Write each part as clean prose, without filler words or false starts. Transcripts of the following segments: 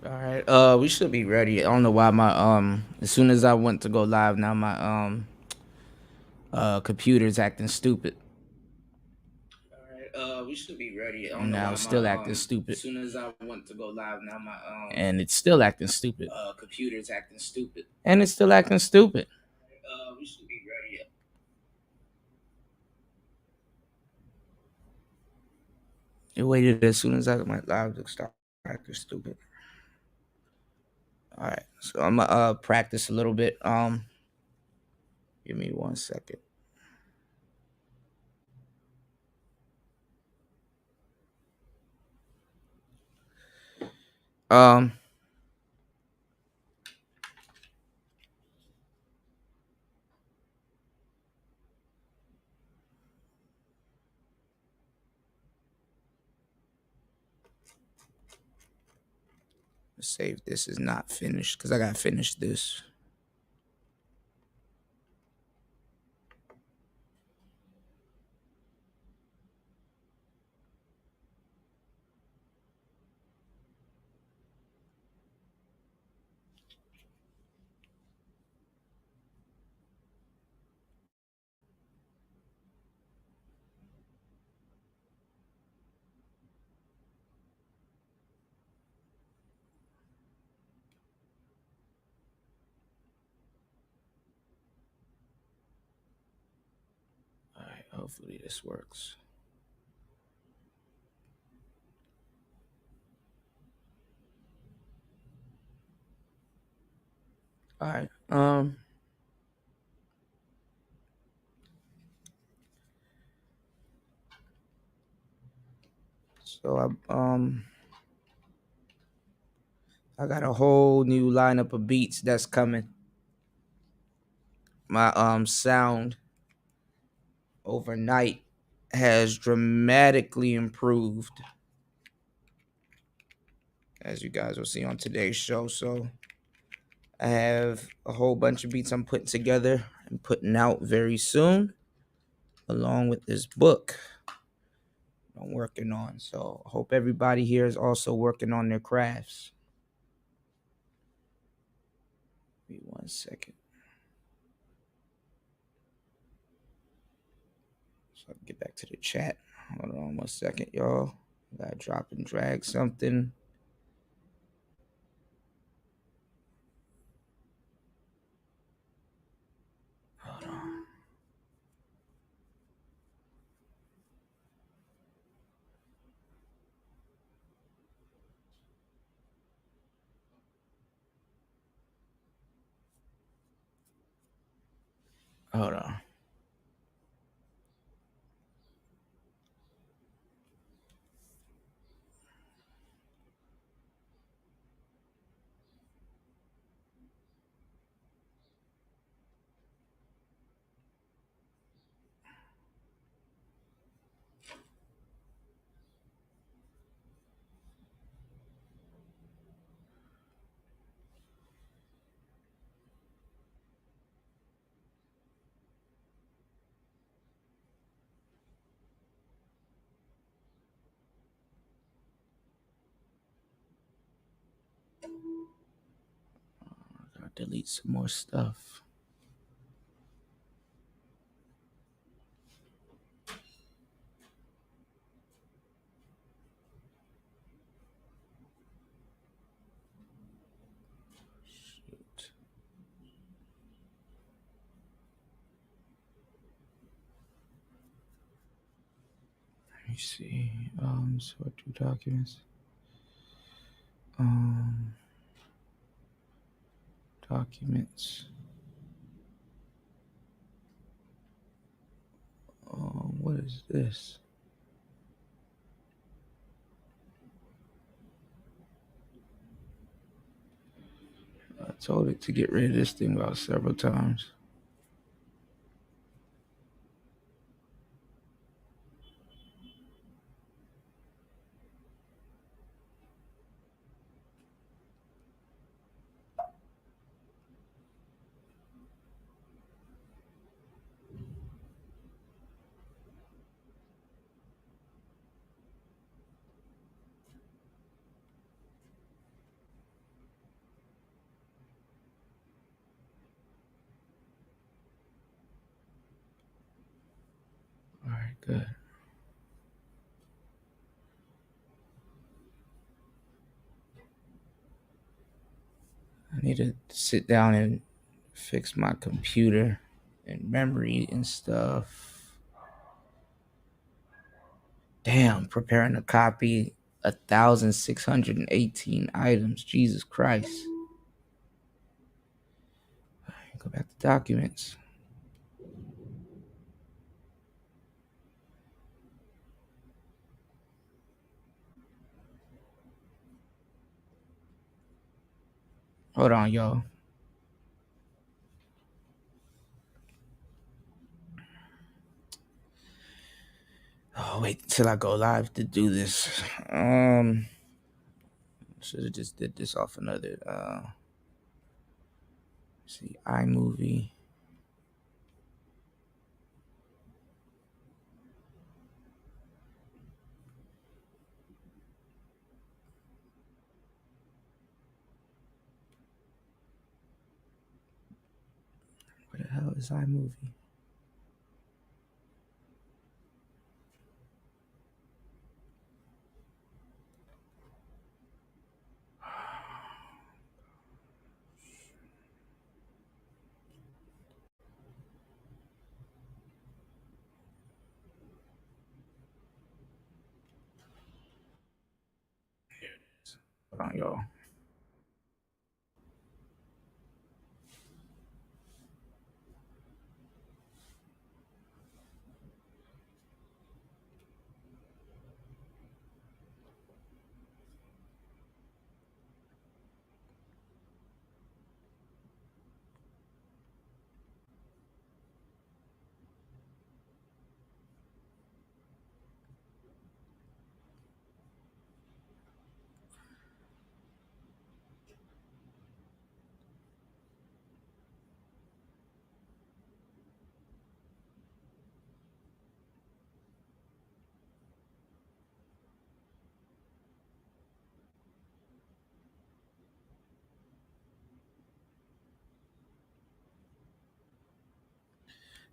All right. We should be ready. I don't know why my as soon as I went to go live now my computer's acting stupid. All right. We should be ready. I don't know now why it's still acting stupid. As soon as I went to go live now my and it's still acting stupid. Computer's acting stupid. And it's still acting stupid. We should be ready. It waited as soon as I went live to start acting stupid. All right. So I'm gonna practice a little bit. Give me 1 second. Um Let's say if this is not finished because I gotta finish this. All right, hopefully this works. All right. So I got a whole new lineup of beats that's coming. My sound overnight has dramatically improved, as you guys will see on today's show. So I have a whole bunch of beats I'm putting together and putting out very soon, along with this book I'm working on. So I hope everybody here is also working on their crafts. Wait 1 second. So I can get back to the chat. Hold on 1 second, y'all. Gotta drop and drag something. Hold on. Hold on. I gotta delete some more stuff. Shoot. Let me see. Sort through documents. Documents. What is this? I told it to get rid of this thing about several times. Good. I need to sit down and fix my computer and memory and stuff. Damn, preparing a copy 1,618 items. Jesus Christ. Go back to documents. Hold on, y'all. Oh, wait till I go live to do this. Should have just did this off another see iMovie. Where the hell is iMovie? Hold on, y'all.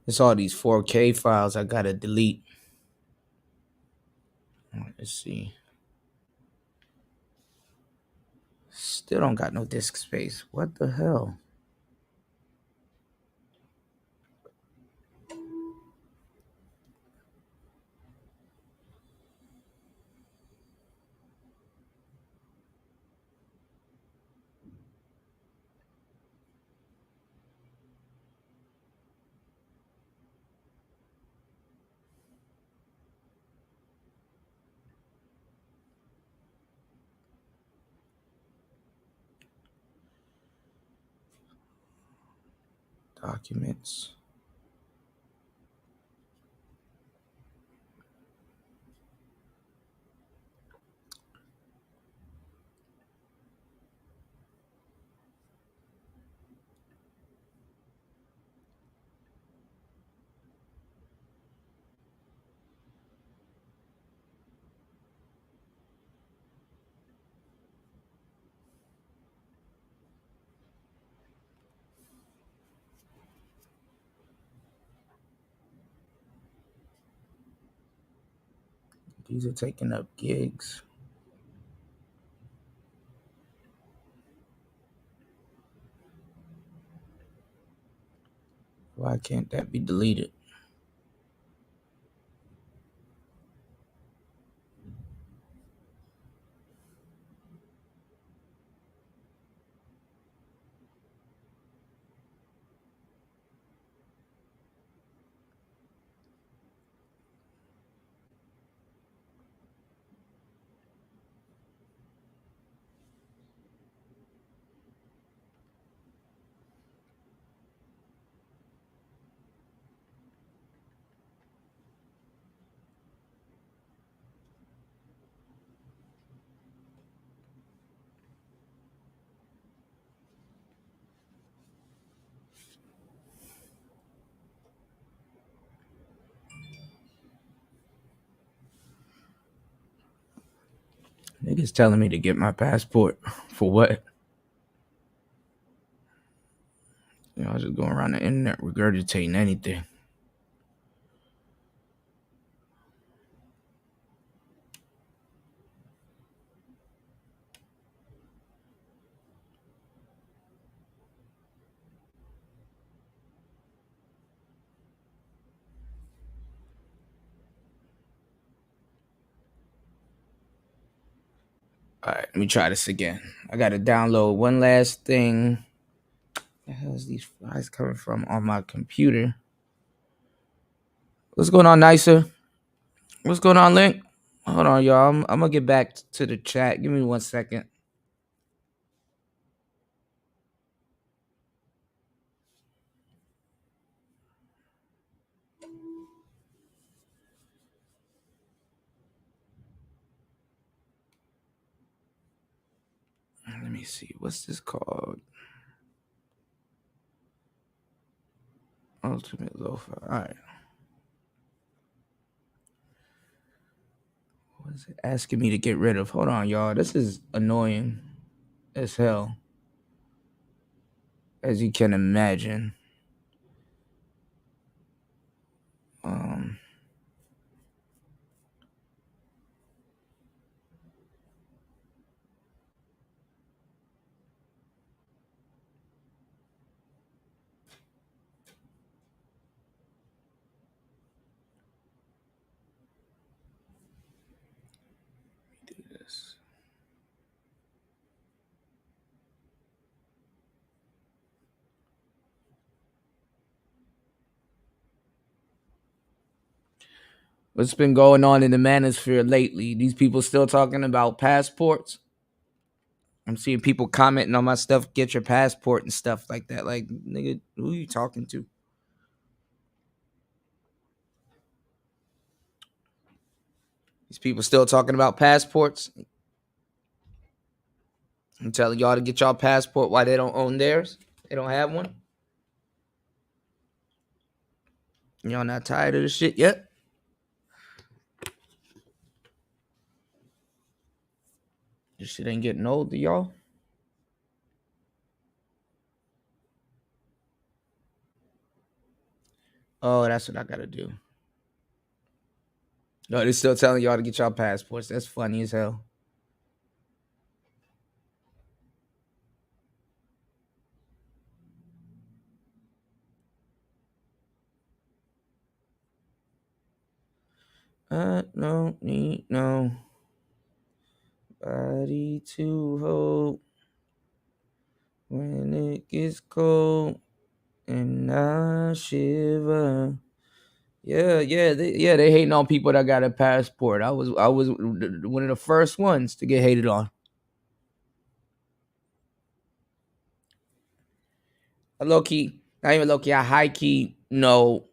It's all these 4K files I gotta delete. Let's see. Still don't got no disk space. What the hell? Documents. These are taking up gigs. Why can't that be deleted? Niggas telling me to get my passport. For what? You know, I was just going around the internet regurgitating anything. All right, let me try this again. I got to download one last thing. Where the hell is these flies coming from on my computer? What's going on, Nicer? What's going on, Link? Hold on, y'all. I'm gonna get back to the chat. Give me 1 second. Let me see. What's this called? Ultimate Lo-Fi. All right. What is it asking me to get rid of? Hold on, y'all. This is annoying as hell, as you can imagine. Um, do this. What's been going on in the manosphere lately? These people still talking about passports? I'm seeing people commenting on my stuff, get your passport and stuff like that. Like, nigga, who are you talking to? These people still talking about passports? I'm telling y'all to get y'all passport. Why they don't own theirs? They don't have one? Y'all not tired of this shit yet? This shit ain't getting old to y'all? Oh, that's what I gotta do. No, they're still telling y'all to get y'all passports. That's funny as hell. I don't need nobody to hold when it gets cold and I shiver. They hating on people that got a passport. I was one of the first ones to get hated on. Low key, not even low key. I high key know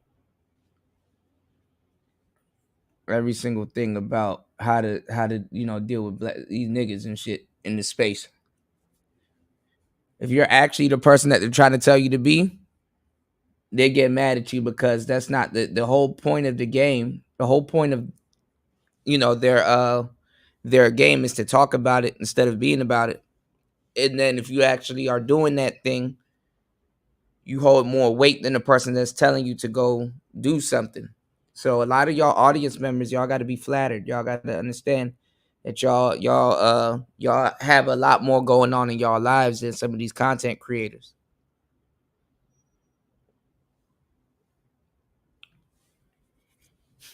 every single thing about how to deal with these niggas and shit in this space. If you're actually the person that they're trying to tell you to be, they get mad at you because that's not the whole point of the game. The whole point of their game is to talk about it instead of being about it. And then if you actually are doing that thing, you hold more weight than the person that's telling you to go do something. So a lot of y'all audience members, y'all got to be flattered. Y'all got to understand that y'all have a lot more going on in y'all lives than some of these content creators.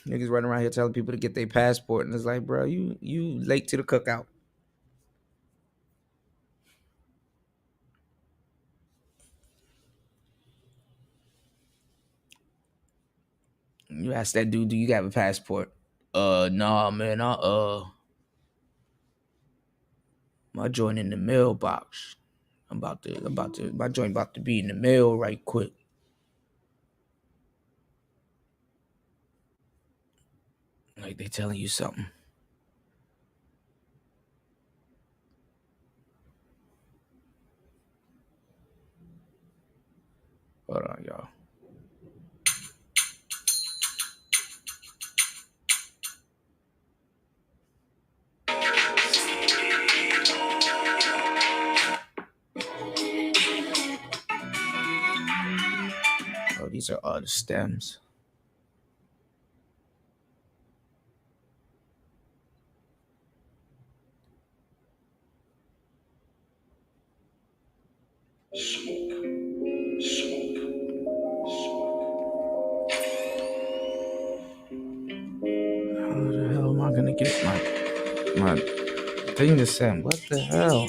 Niggas running around here telling people to get their passport, and it's like, bro, you late to the cookout. You ask that dude, do you have a passport? Nah, man. My joint in the mailbox. My joint about to be in the mail right quick. Like they telling you something. Hold on, y'all. Oh, these are all the stems. How the hell am I gonna get my thing to send. What the hell?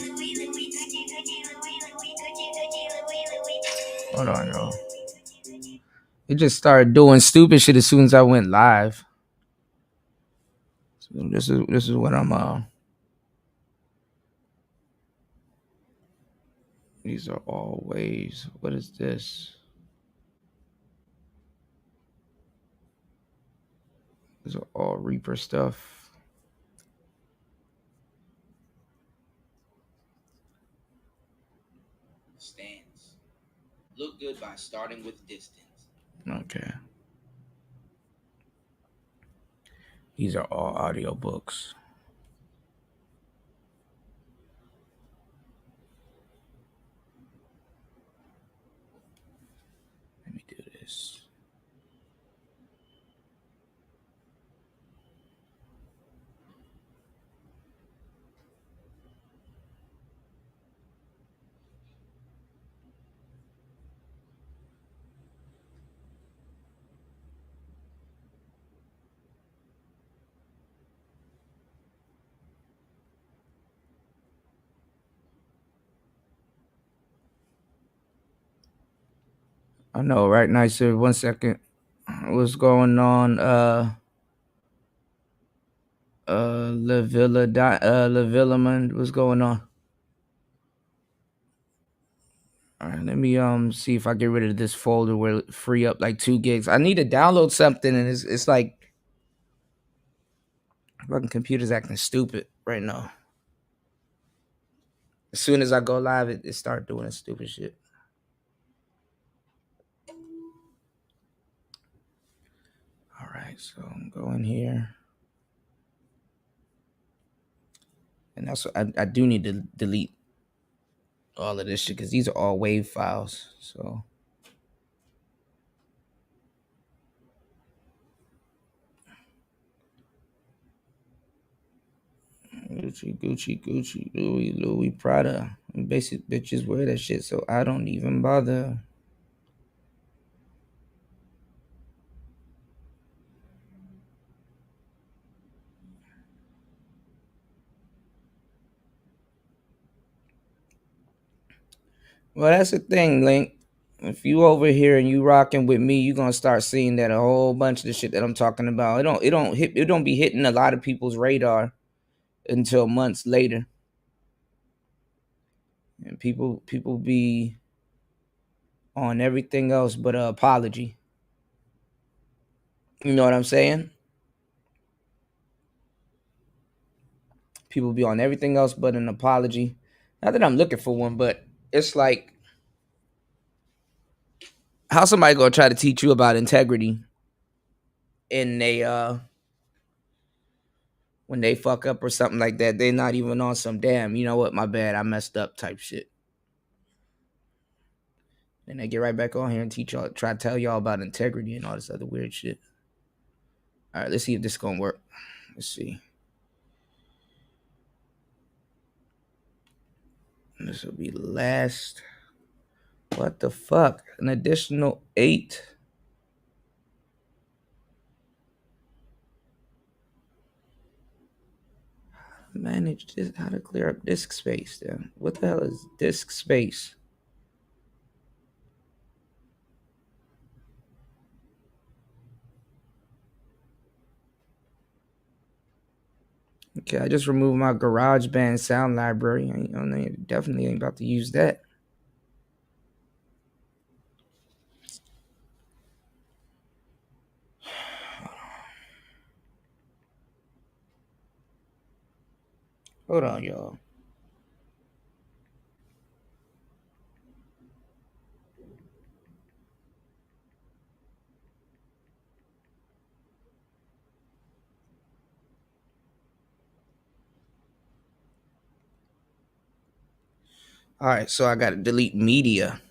Hold on, y'all. It just started doing stupid shit as soon as I went live. So this is what I'm these are all ways. What is this? These are all Reaper stuff. Stands. Look good by starting with distance. Okay. These are all audiobooks. Let me do this. I know, right? Nicer. 1 second. What's going on? La Villa man. What's going on? All right, let me see if I get rid of this folder where it free up like 2 gigs. I need to download something, and it's like fucking computer's acting stupid right now. As soon as I go live, it start doing stupid shit. All right, so I'm going here. And that's what I do need to delete all of this shit because these are all WAV files. So Gucci, Louis, Prada. Basic bitches wear that shit, so I don't even bother. Well, that's the thing, Link. If you over here and you rocking with me, you gonna start seeing that a whole bunch of the shit that I'm talking about. It don't be hitting a lot of people's radar until months later. And people be on everything else but an apology. You know what I'm saying? People be on everything else but an apology. Not that I'm looking for one, but it's like how somebody gonna try to teach you about integrity and they when they fuck up or something like that, they're not even on some damn, you know what, my bad, I messed up type shit. And they get right back on here and teach y'all, try to tell y'all about integrity and all this other weird shit. All right, let's see if this is gonna work. Let's see. This will be last. What the fuck? An additional 8. Manage this. How to clear up disk space then? What the hell is disk space? Okay, I just removed my GarageBand sound library. I definitely ain't about to use that. Hold on, y'all. All right, so I got to delete media.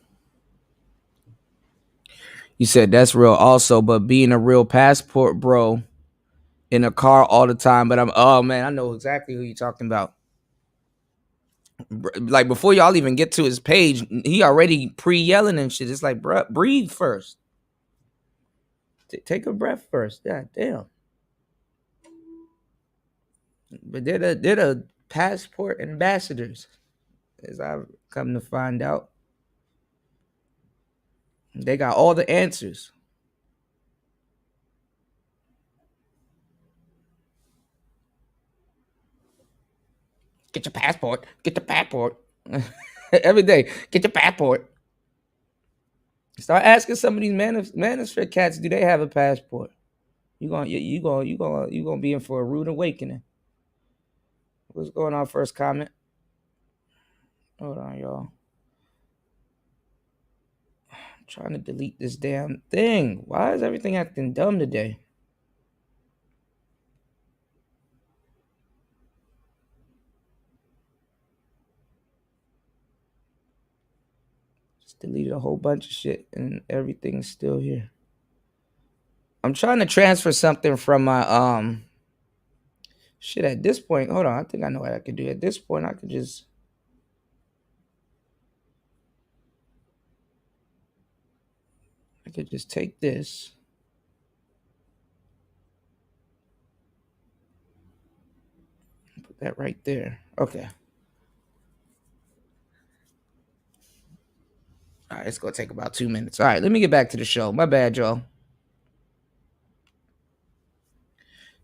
You said that's real also, but being a real passport bro in a car all the time. But oh man, I know exactly who you're talking about. Like before y'all even get to his page, he already pre-yelling and shit. It's like, bruh, breathe first. Take a breath first. God damn. But did a passport ambassadors, as I've come to find out. They got all the answers. Get your passport. Get your passport. Every day, get your passport. Start asking some of these manosphere cats, do they have a passport? You gonna be in for a rude awakening. What's going on? First comment. Hold on, y'all. I'm trying to delete this damn thing. Why is everything acting dumb today? Just deleted a whole bunch of shit and everything's still here. I'm trying to transfer something from my shit at this point. Hold on, I think I know what I could do. At this point, I could just take this. Put that right there. Okay. All right, it's gonna take about 2 minutes. All right, let me get back to the show. My bad, y'all.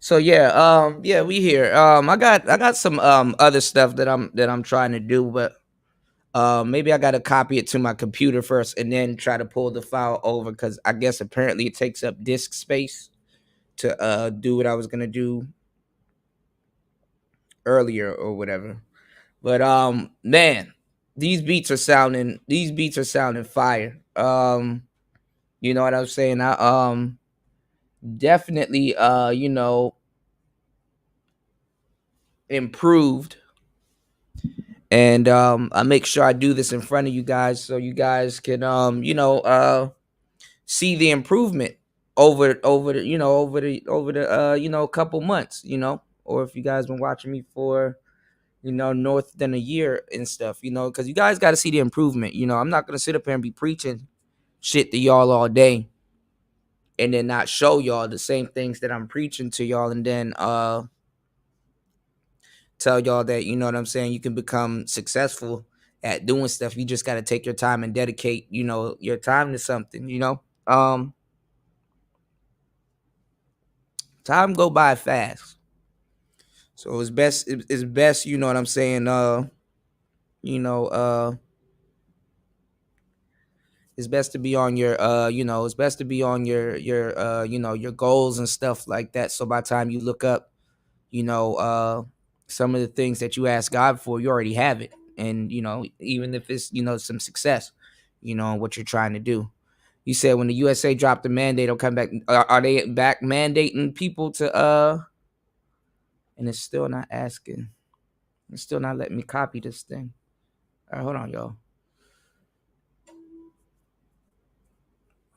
So yeah, yeah, we here. I got some other stuff that I'm trying to do, but maybe I gotta copy it to my computer first and then try to pull the file over because I guess apparently it takes up disk space to do what I was gonna do earlier or whatever. But man, these beats are sounding fire. You know what I'm saying? I definitely improved, and I make sure I do this in front of you guys so you guys can see the improvement over the couple months, or if you guys been watching me for north than a year and stuff, because you guys got to see the improvement. I'm not gonna sit up here and be preaching shit to y'all all day and then not show y'all the same things that I'm preaching to y'all, and then tell y'all that, you know what I'm saying, you can become successful at doing stuff. You just got to take your time and dedicate your time to something. Time go by fast, so it's best, you know what I'm saying, you know it's best to be on your it's best to be on your goals and stuff like that, so by the time you look up some of the things that you ask God for, you already have it. And even if it's some success on what you're trying to do. You said when the USA dropped the mandate, they'll come back. Are they back mandating people to and it's still not asking. It's still not letting me copy this thing. All right, hold on, y'all.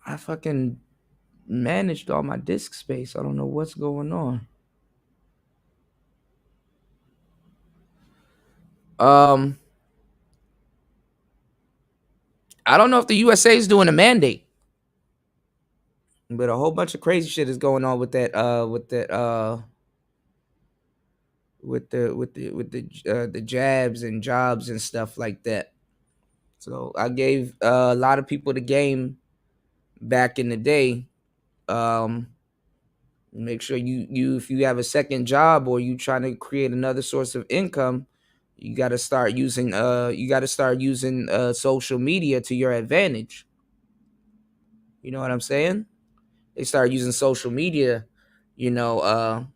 I fucking managed all my disk space. I don't know what's going on. Um, I don't know if the USA is doing a mandate, but a whole bunch of crazy shit is going on with that. With the jabs and jobs and stuff like that. So I gave a lot of people the game back in the day. Make sure you if you have a second job or you trying to create another source of income, you got to start using social media to your advantage. You know what I'm saying? They start using social media, you know.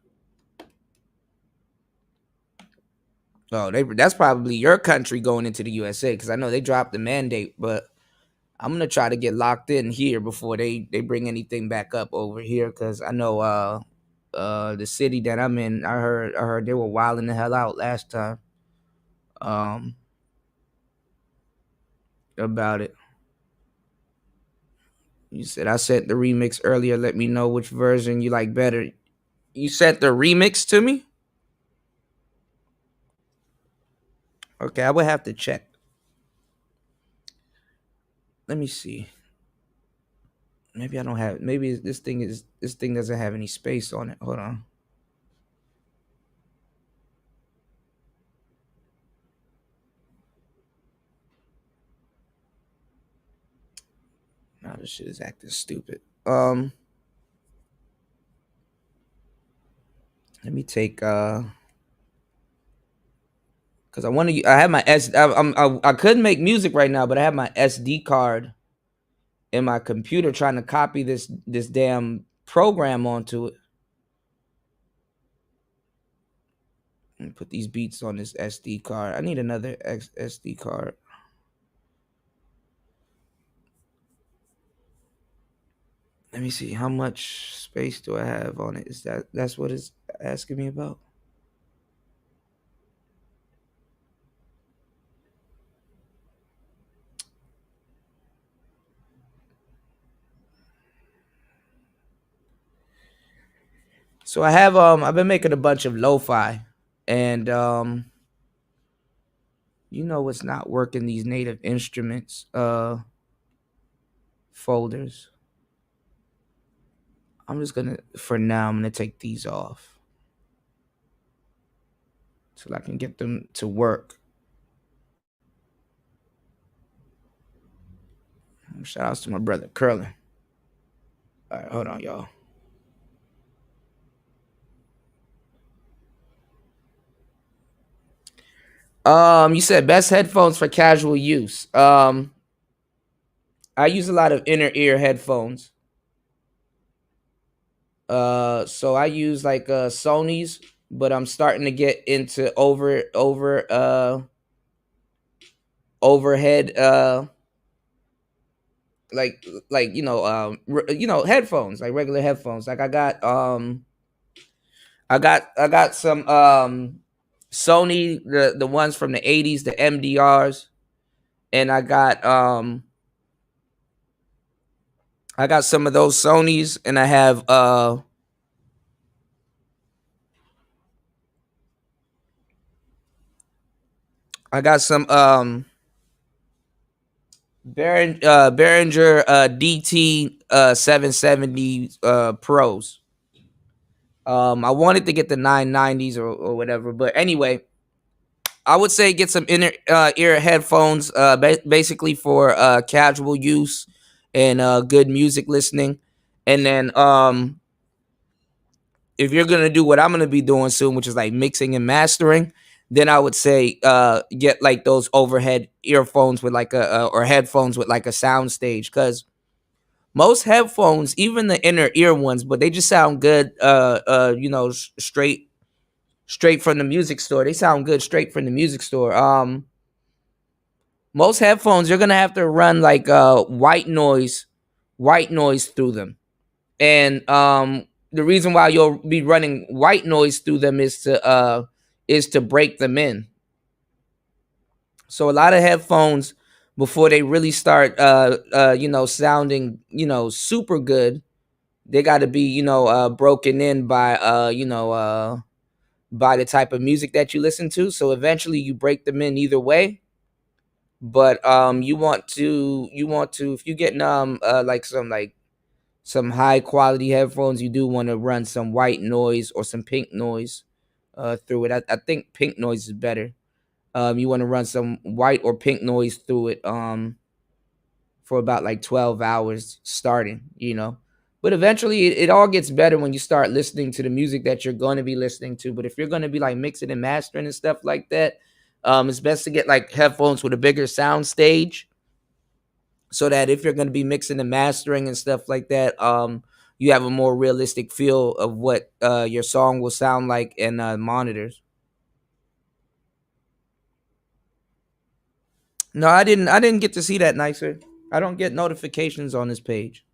That's probably your country going into the USA because I know they dropped the mandate, but I'm gonna try to get locked in here before they bring anything back up over here because I know the city that I'm in, I heard they were wilding the hell out last time um about it. You said I sent the remix earlier. Let me know which version you like better. You sent the remix to me? Okay, I would have to check. Let me see. Maybe I don't have. Maybe this thing doesn't have any space on it. Hold on. this shit is acting stupid. Let me take because I want to. I have my S. I couldn't make music right now, but I have my SD card in my computer trying to copy this damn program onto it. And put these beats on this SD card. I need another SD card. Let me see how much space do I have on it. Is that's what it's asking me about? So I have I've been making a bunch of lo-fi, and you know what's not working, these native instruments folders. I'm just gonna, for now, I'm gonna take these off so I can get them to work. Shout outs to my brother Curlin. All right, hold on, y'all. You said best headphones for casual use. I use a lot of inner ear headphones. So I use like Sony's, but I'm starting to get into overhead like headphones, like regular headphones. Like I got some Sony, the ones from the 80s, the MDRs, and I got some of those Sonys, and I got some Behringer DT 770 Pros. I wanted to get the 990s or whatever, but anyway, I would say get some inner ear headphones, basically for casual use and good music listening. And then if you're gonna do what I'm gonna be doing soon, which is like mixing and mastering, then I would say get like those overhead earphones with like or headphones with like a sound stage, because most headphones, even the inner ear ones, but they just sound good. Straight from the music store. They sound good straight from the music store. Most headphones, you're gonna have to run like white noise through them, and the reason why you'll be running white noise through them is to break them in. So a lot of headphones, before they really start sounding super good, they got to be broken in by the type of music that you listen to. So eventually you break them in either way. But you want to if you get like some high quality headphones, you do want to run some white noise or some pink noise through it. I think pink noise is better. You want to run some white or pink noise through it for about like 12 hours starting. But eventually it all gets better when you start listening to the music that you're going to be listening to. But if you're going to be like mixing and mastering and stuff like that, it's best to get like headphones with a bigger sound stage, so that if you're going to be mixing and mastering and stuff like that, you have a more realistic feel of what your song will sound like in monitors. No, I didn't get to see that, Nicer. I don't get notifications on this page.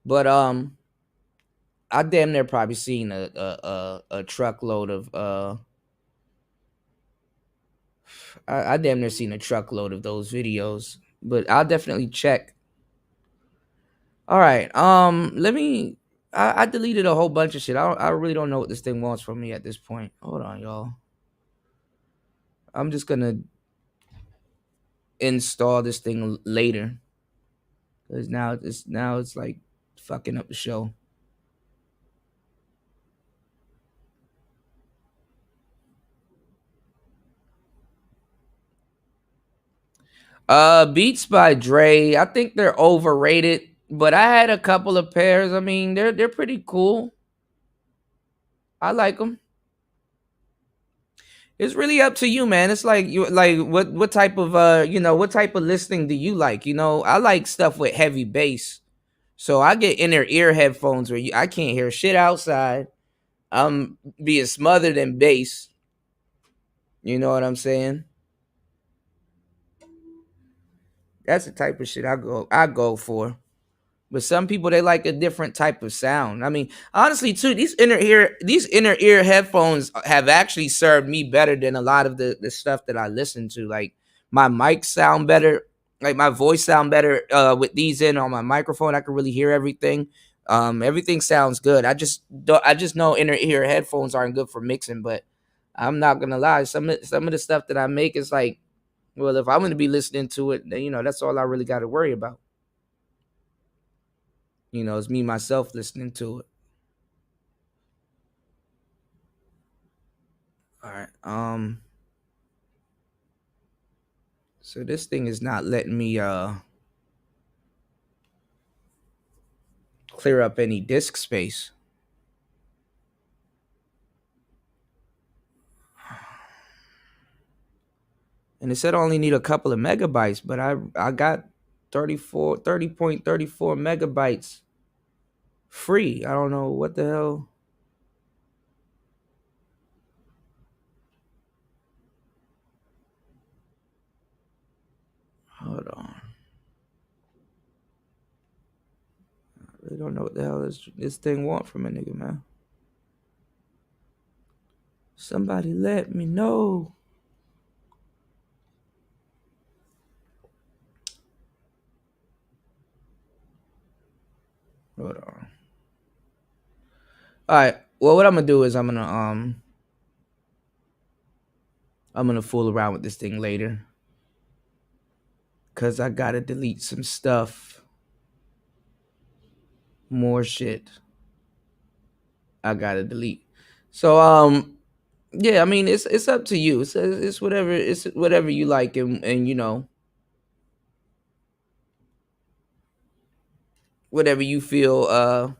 But I damn near probably seen a truckload of I damn near seen a truckload of those videos. But I'll definitely check. All right. Let me. I deleted a whole bunch of shit. I really don't know what this thing wants from me at this point. Hold on, y'all. I'm just gonna install this thing later, because now it's like fucking up the show. Beats by Dre. I think they're overrated, but I had a couple of pairs. I mean, they're pretty cool. I like them. It's really up to you, man. It's like you like what type of what type of listening do you like? I like stuff with heavy bass. So I get inner ear headphones where I can't hear shit outside. I'm being smothered in bass. You know what I'm saying? That's the type of shit I go for. But some people they like a different type of sound. I mean, honestly, too, these inner ear headphones have actually served me better than a lot of the stuff that I listen to. Like my mic sound better, like my voice sound better with these in on my microphone. I can really hear everything. Everything sounds good. I just know inner ear headphones aren't good for mixing, but I'm not gonna lie. Some of the stuff that I make is like, well, if I'm gonna be listening to it, then that's all I really got to worry about. It's me myself listening to it. All right. So this thing is not letting me clear up any disk space. And it said I only need a couple of megabytes, but I got 30.34 megabytes free. I don't know what the hell. Hold on. I really don't know what the hell this thing want from a nigga, man. Somebody let me know. Hold on. All right. Well, what I'm gonna do is I'm gonna fool around with this thing later, cause I gotta delete some stuff. More shit I gotta delete. So yeah, I mean it's up to you. It's whatever you like, and whatever you feel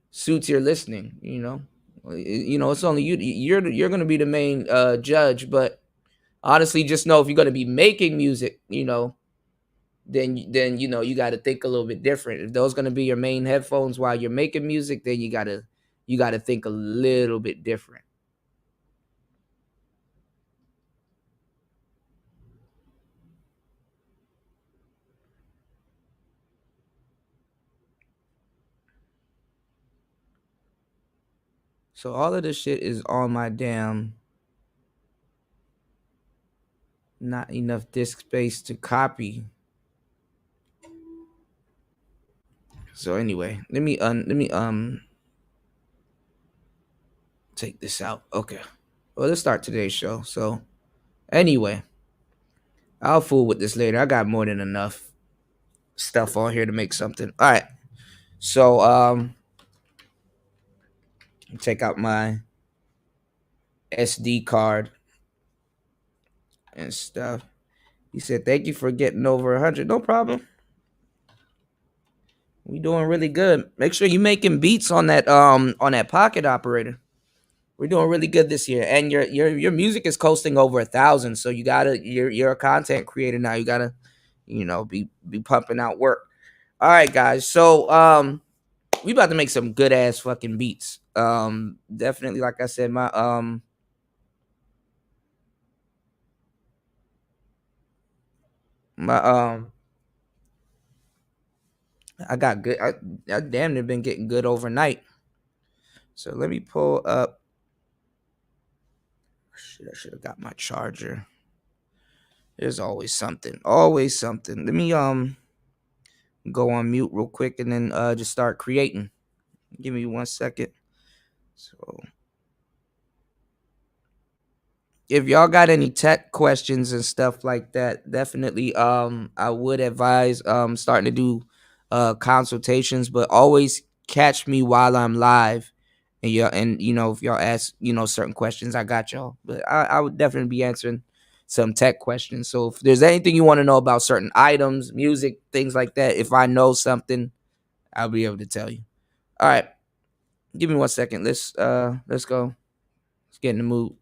suits your listening. It's only you. You're gonna be the main judge, but honestly, just know if you're gonna be making music, then you got to think a little bit different. If those gonna be your main headphones while you're making music, then you gotta think a little bit different. So all of this shit is on my damn not enough disk space to copy. So anyway, let me take this out. Okay. Well, let's start today's show. So anyway, I'll fool with this later. I got more than enough stuff on here to make something. All right. So take out my SD card and stuff. He said, "Thank you for getting over 100." No problem. We doing really good. Make sure you making beats on that pocket operator. We're doing really good this year, and your music is coasting over 1,000. So you're a content creator now. You gotta be pumping out work. All right, guys. So we about to make some good ass fucking beats. Definitely, like I said, my I got good. I damn near been getting good overnight. So let me pull up. Shit, I should have got my charger. There's always something. Always something. Let me go on mute real quick and then just start creating. Give me 1 second. So if y'all got any tech questions and stuff like that, definitely I would advise starting to do consultations, but always catch me while I'm live. And if y'all ask certain questions, I got y'all. But I would definitely be answering some tech questions. So if there's anything you want to know about certain items, music, things like that, if I know something, I'll be able to tell you. All right. Give me 1 second. Let's go. Let's get in the mood.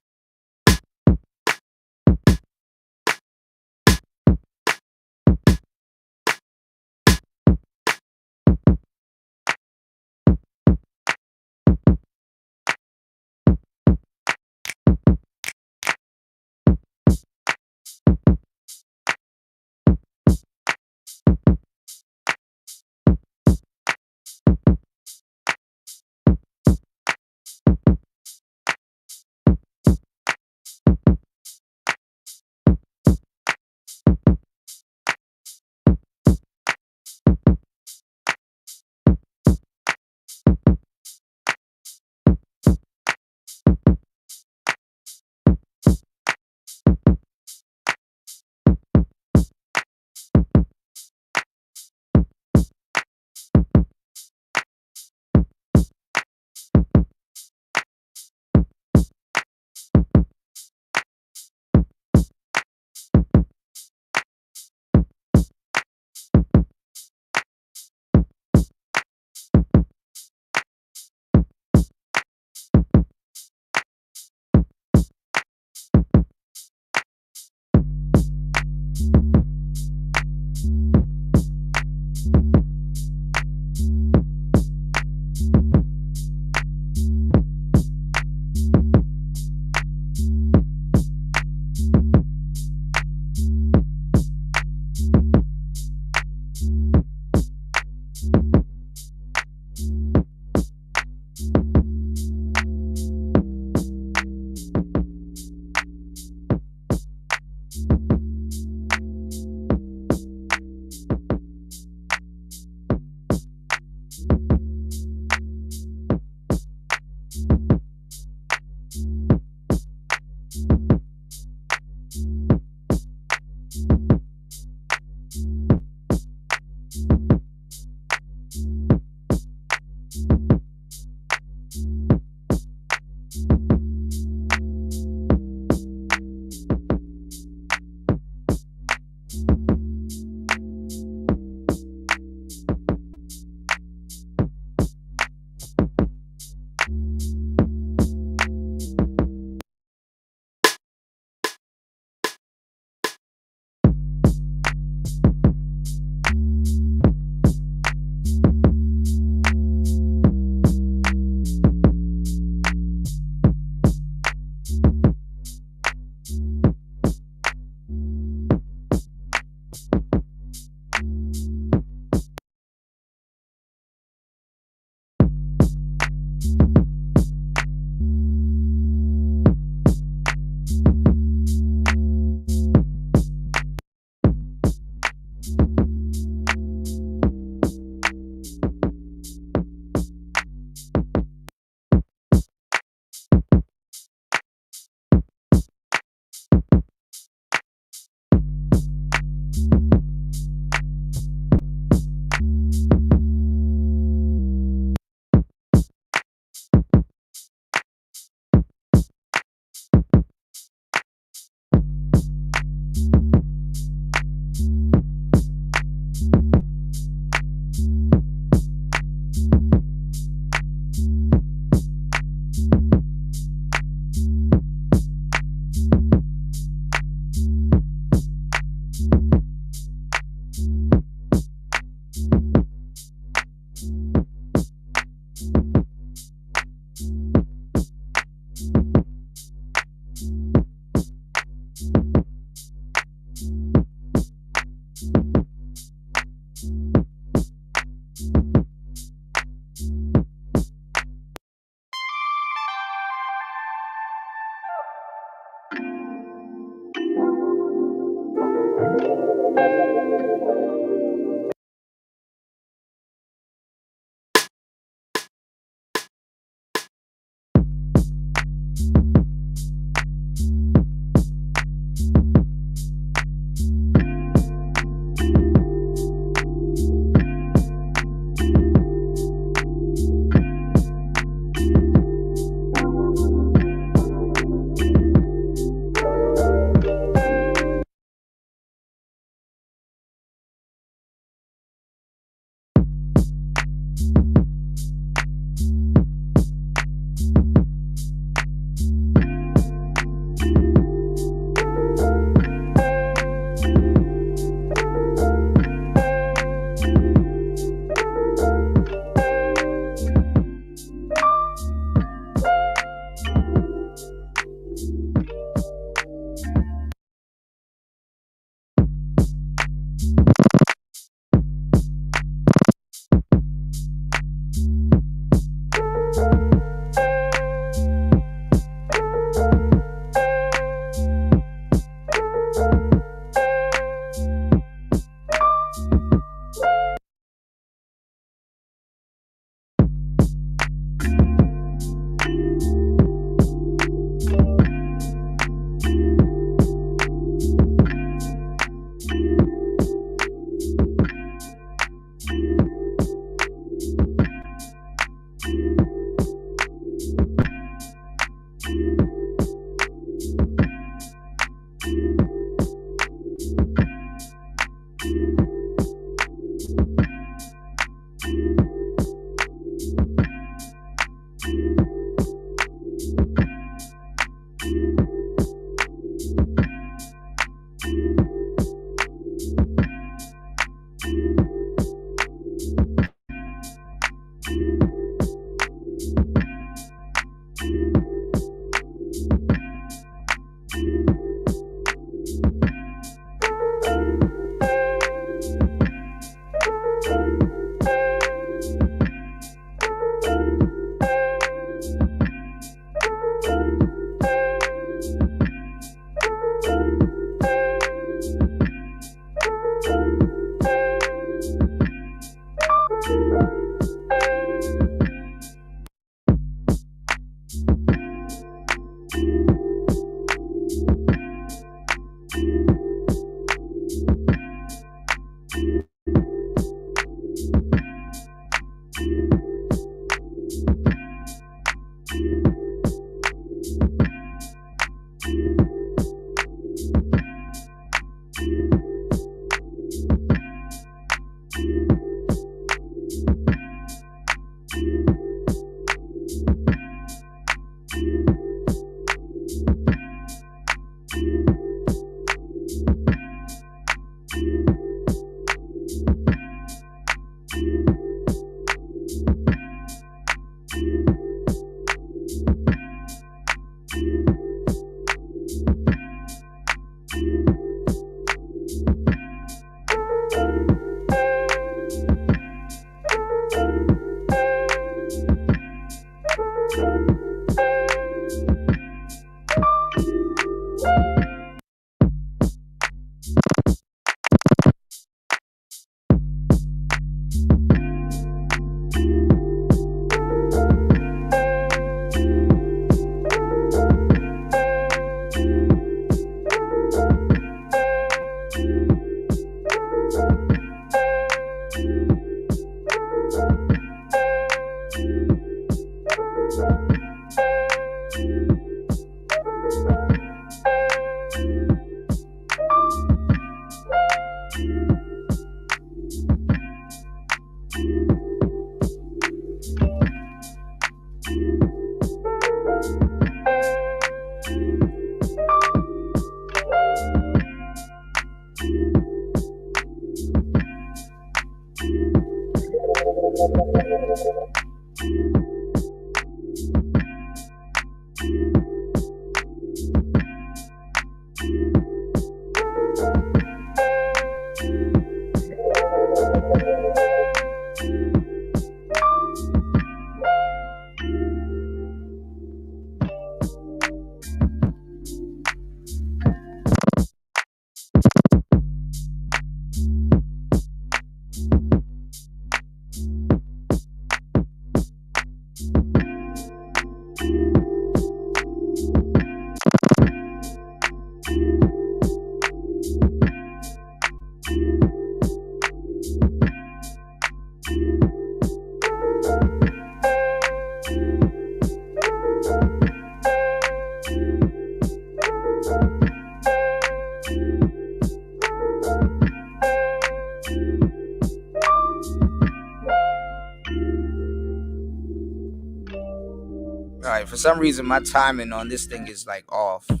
For some reason, my timing on this thing is like off. For some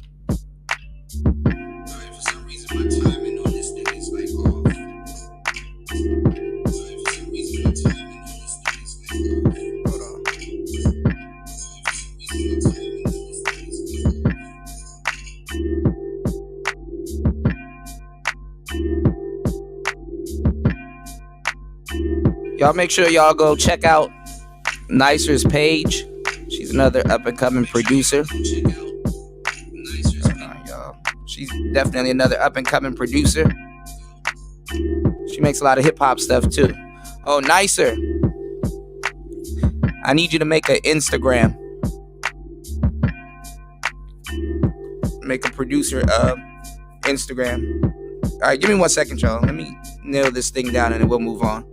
reason, my timing on this thing is like off. For some reason, my timing on this thing is like off. Hold on. Y'all make sure y'all go check out Nicer's page. She's another up and coming producer. Y'all. She's definitely another up and coming producer. She makes a lot of hip hop stuff too. Oh, Nicer, I need you to make an Instagram. Make a producer Instagram. All right, give me 1 second, y'all. Let me nail this thing down and then we'll move on.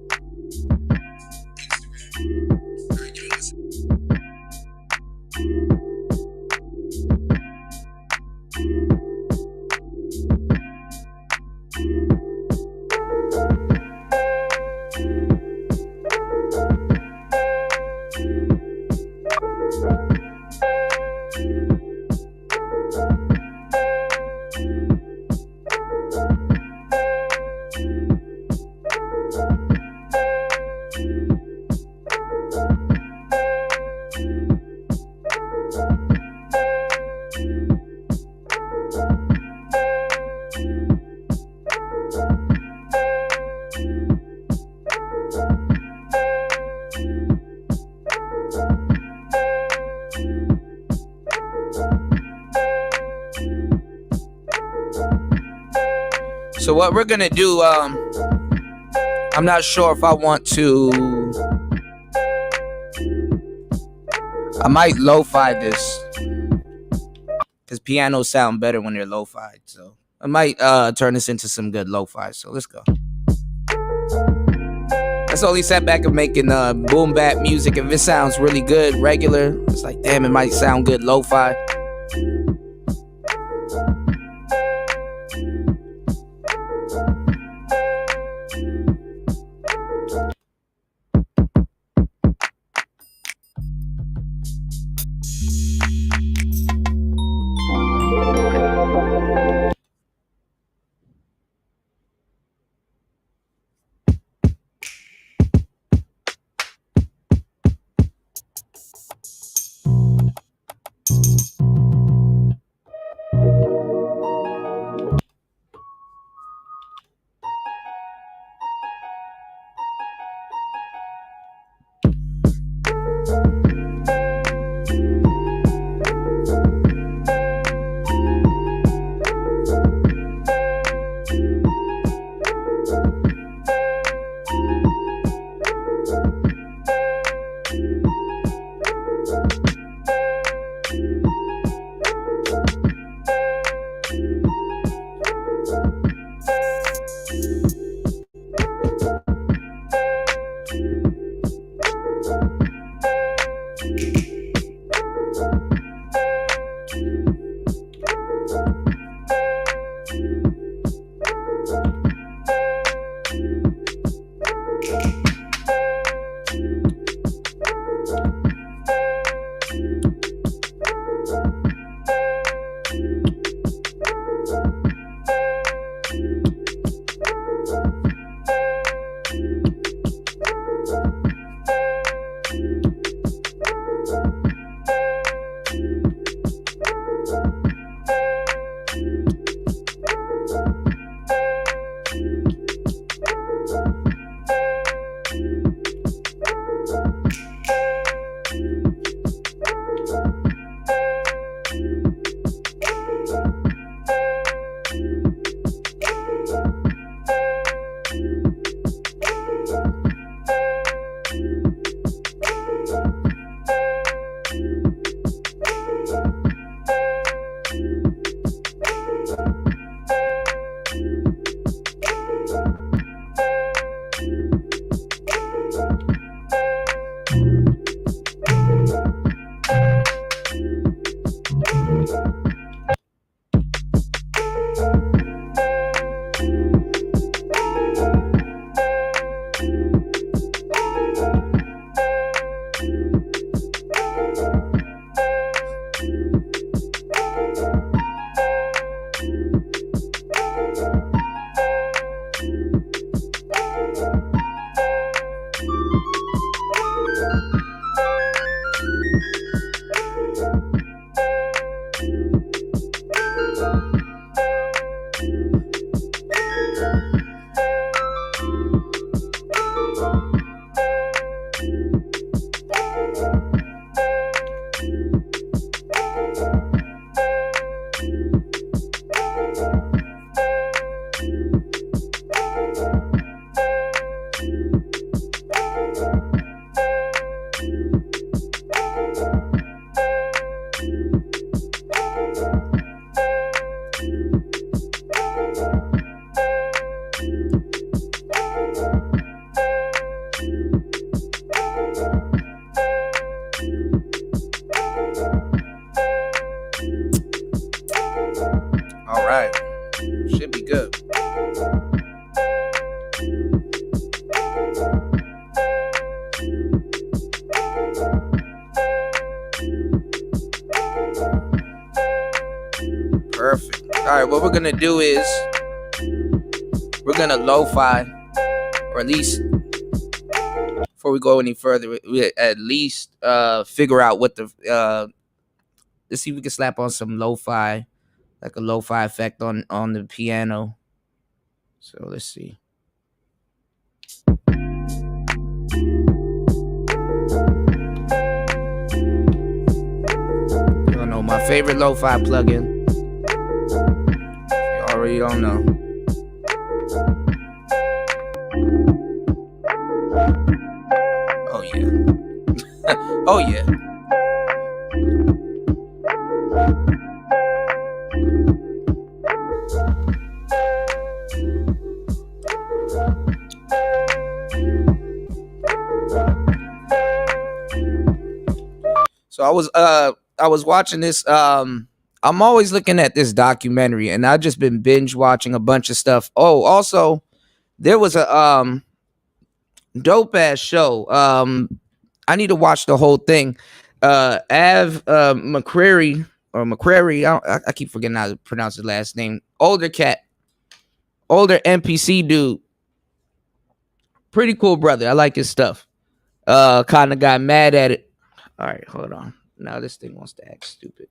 So what we're gonna do, I'm not sure if I want to. I might lo-fi this, because pianos sound better when they're lo-fi. So I might turn this into some good lo-fi. So let's go. That's the only setback of making boom bap music. If it sounds really good regular, it's like, damn, it might sound good lo-fi. All right. Should be good. Perfect. All right, what we're going to do is we're going to lo-fi, or at least before we go any further, we at least figure out what the let's see if we can slap on some lo-fi, like a lo-fi effect on the piano. So let's see. Y'all know my favorite lo-fi plugin. You already don't know. Oh yeah. Oh yeah. So I was watching this. I'm always looking at this documentary, and I've just been binge watching a bunch of stuff. Oh, also there was a dope ass show. I need to watch the whole thing. Av McCrary or McCrary, I keep forgetting how to pronounce his last name. Older NPC dude. Pretty cool brother. I like his stuff. Kind of got mad at it. All right, hold on. Now this thing wants to act stupid.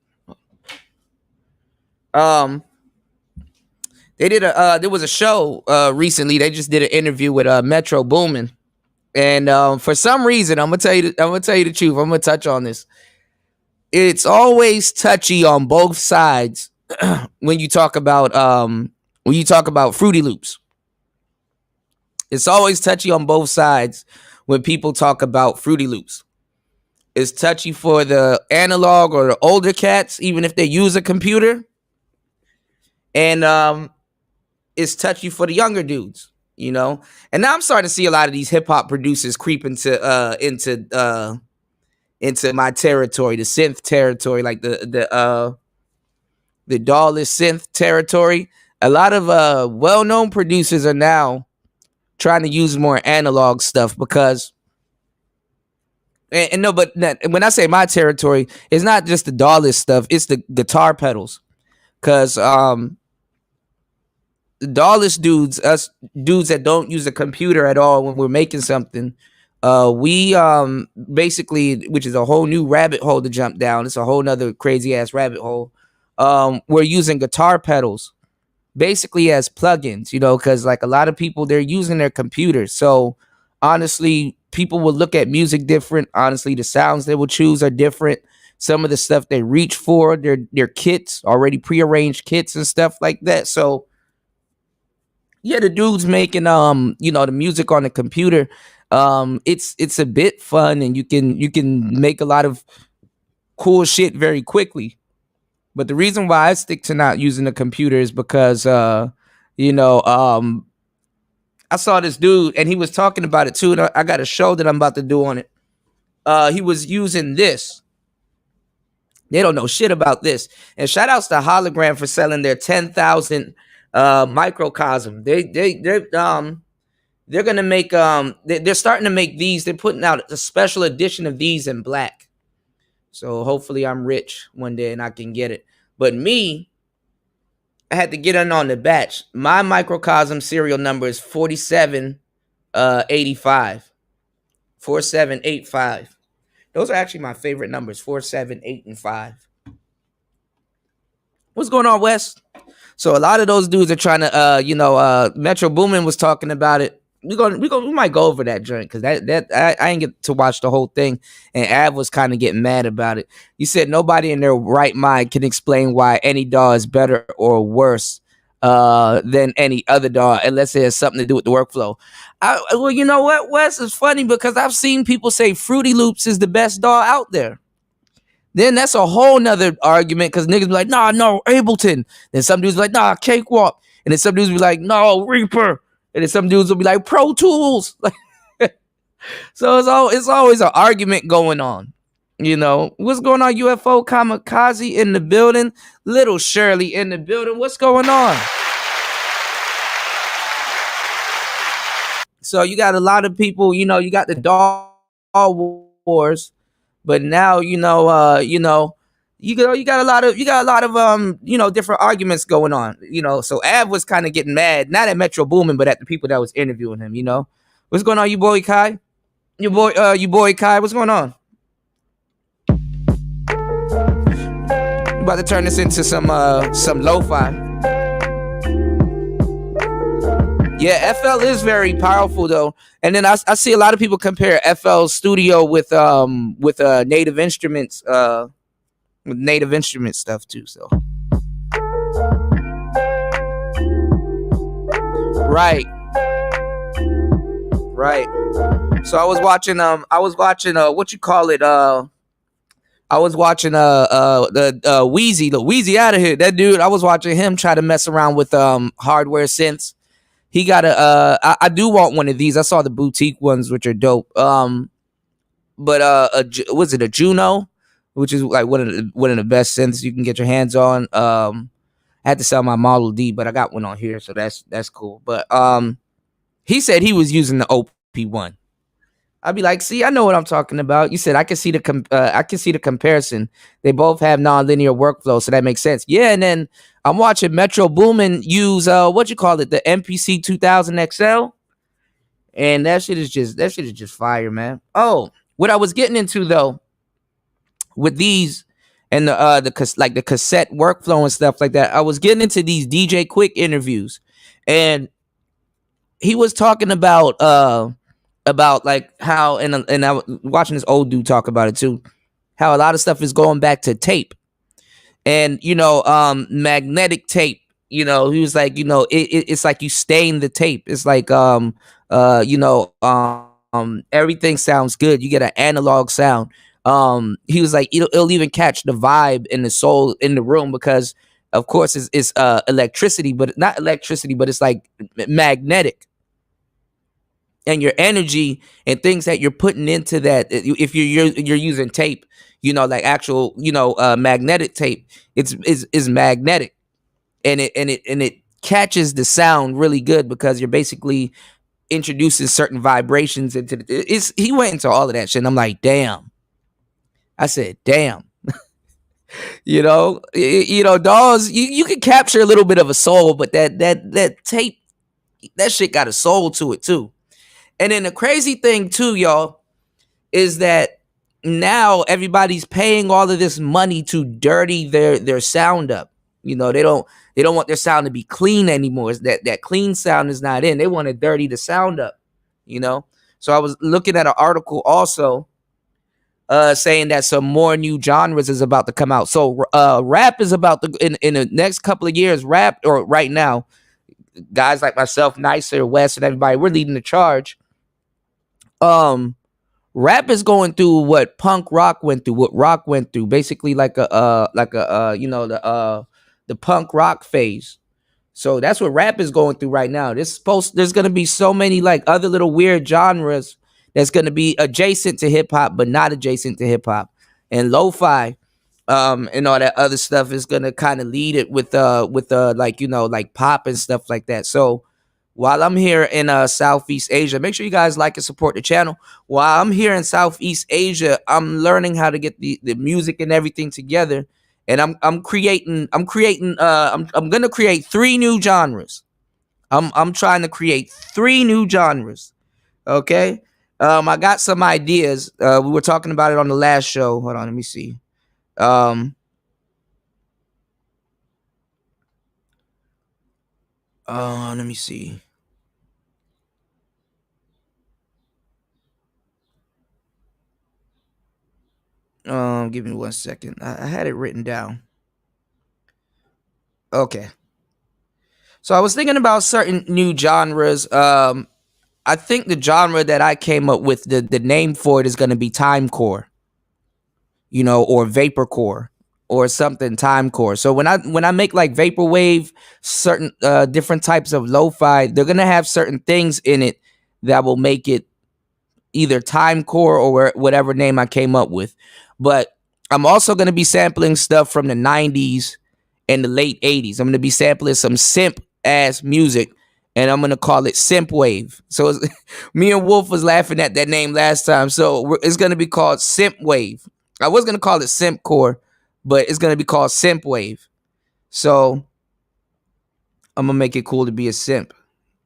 They did there was a show recently. They just did an interview with Metro Boomin, and for some reason, I'm gonna tell you the truth. I'm gonna touch on this. It's always touchy on both sides when you talk about Fruity Loops. It's always touchy on both sides when people talk about Fruity Loops. It's touchy for the analog or the older cats, even if they use a computer. And it's touchy for the younger dudes, you know? And now I'm starting to see a lot of these hip hop producers creep into my territory, the synth territory, like the Dawless synth territory. A lot of well-known producers are now trying to use more analog stuff because and no, but when I say my territory, it's not just the Dawless stuff, it's the guitar pedals. Cause the Dawless dudes, us dudes that don't use a computer at all when we're making something, we basically, which is a whole new rabbit hole to jump down. It's a whole nother crazy ass rabbit hole. We're using guitar pedals basically as plugins, you know, because like a lot of people, they're using their computers. So honestly, people will look at music different. Honestly, the sounds they will choose are different. Some of the stuff they reach for, their kits, already prearranged kits and stuff like that. So yeah, the dudes making the music on the computer, it's a bit fun, and you can make a lot of cool shit very quickly. But the reason why I stick to not using a computer is because I saw this dude and he was talking about it too, and I got a show that I'm about to do on it. He was using this. They don't know shit about this. And shout outs to Hologram for selling their 10,000 microcosm. They're gonna make they're starting to make these. They're putting out a special edition of these in black. So hopefully I'm rich one day and I can get it. But me, I had to get in on the batch. My microcosm serial number is 4785. 4785. Those are actually my favorite numbers, 4, 7, 8, and 5. What's going on, Wes? So a lot of those dudes are trying to Metro Boomin was talking about it. We might go over that joint because that I ain't get to watch the whole thing, and Av was kind of getting mad about it. He said nobody in their right mind can explain why any DAW is better or worse than any other DAW, unless it has something to do with the workflow. Well, you know what, Wes? It's funny because I've seen people say Fruity Loops is the best DAW out there. Then that's a whole nother argument because niggas be like, nah, no, Ableton. Then some dudes be like, nah, Cakewalk. And then some dudes be like, no, Reaper. And then some dudes will be like, Pro Tools. So it's always an argument going on. You know, what's going on? UFO Kamikaze in the building. Little Shirley in the building. What's going on? So you got a lot of people, you know, you got the DAW wars, but now, you got a lot of different arguments going on. You know, so Av was kind of getting mad, not at Metro Boomin, but at the people that was interviewing him, you know. What's going on, you boy Kai? You boy Kai, what's going on? I'm about to turn this into some lo-fi. Yeah, FL is very powerful though, and then I see a lot of people compare FL Studio with Native Instruments with Native Instrument stuff too. So right, right. So I was watching what you call it I was watching the Wheezy out of here. That dude, I was watching him try to mess around with hardware synths. He got I do want one of these. I saw the boutique ones, which are dope. But was it a Juno, which is like one of the best synths you can get your hands on. I had to sell my Model D, but I got one on here, so that's cool. But he said he was using the OP1. I'd be like, see, I know what I'm talking about. You said I can see the comparison. They both have nonlinear workflow, so that makes sense. Yeah, and then I'm watching Metro Boomin use what you call it, the MPC 2000 XL, and that shit is just fire, man. Oh, what I was getting into though with these and the cassette workflow and stuff like that, I was getting into these DJ Quick interviews, and he was talking about like how and I was watching this old dude talk about it too, how a lot of stuff is going back to tape and magnetic tape. You know, he was like, it's like you stain the tape. It's like everything sounds good. You get an analog sound. He was like, it'll even catch the vibe and the soul in the room because of course it's electricity, but not electricity, but it's like magnetic. And your energy and things that you're putting into that, if you're using tape, like actual magnetic tape, it's is magnetic, and it catches the sound really good because you're basically introducing certain vibrations into it's he went into all of that shit and I'm like, damn. I said, damn. Dolls, you can capture a little bit of a soul, but that tape, that shit got a soul to it too. And then the crazy thing too, y'all, is that now everybody's paying all of this money to dirty their sound up. They don't want their sound to be clean anymore. It's that clean sound is not in. They want to dirty the sound up. So I was looking at an article also saying that some more new genres is about to come out. So rap is about to in the next couple of years. Rap, or right now, guys like myself, Nicer, West, and everybody, we're leading the charge. Rap is going through what punk rock went through, what rock went through, basically like the punk rock phase. So that's what rap is going through right now. There's gonna be so many like other little weird genres that's gonna be adjacent to hip hop, but not adjacent to hip hop. And lo-fi, and all that other stuff is gonna kind of lead it with like pop and stuff like that. So while I'm here in Southeast Asia, make sure you guys like and support the channel. While I'm here in Southeast Asia, I'm learning how to get the music and everything together. And I'm gonna create 3 new genres. I'm trying to create 3 new genres. Okay. I got some ideas. We were talking about it on the last show. Hold on, let me see. Let me see. Give me 1 second. I had it written down. Okay. So I was thinking about certain new genres. I think the genre that I came up with, the name for it is going to be timecore, or vaporcore or something timecore. So when I make like vaporwave, certain different types of lo-fi, they're gonna have certain things in it that will make it either timecore or whatever name I came up with. But I'm also gonna be sampling stuff from the 90s and the late 80s. I'm gonna be sampling some simp ass music, and I'm gonna call it simp wave. So me and Wolf was laughing at that name last time. So it's gonna be called simp wave. I was gonna call it simp core, but it's gonna be called simp wave. So I'm gonna make it cool to be a simp.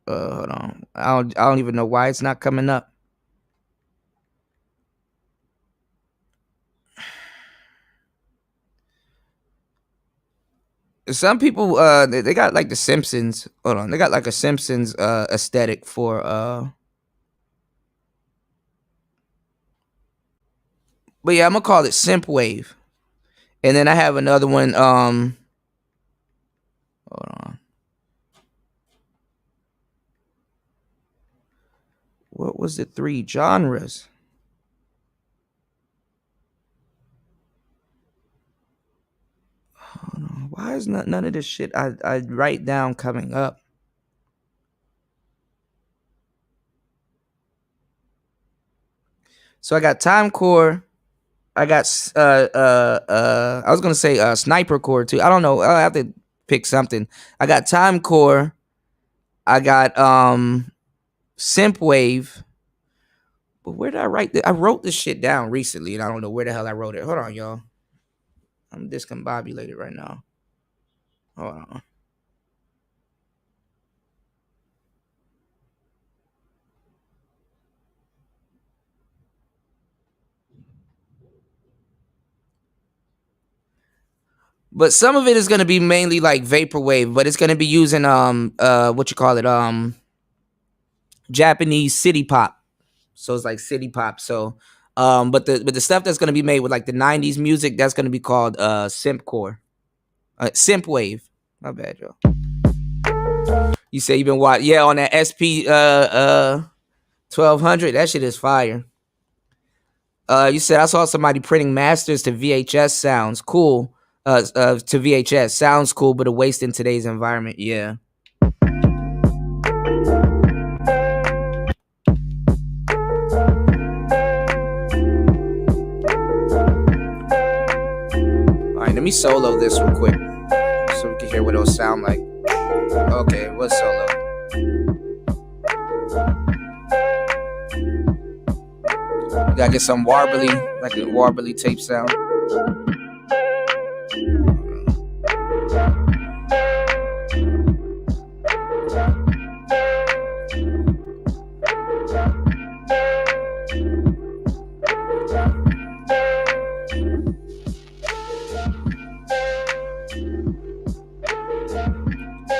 Hold on. I don't even know why it's not coming up. Some people they got like the Simpsons. Hold on. They got like a Simpsons aesthetic for but yeah, I'm gonna call it simp wave. And then I have another one hold on. What was the three genres? Hold on. Why is none of this shit I write down coming up? So I got timecore. I got I was gonna say sniper core too. I don't know. I'll have to pick something. I got timecore. I got simp wave. But where did I write this? I wrote this shit down recently, and I don't know where the hell I wrote it. Hold on, y'all. I'm discombobulated right now. Hold on. But some of it is gonna be mainly like vaporwave, but it's gonna be using what you call it Japanese city pop. So it's like city pop. So but the stuff that's gonna be made with like the 90s music, that's gonna be called simp core. Simp wave. My bad, yo. You say you've been watching, yeah, on that SP 1200. That shit is fire. You said I saw somebody printing masters to VHS sounds cool. To VHS sounds cool, but a waste in today's environment. Yeah. All right, let me solo this real quick so we can hear what it'll sound like. Okay, what's solo? Gotta get some warbly, like a warbly tape sound.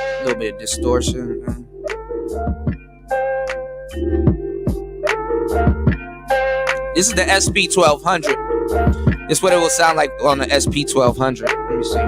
A little bit of distortion. This is the SP 1200. This is what it will sound like on the SP 1200. Let me see.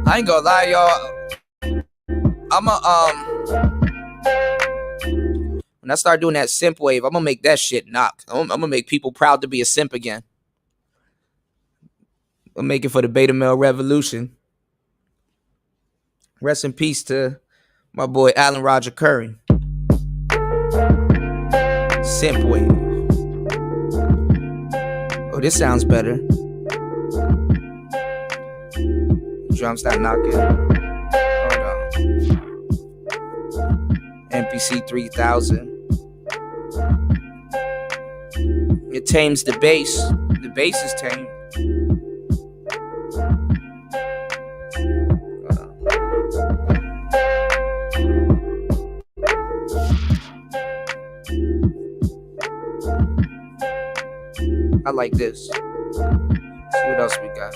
I ain't gonna lie, y'all. When I start doing that simp wave, I'm gonna make that shit knock. I'm gonna make people proud to be a simp again. I'm make it for the beta male revolution. Rest in peace to my boy Alan Roger Curry. Simp wave. Oh, this sounds better. Drums start knocking. Hold on. MPC 3000. It tames the bass. The bass is tame. I like this. See what else we got.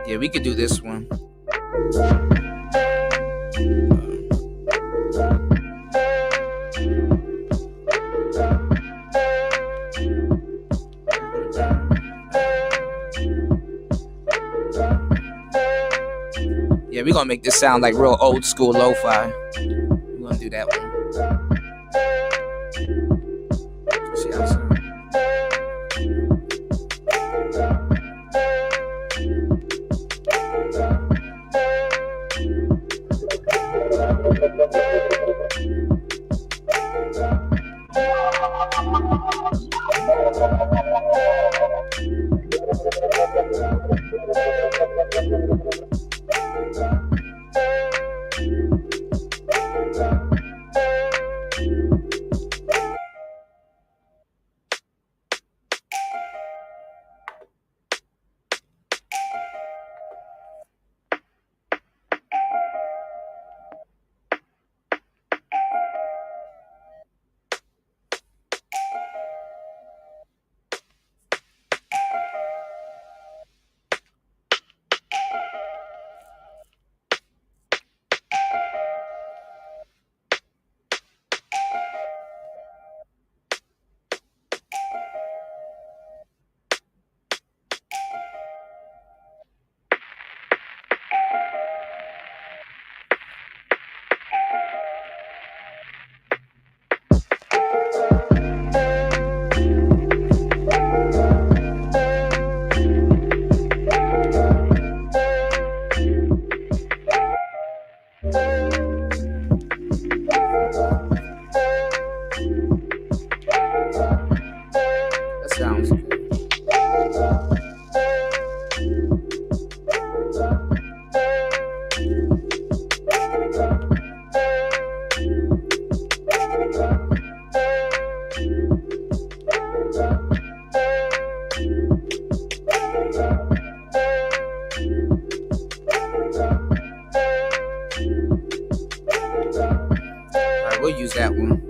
Yeah, we could do this one. Yeah, we're gonna make this sound like real old school lo-fi. We're gonna do that one. See how it sounds. That sounds good. Alright, we'll use that one.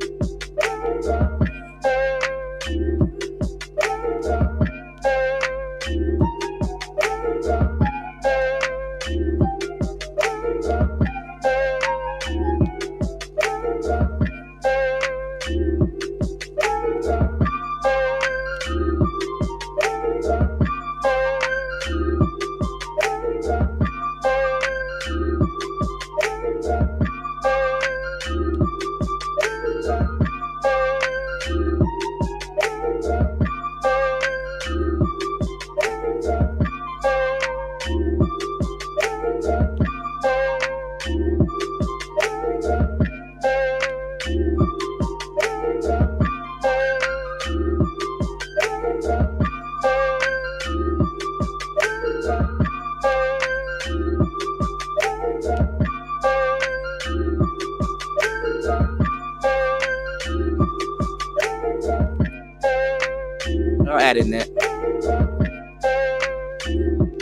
I'll add in that.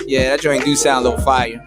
Yeah, that joint do sound a little fire.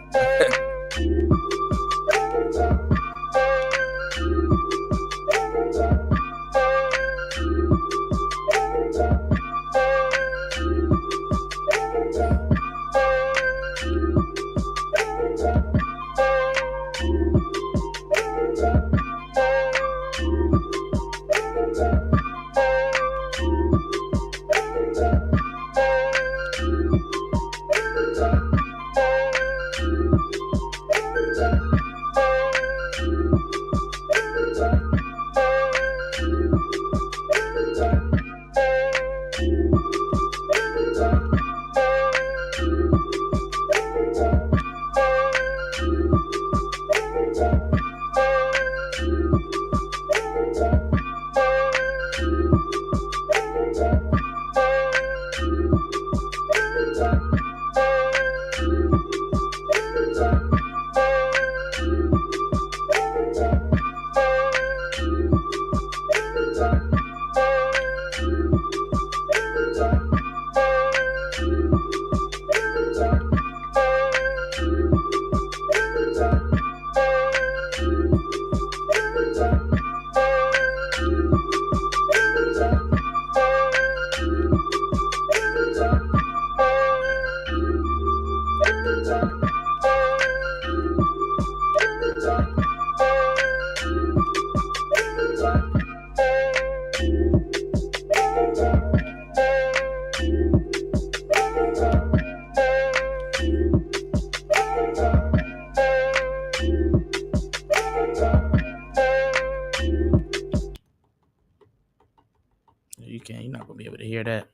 You're not gonna be able to hear that.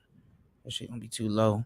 That shit gonna be too low.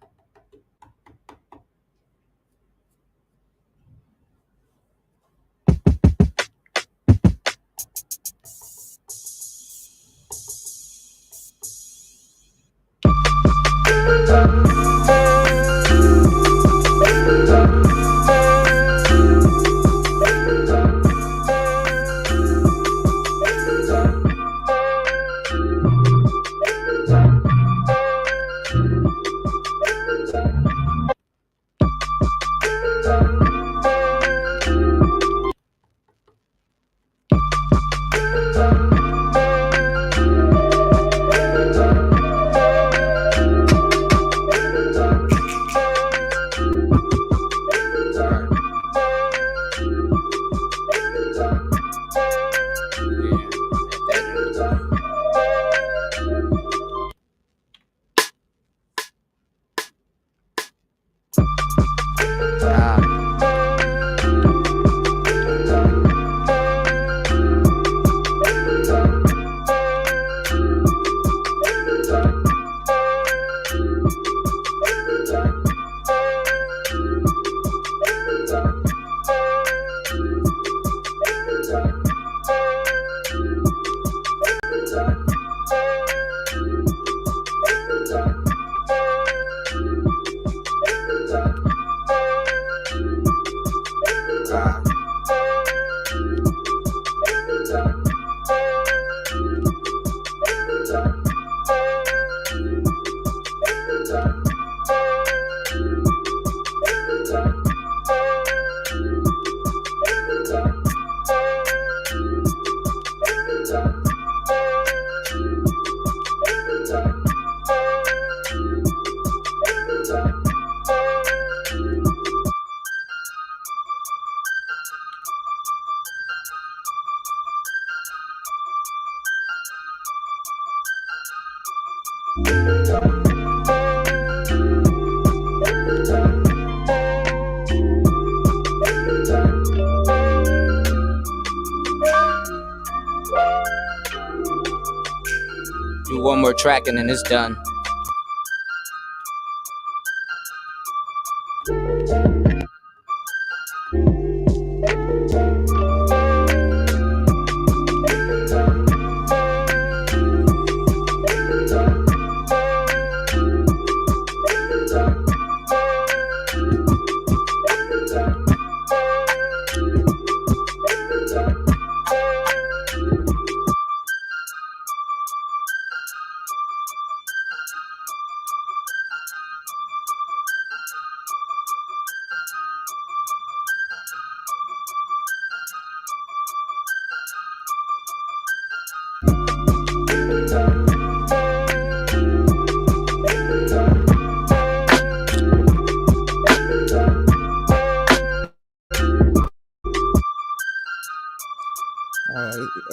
Do one more track and then it's done.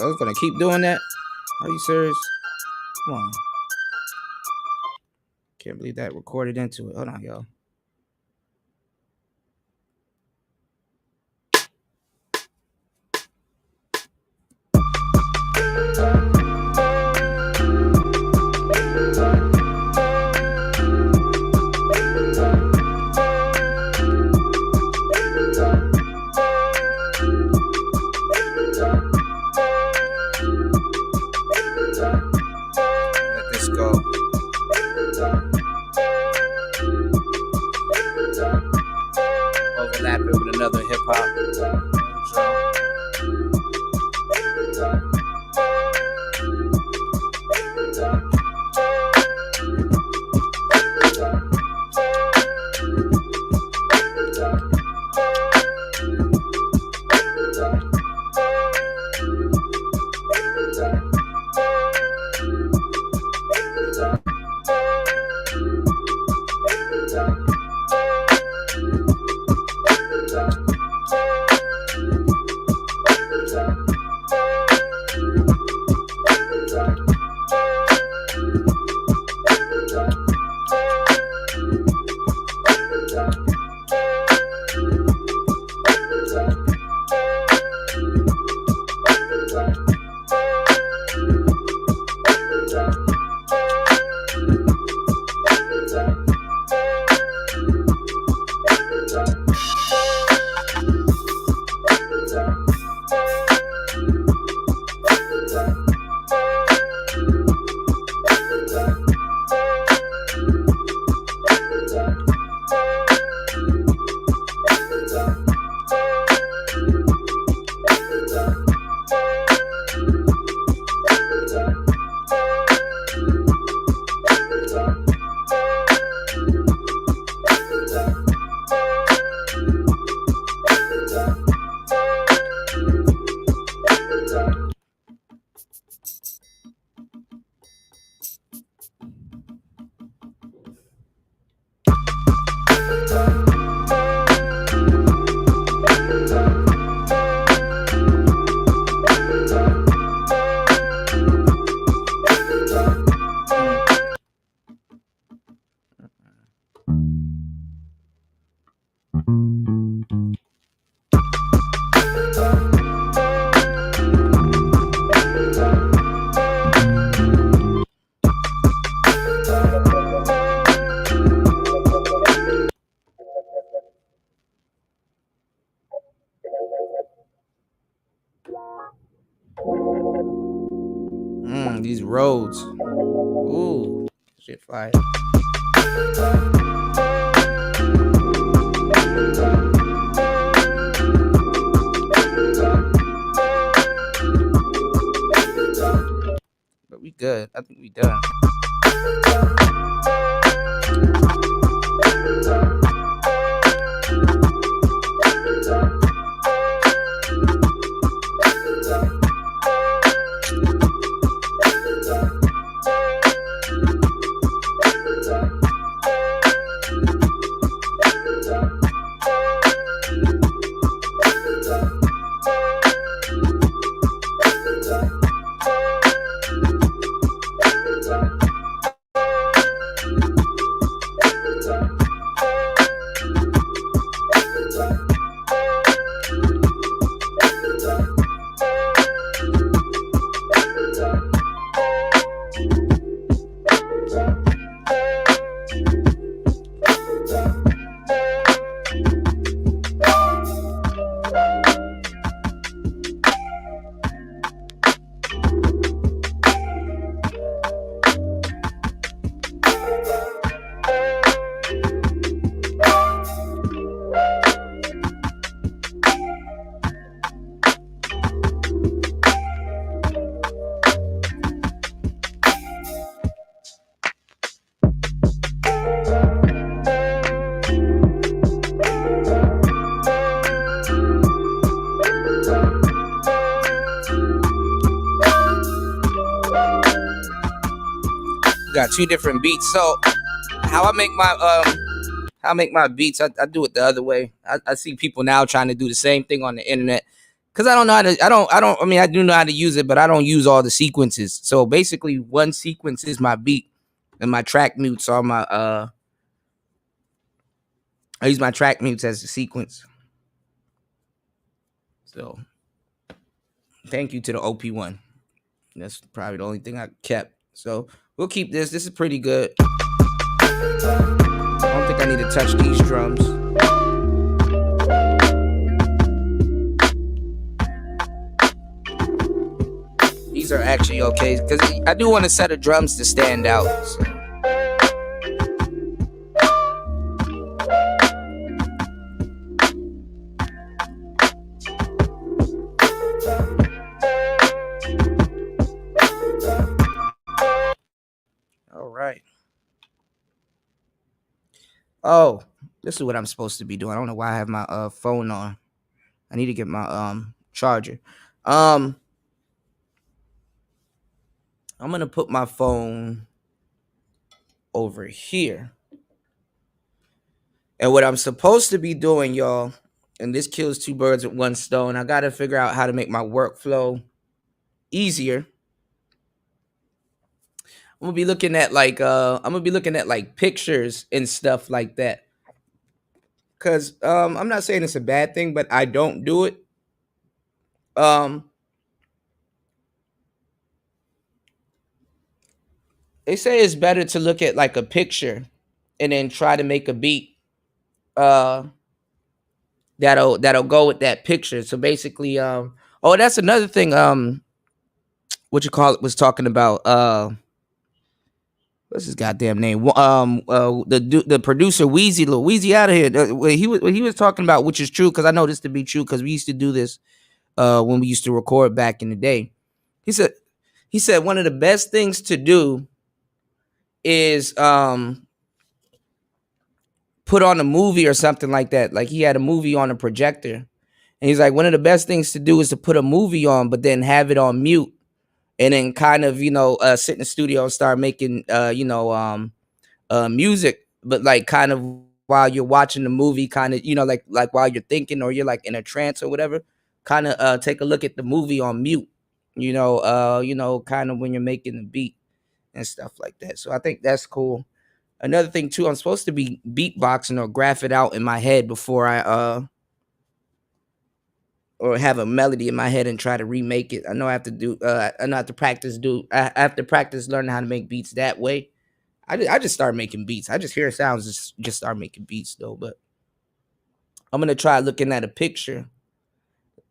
I was gonna keep doing that. Are you serious? Come on. Can't believe that recorded into it. Hold on, y'all. Let this go. Overlap it with another hip hop. These roads. Ooh, shit fire. But we good. I think we done. Got two different beats. So how I make my how I make my beats, I do it the other way. I see people now trying to do the same thing on the internet. Cause I don't know how to I mean I do know how to use it, but I don't use all the sequences. So basically one sequence is my beat and my track mutes are my I use my track mutes as a sequence. So thank you to the OP1. That's probably the only thing I kept. So we'll keep this. This is pretty good. I don't think I need to touch these drums. These are actually okay because I do want a set of drums to stand out. So. All right. Oh, this is what I'm supposed to be doing. I don't know why I have my phone on. I need to get my charger. I'm gonna put my phone over here. And what I'm supposed to be doing, y'all, and this kills two birds with one stone. I gotta figure out how to make my workflow easier. I'm gonna be looking at like pictures and stuff like that. Cause I'm not saying it's a bad thing, but I don't do it. Um they say it's better to look at like a picture and then try to make a beat uh that'll go with that picture. So basically, oh, that's another thing. What you call it was talking about. What's his goddamn name? The producer Wheezy out of here. He was talking about, which is true because I know this to be true because we used to do this when we used to record back in the day. He said one of the best things to do is put on a movie or something like that. Like he had a movie on a projector. And he's like, one of the best things to do is to put a movie on, but then have it on mute, and then kind of sit in the studio and start making music, but like kind of while you're watching the movie, kind of like while you're thinking or you're like in a trance or whatever, kind of take a look at the movie on mute, kind of when you're making the beat and stuff like that. So I think that's cool. Another thing too, I'm supposed to be beatboxing or graph it out in my head before I or have a melody in my head and try to remake it. I know I have to do. I know I have to practice. I have to practice learning how to make beats that way. I just start making beats. I just hear sounds, just start making beats though. But I'm gonna try looking at a picture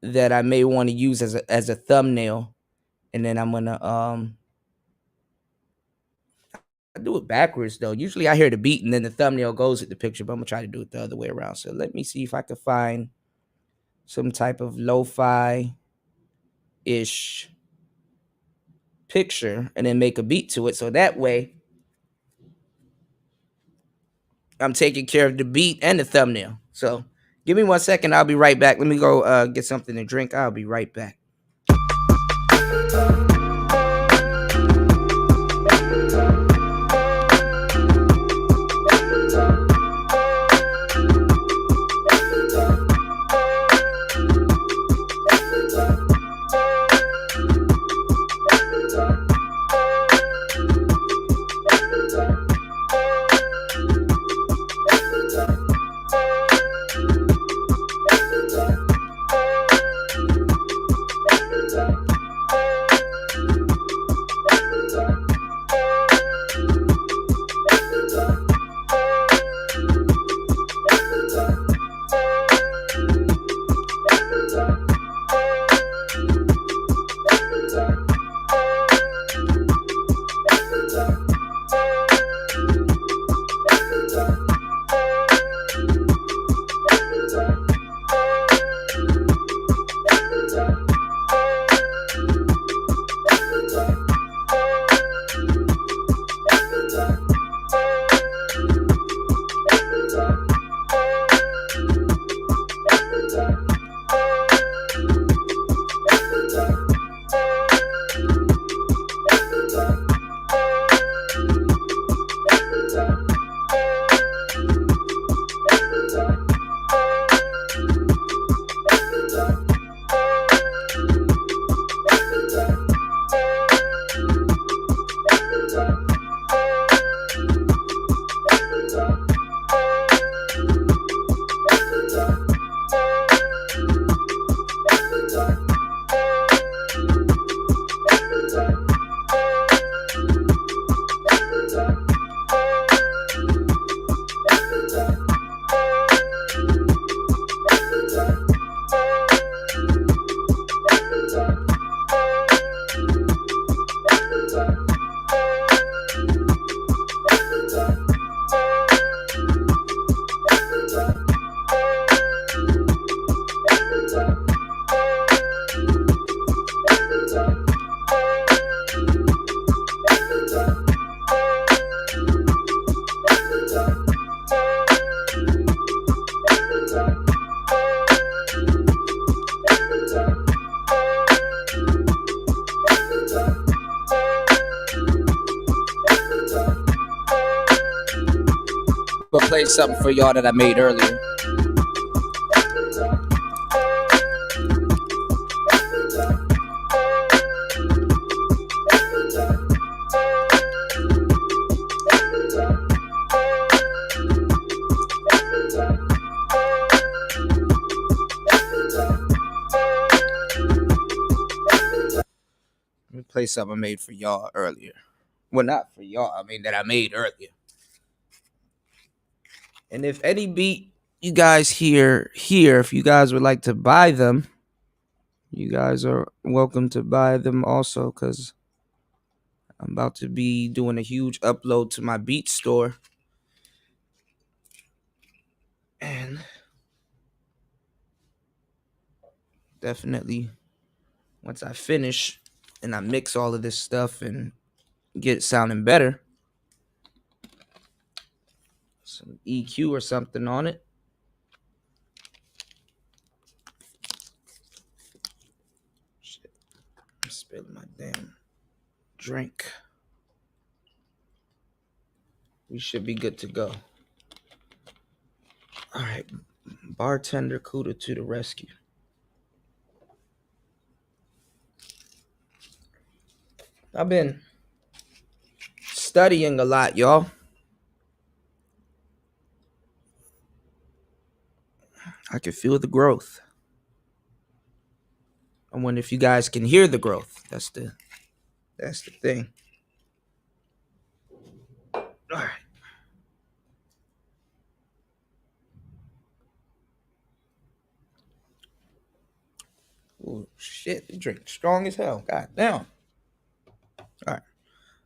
that I may want to use as a thumbnail, and then I'm gonna I do it backwards though. Usually I hear the beat and then the thumbnail goes with the picture, but I'm gonna try to do it the other way around. So let me see if I can find some type of lo-fi ish picture and then make a beat to it. So that way I'm taking care of the beat and the thumbnail. So give me 1 second. I'll be right back. Let me go get something to drink. I'll be right back. But play something for y'all that I made earlier. Let me play something I made for y'all earlier. Well, not for y'all. I mean that I made earlier. And if any beat you guys hear here, if you guys would like to buy them, you guys are welcome to buy them also, because I'm about to be doing a huge upload to my beat store. And definitely once I finish and I mix all of this stuff and get it sounding better, some EQ or something on it. Shit, I'm spilling my damn drink. We should be good to go. All right, bartender Cuda to the rescue. I've been studying a lot, y'all. I can feel the growth. I wonder if you guys can hear the growth. That's the thing. All right. Oh shit, this drink strong as hell. God damn. All right.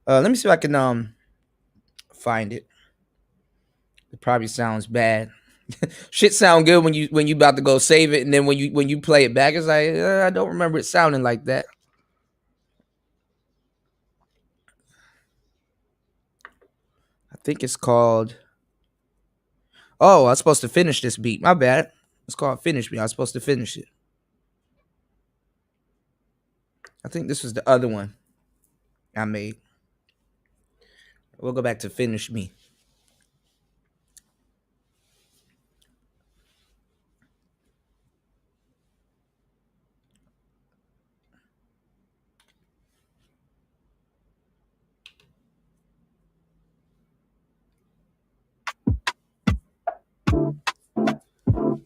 Let me see if I can find it. It probably sounds bad. Shit sound good when you about to go save it, and then when you play it back, it's like I don't remember it sounding like that. I think it's called. Oh, I was supposed to finish this beat. My bad. It's called Finish Me. I was supposed to finish it. I think this was the other one I made. We'll go back to Finish Me.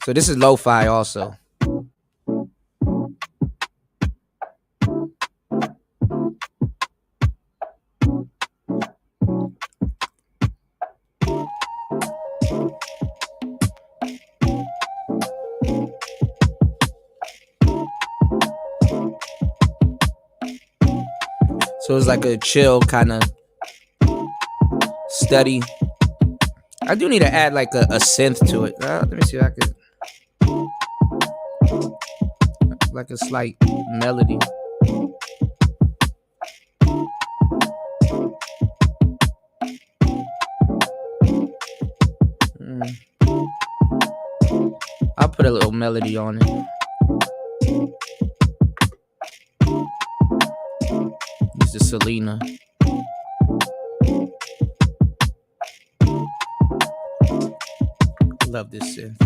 So this is lo-fi also. So it's like a chill kind of study. I do need to add like a synth to it. Let me see if I could. Like a slight melody. I'll put a little melody on it. Use the Selena. Love this synth.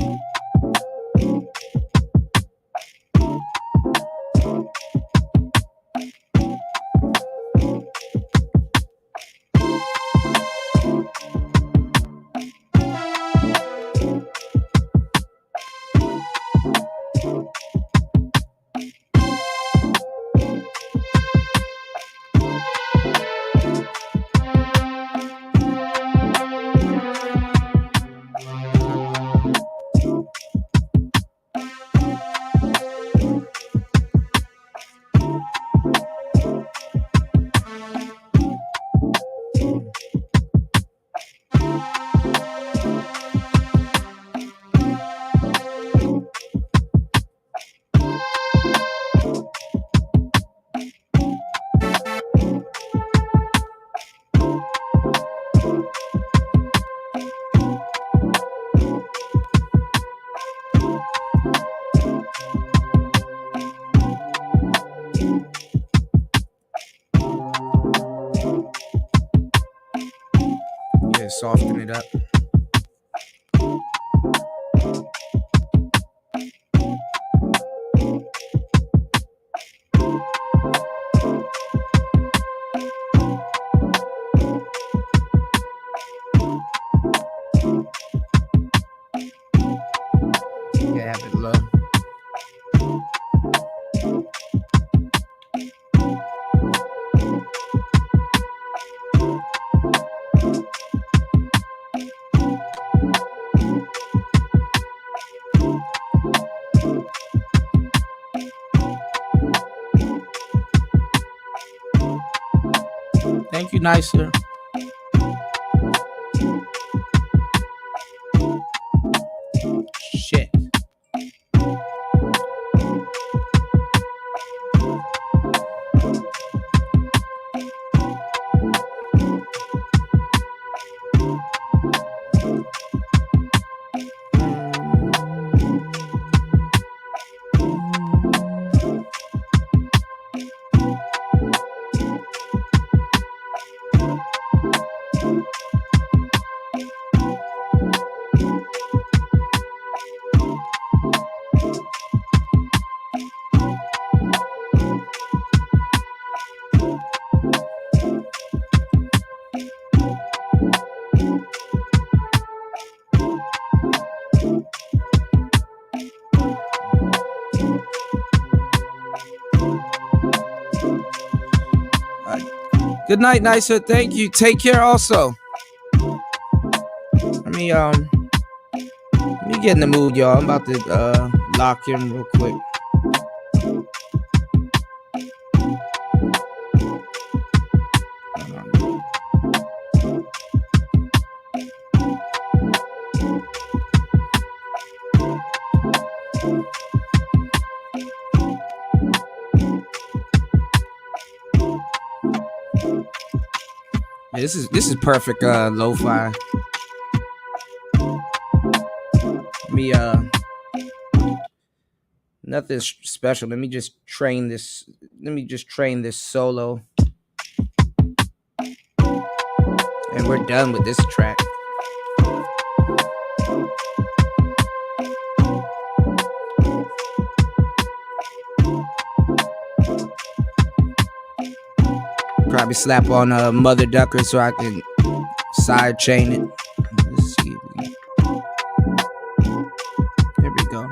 Soften it up. Yeah, have it low. Thank you, Nicer. Shit. Good night, Nicer. Thank you. Take care also. Let me get in the mood, y'all. I'm about to lock in real quick. Yeah, this is perfect lo-fi. Me nothing special. Let me just train this. Let me just train this solo, and we're done with this track. Probably slap on a mother ducker so I can side chain it. Let's see. There we go.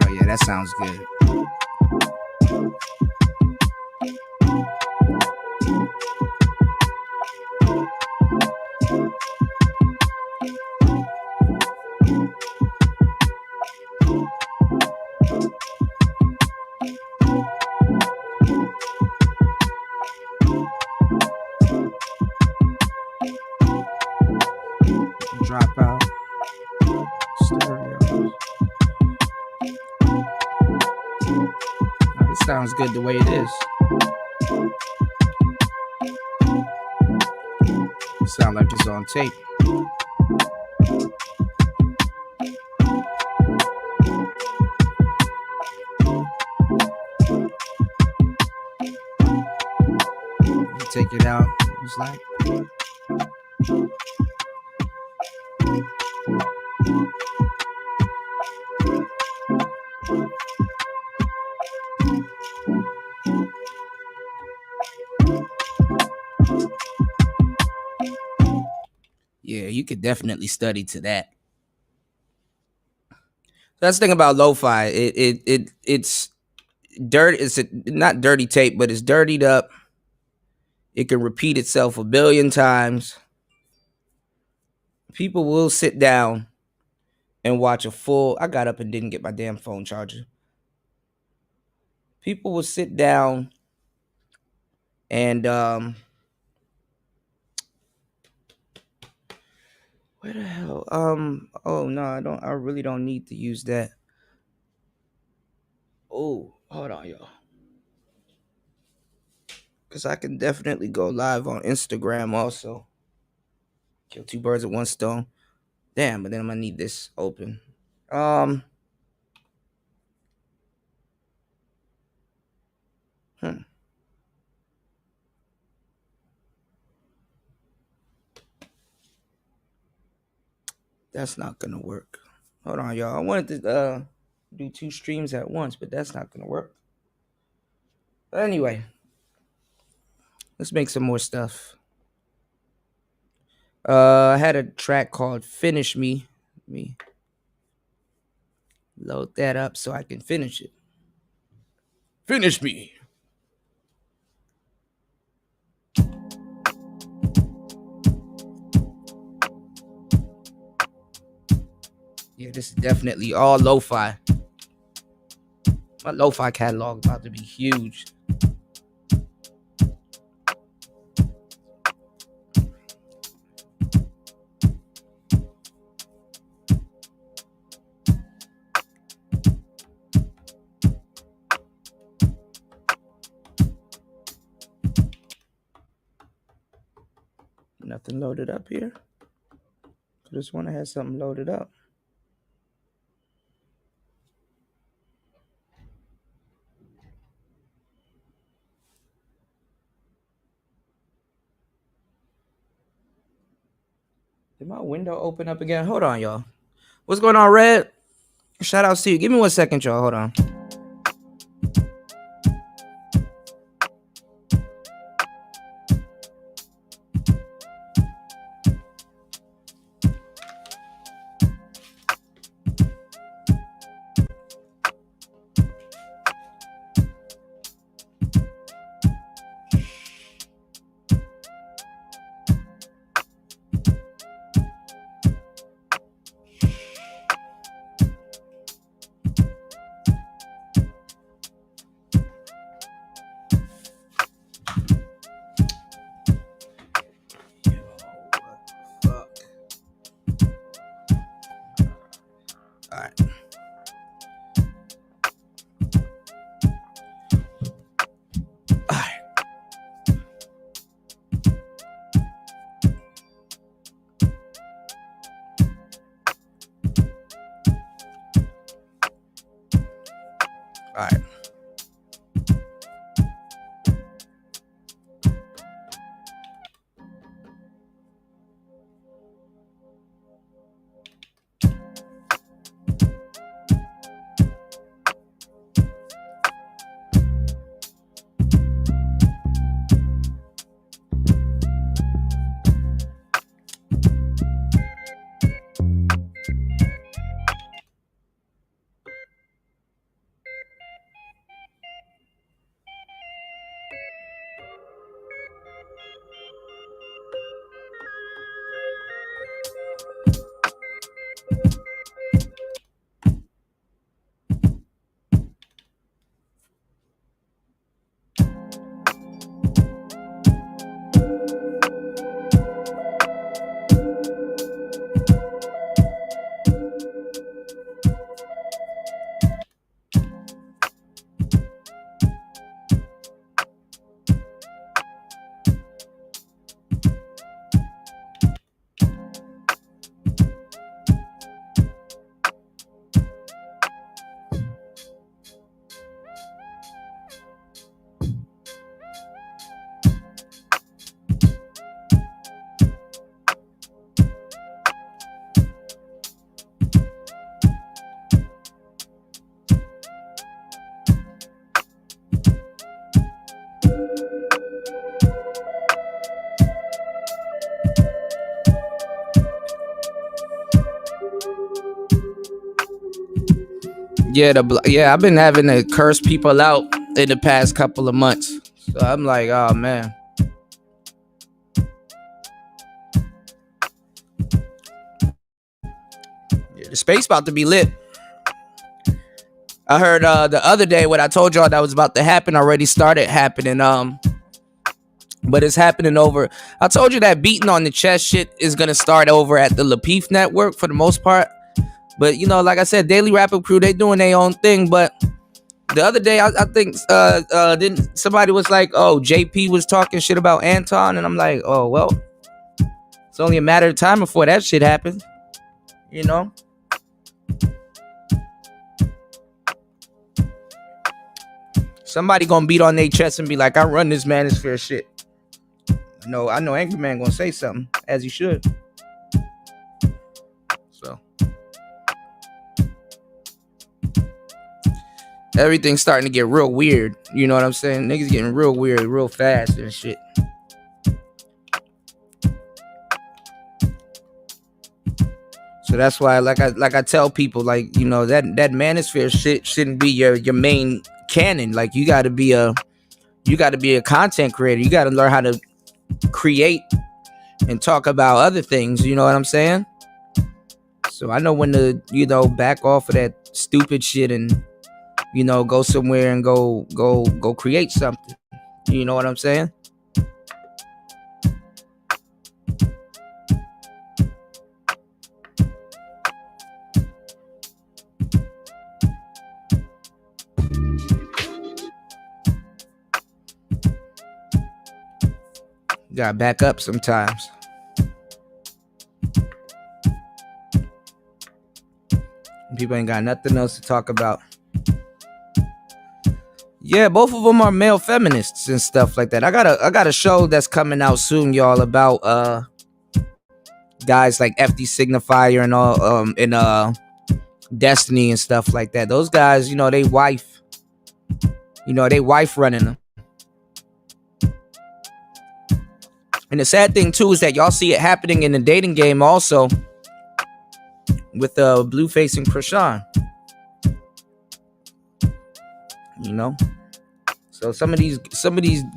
Oh yeah, that sounds good. Drop out. Stereo. It sounds good the way it is. Sound like it's on tape. Take it out. It's like. Yeah, you could definitely study to that. That's the thing about lo-fi. It's dirt. It's not dirty tape, but it's dirtied up. It can repeat itself a billion times. People will sit down and watch a full. I got up and didn't get my damn phone charger. People will sit down and where the hell? Oh no, I don't. I really don't need to use that. Oh, hold on, y'all. Because I can definitely go live on Instagram also. Kill two birds with one stone. Damn, but then I'm gonna need this open. Um. That's not gonna work. Hold on, y'all. I wanted to do two streams at once, but that's not gonna work. But anyway, let's make some more stuff. I had a track called "Finish Me." Let me load that up so I can finish it. Finish me. Yeah, this is definitely all lo-fi. My lo-fi catalog about to be huge. Nothing loaded up here. I just want to have something loaded up. Did my window open up again? Hold on, y'all. What's going on, Red? Shout outs to you. Give me 1 second, y'all. Hold on. All right. Yeah, I've been having to curse people out in the past couple of months. So I'm like, oh man. Yeah, the space about to be lit. I heard the other day what I told y'all that was about to happen already started happening. But it's happening over. I told you that beating on the chest shit is gonna start over at the Lapeef Network for the most part. But you know, like I said, Daily Rapper Crew, they doing their own thing. But the other day, I think didn't somebody was like, oh, JP was talking shit about Anton, and I'm like, oh well, it's only a matter of time before that shit happens, you know. Somebody gonna beat on their chest and be like, I run this manosphere shit. I know Angry Man gonna say something, as he should. So everything's starting to get real weird. You know what I'm saying? Niggas getting real weird, real fast and shit. So that's why, like I tell people, like, you know, that manosphere shit shouldn't be your main canon. Like, you gotta be a content creator. You gotta learn how to create and talk about other things. You know what I'm saying? So I know when to, you know, back off of that stupid shit and, you know, go somewhere and go create something. You know what I'm saying? Gotta back up sometimes. People ain't got nothing else to talk about. Yeah, both of them are male feminists and stuff like that. I got a show that's coming out soon, y'all, about guys like FD Signifier and all and Destiny and stuff like that. Those guys, you know, they wife running them. And the sad thing too is that y'all see it happening in the dating game also with Blueface and Krishan. You know, so some of these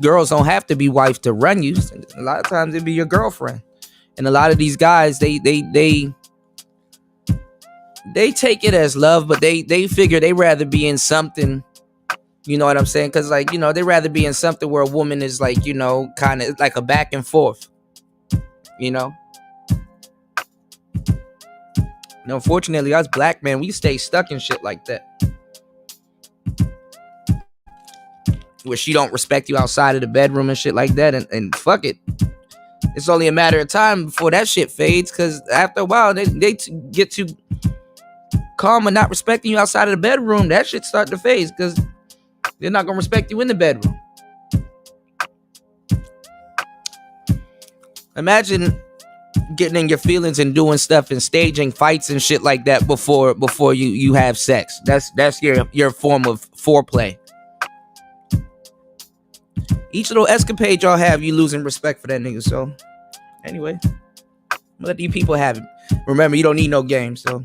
girls don't have to be wife to run you. A lot of times it'd be your girlfriend. And a lot of these guys, they take it as love, but they figure they rather be in something. You know what I'm saying? Because, like, you know, they rather be in something where a woman is, like, you know, kind of like a back and forth. You know. And unfortunately, us black men, we stay stuck in shit like that. Where she don't respect you outside of the bedroom and shit like that, and fuck it. It's only a matter of time before that shit fades, because after a while, they get to karma not respecting you outside of the bedroom, that shit start to phase because they're not gonna respect you in the bedroom. Imagine getting in your feelings and doing stuff and staging fights and shit like that before you have sex. That's your form of foreplay. Each little escapade y'all have, you losing respect for that nigga. So anyway, let you people have it. Remember, you don't need no game. So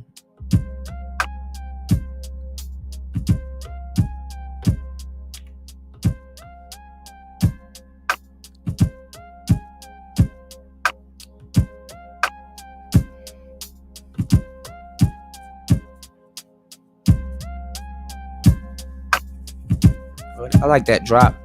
I like that drop.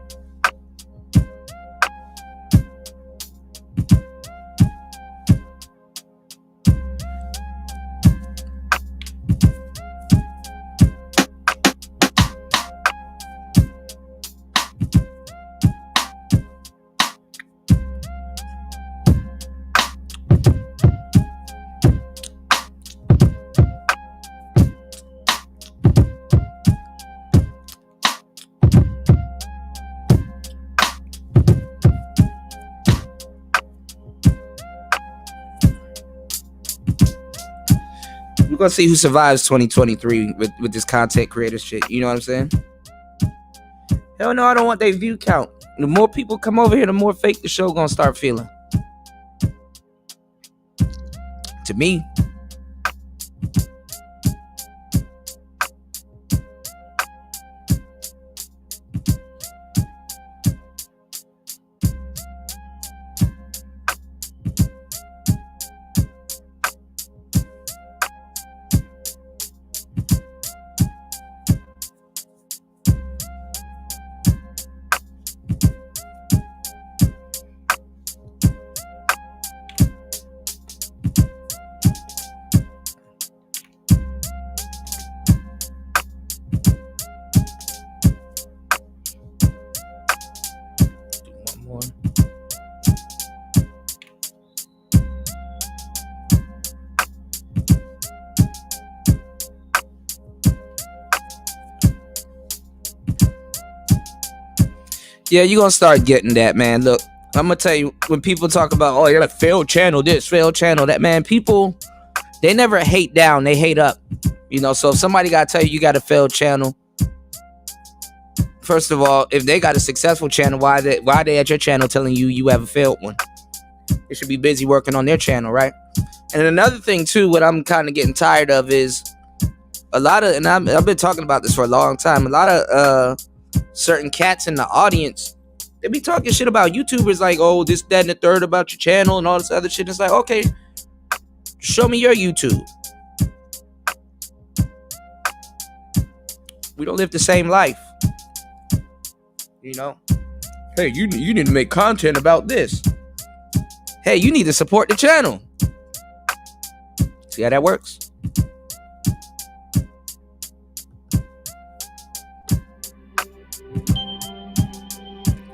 We're gonna see who survives 2023 with this content creator shit. You know what I'm saying? Hell no, I don't want their view count. The more people come over here, the more fake the show gonna start feeling. To me. Yeah, you're gonna start getting that, man. Look, I'm gonna tell you, when people talk about, oh, you're a failed channel, this, failed channel, that, man, people, they never hate down, they hate up. You know, so if somebody gotta tell you got a failed channel, first of all, if they got a successful channel, why they at your channel telling you have a failed one? They should be busy working on their channel, right? And another thing too, what I'm kind of getting tired of is a lot of, and I've been talking about this for a long time, a lot of certain cats in the audience, they be talking shit about YouTubers like, oh, this, that, and the third about your channel and all this other shit. It's like, okay, show me your YouTube. We don't live the same life. You know? Hey, you need to make content about this. Hey, you need to support the channel. See how that works?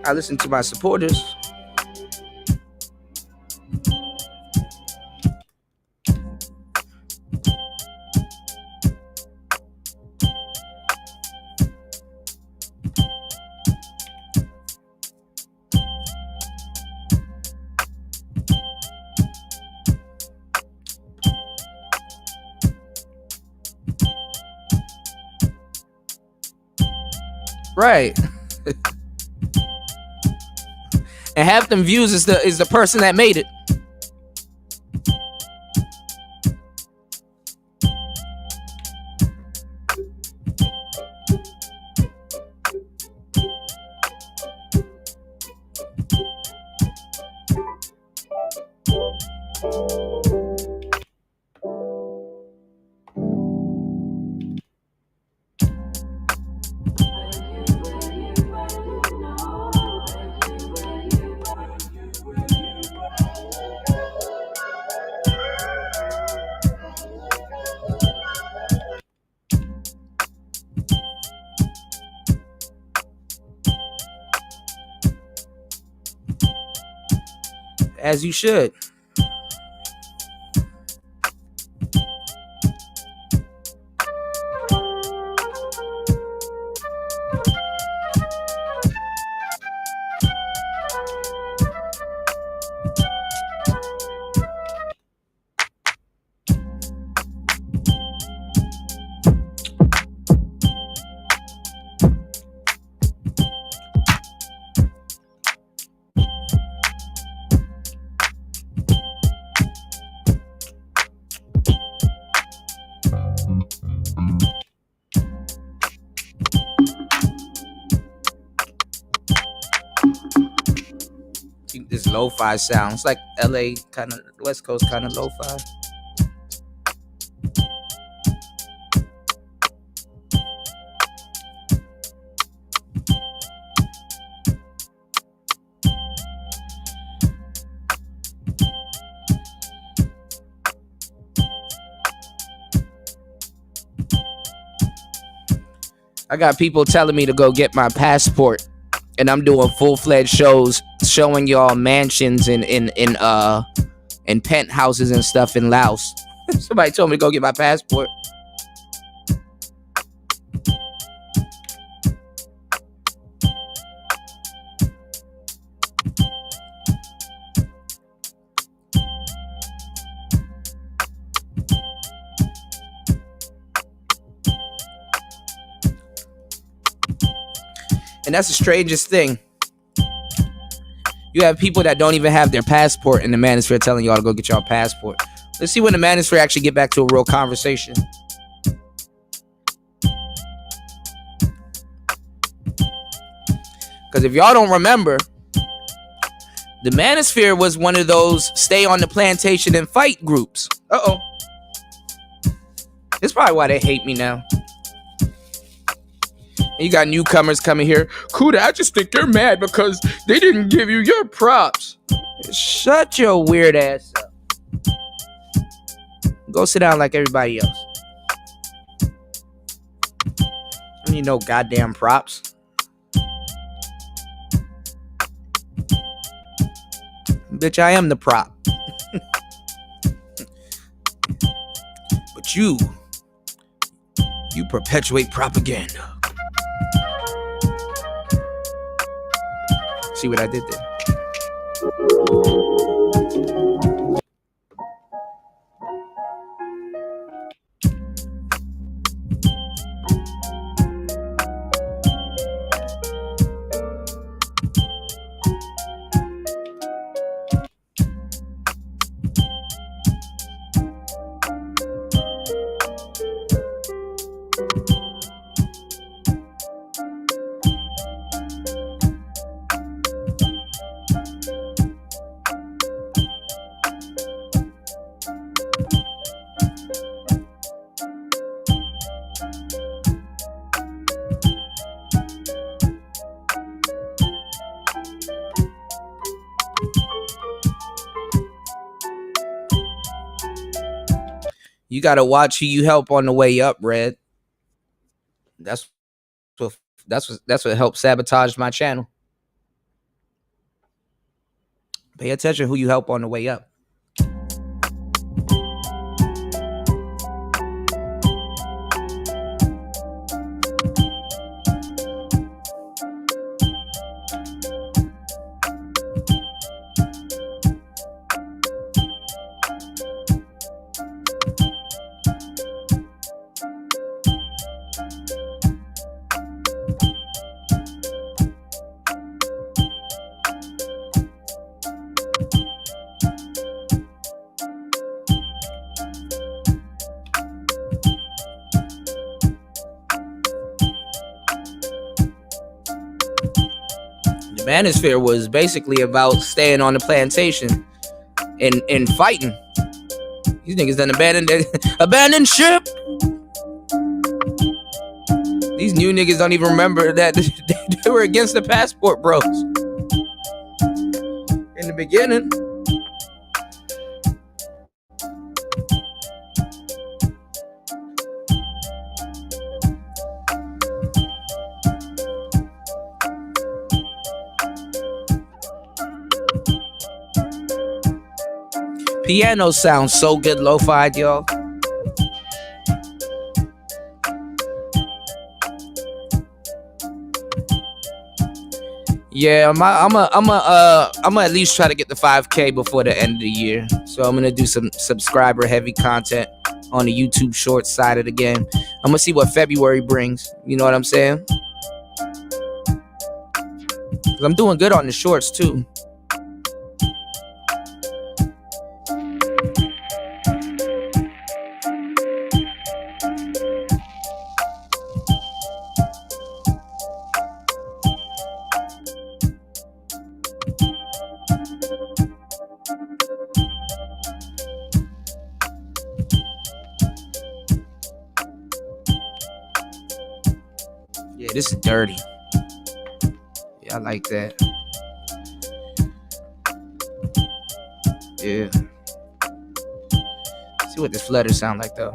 I listen to my supporters. Right. And half them views is the person that made it. As you should. this lo-fi sound. It's like LA kind of West Coast kind of lo-fi. I got people telling me to go get my passport, and I'm doing full-fledged shows showing y'all mansions in penthouses and stuff in Laos. Somebody told me to go get my passport. And that's the strangest thing. You have people that don't even have their passport in the manosphere telling y'all to go get y'all passport. Let's see when the manosphere actually get back to a real conversation. Because if y'all don't remember, the manosphere was one of those stay on the plantation and fight groups. Uh-oh. That's probably why they hate me now. You got newcomers coming here. Kuda, I just think they're mad because they didn't give you your props. Shut your weird ass up. Go sit down like everybody else. I don't need no goddamn props. Bitch, I am the prop. But you perpetuate propaganda. See what I did there? You gotta watch who you help on the way up, Red. That's what helped sabotage my channel. Pay attention who you help on the way up. The manosphere was basically about staying on the plantation and fighting. These niggas done abandoned ship. These new niggas don't even remember that they were against the passport bros in the beginning. Piano sounds so good lo-fi, y'all. Yeah, I'm at least try to get the 5K before the end of the year. So I'm gonna do some subscriber heavy content on the YouTube Shorts side of the game. I'm gonna see what February brings. You know what I'm saying? 'Cause I'm doing good on the shorts too. Yeah, this is dirty. Yeah, I like that. Yeah. See what this flutter sound like though.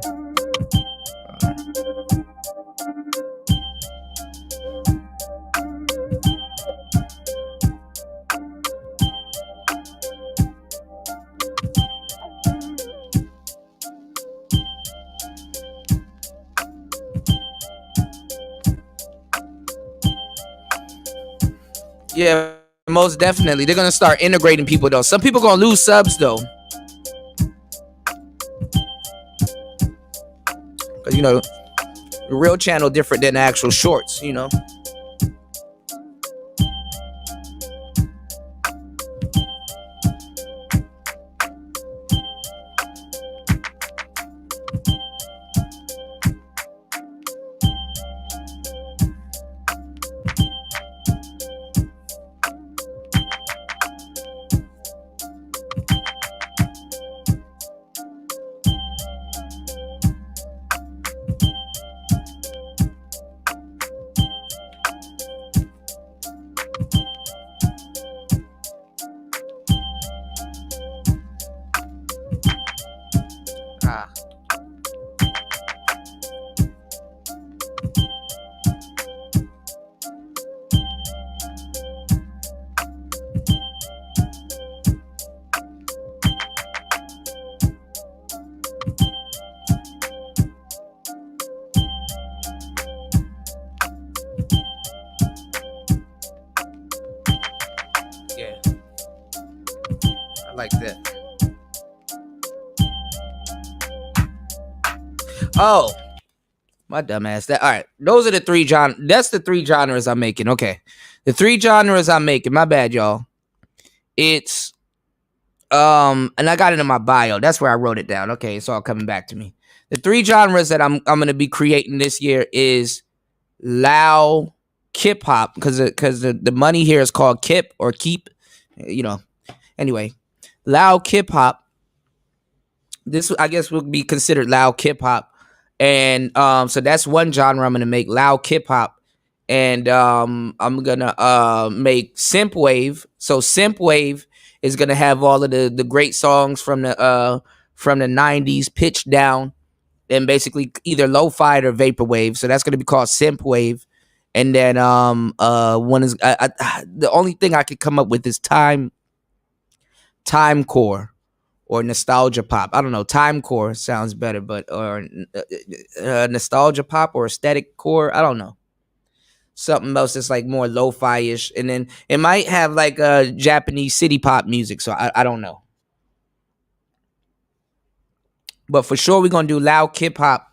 Yeah, most definitely. They're gonna start integrating people though. Some people gonna lose subs though. Cause you know, the real channel different than the actual shorts, you know. Ah. Yeah. I like that. Oh, my dumb ass. That all right. Those are the three genres. That's the three genres I'm making. Okay. The three genres I'm making. My bad, y'all. It's and I got it in my bio. That's where I wrote it down. Okay, it's all coming back to me. The three genres that I'm gonna be creating this year is Lao Kip Hop, because the money here is called Kip or Keep, you know. Anyway, Lao Kip Hop. This I guess would be considered loud hip hop, and so that's one genre I'm gonna make, loud hip hop, and I'm gonna make synthwave. So synthwave is gonna have all of the great songs from the '90s pitched down, and basically either lo-fi or vaporwave. So that's gonna be called synthwave, and then one is the only thing I could come up with is time core or nostalgia pop. I don't know. Time core sounds better, but or nostalgia pop or aesthetic core. I don't know. Something else that's like more lo-fi ish, and then it might have like Japanese city pop music. So I don't know. But for sure, we're gonna do loud hip hop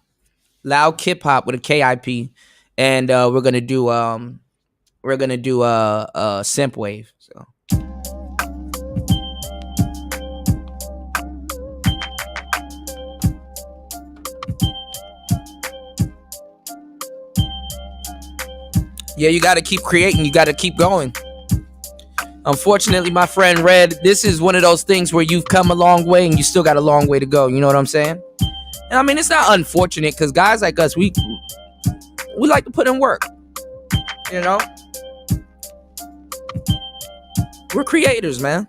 with a KIP, and we're gonna do synthwave. So. Yeah, you got to keep creating. You got to keep going. Unfortunately, my friend Red, this is one of those things where you've come a long way and you still got a long way to go. You know what I'm saying? And I mean, it's not unfortunate because guys like us, we like to put in work. You know? We're creators, man.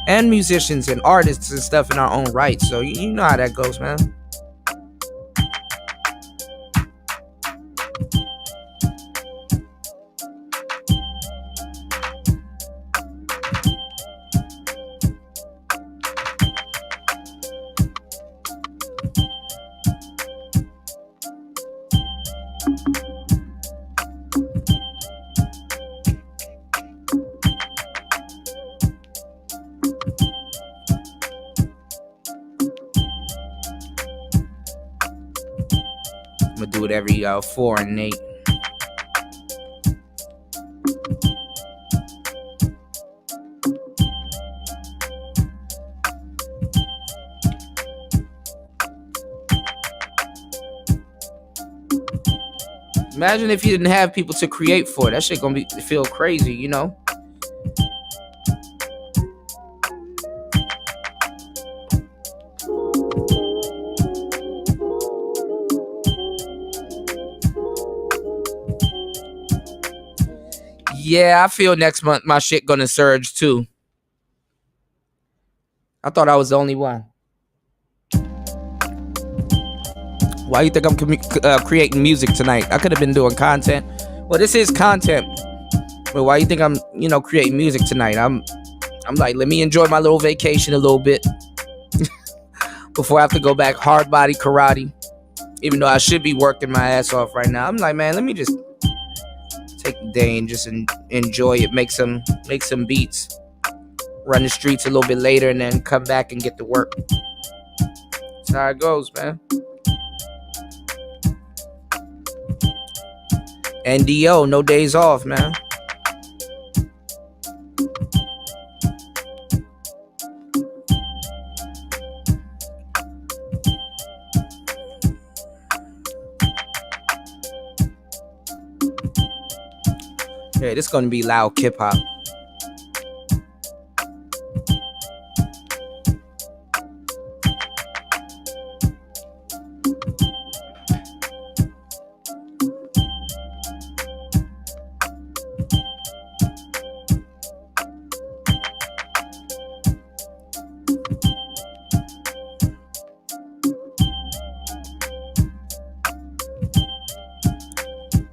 And musicians and artists and stuff in our own right. So you know how that goes, man. I'm gonna do it every 4 and 8. Imagine if you didn't have people to create for. That shit gonna feel crazy, you know? Yeah, I feel next month my shit gonna surge too. I thought I was the only one. Why you think I'm creating music tonight? I could have been doing content. Well, this is content. But why you think I'm, creating music tonight? I'm like, let me enjoy my little vacation a little bit before I have to go back hard body karate. Even though I should be working my ass off right now, I'm like, man, let me just take the day and just enjoy it. Make some beats, run the streets a little bit later, and then come back and get to work. That's how it goes, man. NDO, no days off, man. Yeah, this is gonna be loud hip hop.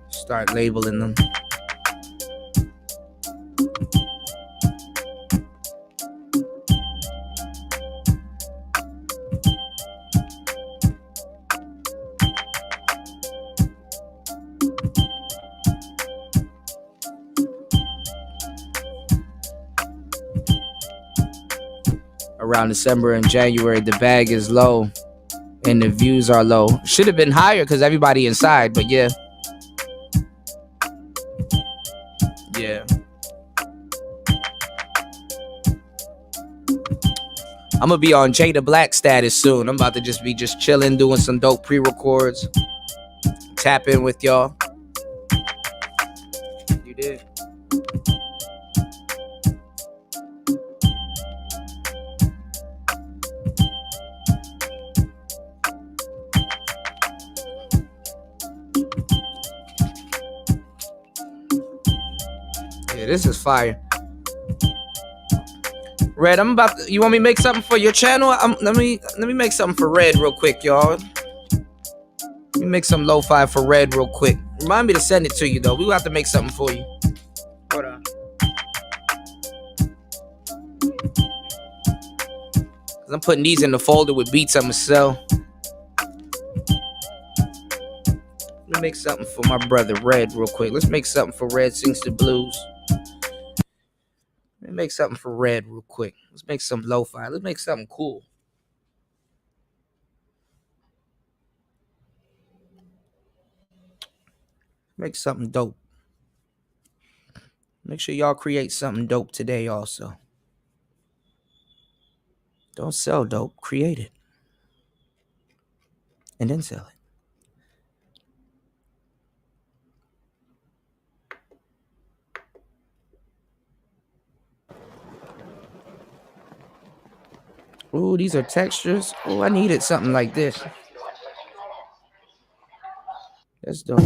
Start labeling them. Around December and January, the bag is low and the views are low. Should have been higher because everybody inside, but yeah. Yeah. I'm gonna be on Jada Black status soon. I'm about to just be chilling, doing some dope pre-records, tap in with y'all. You did. Yeah, this is fire. Red, I'm about to, you want me to make something for your channel? Let me make something for Red real quick, y'all. Let me make some lo-fi for Red real quick. Remind me to send it to you though. We will have to make something for you. Hold on. I'm putting these in the folder with beats I'm gonna sell. Let me make something for my brother Red real quick. Let's make something for Red Sings the Blues. Let me make something for Red real quick. Let's make some lo-fi. Let's make something cool. Make something dope. Make sure y'all create something dope today also. Don't sell dope. Create it. And then sell it. Ooh, these are textures. Oh, I needed something like this. That's dope.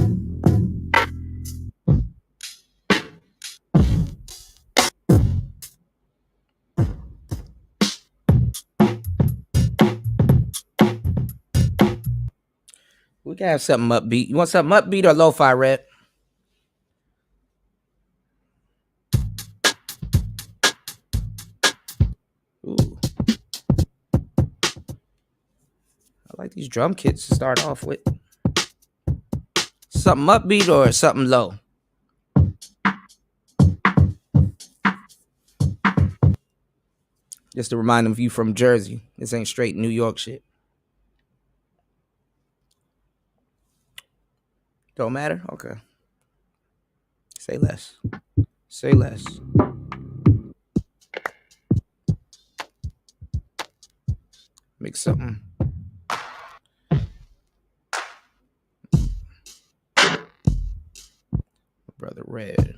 We can have something upbeat. You want something upbeat or lo-fi, Red? Ooh. I like these drum kits to start off with. Something upbeat or something low? Just to remind them of you from Jersey. This ain't straight New York shit. Don't matter? Okay. Say less. Say less. Make something. Brother Red.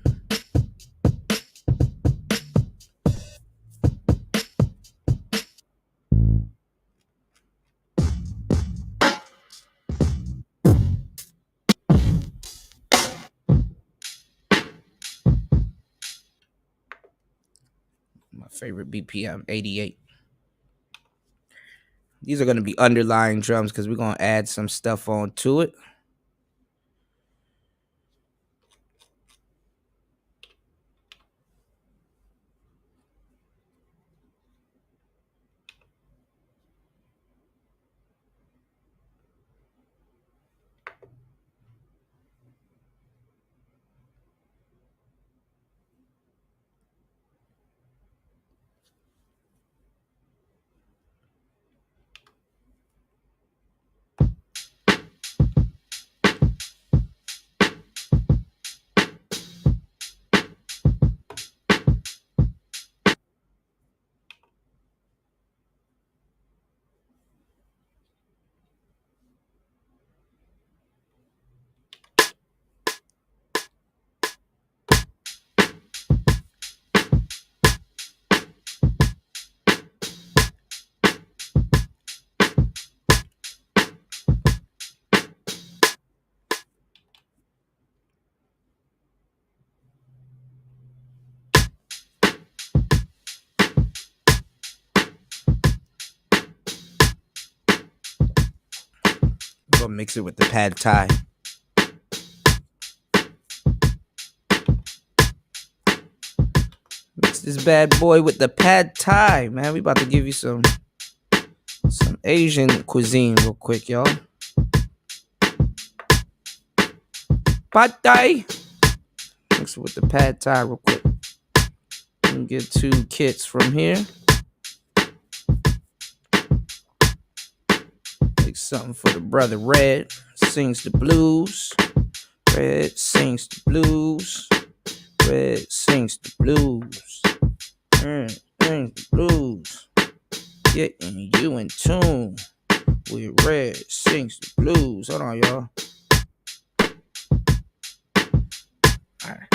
favorite BPM, 88. These are going to be underlying drums because we're going to add some stuff onto it. We're going to mix it with the pad thai. Mix this bad boy with the pad thai, man. We about to give you some Asian cuisine real quick, y'all. Pad thai. Mix it with the pad thai real quick. And get 2 kits from here. Make something for the brother Red. Sings the blues. Red sings the blues. Red sings the blues. Red sings the blues. Getting you in tune with Red sings the blues. Hold on, y'all. All right.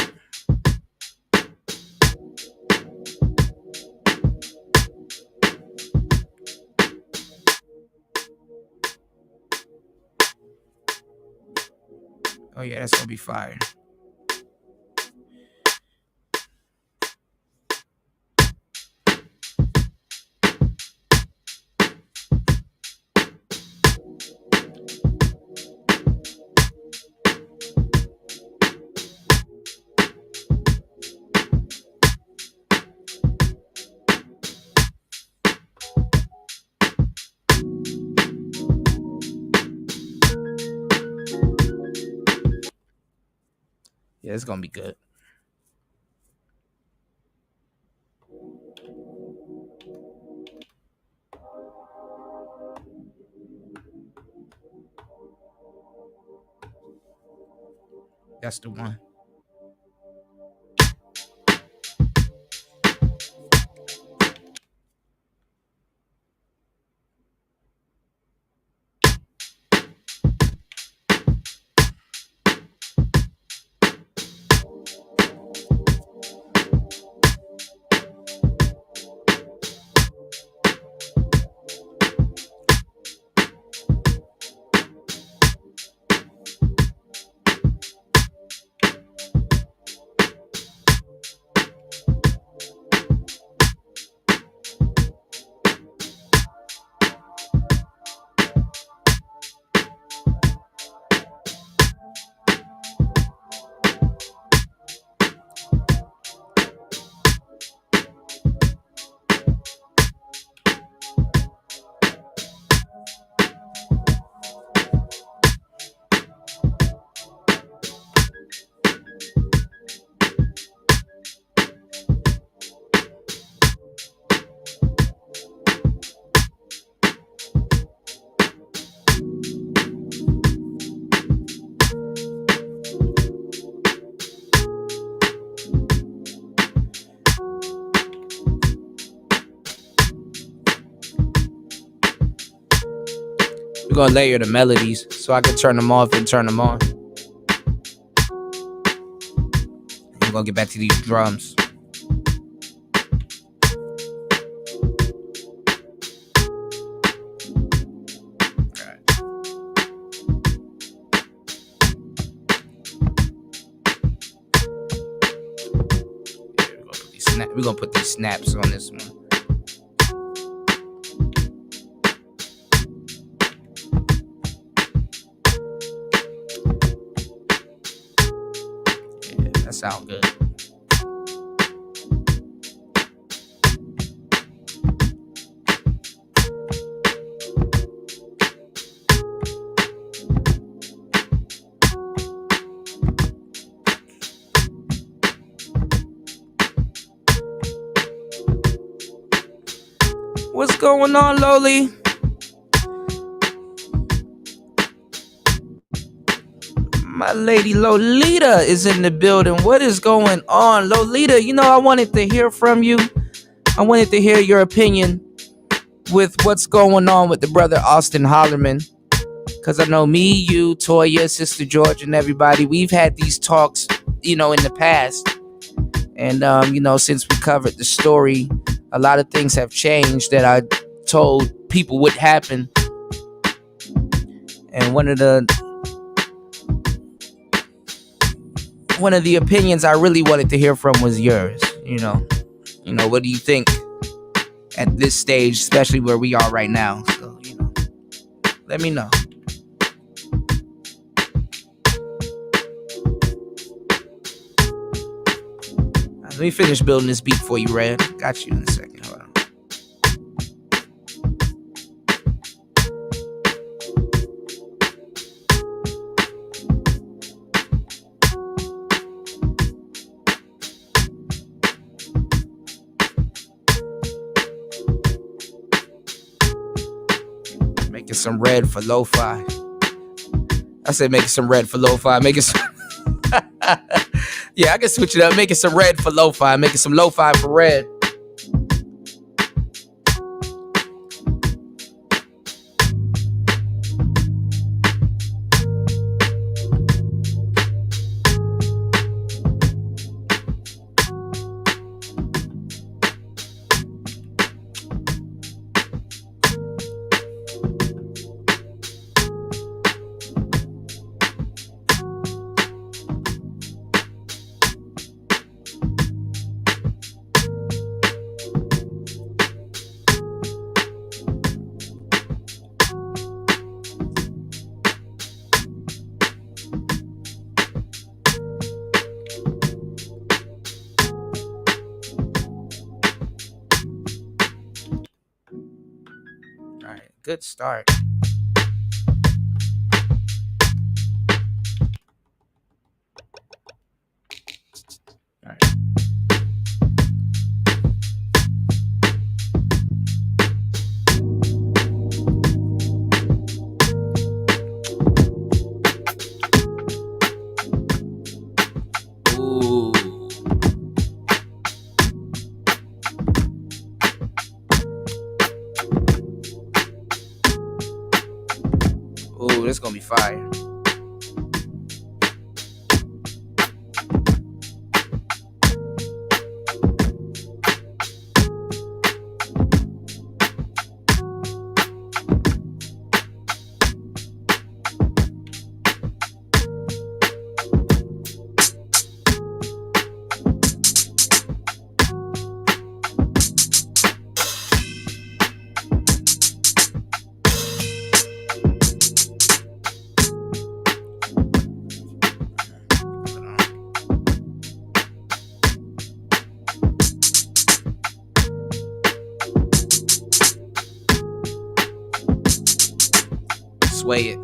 Oh yeah, that's gonna be fire. Yeah, it's gonna be good. That's the one. We're gonna layer the melodies so I can turn them off and turn them on. We're gonna get back to these drums. We're gonna put these snaps on this one. Yeah, that sounds good. What's going on, Loli? My lady Lolita is in the building. What is going on, Lolita? You know, I wanted to hear from you. I wanted to hear your opinion with what's going on with the brother Austin Hollerman. Because I know me, you, Toya, Sister George, and everybody, we've had these talks, in the past. And, since we covered the story, a lot of things have changed that I told people would happen. And one of the opinions I really wanted to hear from was yours. What do you think at this stage, especially where we are right now? So, let me know. Let me finish building this beat for you, Red. Got you in a second. Hold on. Making some red for lo-fi. I said making some red for lo-fi. Making some... Yeah, I can switch it up. Making some red for lo-fi. Making some lo-fi for red. Good start. All right. Ooh, this is gonna be fire. Sway it.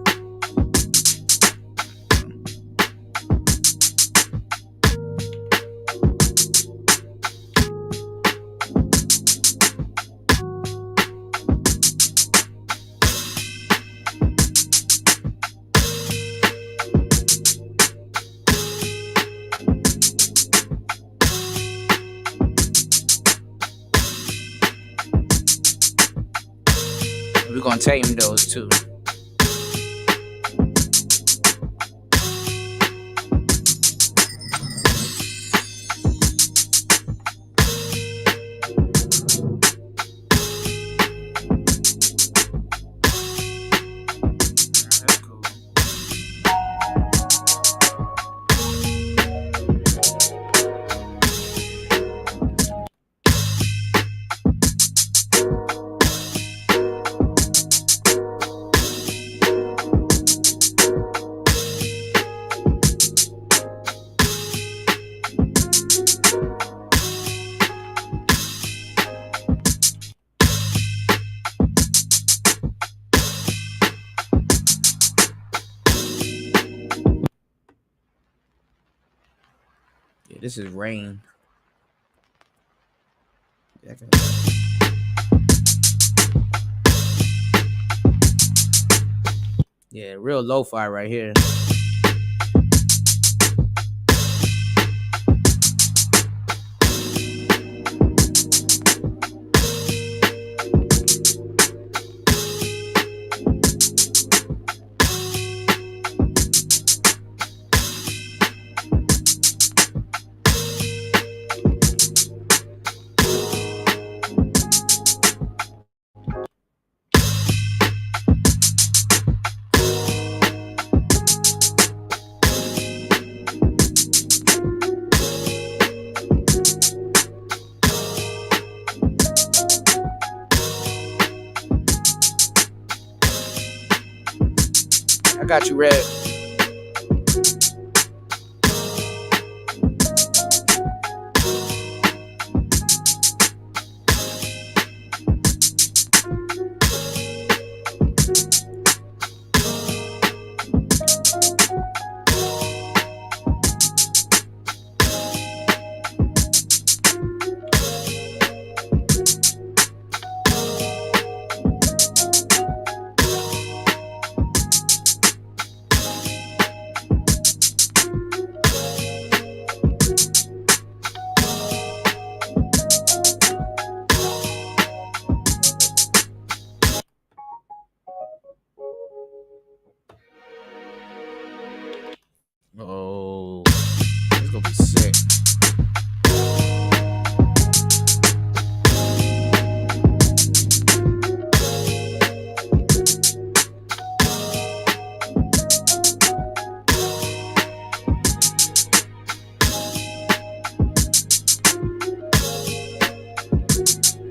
We're gonna tame those too. This is rain. Yeah, real lo-fi right here. I got you, Red. Oh, it's gonna be sick.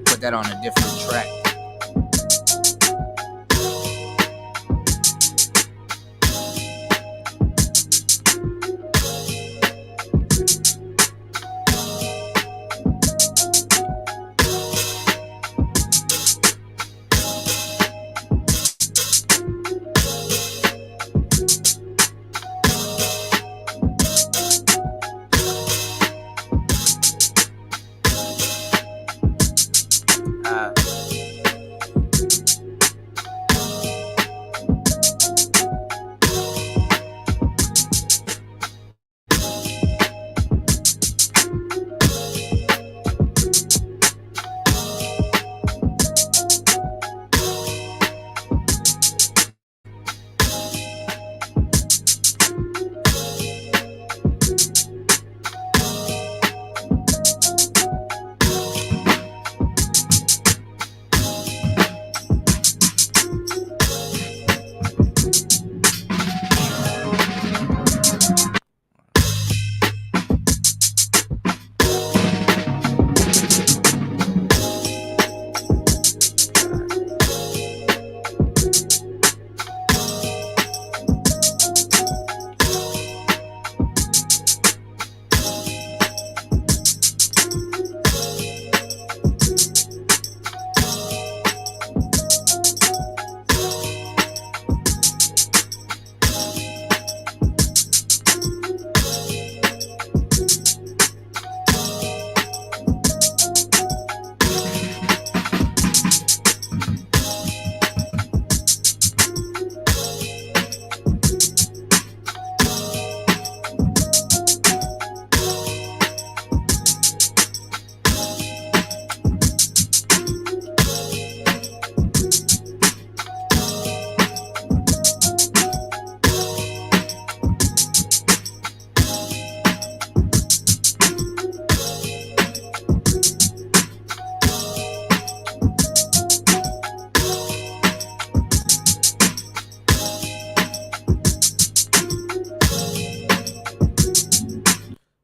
Put that on a different track.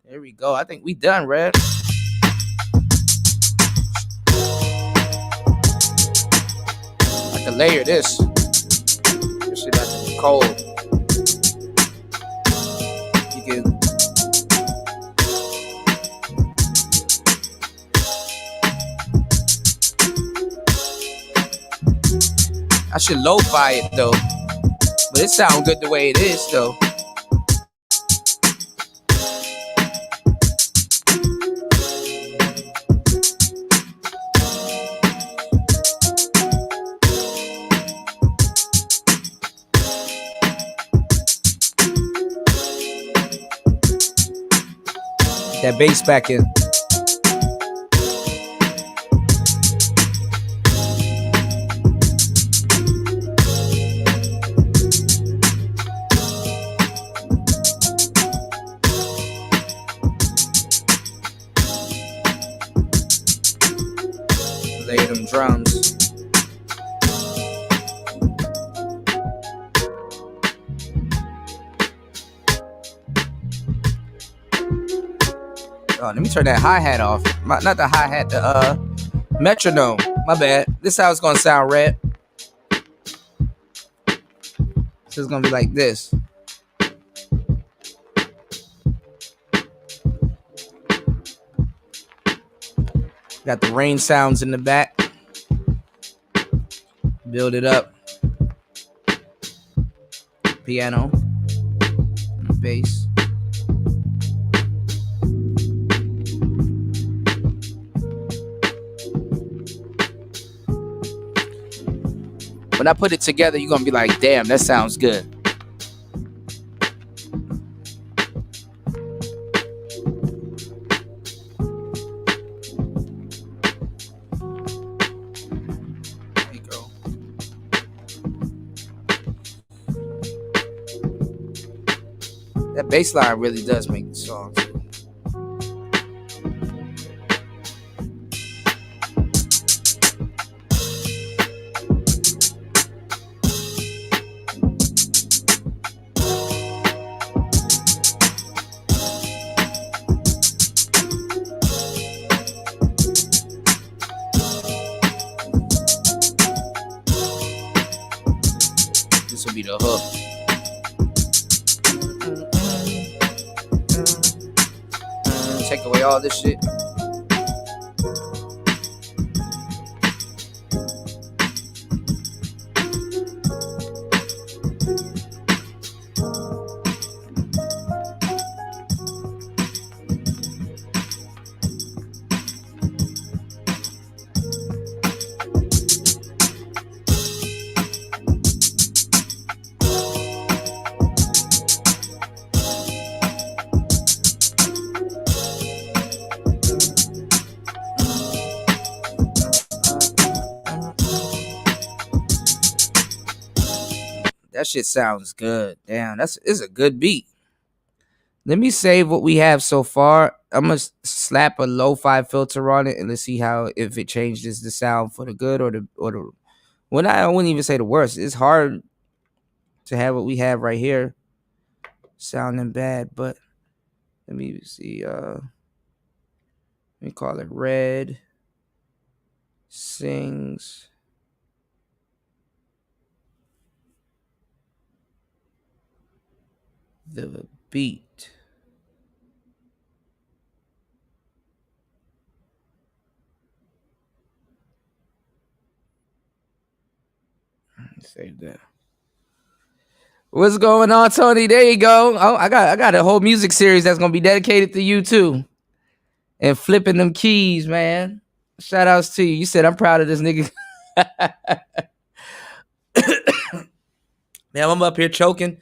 There we go. I think we done, Red. I can layer this. This shit has to be cold. You can. I should lo-fi it though, but it sounds good the way it is though. that bass back in. Lay them drums. Oh, let me turn that hi-hat off. Not the hi-hat, the metronome. My bad. This is how it's gonna sound, Red. This is gonna be like this. Got the rain sounds in the back. Build it up. Piano. Bass. When I put it together, you're gonna be like, damn, that sounds good. There you go. That bass line really does make the song. This will be the hook. Take away all this shit. That shit sounds good. Damn, it's a good beat. Let me save what we have so far. I'm gonna slap a lo-fi filter on it and let's see how if it changes the sound for the good or the when I wouldn't even say the worst. It's hard to have what we have right here sounding bad, but let me see. Let me call it Red Sings the Beat. Save that. What's going on, Tony? There you go. Oh, I got a whole music series that's gonna be dedicated to you too. And flipping them keys, man. Shout outs to you. You said I'm proud of this nigga. Man, I'm up here choking.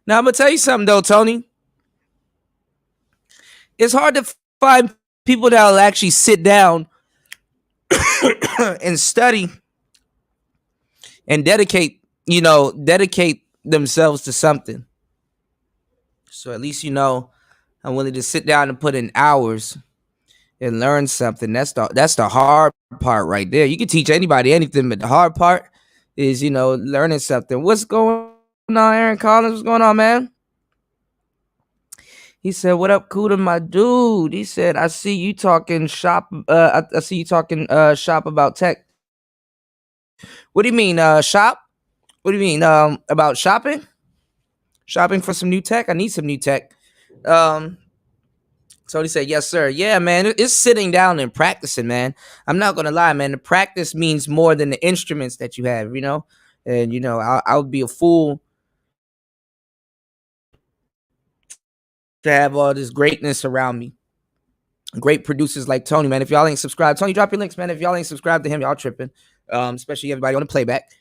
Now I'm gonna tell you something though, Tony. It's hard to find people that will actually sit down and study and dedicate themselves to something. So at least I'm willing to sit down and put in hours and learn something. That's the hard part right there. You can teach anybody anything, but the hard part is learning something. What's going on, Aaron Collins? What's going on, man? He said, "What up, Kuda, my dude?" He said, "I see you talking shop. I see you talking shop about tech. What do you mean, shop? What do you mean, about shopping? Shopping for some new tech? I need some new tech." So he said, "Yes, sir. Yeah, man. It's sitting down and practicing, man. I'm not gonna lie, man. The practice means more than the instruments that you have, And I would be a fool to have all this greatness around me. Great producers like Tony, man. If y'all ain't subscribed, Tony, drop your links, man. If y'all ain't subscribed to him, y'all tripping. Especially everybody on the playback.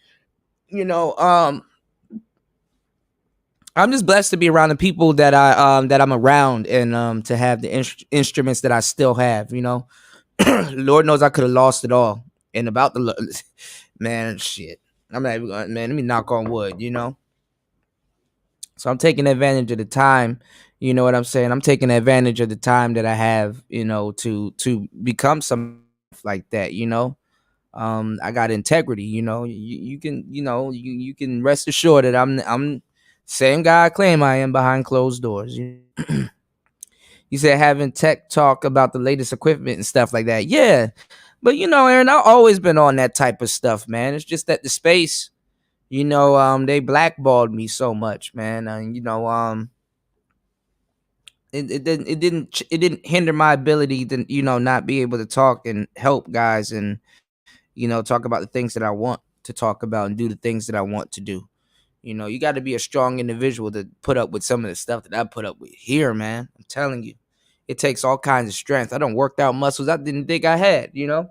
I'm just blessed to be around the people that I'm around, and to have the instruments that I still have. Lord knows I could have lost it all. And about the man, shit. I'm not even gonna, man. Let me knock on wood. So I'm taking advantage of the time. You know what I'm saying? I'm taking advantage of the time that I have. To become something like that. I got integrity. You can you can rest assured that I'm same guy I claim I am behind closed doors. You said having tech talk about the latest equipment and stuff like that. Yeah, but Aaron, I've always been on that type of stuff, man. It's just that the space, they blackballed me so much, man. It didn't hinder my ability to not be able to talk and help guys, and talk about the things that I want to talk about and do the things that I want to do. You got to be a strong individual to put up with some of the stuff that I put up with here, man. I'm telling you, it takes all kinds of strength. I don't worked out muscles I didn't think I had. I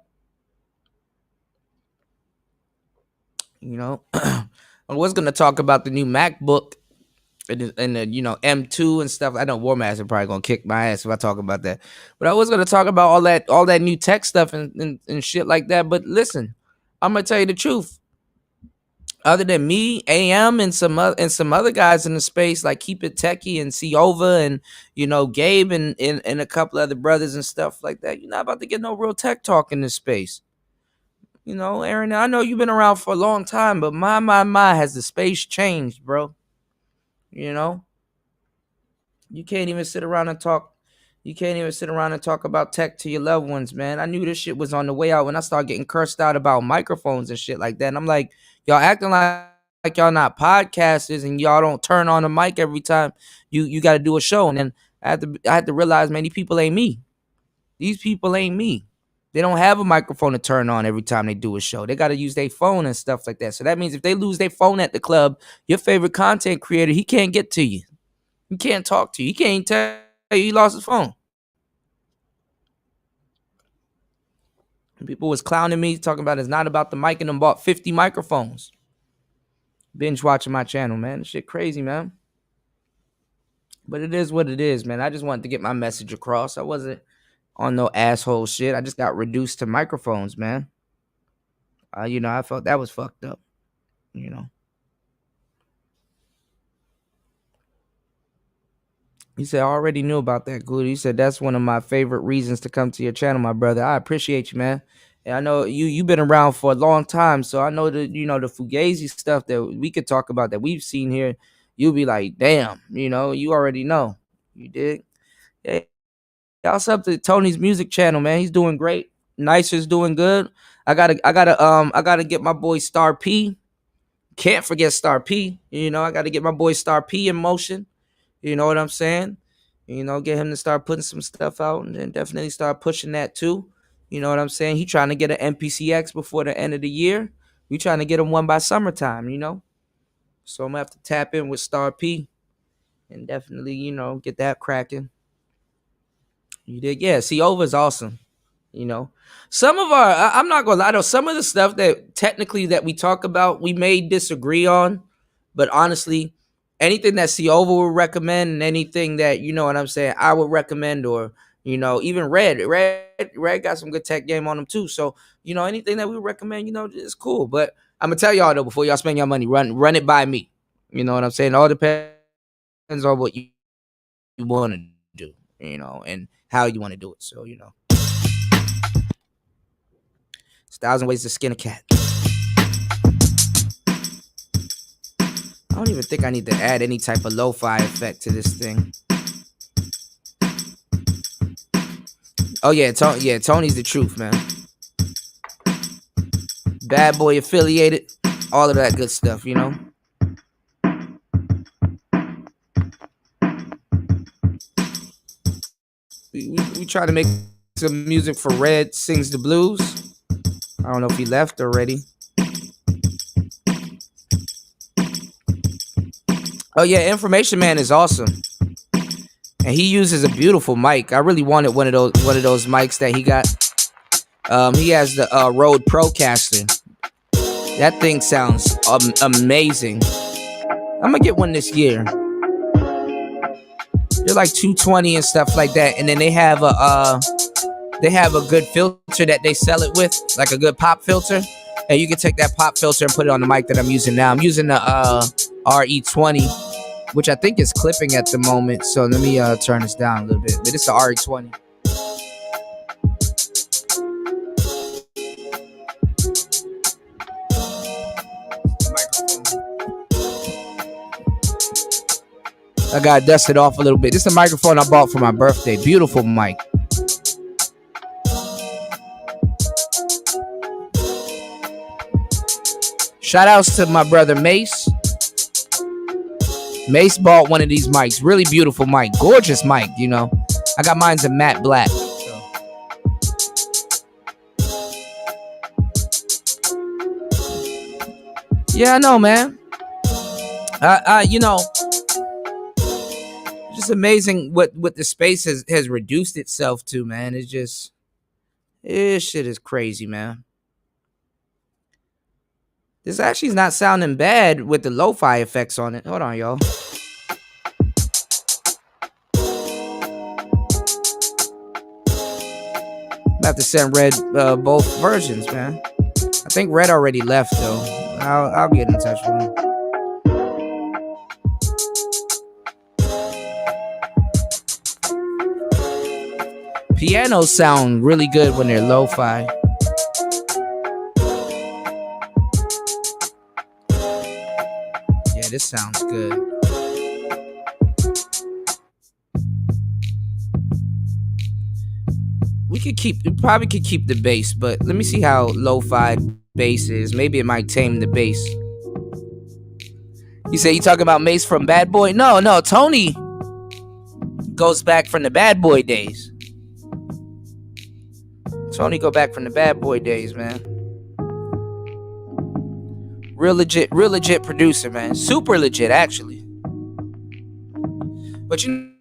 was gonna talk about the new MacBook and the M2 and stuff. I know War Master probably gonna kick my ass if I talk about that, but I was gonna talk about all that new tech stuff and shit like that. But listen, I'm gonna tell you the truth. Other than me, AM, and some other guys in the space like Keep It Techie and C Over and Gabe and a couple other brothers and stuff like that, you're not about to get no real tech talk in this space. Aaron, I know you've been around for a long time, but my, has the space changed, bro? You know, you can't even sit around and talk. You can't even sit around and talk about tech to your loved ones, man. I knew this shit was on the way out when I started getting cursed out about microphones and shit like that. And I'm like, y'all acting like y'all not podcasters and y'all don't turn on the mic every time you got to do a show. And then I had to realize, man, these people ain't me. These people ain't me. They don't have a microphone to turn on every time they do a show. They got to use their phone and stuff like that. So that means if they lose their phone at the club, your favorite content creator, he can't get to you. He can't talk to you. He can't tell you he lost his phone. And people was clowning me, talking about it's not about the mic, and them bought 50 microphones. Binge watching my channel, man. This shit crazy, man. But it is what it is, man. I just wanted to get my message across. I wasn't on no asshole shit. I just got reduced to microphones, man. I felt that was fucked up. You know. He said, I already knew about that, Good. He said, that's one of my favorite reasons to come to your channel, my brother. I appreciate you, man. And I know you've been around for a long time, so I know that, the Fugazi stuff that we could talk about that we've seen here, you'll be like, damn, you already know. You did. Yeah. Y'all sub to Tony's music channel, man. He's doing great. Nicer's doing good. I gotta get my boy Star P. Can't forget Star P. I gotta get my boy Star P in motion. You know what I'm saying? Get him to start putting some stuff out, and then definitely start pushing that too. You know what I'm saying? He trying to get an NPCX before the end of the year. We trying to get him one by summertime. So I'm gonna have to tap in with Star P and definitely, get that cracking. You did, yeah. See, Over is awesome. Some of I'm not gonna lie though, some of the stuff that technically that we talk about, we may disagree on, but honestly, anything that Ciova would recommend and anything that, you know what I'm saying, I would recommend, or, even Red got some good tech game on him too. So, anything that we recommend, is cool. But I'm gonna tell y'all though, before y'all spend your money, run it by me. You know what I'm saying? It all depends on what you want to do, and how you want to do it. So, it's 1,000 ways to skin a cat. I don't even think I need to add any type of lo-fi effect to this thing. Oh yeah, Tony's the truth, man. Bad Boy affiliated, all of that good stuff, We try to make some music for Red Sings the Blues. I don't know if he left already. Oh yeah, Information Man is awesome, and he uses a beautiful mic. I really wanted one of those mics that he got. He has the Rode Procaster. That thing sounds amazing. I'm gonna get one this year. They're like 220 and stuff like that. And then they have a good filter that they sell it with, like a good pop filter. And you can take that pop filter and put it on the mic that I'm using now. I'm using the RE20, which I think is clipping at the moment. So let me turn this down a little bit. But it's the RE20. I got dusted off a little bit. This is a microphone I bought for my birthday. Beautiful mic. Shout outs to my brother Mace. Mace bought one of these mics. Really beautiful mic. Gorgeous mic, you know. I got mine's a matte black. So. Yeah, I know, man. You know, just amazing what the space has reduced itself to, man. It's just, this shit is crazy, man. This actually is not sounding bad with the lo-fi effects on it. Hold on, y'all. I have to send Red both versions, man. I think Red already left, though. I'll get in touch with him. Pianos sound really good when they're lo-fi. Yeah, this sounds good. We probably could keep the bass, but let me see how lo-fi bass is. Maybe it might tame the bass. You say you talking about Mace from Bad Boy? No, Tony goes back from the Bad Boy days. Tony go back from the Bad Boy days, man. Real legit producer, man. Super legit, actually. But you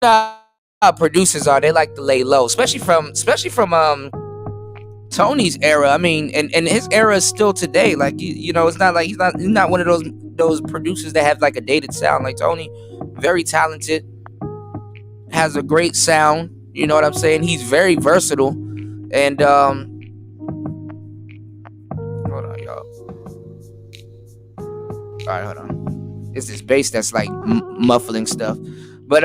know how producers are, they like to lay low, especially from Tony's era. I mean, and his era is still today. Like, you know, it's not like he's not one of those producers that have like a dated sound. Like Tony, very talented, has a great sound. You know what I'm saying? He's very versatile. And hold on, y'all. All right, hold on. It's this bass that's like muffling stuff, but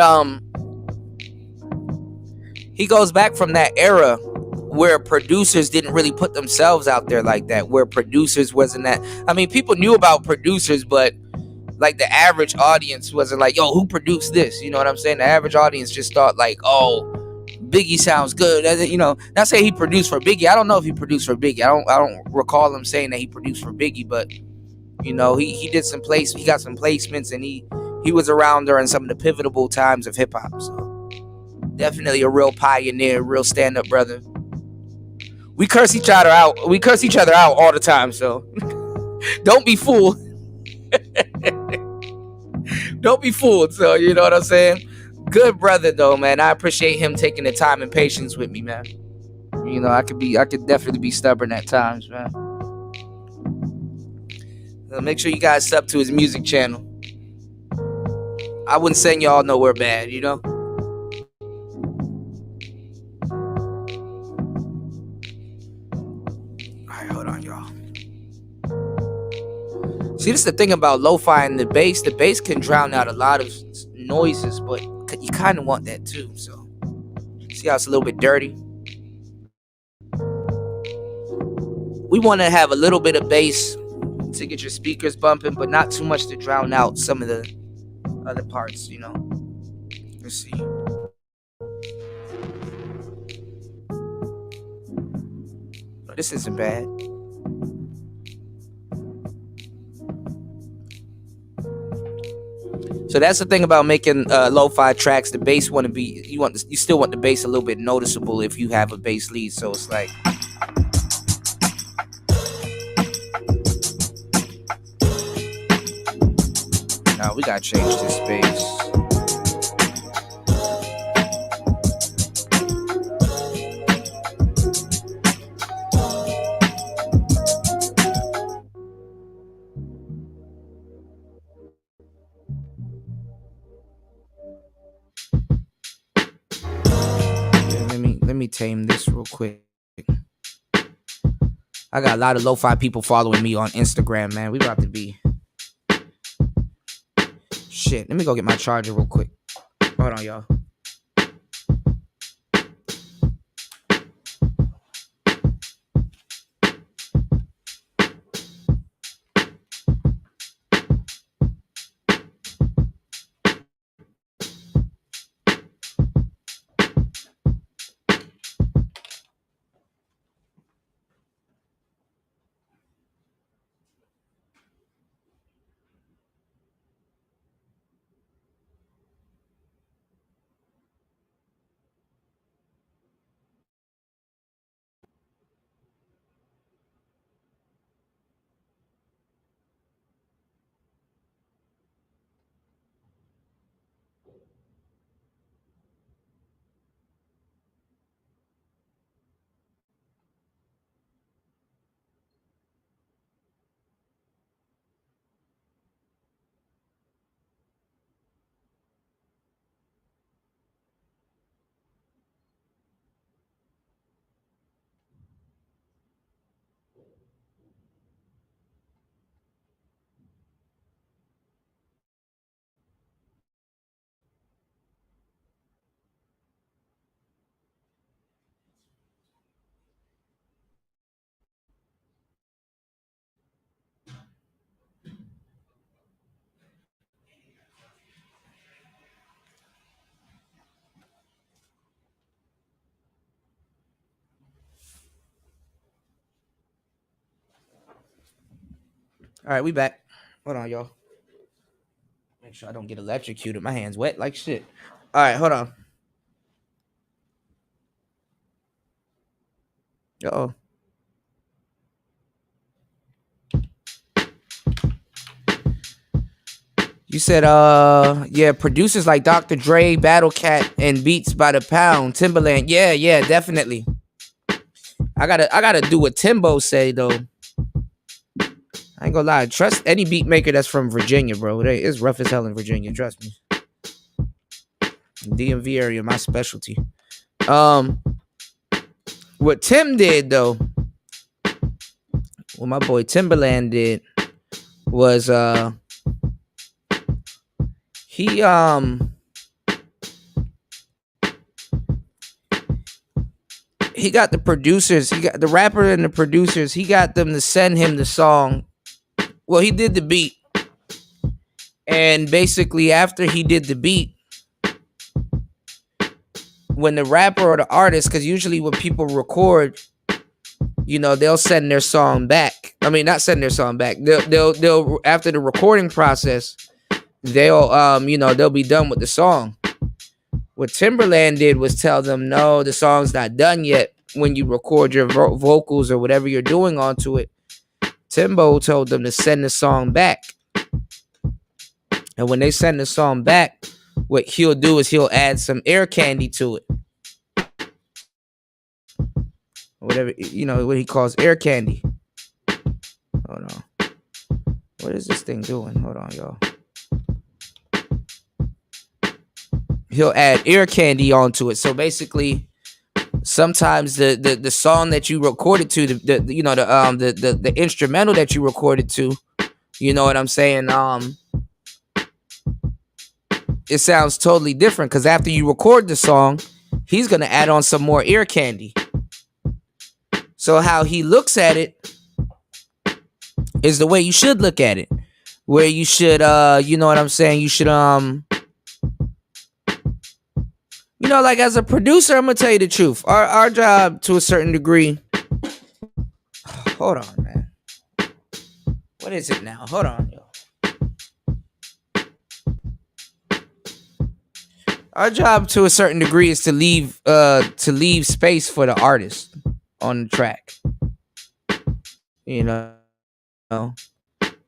he goes back from that era where producers didn't really put themselves out there like that. Where producers wasn't that. I mean, people knew about producers, but like the average audience wasn't like, yo, who produced this? You know what I'm saying? The average audience just thought like, oh, Biggie sounds good. You know, not saying he produced for Biggie. I don't know if he produced for Biggie. I don't recall him saying that he produced for Biggie, but you know, he did some he got some placements, and he was around during some of the pivotal times of hip hop. So definitely a real pioneer, real stand up brother. We curse each other out. We curse each other out all the time. So don't be fooled. Don't be fooled. So you know what I'm saying? Good brother though, man. I appreciate him taking the time and patience with me, man. You know, I could definitely be stubborn at times, man. So make sure you guys sub to his music channel. I wouldn't send y'all nowhere bad, you know. Alright, hold on, y'all. See, this is the thing about lo-fi and the bass. The bass can drown out a lot of noises, but you kind of want that too. So see how it's a little bit dirty? We want to have a little bit of bass to get your speakers bumping, but not too much to drown out some of the other parts, you know. Let's see. Oh, this isn't bad. So that's the thing about making lo-fi tracks. The bass you still want the bass a little bit noticeable if you have a bass lead. So it's like, now we gotta change this bass. me tame this real quick. I got a lot of lo-fi people following me on Instagram, man. We about to be... Shit, let me go get my charger real quick. Hold on, y'all. All right, we back. Hold on, y'all. Make sure I don't get electrocuted. My hand's wet like shit. All right, hold on. Uh-oh. You said, yeah, producers like Dr. Dre, Battle Cat, and Beats by the Pound, Timberland. Yeah, definitely. I gotta do what Timbo say though. I ain't gonna lie. Trust any beat maker that's from Virginia, bro. It's rough as hell in Virginia. Trust me. DMV area, my specialty. What Tim did though, what my boy Timberland did was he got the producers, he got the rapper and the producers, he got them to send him the song. Well, he did the beat. And basically after he did the beat, when the rapper or the artist, because usually when people record, you know, they'll send their song back. I mean, not send their song back. They'll after the recording process, they'll you know, they'll be done with the song. What Timberland did was tell them, no, the song's not done yet. When you record your vocals or whatever you're doing onto it, Timbo told them to send the song back. And when they send the song back, what he'll do is he'll add some air candy to it. Whatever, you know, what he calls air candy. Hold on. What is this thing doing? Hold on, y'all. He'll add air candy onto it. So basically, sometimes the song that you recorded to, the you know, the instrumental that you recorded to, you know what I'm saying? It sounds totally different because after you record the song, he's gonna add on some more ear candy. So how he looks at it is the way you should look at it, where you should, you know what I'm saying? You should, you know, like as a producer, I'm gonna tell you the truth. Our job to a certain degree. Hold on, man. What is it now? Hold on, yo. Our job to a certain degree is to leave space for the artist on the track. You know,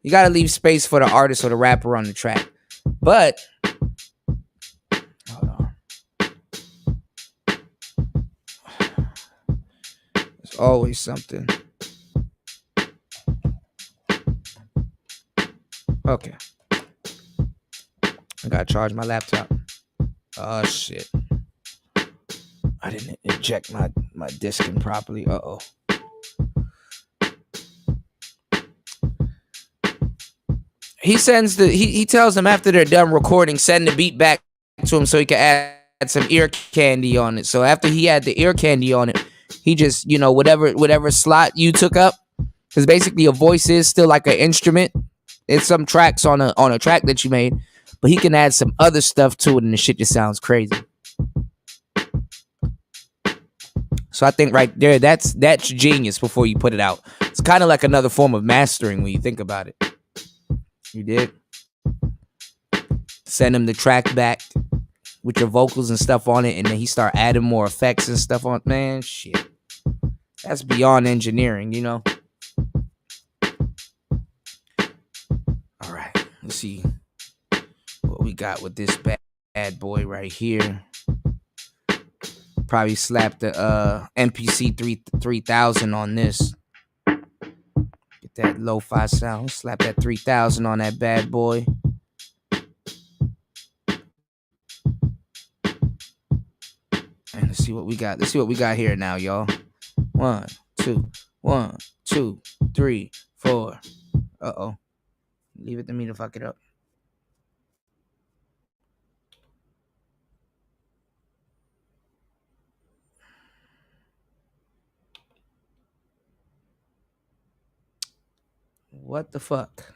you gotta leave space for the artist or the rapper on the track. But hold on. There's always something. Okay. I gotta charge my laptop. Oh shit. I didn't inject my disc in properly. Uh-oh. He tells them after they're done recording, send the beat back to him so he can add some ear candy on it. So after he had the ear candy on it, he just, whatever slot you took up, because basically a voice is still like an instrument. It's some tracks on a track that you made, but he can add some other stuff to it, and the shit just sounds crazy. So I think right there, that's genius before you put it out. It's kind of like another form of mastering when you think about it. You did? Send him the track back with your vocals and stuff on it, and then he start adding more effects and stuff on. Man, shit. That's beyond engineering, All right, let's see what we got with this bad boy right here. Probably slap the MPC 3000 on this. Get that lo-fi sound. Slap that 3000 on that bad boy. And let's see what we got. Let's see what we got here now, y'all. 1, 2, 1, 2, 3, 4. Uh-oh. Leave it to me to fuck it up. What the fuck?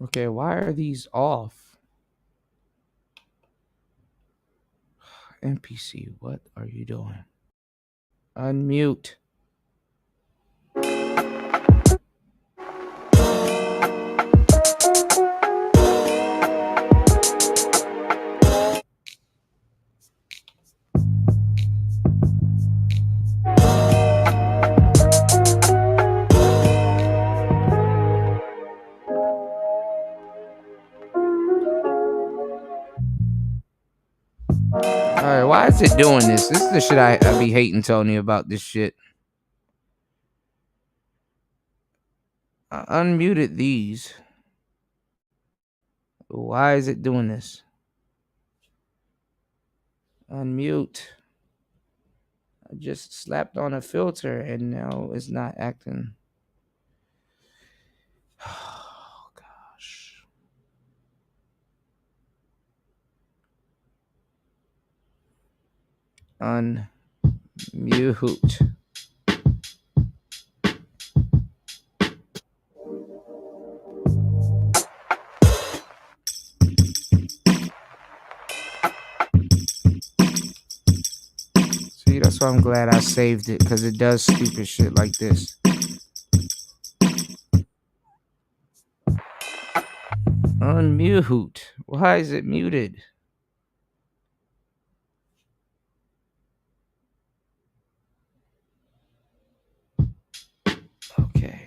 Okay, why are these off? NPC, what are you doing? Unmute. Alright, why is it doing this? This is the shit I be hating Tony about this shit. I unmuted these. Why is it doing this? Unmute. I just slapped on a filter and now it's not acting. Oh, gosh. Unmute. See, that's why I'm glad I saved it, because it does stupid shit like this. Unmute. Why is it muted? Okay.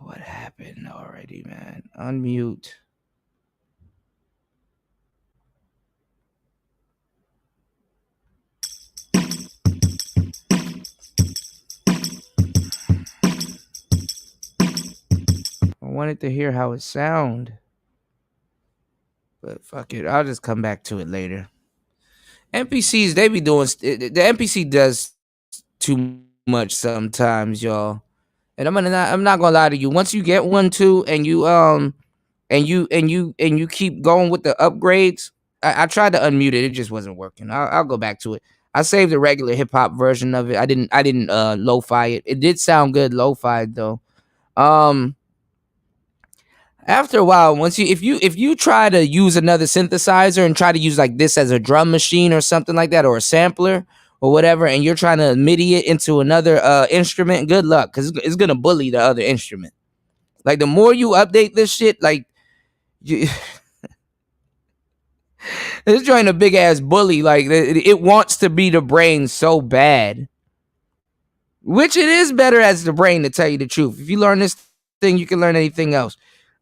What happened already, man? Unmute. I wanted to hear how it sound. But fuck it. I'll just come back to it later. NPCs, they be doing... The NPC does too much sometimes, y'all. And I'm not gonna lie to you. Once you get one too, and you keep going with the upgrades, I tried to unmute it. It just wasn't working. I'll go back to it. I saved the regular hip hop version of it. I didn't lo-fi it. It did sound good lo-fi though. After a while, if you try to use another synthesizer and try to use like this as a drum machine or something like that, or a sampler or whatever, and you're trying to MIDI it into another instrument, good luck, because it's gonna bully the other instrument. Like the more you update this shit, like this joint a big ass bully. Like it wants to be the brain so bad. which it is better as the brain, to tell you the truth. If you learn this thing, you can learn anything else.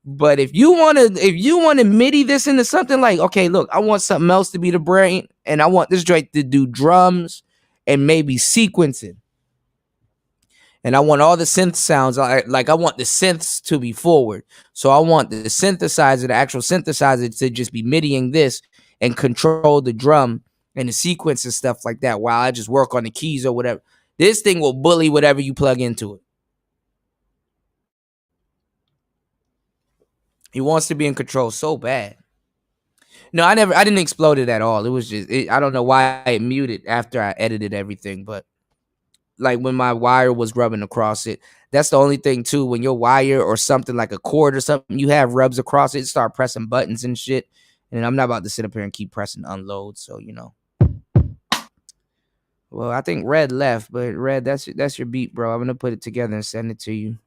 But if you want to MIDI this into something like, okay, look, I want something else to be the brain, and I want this joint to do drums and maybe sequencing. And I want all the synth sounds, like I want the synths to be forward. So I want the synthesizer, the actual synthesizer, to just be MIDIing this and control the drum and the sequence and stuff like that while I just work on the keys or whatever. This thing will bully whatever you plug into it. He wants to be in control so bad. No, I didn't explode it at all. It was just, I don't know why it muted after I edited everything, but like when my wire was rubbing across it, that's the only thing too. When your wire or something like a cord or something, you have rubs across it, start pressing buttons and shit. And I'm not about to sit up here and keep pressing unload. So, Well, I think Red left, but Red, that's your beat, bro. I'm gonna put it together and send it to you.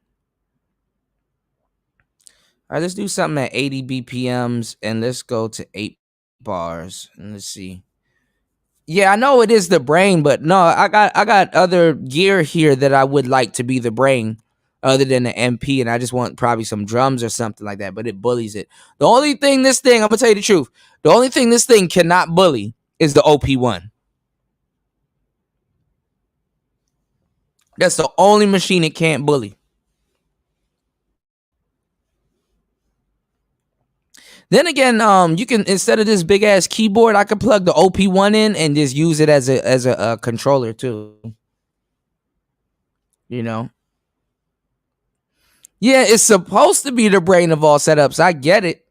All right, let's do something at 80 BPMs and let's go to 8 bars and let's see. Yeah, I know it is the brain, but no, I got other gear here that I would like to be the brain other than the MP, and I just want probably some drums or something like that, but it bullies it. The only thing this thing, I'm gonna tell you the truth, the only thing this thing cannot bully is the OP1. That's the only machine it can't bully. Then again, you can, instead of this big ass keyboard, I could plug the OP1 in and just use it as a controller too. You know. Yeah, it's supposed to be the brain of all setups. I get it.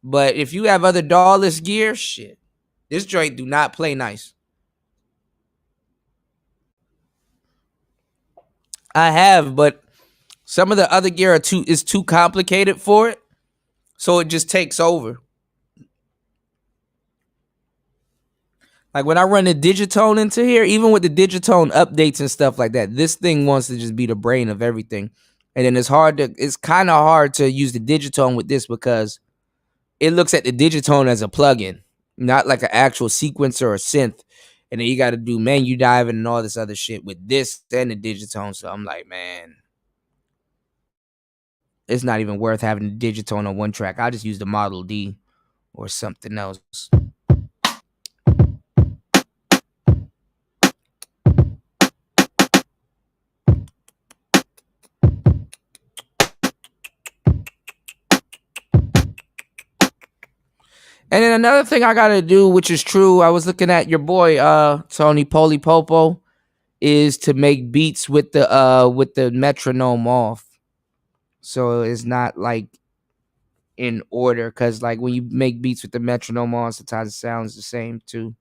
But if you have other DAWless gear, shit, this joint do not play nice. I have, but some of the other gear is too complicated for it, so it just takes over. Like when I run the Digitone into here, even with the Digitone updates and stuff like that, this thing wants to just be the brain of everything. And then it's kind of hard to use the Digitone with this because it looks at the Digitone as a plugin, not like an actual sequencer or synth. And then you got to do menu diving and all this other shit with this and the Digitone. So I'm like, man, it's not even worth having the Digitone on one track. I'll just use the Model D or something else. And then another thing I gotta do, which is true, I was looking at your boy Tony Popo, is to make beats with the metronome off. So it's not like in order, because like when you make beats with the metronome on, sometimes it sounds the same too.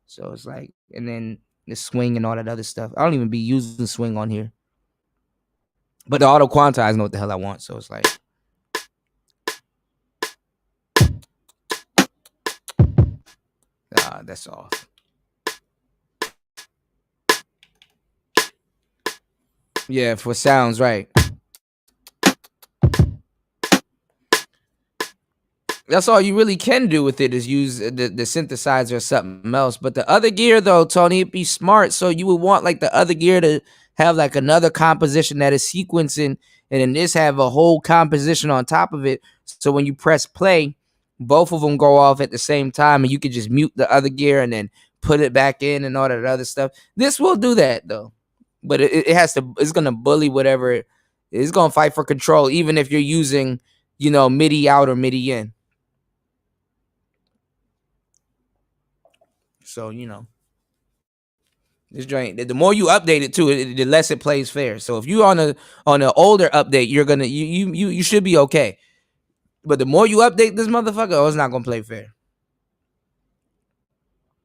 So it's like, and then the swing and all that other stuff. I don't even be using swing on here. But the auto quantize know what the hell I want. So it's like, that's off. Yeah, for sounds, right. That's all you really can do with it, is use the synthesizer or something else. But the other gear, though, Tony, it'd be smart. So you would want like the other gear to have like another composition that is sequencing, and then this have a whole composition on top of it. So when you press play, both of them go off at the same time, and you could just mute the other gear and then put it back in and all that other stuff. This will do that though, but it has to. It's gonna bully whatever. It's gonna fight for control, even if you're using, MIDI out or MIDI in. So, this joint, the more you update it too, the less it plays fair. So if you on an older update, you're gonna you should be okay. But the more you update this motherfucker, it's not gonna play fair.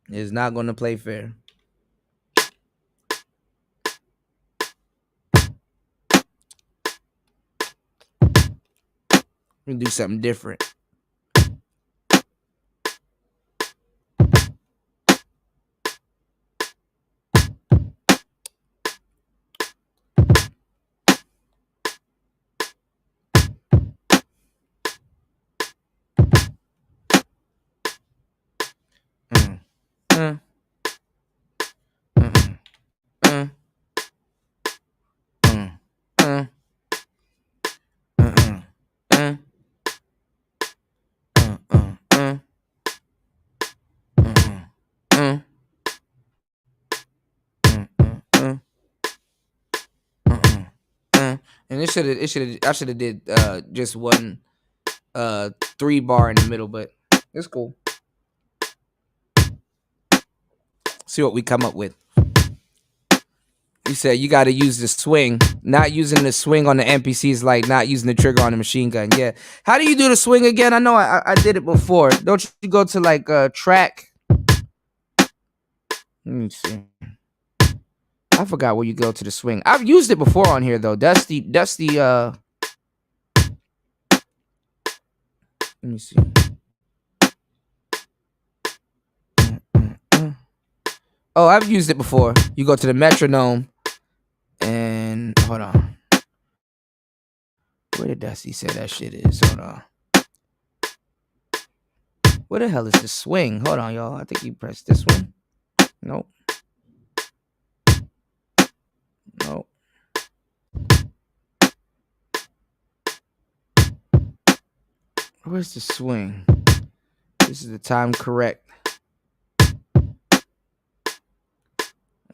It's not gonna play fair. We do something different. Mm. Mm. Mm. Mm. And I should have did just one 3-bar in the middle, but it's cool. See what we come up with. You said you got to use the swing. Not using the swing on the NPC is like not using the trigger on the machine gun. Yeah. How do you do the swing again? I know I did it before. Don't you go to like track? Let me see. I forgot where you go to the swing. I've used it before on here though. Dusty. Let me see. Oh, I've used it before. You go to the metronome and hold on. Where did Dusty say that shit is? Hold on. Where the hell is the swing? Hold on, y'all. I think you pressed this one. Nope. Nope. Where's the swing? This is the time correct.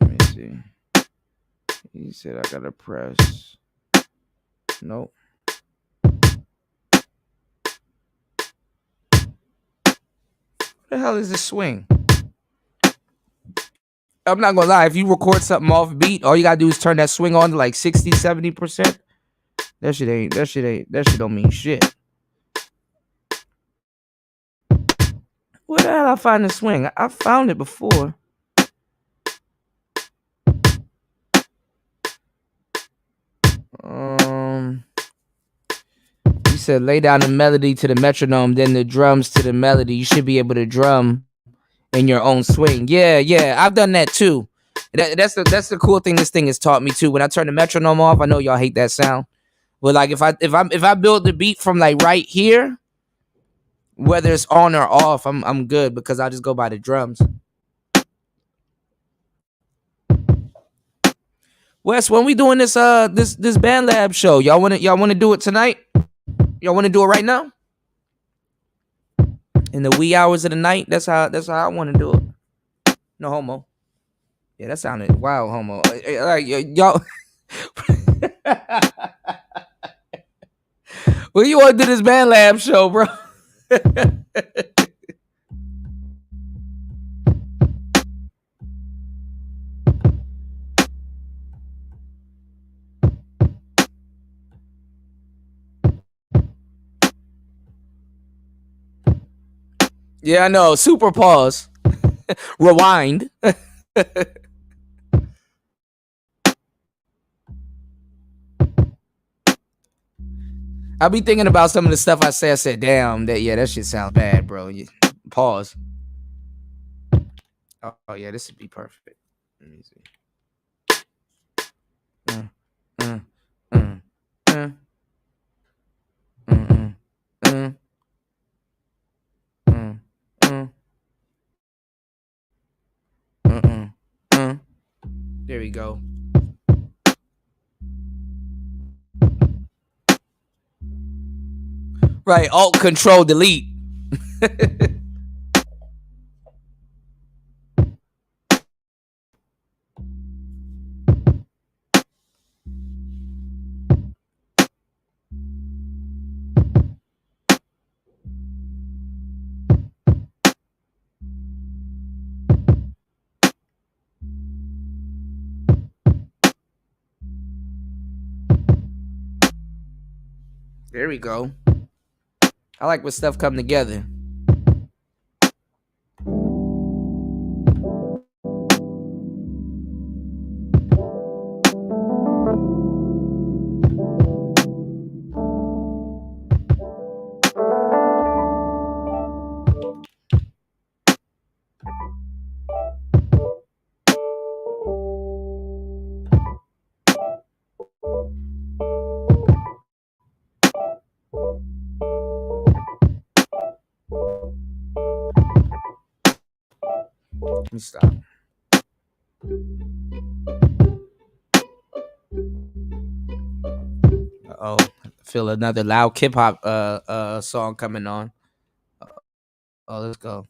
Let me see. He said I gotta press. Nope. What the hell is the swing? I'm not gonna lie. If you record something off beat, all you gotta do is turn that swing on to like 60, 70%. That shit don't mean shit. Where the hell I find the swing? I found it before. You said lay down the melody to the metronome, then the drums to the melody. You should be able to drum in your own swing. Yeah, I've done that too. That's the cool thing this thing has taught me too. When I turn the metronome off, I know y'all hate that sound, but like if I build the beat from like right here, whether it's on or off, I'm good because I just go by the drums. Wes, when we doing this this band lab show, y'all wanna do it tonight? Y'all wanna do it right now? In the wee hours of the night? That's how I wanna do it. No homo. Yeah, that sounded wild, homo. Like y'all. When you want to do this band lab show, bro? Yeah, I know. Super pause. Rewind. I be thinking about some of the stuff I said. I said, damn, that shit sounds bad, bro. Pause. Oh yeah, this would be perfect. Let me see. Mm, mm, mm, mm, mm, mm, mm, mm, mm. There we go. Right, Alt Control Delete. There we go. I like when stuff come together. Let me stop. Oh, feel another loud hip hop song coming on. Oh, let's go.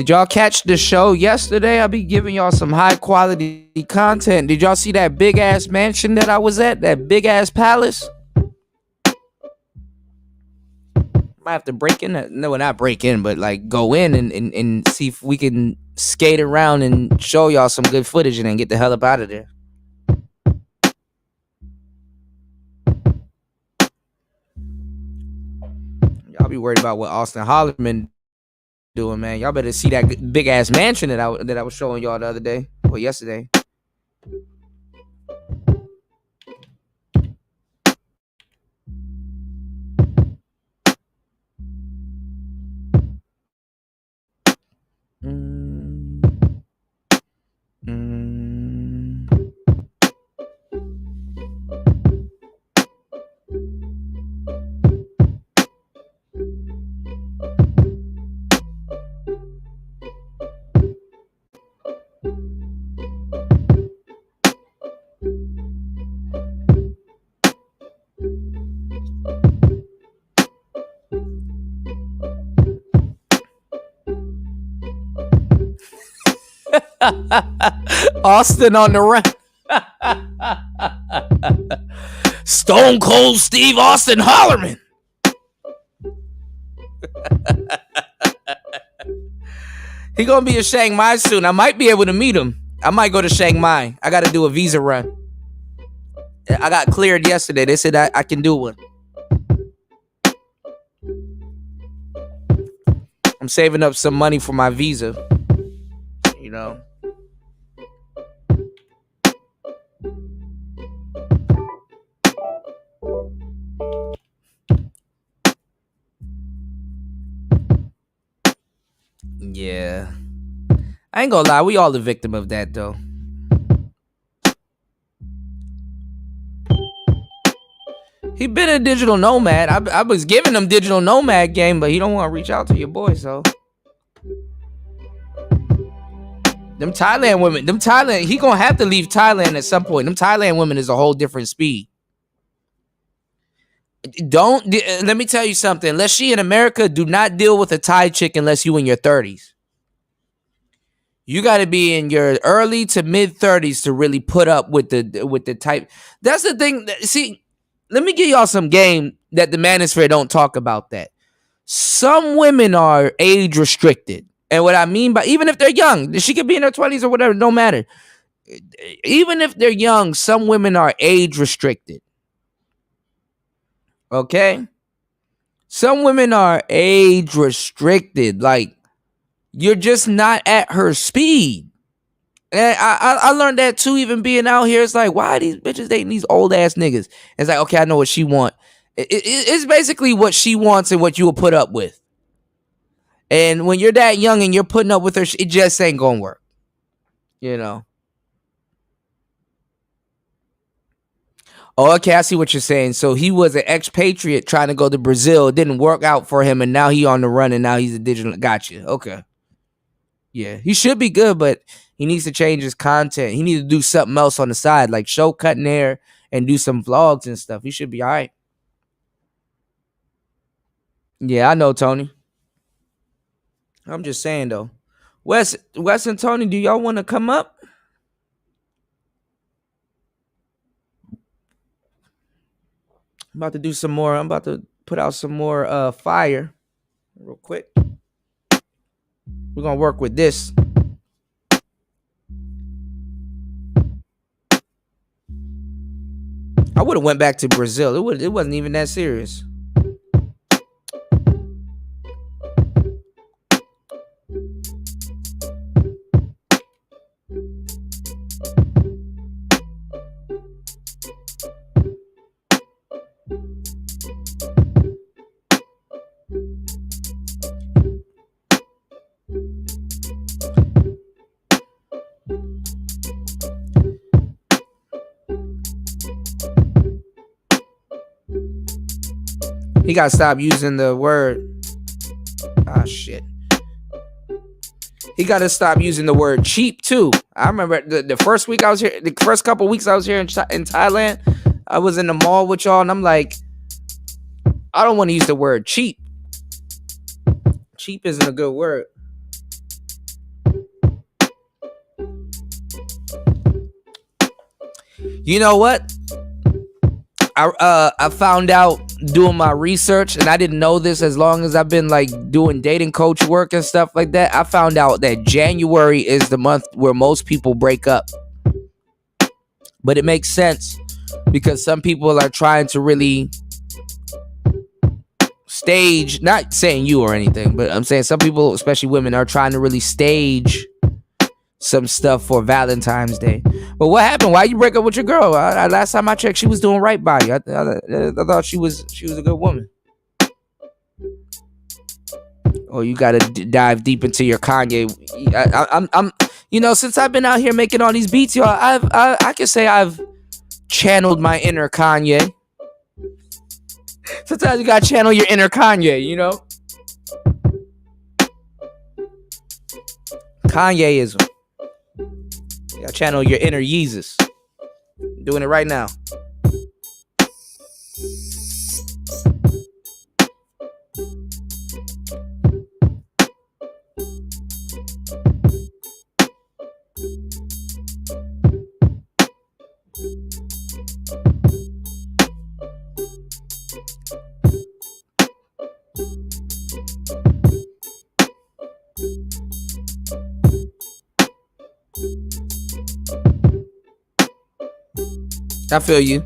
Did y'all catch the show yesterday? I be giving y'all some high quality content. Did y'all see that big ass mansion that I was at? That big ass palace? Might have to break in. No, not break in, but like go in and see if we can skate around and show y'all some good footage and then get the hell up out of there. Y'all be worried about what Austin Hollerman doing, man. Y'all better see that big ass mansion that I was showing y'all the other day or yesterday. Austin on the run. Stone Cold Steve Austin Hollerman. He gonna be in Chiang Mai soon. I might be able to meet him. I might go to Chiang Mai. I gotta do a visa run. I got cleared yesterday. They said I can do one. I'm saving up some money for my visa. You know. Yeah. I ain't gonna lie. We all the victim of that, though. He been a digital nomad. I was giving him digital nomad game, but he don't want to reach out to your boy, so. Them Thailand women, he gonna have to leave Thailand at some point. Them Thailand women is a whole different speed. Let me tell you something. Unless she in America, do not deal with a Thai chick unless you in your 30s. You got to be in your early to mid 30s to really put up with the type. That's the thing. See, let me give y'all some game that the manosphere don't talk about that. Some women are age restricted. And what I mean by, even if they're young, she could be in her 20s or whatever, no matter. Even if they're young, some women are age restricted. Okay? Some women are age restricted. Like, you're just not at her speed. And I learned that too, even being out here. It's like, why are these bitches dating these old ass niggas? It's like, okay, I know what she want. It's basically what she wants and what you will put up with. And when you're that young and you're putting up with her, it just ain't gonna work. You know. Oh, okay, I see what you're saying. So he was an expatriate trying to go to Brazil. It didn't work out for him, and now he on the run, and now he's a digital. Gotcha. Okay. Yeah, he should be good, but he needs to change his content. He needs to do something else on the side, like show cutting hair and do some vlogs and stuff. He should be all right. Yeah, I know, Tony. I'm just saying, though. Wes and Tony, do y'all want to come up? I'm about to do some more. I'm about to put out some more fire real quick. We're going to work with this. I would have went back to Brazil. It wasn't even that serious. He got to stop using the word. Ah, shit. He got to stop using the word cheap, too. I remember the first week I was here, the first couple weeks I was here in Thailand, I was in the mall with y'all, and I'm like, I don't want to use the word cheap. Cheap isn't a good word. You know what? I found out doing my research, and I didn't know this as long as I've been like doing dating coach work and stuff like that. I found out that January is the month where most people break up. But it makes sense because some people are trying to really stage, not saying you or anything, but I'm saying some people, especially women, are trying to really stage some stuff for Valentine's Day. But what happened? Why you break up with your girl? Last time I checked, she was doing right by you. I thought she was a good woman. Or you gotta dive deep into your Kanye. I'm since I've been out here making all these beats, y'all, I can say I've channeled my inner Kanye. Sometimes you gotta channel your inner Kanye, Kanyeism. You gotta channel your inner Yeezus. I'm doing it right now. I feel you.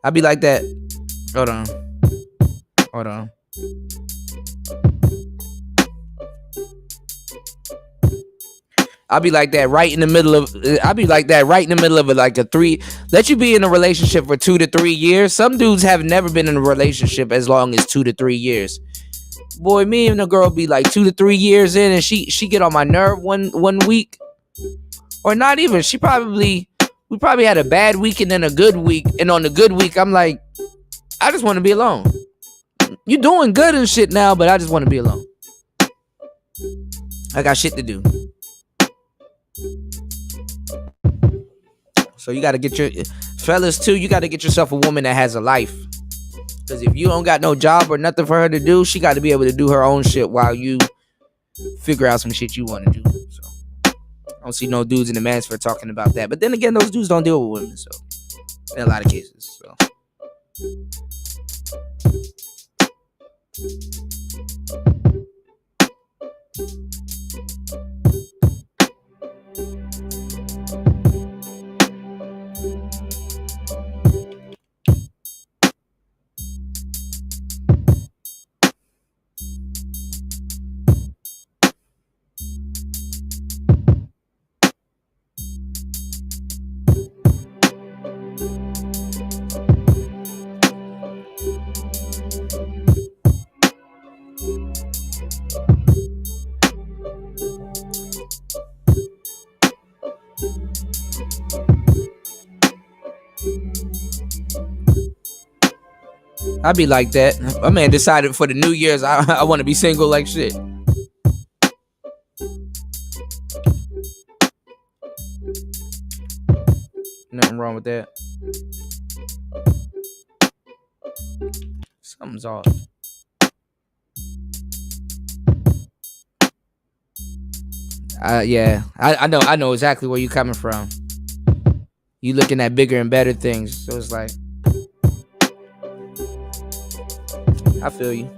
I be like that. Hold on. I'll be like that right in the middle of like a 3. Let you be in a relationship for 2 to 3 years. Some dudes have never been in a relationship as long as 2 to 3 years. Boy, me and the girl be like 2 to 3 years in, and she get on my nerve one week, or not even. We probably had a bad week and then a good week, and on the good week, I'm like, I just want to be alone. You doing good and shit now, but I just want to be alone. I got shit to do. So you got to get your fellas too. You got to get yourself a woman that has a life. Because if you don't got no job or nothing for her to do, she got to be able to do her own shit while you figure out some shit you want to do. So I don't see no dudes in the manosphere talking about that. But then again, those dudes don't deal with women. So in a lot of cases. So. I be like that. My man decided for the New Year's I want to be single like shit. Nothing wrong with that. Something's off. Yeah, I know exactly where you coming from. You looking at bigger and better things, so it's like, I feel you.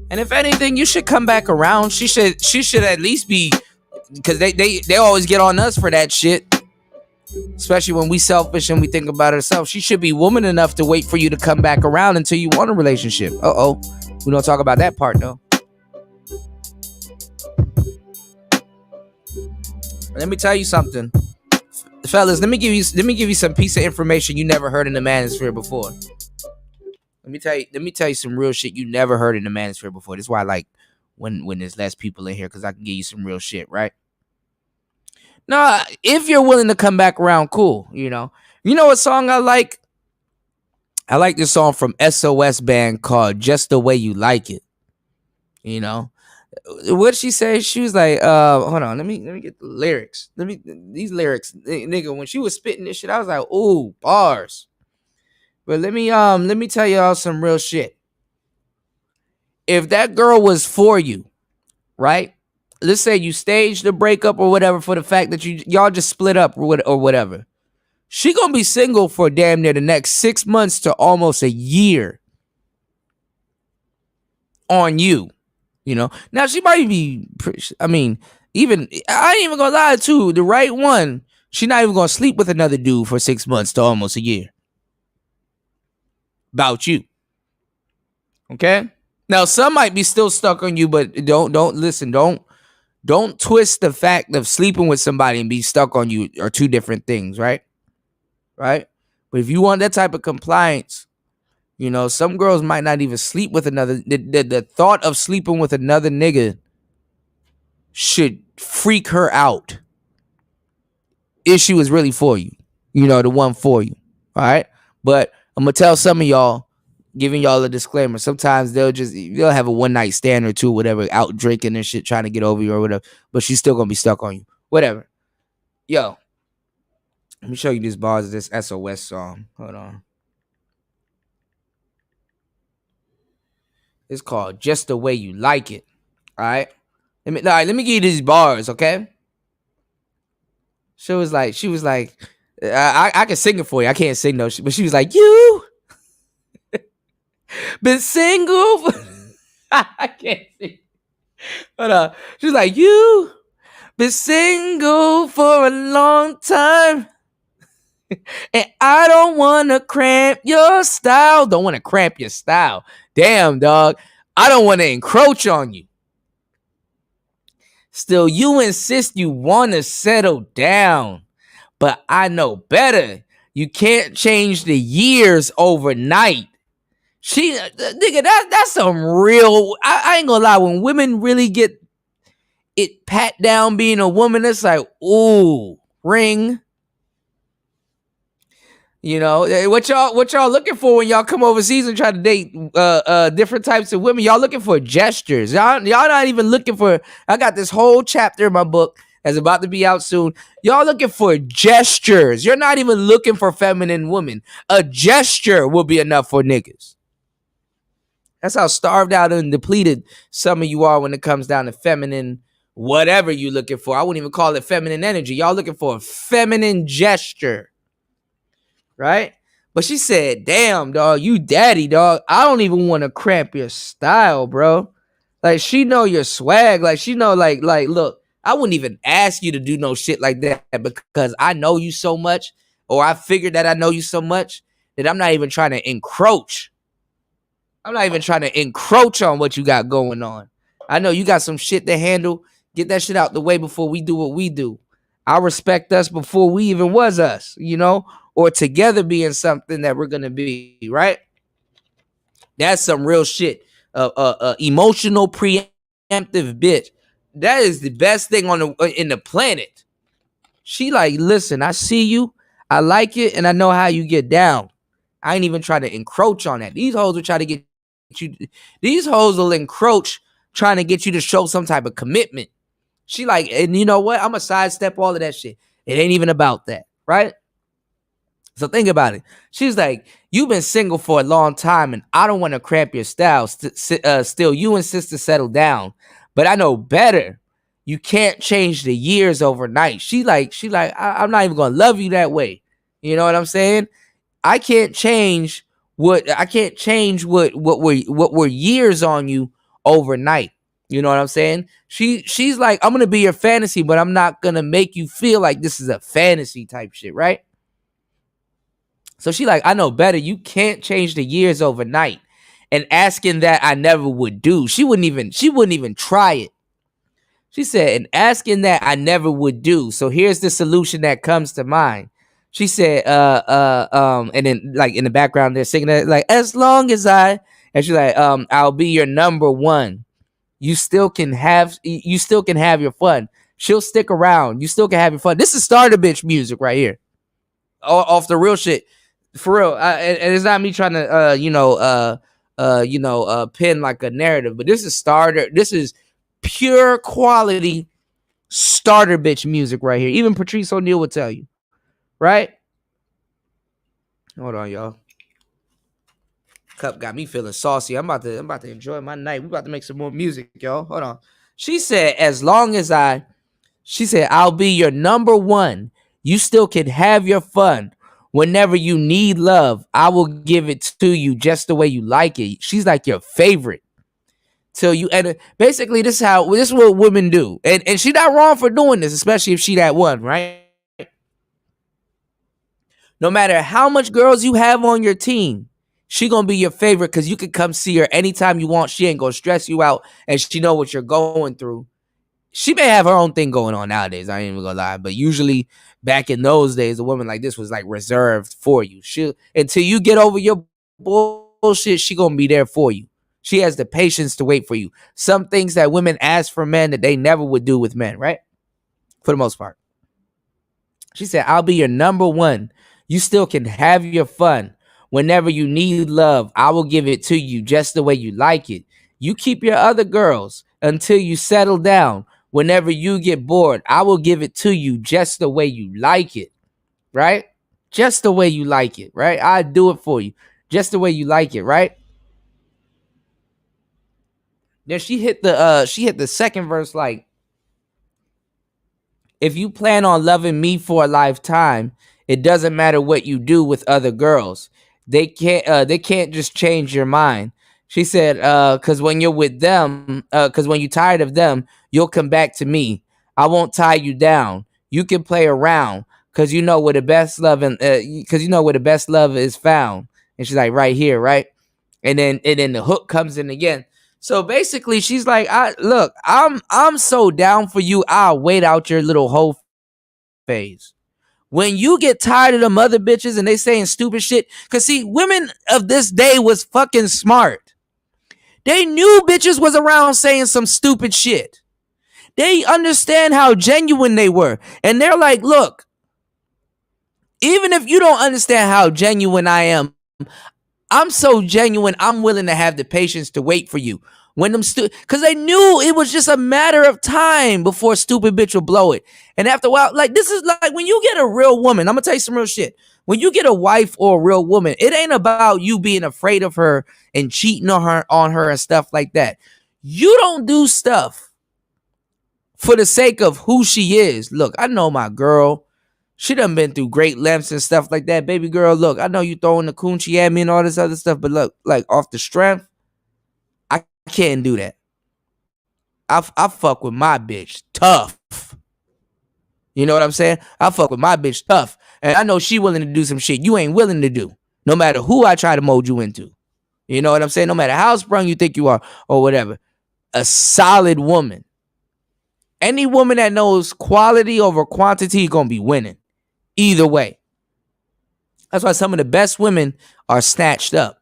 And if anything, you should come back around. She should at least be, because they always get on us for that shit. Especially when we selfish and we think about ourselves. She should be woman enough to wait for you to come back around until you want a relationship. We don't talk about that part though. Let me tell you something, fellas. Let me give you some piece of information you never heard in the manosphere before. Let me tell you some real shit you never heard in the manosphere before. This is why I like when there's less people in here, because I can give you some real shit, right? No, if you're willing to come back around, cool. You know what song I like? I like this song from SOS Band called "Just the Way You Like It." What'd she say? She was like, hold on, let me get the lyrics. These lyrics, nigga, when she was spitting this shit, I was like, ooh, bars. But let me tell y'all some real shit. If that girl was for you, right? Let's say you staged the breakup or whatever for the fact that y'all just split up or whatever. She gonna be single for damn near the next 6 months to almost a year on you. You know, now she might be. I mean, even I ain't even gonna lie to you, the right one. She not even gonna sleep with another dude for 6 months to almost a year. About you, okay? Now some might be still stuck on you, but don't listen. Don't twist the fact of sleeping with somebody and be stuck on you are two different things, right? Right. But if you want that type of compliance, you know, some girls might not even sleep with another. The thought of sleeping with another nigga should freak her out. Issue is really for you, you know, the one for you. All right. But I'm gonna tell some of y'all, giving y'all a disclaimer. Sometimes they'll have a one night stand or two, whatever, out drinking and shit, trying to get over you or whatever. But she's still gonna be stuck on you. Whatever. Yo, let me show you these bars of this SOS song. Hold on. It's called Just the Way You Like It. All right. Let me give you these bars, okay? She was like, I can sing it for you. I can't sing no shit, but she was like, you been single. I can't sing. Hold on. She was like, you been single for a long time. And I don't want to cramp your style. Don't want to cramp your style. Damn, dog. I don't want to encroach on you. Still, you insist you want to settle down. But I know better. You can't change the years overnight. Nigga, that's some real. I ain't gonna lie. When women really get it pat down being a woman, it's like, ooh, ring. You know, what y'all looking for when y'all come overseas and try to date different types of women? Y'all looking for gestures. Y'all not even looking for. I got this whole chapter in my book that's about to be out soon. Y'all looking for gestures. You're not even looking for feminine women. A gesture will be enough for niggas. That's how starved out and depleted some of you are when it comes down to feminine, whatever you looking for. I wouldn't even call it feminine energy. Y'all looking for a feminine gesture. Right? But she said, damn, dog, you daddy, dog. I don't even want to cramp your style, bro. Like, she know your swag. Like, she know, like, look, I wouldn't even ask you to do no shit like that because I know you so much, or I figured that I know you so much that I'm not even trying to encroach. I'm not even trying to encroach on what you got going on. I know you got some shit to handle. Get that shit out the way before we do what we do. I respect us before we even was us, you know, or together being something that we're gonna be, right? That's some real shit. Emotional preemptive bitch. That is the best thing on in the planet. She like, listen, I see you, I like it, and I know how you get down. I ain't even trying to encroach on that. These hoes will try to get you. These hoes will encroach, trying to get you to show some type of commitment. She like, and you know what? I'm gonna sidestep all of that shit. It ain't even about that, right? So think about it. She's like, you've been single for a long time, and I don't want to cramp your style. Still, you insist to settle down, but I know better. You can't change the years overnight. She like, I'm not even gonna love you that way. You know what I'm saying? I can't change what were years on you overnight. You know what I'm saying? She's like, I'm gonna be your fantasy, but I'm not gonna make you feel like this is a fantasy type shit, right? So she like, I know better. You can't change the years overnight. And asking that I never would do. She wouldn't even try it. She said, and asking that I never would do. So here's the solution that comes to mind. She said, and then like in the background they're singing that, like, as long as and she's like, I'll be your number one. You still can have your fun. She'll stick around. You still can have your fun. This is starter bitch music right here. Off the real shit. For real. And it's not me trying to pin like a narrative, but this is pure quality starter bitch music right here. Even Patrice O'Neal would tell you. Right? Hold on, y'all. cup got me feeling saucy. I'm about to enjoy my night. We about to make some more music, y'all. Hold on. She said, she said, I'll be your number one. You still can have your fun. Whenever you need love, I will give it to you just the way you like it. She's like your favorite. Till you, and basically this is what women do. And she not wrong for doing this, especially if she that one, right? No matter how much girls you have on your team, she gonna be your favorite because you can come see her anytime you want. She ain't gonna stress you out, and she know what you're going through. She may have her own thing going on nowadays. I ain't even gonna lie, but usually back in those days, a woman like this was like reserved for you. She until you get over your bullshit, she gonna be there for you. She has the patience to wait for you. Some things that women ask for men that they never would do with men, right? For the most part. She said, I'll be your number one. You still can have your fun. Whenever you need love, I will give it to you just the way you like it. You keep your other girls until you settle down. Whenever you get bored, I will give it to you just the way you like it, right? Just the way you like it, right? I do it for you just the way you like it, right? Then she hit the second verse like, if you plan on loving me for a lifetime, it doesn't matter what you do with other girls. They can't just change your mind. She said, cause when you're with them, cause when you're tired of them, you'll come back to me. I won't tie you down. You can play around cause you know where the best love and cause you know where the best love is found. And she's like, right here, right? And then the hook comes in again. So basically, she's like, I'm so down for you. I'll wait out your little whole phase. When you get tired of them other bitches and they saying stupid shit, cause see, women of this day was fucking smart. They knew bitches was around saying some stupid shit. They understand how genuine they were. And they're like, look, even if you don't understand how genuine I am, I'm so genuine, I'm willing to have the patience to wait for you. When them because they knew it was just a matter of time before stupid bitch will blow it. And after a while, like this is like when you get a real woman, I'm gonna tell you some real shit. When you get a wife or a real woman, it ain't about you being afraid of her and cheating on her and stuff like that. You don't do stuff for the sake of who she is. Look, I know my girl. She done been through great lengths and stuff like that. Baby girl, look, I know you throwing the coochie at me and all this other stuff, but look, like off the strength, I can't do that. I fuck with my bitch tough. You know what I'm saying? I fuck with my bitch tough. And I know she willing to do some shit you ain't willing to do. No matter who I try to mold you into. You know what I'm saying? No matter how sprung you think you are or whatever. A solid woman. Any woman that knows quality over quantity gonna be winning. Either way. That's why some of the best women are snatched up.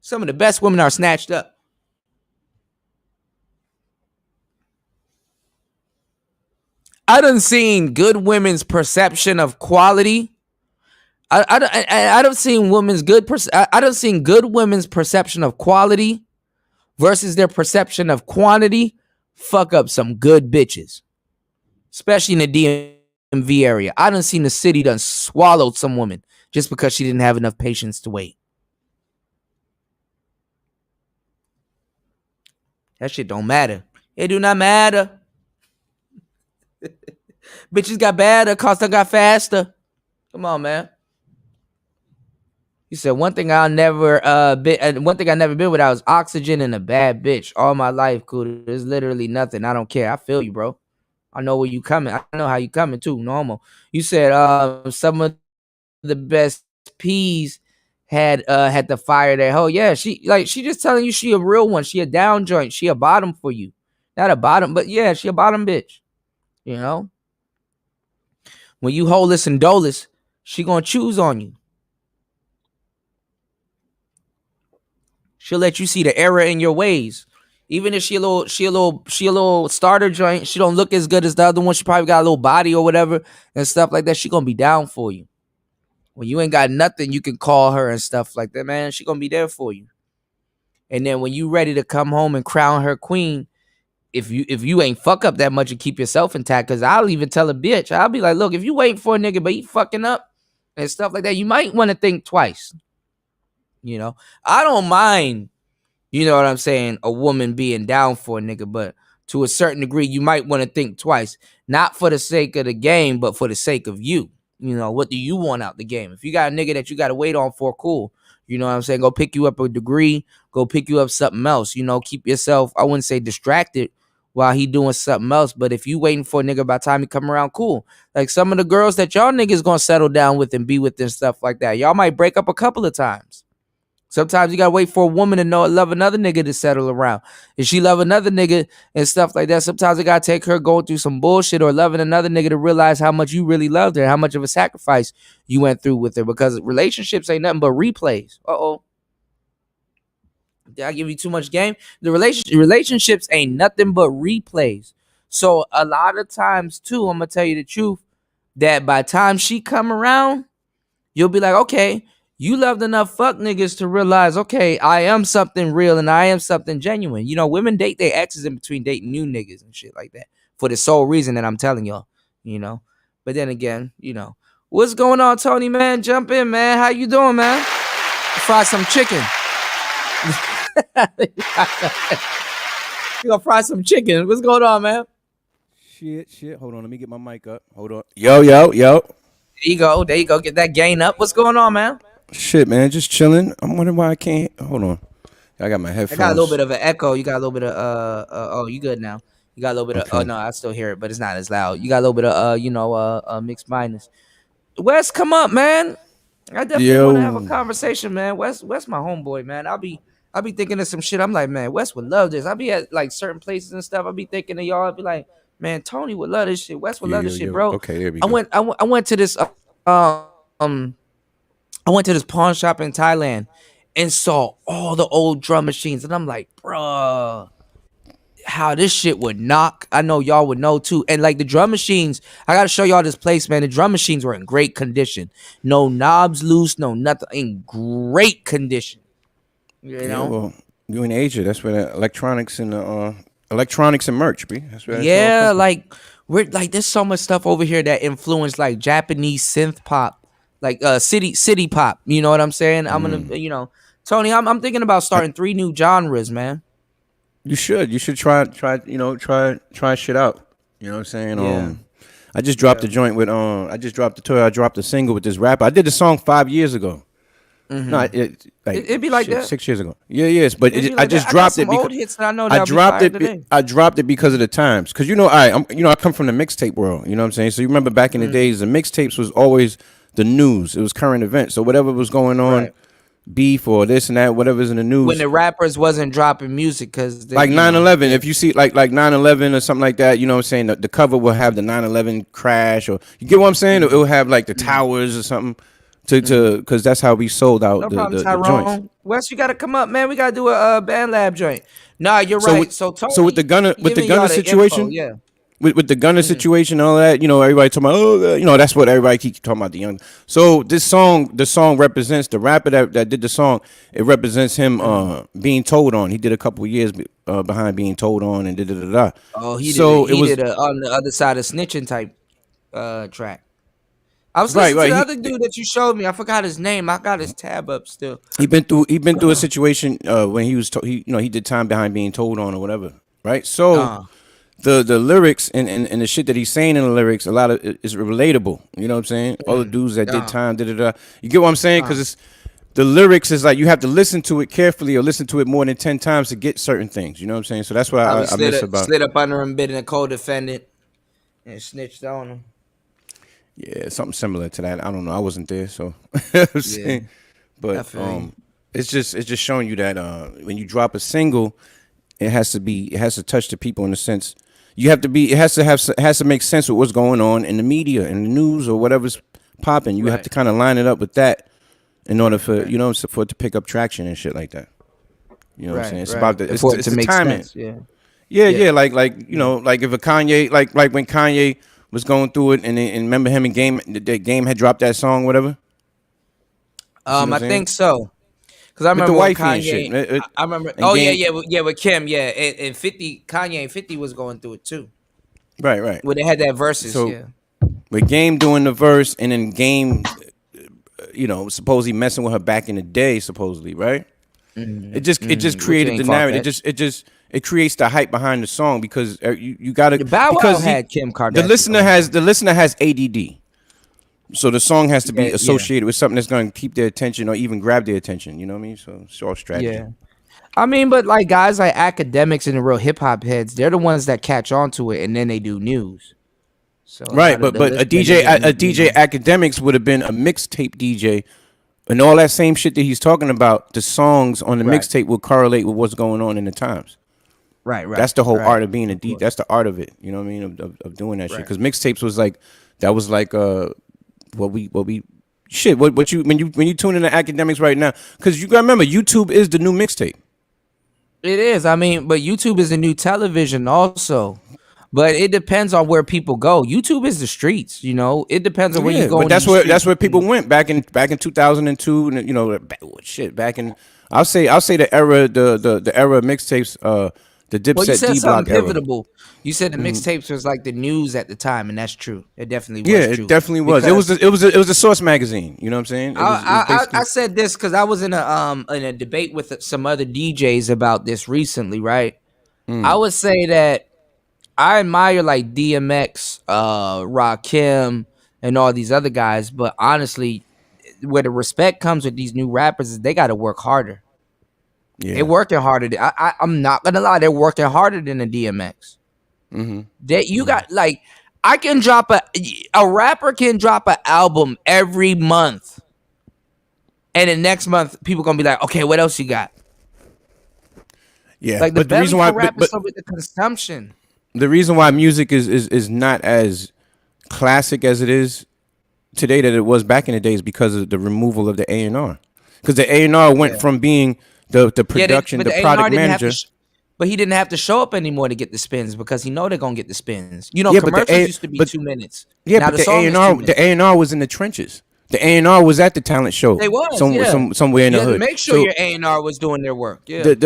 Some of the best women are snatched up. I done seen good women's perception of quality. I done seen women's I done seen good women's perception of quality versus their perception of quantity fuck up some good bitches. Especially in the DMV area. I done seen the city done swallowed some woman just because she didn't have enough patience to wait. That shit don't matter. It do not matter. Bitches got better, cost got faster. Come on, man. He said one thing I never been without is oxygen and a bad bitch. All my life, cool. There's literally nothing. I don't care. I feel you, bro. I know where you coming. I know how you coming too. Normal. You said some of the best P's had to fire that hoe. Yeah, she just telling you she a real one. She a down joint. She a bottom for you. Not a bottom, but yeah, she a bottom bitch. You know? When you holeless and doleless, she gonna choose on you. She'll let you see the error in your ways. Even if she a little starter joint, she don't look as good as the other one. She probably got a little body or whatever and stuff like that. She gonna be down for you. When you ain't got nothing, you can call her and stuff like that, man. She gonna be there for you. And then when you ready to come home and crown her queen, if you ain't fuck up that much and keep yourself intact, because I'll even tell a bitch, I'll be like, look, if you waiting for a nigga but he fucking up and stuff like that, you might want to think twice. You know, I don't mind, you know what I'm saying, a woman being down for a nigga, but to a certain degree, you might want to think twice, not for the sake of the game, but for the sake of you. You know, what do you want out the game? If you got a nigga that you got to wait on for, cool. You know what I'm saying? Go pick you up a degree, go pick you up something else. You know, keep yourself, I wouldn't say distracted while he doing something else, but if you waiting for a nigga by the time he come around, cool. Like some of the girls that y'all niggas gonna settle down with and be with and stuff like that, y'all might break up a couple of times. Sometimes you gotta wait for a woman to know love another nigga to settle around. If she love another nigga and stuff like that, sometimes you gotta take her going through some bullshit or loving another nigga to realize how much you really loved her, how much of a sacrifice you went through with her. Because relationships ain't nothing but replays. Did I give you too much game? The relationships ain't nothing but replays. So a lot of times too, I'm gonna tell you the truth, that by the time she come around, you'll be like, okay, you loved enough fuck niggas to realize, okay, I am something real and I am something genuine. You know, women date their exes in between dating new niggas and shit like that for the sole reason that I'm telling y'all, you know. But then again, you know, what's going on, Tony, man? Jump in, man. How you doing, man? Fry some chicken. You gonna fry some chicken. What's going on, man? Shit. Hold on, let me get my mic up. Hold on. Yo. There you go. There you go. Get that gain up. What's going on, man? Shit, man, just chilling. I'm wondering why I can't. Hold on. I got my I got a little headphones. bit of an echo. You got a little bit of oh, you good now. You got a little bit of oh Okay. no, I still hear it, but it's not as loud. You got a little bit of mixed minus. Wes, come up, man. I definitely want to have a Yo. conversation, man. Wes my homeboy, man. I'll be thinking of some shit. I'm like, man, Wes would love this. I'll be at like certain places and stuff. I'll be thinking of y'all. I'll be like, man, Tony would love this shit. Wes would love this shit, Yo. bro. Okay, there we I go. went I went I went to this um I went to this pawn shop in Thailand and saw all the old drum machines, and I'm like, bruh, how this shit would knock. I know y'all would know too. And like the drum machines, I gotta show y'all this place, man. The drum machines were in great condition. No knobs loose, no nothing. In great condition. You Yeah, know? well, you in Asia, that's where the electronics and merch, be. That's where that's all come Yeah, from. like we're like there's so much stuff over here that influenced like Japanese synth pop, like city pop. You know what I'm saying? I'm gonna, Tony, I'm thinking about I, starting 3 new genres, man. you should. You should try shit out. You know what I'm saying? Yeah. I just dropped Yeah. a joint with I just dropped the toy. I dropped a single with this rapper. I did the song 5 years ago. No, Mm-hmm. like It'd be like shit, that. 6 years ago. Yeah, yes, but It'd be I like that. just I got dropped it some because old hits that I know that'll be fire today. I dropped it because of the times. Because I come from the mixtape world. You know what I'm saying? So you remember back in the days, the mixtapes was always the news. It was current events. So whatever was going on, Right. beef or this and that, whatever's in the When news. the rappers wasn't dropping music because they, Like 9/11, yeah. if you see like 9/11 or something like that, you know what I'm saying? The cover will have the 9/11 crash, or you get what I'm saying? It will have like the towers or something to because that's how we sold out No problem, the joints. Tyrone. Wes, you gotta come up, man. We gotta do a band lab joint. Nah, you're So right. with So so with the Tony gunner giving y'all the info. situation, Yeah. with the gunner situation, and all that, everybody talking about, that's what everybody keeps talking about, the young. So the song represents the rapper that did the song. It represents him being told on. He did a couple of years behind being told on and da. Oh, he did it. So it He was did a on the other side of snitching type track. I was right, listening to right. the other dude that you showed me. I forgot his name. I got his tab up still. He been through a situation when he was he did time behind being told on or whatever, right? So Uh, the lyrics and the shit that he's saying in the lyrics, a lot of it is relatable. You know what I'm saying? All the dudes that did uh, time, da. You get what I'm saying? uh. Because it's the lyrics is like you have to listen to it carefully or listen to it more than 10 times to get certain things. You know what I'm saying? So that's what Probably I miss about. slid up under him, bit in a co-defendant, and snitched on him. Yeah, something similar to that. I don't know. I wasn't there, so I'm Yeah, saying. I But feel you. it's just showing you that when you drop a single, it has to touch the people in the sense you have to be it has to make sense with what's going on in the media and the news or whatever's popping. You have Right, to kind of line it up with that in order for right, for it to pick up traction and shit like that. You know what I'm saying? right, It's right. about the For it it's to the make timing. sense. Yeah, Yeah, yeah, yeah, like yeah. like if a Kanye like when Kanye was going through it and remember him and the game had dropped that song whatever. You see what I'm I saying? think so. Cause I With the remember when wifey and shit. Kanye. I remember. And Oh yeah, game yeah, with Kim. Yeah, and 50, Kanye and 50 was going through it too. right. When they had that verses. So Yeah. with game doing the verse and then game supposedly messing with her back in the day, supposedly, right? It just Which created the ain't far narrative. fetched. It creates the hype behind the song because you gotta Bow Wow because had Kim the Kardashian listener on his has song. the listener has ADD. So the song has to be Yeah, yeah, associated with something that's going to keep their attention or even grab their attention. You know what I mean? So it's all strategy. yeah. I mean, but like guys like academics and the real hip hop heads, they're the ones that catch on to it and then they do news. So now Right, but the but a listener DJ doesn't, a DJ Academics would have been a mixtape DJ, and all that same shit that he's talking about. The songs on the right, mixtape will correlate with what's going on in the times. That's the whole right. art of being a Of DJ. course, That's the art of it. You know what I mean? Of doing that shit. right. Because mixtapes was like that was like what we shit. What you when you tune into Academics right now? Because you gotta remember YouTube is the new mixtape. It is. I mean, but YouTube is the new television also. But it depends on where people go. YouTube is the streets, you know. It depends on where you Yeah, go but in these streets. that's where You people can, went back in 2002, and shit back in I'll say the era of mixtapes, the well, you Dipset said D something Block era. pivotal. You said the mixtapes was like the news at the time, and that's true. It definitely Yeah, was it true. definitely was. It was Because a Source magazine. You know what I'm saying? It was I basically said this because I was in a debate with some other DJs about this recently, right? I would say that I admire like DMX, Rakim, and all these other guys, but honestly, where the respect comes with these new rappers is they got to work harder. They yeah. working harder. I'm not gonna lie, they're working harder than the DMX. That you got like, I can drop a rapper can drop an album every month, and the next month people gonna be like, okay, what else you got? Yeah, Like the but the belly reason why for but, rap is but so with the consumption. the reason why music is not as classic as it is today that it was back in the day is because of the removal of the A&R. Because the A&R went Yeah, from being the yeah, production, but the the A&R product didn't have to. manager. But he didn't have to show up anymore to get the spins because he know they're gonna get the spins. You know, Yeah, but the commercials A used to be but 2 minutes. yeah, Now but the the song A is and two R the minutes. A&R was in the trenches. The A&R was at the talent show They was, yeah. somewhere in You the had to hood. make sure So your A&R was doing their work. Yeah, but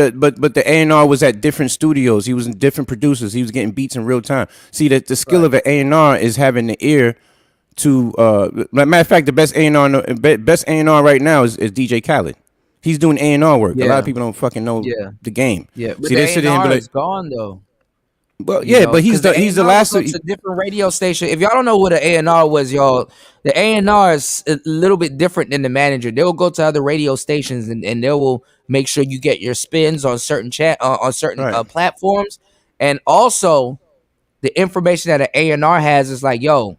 the A&R was at different studios. He was in different producers. He was getting beats in real time. See that the skill right. of an A&R is having the ear to matter of fact the best A&R right now is DJ Khaled. He's doing A&R work. A lot of Yeah, people don't fucking know yeah, the game. yeah. But See, the they sit there and be A&R is like, gone though. well, You yeah, know, but because he's the A&R would last. go to different radio station. If y'all don't know what an A&R was, y'all, the A&R is a little bit different than the manager. They'll go to other radio stations and they will make sure you get your spins on certain on certain Right, platforms, and also the information that an A&R has is like, yo,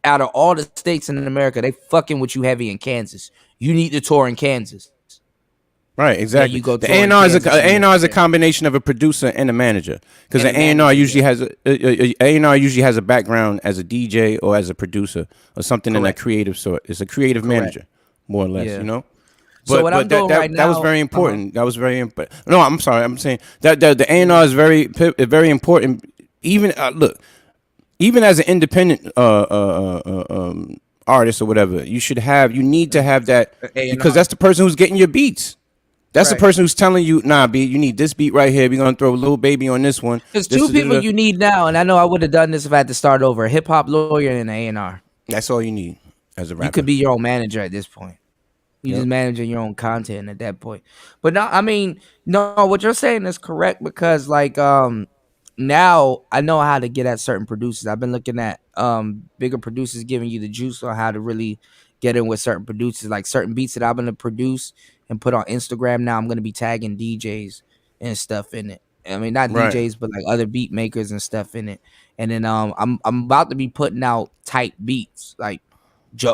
out of all the states in America, they fucking with you heavy in Kansas. You need to tour in Kansas. right, Then exactly. you go The tour in A&R is Kansas a and A&R is a yeah. combination of a producer and a manager because And the the A&R manager, usually yeah. has A&R usually has a background as a DJ or as a producer or something in that Correct. creative sort. It's a creative Correct. manager, more or less, you Yeah. know. So what But I'm doing right that was now, very important. That was very important. No, I'm sorry. I'm saying that the A&R is very important. Even look, even as an independent artist or whatever, you need to have that because A&R. that's the person who's getting your beats. That's the Right. person who's telling you, nah, B, you need this beat right here. We're gonna throw a little baby on this one. There's This two is people you need now, and I know I would have done this if I had to start over: a hip hop lawyer and an A&R. that's all you need as a You could rapper. be your own manager at this point. You just Yep. managing your own content at that point. But no, I mean, no, what you're saying is correct because like now I know how to get at certain producers. I've been looking at bigger producers giving you the juice on how to really get in with certain producers, like certain beats that I'm gonna produce and put on Instagram. Now I'm gonna be tagging DJs and stuff in it. I mean, not Right. DJs, but like other beat makers and stuff in it. And then I'm about to be putting out type beats like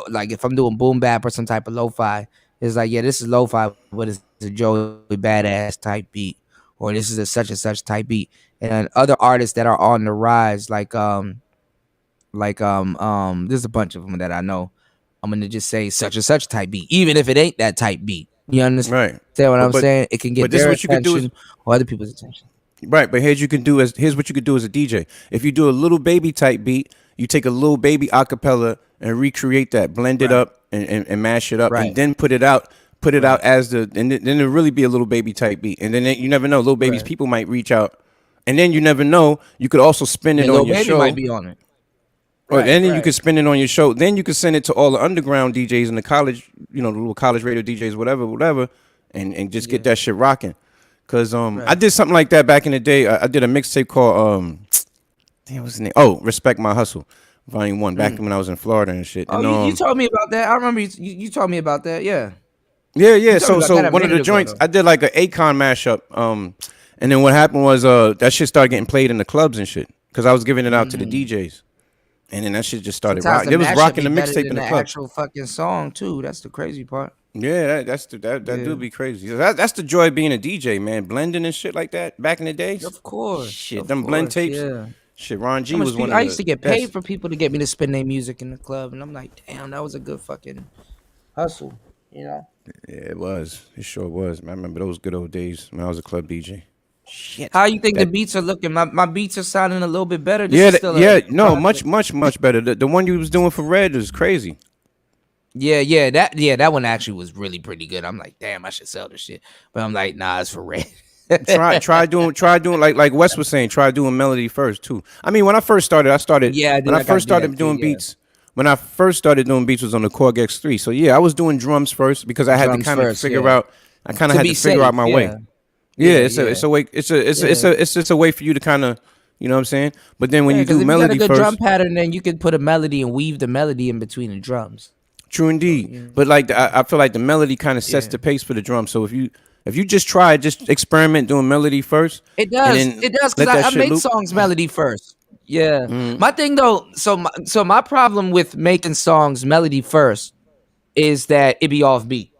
like if I'm doing boom bap or some type of lo-fi, it's like, yeah, this is lo-fi, but it's a Joey Badass type beat, or this is a such and such type beat. And other artists that are on the rise, there's a bunch of them that I know. I'm gonna just say such and such type beat, even if it ain't that type beat. You understand Right. what But I'm but saying? It can but get this is their what you could do is attention or other people's attention. right. But here's what you could do as a DJ. If you do a little baby type beat, you take a little baby acapella and recreate that, blend it Right, up and mash it up, and right, then put it out. Put it out right, as then it'll really be a little baby type beat, and then you never know. Little babies, right. people might reach out, and then you never know. You could also spin it Yeah, on Lil your Baby might show. be on it. Or Right, and then you could right. spin it on your show. Then you could send it to all the underground DJs and the college, the little college radio DJs, whatever, and just get Yeah, that shit rocking. Cause I right. did something like that back in the day. I did a mixtape called damn, what's the name? Oh, Respect My Hustle, Volume 1, back Mm. when I was in Florida and shit. Oh, And you told me about that. I remember you told me about that. Yeah, yeah, you yeah. told me So about so that a one of minute the ago joints though. I did like an Akon mashup. And then what happened was that shit started getting played in the clubs and shit. Cause I was giving it out to the Hmm. DJs. And then that shit just started Sometimes rocking. the It was mashup rocking be the better mixtape than in the the club. actual fucking song too. That's the crazy part. Yeah, that do Yeah, be crazy. That's the joy of being a DJ, man. Blending and shit like that back in the days. Shit, of them blend course, tapes. yeah. Shit, Ron So G much was one people. of I used the to get paid best. for people to get me to spin their music in the club, and I'm like, damn, that was a good fucking hustle. You know. Yeah, it was. It sure was. I remember those good old days when I was a club DJ. Shit. How you think the That beats are looking? My beats are sounding a little bit better. This yeah, is still a yeah, no, much, project. much, much better. The one you was doing for Red was crazy. That one actually was really pretty good. I'm like, damn, I should sell this shit. But I'm like, nah, it's for rent. Try doing like Wes was saying. Try doing melody first too. I mean, when I first started, Yeah, when dude, I I gotta first do that started too. doing Yeah, beats. When I first started doing beats was on the Korg X3. So yeah, I was doing drums first because I had to drums kind of first. figure Yeah, out. I kind of to had be to figure out safe. my way. Yeah, Yeah, yeah, it's yeah, a way. yeah, It's just a way for you to kind of, you know what I'm saying. But then when yeah. you Because do if you got a melody good drum first, pattern, then you could put a melody and weave the melody in between the drums. true So indeed. But like I feel like the melody kind of sets yeah. the pace for the drum. So if you just experiment doing melody first, It and does. then It does because let that I shit made loop. songs melody first. Yeah. Mm. My thing though, so my problem with making songs melody first is that it be off beat.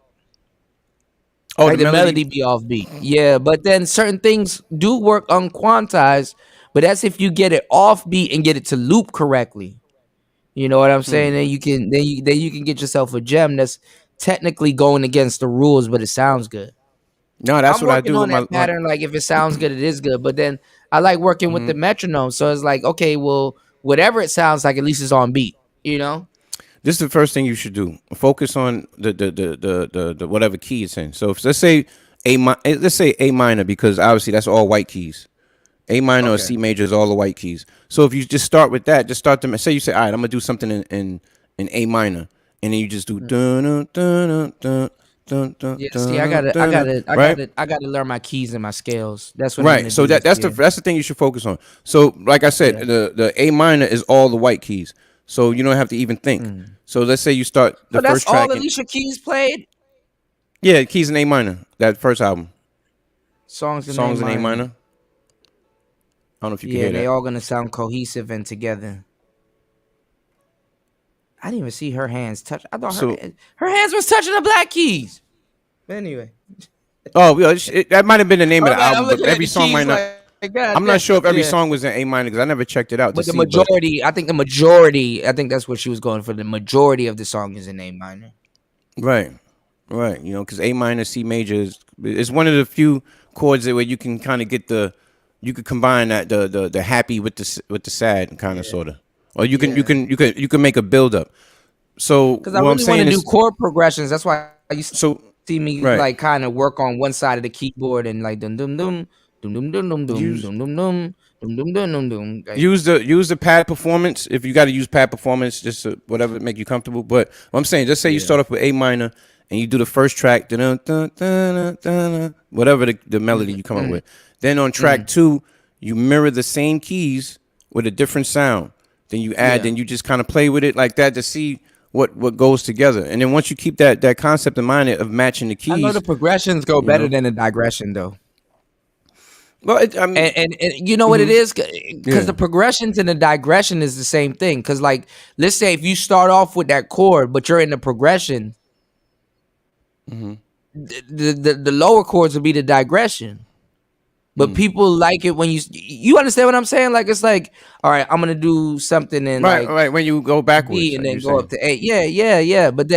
Oh, the Like the melody. melody be off beat. Yeah, but then certain things do work unquantized, but that's if you get it off beat and get it to loop correctly. You know what I'm saying? Then you can get yourself a gem that's technically going against the rules, but it sounds good. No, that's I'm what I working do with on my. that pattern. Like if it sounds good, it is good. But then I like working with the metronome. So it's like, okay, well, whatever it sounds like, at least it's on beat. You know? This is the first thing you should do. Focus on the whatever key it's in. So if, let's say A minor because obviously that's all white keys. A minor or Okay. C major is all the white keys. So if you just start with that, just start to say you say, all right, I'm gonna do something in A minor, and then you just do dun dun dun dun dun Yeah. See, I dun gotta, I dun, gotta, I right? gotta, I gotta learn my keys and my scales. That's what I'm Right. gonna So do that this that's the year. that's the thing you should focus on. So like I said, Yeah. the A minor is all the white keys. So you don't have to even think. Mm. So let's say you start the So that's first all track in Alicia Keys played. yeah, keys in A minor. That first album, Songs in A songs in A minor. minor. I don't know if you can Yeah, hear and they that. all gonna sound cohesive and together. I didn't even see her hands touch. I thought So her hands was touching the black keys. Anyway, oh yeah, that might have been the name of my the bad. I'm album, but looking at every the song might keys not. like God I'm damn. not sure if every Yeah, song was in A minor because I never checked it out to but the see. But majority, I think the majority, I think that's what she was going for. The majority of the song is in A minor. right, right, because A minor, C major is one of the few chords that where you can kind of get you could combine that the happy with the sad kind of Yeah, sort of, or yeah. you can make a build up. So Because I what I'm really want to saying do is chord progressions. That's why you so see me right. like kind of work on one side of the keyboard and like dum dum dum dum dum dum dum dum Use dum dum dum dum dum dum dum dum. Like, use the pad performance if you got to use pad performance just whatever make you comfortable. But what I'm saying, just say you yeah. start off with A minor and you do the first track, dun, dun, dun, dun, dun, whatever the melody you come up Mm, with. Then on track mm, two, you mirror the same keys with a different sound. Then you add, yeah. then you just kind of play with it like that to see what goes together. And then once you keep that concept in mind of matching the I know the keys, progressions go you better know. than the digression though. Well, I mean, And you know what it is? Because yeah. the progressions and the digression is the same thing. Because like, let's say if you start off with that chord, but you're in the progression, the lower chords will be the digression. But people like it when you understand what I'm saying? Like it's like, all right, I'm gonna do something in Right, like right. When you go B backwards, and like you're then go up saying. to A. Yeah, yeah, yeah. But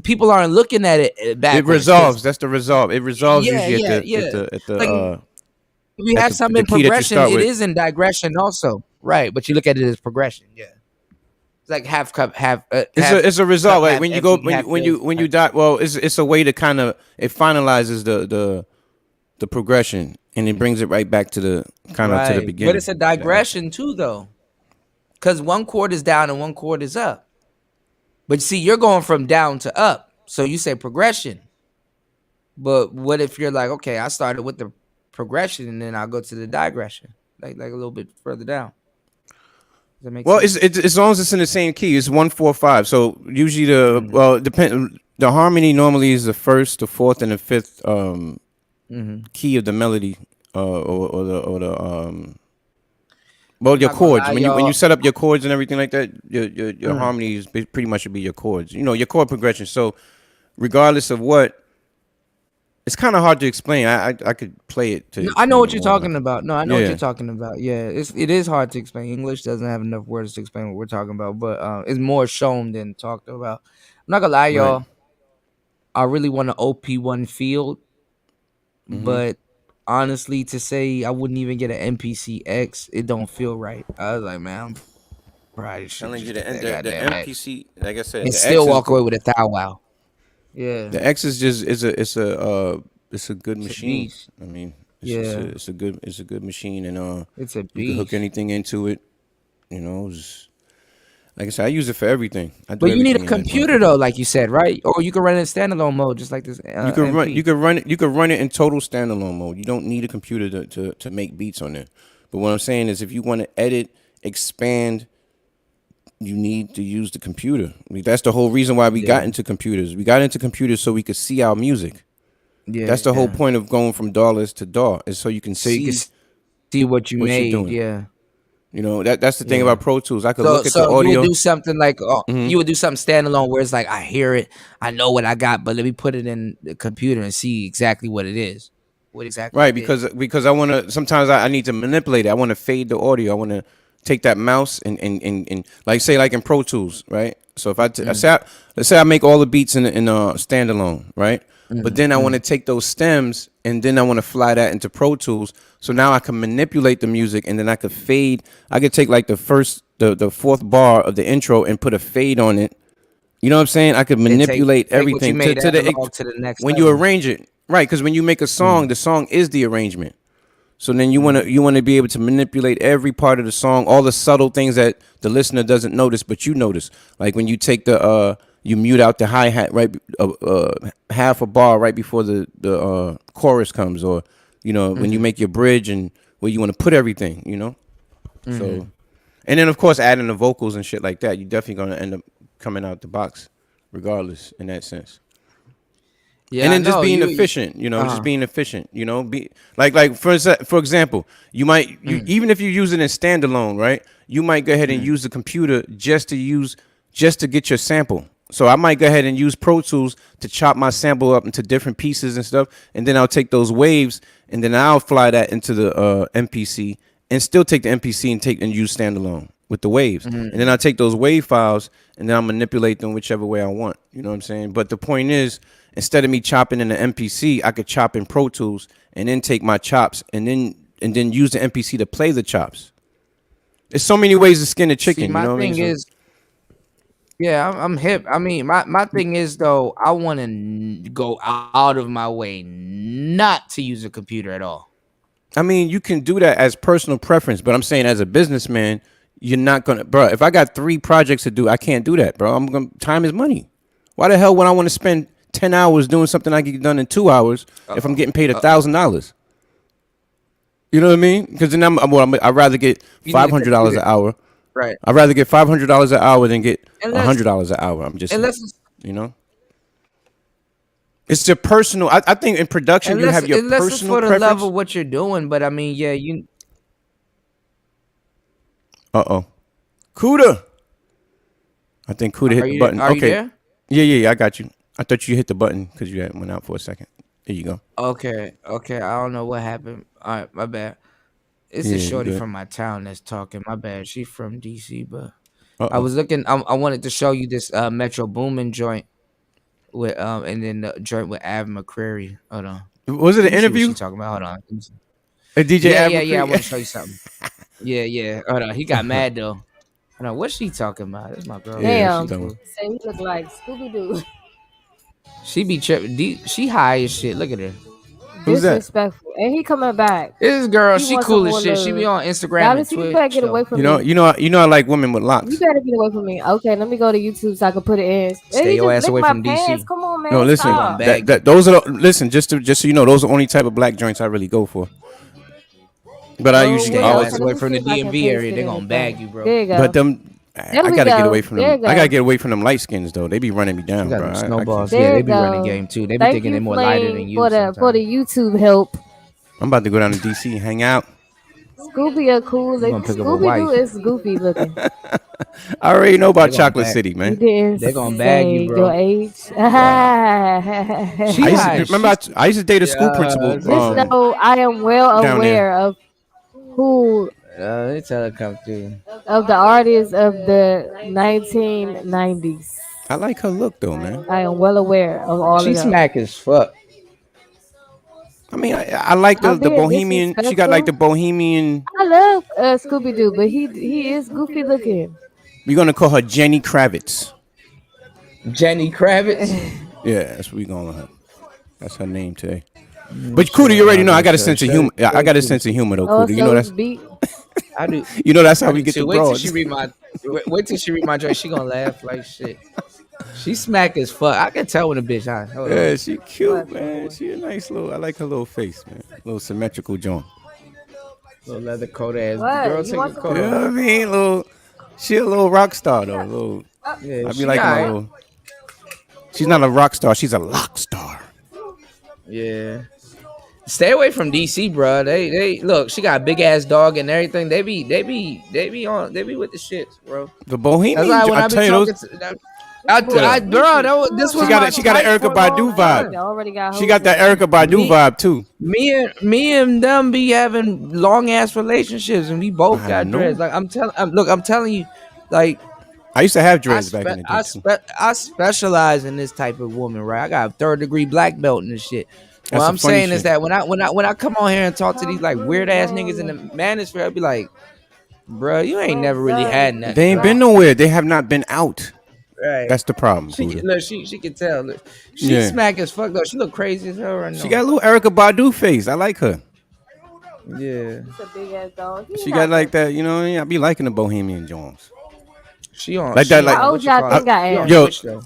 people aren't looking at it It backwards because resolves. That's the resolve. It resolves yeah, usually yeah, yeah. Like if you at have the something in key that you progression, start it with. is in digression also, right? But you look at it as progression. Yeah, it's like half cup, It's a cup, resolve. Right? half When you go empty, half filled. when you die. Well, it's a way to kind of it finalizes the progression and it brings it right back to the kind of to the Right, but beginning. it's a If that makes sense. digression too, though. because one chord is down and one chord is up. But see, you're going from down to up, so you say progression. But what if you're like, okay, I started with the progression and then I'll go to the digression, like a little bit further down. Does that make Well, it's, sense? it's as long as it's in the same key. It's 1 4 5. So usually the Mm-hmm. well depend the harmony normally is the first, the fourth, and the fifth Mm-hmm. key of the melody, or the well, I'm your not gonna chords. lie, When you y'all. set up your chords and everything like that, your Mm. harmony is pretty much should be your chords. Your chord progression. So regardless of what, it's kind of hard to explain. I could play it to No, I know explain what it you're more. Like, talking about. No, I know what you're yeah, talking about. Yeah, it is hard to explain. English doesn't have enough words to explain what we're talking about, but it's more shown than talked about. I'm not gonna lie, right. y'all. I really want to OP1 field, Hmm. but honestly, to say I wouldn't even get an NPC X, it don't feel right. I was like, man, I probably should Telling you just the get that the goddamn X MPC, like I said, and the X still is walk away with a thou wow. Yeah, the X is just it's a good it's a machine. beast. I mean, Yeah, it's a good machine, and it's a you can hook beast. anything into it. Like I said, I use it for everything. I do But you need everything a in that computer motherfucker. though, like you said, right? Or you can run it in standalone mode, just like this MP. You could run it in total standalone mode. You don't need a computer to make beats on there. But what I'm saying is, if you want to edit, expand, you need to use the computer. I mean, that's the whole reason why we got Yeah, into computers. We got into computers so we could see our music. That's the whole yeah. point of going from DAWless to DAW, is so you can So you can see see what you what you're made. doing. Yeah, That's the thing yeah. about Pro Tools. I could So look at the so you would audio. do something like Hmm. you would do something standalone where it's like I hear it, I know what I got, but let me put it in the computer and see exactly what it is, what exactly Right, it is. because I want to. Sometimes I need to manipulate it. I want to fade the audio. I want to take that mouse and like say like in Pro Tools, right? So if Mm, let's say I make all the beats in standalone, right? But mm, then I want to mm. take those stems and then I want to fly that into Pro Tools. So now I can manipulate the music and then I could fade. I could take like the fourth bar of the intro and put a fade on it. You know what I'm saying? I could And manipulate take what you everything made to the analog to the next when you level. arrange it, right? Because when you make a song, Mm, the song is the arrangement. So then mm. you wanna be able to manipulate every part of the song, all the subtle things that the listener doesn't notice, but you notice. Like when you take you mute out the hi hat right, half a bar right before the chorus comes, or when you Mm-hmm, make your bridge and where you want to put everything. mm-hmm. So, and then of course adding the vocals and shit like that, you definitely gonna end up coming out the box, regardless in that sense. And Yeah, I then just know being you. efficient, just Uh, being efficient, be like for example, you mm, even if you use it in standalone, right? You might go ahead and mm. use the computer just to get your sample. So I might go ahead and use Pro Tools to chop my sample up into different pieces and stuff, and then I'll take those waves and then I'll fly that into the MPC and still take the MPC and use standalone with the waves, and then Mm. I'll take those wave files and then I'll manipulate them whichever way I want. You know what I'm saying? But the point is, instead of me chopping in the MPC, I could chop in Pro Tools and then take my chops and then use the MPC to play the chops. There's so many ways to skin a See, chicken. You my know what I mean? thing So is, yeah, I'm hip. I mean, my thing is though, I want to go out of my way not to use a computer at all. I mean, you can do that as personal preference, but I'm saying as a businessman, you're not gonna, bro. If I got 3 projects to do, I can't do that, bro. Time is money. Why the hell would I want to spend 10 hours doing something I get done in 2 hours Uh if I'm oh. getting paid Uh oh. $1,000? You know what I mean? Because then I'd rather get You need five a hundred dollars an computer, hour. right? I'd rather get $500 an hour than get Unless, $100 an hour. I'm just saying, unless, you know. It's your personal. I think in production you have your unless it's personal for the love preference. of what you're doing. But I mean, yeah, you Uh-oh. Cuda. I think Cuda hit are the you button. are you Okay. there? Yeah. I got you. I thought you hit the button because you had went out for a second. There you go. Okay, okay. I don't know what happened. All right, my bad. It's a Yeah, you shorty good. from my town that's talking. My bad. She from DC, but I Uh-oh. was looking. I wanted to show you this Metro Boomin joint with and then the joint with Av McCrary. Hold on. Was it an Let me see what interview? she talking about. Hold on. Let me see. DJ Yeah, yeah, yeah. I Abercrombie? want to show you something. Yeah, yeah. Hold on. He got mad though. Hold on. What's she talking about? That's my girl right Yeah, there. she She Damn. talking. cool. Say we look like Scooby Doo. She be tripping. She high as shit. Look at her. Who's that? Disrespectful. And he coming back. This girl, He she wants some cool as more shit. She be love. on Instagram and Dallas, you better Twitch get away though. from me. I like women with You locks. better get away from me. Okay, let me go to YouTube so I can put it in. And Stay he your just ass licked away my from pants. DC. Come on, No, man. They listen. gonna Stop. bag you. Those are listen. Just so you know, those are the only type of black joints I really go for. But I No usually Stay way. your Okay, ass always. let away me from see the if I can DMV paste area. it They in the gonna bag thing. you, bro. There you But go. them, There I we gotta get go. away from There them. you I gotta go. get away from them light skins though. They be running me You down, got bro. them I can't. snowballs. Yeah, There they you be running go. game too. They be Thank thinking they you, more lighter than Flame, you for the sometimes. YouTube help. I'm about to go down to DC, hang out. Scooby a cool You look. gonna pick up a Scooby Doo wife. is goofy looking. I already know They about gonna Chocolate bag. City, You man. didn't They gonna bag you, say your bro. age. Wow. She I used to high. remember. She's I used to date a school yeah. principal It's Just okay. know I am well down there. aware of who They tell her come through. of the artists of the 1990s. I like her look though, man. I am well aware of all of She them. smack as fuck. I mean, I like I'm the being bohemian. She got like disrespectful. the bohemian. I love Scooby Doo, but he is goofy looking. We're gonna call her Jenny Kravitz. Jenny Kravitz. Yeah, that's what we calling her. That's her name today. But Shit, Cooter, you I'm already not know I gonna got a show. sense of humor. I Show got a Cooter sense of shit. humor though, Oh, Cooter. You know so it's that's beat. I do. that's how I we do get the too. Wait till she broads. read my. Wait till she read my joint. She gonna laugh like shit. She smack as fuck. I can tell when a bitch high. Hold on. Yeah, she cute, man. She a nice little. I like her little face, man. Little symmetrical joint. Little leather coat ass What? girl. You Take want your some You coat know off. what I more? mean? Little. She a little rock star though. Little. Yeah, I be she liking my alright. little. She's not a rock star. She's a lock star. Yeah. Stay away from DC, bro. They look. She got a big ass dog and everything. They be with the shits, bro. The That's Bohemian. why when I I be tell you talking those. to, Yeah. bro, this She was got my it. She got an type Erica for a long Badu vibe. They time. already got She hoes got in that there. Erica Badu Me, vibe too. me and them be having long ass relationships, and we both I got dreads. know. Like I'm telling you, like I used to have dreads back in the day too. I specialize in this type of woman, right? I got a third degree black belt and this shit. What That's some I'm funny saying is shit. that when I come on here and talk to these Come like through, weird ass niggas in the man. manosphere, I'll be like, bro, you ain't What's never really up? had They nothing, ain't bro. been nowhere. They have not been out. Right? That's the problem, She Cooter. look, she can tell. Look, she Yeah. smack as fuck though. She look crazy as hell right She now. got a little Erica Badu face. I like her. Yeah, It's a big ass dog. He's She got not like that. that, you know what I mean? I be liking the Bohemian Jones. she on Like that, she like How on old what you y'all call it? think I She on am? yo, Twitch though.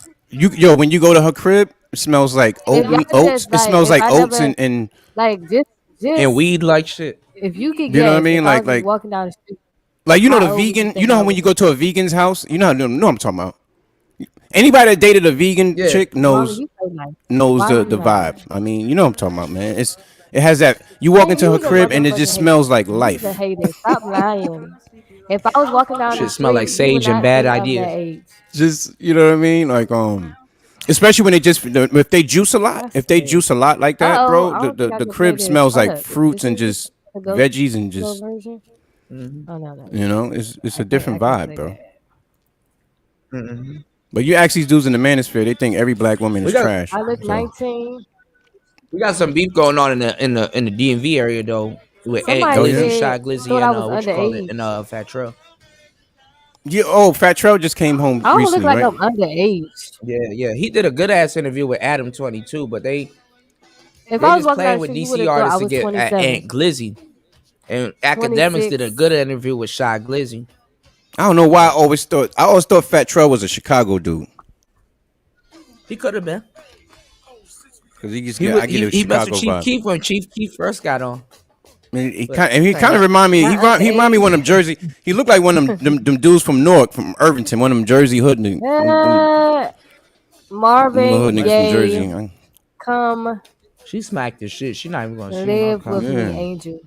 when you go to her crib, it smells like If y'all oats. just It like, smells if like I oats never and like, And just weed like shit. if you could you know what I guess, mean? if I was just walking down the street, Like you know the how old would you vegan. You think know I how when was? you go to a vegan's house, you know what I'm talking about. Anybody that dated a vegan Yeah. chick Mama, knows you so nice. knows Why the you like that? vibe. I mean, you know what I'm talking about, man. It has that. You walk Man, into her you's a crib and it just motherfucking smells hater. like You's a life. hater. Stop lying. If I was walking down the Shit smell like street, you would sage and not bad think I'm that ideas. age. Just you know what I mean, like especially when they just if they juice a lot, That's if they crazy. juice a lot like Uh that, oh, bro, I don't think I the can play crib this. smells Hold like up. fruits This and is just the ghost veggies and slow just version. Mm-hmm. Oh no. you know, it's I a can't. I different can't vibe, play bro. that. Mm-hmm. But you ask these dudes in the manosphere, they think every black woman We is got trash. I look So 19. we got some beef going on in the DMV area though with Ant oh Somebody yeah, Glizzy, said Shy Glizzy, thought I and was what you call it, underage. and Fat Trail. yeah. Oh, Fat Trell just came home I don't look recently, like right? I'm underage. Yeah. He did a good ass interview with Adam 22, but If they I was just walking down playing the with street, you would DC have thought I artists to was get 27, Ant Glizzy. And Academics did a 26. good interview with Shy Glizzy. I don't know why I always thought Fat Trell was a Chicago dude He could have been. because I get He a messed with Chicago Chief vibe. Keef when Chief Keef first got on. But He saying kind of that. remind me. Not He remind me of one of them underage. Jersey. He looked like one of them dudes from Newark, from Irvington, one of them Jersey hood, them little hood Marvin niggas from Gaye, Jersey. come She smacked this shit. She not even gonna shoot her live with comment. me, Yeah, Angel.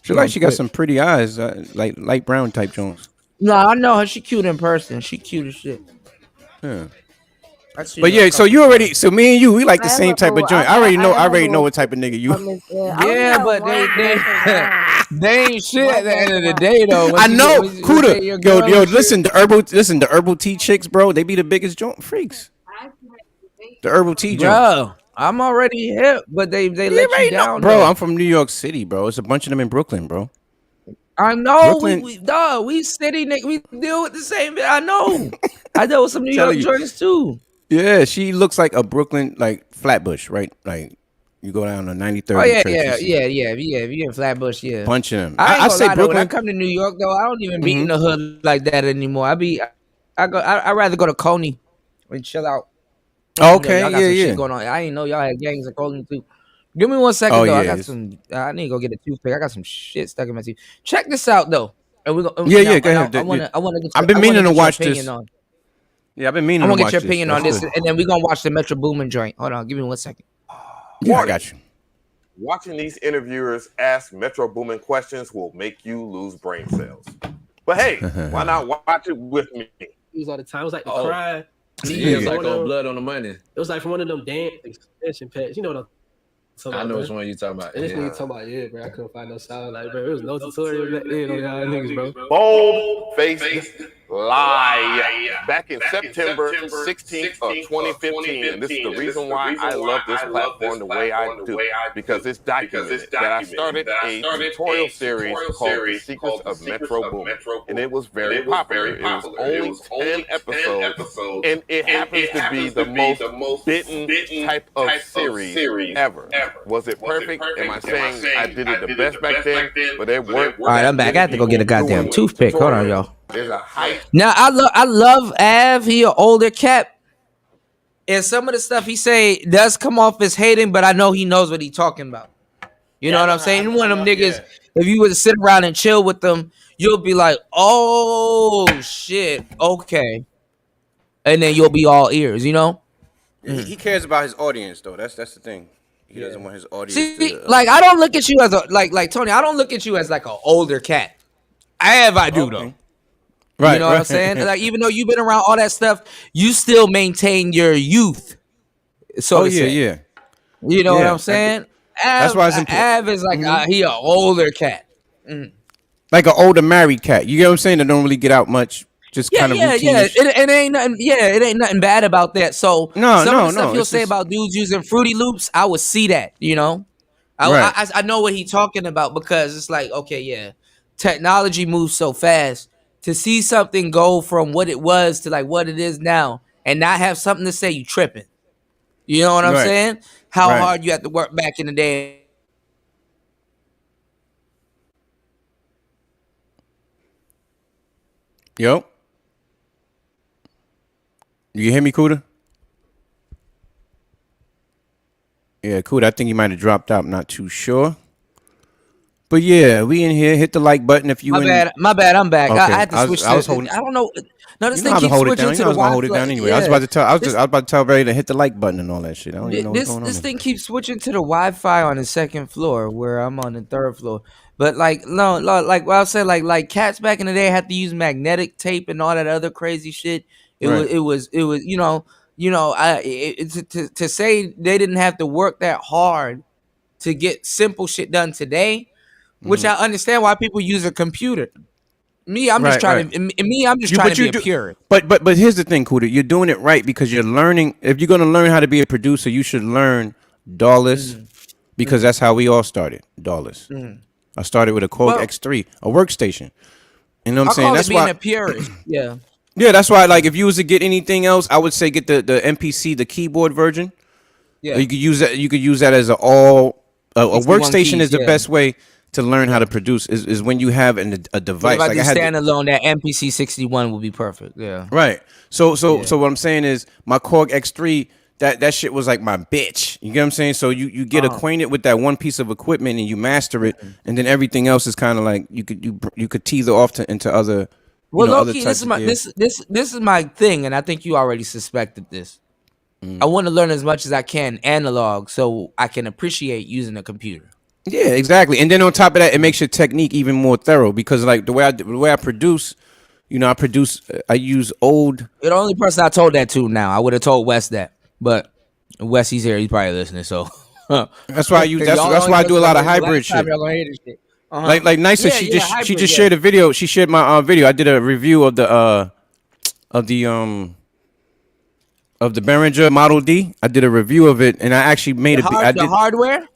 she She on she got Twitch. some pretty eyes, like light brown type Jones. No, I know her. She cute in person. She cute as shit. Yeah. I see But her a yeah, so couple you already, times. so me and you, we like the I am same a type of little. joint. I I am a already know little what type of nigga you. from this. I only Yeah, got but one glass of wine. they ain't shit at One the glass end of of the wine. day though. I know, Once Kuda. your Yo, girl and shit. listen, the herbal tea chicks, bro. They be the biggest joint freaks. The herbal tea joints. Bro, I'm already hip, but they You let you already know, down bro. though. I'm from New York City, bro. It's a bunch of them in Brooklyn, bro. I know Brooklyn, we city nigga, we deal with the same. I know. I dealt with some New York telling you, joints too. yeah, she looks like a Brooklyn like Flatbush, right? Like You go down to Oh 93rd and yeah, Church, you yeah, see yeah, yeah, yeah. If you in Flatbush, yeah. bunch of them. I ain't I gonna say lie though. When I Brooklyn. come to New York though, I don't even be in Mm-hmm. the hood like that anymore. I rather go to Coney and chill out. Oh, You know, okay, y'all got yeah, some shit yeah. going on. I didn't know y'all had gangs in Coney too. Give me 1 second Oh though. yeah, I got some. I need to go get a toothpick. I got some shit stuck in my teeth. Check this out though, and we go yeah, yeah. now. Go ahead. I wanna get I've been I wanna meaning to get your watch opinion this. on. Yeah, I've been I meaning to wanna get your watch this. opinion on That's this, good. and then we gonna watch the Metro Boomin joint. Hold on, give me 1 second. Yeah, I Warning. got you. Watching these interviewers ask Metro Boomin questions will make you lose brain cells. But hey, why not watch it with me? All the time. It was like the cry. Yeah, it's like on Blood on the Money. It was like from one of them dance extension packs. You know what I'm talking about? I know which one you talking about. And this nigga talking about, yeah, bro, I couldn't find no sound. Like, bro, there was no tutorial back then on y'all niggas, bro. Bold-faced lie. Back in September 16th of 2015, and this is the reason why I love this platform the way I do, because it's documented that I started a tutorial series called The Secrets of Metro Boomin, and it was very popular. It was only 10 episodes, and it happens to be the most bitten type of series ever. Was it perfect? Am I saying I did it the best back then? But it worked. All right, I'm back. I have to go get a goddamn toothpick. Hold on, y'all. There's a hype. Now I love Av. He an older cat, and some of the stuff he say does come off as hating, but I know he knows what he talking about. You know what I'm saying? One of them niggas. If you were to sit around and chill with them, you'll be like, "Oh shit, okay," and then you'll be all ears. You know? He cares about his audience though. That's the thing. He doesn't want his audience See, to. like I don't look at you as a like Tony. I don't look at you as like an older cat. I do though. Right, You know what I'm saying? Like even though you've been around all that stuff, you still maintain your youth. So to say. yeah. You know what Yeah, I'm saying? that's why it's important. Av is like he an older cat. Like an older married cat. You get what I'm saying? That don't really get out much. Just kind of routine. It ain't nothing. Yeah, it ain't nothing bad about that. So some of the stuff he'll say about dudes using Fruity Loops, I would see that. You know, I know what he's talking about because it's like, okay, yeah, technology moves so fast. To see something go from what it was to like what it is now, and not have something to say, you tripping. You know what I'm saying? How hard you have to work back in the day. Yo. You hear me, Kuda? Yeah, Kuda, I think you might have dropped out. I'm not too sure. But yeah, we in here. Hit the like button if you My bad. I'm back. Okay. I had to switch. I was holding. I don't know. No, this You know thing how to keeps hold it switching down. You to know I the was gonna hold it Wi-Fi. down anyway. Yeah. I was about to tell Ray to hit the like button and all that shit. I don't even know what's going on. This thing keeps switching to the Wi-Fi on the second floor, where I'm on the third floor. But like no, like what I was saying, like cats back in the day had to use magnetic tape and all that other crazy shit. It was to say they didn't have to work that hard to get simple shit done today, which I understand why people use a computer. Me, I'm just trying to be a purist. But here's the thing, Kuda. You're doing it right because you're learning. If you're gonna learn how to be a producer, you should learn DAWless because that's how we all started. DAWless. I started with a Korg X3, a workstation. You know what I'm saying? That's being a purist. Yeah. Yeah, that's why. Like, if you was to get anything else, I would say get the MPC, the keyboard version. Yeah. You could use that. You could use that as a workstation. keys, Is the best way to learn how to produce. Is when you have a device. If I like do I had standalone, that MPC 61 would be perfect. Yeah. Right. So what I'm saying is my Korg X3. That shit was like my bitch. You get what I'm saying? So you get acquainted with that one piece of equipment and you master it, and then everything else is kind of like you could teeter off into other. Well, other Loki, types this is my thing, and I think you already suspected this. I want to learn as much as I can analog, so I can appreciate using a computer. Yeah, exactly. And then on top of that, it makes your technique even more thorough because like the way I produce, I use old. You're the only person I told that to now. I would have told Wes that, but Wes, he's here. He's probably listening. So that's why I use. That's why I do a lot of hybrid shit. Like Nysa, she just shared a video. She shared my video. I did a review of the Behringer Model D. I did a review of it, and I actually made the hardware.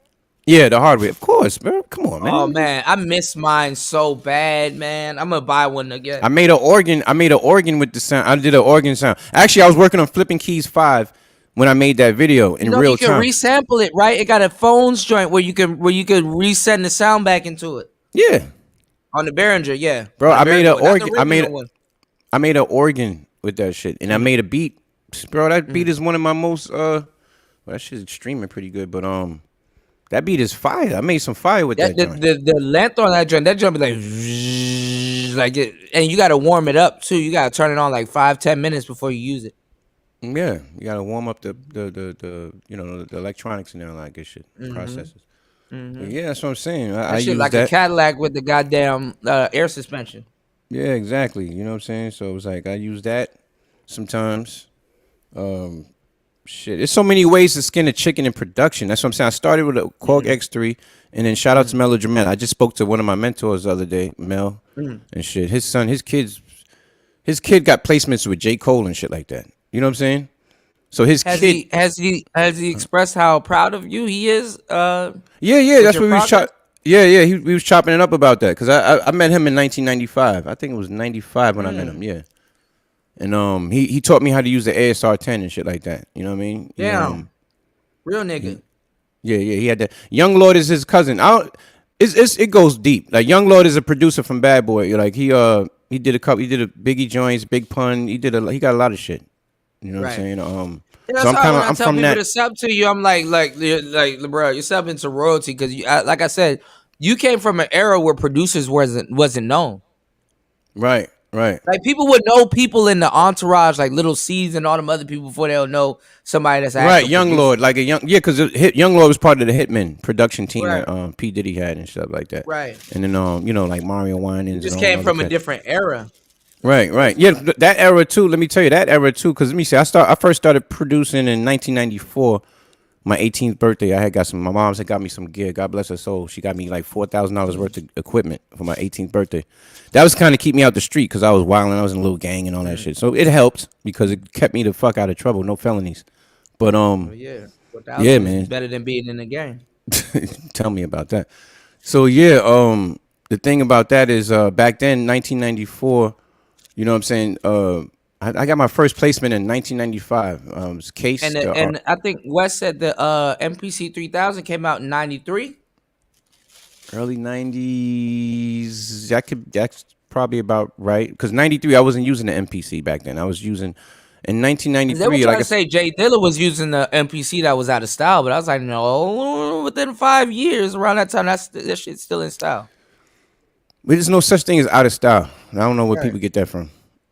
Yeah, the hardware, of course, bro. Come on, man. Oh man, I miss mine so bad, man. I'm gonna buy one again. I made an organ with the sound. I did an organ sound. Actually, I was working on Flipping Keys 5 when I made that video in You know real you can time. resample it, right? It got a phones joint where you can resend the sound back into it Yeah, on the Behringer. Yeah, bro. on the I made Behringer an one, not the organ. original one. I made an organ with that shit, and I made a beat, bro. That beat is one of my most well, that shit's streaming pretty good, but that beat is fire. I made some fire with That that joint. the length on that joint be like like it, and you got to warm it up too. You got to turn it on like 5-10 minutes before you use it. Yeah, you gotta warm up the the electronics in there and all that good shit, processes. But yeah, that's what I'm saying. I That shit use like a that. Cadillac with the goddamn air suspension. Yeah, exactly. You know what I'm saying? So it was like I use that sometimes. Shit, there's so many ways to skin a chicken in production. That's what I'm saying. I started with a Korg X3, and then shout out to Melodramatic. I just spoke to one of my mentors the other day, Mel, and shit. His kid got placements with J. Cole and shit like that. You know what I'm saying? So his Has kid, he expressed how proud of you he is? yeah, with that's your what we was progress? Yeah, we was chopping it up about that because I met him in 1995. I think it was 95 when I met him. Yeah, and he taught me how to use the ASR 10 and shit like that. You know what I mean? Damn, real nigga. Yeah, he had that. Young Lord is his cousin. It goes deep. Like Young Lord is a producer from Bad Boy. Like he did a Biggie joints, Big Pun. He got a lot of shit. You know what I'm saying? Yeah, that's So I'm why kind when of I I'm tell from people that. to sub to you, I'm like, bro, you're subbing to royalty because like I said, you came from an era where producers wasn't known. Right. Like people would know people in the entourage, like Little C's and all them other people before they'll know somebody that's an Right, actual Young producer. Lord, like because Young Lord was part of the Hitman production team Right. that P Diddy had and stuff like that. Right. And then like Mario Winans and Just all came the from other a cats. different era. Right. Yeah, that era too. Let me tell you that era too, because let me see. I first started producing in 1994. My 18th birthday, my mom had got me some gear. God bless her soul. She got me like $4,000 worth of equipment for my 18th birthday. That was kind of keep me out the street because I was wilding. I was in a little gang and all that shit. So it helped because it kept me the fuck out of trouble. No felonies. But Yeah. 4,000 yeah, is man. better than being in the game. Tell me about that. So yeah, the thing about that is back then, 1994. You know what I'm saying? I got my first placement in 1995. It was Case. And I think Wes said the MPC 3000 came out in 93. Early 90s. That's probably about right. Because 93, I wasn't using the MPC back then. I was using in They were 1993. trying to say Jay Dilla was using the MPC that was out of style, but I was like, no, within 5 years around that time, that shit's still in style. There's no such thing as out of style. I don't know where people get that from.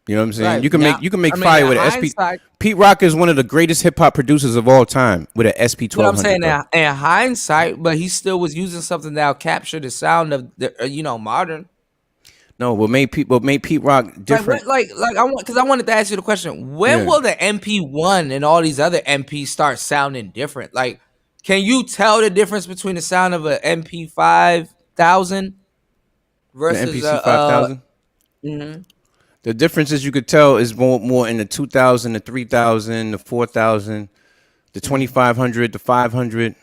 You know what I'm saying? Right. You can Now, make I mean, fire in with an SP. hindsight- Pete Rock is one of the greatest hip hop producers of all time with an SP What I'm 1200. saying bro. now, in hindsight, but he still was using something that'll capture the sound of the modern. No, what made Pete Rock different? Like I wanted to ask you the question: when Yeah. will the MP1 and all these other MPs start sounding different? Like, can you tell the difference between the sound of an MP 5000 The versus MPC 5000. The difference is you could tell is more in the 2000, the 3000, the 4000, the 2500, the 500.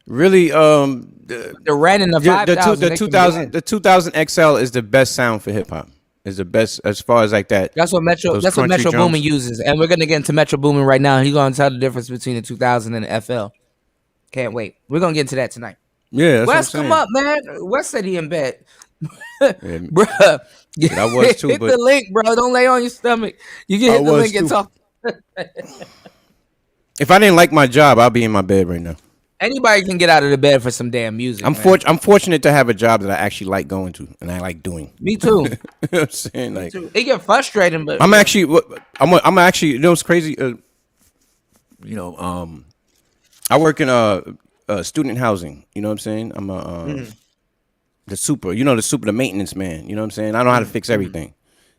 Really, the Ren and the 5000? the 2000 XL is the best sound for hip hop. Is the best as far as like that. That's what Metro. Those That's what crunchy Metro drums. Boomin uses, and we're gonna get into Metro Boomin right now. He's gonna tell the difference between the 2000 and the FL. Can't wait. We're gonna get into that tonight. Yeah, that's Wes, what I'm come saying. up, man. Wes said he in bed. Yeah, Bruh. I was too, Hit but- the link, bro. Don't lay on your stomach. You can I hit the was link and too. talk. If I didn't like my job, I'll be in my bed right now. Anybody can get out of the bed for some damn music. I'm man. I'm fortunate to have a job that I actually like going to and I like doing. Me too. You know what I'm saying? Like, It get frustrating, but I'm actually. You know what's crazy? I work in student housing. You know what I'm saying? I'm the maintenance man. You know what I'm saying? I know how to fix everything.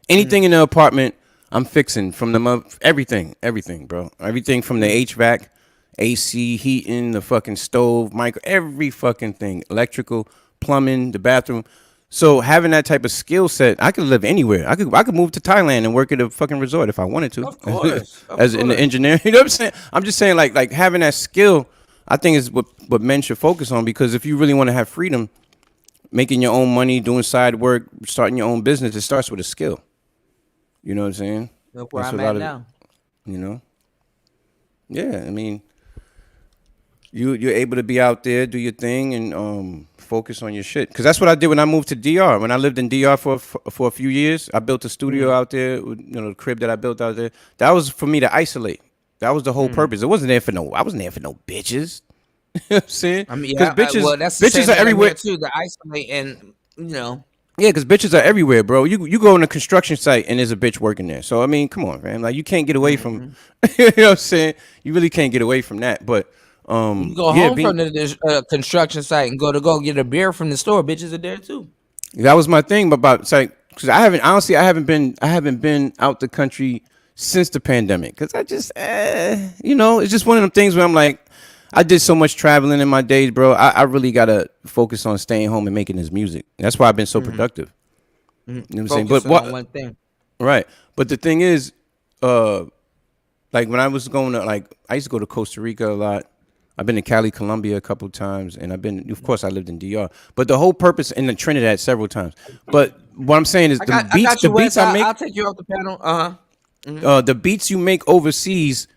Anything in the apartment, I'm fixing from everything, bro. Everything from the HVAC, AC, heating, the fucking stove, every fucking thing, electrical, plumbing, the bathroom. So having that type of skill set, I could live anywhere. I could move to Thailand and work at a fucking resort if I wanted to. Of course. As in the engineer, you know what I'm saying? I'm just saying like having that skill, I think is what men should focus on, because if you really want to have freedom, making your own money, doing side work, starting your own business, it starts with a skill. You know what I'm saying? look where That's I'm a lot at of- now. You know, Yeah, I mean, you're able to be out there, do your thing, and focus on your shit. Because that's what I did when I moved to DR. When I lived in DR for a few years, I built a studio out there. The crib that I built out there. That was for me to isolate. That was the whole purpose. It wasn't there for no. I wasn't there for no bitches. You know what I'm saying? I mean, Because yeah, well, that's the same bitches are thing I'm here everywhere. too. The isolate and Yeah, because bitches are everywhere, bro. You go on a construction site and there's a bitch working there. So I mean, come on, man. Like you can't get away from. You know what I'm saying? You really can't get away from that. But you can go yeah, home from the construction site and go get a beer from the store. Bitches are there too. that was my thing about it's like because I haven't been out the country since the pandemic because I just it's just one of them things where I'm like I did so much traveling in my days, bro. I really gotta focus on staying home and making this music. That's why I've been so productive. You know what I'm saying? But Focusing on one thing. right? But the thing is, like when I was going to I used to go to Costa Rica a lot. I've been to Cali, Colombia a couple of times, and of course, I lived in DR. But the whole purpose in the Trinidad several times. But what I'm saying is I got you, the beats Wes. I make, I'll take you off the panel. the beats you make overseas,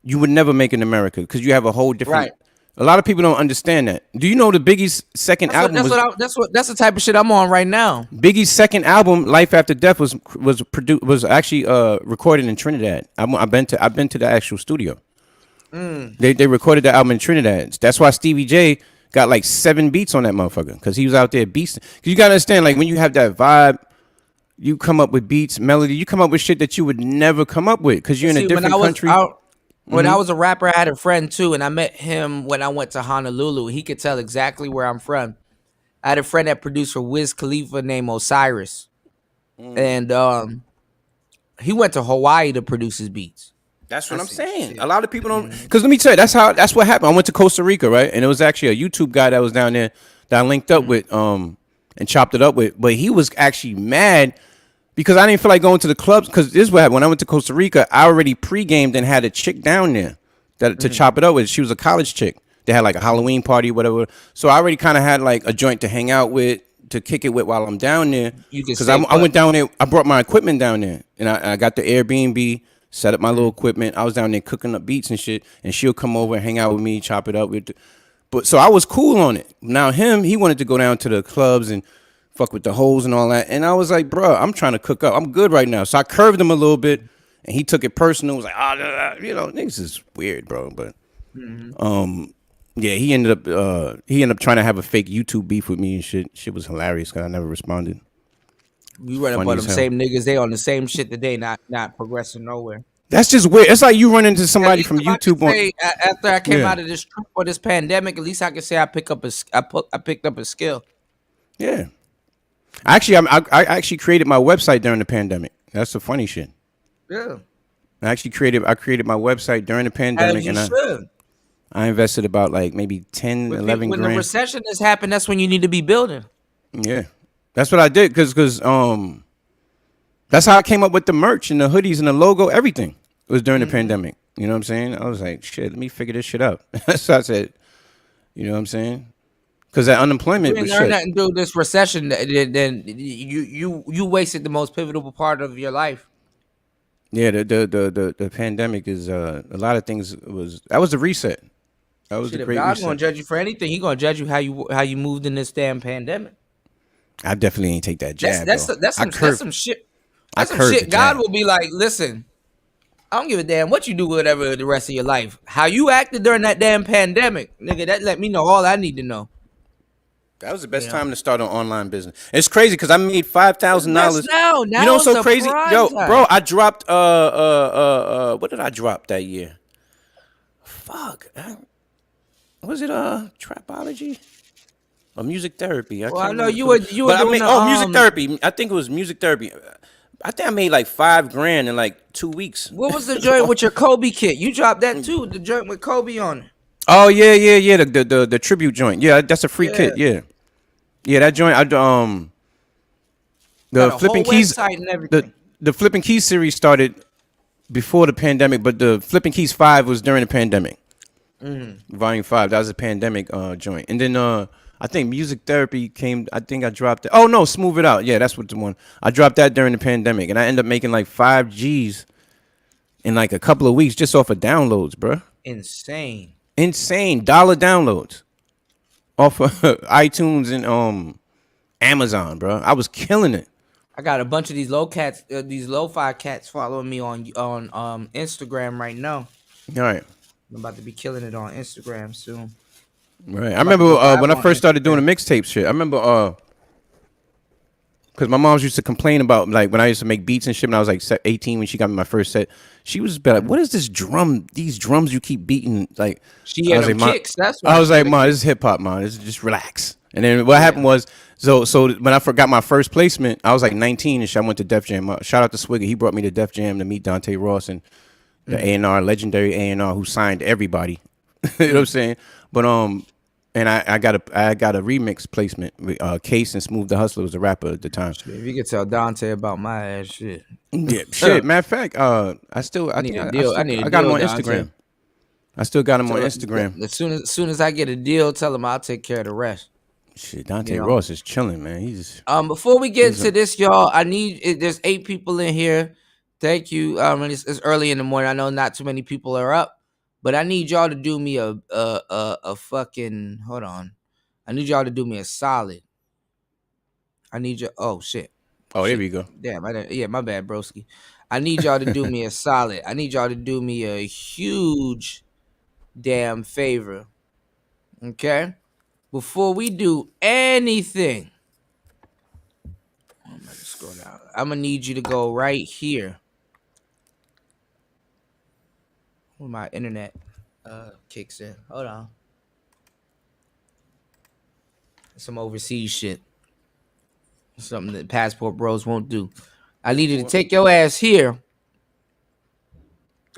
you would never make in America because you have a whole different. Right. A lot of people don't understand that. Do you know the Biggie's second album? That's the type of shit I'm on right now. Biggie's second album, Life After Death, was actually recorded in Trinidad. I've been to the actual studio. They recorded the album in Trinidad. That's why Stevie J got like 7 beats on that motherfucker because he was out there beasting. Because you gotta understand, like when you have that vibe, you come up with beats, melody, you come up with shit that you would never come up with because you're in a different country. When I was a rapper, I had a friend too, and I met him when I went to Honolulu. He could tell exactly where I'm from. I had a friend that produced for Wiz Khalifa named Osiris, and he went to Hawaii to produce his beats. That's what I'm saying. Shit. A lot of people don't, because let me tell you, that's what happened. I went to Costa Rica, right, and it was actually a YouTube guy that was down there that I linked up with, and chopped it up with. But he was actually mad because I didn't feel like going to the clubs. Because this is what happened. When I went to Costa Rica, I already pre-gamed and had a chick down there to chop it up with. She was a college chick. They had like a Halloween party, whatever. So I already kind of had like a joint to hang out with, to kick it with while I'm down there. Because I went down there, I brought my equipment down there, and I got the Airbnb. Set up my little equipment. I was down there cooking up beats and shit, and she'll come over and hang out with me, chop it up with. But so I was cool on it. Now he wanted to go down to the clubs and fuck with the hoes and all that, and I was like, bro, I'm trying to cook up. I'm good right now. So I curved him a little bit, and he took it personal. Was like, niggas is weird, bro. But yeah, he ended up trying to have a fake YouTube beef with me and shit. Shit was hilarious because I never responded. You run up on them same niggas. They on the same shit today, not progressing nowhere. That's just weird. It's like you run into somebody from YouTube. After I came out of this trip or this pandemic, at least I can say I picked up a skill. Yeah, actually, I actually created my website during the pandemic. That's the funny shit. Yeah, I created my website during the pandemic, and I invested about like maybe 10, 11 when grand. The recession has happened, that's when you need to be building. Yeah. That's what I did because that's how I came up with the merch and the hoodies and the logo. Everything was during the pandemic. You know what I'm saying? I was like, shit, let me figure this shit out. So I said, you know what I'm saying? Because that unemployment was shit. Nothing to do with this recession. Then you wasted the most pivotal part of your life. Yeah, the pandemic is a lot of things that was the reset. That was the great reset. If God's gonna judge you for anything, He gonna judge you how you moved in this damn pandemic. I definitely ain't take that jab. That's some shit. That's some shit. God will be like, listen, I don't give a damn what you do whatever the rest of your life. How you acted during that damn pandemic, nigga, that let me know all I need to know. That was the best time to start an online business. It's crazy because I made $5,000. Now you know what's so crazy? Yo, bro, I dropped what did I drop that year? Fuck. Was it Trapology? Or music therapy. I know you were doing music therapy. I think it was music therapy. I think I made like $5,000 in like 2 weeks. What was the joint with your Kobe kit? You dropped that too. The joint with Kobe on it. Oh yeah. The tribute joint. Yeah, that's a free kit. Yeah, that joint. The Flipping Keys and everything. The Flipping Keys series started before the pandemic, but the Flipping Keys 5 was during the pandemic. Volume 5. That was a pandemic joint, and then I think music therapy came. I think I dropped it. Oh no, Smooth It Out. Yeah, that's what the one. I dropped that during the pandemic, and I ended up making like 5 G's in like a couple of weeks just off of downloads, bro. insane. Dollar downloads off of iTunes and Amazon, bro. I was killing it. I got a bunch of these these lo-fi cats following me on Instagram right now. All right. I'm about to be killing it on Instagram soon. Right. I I'm about to remember go live when I on first started doing Instagram. the mixtape shit. I remember because my mom used to complain about, like, when I used to make beats and shit when I was like 18 when she got me my first set. She was like, "What is this drum? These drums you keep beating?" Like, She I had was them like, kicks. That's I why. was like, "Ma, this is hip hop, man. This is just relax." And then what happened was, so when I forgot my first placement, I was like 19 and shit. I went to Def Jam. Shout out to Swigger. He brought me to Def Jam to meet Dante Ross and the A&R, legendary A&R, who signed everybody. You know what I'm saying? But and I got a remix placement with Case and Smooth the Hustler was a rapper at the time. If you could tell Dante about my ass, shit. Yeah, shit. Matter of fact, I need a deal. I need a got him deal, on Dante. Instagram. I still got him on Tell- Instagram. As soon as I get a deal, tell him I'll take care of the rest. Shit, Dante You know. Ross is chilling, man. He's Before we get into this, y'all, there's 8 people in here. Thank you. And it's early in the morning. I know not too many people are up, but I need y'all to do me a fucking, hold on. I need y'all to do me a solid. I need you. Oh shit. there Shit. we go. Damn. My bad, broski. I need y'all to do me a solid. I need y'all to do me a huge damn favor. Okay? Before we do anything, I'm gonna scroll down. I'm gonna need you to go right here. Where my internet kicks in. Hold on. Some overseas shit. Something that passport bros won't do. I need you to take your ass here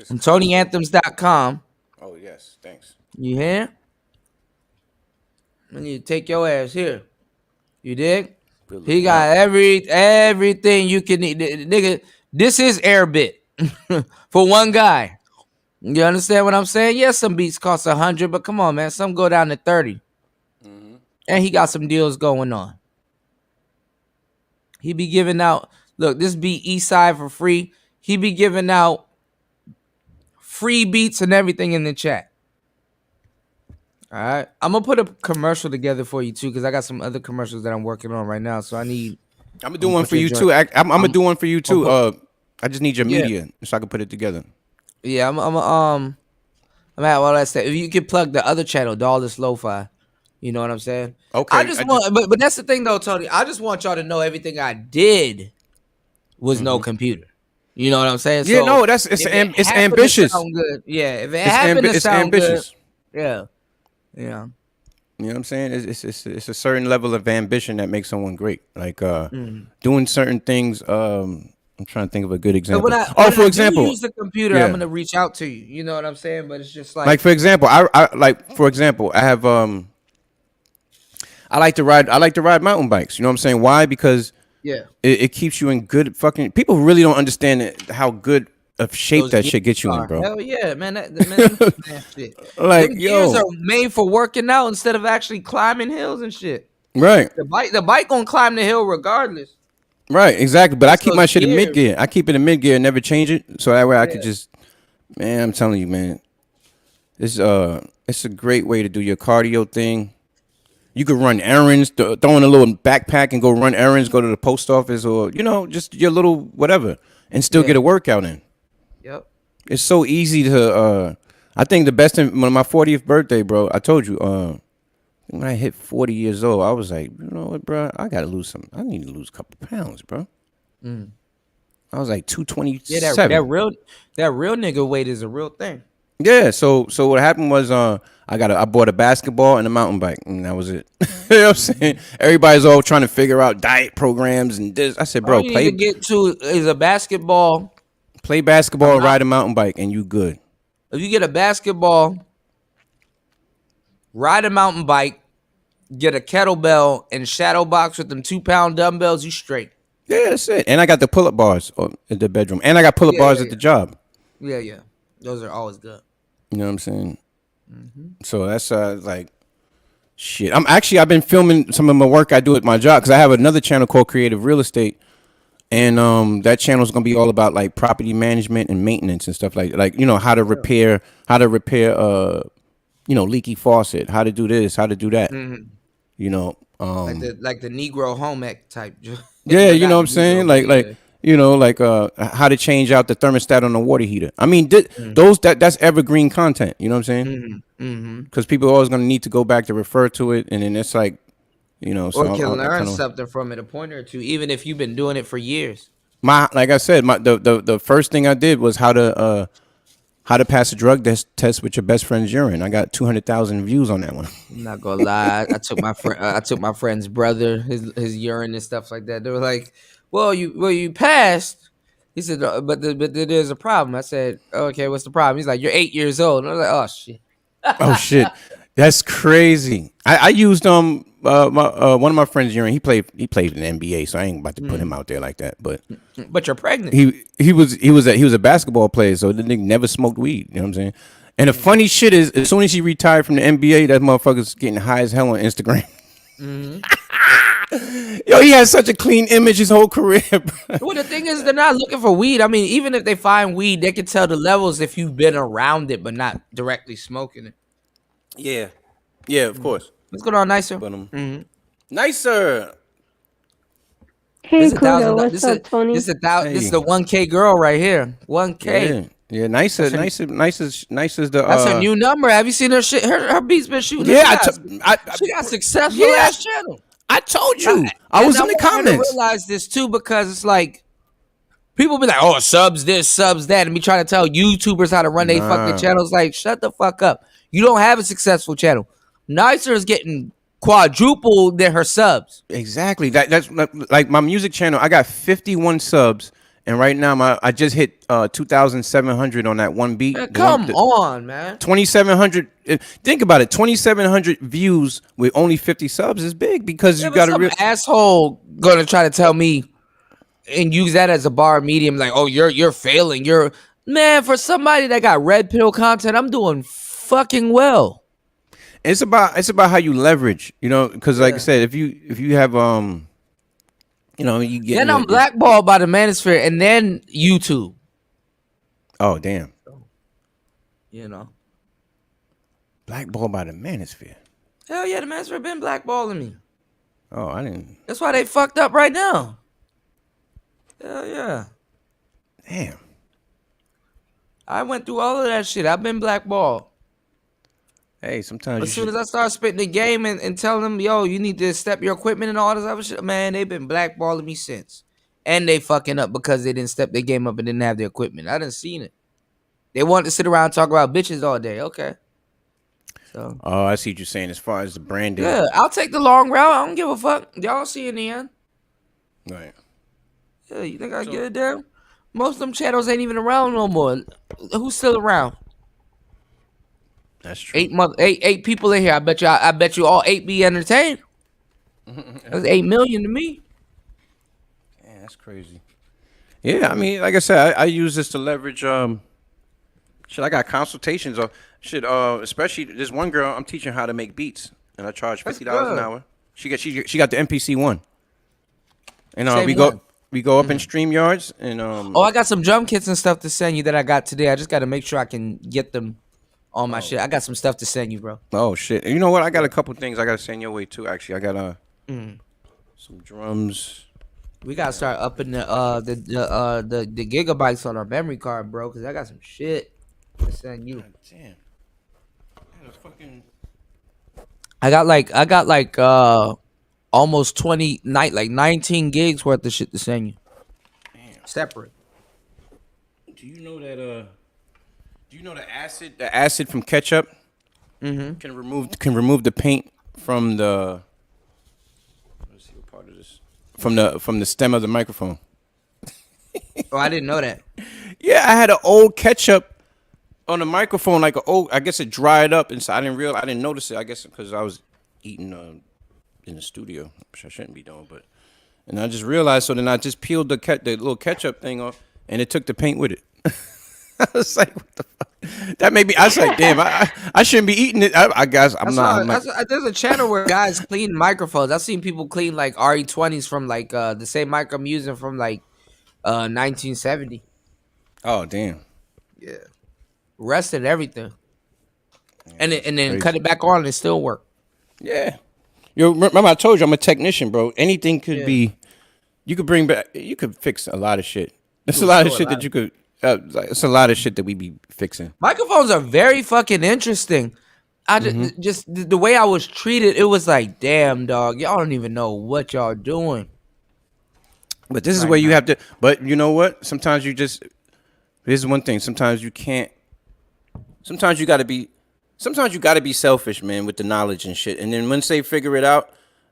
on TonyAnthems.com. Oh yes, thanks. You hear? I need to take your ass here. You dig? He got everything you can need. Nigga, this is Airbit for one guy. You understand what I'm saying? Yes, some beats cost 100, but come on, man. Some go down to 30. And he got some deals going on. He be giving out, look, this beat Eastside for free. He be giving out free beats and everything in the chat. All right. I'm going to put a commercial together for you, too, because I got some other commercials that I'm working on right now. So I need. I'm gonna do one for you too. I'm gonna do one for you too. I just need your media so I can put it together. Yeah, I'm at all that stuff. If you could plug the other channel, Dallas Lo-Fi. You know what I'm saying? Okay. I just want, but that's the thing though, Tony. I just want y'all to know everything I did was no computer. You know what I'm saying? Yeah, so no, it's ambitious. Good, yeah, if it happened to sound ambitious. Good, yeah. You know what I'm saying? It's a certain level of ambition that makes someone great. Like doing certain things. I'm trying to think of a good example. For example, use the computer, I'm gonna reach out to you. You know what I'm saying? But it's just like for example, I have I like to ride mountain bikes. You know what I'm saying? Why? Because it keeps you in good fucking. People really don't understand how good of shape that shit gets you in, bro. Hell yeah, man. That shit. Like, them gears are made for working out instead of actually climbing hills and shit. Right. The bike gonna climb the hill regardless. Right, exactly. But I keep my shit in mid gear. I keep it in mid gear and never change it. So that way I could just, man, I'm telling you, man. It's a great way to do your cardio thing. You could run errands, throw in a little backpack and go run errands, go to the post office or, just your little whatever and still get a workout in. Yep. It's so easy to, I think the best thing, when my 40th birthday, bro, I told you, when I hit 40 years old, I was like, you know what, bro? I need to lose a couple pounds, bro. I was like 227. Yeah, that real nigga weight is a real thing. Yeah, so what happened was I bought a basketball and a mountain bike, and that was it. You know what I'm saying? Everybody's all trying to figure out diet programs and this. I said, bro, all you need to get to is a basketball. Play basketball, ride a mountain bike, and you good. If you get a basketball, ride a mountain bike, get a kettlebell, and shadow box with them 2-pound dumbbells, you straight. Yeah, that's it. And I got the pull-up bars in the bedroom, and I got pull-up bars at the job. Yeah. Those are always good. You know what I'm saying? So that's like, shit. I've been filming some of my work I do at my job because I have another channel called Creative Real Estate. and that channel is gonna be all about like property management and maintenance and stuff like how to repair leaky faucet, how to do this, how to do that. Mhm. You know, Like the Negro home ec type. yeah, Well, you know not what I'm saying, Negro, but yeah. how to change out the thermostat on the water heater. I mean, Mhm. that's evergreen content. You know what I'm saying? Mhm. Mhm. Because people are always gonna need to go back to refer to it, and then it's like, so Or can I learn kind of something from it, a point or two, even if you've been doing it for years. like I said, the first thing I did was how to pass a drug test with your best friend's urine. I got 200,000 views on that one. I'm not gonna lie. I took my friend's brother, his urine and stuff like that. They were like, you passed." He said, but there's a problem." I said, "Okay, what's the problem?" He's like, "You're 8 years old." And I was like, "Oh shit." Oh shit, that's crazy. I used one of my friends urine. He played in the NBA, so I ain't about to put him out there like that. But But you're pregnant. he was a basketball player, so the nigga never smoked weed. You know what I'm saying? And the funny shit is, as soon as he retired from the NBA, that motherfucker's getting high as hell on Instagram. Hmm. Yo, he has such a clean image his whole career, bro. Well, the thing is, they're not looking for weed. I mean, even if they find weed, they can tell the levels if you've been around it, but not directly smoking it. Yeah, yeah, of course. What's going on, nicer? But Hmm. nicer. Hey, This is a Kudo, thousand. what's up, Tony? This is Hey, the 1K girl right here. 1K. yeah, yeah. Nicer, That's her. nicer, nicer's the That's her new number. Have you seen her shit? Her beats been shooting. Yeah, I She got successful yeah, ass channel. I told I, you. I and was I in the want her to comments. realize this too, because it's like people be like, "Oh, subs this, subs that," and be trying to tell YouTubers how to run their fucking Nah, channels. Like, shut the fuck up. You don't have a successful channel. Nicer is getting quadruple than her subs. exactly. That's like my music channel. I got 51 subs, and right now I just hit 2,700 on that one beat. Man, come on, man. 2,700. Think about it. 2,700 views with only 50 subs is big because Yeah, you but got to. some asshole gonna try to tell me and use that as a bar medium, like, "Oh, you're failing." You're Man, for somebody that got red pill content, I'm doing fucking well. It's about how you leverage, because like I Yeah. said, if you have you get Then I'm blackballed by the manosphere and then YouTube. oh damn, You know. blackballed by the manosphere. Hell yeah, the manosphere been blackballing me. Oh, I didn't. That's why they fucked up right now. Hell yeah. Damn. I went through all of that shit. I've been blackballed. Hey, sometimes As you soon should. as I start spitting the game and telling them, "Yo, you need to step your equipment and all this other shit," man, they've been blackballing me since. And they fucking up because they didn't step their game up and didn't have their equipment. I done seen it. They wanted to sit around and talk about bitches all day. Okay. So Oh, I see what you're saying. As far as the branding, yeah, I'll take the long route. I don't give a fuck. Y'all see in the end. right? Yeah, you think I get it down? Most of them channels ain't even around no more. Who's still around? That's true. Eight people in here. I bet you all eight be entertained. That's 8 million to me. Yeah, that's crazy. Yeah, I mean, like I said, I use this to leverage. Shit, I got consultations of shit. Especially this one girl, I'm teaching how to make beats, and I charge That's $50 an good. hour. She got the MPC one, and Same we one. go up in StreamYards, and Oh, I got some drum kits and stuff to send you that I got today. I just got to make sure I can get them on my shit. I got some stuff to send you, bro. oh shit, you know what? I got a couple things I gotta send your way too. Actually, I got some drums. We gotta start upping the gigabytes on our memory card, bro. Cause I got some shit to send you. Damn. I got like almost 19 gigs worth of shit to send you. Separate. Do you know that? Do you know the acid from ketchup can remove the paint from the. Let's see what part of this. From the stem of the microphone. Oh, I didn't know that. Yeah, I had an old ketchup on the microphone, like I guess it dried up, and so I didn't notice it. I guess because I was eating in the studio, which I shouldn't be doing, and I just realized. So then I just peeled the little ketchup thing off, and it took the paint with it. I was like, what the fuck? That made me. I was like, damn, I shouldn't be eating it. I guess I'm not. There's a channel where guys clean microphones. I've seen people clean like RE20s from like the same mic I'm using from like 1970. Oh damn. Yeah, rested everything, and then Crazy. cut it back on and it still work. Yeah. Yo, remember I told you I'm a technician, bro. Anything could Yeah, be. You could bring back. You could fix a lot of shit. There's you a lot of restore a shit lot that of. you could. It's a lot of shit that we be fixing. Microphones are very fucking interesting. I just the way I was treated, it was like, damn, dog, y'all don't even know what y'all doing But this is right where you now. have to. But you know what? Sometimes you just. Here's one thing. Sometimes you can't. Sometimes you got to be. Sometimes you got to be selfish, man, with the knowledge and shit. And then once they figure it out,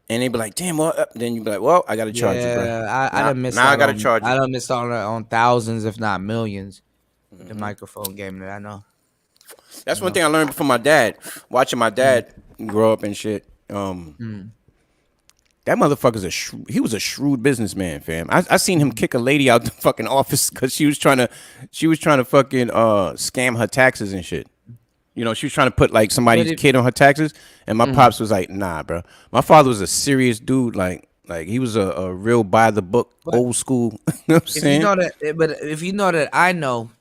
and they be like, "Damn, well," then you be like, "Well, I got to charge you, bro. Yeah, I Now, done missed now I out got to on charge you." on thousands, if not millions, with the microphone game that I know. That's You one know. thing I learned from my dad. Watching my dad grow up and shit. That motherfucker's he was a shrewd businessman, fam. I seen him kick a lady out the fucking office because she was trying to fucking scam her taxes and shit. You know, she was trying to put like But somebody's if kid on her taxes, and my pops was like, "Nah, bro." My father was a serious dude, like he was a real by the book, but old school. You know what I'm if you saying? know that, but if you know that I know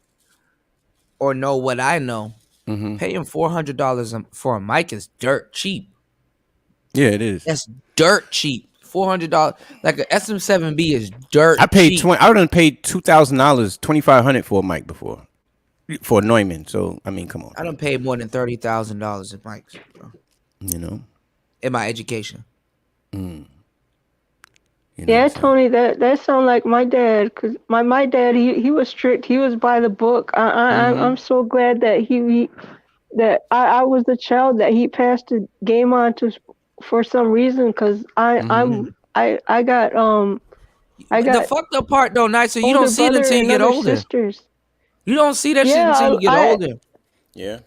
or know what I know, paying $400 for a mic is dirt cheap. Yeah, it is. That's dirt cheap. $400, like a SM7B is dirt I paid cheap. 20. I done paid $2,000, 2,500 for a mic before, for a Neumann. So I mean, come on, I bro. done paid more than $30,000 in mics, bro, You know, in my education. you know what Yeah, I'm saying? Tony, that sound like my dad. Cause my dad, he was strict. He was by the book. I'm so glad that that I was the child that he passed the game on to for some reason. Cause I But the got fucked up part though, Nice, so you don't older see it brother until you and get other older. sisters. You don't see that shit until Yeah, you get older. Yeah.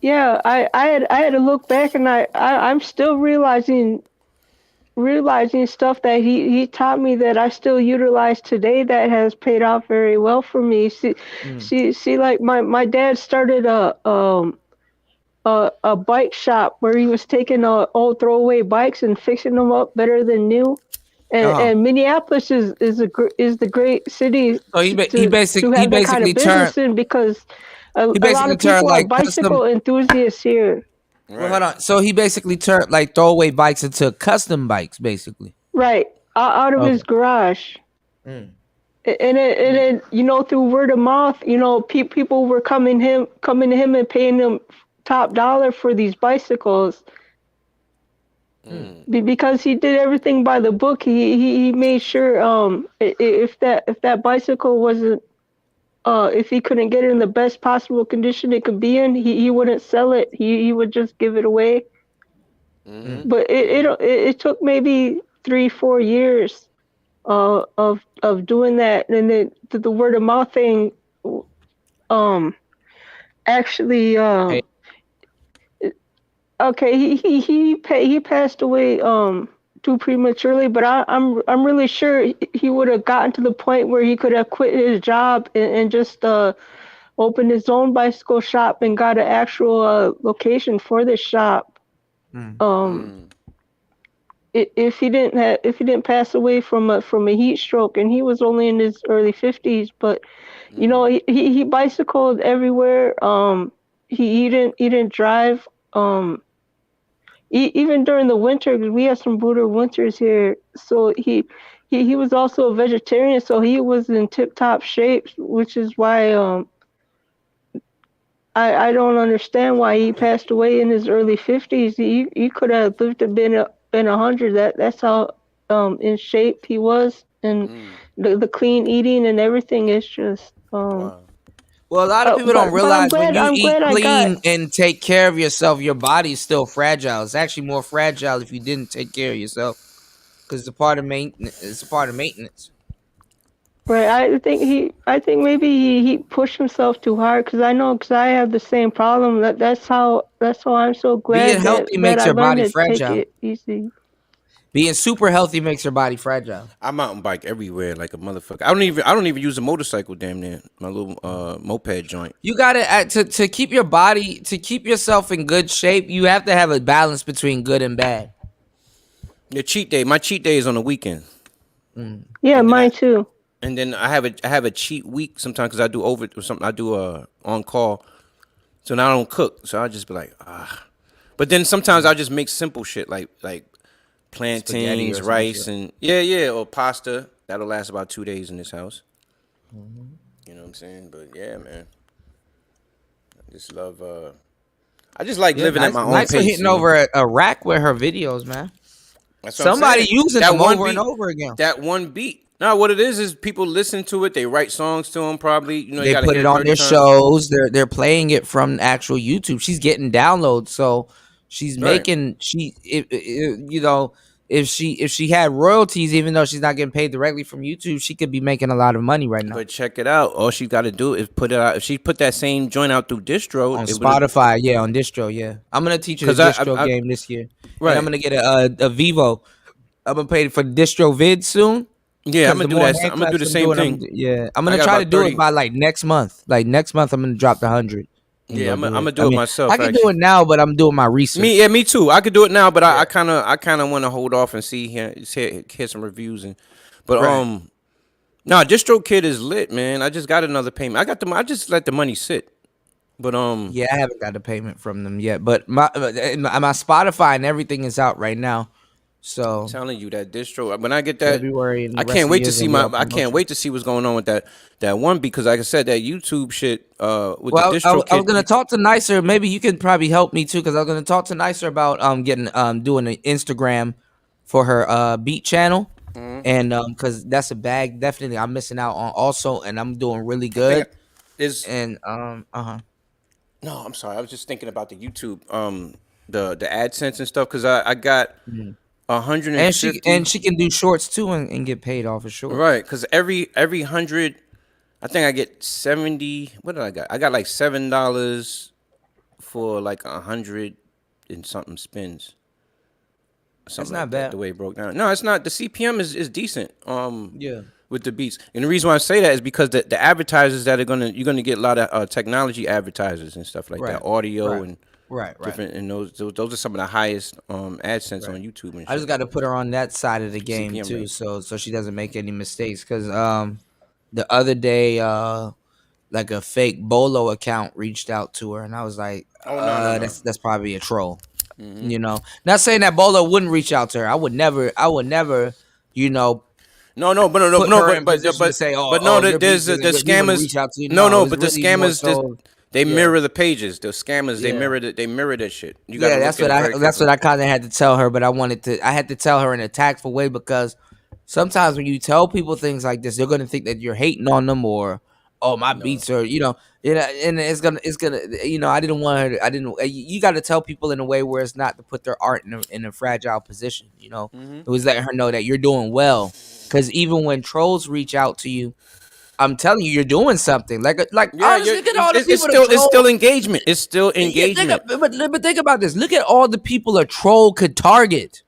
yeah. I had to look back, and I'm still realizing stuff that he taught me that I still utilize today that has paid off very well for me. Mm. See, like my dad started a bike shop where he was taking old throwaway bikes and fixing them up better than new. Uh-huh. And Minneapolis is the great city So to he have that kind of basically turned business in, because he a lot basically of turned people are like custom. bicycle enthusiasts here. Well, hold on. So he basically turned like throwaway bikes into custom bikes, basically. Right, out of his Okay. garage. Mm. And then through word of mouth, people were coming to him and paying him top dollar for these bicycles. Because he did everything by the book. He made sure if that bicycle wasn't if he couldn't get it in the best possible condition it could be in, he wouldn't sell it. He would just give it away. Mm. But it took maybe 3-4 years of doing that, and then the word of mouth thing um actually Hey, okay, he passed away too prematurely, but I'm really sure he would have gotten to the point where he could have quit his job and just opened his own bicycle shop and got an actual location for this shop. mm. Um, if he didn't pass away from a heat stroke, and he was only in his early 50s, but he bicycled everywhere. He didn't drive. Even during the winter, because we had some brutal winters here. So he was also a vegetarian, so he was in tip top shape, which is why I don't understand why he passed away in his early 50s. He could have lived to been in 100. That's how in shape he was, and the clean eating and everything is just Wow. Well, a lot of people don't but realize when you I'm eat glad I got. clean and take care of yourself, your body's still fragile. It's actually more fragile if you didn't take care of yourself, because it's a part of maintenance. It's a part of maintenance. Right, I think maybe he pushed himself too hard, because I have the same problem. That's how I'm so Being glad healthy that makes I your learned body to take fragile. it easy. Being super healthy makes your body fragile. I mountain bike everywhere like a motherfucker. I don't even use a motorcycle. Damn near my little moped joint. You gotta to keep your body, to keep yourself in good shape. You have to have a balance between good and bad. The cheat day. My cheat day is on the weekend, Yeah, and then mine too. and then I have a cheat week sometimes because I do over or something. I do on call, so now I don't cook. So I just be like But then sometimes I just make simple shit like Spaghetti plantains, or some rice, shit. and yeah, or pasta. That'll last about 2 days in this house. You know what I'm saying? But yeah, man, I just love. I just like Yeah, living at nice, my own nice for pace. hitting You know? over a rack with her videos, man. That's what I'm Somebody saying. using That them one over and beat, over again. that one beat. No, what it is people listen to it. They write songs to them. Probably, you They got to put hear it it on 30 their times. shows. They're playing it from actual YouTube. She's getting downloads, so she's Right. making you know, if she had royalties, even though she's not getting paid directly from YouTube, she could be making a lot of money right now But check it out. All she got to do is put it out. If she put that same joint out through distro, on it would have. Spotify. Yeah, on distro. Yeah, I'm gonna teach her Cause the distro game this year, and I'm right. gonna get a Vivo. I'm gonna pay for distro vid soon. Yeah, I'm Because gonna the do more that. hand I'm gonna do claps the I'm same doing, thing. I'm I gonna got try to about do it 30. by like next month. Like next month, I'm gonna drop the 100 and Yeah, go I'm do gonna it. do it myself. I can do Actually, it now, but I'm doing my research. me too. I could do it now, but Yeah. I kind of want to hold off and see hear some reviews but Right. no, Distro Kid is lit, man. I just got another payment. I just let the money sit, but Yeah, I haven't got a payment from them yet, but my Spotify and everything is out right now. I'm So telling you that distro. When I get that, February and I the rest can't of the wait year to is see gonna be my. all I can't promotion. wait to see what's going on with that one because, like I said, that YouTube shit. With the Well, distro I was kid. gonna talk to Nicer. Maybe you could probably help me too, because I was gonna talk to Nicer about getting doing an Instagram for her beat channel, and because that's a bag definitely I'm missing out on also, and I'm doing really I think good. is And no. I'm sorry. I was just thinking about the YouTube. The AdSense and stuff because I got Mhm. and she 150. and she can do shorts too and get paid off of shorts. Right, because every 100, I think I get 70. What did I got? I got like $7 for like 100 and something spins, That's something not like that. bad. The way it broke down. No, it's not. The CPM is decent. Yeah. With the beats, and the reason why I say that is because the advertisers that you're gonna get a lot of technology advertisers and stuff like Right. that, audio Right. and Right. Right. different, and those are some of the highest AdSense on Right. YouTube and I just shit. got to put her on that side of the game CPM too, rate. so she doesn't make any mistakes. Because the other day like a fake Bolo account reached out to her, and I was like, Oh no. that's probably a troll. You know, not saying that Bolo wouldn't reach out to her. I would never, you know, No, but no, put no, her in position to say, no. your There's beats the isn't good. We wouldn't scammers. reach out to you. No, No, it's but the really more scammers just so. they Yeah, mirror the pages. The scammers yeah. they mirror that shit. You got to Yeah, look at it very that's carefully. what I kind of had to tell her, but I had to tell her in a tactful way because sometimes when you tell people things like this, they're gonna think that you're hating on them or oh my No. beats are and it's gonna I didn't want her to, I didn't you got to tell people in a way where it's not to put their art in a fragile position. It was letting her know that you're doing well because even when trolls reach out to you, I'm telling you, you're doing something. Like Yeah, honestly, look at all the people that it's troll. still engagement. It's still Yeah, engagement. but think about this. Look at all the people a troll could target.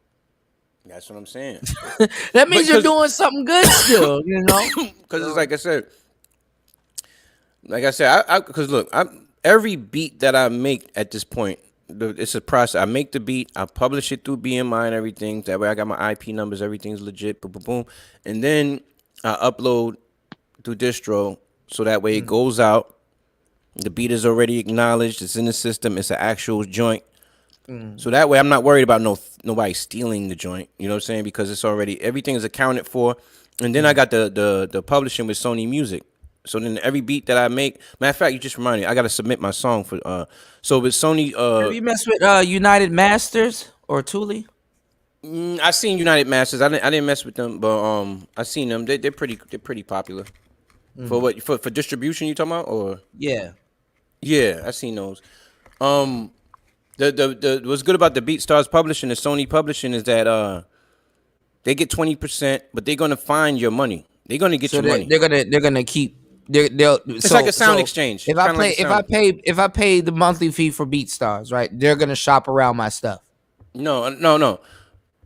That's what I'm saying. That means you're Because doing something good still, because it's like I said, I because look, every beat that I make at this point, it's a process. I make the beat, I publish it through BMI and everything. That way, I got my IP numbers, everything's legit. Boom, boom, boom, and then I upload through distro, so that way it goes out. The beat is already acknowledged. It's in the system. It's an actual joint. So that way, I'm not worried about nobody stealing the joint. You know what I'm saying? Because it's already everything is accounted for. And then I got the publishing with Sony Music. So then every beat that I make, matter of fact, you just reminded me, I got to submit my song for. So with Sony, Have you messed with United Masters or Thule? I seen United Masters. I didn't mess with them, but I seen them. They're pretty popular. For what for distribution you talking about or Yeah. yeah, I seen those. The what's good about the BeatStars publishing, the Sony publishing is that they get 20%, but they're gonna find your money. They're gonna get So your money. they're gonna keep they'll. It's like a sound exchange. If It's I kinda pay like a sound- if I pay the monthly fee for BeatStars, right? They're gonna shop around my stuff. No.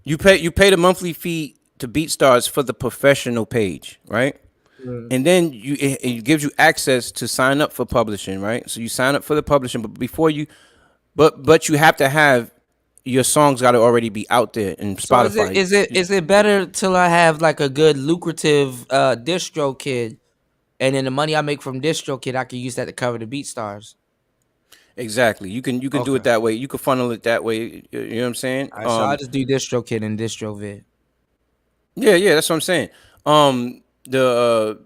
You pay the monthly fee to BeatStars for the professional page, right? And then it gives you access to sign up for publishing, right? So you sign up for the publishing, but before you, but you have to have your songs got to already be out there in So is it Spotify. better till I have like a good lucrative distro kid, and then the money I make from distro kid I can use that to cover the BeatStars? Exactly. You can do Okay. it that way. You can funnel it that way. You know what I'm saying? All right, so I'll just do distro kid and distro vid. Yeah, that's what I'm saying. The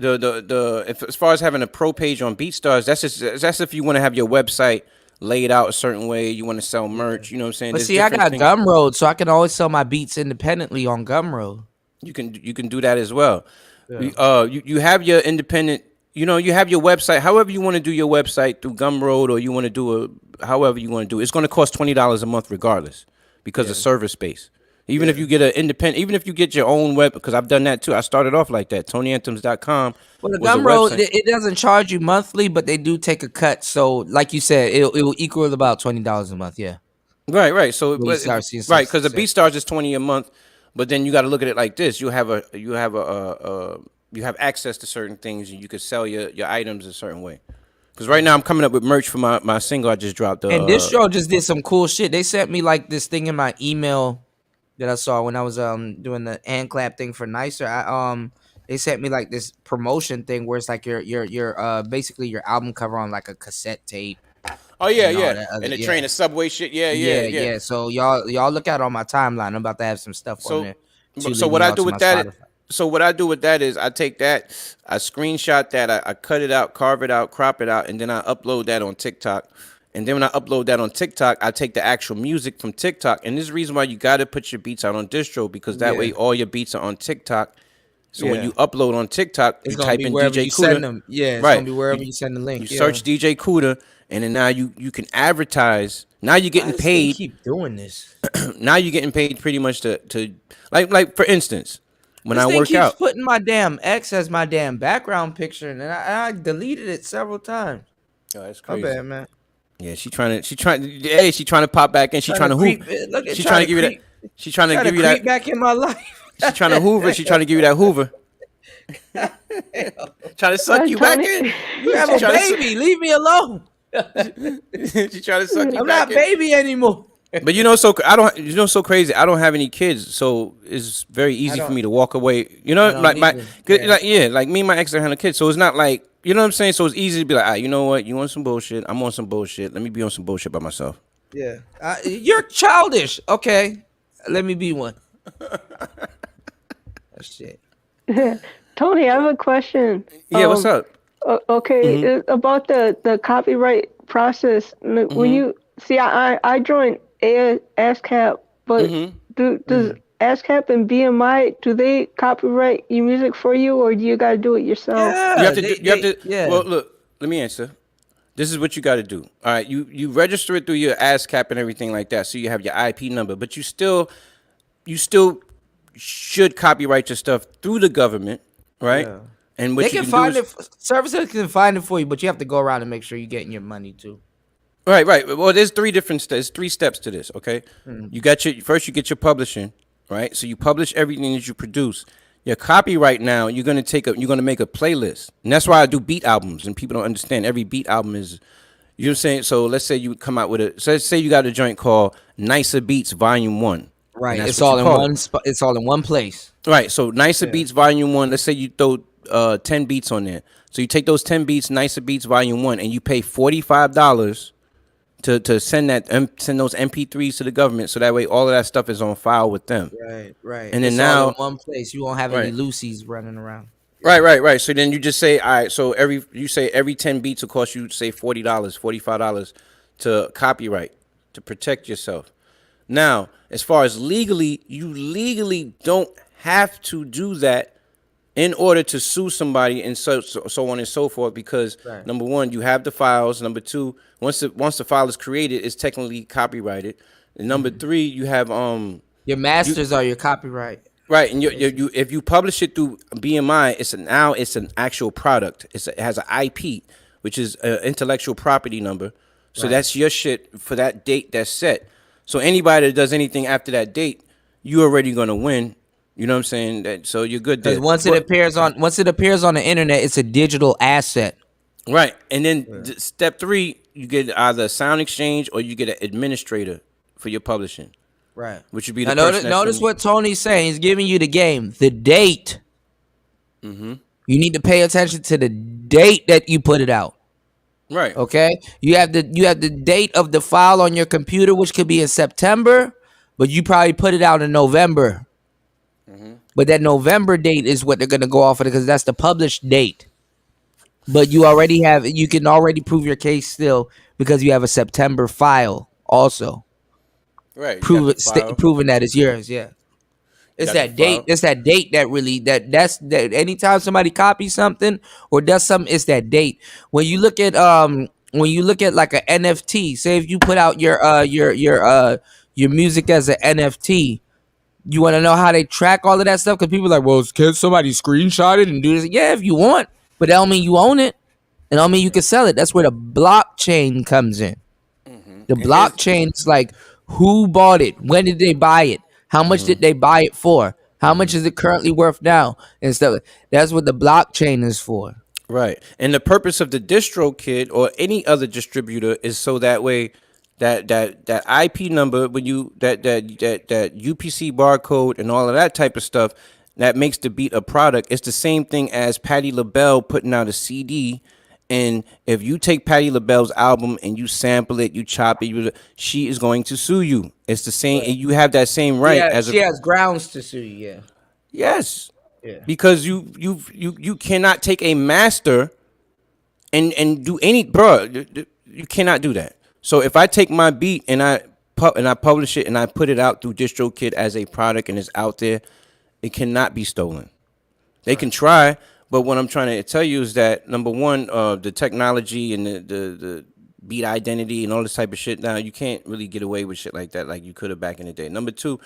if, as far as having a pro page on BeatStars, that's if you want to have your website laid out a certain way. You want to sell merch. You know what I'm saying? But There's see, I different got things Gumroad, so I can always sell my beats independently on Gumroad. you can do that as well. Yeah. You have your independent. You have your website. However you want to do your website through Gumroad, or you want to do however you want to do. It's going to cost $20 a month regardless, because of server space. Even if you get an independent, even if you get your own web, because I've done that too. I started off like that. TonyAnthems.com Well, the was a Gumroad, website. it doesn't charge you monthly, but they do take a cut. So, like you said, it will equal about $20 a month. Yeah. Right. So, When you start seeing right, some because the success. BeatStars is 20 a month, but then you got to look at it like this: you have access to certain things, and you could sell your items a certain way. Because right now I'm coming up with merch for my single I just dropped. And distro just did some cool shit. They sent me like this thing in my email that I saw when I was doing the hand clap thing for Nicer. They sent me like this promotion thing where it's like your basically your album cover on like a cassette tape Oh yeah, and all yeah, that other and the train, the subway shit. Yeah, yeah, yeah, yeah. yeah. So y'all look out on my timeline. I'm about to have some stuff on So, there to so lead what me I out do to my with that? Spotify. So what I do with that is I take that, I screenshot that, I cut it out, carve it out, crop it out, and then I upload that on TikTok. And then when I upload that on TikTok, I take the actual music from TikTok. And this is the reason why you got to put your beats out on distro, because that way all your beats are on TikTok. So when you upload on TikTok, It's you gonna type be in wherever DJ you send Cuda. them. Yeah, it's Right. gonna be wherever you send the You link. search DJ Cuda, and then now you can advertise. Now you're Why getting does they paid. keep doing this? Now you're getting paid pretty much to like for instance, when This I thing work keeps out. putting my damn ex as my damn background picture, and I deleted it several times. Oh, that's My crazy. bad, man. Yeah, she trying to pop back in. She Trying trying to to hoop. creep. Look at She trying trying to to give you that. creep. She trying to Trying to give you that. creep back in my life. She trying to hoover. She trying to give you that hoover. Trying to suck you back Tony. in. You have She a trying to baby. Leave me alone. she trying to suck you I'm back not in. baby anymore. But so crazy. I don't have any kids, so it's very easy for me to walk away. I don't either. Yeah. like me and my ex don't have no kids, so it's not like, you know what I'm saying. So it's easy to be like, you know what, you want some bullshit? I'm on some bullshit. Let me be on some bullshit by myself. Yeah. You're childish. Okay. Let me be one. Oh, shit. Tony, I have a question. Yeah, what's up? Okay, about the copyright process. When you see, I joined ASCAP, but does ASCAP and BMI, do they copyright your music for you, or do you gotta do it yourself? Yeah. You have to. Yeah. Well, look. Let me answer. This is what you got to do. All right, you register it through your ASCAP and everything like that, so you have your IP number. But you still should copyright your stuff through the government, right? Yeah. And what They you can can find do it. Services can find it for you, but you have to go around and make sure you're getting your money too. Right. Well, there's three steps to this. Okay, you got you get your publishing, right? So you publish everything that you produce. Your copyright now, you're gonna make a playlist, and that's why I do beat albums. And people don't understand every beat album is, you know what I'm saying. So let's say you come out with let's say you got a joint called Nicer Beats Volume 1. Right. It's It's all in one. It's all in one place. Right. So Nicer Beats Volume 1. Let's say you throw 10 beats on there. So you take those 10 beats, Nicer Beats Volume 1, and you pay $45 to send those MP3s to the government, so that way all of that stuff is on file with them. Right. And then it's now all in one place. You won't have any Right. Lucy's running around. Right. So then you just say, all right. So every 10 beats will cost you, say, $40, $45 to copyright, to protect yourself. Now, as far as legally, you legally don't have to do that in order to sue somebody, and so on and so forth, because number one, you have the files. Number two, once the file is created, it's technically copyrighted. And number three, you have Your masters are your copyright. right, and you if you publish it through BMI, it's an actual product. It has an IP, which is an intellectual property number. So that's your shit for that date that's set. So anybody that does anything after that date, you're already gonna win. You know what I'm saying? So you're good there. Because once it appears on the internet, it's a digital asset. Right, and then step 3, you get either a sound exchange or you get an administrator for your publishing, Right. which would be Now the person that's notice gonna. what Tony's saying. He's giving you the game, the date. Mm-hmm. You need to pay attention to the date that you put it out. Right. Okay. You have the date of the file on your computer, which could be in September, but you probably put it out in November. Mm-hmm. But that November date is what they're gonna go off of because that's the published date. But you can already prove your case still because you have a September file also. Right. You got the file. Proving that it's yours. Yeah. You It's got the that date. file. It's that date that really that's that. Anytime somebody copies something or does something, it's that date. When you look at like an NFT, say if you put out your music as an NFT, you want to know how they track all of that stuff because people are like, well, can somebody screenshot it and do this? Yeah, if you want, but that don't mean you own it, and don't mean you can sell it. That's where the blockchain comes in. The And here's. blockchain is like who bought it, when did they buy it, how much did they buy it for, how much is it currently worth now, and stuff. That's what the blockchain is for. Right. And the purpose of the distro kit or any other distributor is so that way that IP number when you that UPC barcode and all of that type of stuff that makes the beat a product. It's the same thing as Patti LaBelle putting out a CD. And if you take Patti LaBelle's album and you sample it, you chop it, she is going to sue you. It's the same. And you have that same right Yeah, as she has grounds to sue you. Yeah. yes. Yeah. Because you cannot take a master and do any you cannot do that. So if I take my beat and I publish it and I put it out through DistroKid as a product and it's out there, it cannot be stolen. They can try, but what I'm trying to tell you is that number one, the technology and the beat identity and all this type of shit now, you can't really get away with shit like that like you could have back in the day. Number two,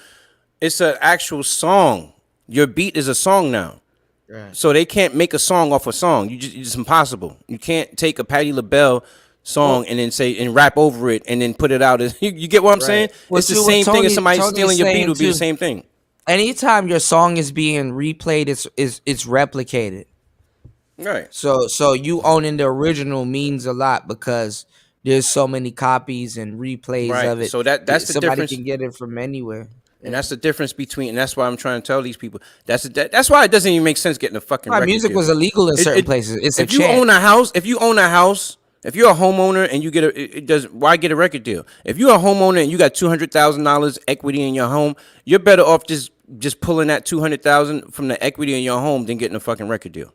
it's an actual song. Your beat is a song now. Right. So they can't make a song off a song. It's impossible. You can't take a Patti LaBelle song and then say and rap over it and then put it out as you get what I'm saying? Well, it's the see, what same thing as somebody Tony's stealing your beat saying would be the too. same thing. Anytime your song is being replayed, it's replicated. Right. So you owning the original means a lot because there's so many copies and replays Right. of it. So that's the somebody difference. can get it from anywhere. And that's the difference between, and that's why I'm trying to tell these people. That's why it doesn't even make sense getting a fucking My record music deal. was illegal in certain places. It's if a you chant. own a house, if you're a homeowner and you get it does why get a record deal? If you're a homeowner and you got $200,000 equity in your home, you're better off just pulling that $200,000 from the equity in your home than getting a fucking record deal.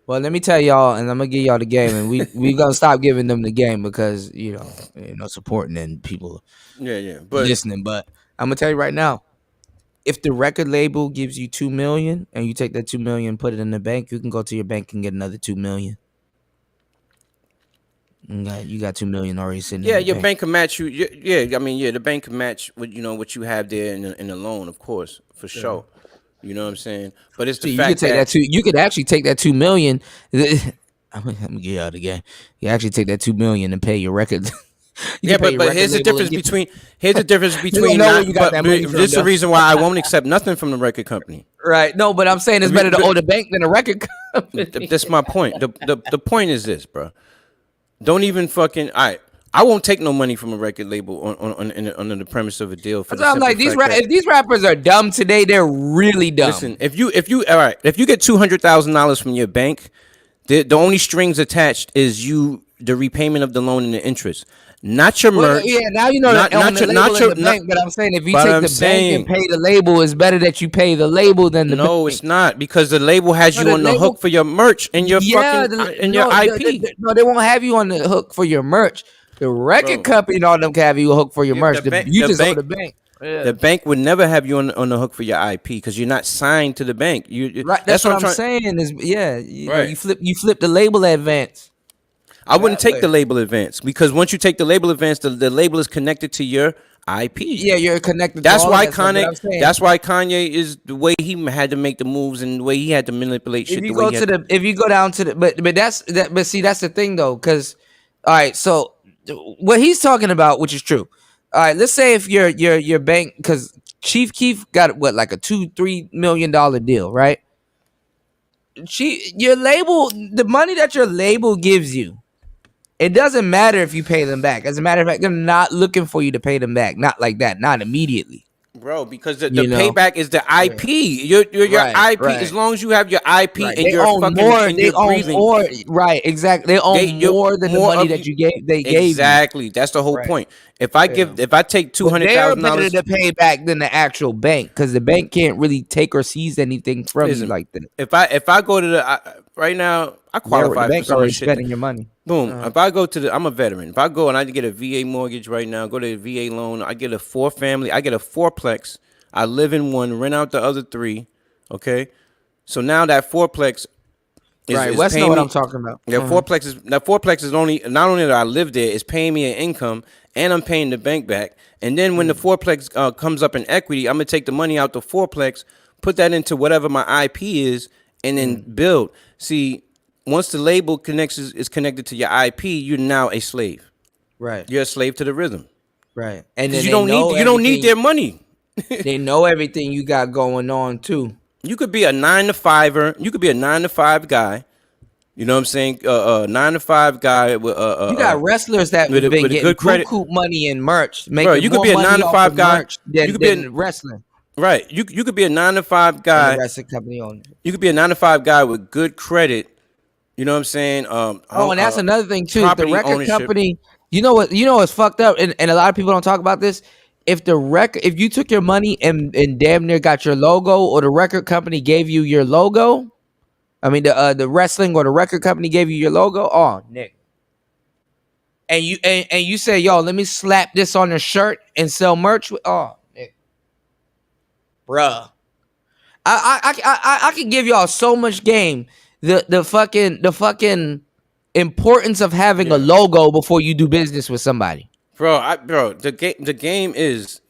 Well, let me tell y'all, and I'm gonna give y'all the game, and we gonna stop giving them the game because supporting and people But listening. But I'm gonna tell you right now, if the record label gives you $2 million and you take that $2 million, put it in the bank, you can go to your bank and get another $2 million. You got $2 million already sitting. yeah, in the your bank. bank can match you. The bank can match what you have there in the loan, of course, for sure. You know what I'm saying? But it's the See, fact you could take that two. You could actually take that $2 million. I'm gonna get you out again. You actually take that $2 million and pay your record. But here's the difference between know where you got that money from, this is the though. reason why I won't accept nothing from the record company. Right. No, but I'm saying it's better to owe the bank than a record company. That's my point. The point is this, bro. Don't even fucking. All right, I won't take no money from a record label under the premise of a deal. For So I'm like, if these rappers are dumb today, they're really dumb. listen, if you get $200,000 from your bank, the only strings attached is the repayment of the loan and the interest, not your merch. Yeah, now you know not on the your- label not your- and the bank. But I'm saying if you But take I'm the saying- bank and pay the label, it's better that you pay the label than the bank. No, it's not, because the label has No, you the on the label- hook for your merch and your fucking your IP. No, they won't have you on the hook for your merch. The record company and all them can have you a hook for your merch. You just owe the bank. Yeah. The bank would never have you on the hook for your IP because you're not signed to the bank. Right, that's what I'm saying. Is Right. you flip the label advance. I wouldn't That take way. the label advance because once you take the label advance, the label is connected to your IP. Yeah, you're connected. That's to all why that stuff, but I'm saying, That's why Kanye is the way he had to make the moves and the way he had to manipulate shit. if you go down to the but see that's the thing though, because all right, so what he's talking about, which is true. All right, let's say if your bank, because Chief Keef got what, like a $2-3 million deal, right? Your label, the money that your label gives you It doesn't matter if you pay them back. As a matter of fact, they're not looking for you to pay them back. Not like that. Not immediately. Bro, because the You know? payback is the IP. Your Right, IP. right. As long as you have your IP Right. and They you're own fucking more. and They you're own breathing, more. Right. Exactly. They own more than the money that you gave. They gave you. Exactly. That's the whole Right. point. If I take But they're better $200,000, to pay back than the actual bank because the bank can't really take or seize anything from you like that. if I go to right now, I The qualify for bank some of already the shit. spending your money. Boom. If I go to I'm a veteran. If I go and I get a VA mortgage right now, go to a VA loan, I get a I get a fourplex. I live in one, rent out the other three. Okay. So now that fourplex is Wes know paying what me. I'm talking about. That fourplex is only not only that I live there, it's paying me an income and I'm paying the bank back. And then when the fourplex comes up in equity, I'm gonna take the money out the fourplex, put that into whatever my IP is, and then build. See, once the label is connected to your IP, you're now a slave. Right. You're a slave to the rhythm. Right. And then You don't need their money. They know everything you got going on too. You could be a 9-to-5er. You could be a 9-to-5 guy. You know what I'm saying? 9-to-5 guy with You got wrestlers that have been getting good credit, money in merch, making bro. You could more be a money 9-to-5 guy. merch than wrestling. Right. You could be a 9-to-5 guy. And the wrestling company owner. You could be a 9-to-5 guy with good credit. You know what I'm saying? And that's another thing too. If the record ownership. company, you know what's fucked up, and a lot of people don't talk about this. If you took your money and damn near got your logo, or the record company gave you your logo, I mean the wrestling or the record company gave you your logo, oh Nick. And you say, yo, let me slap this on a shirt and sell merch with, oh Nick. Bruh. I can give y'all so much game. The fucking importance of having a logo before you do business with somebody. The game is,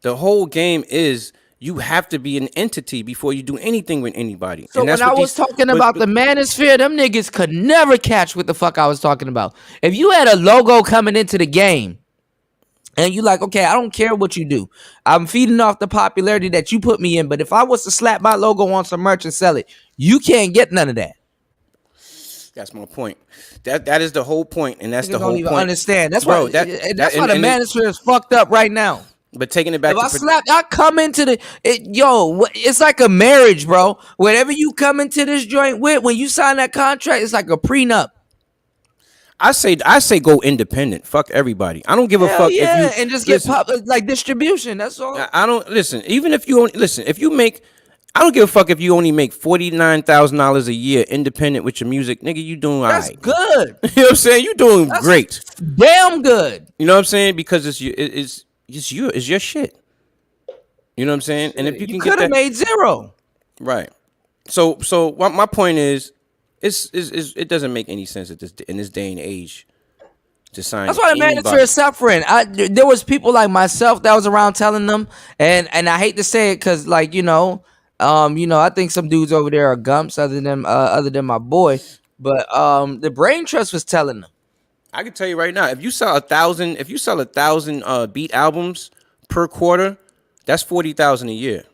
the whole game is, you have to be an entity before you do anything with anybody. So when I was talking about the manosphere, them niggas could never catch what the fuck I was talking about. If you had a logo coming into the game, and you like, okay, I don't care what you do. I'm feeding off the popularity that you put me in, but if I was to slap my logo on some merch and sell it, you can't get none of that. That's my point. That is the whole point, and that's the whole don't even point. Understand? That's Bro, why. That's why the manosphere is fucked up right now. But taking it back, I come into it's like a marriage, bro. Whatever you come into this joint with, when you sign that contract, it's like a prenup. I say go independent. Fuck everybody. I don't give a fuck if you and just get like distribution. That's all. I don't listen. Even if you if you make, I don't give a fuck if you only make $49,000 a year independent with your music, nigga. You doing all That's right. good. You know what I'm saying? You doing great. Damn good. You know what I'm saying? Because it's your shit. You know what I'm saying? And if you can could have made zero. Right. So what my point is, it doesn't make any sense in this day and age to sign. That's why the manosphere is suffering. There was people like myself that was around telling them, and I hate to say it because I think some dudes over there are gumps other than my boy, but the Brain Trust was telling them. I can tell you right now, if you sell 1,000 beat albums per quarter, that's 40,000 a year.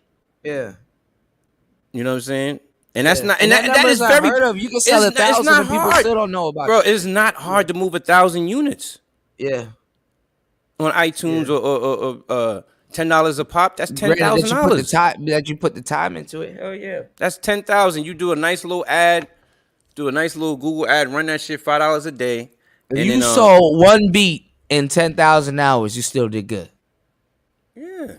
Yeah. You know what I'm saying? And that's not, and that is very. Heard of. You can sell 1,000 and people still don't know about it. Bro, it's not hard to move 1,000 units. Yeah. On iTunes or $10 a pop. That's $10,000. That you put the time into it. Hell yeah. That's 10,000. You do a nice little ad, do a nice little Google ad, run that shit $5 a day. If you sold one beat in 10,000 hours, you still did good. Yeah.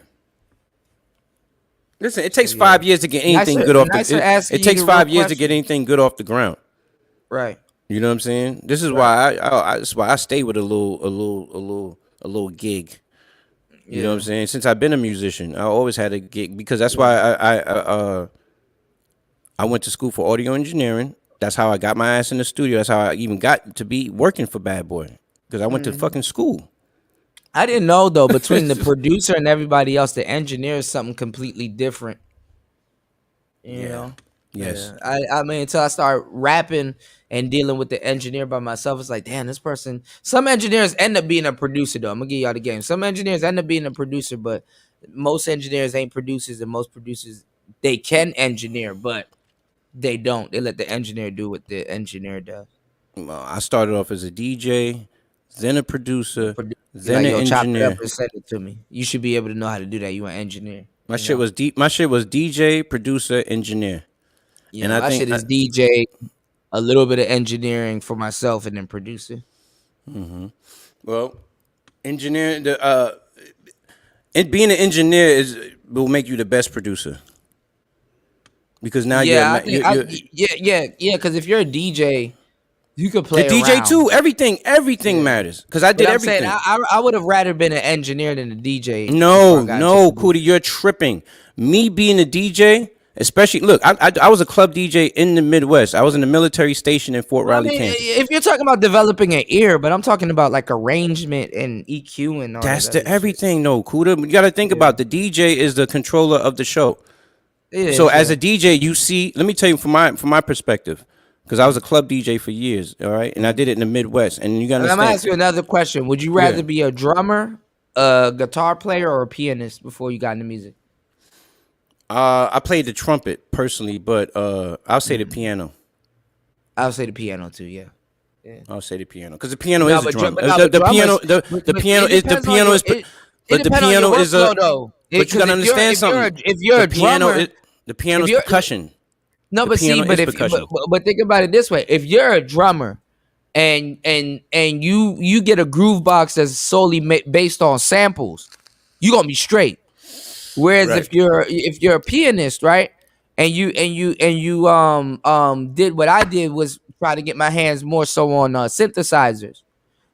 Listen, it takes 5 years to get anything good off the. It takes 5 years to get anything good off the ground. Right. You know what I'm saying? This is why I stay with a little gig. You know what I'm saying? Since I've been a musician, I always had a gig because that's why I went to school for audio engineering. That's how I got my ass in the studio. That's how I even got to be working for Bad Boy because I went to fucking school. I didn't know though, between the producer and everybody else, the engineer is something completely different. You know? Yes. Yeah. I mean, until I start rapping and dealing with the engineer by myself, it's like, damn, this person. Some engineers end up being a producer though. I'm gonna give y'all the game. Some engineers end up being a producer, but most engineers ain't producers, and most producers, they can engineer, but they don't. They let the engineer do what the engineer does. I started off as a DJ, then a producer, You're then like, an yo, chop it up engineer. and send it to me. You should be able to know how to do that. You an engineer. My shit was deep. My shit was DJ, producer, engineer, Yeah, and I my think shit is DJ, a little bit of engineering for myself, and then producer. well, engineer. And being an engineer will make you the best producer because now Yeah, I think you're yeah. Because if you're a DJ, you could the play DJ around. too. Everything matters because I But did I'm saying everything. I would have rather been an engineer than a DJ before I No, got into no, producer. Cootie, you're tripping. Me being a DJ, especially look, I was a club DJ in the Midwest. I was in the military station in Fort Well, I Riley, mean, Kansas. if you're talking about developing an ear, but I'm talking about like arrangement and EQ and all That's that the other shit. everything, no, Cuda. You got to think about the DJ is the controller of the show. It So is, as yeah. a DJ, you see, let me tell you from my perspective, because I was a club DJ for years, all right, and I did it in the Midwest, and you got to And I'm gonna understand. ask you another question. Would you Yeah. rather be a drummer, a guitar player, or a pianist before you got into music? I played the trumpet personally, but I'll say the piano. I would say the piano too. Yeah. I'll say the piano because the piano No, is a but drum. but no, The but drummers. piano, the But piano it is the depends on piano your, is, it but the depends on your piano is workflow, a. though. But you gotta understand something. If you're The a piano drummer, is the piano if is you're percussion. no, The but see, piano but is if percussion. but think about it this way: if you're a drummer and you get a groove box that's solely based on samples, you gonna be straight. Whereas Right. if you're a pianist, right, and you did what I did was try to get my hands more so on synthesizers.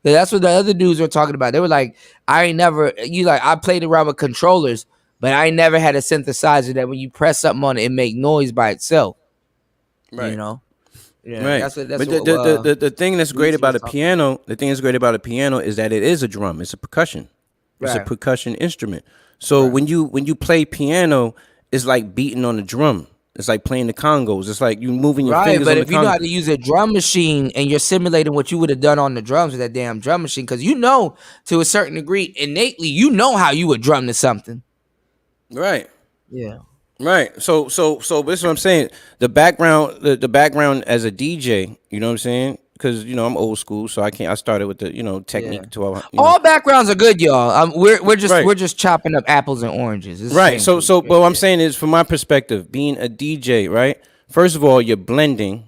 That's what the other dudes were talking about. They were like, I ain't never I played around with controllers, but I ain't never had a synthesizer that when you press something on it, it make noise by itself. Right. You know? Yeah, Right. that's But what the thing that's great Luigi was about a talking about. piano, the thing that's great about a piano is that it is a drum. It's a percussion. It's a Right. percussion instrument. So when you play piano, it's like beating on a drum. It's like playing the congos. It's like you moving your Right, fingers but on the if you know conga. how to use a drum machine and you're simulating what you would have done on the drums with that damn drum machine, because to a certain degree, innately, you know how you would drum to something. Right. Yeah. Right. So this is what I'm saying. The background as a DJ, you know what I'm saying? Because I'm old school, so I started with the technique Yeah. 12. All backgrounds are good, y'all. We're Right. just chopping up apples and oranges. It's the Right. same So thing. but what I'm saying is from my perspective, being a DJ, right? First of all, you're blending.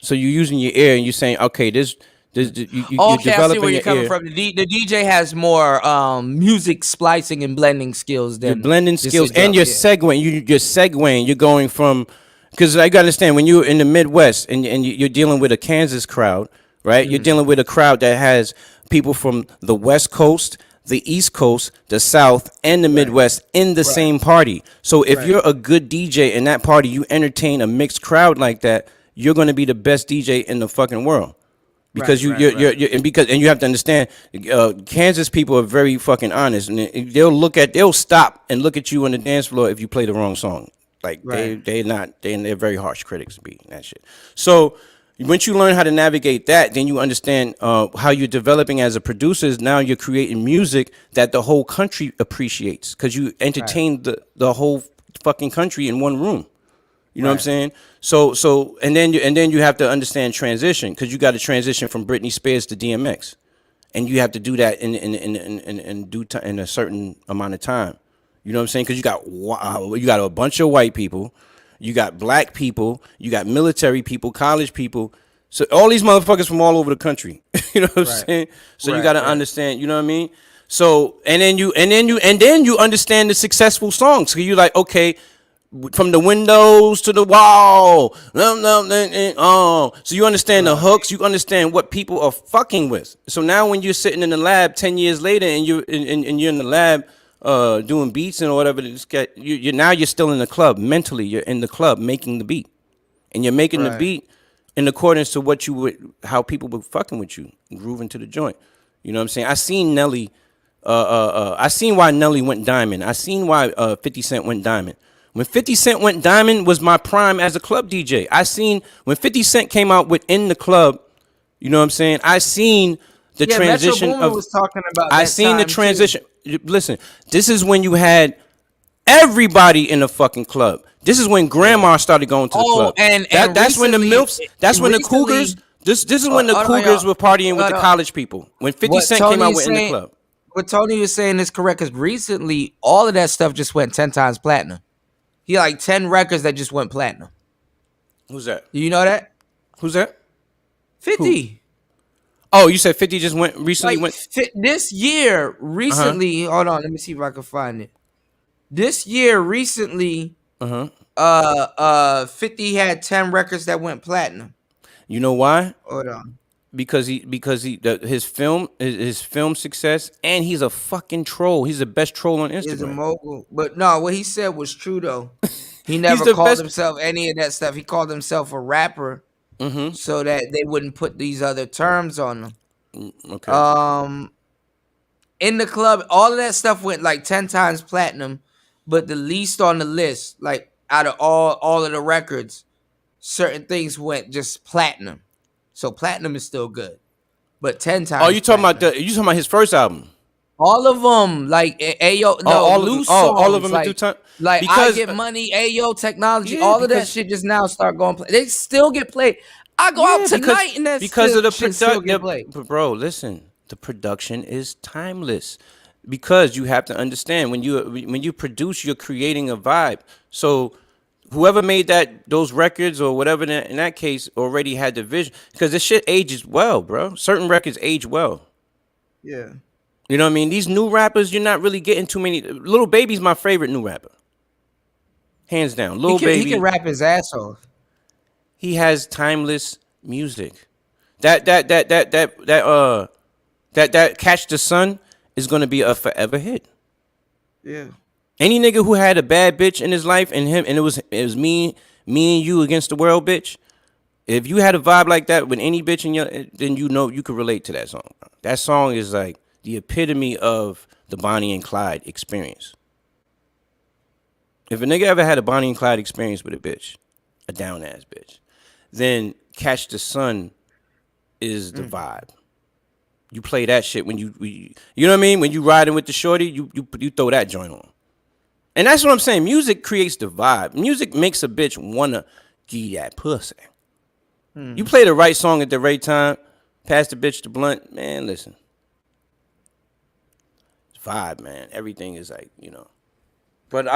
So you're using your ear and you're saying, okay, you're Okay, I see developing where you're your coming ear. from. The DJ has more music splicing and blending skills than Your blending just a skills drum, and you're yeah. segueing. You're going from because I gotta understand when you're in the Midwest and you're dealing with a Kansas crowd, right? You're dealing with a crowd that has people from the West Coast, the East Coast, the South, and the Midwest in the same party. So if you're a good DJ in that party, you entertain a mixed crowd like that, you're gonna be the best DJ in the fucking world. Because you're and you have to understand, Kansas people are very fucking honest, and they'll stop and look at you on the dance floor if you play the wrong song. Like they're very harsh critics beating that shit. So once you learn how to navigate that, then you understand how you're developing as a producer. Now you're creating music that the whole country appreciates because you entertain the whole fucking country in one room. You know what I'm saying? So and then you have to understand transition because you got to transition from Britney Spears to DMX, and you have to do that in a certain amount of time. You know what I'm saying? Because you got a bunch of white people, you got black people, you got military people, college people. So all these motherfuckers from all over the country. You know what I'm saying? So you got to understand. You know what I mean? So and then you understand the successful songs. So you like, okay, from the windows to the wall. So you understand the hooks. You understand what people are fucking with. So now when you're sitting in the lab 10 years later and you're in the lab doing beats and whatever, you're still in the club. Mentally, you're in the club making the beat. And you're making the beat in accordance to how people were fucking with you, grooving to the joint. You know what I'm saying? I seen Nelly. I seen why Nelly went diamond. I seen why 50 Cent went diamond. When 50 Cent went diamond was my prime as a club DJ. I seen when 50 Cent came out within the club, you know what I'm saying? I seen the transition Metro Boomin was talking about I that seen the time, transition. Listen, this is when you had everybody in the fucking club. This is when grandma started going to the club. And That's when the recently- MILFs, that's when the recently- Cougars, This is when the Hold on, Cougars y'all. were partying with Hold the on. college people. When 50 What Cent came Tony out is with In the saying, Club. what Tony is saying is correct because recently all of that stuff just went 10 times platinum. He had like 10 records that just went platinum. Who's that? Do you know that? Who's that? 50. Oh, you said 50 just recently Like went. this year, Uh-huh. recently, hold on, let me see if I can find it. This year, recently, Uh-huh. 50 had 10 records that went platinum. You know why? Hold on. Because his film success, and he's a fucking troll. He's the best troll on He's a Instagram. mogul. But no, what he said was true though. He He's never the called best. himself any of that stuff. He called himself a rapper Mm-hmm. so that they wouldn't put these other terms on him. Okay. In the club, all of that stuff went like 10 times platinum, but the least on the list, like out of all of the records, certain things went just platinum. So platinum is still good, but 10 Oh, times platinum. you talking about his first album? All of them, like Ayo, Oh, no all of them. loose Oh, all of songs, them at two time. like I Because Get Money, Ayo, Technology, yeah, all of that because shit just now start going play. They still get played. I go out tonight and that because still, of the shit still get production. played. Bro, listen, the production is timeless. Because you have to understand when you produce, you're creating a vibe. So whoever made those records or whatever in that case already had the vision, because this shit ages well, bro. Certain records age well. Yeah, You know what I mean? These new rappers, you're not really getting too many. Lil Baby's my favorite new rapper, hands down. Lil he can Baby, rap his ass off. he has timeless music. That Catch the Sun is gonna be a forever hit. Yeah. Any nigga who had a bad bitch in his life and it was me and you against the world, bitch. If you had a vibe like that with any bitch in your, then you know you could relate to that song. That song is like the epitome of the Bonnie and Clyde experience. If a nigga ever had a Bonnie and Clyde experience with a bitch, a down ass bitch, then Catch the Sun is the vibe. You play that shit when you know what I mean? When you riding with the shorty, you throw that joint on. And that's what I'm saying. Music creates the vibe. Music makes a bitch wanna give that pussy. You play the right song at the right time, pass the bitch the blunt, man, listen. It's vibe, man. Everything is like, you know. But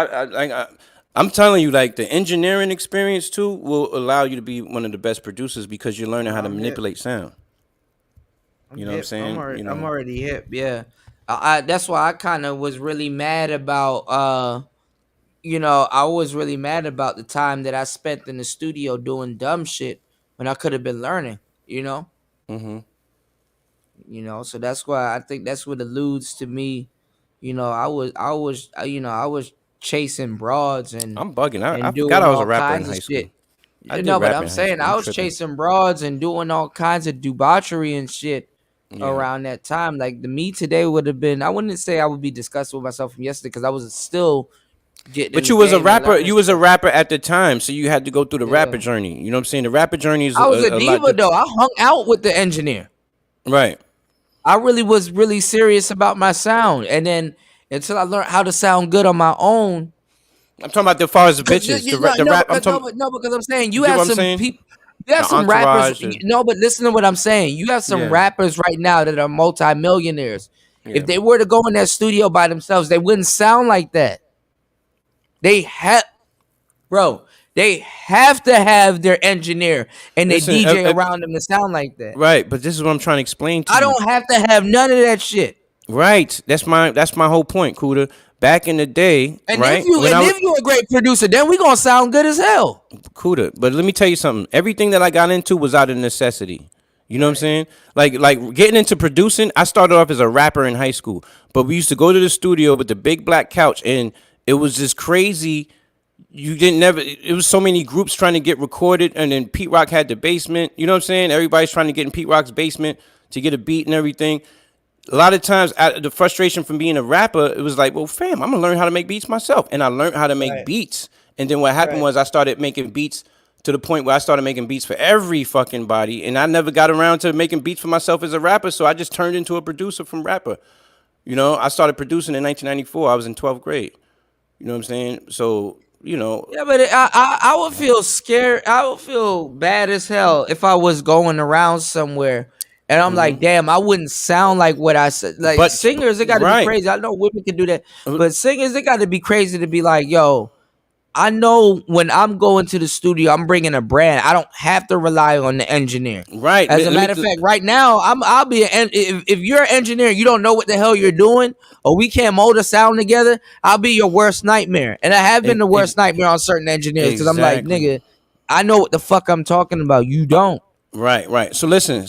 I'm telling you, like, the engineering experience too will allow you to be one of the best producers because you're learning how to manipulate sound. You know what I'm saying? I'm already hip. Yeah, that's why I kind of was really mad about. I was really mad about the time that I spent in the studio doing dumb shit when I could have been learning. Mm-hmm. So that's why I think that's what alludes to me. I was chasing broads and I'm bugging. I forgot doing I was a all rapper in kinds of high school. shit. I did No, but rap I'm in high saying school. I I'm was tripping. chasing broads and doing all kinds of debauchery and shit Yeah. around that time. Like the me today would have been. I wouldn't say I would be disgusted with myself from yesterday because I was still getting. But In you the was a game and rapper. learning You was a stuff. rapper at the time, so you had to go through the rapper Yeah, journey. You know what I'm saying? The rapper journey is I was a a lot diva different. though. I hung out with the engineer. Right. I really was really serious about my sound, and then until I learned how to sound good on my own. I'm talking about the far as the Cause bitches. The rap. I'm talking. because I'm saying You you get have what I'm some saying? people, you have The some rappers. entourage. No, but listen to what I'm saying. You have some Yeah. rappers right now that are multimillionaires. Yeah. If they were to go in that studio by themselves, they wouldn't sound like that. They have, bro. They have to have their engineer and they Listen. DJ around them to sound like that. Right. But this is what I'm trying to explain to I you. don't have to have none of that shit. Right. That's my whole point, Kuda. Back in the day, And right? if you're a great producer, then we gonna sound good as hell. Kuda. But let me tell you something. Everything that I got into was out of necessity. You know what I'm saying? Like getting into producing, I started off as a rapper in high school. But we used to go to the studio with the big black couch, and it was just crazy. It was so many groups trying to get recorded, and then Pete Rock had the basement. You know what I'm saying? Everybody's trying to get in Pete Rock's basement to get a beat and everything. A lot of times, the frustration from being a rapper, it was like, well, fam, I'm gonna learn how to make beats myself, and I learned how to make beats. And then what happened was I started making beats to the point where I started making beats for every fucking body, and I never got around to making beats for myself as a rapper. So I just turned into a producer from rapper. You know, I started producing in 1994. I was in 12th grade. You know what I'm saying? So you know. Yeah, but I would feel scared. I would feel bad as hell if I was going around somewhere and I'm like, damn, I wouldn't sound like what I said. Like But singers, they got to be right, crazy. I know women can do that, but singers, they got to be crazy to be like, yo, I know when I'm going to the studio, I'm bringing a brand. I don't have to rely on the engineer. right. As a matter of fact, right now, I'll be if you're an engineer, and you don't know what the hell you're doing, or we can't mold a sound together. I'll be your worst nightmare, and I have been the worst nightmare on certain engineers because I'm like, Exactly. nigga, I know what the fuck I'm talking about. You don't. Right, right. So listen.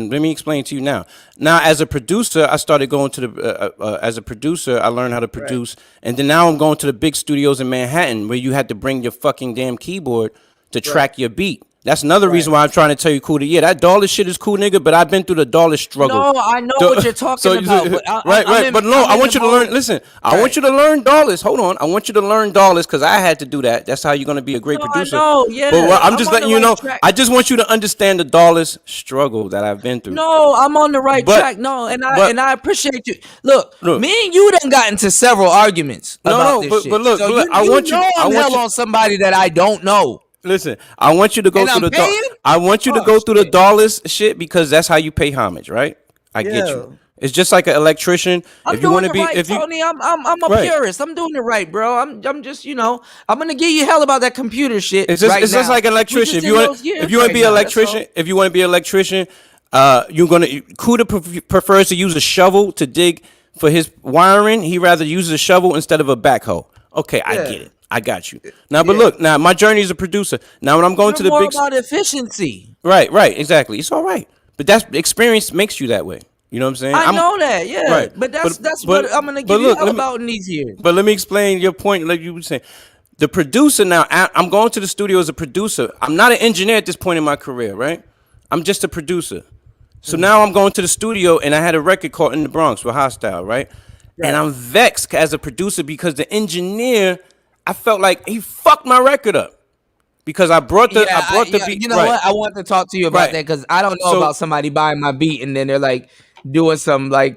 Let me explain to you now. Now, as a producer, I started going to the. As a producer, I learned how to produce, and then now I'm going to the big studios in Manhattan where you had to bring your fucking damn keyboard to track your beat. That's another reason why I'm trying to tell you, cool. Yeah, that dollar shit is cool, nigga. But I've been through the dollar struggle. No, I know what you're talking about. But right. But no, I want you to learn. Listen, I want you to learn dollars. Hold on, I want you to learn dollars because I had to do that. That's how you're gonna be a great producer. No, yeah. But I'm just on letting the you know. right track. I just want you to understand the dollars struggle that I've been through. No, I'm on the right But- track. No, and but- I appreciate you. Look, Look. me and you done got into several arguments about this shit. but look, so look, I you want you. know I I'm want hell you. on somebody that I don't know. Listen, I want you to go And through I'm the. paying? I want you to Oh, go through the shit. dollars shit because that's how you pay homage, right? I get Yeah. you. It's just like an electrician. I'm If you doing want it to be, right, if you Tony. I'm a Right. purist. I'm doing it right, bro. I'm just I'm gonna give you hell about that computer shit. It's just right it's just now. like an We electrician. just If you in want those years if you want to right be now, an that's all. electrician, if you want to be an electrician, Kuda prefers to use a shovel to dig for his wiring. He rather uses a shovel instead of a backhoe. Okay, I Yeah. get it. I got you. Now, but Yeah. look, now my journey as a producer. Now, when I'm going to You're the more big about efficiency. right, exactly. It's all right, but that's experience makes you that way. You know what I'm saying? I know that, yeah. Right. But that's But- what I'm gonna but give you look, hell let me- about in these years. But let me explain your point. Like you were saying, the producer now. I'm going to the studio as a producer. I'm not an engineer at this point in my career, right? I'm just a producer. So now I'm going to the studio, and I had a record called "In the Bronx" with Hostile, right? And I'm vexed as a producer because the engineer, I felt like he fucked my record up because I brought the beat. You know what? I want to talk to you about Right. that because I don't know So- about somebody buying my beat and then they're like doing some like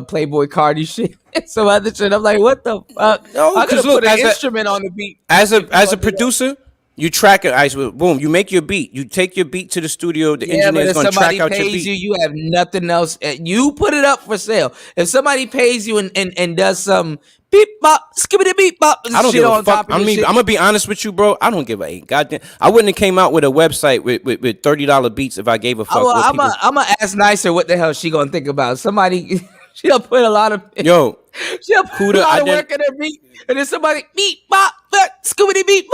Playboy Cardi shit, some other shit. I'm like, what the fuck? No, I could 'cause have look, put an as a- instrument on the beat. As if you a gonna do that. producer, you track it. Boom, you make your beat. You take your beat to the studio. The Yeah, but engineer's if gonna somebody track out your pays beat. you, you have nothing else. You put it up for sale. If somebody pays you and does some beep bop, skibbity beep bop, I don't shit give a on fuck. top of I your mean, shit. I'm gonna be honest with you, bro. I don't give a goddamn. I wouldn't have came out with a website with $30 beats if I gave a fuck. Oh, what I'm people. gonna ask nicer. What the hell she gonna think about? Somebody, she'll put a lot of Yo, she'll put Kuda, a lot I of didn't- work in her beat, and then somebody beep bop, scoobity beep.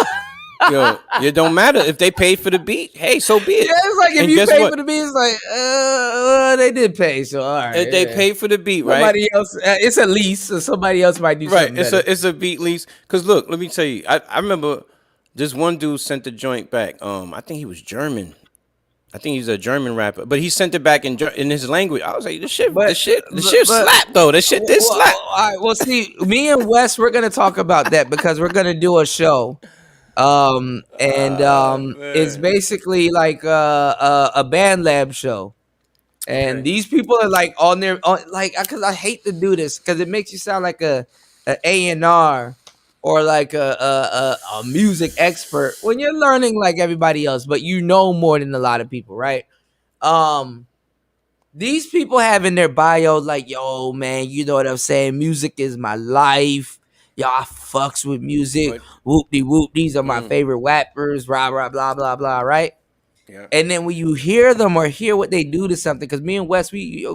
yo, it don't matter if they paid for the beat. Hey, so be it. Yeah, it's like if And you guess pay what? for the beat, it's like they did pay, so all right. If they yeah. paid for the beat, right? Somebody else, it's a lease, so somebody else might do Right, something better. it's a beat lease. Cause look, let me tell you, I remember this one dude sent the joint back. I think he was German. I think he's a German rapper, but he sent it back in his language. I was like, this shit But- slapped though. This shit did Well, slap. all right, well, see, me and Wes, we're gonna talk about that because we're gonna do a show, it's basically like a band lab show, and these people are like because I hate to do this because it makes you sound like a A&R or like a music expert when you're learning like everybody else, but you know more than a lot of people, right? These people have in their bio like, yo, man, you know what I'm saying? Music is my life. Yo, I fucks with music. But- Whoop-de-whoop. These are my favorite rappers. Rah, rah, blah, blah, blah, right? Yeah. And then when you hear them or hear what they do to something, because me and Wes, we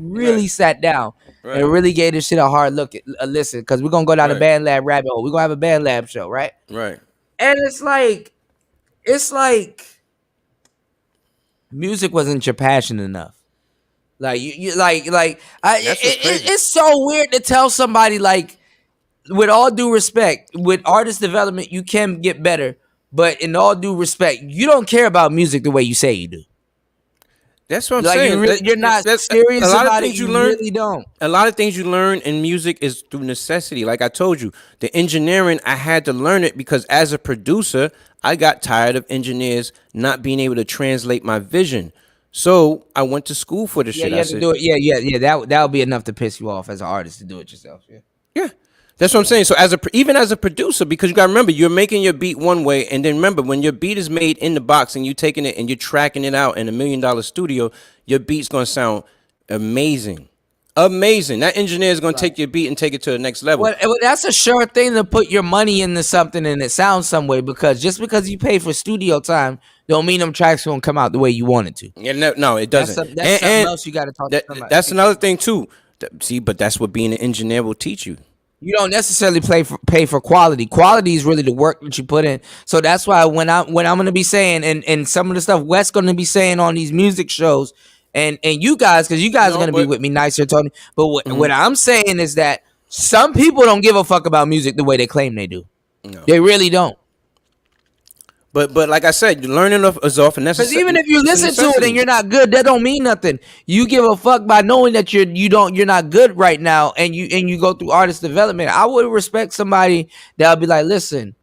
really sat down Right. and really gave this shit a hard look, listen, because we're going to go down a Right. band lab rabbit hole. We're going to have a band lab show, right? Right. And it's like music wasn't your passion enough. Like you That's what's crazy. it's so weird to tell somebody like, with all due respect, with artist development, you can get better. But in all due respect, you don't care about music the way you say you do. That's what I'm Like saying. you're not That's- serious a lot about of things it. You learn. really don't. A lot of things you learn in music is through necessity. Like I told you, the engineering, I had to learn it because as a producer, I got tired of engineers not being able to translate my vision. So I went to school for this Yeah, shit. you I have to said, do it. Yeah. That would be enough to piss you off as an artist to do it yourself. Yeah. yeah. That's what I'm saying. So even as a producer, because you got to remember, you're making your beat one way, and then remember when your beat is made in the box and you taking it and you're tracking it out in $1 million studio, your beat's gonna sound amazing, amazing. That engineer is gonna take your beat and take it to the next level. Well, that's a sure thing to put your money into something and it sounds some way, because just because you pay for studio time don't mean them tracks gonna come out the way you want it to. Yeah, no, it doesn't. That's something else you got to talk to somebody. That's another thing too. See, but that's what being an engineer will teach you. You don't necessarily pay for quality. Quality is really the work that you put in. So that's why when I'm gonna be saying and some of the stuff Wes gonna be saying on these music shows, and you guys, because you guys are gonna be with me nicer, Tony. But what I'm saying is that some people don't give a fuck about music the way they claim they do. No. They really don't. But like I said, learning is often necessary. Because even if you listen to it and you're not good, that don't mean nothing. You give a fuck by knowing that you're not good right now, and you go through artist development. I would respect somebody that'll be like, listen,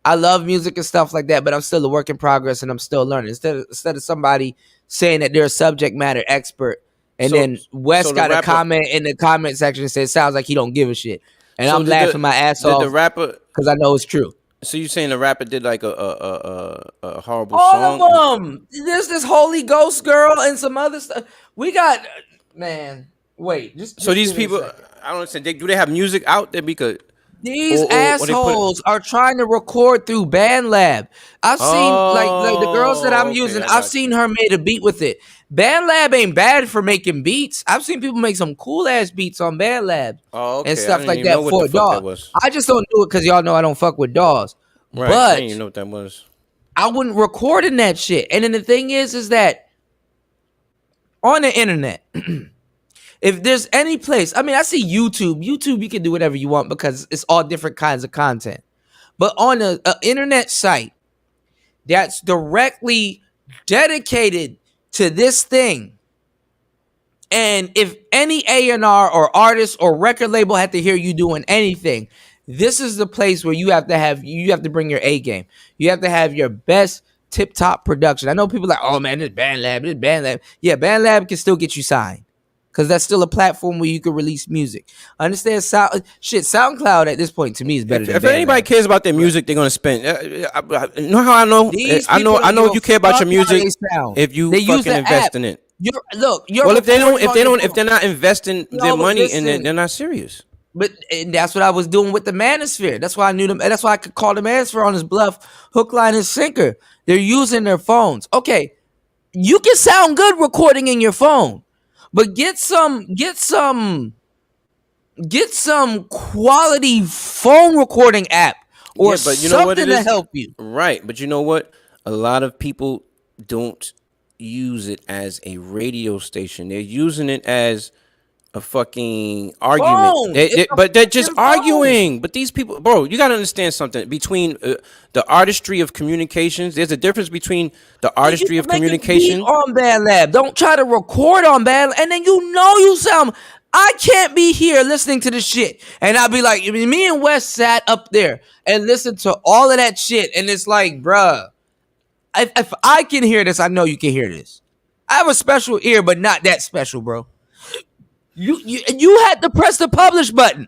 I love music and stuff like that, but I'm still a work in progress and I'm still learning. Instead of somebody saying that they're a subject matter expert, and then Wes got a comment in the comment section and said it sounds like he don't give a shit, and I'm laughing my ass off. The rapper, because I know it's true. So you saying the rapper did like a horrible all song? All of them. There's this Holy Ghost girl and some other stuff. We got, man. Wait, just so these people, I don't understand. Do they have music out there? Because these assholes are trying to record through BandLab. I've seen like the girls that I'm using. I've seen her made a beat with it. BandLab ain't bad for making beats. I've seen people make some cool ass beats on BandLab and stuff like that for DAW. I just don't do it because y'all know I don't fuck with DAWs. Right, but I didn't even know what that was. I wouldn't record in that shit. And then the thing is that on the internet, if there's any place, I mean, I see YouTube. YouTube, you can do whatever you want because it's all different kinds of content. But on an internet site that's directly dedicated to this thing, and if any A&R or artist or record label had to hear you doing anything, this is the place where you have to bring your A game. You have to have your best tip top production. I know people are like, oh man, this BandLab. Yeah, BandLab can still get you signed because that's still a platform where you can release music. Understand? SoundCloud at this point to me is better than if anybody cares about their music, they're gonna spend. You know how I know? I know you care about your music if you fucking invest in it. If they're not investing their money in it, they're not serious. But that's what I was doing with the Manosphere. That's why I knew them. That's why I could call the Manosphere on his bluff, hook, line, and sinker. They're using their phones. Okay, you can sound good recording in your phone, but get some quality phone recording app or something to help you. Right, but you know what? A lot of people don't use it as a radio station. They're using it as a fucking argument. But they're just arguing. But these people, bro, you got to understand something. Between the artistry of communications, there's a difference between the artistry of communication. On BandLab. Don't try to record on BandLab. And then you sound... I can't be here listening to this shit. And I'll be like, me and Wes sat up there and listened to all of that shit. And it's like, bruh, if I can hear this, I know you can hear this. I have a special ear, but not that special, bro. You had to press the publish button.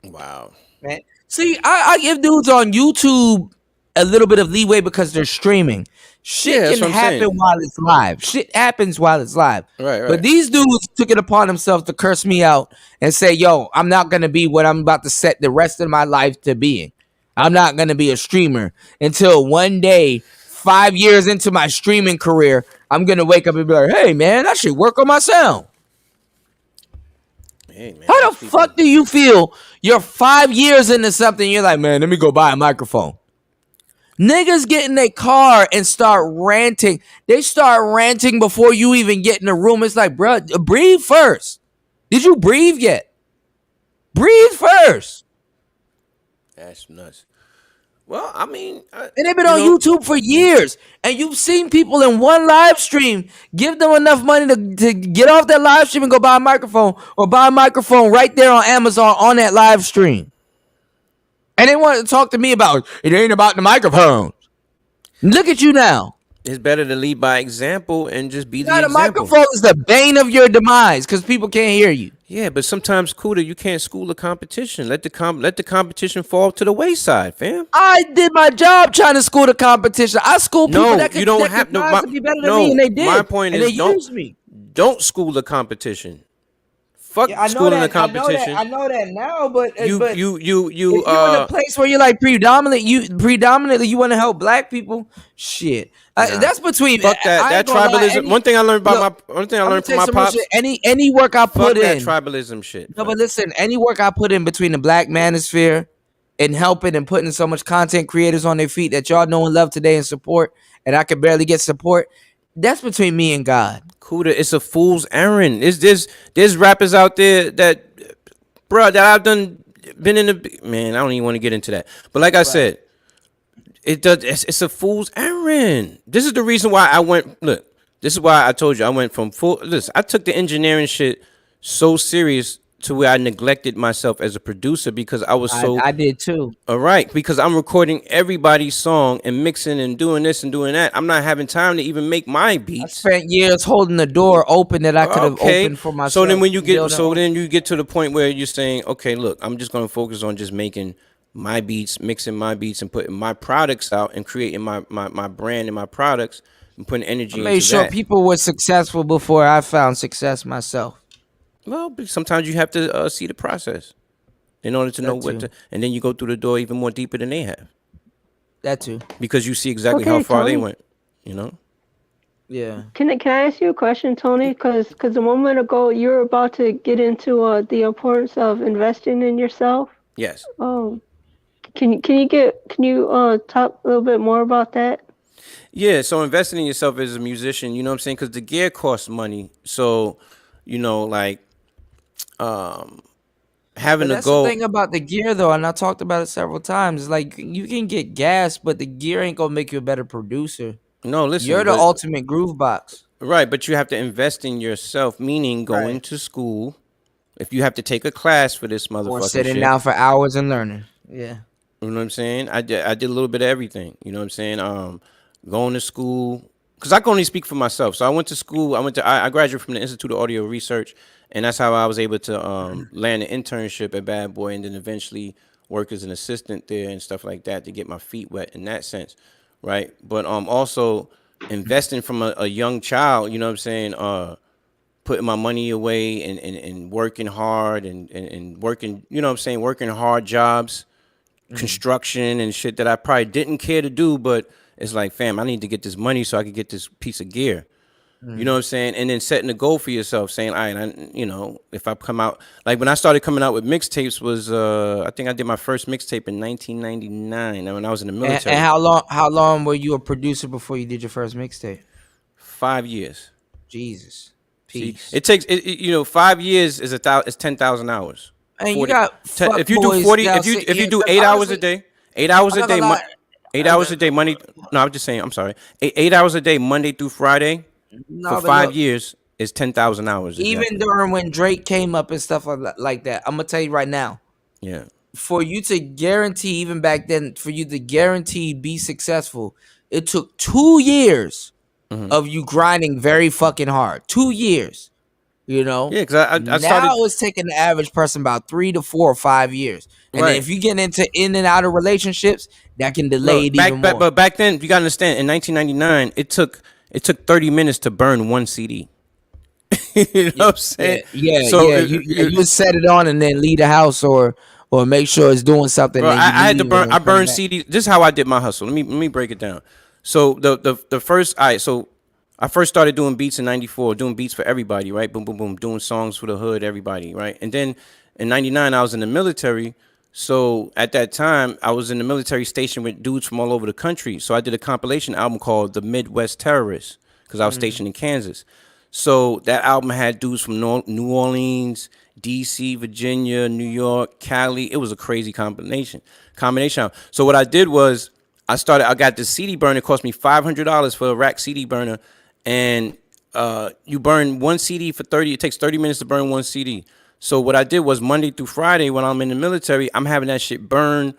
Wow, man. See, I give dudes on YouTube a little bit of leeway because they're streaming. Shit can happen while it's live. Shit happens while it's live. Right. But these dudes took it upon themselves to curse me out and say, yo, I'm not going to be what I'm about to set the rest of my life to being. I'm not going to be a streamer until one day, 5 years into my streaming career, I'm going to wake up and be like, hey, man, I should work on my sound. Hey, man, how the fuck do you feel? You're 5 years into something. You're like, man, let me go buy a microphone. Niggas get in their car and start ranting. They start ranting before you even get in the room. It's like, bro, breathe first. Did you breathe yet? Breathe first. That's nuts. Well, I mean, and they've been on YouTube for years, and you've seen people in one live stream give them enough money to get off that live stream and go buy a microphone, or buy a microphone right there on Amazon on that live stream. And they want to talk to me about it ain't about the microphone. Look at you now. It's better to lead by example and just be the example. The microphone is the bane of your demise because people can't hear you. Yeah, but sometimes, Cuda, you can't school the competition. Let the competition fall to the wayside, fam. I did my job trying to school the competition. I school people No, that you could don't that could have no. possibly be better than me, and No, they my did, point and they is used me. don't school the competition. Yeah, Fuck I know schooling the that. I know that. competition. I know that now. But You but you you if you you're in a place where you're like predominantly you want to help black people, shit. nah. That's between. Fuck that. I ain't That gonna lie. tribalism. One thing I learned about Look, my one thing I I'm gonna learned from tell you my some real shit. pops. Any work I put Fuck that in. tribalism shit. No, Fam. but listen. Any work I put in between the black manosphere and helping and putting so much content creators on their feet that y'all know and love today and support, and I can barely get support. That's between me and God. Cuda, it's a fool's errand. There's rappers out there that, bro, that I've done been in the man. I don't even want to get into that. But like I said, it does. It's a fool's errand. This is the reason why I went. Look, this is why I told you I went from full. Listen, I took the engineering shit so serious to where I neglected myself as a producer because I was so I did too. all right. Because I'm recording everybody's song and mixing and doing this and doing that. I'm not having time to even make my I beats. spent years holding the door open that I could have Okay. opened for myself. So then when you get building on- then you get to the point where you're saying, okay, look, I'm just gonna focus on just making my beats, mixing my beats and putting my products out and creating my brand and my products and putting energy I made into sure that. people were successful before I found success myself. Well, but sometimes you have to see the process in order to know That what too. to, and then you go through the door even more deeper than they have That too. because you see exactly Okay, how far they Tony. went. You know. Yeah. Can I ask you a question, Tony? Because a moment ago you were about to get into the importance of investing in yourself. Yes. Can you talk a little bit more about that? Yeah, so investing in yourself as a musician, you know what I'm saying? Because the gear costs money. So, like having But to that's the go. thing about the gear though, and I talked about it several times. Like you can get gas, but the gear ain't gonna make you a better producer. No, listen, You're the but ultimate groove box. right, but you have to invest in yourself, meaning going Right. to school. If you have to take a class for this Or motherfucking sitting shit, down for hours and learning. Yeah. you know what I'm saying? I did a little bit of everything. You know what I'm saying? Going to school because I can only speak for myself. So I went to school. I graduated from the Institute of Audio Research, and that's how I was able to land an internship at Bad Boy, and then eventually work as an assistant there and stuff like that to get my feet wet in that sense, right? But also investing from a young child. You know what I'm saying? Putting my money away and working hard and working. You know what I'm saying? Working hard jobs. Construction and shit that I probably didn't care to do, but it's like, fam, I need to get this money so I can get this piece of gear. You know what I'm saying? And then setting a goal for yourself, saying, all right, if I come out, like when I started coming out with mixtapes was, I think I did my first mixtape in 1999 when I was in the military. And how long were you a producer before you did your first mixtape? 5 years. Jesus. See, Peace. it takes, 5 years is 10,000 hours. And you 40 got fuck if you do boys 40, that'll if you sit if you here- do 'cause 8 hours a honestly, day, 8 hours I'm a not day, gonna lie. 8 hours a day, money. No, I'm just saying. I'm sorry. 8 hours a day, Monday through Friday, No, for but 5 years is 10,000 hours. even Exactly. during when Drake came up and stuff like that, I'm gonna tell you right now, Yeah. for you to guarantee, even back then, for you to guarantee be successful, it took 2 years Mm-hmm. of you grinding very fucking hard. 2 years. You know, Yeah, because I now started it's taking the average person about 3 to 4 or 5 years, and then right. if you get into in and out of relationships, that can delay No, it even more. but back then you gotta understand. In 1999, it took 30 minutes to burn one CD. You know what I'm saying? So You would set it on and then leave the house or make sure it's doing something. bro, Then you I had to leave burn. and I then come burned back. CDs. This is how I did my hustle. Let me break it down. So the first so I first started doing beats in '94, doing beats for everybody, right? Boom, boom, boom, doing songs for the hood, everybody, right? And then in '99, I was in the military. So at that time, I was in the military station with dudes from all over the country. So I did a compilation album called The Midwest Terrorists because I was stationed in Kansas. So that album had dudes from New Orleans, DC, Virginia, New York, Cali. It was a crazy combination. So what I did was I got this CD burner. It cost me $500 for a rack CD burner. And you burn one CD for 30. It takes 30 minutes to burn one CD. So what I did was Monday through Friday when I'm in the military, I'm having that shit burn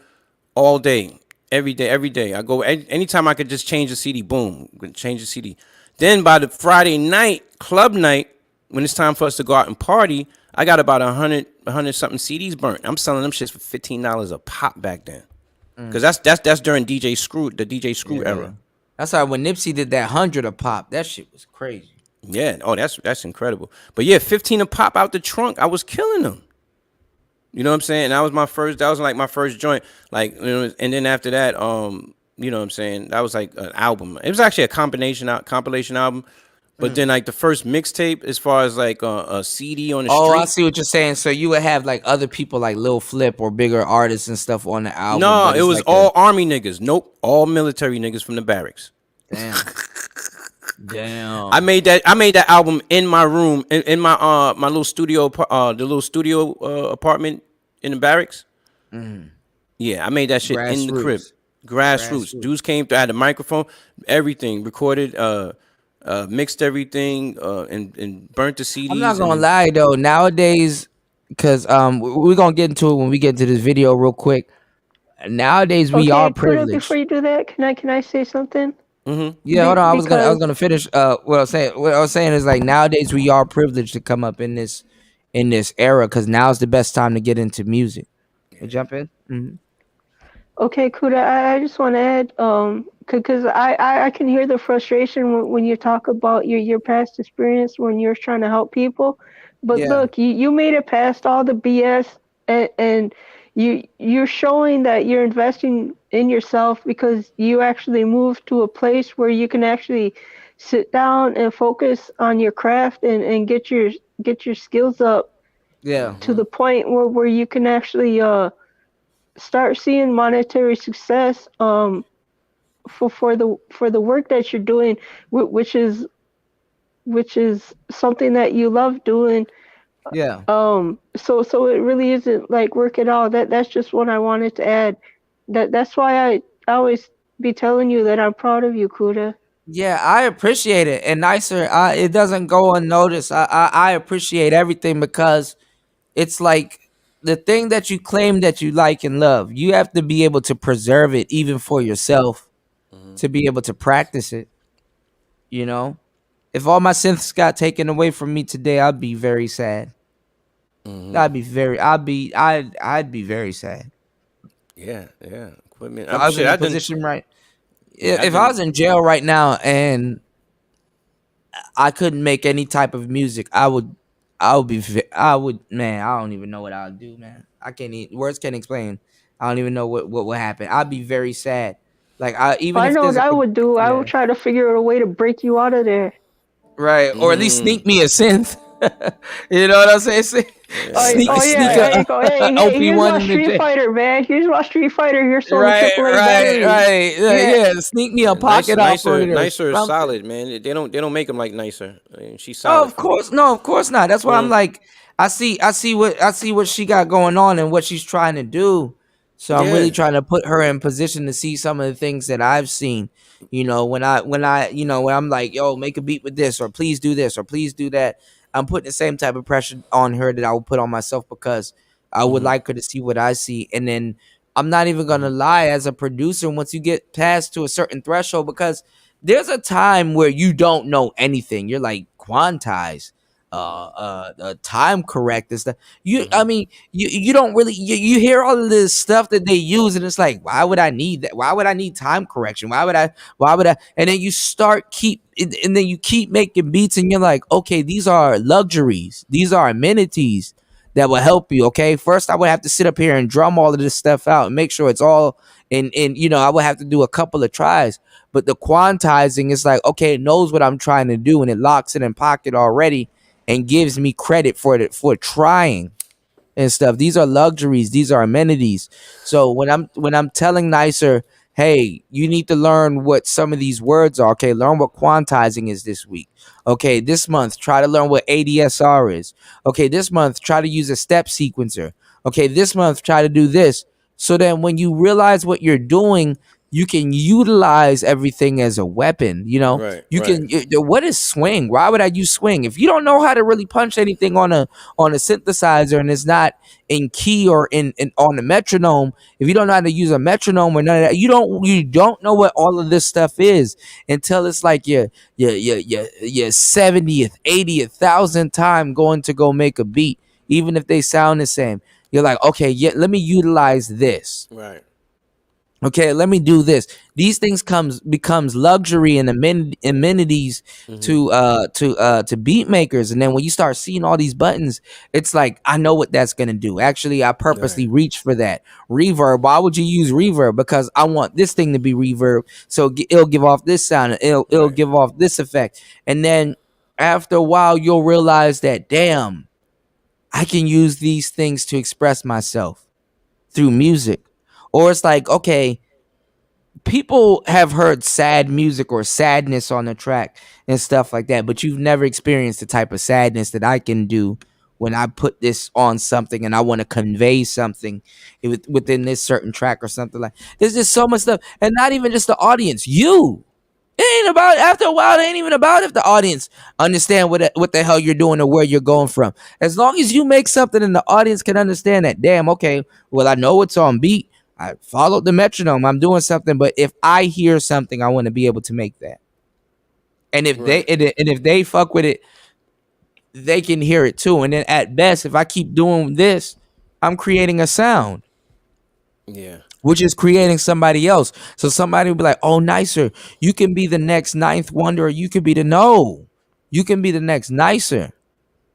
all day, every day. I go anytime I could just change the CD, boom, change the CD. Then by the Friday night, club night, when it's time for us to go out and party, I got about 100 something CDs burnt. I'm selling them shits for $15 a pop back then. Cause that's during the DJ Screw Yeah. era. That's how when Nipsey did that 100 a pop, that shit was crazy. Yeah. Oh, that's incredible. But yeah, 15 a pop out the trunk. I was killing them. You know what I'm saying? That was my first. That was like my first joint. Like, you know, and then after that, you know what I'm saying? That was like an album. It was actually a compilation album. But then like the first mixtape, as far as like a CD on the Oh, I street. see what you're saying. So you would have like other people like Lil Flip or bigger artists and stuff on the album. No, but it it's was like all army niggas. Nope, all military niggas from the barracks. damn. Damn. I made that album in my room, in my my little studio, the little studio apartment in the barracks. Yeah, I made that shit in the crib. Grassroots. Dudes came through, I had a microphone, everything, recorded, mixed everything, and burnt the CDs. I'm not gonna lie though. Nowadays, because we're gonna get into it when we get to this video real quick. Nowadays we are privileged. Before you do that, can I say something? Yeah, hold on. I was gonna finish. What I was saying is like nowadays we are privileged to come up in this era because now is the best time to get into music. You jump in. Okay, Kuda, I just want to add, because I can hear the frustration when you talk about your past experience when you're trying to help people. But Yeah. look, you made it past all the BS, and you're showing that you're investing in yourself because you actually moved to a place where you can actually sit down and focus on your craft and get your skills up Yeah. to the point where you can actually start seeing monetary success for the work that you're doing, which is something that you love doing. Yeah. So it really isn't like work at all. That's just what I wanted to add. That's why I always be telling you that I'm proud of you, Kuda. Yeah, I appreciate it. And nicer, it doesn't go unnoticed. I appreciate everything because it's like the thing that you claim that you like and love, you have to be able to preserve it even for yourself to be able to practice it. You know, if all my synths got taken away from me today, I'd be very sad. I'd be very sad. Yeah, equipment. If I was in Shit, a I done. position right. Yeah, If I was in jail right now and I couldn't make any type of music, I would, man, I don't even know what I would do, man. I can't even, words can't explain. I don't even know what would happen. I'd be very sad. Like even I if know there's what I a, would do. I yeah, would try to figure out a way to break you out of there. right, or at least sneak me a synth. You know what I'm saying? Sneak Yeah. a, Hey, OP here's one my in the Street jail. Fighter, man. Here's my Street Fighter. Here's some Right, AAA right, batteries. right. Yeah, sneak me a pocket operator. Nicer is Something. solid, man. They don't make them like nicer. I mean, she's Oh, solid. of course, no, of course not. That's why I'm like, I see what she got going on and what she's trying to do. So I'm really Yeah. trying to put her in position to see some of the things that I've seen. You know, when I'm like, yo, make a beat with this, or please do this, or please do that. I'm putting the same type of pressure on her that I would put on myself because I would like her to see what I see. And then I'm not even gonna lie, as a producer, once you get past to a certain threshold, because there's a time where you don't know anything. You're like quantized, time correct and stuff. I mean, you don't really you hear all of this stuff that they use, and it's like, why would I need that? Why would I need time correction? Why would I? And then you start and then you keep making beats, and you're like, okay, these are luxuries, these are amenities that will help you. Okay, first I would have to sit up here and drum all of this stuff out and make sure it's all in. I would have to do a couple of tries. But the quantizing is like, okay, it knows what I'm trying to do and it locks it in pocket already and gives me credit for it for trying and stuff. These are luxuries, these are amenities. So when I'm telling Nicer, hey, you need to learn what some of these words are. Okay, learn what quantizing is this week. Okay, this month try to learn what ADSR is. Okay, this month try to use a step sequencer. Okay, this month try to do this. So then when you realize what you're doing, you can utilize everything as a weapon. Right, You right, can. What is swing? Why would I use swing if you don't know how to really punch anything on a synthesizer and it's not in key or in on the metronome? If you don't know how to use a metronome or none of that, you don't know what all of this stuff is until it's like your 70th, 80th, 1,000th time going to go make a beat, even if they sound the same. You're like, okay, yeah, let me utilize this. right. Okay, let me do this. These things becomes luxury and amenities Mm-hmm. to beat makers. And then when you start seeing all these buttons, it's like I know what that's gonna do. Actually, I Right, purposely reached for that reverb. Why would you use reverb? Because I want this thing to be reverb, so it'll give off this sound. And it'll right. give off this effect. And then after a while, you'll realize that damn, I can use these things to express myself through music. Or it's like, okay, people have heard sad music or sadness on the track and stuff like that, but you've never experienced the type of sadness that I can do when I put this on something and I want to convey something within this certain track or something like. There's just so much stuff, and not even just the audience. It ain't about after a while. It ain't even about if the audience understand what the hell you're doing or where you're going from. As long as you make something and the audience can understand that, damn, okay, well, I know it's on beat. I followed the metronome. I'm doing something, but if I hear something, I want to be able to make that. And if they Right. and if they fuck with it, they can hear it too. And then at best, if I keep doing this, I'm creating a sound, Yeah. which is creating somebody else. So somebody will be like, "Oh, nicer, you can be the next ninth wonder, or you could be the no, you can be the next nicer."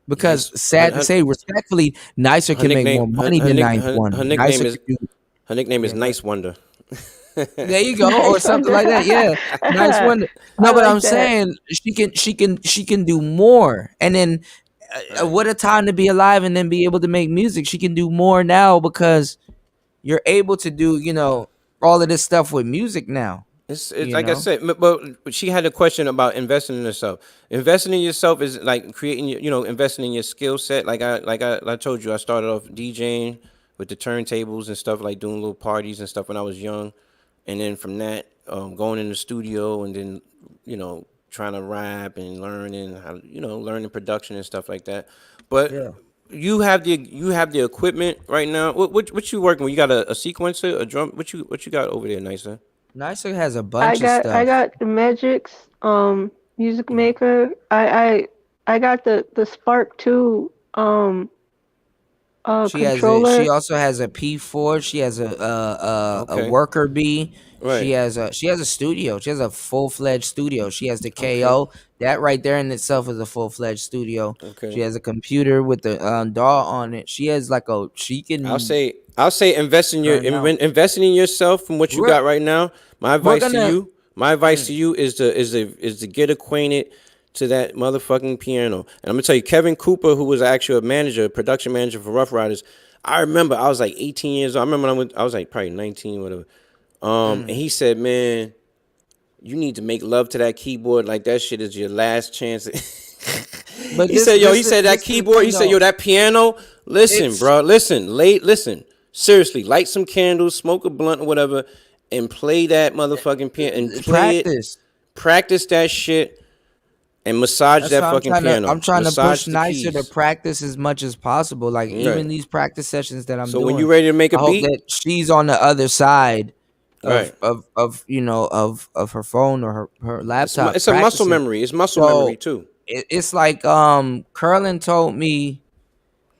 Because Nice. sad to say, respectfully, nicer Her can make nickname more money than ninth her wonder. nickname Nicer is can do. her nickname is Yeah, go ahead. Nice Wonder. There you go, or Nice one. something like that. Yeah, nice one. I No, but I'm like that. saying she can do more. And then, Right. what a time to be alive and then be able to make music. She can do more now because you're able to do all of this stuff with music now. It's You like I know. said, but she had a question about investing in herself. Investing in yourself is like creating investing in your skill set. Like I told you, I started off DJing with the turntables and stuff, like doing little parties and stuff when I was young, and then from that, going in the studio and then trying to rap and learning how learning production and stuff like that. But Yeah. you have the equipment right now. What you working with? You got a sequencer, a drum. What you got over there, Nicer? Nicer has a I bunch of got I stuff. got the Magic's music maker. I got the Spark 2 She controller. also has a P4. She has a Okay. worker B. Right. She has a studio. She has a full-fledged studio. She has the Okay. KO. That right there in itself is a full-fledged studio. She Okay. has a computer with the DAW on it. She has like she I'll can say I'll say turn out. investing in yourself from what you We're got right now. My we're advice to gonna you, my advice mm, to you is to get acquainted to that motherfucking piano. And I'm gonna tell you, Kevin Cooper, who was actually a manager, production manager for Rough Riders. I remember I was like 18 years old. I remember I was like probably 19, whatever. And he said, "Man, you need to make love to that keyboard. Like that shit is your last chance." but He said, "Yo," he said, "that this the keyboard." thing He said, "Yo, though. that piano. Listen, It's bro. Listen. Seriously, light some candles, smoke a blunt or whatever, and play that motherfucking piano and play it. practice. Practice that shit and massage That's that why fucking I'm piano. trying to Massage push the Nicer to keys. practice as much as possible. Like even Right. these practice sessions that I'm So when you doing, ready to make a I hope beat, that she's on the other side right? of her phone or her laptop It's a muscle practicing. memory. It's muscle memory So too. it's like Curlin told me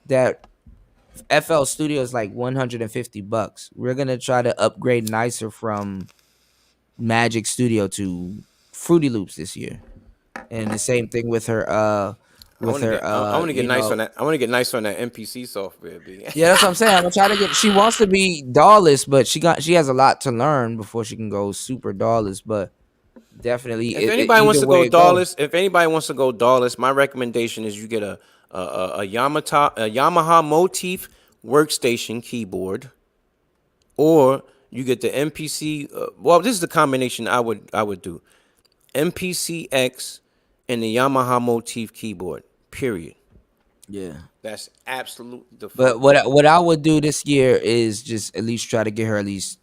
that FL Studio is like $150. We're gonna try to upgrade Nicer from Magic Studio to Fruity Loops this year. And the same thing with her I want to get. I want to get you nice know. on that. I want to get nice on that MPC software, B. Yeah, that's what I'm saying. I'm gonna try to get. She wants to be DAWless, but she has a lot to learn before she can go super DAWless. But definitely, If anybody wants either to way go it goes. Dawless, my recommendation is you get a Yamaha Motif workstation keyboard, or you get the MPC. Well, this is the combination I would do: MPCX and the Yamaha Motif keyboard. Period. Yeah. That's absolute the But fuck. what I would do this year is just at least try to get her at least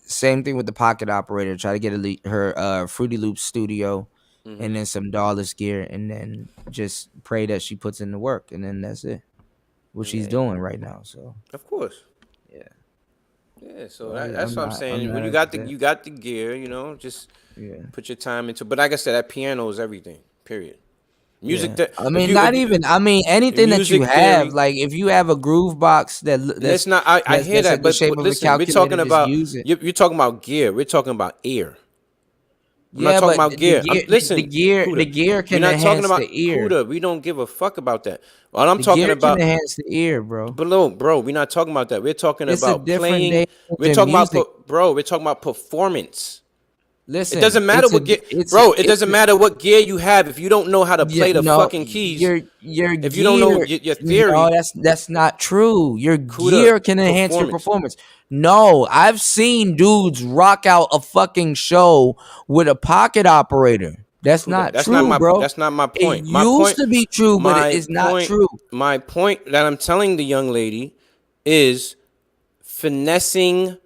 same thing with the pocket operator. Try to get her Fruity Loop Studio, and then some Dawless gear, and then just pray that she puts in the work, and then that's it. What she's doing right now. So of course. yeah. Yeah, so Well, that's what I'm saying. When not you got upset. you got the gear, you know, just Yeah. put your time into. But like I said, that piano is everything. Period. Music. Yeah. That I mean, not even. I mean, anything that you music have. theory. Like, if you have a groove box That's that's not. I hear that's that, like the but shape of a listen, we're calculator, talking just about use it. you're talking about gear. We're talking about air. I'm not Yeah, talking but about gear. the gear Kuda, can you're not talking enhance about the ear. Kuda. We don't give a fuck about that. All I'm The talking gear can about, enhance the ear, bro. bro, we're not talking about that. We're talking It's a about different playing. day We're than talking music. about, bro. We're talking about performance. Listen, It doesn't matter what gear, bro. It doesn't matter what gear you have if you don't know how to Yeah, play the no, fucking keys. your If you don't know gear. your No, theory, that's not true. Your Kuda, gear can enhance your performance. performance. No, I've seen dudes rock out a fucking show with a pocket operator. That's Kuda, not true, bro. That's not my It point. My used point. to be true, but it My is not point. true. My point that I'm telling the young lady is finessing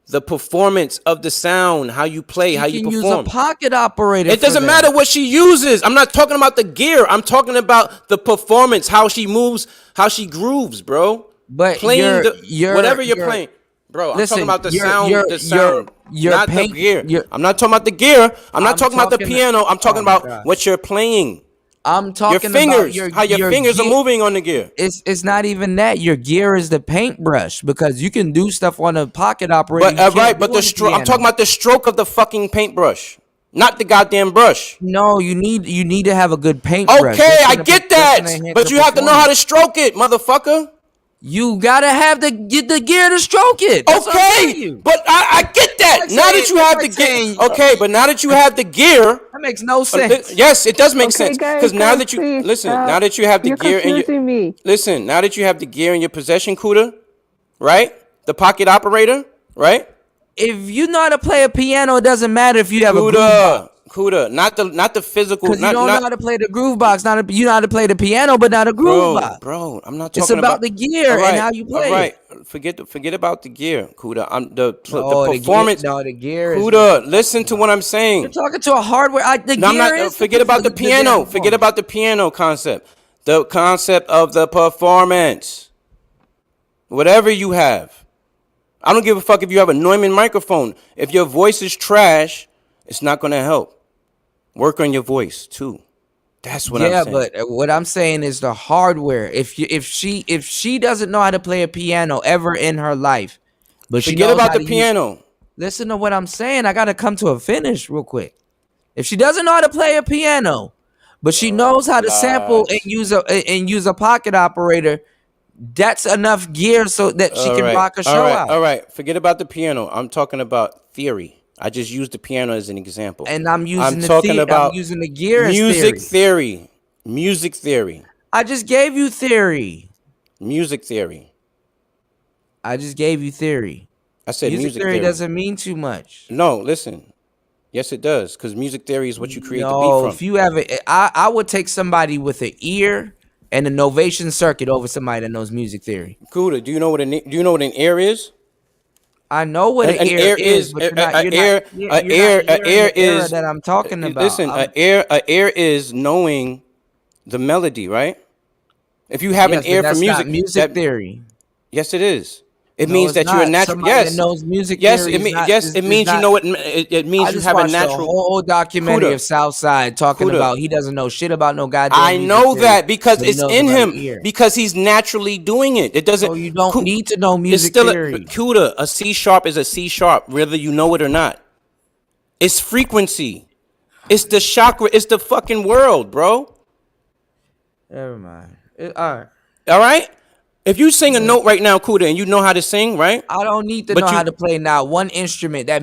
the performance of the sound, how you play, She how you can use a perform. pocket operator. It doesn't matter what she uses. I'm not talking about the gear. I'm talking about the performance, how she moves, how she grooves, bro. But Playing whatever you're you're playing, bro. I'm listen. talking about the You're sound, you're the you're sound, you're not the paint. gear. You're, I'm not talking about the gear. I'm not I'm talking about the talking. piano. I'm talking Oh my about God. what you're playing. I'm Your talking about fingers, how your fingers are gear. moving on the gear. It's not even that. Your gear is the paintbrush, because you can do stuff on a pocket operator. But You can't right, but do on the I'm talking piano. about the stroke of the fucking paintbrush, not the goddamn brush. No, you need to have a good paintbrush. Okay, That's I gonna get that's gonna that, enhance but your you have to know how to performance. stroke it, motherfucker. You gotta have the gear to stroke it. That's what I'm telling Okay, you. but I get that. Like Now saying, that you that's have like the gear, saying, okay, but now that you have the gear, that makes no sense. yes, it does make Okay, sense. Because now guys, that you please listen, now stop. that you have the You're gear in your confusing me. listen, now that you have the gear in your possession, Kuda, right? The pocket operator, right? If you know how to play a piano, it doesn't matter if you have a groove box. Kuda, not the physical, Because you don't know how to play the groove box. You know how to play the piano, but not a groove box. bro. I'm not It's talking about the gear and how you play it. Forget about the gear, Kuda. The No, performance. the gear is what Kuda, you're listen talking to about. what I'm saying. You're talking to a hardware. The No, I'm gear not. is Forget about the piano. damn Forget performance. about the piano concept. The concept of the performance. Whatever you have. I don't give a fuck if you have a Neumann microphone. If your voice is trash, it's not going to help. Work on your voice too. That's what I'm Yeah, saying. but what I'm saying is the hardware. If she doesn't know how to play a piano ever in her life, but she Forget knows about how the to piano. listen to what I'm saying. I gotta come to a finish real quick. If she doesn't know how to play a piano, but she knows how to sample and use a pocket operator, that's enough gear so that she can rock a show out. All right. Forget about the piano. I'm talking about theory. I just used the piano as an example. And I'm using about I'm using the gear as music theory. Music theory. I just gave you theory. Music theory. I just gave you theory. I said music theory. Doesn't mean too much. No, listen. Yes, it does, because music theory is what you create the beat from. If you have I would take somebody with an ear and a novation circuit over somebody that knows music theory. Kuda, do you know what an ear is? I know what an ear is, but an ear is that I'm talking about. Listen, an ear is knowing the melody, right? If you have an ear for music, not music theory. Yes, it is. It No, means it's that you're a not. natural. Somebody Yes, that knows music yes. theory It means you know it. It means you have a natural. A whole documentary Kuda. of Southside talking Kuda. about he doesn't know shit about no goddamn. I music know theory, that because but he it's knows in about him an ear. because he's naturally doing it. It doesn't. So you don't need to know It's music still theory. Kuda. A C sharp is a C sharp, whether you know it or not. It's frequency. It's the chakra. It's the fucking world, bro. Never mind. All right. All right. If you sing a note right now, Kuda, and you know how to sing, right? I don't need to know how to play now one instrument. That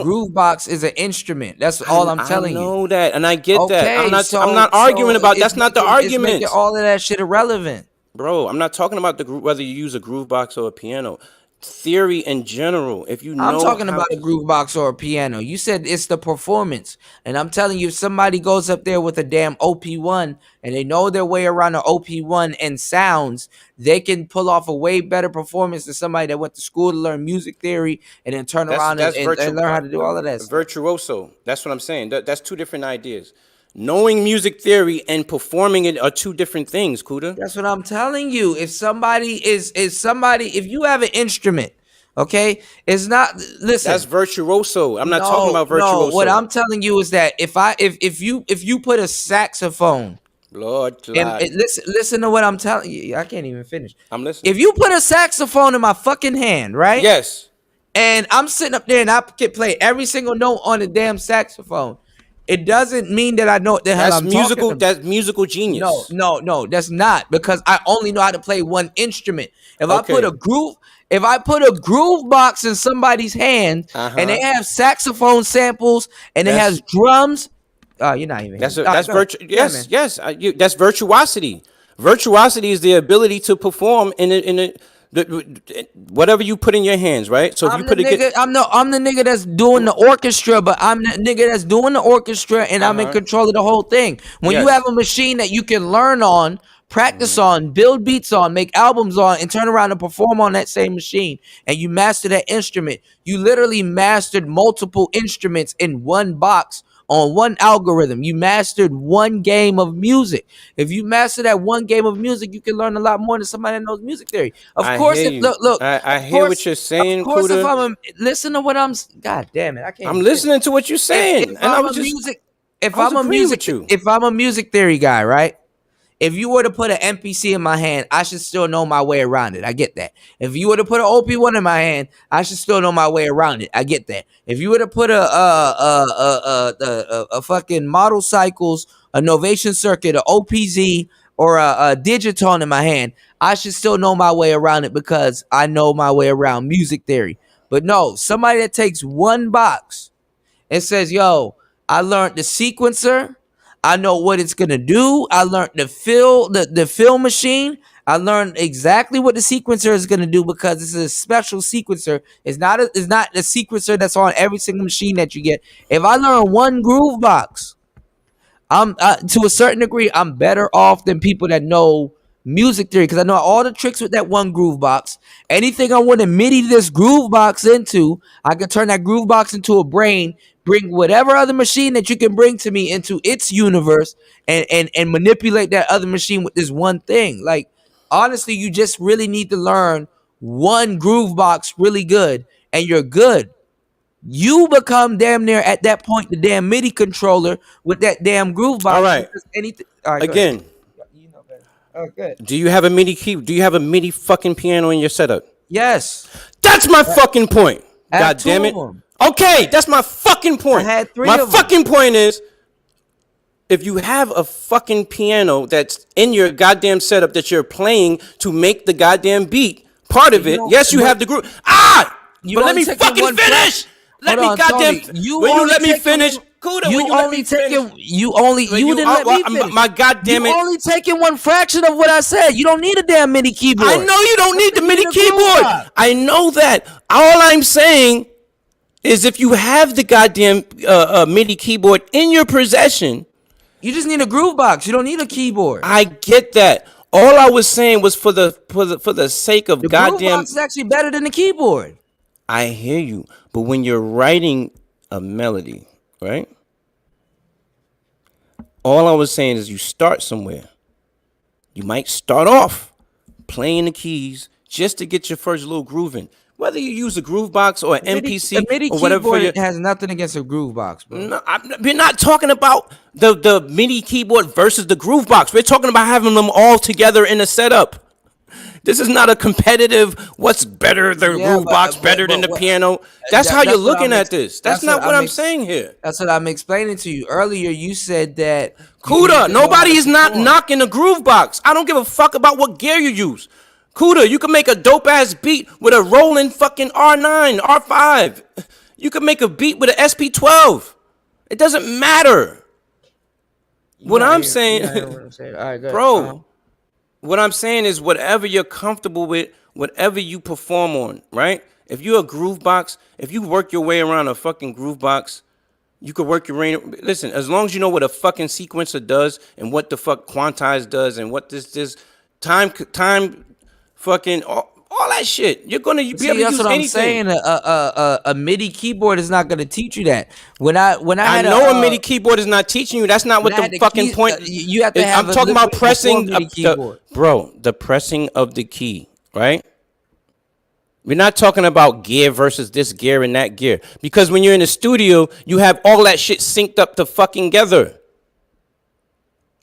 groove box is an instrument. That's all I'm telling you. I know that, and I get that. I'm Okay, not arguing about. That's not the It's argument, making all of that shit irrelevant. bro. I'm not talking about whether you use a groove box or a piano. theory in general. If you I'm know talking how, about a groove box or a piano. You said it's the performance. And I'm telling you, if somebody goes up there with a damn OP1 and they know their way around an OP1 and sounds, they can pull off a way better performance than somebody that went to school to learn music theory and then turn around that's and learn how to do all of that stuff. virtuoso. That's what I'm saying. That's two different ideas. Knowing music theory and performing it are two different things, Kuda. That's what I'm telling you. If somebody if you have an instrument, okay, it's not, listen. That's virtuoso. I'm not talking No, about no. What virtuoso. I'm telling you is that if you put a saxophone Lord, and God. listen to what I'm telling you. I can't even finish. I'm listening. If you put a saxophone in my fucking hand, right? Yes. And I'm sitting up there and I can play every single note on the damn saxophone, it doesn't mean that I know what the hell That's I'm talking musical. about. That's musical genius. No, that's not, because I only know how to play one instrument. If I put Okay. a groove box in somebody's hand and they have saxophone samples and it has drums, you're not even. That's All right, that's go ahead. virtu. Yeah, Yes, man. yes. That's virtuosity. Virtuosity is the ability to perform the whatever you put in your hands, right? So if you I'm the put nigga. I'm the nigga that's doing the orchestra, but I'm the nigga that's doing the orchestra, and I'm in control of the whole thing. When you have Yes. a machine that you can learn on, practice on, build beats on, make albums on, and turn around and perform on that same machine, and you master that instrument, you literally mastered multiple instruments in one box on one algorithm. You mastered one game of music. If you master that one game of music, you can learn a lot more than somebody that knows music theory. Of I course, hear if you. look, I of hear what course, you're of saying, course, if Kuda. I'm a, listen to what God damn it, I can't I'm even finish. listening to what you're saying, If and I I'm was a just music, I was agreeing with you. if I'm a music theory guy, right? If you were to put an MPC in my hand, I should still know my way around it. I get that. If you were to put an OP1 in my hand, I should still know my way around it. I get that. If you were to put a fucking model cycles, a Novation circuit, a OPZ, or a Digitone in my hand, I should still know my way around it because I know my way around music theory. But no, somebody that takes one box and says, yo, I learned the sequencer. I know what it's gonna do. I learned the fill machine. I learned exactly what the sequencer is gonna do because this is a special sequencer. It's not a sequencer that's on every single machine that you get. If I learn one groove box, I'm to a certain degree, I'm better off than people that know music theory because I know all the tricks with that one groove box. Anything I want to MIDI this groove box into, I can turn that groove box into a brain, bring whatever other machine that you can bring to me into its universe, and manipulate that other machine with this one thing. Like, honestly, you just really need to learn one groove box really good, and you're good. You become damn near at that point the damn MIDI controller with that damn groove All box right. because anything. All right, go ahead. Again, You know better. Oh, good. do you have a MIDI key? Do you have a MIDI fucking piano in your setup? Yes, That's my fucking point. I have God damn two it. of them. Okay, that's my fucking point. I had three My of them. fucking point is, if you have a fucking piano that's in your goddamn setup that you're playing to make the goddamn beat, part of You it, don't- yes, you but have the groove. Ah! you But let only me taking fucking one finish! Let Hold me on, goddamn. Tony. You When you only let me taking finish, one- Kuda, You when you let only me finish. taking. You only. When You you- didn't let me my- finish. my goddamn You it. only taking one fraction of what I said. You don't need a damn MIDI keyboard. I know you don't need the You MIDI need a groove keyboard. box. I know that. All I'm saying is if you have the goddamn MIDI keyboard in your possession, You just need a groove box. You don't need a keyboard. I get that. All I was saying was for the sake of The groove goddamn. box is actually better than the keyboard. I hear you, but when you're writing a melody, right? All I was saying is you start somewhere. You might start off playing the keys just to get your first little groove in. Whether you use a groove box or an MPC A MIDI or whatever for keyboard your. has nothing against a groove box, bro. No, we're not talking about the MIDI keyboard versus the groove box. We're talking about having them all together in a setup. This is not a competitive. What's better, the Yeah, groove box better than the piano? That's how you're looking at this. That's not what I'm saying here. That's what I'm explaining to you earlier. You said that you need Kuda, to know how nobody to is not perform. knocking the groove box. I don't give a fuck about what gear you use. Kuda, you can make a dope ass beat with a rolling fucking R9, R5. You can make a beat with an SP12. It doesn't matter. What I'm saying, All right, go ahead. bro, what I'm saying is whatever you're comfortable with, whatever you perform on, right? If you're a groove box, if you work your way around a fucking groove box, you could work your way. Listen, as long as you know what a fucking sequencer does and what the fuck quantize does and what this time fucking all that shit, you're gonna be able See, to that's use what I'm anything. saying. A MIDI keyboard is not going to teach you that. When I I had know a MIDI keyboard is not teaching you. That's not when what I the had the fucking keys, point. you have to have I'm a talking little about bit before pressing MIDI keyboard. the pressing of the key, right? We're not talking about gear versus this gear and that gear. Because when you're in the studio, you have all that shit synced up to fucking together.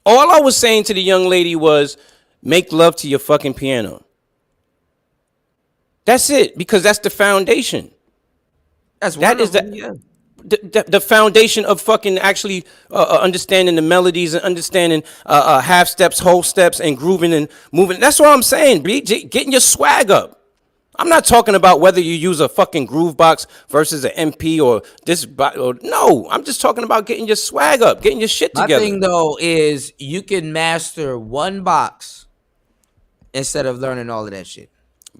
All I was saying to the young lady was, make love to your fucking piano. That's it, because that's the foundation. That's That one is of them. Yeah. the foundation of fucking actually understanding the melodies and understanding half steps, whole steps, and grooving and moving. That's what I'm saying, B. Getting your swag up. I'm not talking about whether you use a fucking groove box versus an MP or this. No, I'm just talking about getting your swag up, getting your shit My together. thing though is you can master one box instead of learning all of that shit.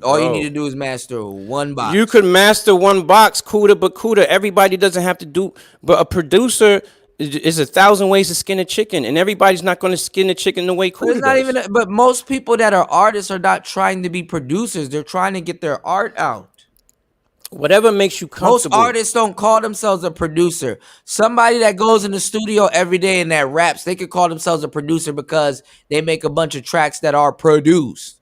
All you need to Bro, do is master one box. you could master one box, Cuda but Cuda. Everybody doesn't have to do, but a producer is 1,000 ways to skin a chicken, and everybody's not going to skin the chicken the way But it's Cuda not does. even. But most people that are artists are not trying to be producers. They're trying to get their art out. Whatever makes you Most comfortable. artists don't call themselves a producer. Somebody that goes in the studio every day and that raps, they could call themselves a producer because they make a bunch of tracks that are produced.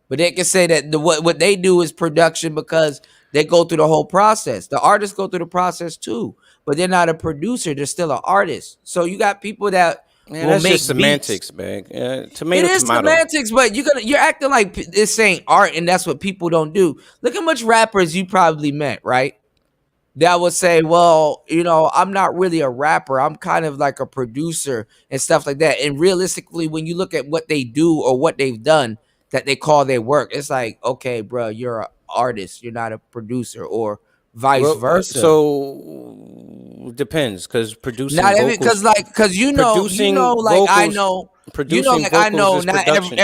But they can say that what they do is production because they go through the whole process. The artists go through the process too, but they're not a producer. They're still an artist. So you got people that Man, will that's make just beats. semantics, man. It Tomato, is tomato. semantics, but you're acting like this ain't art, and that's what people don't do. Look how much rappers you probably met, right? That would say, well, I'm not really a rapper. I'm kind of like a producer and stuff like that. And realistically, when you look at what they do or what they've done that they call their work, it's like, okay, bro, you're an artist. You're not a producer, or vice Well, versa. so depends, because Not every, because like I vocals, know, producing like I vocals know, is not production.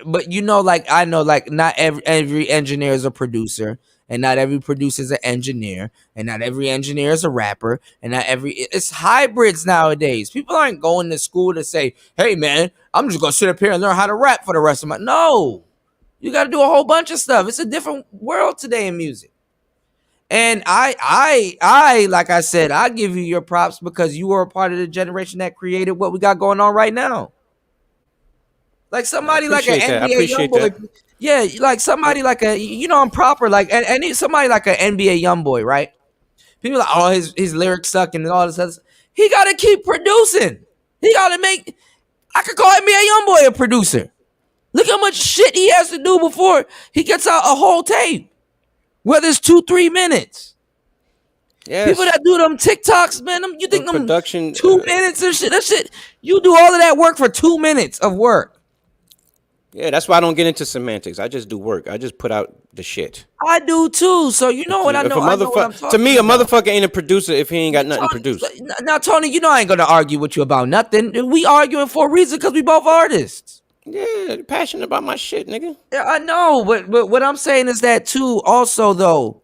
but like I know, like not every engineer is a producer, and not every producer is an engineer, and not every engineer is a rapper, and not it's hybrids nowadays. People aren't going to school to say, hey man, I'm just gonna sit up here and learn how to rap for the rest of my. No, you got to do a whole bunch of stuff. It's a different world today in music. And I, like I said, I give you your props because you were a part of the generation that created what we got going on right now. Like I somebody like an appreciate that. I NBA appreciate YoungBoy, that. yeah, like somebody like I'm proper, like and somebody like an NBA YoungBoy, right? People are like, oh, his lyrics suck and all this other stuff. He got to keep producing. He got to make. I could call NBA YoungBoy a producer. Look how much shit he has to do before he gets out a whole tape, whether it's 2-3 minutes. Yes. People that do them TikToks, man, you think them production 2 minutes of shit? That shit, you do all of that work for 2 minutes of work. Yeah, that's why I don't get into semantics. I just do work. I just put out the shit. I do too. So you know what I If know. a I know what I'm motherfucker, talking to me, a about. motherfucker ain't a producer if he ain't got nothing to produce. Now, Tony, you know I ain't gonna argue with you about nothing. We arguing for a reason because we both artists. Yeah, passionate about my shit, nigga. Yeah, I know, but what I'm saying is that too. Also, though,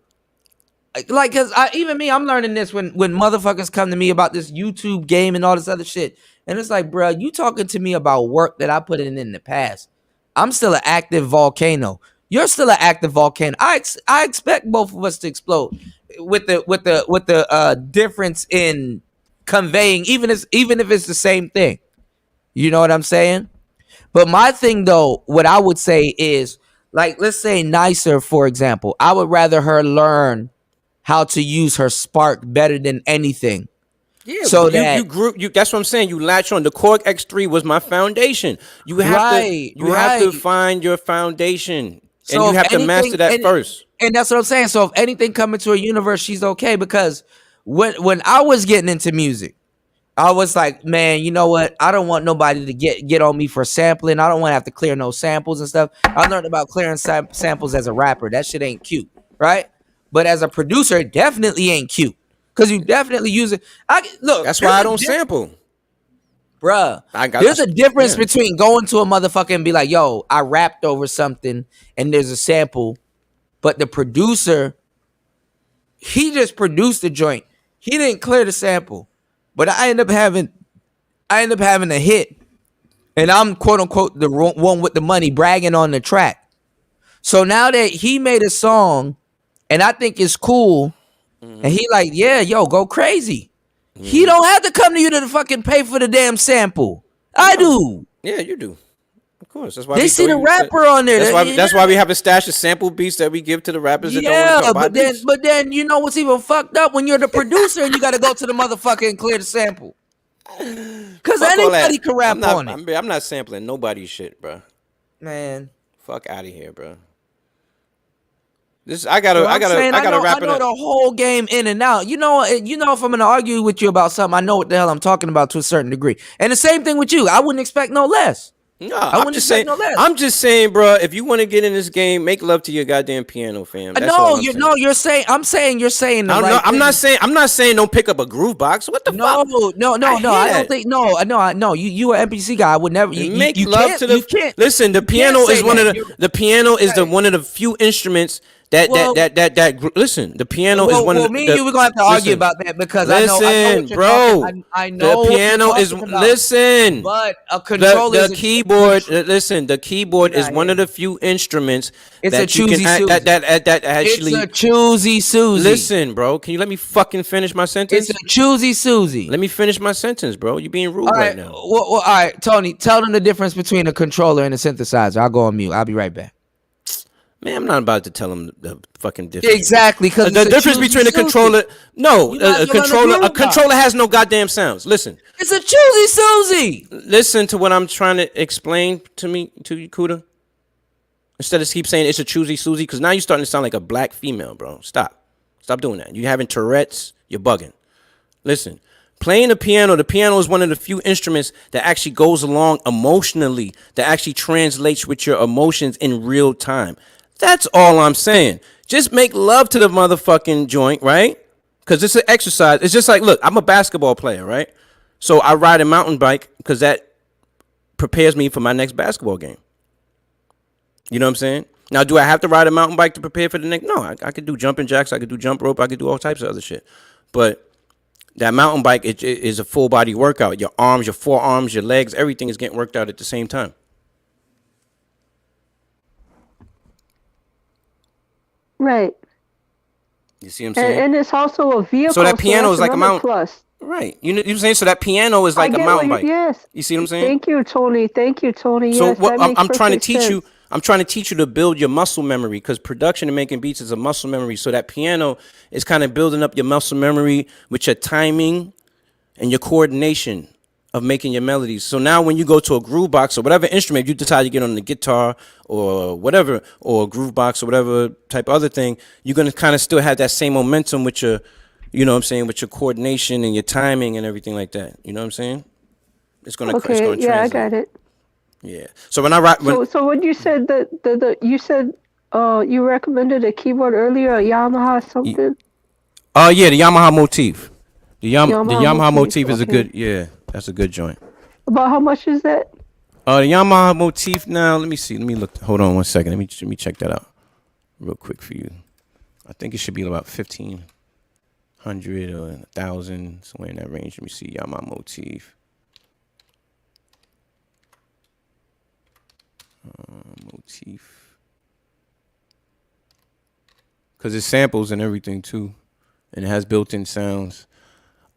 like, cause even me, I'm learning this when motherfuckers come to me about this YouTube game and all this other shit, and it's like, bro, you talking to me about work that I put in the past. I'm still an active volcano. You're still an active volcano. I expect both of us to explode with the difference in conveying, even if it's the same thing. You know what I'm saying? But my thing though, what I would say is, like, let's say Nicer, for example. I would rather her learn how to use her spark better than anything. Yeah, So you grew. That's what I'm saying. You latch on. The Korg X3 was my foundation. You have to find your foundation, so and you have to master that first. And that's what I'm saying. So if anything come into her universe, she's okay. Because when I was getting into music, I was like, man, you know what? I don't want nobody to get on me for sampling. I don't want to have to clear no samples and stuff. I learned about clearing samples as a rapper. That shit ain't cute, right? But as a producer, it definitely ain't cute. Because you definitely use it. Look, that's why I don't sample. Bruh, there's a difference between going to a motherfucker and be like, yo, I rapped over something and there's a sample, but the producer, he just produced the joint. He didn't clear the sample, but I end up having a hit, and I'm quote unquote the one with the money bragging on the track. So now that he made a song, and I think it's cool, and he like, yeah, yo, go crazy. He don't have to come to you to fucking pay for the damn sample. I do. Yeah, you do. Of course, that's why They we see the rapper on there. That's why we have a stash of sample beats that we give to the rappers that don't want to talk about but then you know what's even fucked up when you're the producer and you got to go to the motherfucker and clear the sample. Because anybody can rap on it. I'm not sampling nobody's shit, bro. Man, fuck out of here, bro. I gotta wrap it I know up. the whole game in and out. You know, if I'm gonna argue with you about something, I know what the hell I'm talking about to a certain degree. And the same thing with you. I wouldn't expect no less. No, I'm just saying, bro. If you want to get in this game, make love to your goddamn piano, fam. You're saying. I'm saying you're saying. I'm not saying don't pick up a groove box. What the fuck? No. I don't think. No. You an NPC guy. I would never. Make love to the. Listen, the piano is one of the one of the few instruments. Listen, the piano is one of the. Me and you, we're gonna have to argue about that because I know the piano is. Listen, but a controller. The keyboard. Listen, the keyboard is one of the few instruments. It's a choosy Susie. That actually. It's a choosy Susie. Listen, bro, can you let me fucking finish my sentence? It's a choosy Susie. Let me finish my sentence, bro. You're being rude right now. All right, Tony, tell them the difference between a controller and a synthesizer. I'll go on mute. I'll be right back. Man, I'm not about to tell them the fucking difference. Exactly, because the difference between a controller. No, a controller has no goddamn sounds. Listen, it's a choosy Susie. Listen to what I'm trying to explain to you, Kuda. Instead of keep saying it's a choosy Susie, because now you're starting to sound like a black female, bro. Stop doing that. You're having Tourette's. You're bugging. Listen. Playing the piano is one of the few instruments that actually goes along emotionally, that actually translates with your emotions in real time. That's all I'm saying. Just make love to the motherfucking joint, right? Because it's an exercise. It's just like, look, I'm a basketball player, right? So I ride a mountain bike because that prepares me for my next basketball game. You know what I'm saying? Now, do I have to ride a mountain bike to prepare for the next? No, I could do jumping jacks. I could do jump rope. I could do all types of other shit. But that mountain bike is a full body workout. Your arms, your forearms, your legs, everything is getting worked out at the same time. Right. You see what I'm saying? And it's also a vehicle. So that piano is like a mountain. Plus. Right. You know what I'm saying? So that piano is like a mountain bike. Yes. You see what I'm saying? Thank you, Tony. So yes, what I'm trying to teach you. I'm trying to teach you to build your muscle memory, because production and making beats is a muscle memory. So that piano is kind of building up your muscle memory with your timing and your coordination of making your melodies. So now when you go to a groove box or whatever instrument, you decide to get on the guitar or whatever, or a groove box or whatever type of other thing, you're going to kind of still have that same momentum with your, you know what I'm saying, with your coordination and your timing and everything like that. You know what I'm saying? It's going to translate. I got it. Yeah. So when I write, so when you said you said you recommended a keyboard earlier, a Yamaha something. Yeah, the Yamaha Motif. The Yamaha Motif is a good. Yeah, that's a good joint. About how much is that? The Yamaha Motif. Now let me see. Let me look. Hold on 1 second. Let me check that out real quick for you. I think it should be about 1,500 or 1,000, somewhere in that range. Let me see. Yamaha Motif. Motif, because it samples and everything too, and it has built-in sounds.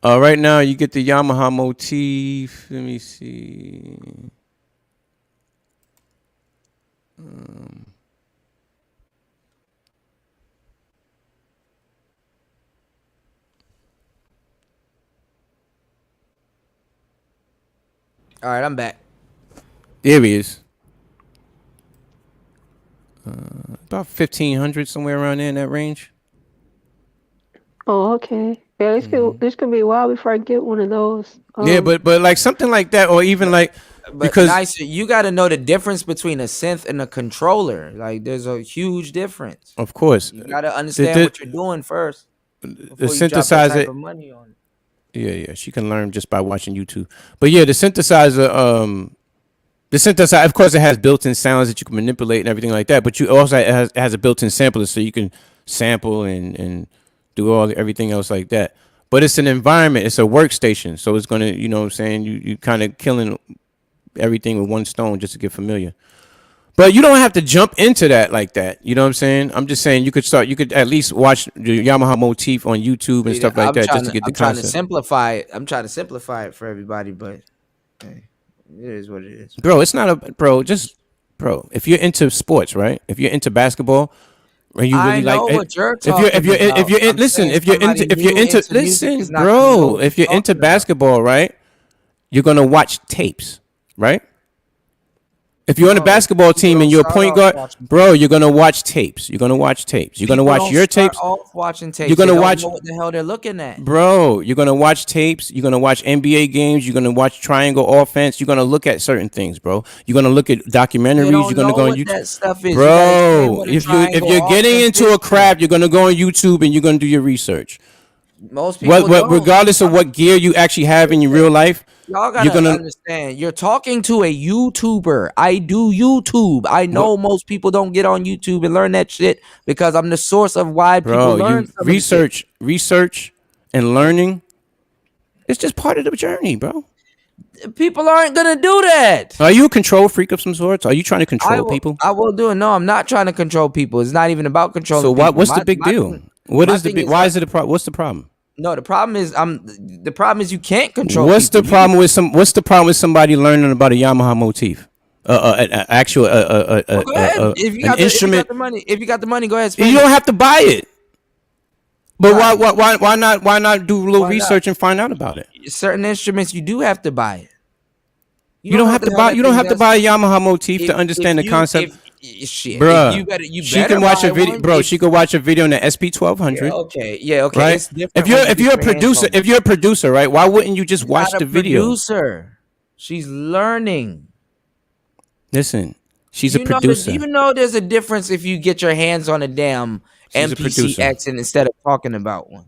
Right now you get the Yamaha Motif. Let me see. All right, I'm back. There he is. About 1,500, somewhere around there in that range. Oh, okay. Yeah, this could be a while before I get one of those. Yeah, but like something like that, or even like, because nice, you got to know the difference between a synth and a controller. Like, there's a huge difference. Of course, you got to understand what you're doing first. The synthesizer. Money on it. Yeah, she can learn just by watching YouTube. But yeah, the synthesizer. The synthesizer, of course, it has built-in sounds that you can manipulate and everything like that. But you also it has a built-in sampler, so you can sample and do everything else like that. But it's an environment, it's a workstation, so it's gonna, you know what I'm saying, you kind of killing everything with one stone just to get familiar. But you don't have to jump into that like that. You know what I'm saying? I'm just saying you could at least watch the Yamaha motif on YouTube and stuff like that just to get the I'm trying to concept. simplify it. I'm trying to simplify it for everybody, but hey, it is what it is. Bro, it's not a bro. If you're into sports, right? If you're into basketball, and you really I know like what you're talking if you're about. listen, if you're into music listen, is not gonna know bro, what if you're you're into talking about. basketball, right? You're gonna watch tapes, right? If you're on a No, basketball people team and don't you're a start point off guard, watching bro, tapes. you're gonna watch tapes. You're gonna watch tapes. You're gonna People watch don't your start tapes. off watching tapes. You're gonna They don't watch, know what the hell they're looking at. bro. You're gonna watch tapes. You're gonna watch NBA games. You're gonna watch triangle offense. You're gonna look at certain things, bro. You're gonna look at They documentaries. don't You're gonna know go on what YouTube, that stuff is. You gotta explain bro. what a If triangle you're getting offense into is a to them. craft, you're gonna go on YouTube and you're gonna do your research. Most people don't. Regardless of what gear you actually have in your real life, Y'all you're gotta gonna, understand. You're talking to a YouTuber. I do YouTube. I know most people don't get on YouTube and learn that shit because I'm the source of why people bro. learn You some of the shit. research, and learning. It's just part of the journey, bro. People aren't gonna do that. Are you a control freak of some sorts? Are you trying to control people? I will do it. No, I'm not trying to control people. It's not even about controlling So people. what's the big deal? What my is the thing big? is, Why is it a problem? What's the problem? No, the problem is you can't control. What's the people. problem with What's the problem with somebody learning about a Yamaha motif? Actual Well, go ahead. If you an got instrument. if you got the money, go ahead. Spend You it. don't have to buy it. But Right. why not do a little Why not? research and find out about it? Certain instruments you do have to buy it. You don't have to buy. You don't have to buy a Yamaha motif to understand the concept, Shit, bruh. you better. You She better can watch buy a video, one bro. if- She could watch a video on the SP 1200. Yeah, okay. Right? It's different If when you you're get a your hands producer, on it. if you're a producer, right? Why wouldn't you just She's watch not the a video? Producer. She's learning. Listen, she's a producer. You know there's a difference if you get your hands on a damn She's a producer. MPCX and instead of talking about one.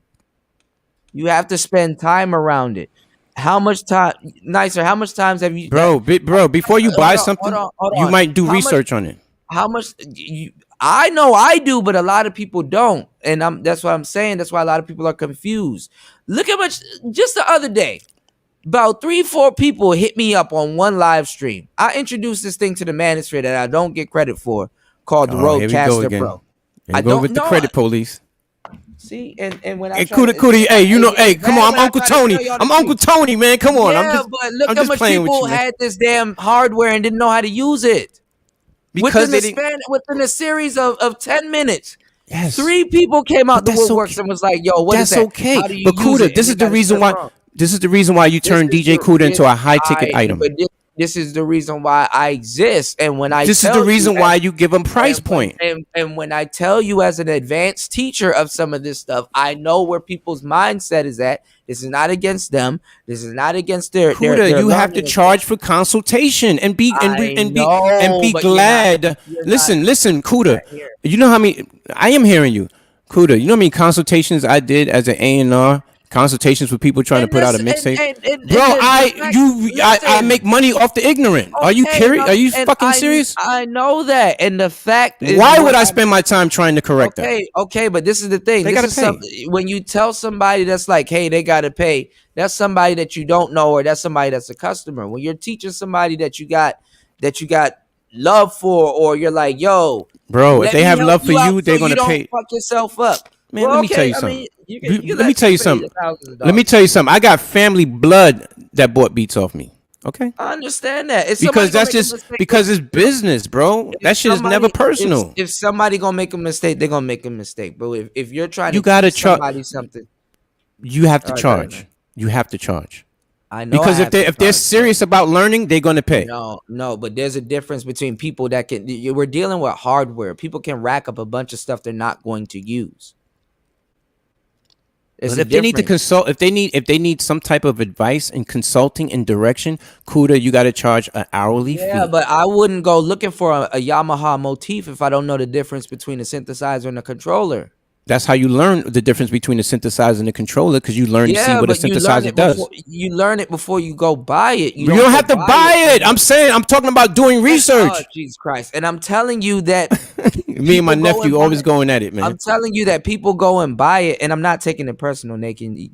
You have to spend time around it. How much time, Nicer? How much times have you, Bro, before you buy something, hold you on. might do How much- research on it. How much? I know I do, but a lot of people don't, and that's what I'm saying. That's why a lot of people are confused. Look how much. Just the other day, about 3-4 people hit me up on one live stream. I introduced this thing to the manosphere that I don't get credit for, called the Oh, here we go Roadcaster again. Pro. Here I we go don't with the know. credit police. See, and when I Hey, try to- Cootie, hey, you know, hey, it's come bad on, I'm when I Uncle try to Tony. tell y'all the I'm Uncle truth. Tony, man. Come on, Yeah, I'm just, but look I'm how just much playing with people you, man. had this damn hardware and didn't know how to use it. Because they didn't. Within a series of 10 minutes, Yes. 3 people came out But the that's woodworks okay. and was like, "Yo, what is That's that? okay. How do you But use Kuda, it?" this And is they the got reason set why. wrong. This is the reason why you turn DJ Kuda into a high ticket item. But this is the reason why I exist. And when I This is tell the you reason that- why you give them price and, point. And when I tell you as an advanced teacher of some of this stuff, I know where people's mindset is at. This is not against them. This is not against their. Kuda, you have to learning. charge for consultation and be but glad. Listen, Kuda. You know how many? I am hearing you, Kuda. You know how many consultations I did as an A&R? Consultations with people trying to put out a mixtape. Bro, I make money off the ignorant. Are you curious? Are you fucking serious? I know that, and the fact is, Why would I spend my time trying to correct that? Okay, but this is the thing. They This gotta is pay. when you tell somebody that's like, hey, they gotta pay. That's somebody that you don't know, or that's somebody that's a customer. When you're teaching somebody that you got love for, or you're like, yo, Bro, if they have love for out you, so they're gonna don't pay. fuck yourself up. Man, Well, let me tell you I something. mean, you Let me tell you something. Let me tell you something. I got family blood that bought beats off me. Okay. I understand that. If Because somebody that's gonna make a just mistake, because it's business, bro. That shit is never personal. If somebody gonna make a mistake, they're gonna make a mistake. But if you're trying You to gotta teach somebody something, You have to All right, charge. man. You have to charge. I know. Because I if they're serious about learning, they're gonna pay. No, but there's a difference between people that can. We're dealing with hardware. People can rack up a bunch of stuff they're not going to use. It's But if they need to consult, if they need some type of advice and consulting and direction, Kuda, you got to charge an hourly fee. Yeah, but I wouldn't go looking for a Yamaha motif if I don't know the difference between a synthesizer and a controller. That's how you learn the difference between the synthesizer and the controller, because you learn to see Yeah, what a but you learn synthesizer it before does. you go buy it. You don't have to buy it. I'm saying, I'm talking about doing Oh, research. Jesus Christ. And I'm telling you that Me and my people go and nephew buy always it. going at it, man. I'm telling you that people go and buy it, and I'm not taking it personal, Nick. And you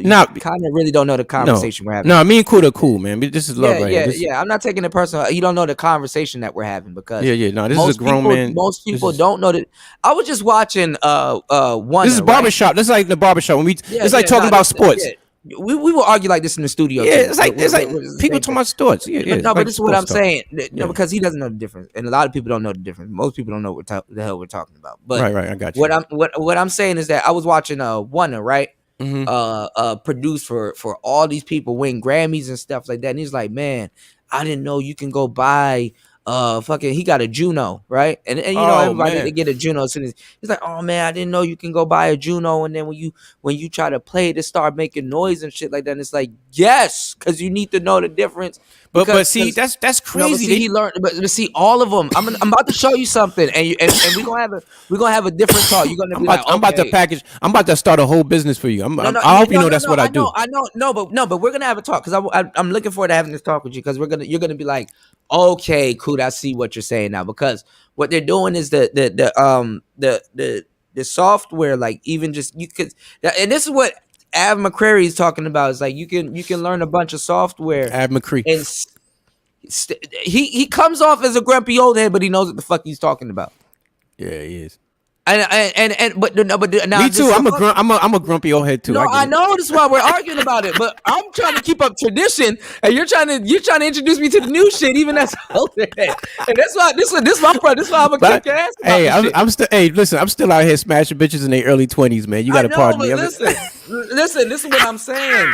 Now, kind of really don't know the no, conversation we're having. no, me and Cool are cool, man. This is love Yeah, right here. yeah, This, yeah. I'm not taking it personal. You don't know the conversation that we're having because yeah. No, this is a grown man. most people don't know that. I was just watching one. This is Right? barbershop. This is like the barbershop when we. Yeah, It's like talking about sports. Yeah. We will argue like this in the studio Yeah, too. it's like We're the people same talking thing. about sports. Yeah, yeah. But no, but like this is what I'm sports talk. saying. You know, Yeah. because he doesn't know the difference, and a lot of people don't know the difference. Most people don't know what the hell we're talking about. But Right. I got you. what I'm saying is that I was watching Wonder, right? Produced for all these people, win Grammys and stuff like that. And he's like, man, I didn't know you can go buy fucking, he got a Juno, right? And you know, Oh, everybody man. they get a Juno as soon as he's like, oh man, I didn't know you can go buy a Juno, and then when you try to play it, it start making noise and shit like that. And it's like, yes, because you need to know the difference. But see, that's No, but crazy. see, he learned. But see, all of them. I'm about to show you something, and we're gonna have a different talk. You're gonna be like, I'm about to okay. package. I'm about to start a whole business for you. I hope you know that's what I do. I know. No, but we're gonna have a talk because I'm looking forward to having this talk with you because you're gonna be like, okay, cool. I see what you're saying now because what they're doing is the software, like even just you could, and this is what Av McCrary is talking about. Is like you can learn a bunch of software Ab McCree. and he comes off as a grumpy old head, but he knows what the fuck he's talking about. Yeah, he is. But now Me too. I'm a grumpy old head too. No, I get it. know this is why we're arguing about it, but I'm trying to keep up tradition, and you're trying to introduce me to the new shit, even as older head. And that's why this is my problem. This is why I'm gonna kick your ass. Hey, I'm still. Hey, listen, I'm still out here smashing bitches in their early 20s, man. You got to pardon me. Listen, this is what I'm saying.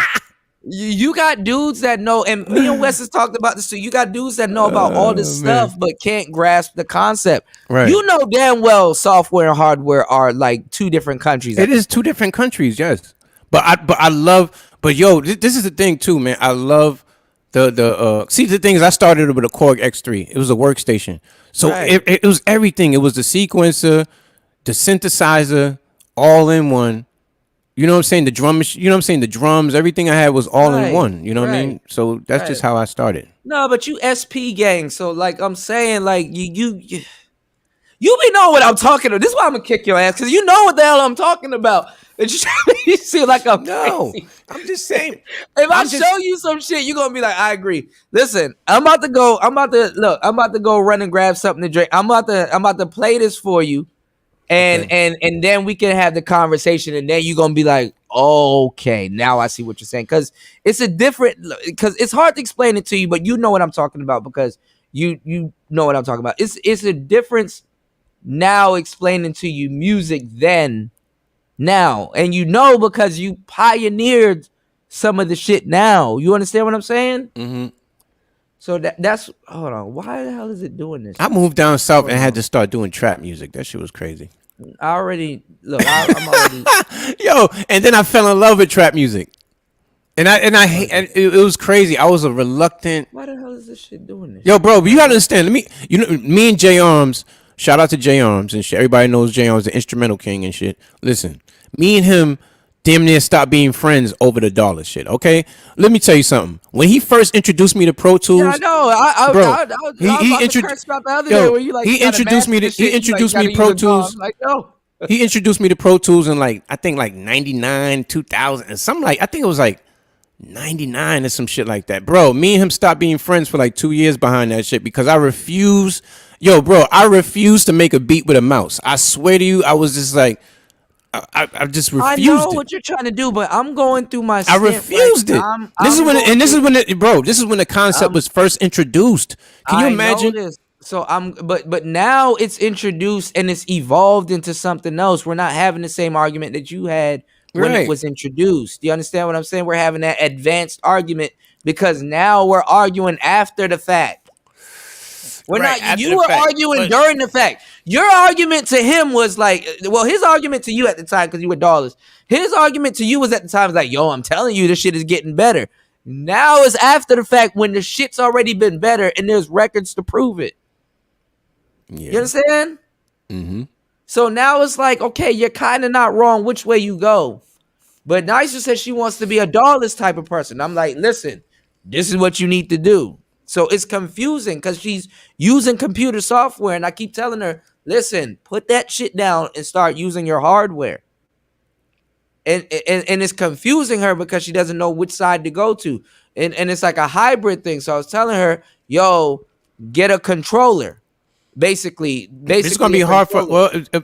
You got dudes that know, and me and Wes has talked about this too. You got dudes that know about all this stuff, but can't grasp the concept. Right. You know damn well software and hardware are like two different countries. It is two different countries, yes. I love. But yo, this is the thing too, man. I love see, the thing is, I started with a Korg X3. It was a workstation, so Right. it was everything. It was the sequencer, the synthesizer, all in one. You know what I'm saying? The drum machine, you know what I'm saying? The drums, everying I had was all in Right, one. You know what I mean? right, So that's just how I started. No, but you SP gang, so like I'm saying, like you be knowing what I'm talking about. This is why I'm gonna kick your ass, because you know what the hell I'm talking about. And you see like I'm crazy. I'm just saying. If I show you some shit, you're gonna be like, I agree. Listen, I'm about to go run and grab something to drink. I'm about to play this for you. And then we can have the conversation, and then you're gonna be like, okay, now I see what you're saying. Because it's it's hard to explain it to you, but you know what I'm talking about because you know what I'm talking about. It's a difference now explaining to you music then now, and you know because you pioneered some of the shit now. You understand what I'm saying? Mm-hmm. So that's hold on. Why the hell is it doing this? I moved down south and had to start doing trap music. That shit was crazy. I already look. I'm already. Yo, and then I fell in love with trap music, and it was crazy. I was a reluctant. Why the hell is this shit doing this? Yo, bro, but you gotta understand. Me and J Arms. Shout out to J Arms and shit. Everybody knows J Arms, the instrumental king and shit. Listen, me and him damn near stopped being friends over the dollar shit. Okay, let me tell you something. When he first introduced me to Pro Tools, Yeah, I know. I was about to curse about the other day where you like he introduced me to Pro Tools. Like, yo. He introduced me to Pro Tools in I think 99, 2000, and something I think it was 99 or some shit like that. Bro, me and him stopped being friends for 2 years behind that shit because I refused. Yo, bro, I refused to make a beat with a mouse. I swear to you, I was just I just refused. I know what you're trying to do, but I'm going through my. I refused it. This is when the concept was first introduced. Can you imagine? Know this. So but now it's introduced and it's evolved into something else. We're not having the same argument that you had when it was introduced. Do you understand what I'm saying? We're having that advanced argument because now we're arguing after the fact. We're not. You were arguing during the fact. Your argument to him was his argument to you at the time because you were dollars. His argument to you was at the time was like, "Yo, I'm telling you, this shit is getting better." Now it's after the fact when the shit's already been better and there's records to prove it. Yeah. You understand? Mm-hmm. So now it's like, okay, you're kind of not wrong which way you go. But Nysa said she wants to be a doorless type of person. I'm like, listen, this is what you need to do. So it's confusing because she's using computer software, and I keep telling her, listen, put that shit down and start using your hardware. And it's confusing her because she doesn't know which side to go to. And it's like a hybrid thing. So I was telling her, yo, get a controller. Basically, It's gonna be hard for I to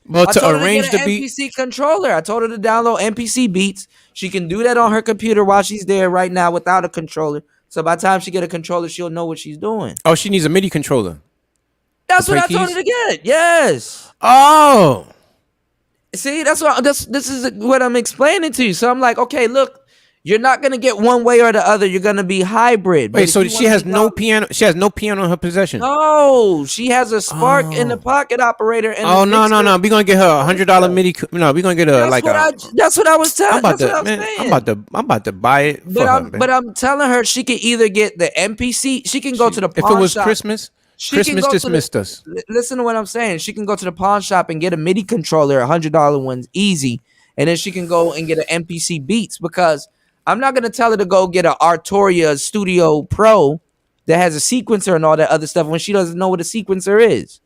told her to arrange get the an beat. MPC controller. I told her to download MPC beats. She can do that on her computer while she's there right now without a controller. So by the time she get a controller, she'll know what she's doing. Oh, she needs a MIDI controller. That's To what play I told keys? her to get. Yes. Oh, See, this is what I'm explaining to you. So I'm like, okay, look, you're not gonna get one way or the other. You're gonna be hybrid. But wait. if So you she wanna has be no piano. She has no piano in her possession. no, she has a Spark in the Oh. pocket operator and a Oh no mixer. no! We gonna get her $100 MIDI. No, we gonna get her like a. That's what I was I'm telling. about That's what to I'm man. saying. I'm about to buy it for her, man. But I'm telling her she can either get the MPC. She can go to the If pawn it was shop. Christmas, She can Christmas go just to missed us. Listen to what I'm saying. She can go to the pawn shop and get a MIDI controller, $100 ones, easy, and then she can go and get an MPC Beats because I'm not gonna tell her to go get an Arturia Studio Pro that has a sequencer and all that other stuff when she doesn't know what a sequencer is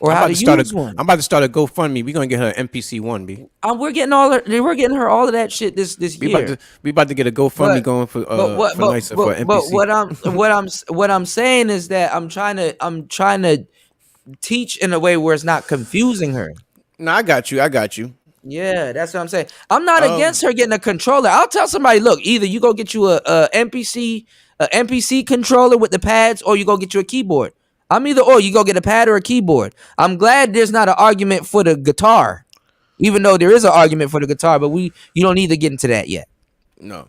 or how to use one. I'm about to start a GoFundMe. We gonna get her an MPC one, B. We're getting her all of that shit this year. We about to get a GoFundMe going for nice for MPC. But what I'm saying is that I'm trying to teach in a way where it's not confusing her. No, I got you. Yeah, that's what I'm saying. I'm not against her getting a controller. I'll tell somebody, look, either you go get you a MPC controller with the pads, or you go get you a keyboard. I'm either or. You go get a pad or a keyboard. I'm glad there's not an argument for the guitar, even though there is an argument for the guitar. But you don't need to get into that yet. No.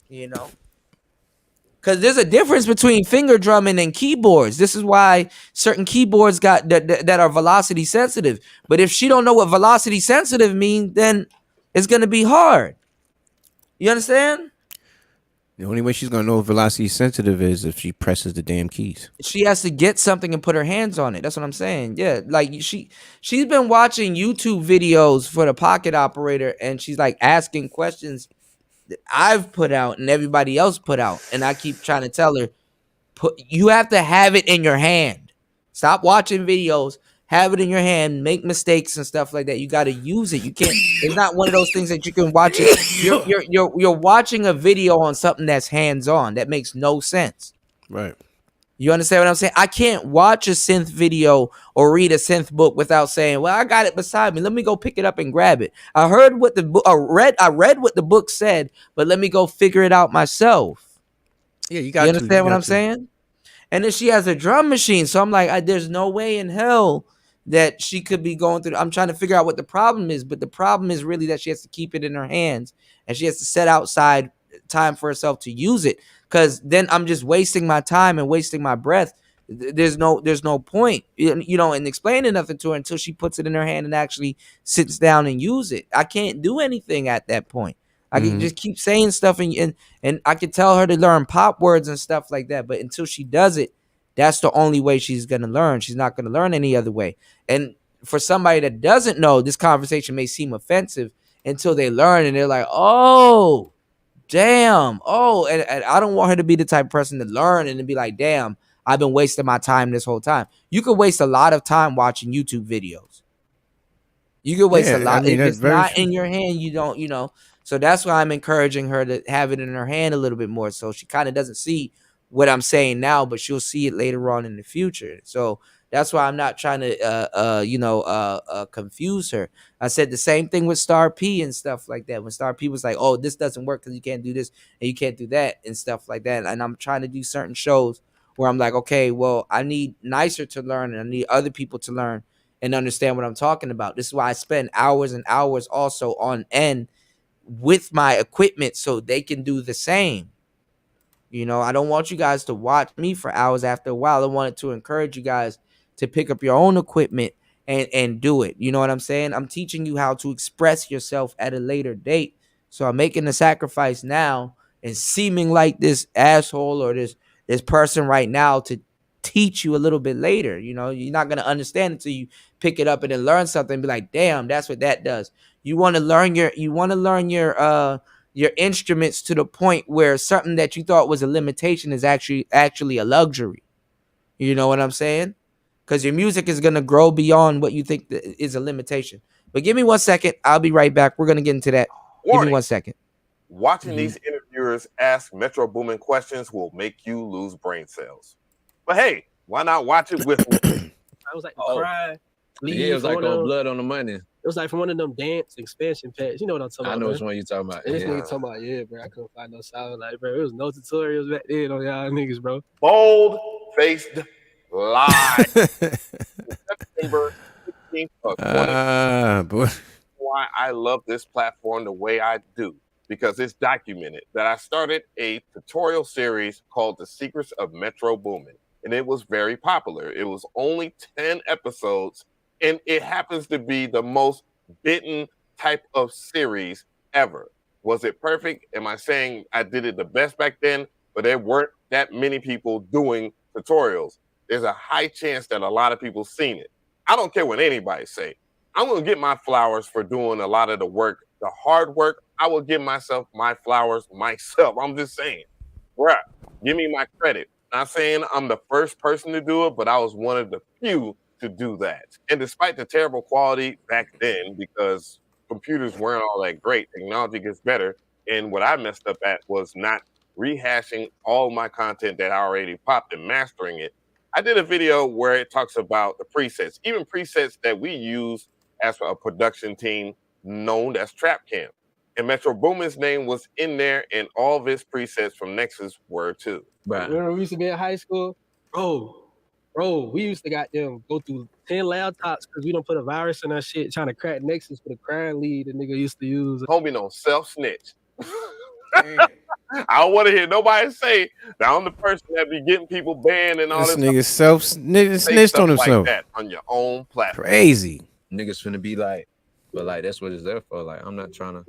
You know. Because there's a difference between finger drumming and keyboards. This is why certain keyboards got that are velocity sensitive. But if she don't know what velocity sensitive means, then it's gonna be hard. You understand? The only way she's gonna know if velocity sensitive is if she presses the damn keys. She has to get something and put her hands on it. That's what I'm saying. Yeah, like she's been watching YouTube videos for the pocket operator, and she's like asking questions that I've put out and everybody else put out, and I keep trying to tell her, you have to have it in your hand. Stop watching videos. Have it in your hand. Make mistakes and stuff like that. You got to use it. You can't. It's not one of those things that you can watch it. You're watching a video on something that's hands on. That makes no sense. Right. You understand what I'm saying? I can't watch a synth video or read a synth book without saying, "Well, I got it beside me. Let me go pick it up and grab it." I heard what the book. I read what the book said, but let me go figure it out myself. Yeah, You understand what I'm saying? And then she has a drum machine, so I'm like, there's no way in hell that she could be going through. I'm trying to figure out what the problem is, but the problem is really that she has to keep it in her hands and she has to set outside time for herself to use it. Because then I'm just wasting my time and wasting my breath. There's no point, in explaining nothing to her until she puts it in her hand and actually sits down and use it. I can't do anything at that point. I can just keep saying stuff and I can tell her to learn pop words and stuff like that. But until she does it, that's the only way she's going to learn. She's not going to learn any other way. And for somebody that doesn't know, this conversation may seem offensive until they learn and they're like, oh, damn. Oh, and I don't want her to be the type of person to learn and to be like, damn, I've been wasting my time this whole time. You could waste a lot of time watching YouTube videos. You could waste a lot. If it's not in your hand, you don't, So that's why I'm encouraging her to have it in her hand a little bit more. So she kind of doesn't see what I'm saying now, but she'll see it later on in the future. So that's why I'm not trying to, confuse her. I said the same thing with Star P and stuff like that. When Star P was like, oh, this doesn't work because you can't do this and you can't do that and stuff like that. And I'm trying to do certain shows where I'm like, okay, well, I need Nicer to learn and I need other people to learn and understand what I'm talking about. This is why I spend hours and hours also on end with my equipment so they can do the same. I don't want you guys to watch me for hours after a while. I wanted to encourage you guys to pick up your own equipment and do it. You know what I'm saying? I'm teaching you how to express yourself at a later date. So I'm making the sacrifice now and seeming like this asshole or this person right now to teach you a little bit later. You know, you're not gonna understand until you pick it up and then learn something and be like, damn, that's what that does. You want to learn your instruments to the point where something that you thought was a limitation is actually a luxury. You know what I'm saying? Because your music is gonna grow beyond what you think is a limitation. But give me 1 second. I'll be right back. We're gonna get into that. Give me Warning. 1 second. Watching these interviewers ask Metro Boomin questions will make you lose brain cells. But hey, why not watch it with me? I was like cry. Yeah, it was like on Blood on the Money. It was like from one of them dance expansion packs. You know what I'm talking about? I know bro. which one you talking about. And this Yeah. nigga talking about, yeah, bro. I couldn't find no sound. Like, bro, there was no tutorials back then on y'all niggas, bro. Bold-faced lie. September 16th of 2020. Boy. Why I love this platform the way I do, because it's documented that I started a tutorial series called The Secrets of Metro Boomin, and it was very popular. It was only 10 episodes, and it happens to be the most bitten type of series ever. Was it perfect? Am I saying I did it the best back then? But there weren't that many people doing tutorials. There's a high chance that a lot of people seen it. I don't care what anybody say. I'm going to get my flowers for doing a lot of the work, the hard work. I will give myself my flowers myself. I'm just saying, bruh, give me my credit. Not saying I'm the first person to do it, but I was one of the few to do that. And despite the terrible quality back then, because computers weren't all that great, technology gets better. And what I messed up at was not rehashing all my content that I already popped and mastering it. I did a video where it talks about the presets, even presets that we use as a production team known as Trap Camp. And Metro Boomin's name was in there, and all of his presets from Nexus were too. Right. Remember we used to be in high school? Bro, we used to goddamn go through 10 laptops because we don't put a virus in our shit trying to crack Nexus for the crime lead the nigga used to use. Homie don't self-snitch. I don't want to hear nobody say that I'm the person that be getting people banned and all This this. nigga Say snitched stuff on himself. like that on your own platform. Crazy. Niggas finna be like, but like that's what it's there for. Like I'm not trying to.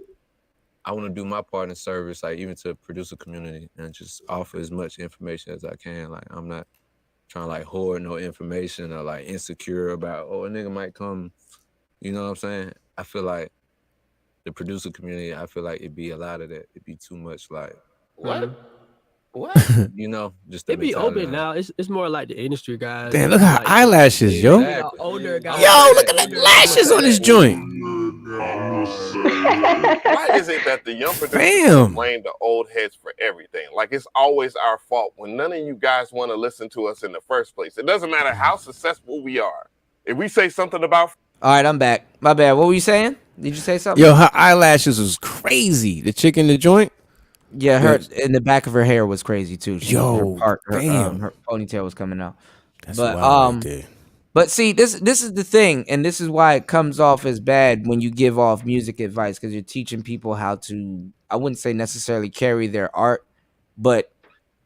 I want to do my part in service, like even to producer community, and just offer as much information as I can. Like I'm not trying to like hoard no information or like insecure about a nigga might come. You know what I'm saying? I feel like the producer community. I feel like it'd be a lot of that. It'd be too much like What? you know, just the It be mentality open now. It's more like the industry guys. Damn, look how eyelashes, yo. Exactly. Older guys. Yo, look at the lashes on this joint. Why is it that the young producers Bam. blame the old heads for everything? Like it's always our fault when none of you guys want to listen to us in the first place. It doesn't matter how successful we are. If we say something about All right, I'm back. My bad. What were you saying? Did you say something? Yo, her eyelashes was crazy. The chick in the joint. Yeah, her in the back of her hair was crazy too. Yo, damn. Her ponytail was coming out. That's But, wild right there. But see, this is the thing, and this is why it comes off as bad when you give off music advice, because you're teaching people how to, I wouldn't say necessarily carry their art, but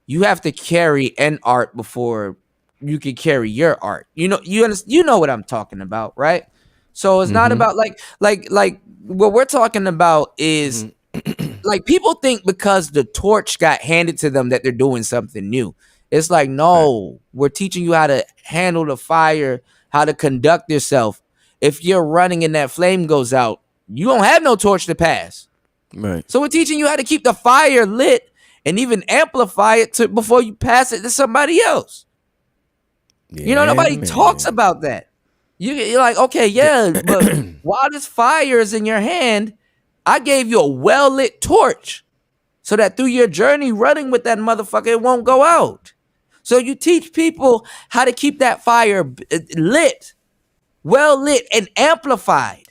you have to carry an art before you can carry your art. You know what I'm talking about, right? So it's not about like what we're talking about is like people think because the torch got handed to them that they're doing something new. It's like, no, we're teaching you how to handle the fire, how to conduct yourself. If you're running and that flame goes out, you don't have no torch to pass. Right. So we're teaching you how to keep the fire lit and even amplify it before you pass it to somebody else. Yeah, nobody man. talks about that. You're like, okay, yeah, but while this fire is in your hand, I gave you a well-lit torch so that through your journey running with that motherfucker, it won't go out. So you teach people how to keep that fire lit, well-lit, and amplified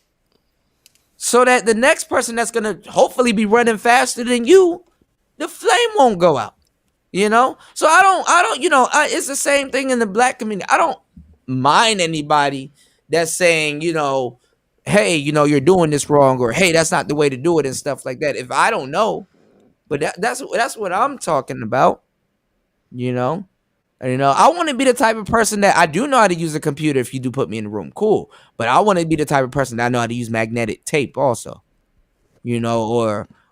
so that the next person that's going to hopefully be running faster than you, the flame won't go out. So I don't, it's the same thing in the black community. I don't mind anybody that's saying, hey, you're doing this wrong, or hey, that's not the way to do it and stuff like that. If I don't know, but that's what I'm talking about, I want to be the type of person that I do know how to use a computer. If you do put me in the room, cool. But I want to be the type of person that I know how to use magnetic tape also,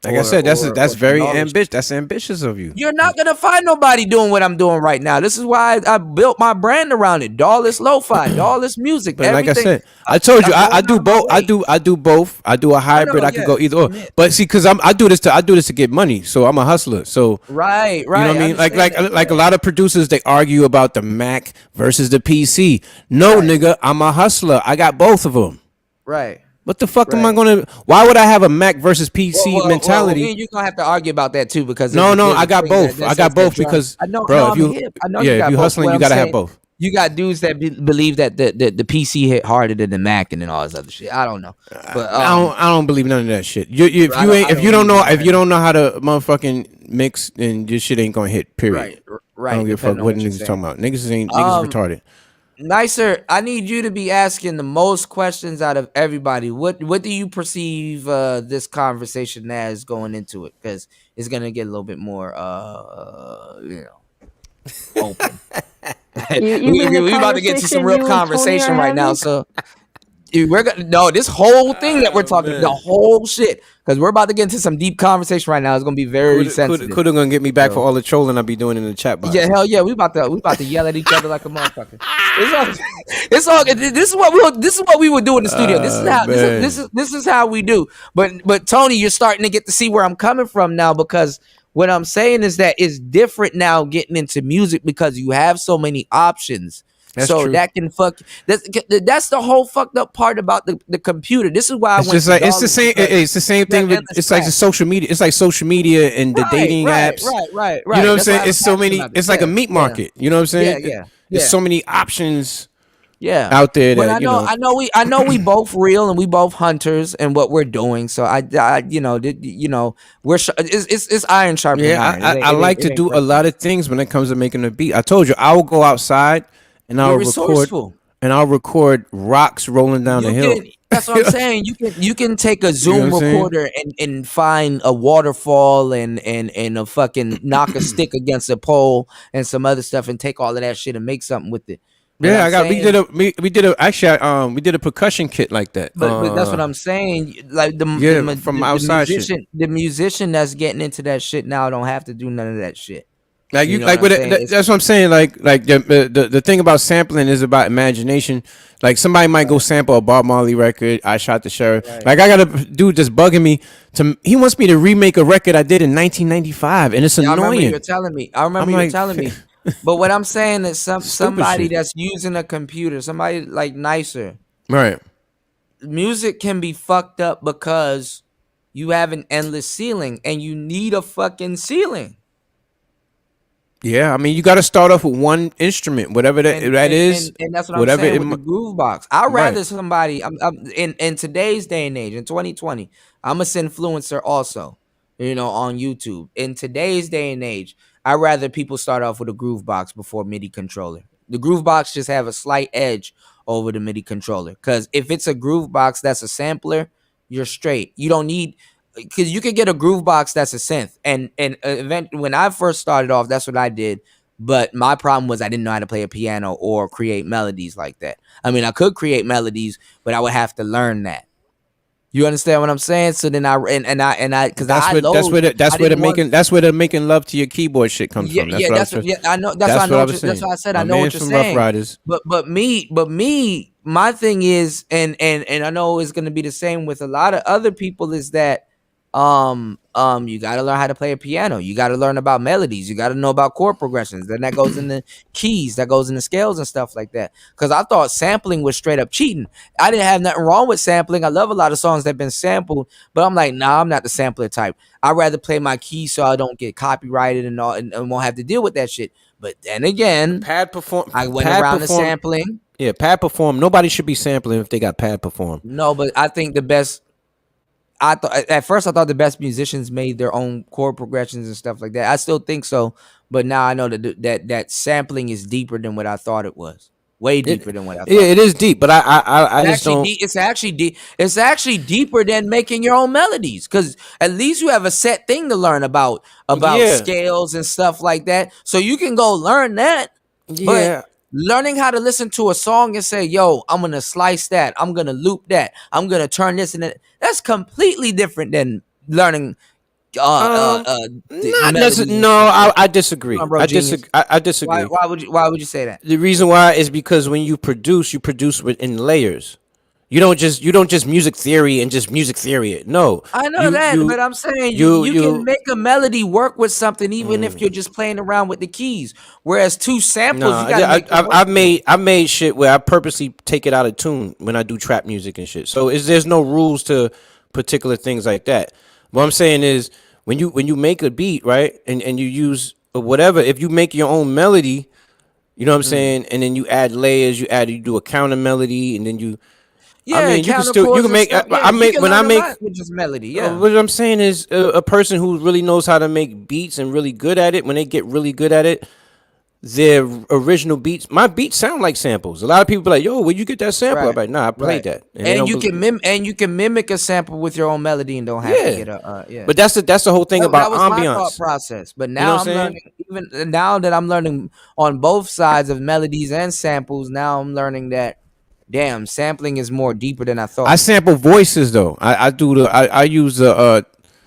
Like I or said, that's or very knowledge. ambitious. That's ambitious of you. You're not gonna find nobody doing what I'm doing right now. This is why I built my brand around it. Dolless lo-fi, dolless music, But like I everything. said, I told you I'm I going do out of my both. I way. do both. I do a I hybrid. know, I could yeah. go either or. Admit. But see, because I do this to get money. So I'm a hustler. So Right, you know what right. I I mean? Like understand like that. like a Yeah. lot of producers, they argue about the Mac versus the PC. No, Right, nigga, I'm a hustler. I got both of them. right, What the fuck am I right. gonna? Why would I have a Mac versus Well, PC well, well, well, me mentality? and you gonna have to argue about that too because No, no, there's I a got thing that, both. that I says got that both drum. because, I know, bro, if I'm you, hip. I know yeah, you if got you both. hustling, What you I'm gotta have saying, both. you got dudes that believe that the PC hit harder than the Mac and then all this other shit. I don't know, but I don't believe none of that shit. If I you don't ain't I if you don't don't either. know if you don't know how to motherfucking mix, then your shit ain't gonna hit. Period. Right, I don't right. give a fuck Depending on what what you're niggas talking saying. about. Niggas Um, retarded. Nicer. I need you to be asking the most questions out of everybody. What do you perceive this conversation as going into it? Because it's gonna get a little bit more open. You mean the we about to get to some conversation real you and Tony are conversation right now. having? So we're gonna no this whole thing that we're talking the Man, whole shit because we're about to get into some deep conversation right now. It's gonna be very sensitive. could gonna get me back for So all the trolling I be doing in the chat yeah, boxes. hell yeah, we about to yell at each other like a motherfucker. It's all it's all this is what we would do in the studio. This is how Man. this is how we do. But Tony, you're starting to get to see where I'm coming from now because what I'm saying is that it's different now getting into music because you have so many options. That's So true. that can fuck. That's the whole fucked up part about the computer. This is why I It's went just to like it's the dollars same. because It's the same you have thing with. endless It's like the tracks. social media. It's like social media and the Right, dating right, apps. right, right, You know right. what I'm That's why saying? I It's was so asking many. about it. It's like a Yeah, meat yeah, market. You know what I'm yeah, saying? yeah, There's yeah. so many options Yeah. out there But that you know. I know we both real and we both hunters and what we're doing. So we're it's iron sharpening Yeah, iron. I like It to ain't do a personal. lot of things when it comes to making a beat. I told you I will go outside and You're resourceful. I'll record rocks rolling down the You hill. can that's what I'm saying. You can take a You know what Zoom I'm saying? recorder and find a waterfall and a fucking knock a stick against a pole and some other stuff and take all of that shit and make something with it. But Yeah, I'm I got saying we did a actually we did a percussion kit like that. but that's what I'm saying. Like Yeah, from outside shit. the musician that's getting into that shit now don't have to do none of that shit. Like You you know what like I'm with saying? that's what I'm saying. Like the thing about sampling is about imagination. Like somebody might go sample a Bob Marley record. I shot the sheriff. Right. Like I got a dude just bugging me to. He wants me to remake a record I did in 1995, and it's Yeah, I remember you were annoying. telling me. I remember I'm you were like, telling me. But what I'm saying is stupid somebody shit. that's using a computer, somebody like nicer, Right. music can be fucked up because you have an endless ceiling and you need a fucking ceiling. Yeah. I mean, you got to start off with one instrument, whatever that is, And that's what I'm whatever saying it. with the groove box. I'd Right. rather somebody in today's day and age, in 2020, I'm a influencer also, on YouTube. In today's day and age, I'd rather people start off with a groove box before MIDI controller. The groove box just have a slight edge over the MIDI controller. Because if it's a groove box that's a sampler, you're straight. You don't need because you could get a groove box that's a synth. And when I first started off, that's what I did. But my problem was I didn't know how to play a piano or create melodies like that. I mean, I could create melodies, but I would have to learn that. You understand what I'm saying? So then because I load, I didn't want. That's where the making love to your keyboard shit comes Yeah, from. That's yeah, what I was trying. I know. That's That's I what know. I was That's saying. why I said I My know what man's you're from Rough saying. Riders. But me, my thing is, and I know it's gonna be the same with a lot of other people, is that you gotta learn how to play a piano. You gotta learn about melodies. You gotta know about chord progressions. Then that goes in the keys, that goes in the scales and stuff like that. Because I thought sampling was straight up cheating. I didn't have nothing wrong with sampling. I love a lot of songs that have been sampled, but I'm like, nah, I'm not the sampler type. I'd rather play my keys so I don't get copyrighted and all and won't have to deal with that shit. But then again, I went around the sampling. Yeah, pad perform. Nobody should be sampling if they got pad perform. No, but I think the best. I thought at first I thought the best musicians made their own chord progressions and stuff like that. I still think so, but now I know that sampling is deeper than what I thought it was. Way deeper than what I thought. Yeah, it is deep, but I just don't. It's actually deep. It's actually deeper than making your own melodies, because at least you have a set thing to learn about Yeah. scales and stuff like that. So you can go learn that. Yeah. But learning how to listen to a song and say, yo, I'm going to slice that. I'm going to loop that. I'm going to turn this and that. That's completely different than learning uh, Um, uh, not necessarily. melody and No, shit. I Come disagree. on, bro, genius. I Why disagree. why would you why would you say that? The reason why is because when you produce in layers. You don't just music theory and just music theory it. No, I know you that, you but I'm saying you you can you. make a melody work with something even if you're just playing around with the keys. Whereas two samples, you Nah, got to yeah, make it work together. I've made shit where I purposely take it out of tune when I do trap music and shit. So there's no rules to particular things like that. What I'm saying is when you make a beat, right, and you use whatever, if you make your own melody, you know what I'm Mm. saying, and then you add layers, you do a counter melody, and then I Yeah, mean, counter you chords can and make stuff. Yeah, I you make can when I learn a make lot with just melody. Yeah, what I'm saying is a person who really knows how to make beats and really good at it, when they get really good at it, their original beats, my beats sound like samples. A lot of people be like, "Yo, where you get that sample?" I'm right, like, "Nah, I played right. that," and they And don't you believe. can mimic a sample with your own melody and don't have to Yeah, get a yeah. but that's the whole thing That about was my thought ambiance. process. But You know now what I'm I'm saying? learning, even now that I'm learning on both sides of melodies and samples, now I'm learning that damn, sampling is more deeper than I I thought. sample voices though. I use the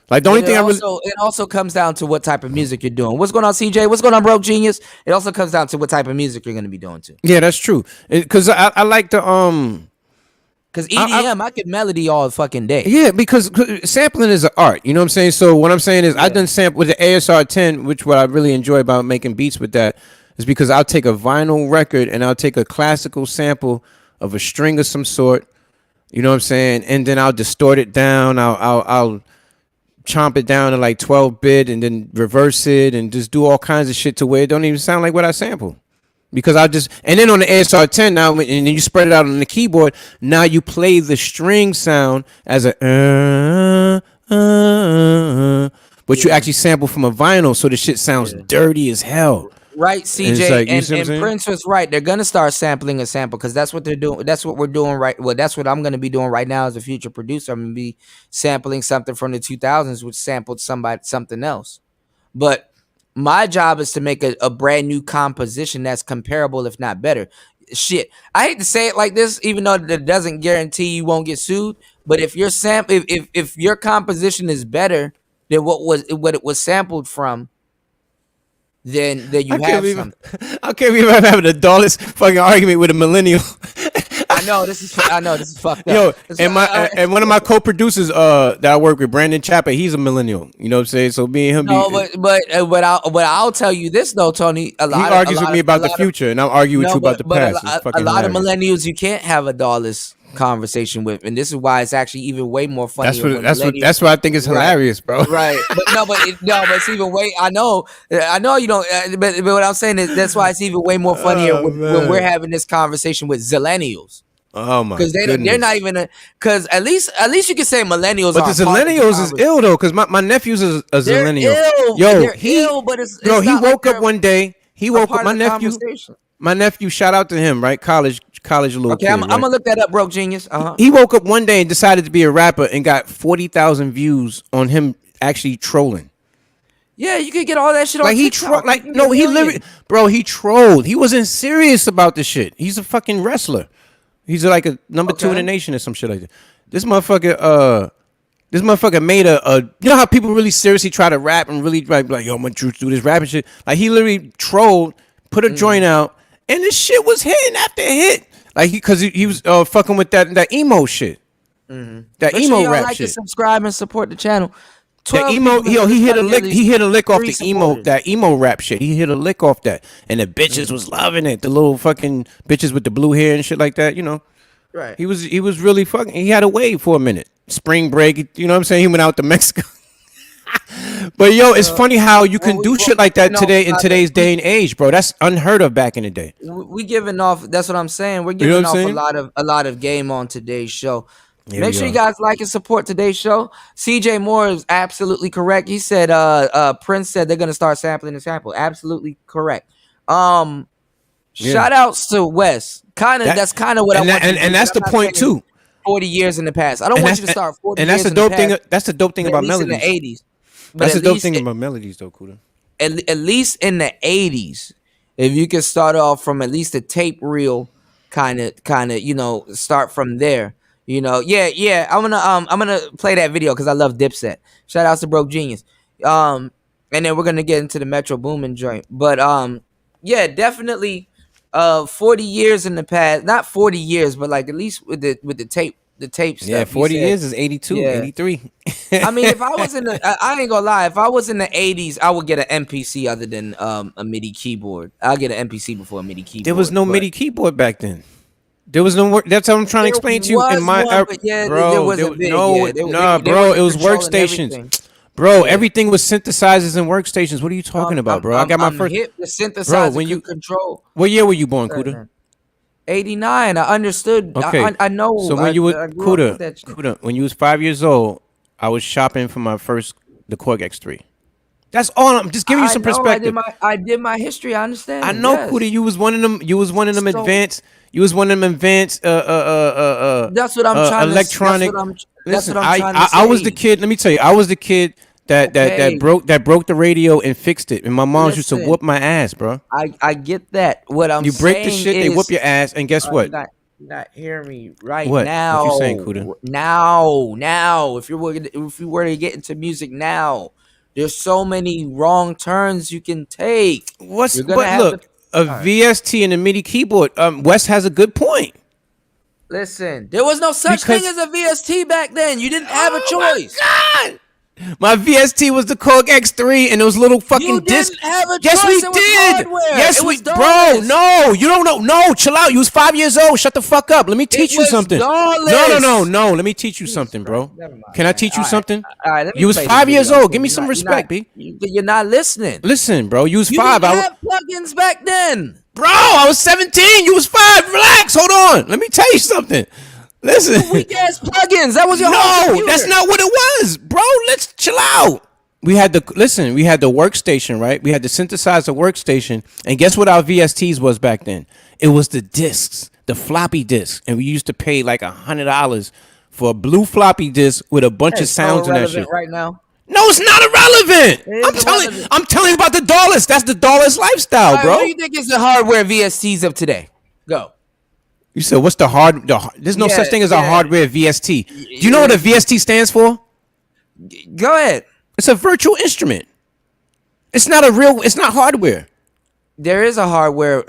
like the But only thing I really. it also comes down to what type of music you're doing. What's going on, CJ? What's going on, Broke Genius? It also comes down to what type of music you're going to be doing too. Yeah, that's true. Because I like the Because I EDM, I could melody all fucking day. yeah, because sampling is an art. You know what I'm saying? So what I'm saying is I Yeah. done sample with the ASR 10, which what I really enjoy about making beats with that is because I'll take a vinyl record and I'll take a classical sample of a string of some sort. You know what I'm saying? And then I'll distort it down. I'll chomp it down to like 12-bit and then reverse it and just do all kinds of shit to where it don't even sound like what I sample. Because I just and then on the ASR 10 now, and then you spread it out on the keyboard. Now you play the string sound as a, but you Yeah. actually sample from a vinyl, so the shit sounds Yeah. dirty as hell. Right, And it's CJ, like, you see what I'm and saying? Prince was right. They're gonna start sampling a sample because that's what they're doing. That's what we're doing right. Well, that's what I'm gonna be doing right now as a future producer. I'm gonna be sampling something from the 2000s, which sampled something else. But my job is to make a brand new composition that's comparable, if not better. Shit, I hate to say it like this, even though that doesn't guarantee you won't get sued. But if your if your composition is better than what it was sampled from, then I you can't have believe something. I can't believe I'm having the dullest fucking argument with a millennial. I know this is fucked up. Yo, and one of my co-producers that I work with, Brandon Chapper, he's a millennial. You know what I'm saying? So me and him no, be I'll tell you this though, Tony. he argues with me about the future, and I'll argue with No, you about the but past. It's a fucking lot of hilarious. millennials you can't have a lawless conversation with, and this is why it's actually even way more funnier when millennials. That's what I think is Right, hilarious, bro. right, but no, but it's even way. I know you don't. But what I'm saying is that's why it's even way more funnier Oh when we're man. having this conversation with zillennials. Oh my Because they're not goodness. even because at least you can say millennials But the aren't part of the Zillennials is conversation. ill though, because my nephew's a They're Zillennial. ill. Yo, They're ill, but bro, it's he not like woke up they're one day. He a woke up part of the conversation. my nephew, shout out to him, right? College little Okay, I'm kid, gonna right? look that up, Broke Genius. Uh-huh. He woke up one day and decided to be a rapper and got 40,000 views on him actually trolling. Yeah, you could get all that shit on Like he TikTok. You like can get no, a he literally, million. bro, he trolled. He wasn't serious about the shit. He's a fucking wrestler. He's like a number two in the Okay. nation or some shit like that. This motherfucker made you know how people really seriously try to rap and really like yo, I'm gonna do this rapping shit. Like he literally trolled, put a joint out, and this shit was hitting after hit. Like he was fucking with that emo shit, that Make sure emo y'all rap like and shit. subscribe and support the channel. The 12 emo, people in yo, here. he Just hit a gotta get at lick. least He hit a lick off 3 the emo, supporters. that emo rap shit. He hit a lick off that, and the bitches was loving it. The little fucking bitches with the blue hair and shit like that. You know, Right. he was really fucking. He had a wave for a minute. Spring break. You know what I'm saying? He went out to Mexico. But yo, it's funny how you can do shit like that today in today's day and age, bro. That's unheard of back in the day. We giving off. That's what I'm saying. We're You know giving what I'm off saying? a lot of game on today's show. Here Make we sure you are. guys like and support today's show. CJ Moore is absolutely correct. He said Prince said they're gonna start sampling the sample. Absolutely correct. Yeah. Shout outs to Wes. That's kind of what I want you to do. and that's I'm the not point saying too. 40 years in the past. I don't And want that's you to start 40 and that's years the in the dope past. thing. That's the dope thing But at about least in the melodies. 80s. But That's the at dope least thing about melodies, though, Kuda. at least in the 80s, if you could start off from at least a tape reel kind of start from there, You know, yeah. I'm gonna play that video because I love Dipset. Shout out to Broke Genius. And then we're gonna get into the Metro Boomin joint. But yeah, definitely 40 years in the past. Not 40 years, but like at least with the tape stuff. Yeah, He 40 said, years is 82, yeah. 83. I mean, if I was in the, I ain't gonna lie. If I was in the 80s, I would get an MPC other than a MIDI keyboard. I'll get an MPC before a MIDI keyboard. There was no but MIDI keyboard back then. There was no work. That's what I'm trying to there explain to you. In was my one, but yeah, bro, there wasn't big. no, Yeah, nah, they bro. wasn't It was controlling workstations, everything. bro. Yeah. Everything was synthesizers and workstations. What are you talking about, bro? I got my I'm first. hip. The synthesizer Bro, when could you control. what year were you born, Kuda? 89. I understood. Okay, I know. So when you were I grew up with Kuda, that shit. Kuda, when you was 5 years old, I was shopping for my first the Korg X3. That's all. I'm just giving you some I know, perspective. I did my history. I understand. I know, yes. Kuda, you was one of them. You was one of them So- advanced. You was one of them advanced. That's what I'm trying electronic. to. Listen, I'm trying to I was say. the kid. Let me tell you, I was the kid that Okay. broke the radio and fixed it. And my mom used to Listen. whoop my ass, bro. I get that. What I'm You break the saying shit, they is- whoop your ass, and guess what? Not hear me right What? now. What you saying, Kuda? Now, if you were to get into music now, there's so many wrong turns you can take. What's You're gonna but have look, to- a VST and a MIDI keyboard. Wes has a good point. Listen, there was no such Because- thing as a VST back then. You didn't have a choice. God. My VST was the Korg X3 and those little fucking You discs. didn't have a Yes, choice. we It was did. hardware. Yes, It we was bro. dollars. No, you don't know. No, chill out. You was 5 years old. Shut the fuck up. Let me teach you was something. dollars. No. Let me teach you something, bro. Never mind, Can I man. teach you All right. something? All right, let me You was play 5 this years video, old. Give me because some respect, B. You're not listening. Listen, bro. You was You 5. didn't have plugins back then. Bro, I was 17. You was 5. Relax. Hold on. Let me tell you something. Listen. Weak ass plugins. That was your whole No, computer. that's not what it was, bro. Let's chill out. We had the workstation, right? We had the synthesizer workstation, and guess what our VSTs was back then? It was the discs, the floppy discs, and we used to pay like $100 for a blue floppy disk with a bunch of It's so sounds in that irrelevant shit. right now. No, it's not irrelevant. It is irrelevant. I'm telling you about the dollars. That's the dollars lifestyle, All right, bro. what do you think is the hardware VSTs of today? Go. You said what's there's no Yeah, such thing as a yeah. hardware VST. Do you know what a VST stands for? Go ahead. It's a virtual instrument. It's not hardware. There is a hardware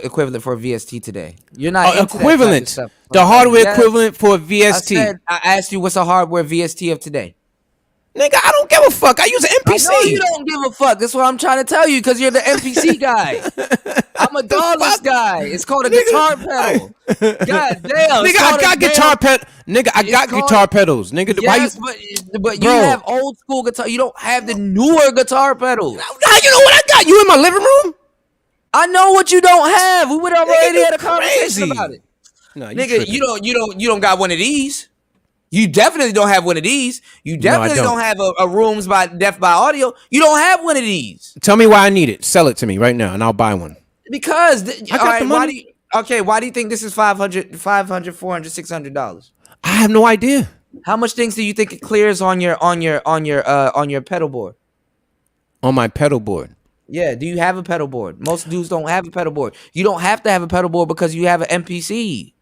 equivalent for a VST today. You're not into that type of Equivalent. stuff. The hardware Yes. equivalent for a VST. I asked you what's a hardware VST of today. Nigga, I don't give a fuck. I use an MPC. I know you don't give a fuck. That's what I'm trying to tell you because you're the MPC guy. I'm a dollars guy. It's called a guitar pedal. God damn. Nigga, I got guitar pedals. Nigga, I got called- guitar pedals. Nigga, why you? Yes, but you Bro. have old school guitar. You don't have the newer guitar pedals. How you know what I got? You in my living room? I know what you don't have. We would have already you had a crazy. conversation about it. No, Nigga, tripping. you don't got one of these. You definitely don't have one of these. You definitely don't. don't have a rooms by Deaf by Audio. You don't have one of these Tell me why I need it. Sell it to me right now, and I'll buy one. because I got the money. Why do you think this is $500, $400, $600? I have no idea. How much things do you think it clears on your pedal board? On my pedal board. Yeah, do you have a pedal board? Most dudes don't have a pedal board. You don't have to have a pedal board because you have an MPC.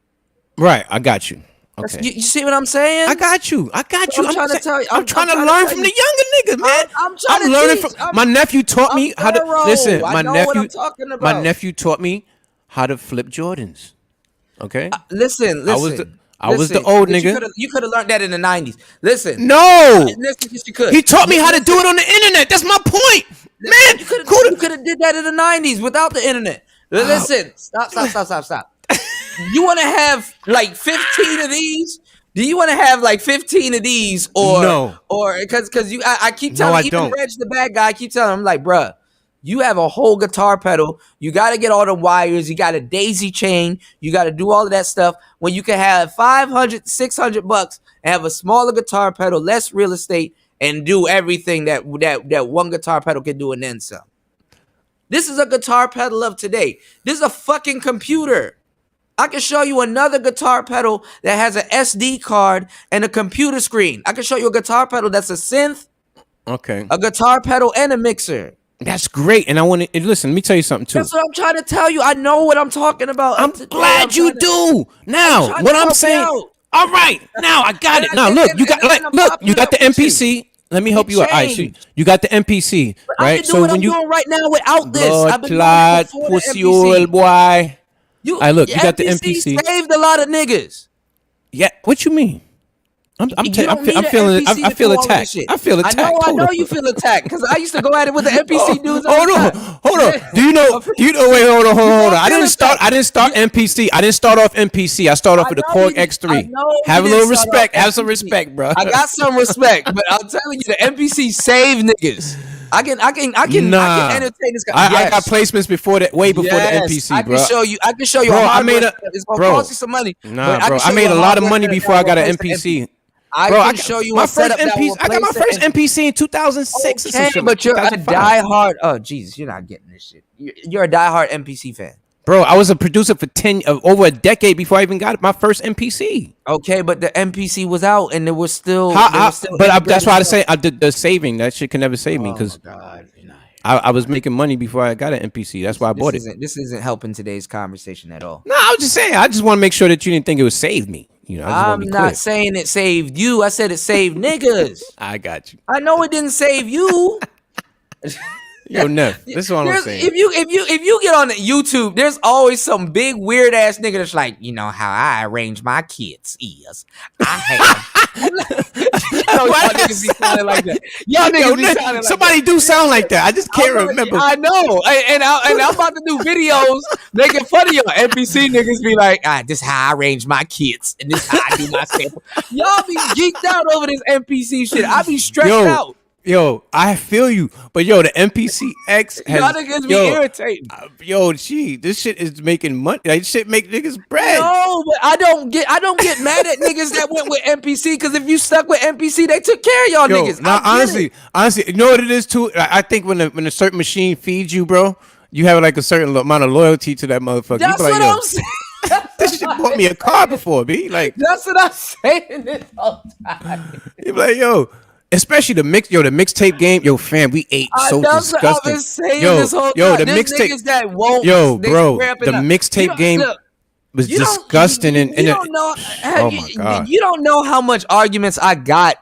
Right, I got you. Okay. You see what I'm saying? I got you. I'm trying to tell you. I'm trying to learn from the younger niggas, man. I'm trying to learning teach. from my nephew taught me I'm how to thorough. listen. I My know nephew, what I'm talking my about. nephew taught me how to flip Jordans. Okay. Listen. I was the old nigga. You could have learned that in the 90s. Listen. No. Listen, yes, you could. He taught me how to do it on the internet. That's my point, man. You could have did that in the 90s without the internet. Listen. Stop. You want to have like 15 of these? Do you want to have like 15 of these or No. Or because I keep No, telling I even don't. Reg the bad guy, I keep telling him, I'm like, bruh, you have a whole guitar pedal. You got to get all the wires. You got a daisy chain. You got to do all of that stuff when you can have $500, $600 and have a smaller guitar pedal, less real estate, and do everything that one guitar pedal can do and then some. This is a guitar pedal of today. This is a fucking computer. I can show you another guitar pedal that has an SD card and a computer screen. I can show you a guitar pedal that's a synth, Okay. a guitar pedal, and a mixer. That's great. And I want to listen. Let me tell you something too. That's what I'm trying to tell you. I know what I'm talking about. I'm Today, glad you trying to- do. Now, trying what to I'm help you saying, out. All right, now I got it. Now look, you got you got the MPC. Let me help you out. All right, so you got the MPC, But I right? can do So what I'm when you doing right now without this. blood I've been doing it clot, before the pussy MPC. oil boy. You, All right, look, you got the MPC MPC. saved a lot of niggas. Yeah, what you mean? I'm You don't need I'm an feeling NPC I to feel do all of this attacked. shit. I feel attacked. I Hold know on. you feel attacked because I used to go at it with the NPC dudes. Hold on, hold on. Do you know? Wait, hold on, hold on. don't I feel didn't start. attacked. I didn't start MPC. I didn't start off MPC. I started off with the know you Korg didn't- I X3. know Have a you little didn't start respect. off Have some MPC. respect, bro. I got some respect, but I'm telling you, the MPC saved niggas. I can entertain this guy. I got placements before that, way before the NPC, I bro. can show you. I can show you. Bro, a I made hardware a- it's gonna bro. cost you some money. Nah, but bro. can I show made you a lot of hardware money setup before that I got will an replace the MPC. I Bro, can show you my a first setup that MPC. will I got my replace first the MPC in 2006 or some Okay, shit. but you're a 2005. diehard. Oh, Jesus, you're not getting this shit. You're a diehard MPC fan. Bro, I was a producer for over a decade before I even got my first MPC. Okay, but the MPC was out and there was still. That's why I say I did the saving. That shit can never save me because God, I was making money before I got an MPC. That's why I bought it. This isn't helping today's conversation at all. No, I was just saying. I just want to make sure that you didn't think it would save me. You know, I just want I'm to be not clear. saying it saved you. I said it saved niggas. I got you. I know it didn't save you. Yo, Neff, this is what I'm saying. If you get on YouTube, there's always some big weird ass nigga that's like, you know how I arrange my kids' ears. I have. Y'all niggas be sounding like that. Y'all niggas be sounding like somebody do sound like that. I just can't remember. I know, and I'm about to do videos making fun of y'all. NPC niggas be like, this is how I arrange my kids, and this is how I do my sample. Y'all be geeked out over this NPC shit. I be stressed out. Yo, I feel you, but yo, the MPC X has Y'all niggas be irritating. This shit is making money. Like, shit make niggas bread. No, but I don't get mad at niggas that went with NPC because if you stuck with NPC, they took care of y'all niggas. Nah, honestly, you know what it is too. I think when a certain machine feeds you, bro, you have like a certain amount of loyalty to that motherfucker. That's you be like, what I'm saying. This shit bought me a car before, B. Like, that's what I'm saying this whole time. You be like, yo. Especially the mixtape game, yo, fam, we ate so disgusting. I've been saying this whole time. The mixtape that won't. Yo, bro, the mixtape game was disgusting. You don't know. Oh my God. You don't know how much arguments I got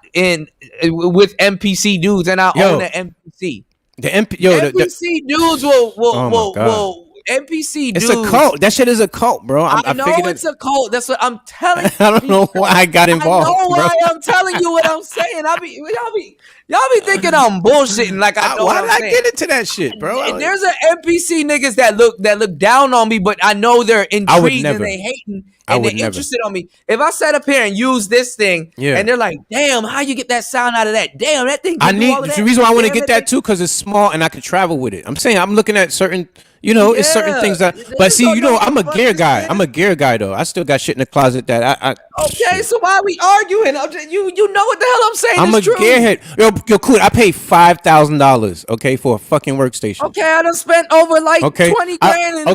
with MPC dudes, and I own an MPC. MPC dudes will. NPC dudes. It's a cult. That shit is a cult, bro. I know it's a cult. That's what I'm telling you. I don't know why I got involved. I know why bro. I'm telling you what I'm saying. Y'all be thinking I'm bullshitting like I know. Why did I saying. get into that shit, bro? There's an NPC niggas that look down on me, but I know they're intrigued and they hating and they're interested on me. If I sat up here and use this thing, and they're like, "Damn, how you get that sound out of that? Damn, that thing." The reason why I want to get that too because it's small and I can travel with it. I'm saying I'm looking at certain. You know, it's certain things that. But see, I'm a gear guy. I'm a gear guy though. I still got shit in the closet that I Okay, shit. so why are we arguing? You know what the hell I'm saying? I'm a gearhead. Yo, cool. I paid $5,000, okay, for a fucking workstation. Okay, I done spent over like 20 grand.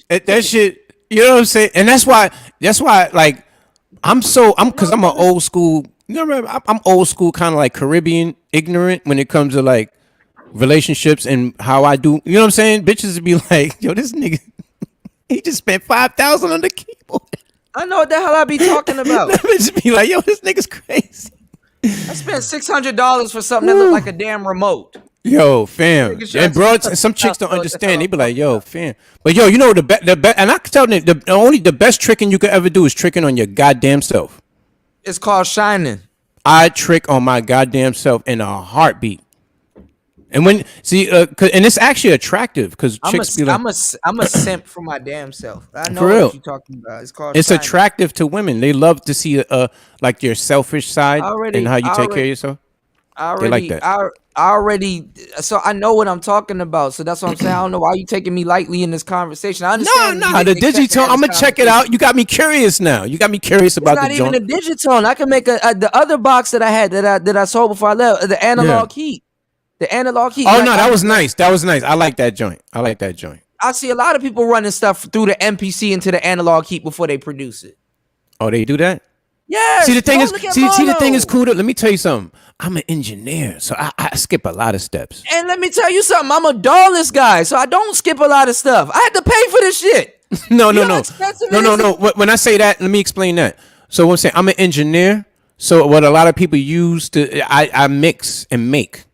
That shit. You know what I'm saying? And that's why, like, because I'm an old school. You know, I'm old school, kind of like Caribbean ignorant when it comes to like relationships and how I do. You know what I'm saying? Bitches would be like, yo, this nigga, he just spent $5,000 on the keyboard. I know what the hell I be talking about. Bitches be like, yo, this nigga's crazy. I spent $600 for something that looked like a damn remote. Yo, fam, and bro, some chicks don't understand. They be like, "Yo, fam," but yo, you know the best, and I can tell them the best tricking you could ever do is tricking on your goddamn self. It's called shining. I trick on my goddamn self in a heartbeat. And when and it's actually attractive because chicks be like, I'm a simp for my damn self. I know for real. what you're talking about. It's shining. Attractive to women. They love to see like your selfish side and how you take care of yourself. They like that. So I know what I'm talking about. So that's what I'm saying. I don't know why you taking me lightly in this conversation. I understand. No, the Digitone. I'm gonna check it out. You got me curious now. You got me curious about the joint. It's not even a Digitone. I can make the other box that I had that I sold before I left. The analog heat. The analog heat. Oh no, that was nice. That was nice. I like that joint. I see a lot of people running stuff through the MPC into the analog heat before they produce it. Oh, they do that? Yeah. See the thing is cool. Let me tell you something. I'm an engineer, so I skip a lot of steps. And let me tell you something. I'm a doorless guy, so I don't skip a lot of stuff. I had to pay for this shit. No. When I say that, let me explain that. So what I'm saying, I'm an engineer. So what a lot of people use to, I mix and make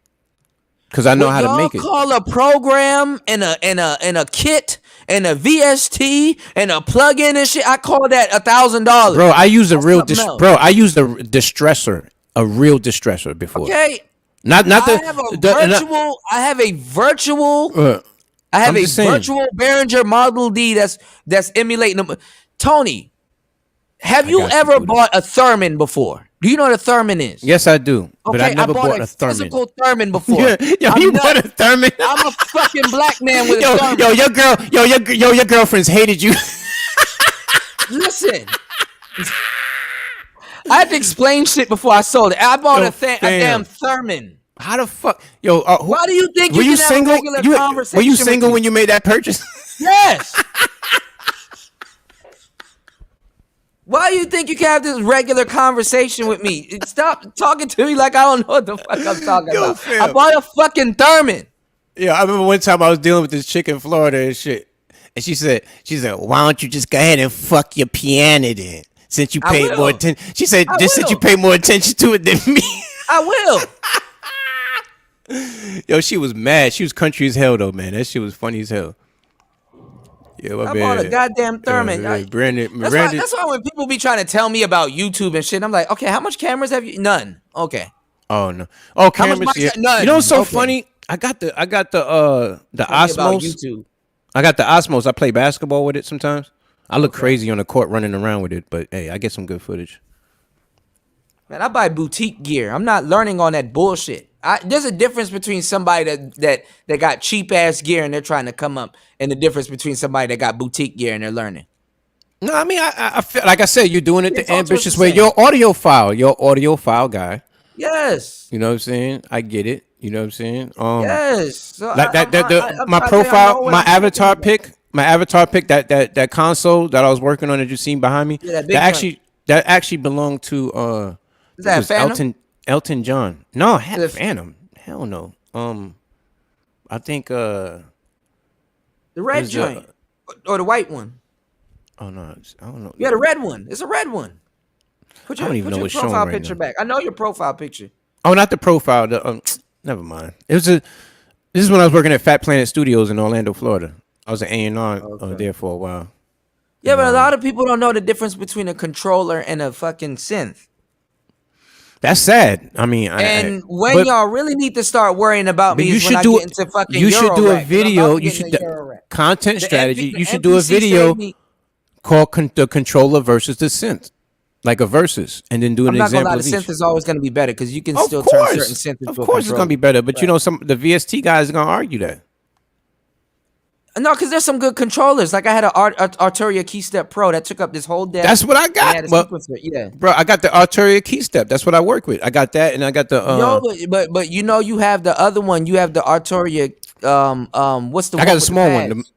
because I know What how to y'all make it. call a program and a kit and a VST and a plug-in and shit, I call that $1,000. Bro, I use a That's real something else. bro. I used a distressor, a real distressor before. Okay. Not I have a virtual. I have a virtual. I have I'm a just saying. virtual Behringer Model D that's emulating them. Tony, have you got you, ever Buddha. bought a Thurman before? Do you know what a Thurman is? Yes, I do. But I Okay, I never bought bought a a Thurman. physical Thurman before. Yo, I'm you nuts. bought a Thurman? I'm a fucking black man with a Yo, Thurman. yo, your girlfriends hated you. Listen. I had to explain shit before I sold it. I bought Yo, a damn Thurman. How the fuck, yo? Why do you think were you you can single? have a regular conversation Were you with single me? when you made that purchase? Yes. Why do you think you can have this regular conversation with me? Stop talking to me like I don't know what the fuck I'm talking Yo, about. fam. I bought a fucking Thurman. Yeah, I remember one time I was dealing with this chick in Florida and shit, and she said, "Why don't you just go ahead and fuck your piano then? Since you I paid will. more attention." She said, I "Just since you will. pay more attention to it than me." I will. Yo, she was mad. She was country as hell though, man. That shit was funny as hell. Yeah, my I bad. bought a goddamn Thurman. That's why when people be trying to tell me about YouTube and shit, I'm like, okay, how much cameras have you? None. Okay. Oh no. Oh, How much cameras. money? Yeah. None. You know what's so Okay. funny? I got the Tell me about Osmos. YouTube. I got the Osmos. I play basketball with it sometimes. I look crazy on the court running around with it, but hey, I get some good footage. Man, I buy boutique gear. I'm not learning on that bullshit. There's a difference between somebody that got cheap ass gear and they're trying to come up, and the difference between somebody that got boutique gear and they're learning. No, I mean, I feel like I said, you're doing it Yeah, the talk to us ambitious the way. same. You're audiophile guy. Yes. You know what I'm saying? I get it. You know what I'm saying? Yes. So Like I'm my trying to tell you, I know profile, what my I'm talking avatar about. pic, that console that I was working on that you seen behind me. Yeah, that big joint. That actually belonged to Is that it was Phantom? Elton John. No, it- Phantom. Hell no. I think The red was, joint or the white one? oh no, I don't know. Yeah, the red one. It's a red one. Put I your, don't even put know your what's showing profile right picture now. back. I know your profile picture. Oh, not the profile. Never mind. This is when I was working at Fat Planet Studios in Orlando, Florida. I was an A&R there for a while. Yeah, but a lot of people don't know the difference between a controller and a fucking synth. That's sad. I mean, And when but y'all really need to start worrying about me you is when should I do get into fucking you should do a Eurorack, 'cause I'm about video. to You get should into Eurorack. content The strategy. MP You should do a MPC video saved me. called the controller versus the synth, like a versus, and then do an I'm not gonna example lie, of the each. synth is always gonna be better because you can Of still turn certain course, synths into of a course, it's gonna controller. be better. But you know, the VST guys are gonna argue that. No, because there's some good controllers. Like I had an Arturia Keystep Pro that took up this whole desk. That's what I and it got. had a But sequencer. Yeah. bro, I got the Arturia key step. That's what I work with. I got that, and I got the. No, but you know you have the other one. You have the Arturia. What's the I one got a with small the one. pads?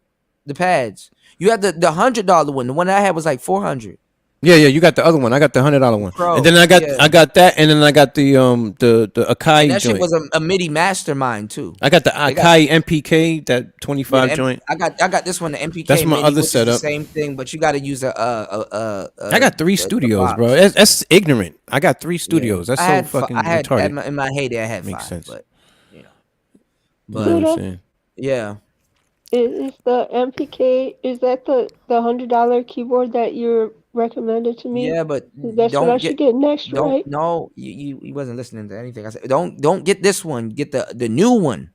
The pads. You have the $100 one. The one I had was like 400. Yeah, you got the other one. I got the $100 one, Pro, and then I yeah. got that, and then I got the Akai And that shit joint. was a MIDI mastermind too. I got the They got- Akai MPK, that Yeah, 25 joint. I got this one, the MPK. That's my MIDI, other which is the setup. same thing, but you got to use I got 3 the studios, box. bro. That's ignorant. I got 3 studios. That's I so had fucking I had retarded. in my heyday I had Makes 5, sense. but you know, You know what I'm Buddha? saying? yeah. Is the MPK, is that the $100 keyboard that you're recommended to me? Yeah, but That's what I should get next, right? no, you wasn't listening to anything I said. Don't get this one. Get the new one.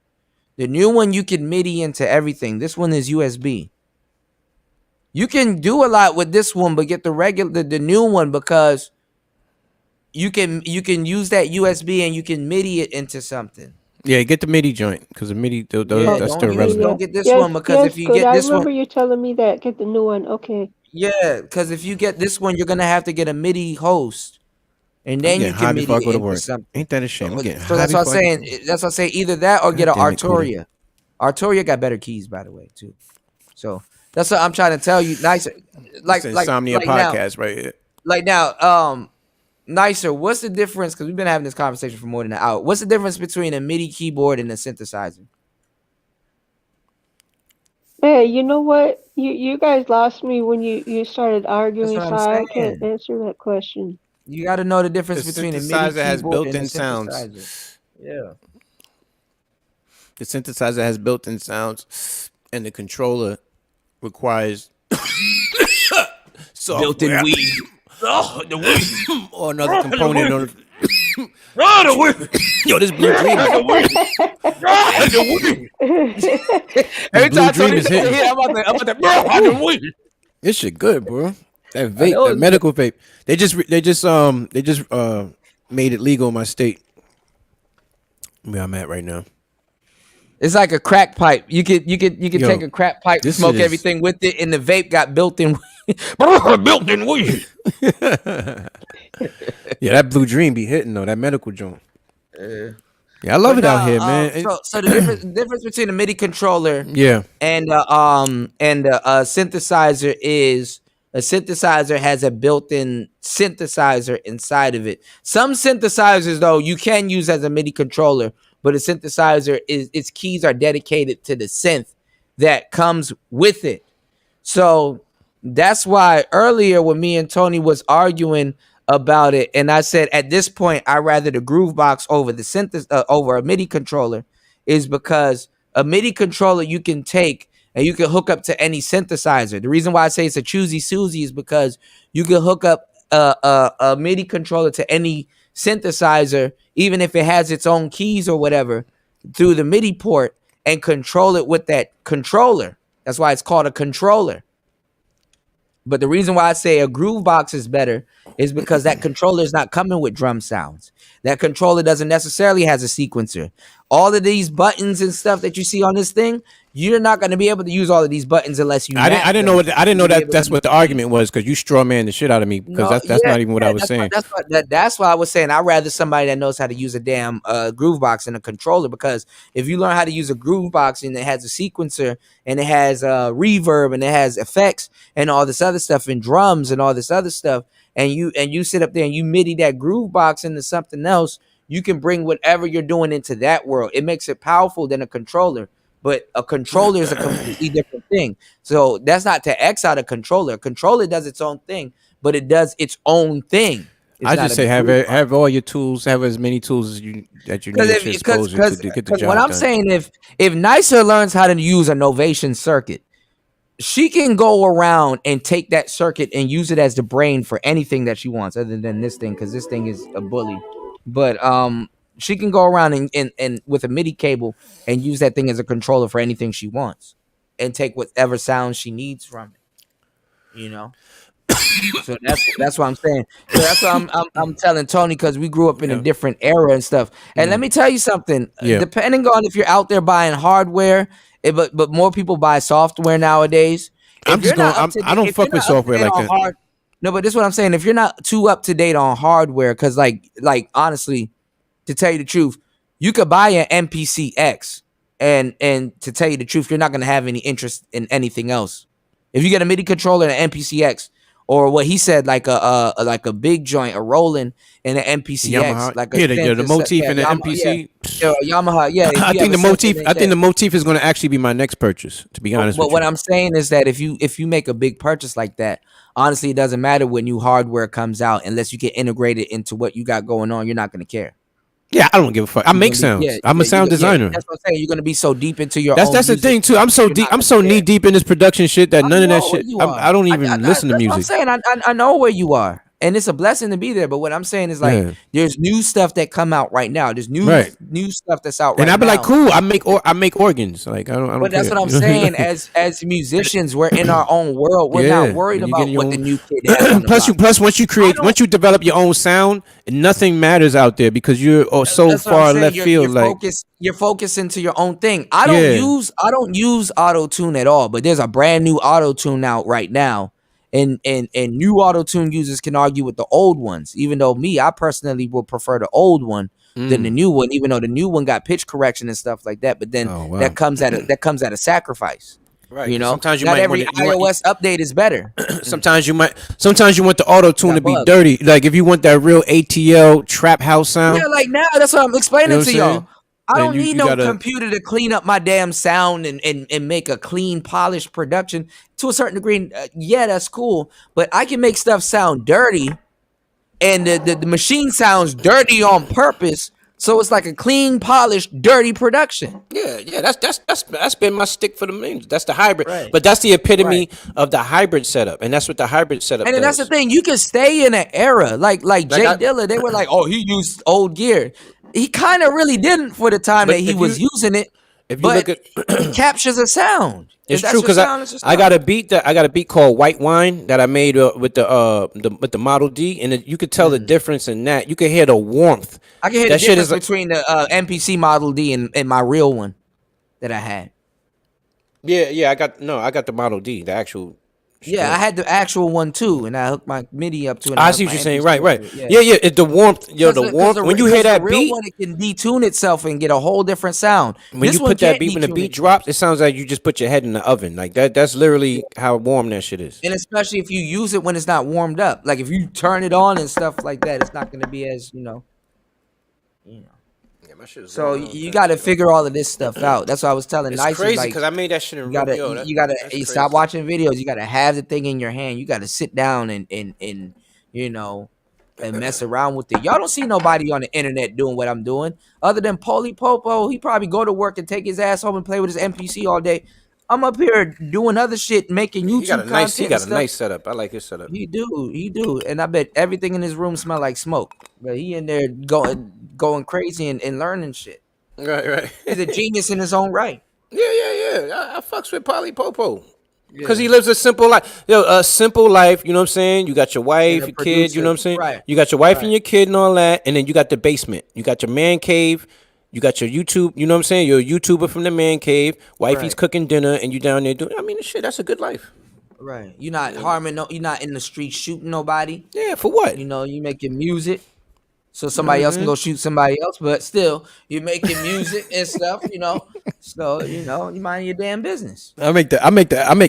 The new one you can MIDI into everything. This one is USB. You can do a lot with this one, but get the new one because you can use that USB and you can MIDI it into something. Yeah, get the MIDI joint because the MIDI Yeah, that's still don't relevant. get this one because if you good. get I this remember one, you telling me that. Get the new one. Okay. yeah, because if you get this one, you're gonna have to get a MIDI host, and then you getting high can before I MIDI go it to into work. something. Ain't that a shame? I'm getting So high that's what I'm before I saying. That's what I say. Either that or get an God damn it, Cooter. Arturia. Arturia got better keys, by the way, too. So that's what I'm trying to tell you. Nicer, It's an Insomnia podcast right here. Nicer. What's the difference? Because we've been having this conversation for more than an hour. What's the difference between a MIDI keyboard and a synthesizer? Hey, you know what? You guys lost me when you started That's arguing, what so I'm I can't saying. answer that question. You got to know the The difference between a MIDI synthesizer has keyboard and a built-in sounds. synthesizer. Yeah. The synthesizer has built-in sounds, and the controller requires Built-in software weed. Oh, the weed. or another Oh, the component. weed. On Oh, the weed. yo, this Blue Dream, Oh, the weed. Oh, the weed. this Every Blue time Dream Tony is say hitting. it, I'm about to. Oh, the weed. This shit good, bro. That I vape, know that it's good. medical vape. They just made it legal in my state. Where I'm at right now. It's like a crack pipe. You could take Yo, a crack pipe, this shit smoke is. everything with it, and the vape got built-in. Built-in weed. Yeah, that Blue Dream be hitting though. That medical joint. Yeah. Yeah, I love But it out no, here, man. so the difference between a MIDI controller Yeah, and a synthesizer is a synthesizer has a built-in synthesizer inside of it. Some synthesizers though you can use as a MIDI controller, but a synthesizer is its keys are dedicated to the synth that comes with it. So that's why earlier when me and Tony was arguing about it, and I said at this point I rather the groove box over the over a MIDI controller, is because a MIDI controller you can take and you can hook up to any synthesizer. The reason why I say it's a choosy Susie is because you can hook up a MIDI controller to any synthesizer, even if it has its own keys or whatever, through the MIDI port and control it with that controller. That's why it's called a controller. But the reason why I say a groove box is better is because that controller is not coming with drum sounds. That controller doesn't necessarily has a sequencer. All of these buttons and stuff that you see on this thing, you're not going to be able to use all of these buttons unless you I map didn't know them. what I didn't know To be that able to that's what the understand. argument was because you straw man the shit out of me because No, that's yeah, not even what yeah, I was saying. that's why I was saying I'd rather somebody that knows how to use a damn groove box than a controller, because if you learn how to use a groove box and it has a sequencer and it has reverb and it has effects and all this other stuff and drums and all this other stuff, and you sit up there and you MIDI that groove box into something else, you can bring whatever you're doing into that world. It makes it powerful than a controller. But a controller is a completely different thing. So that's not to X out a controller. A controller does its own thing, but it does its own thing. It's I not just a say groove box. have all your tools, have as many tools as you that you need at your disposal to get the What job I'm done. saying, if Nicer learns how to use a Novation circuit, she can go around and take that circuit and use it as the brain for anything that she wants, other than this thing, because this thing is a bully. But she can go around and with a MIDI cable and use that thing as a controller for anything she wants, and take whatever sound she needs from it. So that's what I'm saying. So that's what I'm telling Tony, because we grew up in a Yeah. different era and stuff. And let me tell you something. Yeah. Depending on if you're out there buying hardware, but more people buy software nowadays. I'm If just you're going. not up to I date, don't if you're fuck with not up to software date like on that. hard, no, but this is what I'm saying. If you're not too up to date on hardware, because like honestly, to tell you the truth, you could buy an MPC-X, and to tell you the truth, you're not gonna have any interest in anything else. If you get a MIDI controller and an MPC-X, or what he said, like a big joint, a Roland and an MPC-X, Yamaha, like a yeah, the motif yeah, and the Yamaha, MPC. Yamaha, yeah. If I you have think a the motif. synth I think that, the motif is going to actually be my next purchase. To be honest but with what you. I'm saying is that if you make a big purchase like that, honestly, it doesn't matter when new hardware comes out, unless you can integrate it into what you got going on. You're not gonna care. Yeah, I don't give a fuck. I You're make gonna be, sounds. I'm a sound designer. that's what I'm saying. You're gonna be so deep into your That's own that's the music, thing too. I'm so you're deep. not I'm gonna so care. knee deep in this production shit that I none of that know where shit. you are. I don't even listen to That's what I'm music. saying. I know where you are, and it's a blessing to be there. But what I'm saying is, like, Yeah. there's new stuff that come out right now. There's Right. new stuff that's out And right I'd be like, now. cool. I make organs. Like I don't But that's care. what I'm saying. As musicians, we're in our own world. We're not Yeah, worried and you get about your what the own. new kid has on the block. Plus I don't. once you develop your own sound, nothing matters out there because you're so That's what I'm far saying. left field. Like You're focused into your own thing. yeah, I don't use auto tune at all. But there's a brand new auto tune out right now, and new auto tune users can argue with the old ones. Even though I personally will prefer the old one than the new one. Even though the new one got pitch correction and stuff like that. But then Oh, wow. that comes at a sacrifice. right. You 'Cause know, sometimes you not might every want iOS update is better. sometimes you want the auto tune Got to be bugs. dirty. Like if you want that real ATL trap house sound, Yeah, like now that's what I'm you know explaining what to I'm y'all. saying? I and don't need you no gotta. computer to clean up my damn sound and make a clean, polished production. To a certain degree, yeah, that's cool. But I can make stuff sound dirty, and the machine sounds dirty on purpose. So it's like a clean, polished, dirty production. Yeah. That's been my stick for the millions. That's the hybrid, Right. but that's the Right. epitome of the hybrid setup, and that's what the hybrid setup And then that's the does. thing. You can stay in an era like Like Jay I, Dilla. They were like, oh, he used old gear. He kind of really didn't for the time that but he was using it, if you look but at, it captures a sound. If it's that's true your because sound, it's your I sound. got a beat called White Wine that I made with the Model D, and you could tell the difference in that. You could hear the warmth. I can hear the That shit difference is like, between the MPC Model D and my real one that I had. yeah. I got the Model D, the actual. Yeah, I Straight. had the actual one too, and I hooked my MIDI up to it. And I hooked see what my you're saying. MPC Right. to it. Yeah. It's the warmth. Yo, the Because warmth. When you hear the that real beat, one, it can detune itself and get a whole different sound. when This you one put that can't beat, when the detune beat itself. drops, it sounds like you just put your head in the oven. Like that. That's literally how warm that shit is. And especially if you use it when it's not warmed up. Like if you turn it on and stuff like that, it's not going to be as, you know. Yeah, my shit is So going on, you fam. got to figure all of this stuff out. That's why I was telling It's Nice. crazy Like, because I made that shit in you gotta, yo, that, you gotta that's you crazy. stop watching videos. You gotta have the thing in your hand. You gotta sit down and you know and mess around with it. Y'all don't see nobody on the internet doing what I'm doing, other than Polly Popo. He probably go to work and take his ass home and play with his MPC all day. I'm up here doing other shit, making He got YouTube a nice, he content and got a stuff. nice setup. I like his setup. He do, and I bet everything in his room smell like smoke. But he in there going crazy and learning shit. Right. He's a genius in his own right. Yeah. I fucks with Polly Popo. Because he lives a simple life. Yo, a simple life, you know what I'm saying? You got your wife, And a your kid, you know what I'm producer. saying? Right. You got your wife and Right. your kid and all that. And then you got the basement. You got your man cave. You got your YouTube, you know what I'm saying? You're a YouTuber from the man cave. Wifey's Right. cooking dinner and you down there doing, I mean, shit, that's a good life. Right. You're not harming no, you're not in the street shooting nobody. Yeah, for what? You know, you making music so somebody else can go shoot somebody else, but still you're making music and stuff, you know. So, you know, you mind your damn business. I make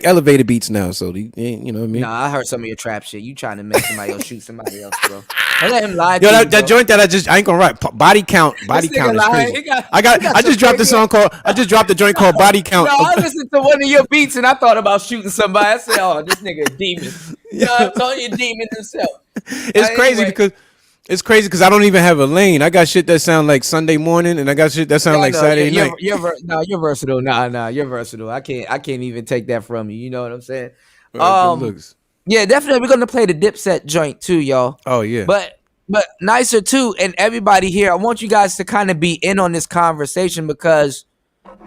elevator beats now, so you know what I mean? Nah, I heard some of your trap shit. You trying to make somebody else shoot somebody else, bro. Don't let him lie to Yo, you, that bro. joint that I ain't gonna write. Body count This is nigga lying. crazy. He got I just some dropped a crazy song called. I just dropped a joint called Body Count. No, I listened to one of your beats and I thought about shooting somebody. I said, "Oh, this nigga a demon." Yeah, I'm telling you, demon himself. It's crazy Anyway. because I don't even have a lane. I got shit that sound like Sunday morning, and I got shit that sound like No, Saturday night. you're versatile. Nah, you're versatile. I can't even take that from you. You know what I'm saying? Good looks. Yeah, definitely. We're gonna play the Dipset joint too, y'all. Oh yeah. But nicer too, and everybody here, I want you guys to kind of be in on this conversation because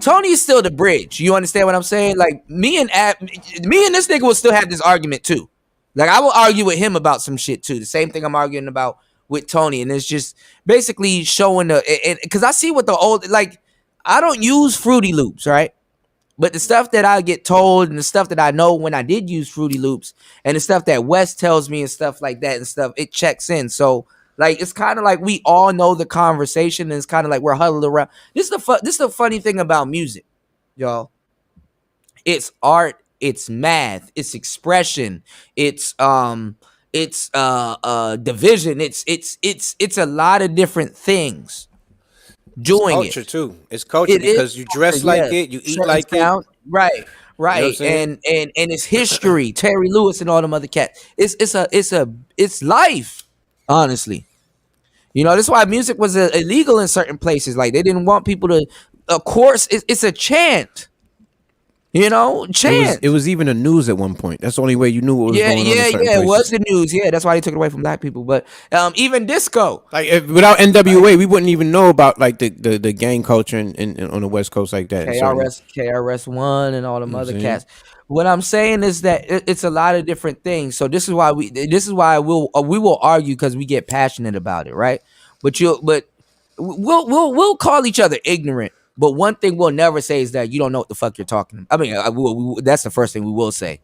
Tony is still the bridge. You understand what I'm saying? Like me and this nigga will still have this argument too. Like I will argue with him about some shit too. The same thing I'm arguing about with Tony, and it's just basically showing because I see what the old like. I don't use Fruity Loops, right? But the stuff that I get told and the stuff that I know when I did use Fruity Loops and the stuff that Wes tells me and stuff like that and stuff, it checks in. So like it's kind of like we all know the conversation and it's kind of like we're huddled around. This is the funny thing about music, y'all. It's art, it's math, it's expression, it's division, it's a lot of different things doing Culture it. too. It's culture It is because you dress culture, like yeah. it, you eat Certain like it. sound, right, You know what I'm right, saying? and it's history. Terry Lewis and all them other cats. It's life. Honestly, you know, that's why music was illegal in certain places. Like they didn't want people to. Of course, it's a chant. You know, chant. It was even the news at one point. That's the only way you knew what was Yeah, going on in certain yeah. It was places. the news. Yeah, that's why they took it away from black people. But even disco. Like without NWA, we wouldn't even know about like the gang culture in on the West Coast like that. KRS-One and all them what I'm other saying? cats. What I'm saying is that it's a lot of different things. So this is why we will argue because we get passionate about it, right? But we'll call each other ignorant. But one thing we'll never say is that you don't know what the fuck you're talking about. I mean, that's the first thing we will say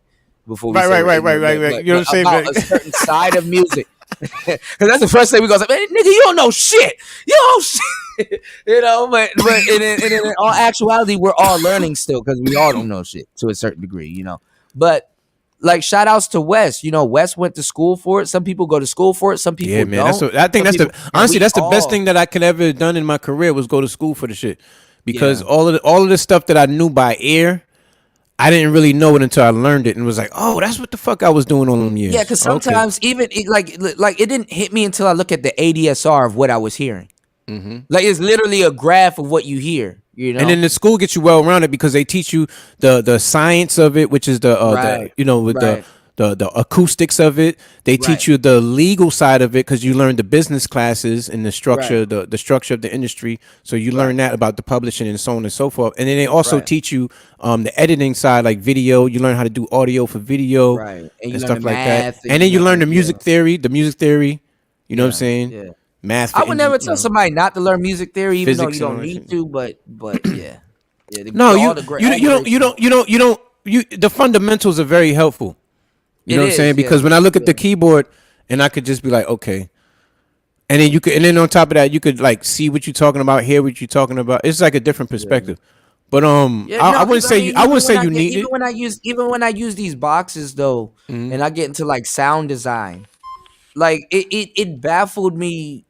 before we say we're ignorant. Right. You know what I'm saying? About a certain side of music. Because that's the first thing we go say, man, nigga, you don't know shit. You don't know shit. You know, but in all actuality, we're all learning still because we all don't know shit to a certain degree, you know. But like shout outs to Wes. You know, Wes went to school for it. Some people go to school for it. Some people Yeah, man. don't. I think Some that's people, honestly we that's the best all, thing that I could ever have done in my career was go to school for the shit. Because Yeah. all of the stuff that I knew by ear, I didn't really know it until I learned it and was like, oh, that's what the fuck I was doing all them years. Yeah, because Okay. sometimes even like it didn't hit me until I look at the ADSR of what I was hearing. Like it's literally a graph of what you hear. You know, And then the school gets you well rounded because they teach you the science of it, which is the Right. you know with Right. the acoustics of it. They teach Right. you the legal side of it because you learn the business classes and the structure Right. the structure of the industry. So you learn that about the publishing and so on and so forth. And then they also Right. teach you the editing side, like video. You learn how to do audio for video Right. And you and learn stuff the like that. math, And then you learn the yeah. music theory. The music theory. You know what I'm Yeah, saying? yeah. Math. For I would never you tell know. somebody not to learn music theory, even though Physics you and all don't that need shit. to. But yeah, yeah. No, all you the great, you all the you don't great you stuff. don't you don't you don't you the fundamentals are very helpful. You It know what I'm saying? is, Because yeah, when I look at the yeah. keyboard and I could just be like, okay. And then you could and then on top of that, you could like see what you're talking about, hear what you're talking about. It's like a different perspective. But Yeah, I no, wouldn't because I say mean, I wouldn't say you yeah, need it. even when I use these boxes though, Mm-hmm. and I get into like sound design, like it baffled me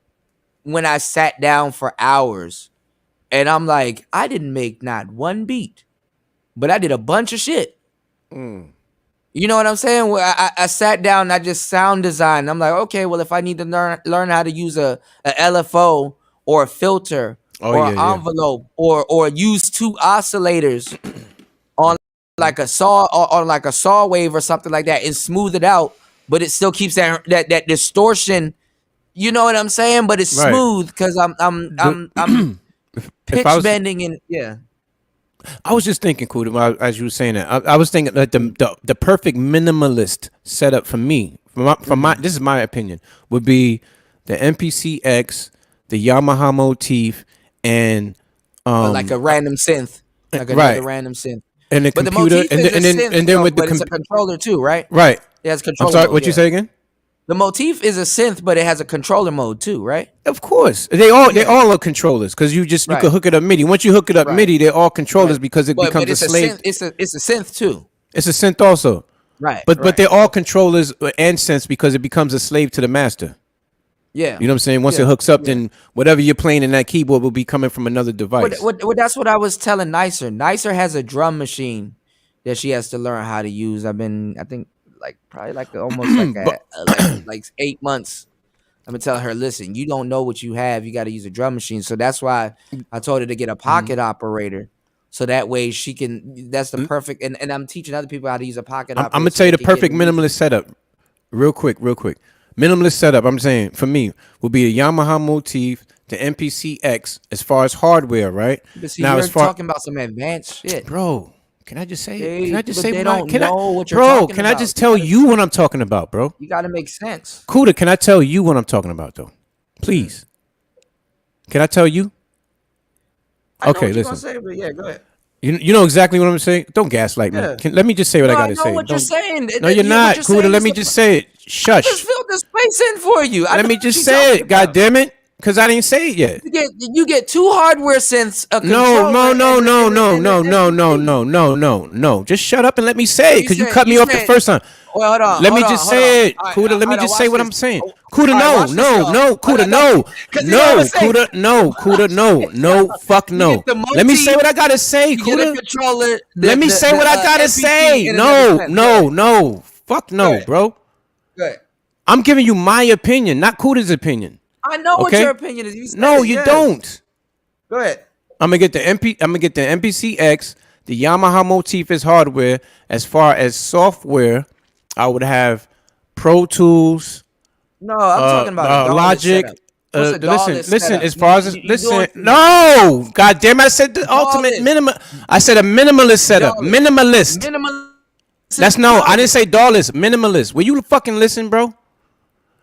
when I sat down for hours, and I'm like, I didn't make not one beat, but I did a bunch of shit. You know what I'm saying? Well, I sat down and I just sound design. I'm like, okay, well, if I need to learn how to use a LFO or a filter Oh or an yeah, yeah. envelope or use two oscillators on like a saw or like a saw wave or something like that and smooth it out, but it still keeps that distortion. You know what I'm saying? But it's Right. smooth because I'm If pitch I was bending and yeah. I was just thinking, Kuda, as you were saying that. I was thinking that the perfect minimalist setup for me, from my this is my opinion, would be the MPC X, the Yamaha motif, and Or like a random synth, like another right, random synth. and the But the computer, motif is a synth, and then though, with the but it's a controller too, right? right. It has I'm controller sorry, mode. what you Yeah. say again? The motif is a synth, but it has a controller mode too, right? Of course, they all Yeah. are controllers because you Right. could hook it up MIDI. Once you hook it up Right. MIDI, they're all controllers Right. because it becomes a it's slave. synth, it's a synth too. It's a synth also, Right. but right. they're all controllers and synths because it becomes a slave to the master. Yeah. You know what I'm saying? Once it hooks up, then whatever you're playing in that keyboard will be coming from another device. That's what I was telling Nicer. Nicer has a drum machine that she has to learn how to use. I think probably like almost like 8 months. I'm gonna tell her, listen, you don't know what you have. You got to use a drum machine. So that's why I told her to get a pocket operator. So that way she can. That's the perfect. And I'm teaching other people how to use a pocket operator. I'm gonna so tell you they the can get perfect music. minimalist setup. Real quick. Minimalist setup, I'm saying, for me, would be a Yamaha motif, the MPC X, as far as hardware, right? But see, Now, you're as far talking about some advanced shit. bro, can I just say it? They- Can I just but say they my, don't can I, know what you're bro, talking can I about. just You tell gotta- you what I'm talking about, bro? You got to make sense. Kuda, can I tell you what I'm talking about, though? Please. Can I tell you? I know Okay, what you're gonna listen. say, but yeah, go ahead. You know exactly what I'm saying? Don't gaslight me. Yeah. Let me just say what I No, I gotta know say. what you're Don't- saying. No, you're not. Kuda, let me just say it. Just Shush. fill the space in for you. I Let know me what just you're say talking it. God about. damn it. Because I didn't say it yet. You get two hardware synths, a No, controller, no. Just shut up and let me say it because you cut me off the first time. Well, hold on. Let me just say it, All right, Kuda. Let me all right, just say watch what this. I'm saying. Oh, Kuda, all right, no, watch this, no, y'all. no, Kuda, no, 'Cause you know what no, I'm saying? Kuda, no, Kuda, no, fuck You no. get the Let me say motif, what I gotta say, You get a Kuda. controller. Let me say what I gotta MPC say. and another synth. Go No, fuck Go no, ahead. bro. ahead. I'm giving you my opinion, not Kuda's opinion. I know what Okay? your opinion is. You said No, it, you yes. don't. Go ahead. I'm gonna get the MPC X, the Yamaha motif as hardware. As far as software, I would have Pro Tools, No, I'm talking about a DAW Logic. setup. What's a DAW Listen. setup? As far as You listen, doing- no, God damn, I said the ultimate Flawless. minimum. I said a minimalist setup, Flawless. minimalist. Minimal. That's no, I didn't say DAWless, minimalist. Will you fucking listen, bro?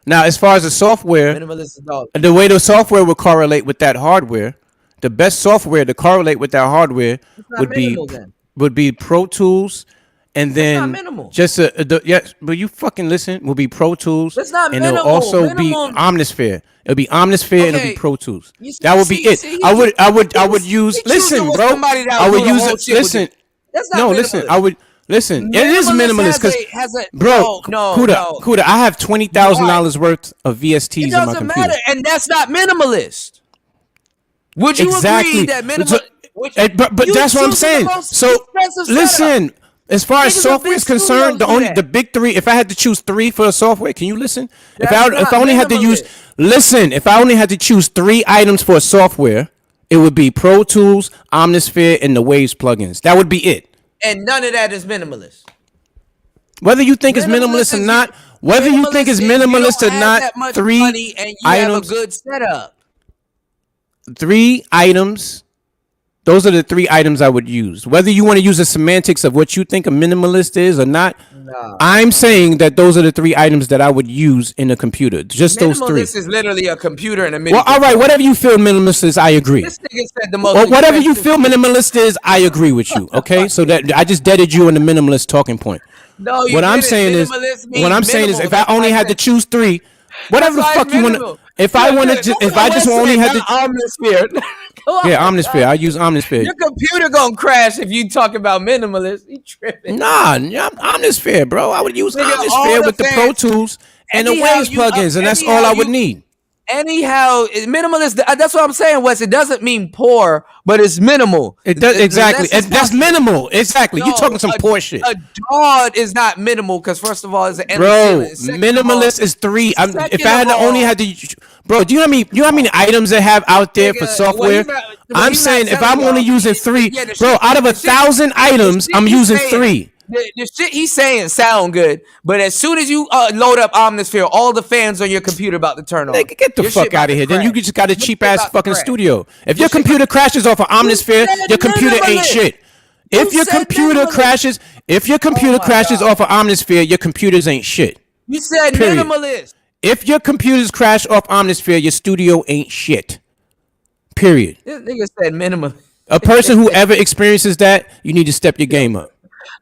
Now, as far as the software, Minimalist DAW. the way the software would correlate with that hardware, the best software to correlate with that hardware not would minimal, then. be Pro Tools, and then not minimal. just yes, but you fucking listen. Will be Pro Tools, That's not and minimal. it'll also Minimal- be Omnisphere. It'll be Omnisphere and it'll be Okay. Pro Tools. You That would be see- it. see, I would he use. choosing Listen, with bro. somebody that I would would do the use whole it. shit with Listen. you. That's not No, minimalist. listen. I would Listen, it is minimalist because, has a bro, no, Kuda, I have $20,000 worth of VSTs It in my doesn't computer. matter, and that's not minimalist. Would you agree that minimal? But that's what I'm saying. So listen, as far as software is concerned, the big three. If I had to choose three for the software, can you listen? If I only had to if I only had to choose 3 items for a software, it would be Pro Tools, Omnisphere, and the Waves plugins. That would be it. And none of that is minimalist. Whether you think it's minimalist or not, whether you think it's minimalist or not, 3 money and you items, have a good setup. 3 items. Those are the 3 items I would use. Whether you want to use the semantics of what you think a minimalist is or not, I'm saying that those are the 3 items that I would use in a computer. Just those 3. Minimalist is literally a computer and a mini. Well, all right. Whatever you feel minimalist is, I agree. This nigga said the most. Well, whatever you feel minimalist is, I agree with you. Okay, so that I just deaded you on the minimalist talking point. No, you what I'm didn't. saying is, What I'm saying is, if I only had to choose 3, whatever the fuck you want to. If I just only had to. Omnisphere. Yeah, Omnisphere. I use Omnisphere. Your computer gonna crash if you talk about minimalist. You tripping? Nah, Omnisphere, bro. I would use Omnisphere with the Pro Tools and the Waves plugins, and that's all I would need. Anyhow, minimalist. That's what I'm saying, Wes. It doesn't mean poor, but it's minimal. It does exactly. That's minimal. Exactly. No, you talking some poor shit. A dog is not minimal because first of all, it's an bro. Minimalist is 3. If I had to only had to, bro. Do you know what I mean? You know how many items they have out there for software? I'm saying if I'm only using 3, bro. Out of 1,000 items, I'm using 3. The shit he's saying sound good, but as soon as you load up Omnisphere, all the fans on your computer about to turn on. Nigga, get the fuck out of here. Then you just got a cheap ass fucking studio. If your computer crashes off of Omnisphere, your computer ain't shit. If your computer crashes off of Omnisphere, your computers ain't shit. You said minimalist. If your computers crash off Omnisphere, your studio ain't shit. Period. This nigga said minimalist. A person who ever experiences that, you need to step your game up.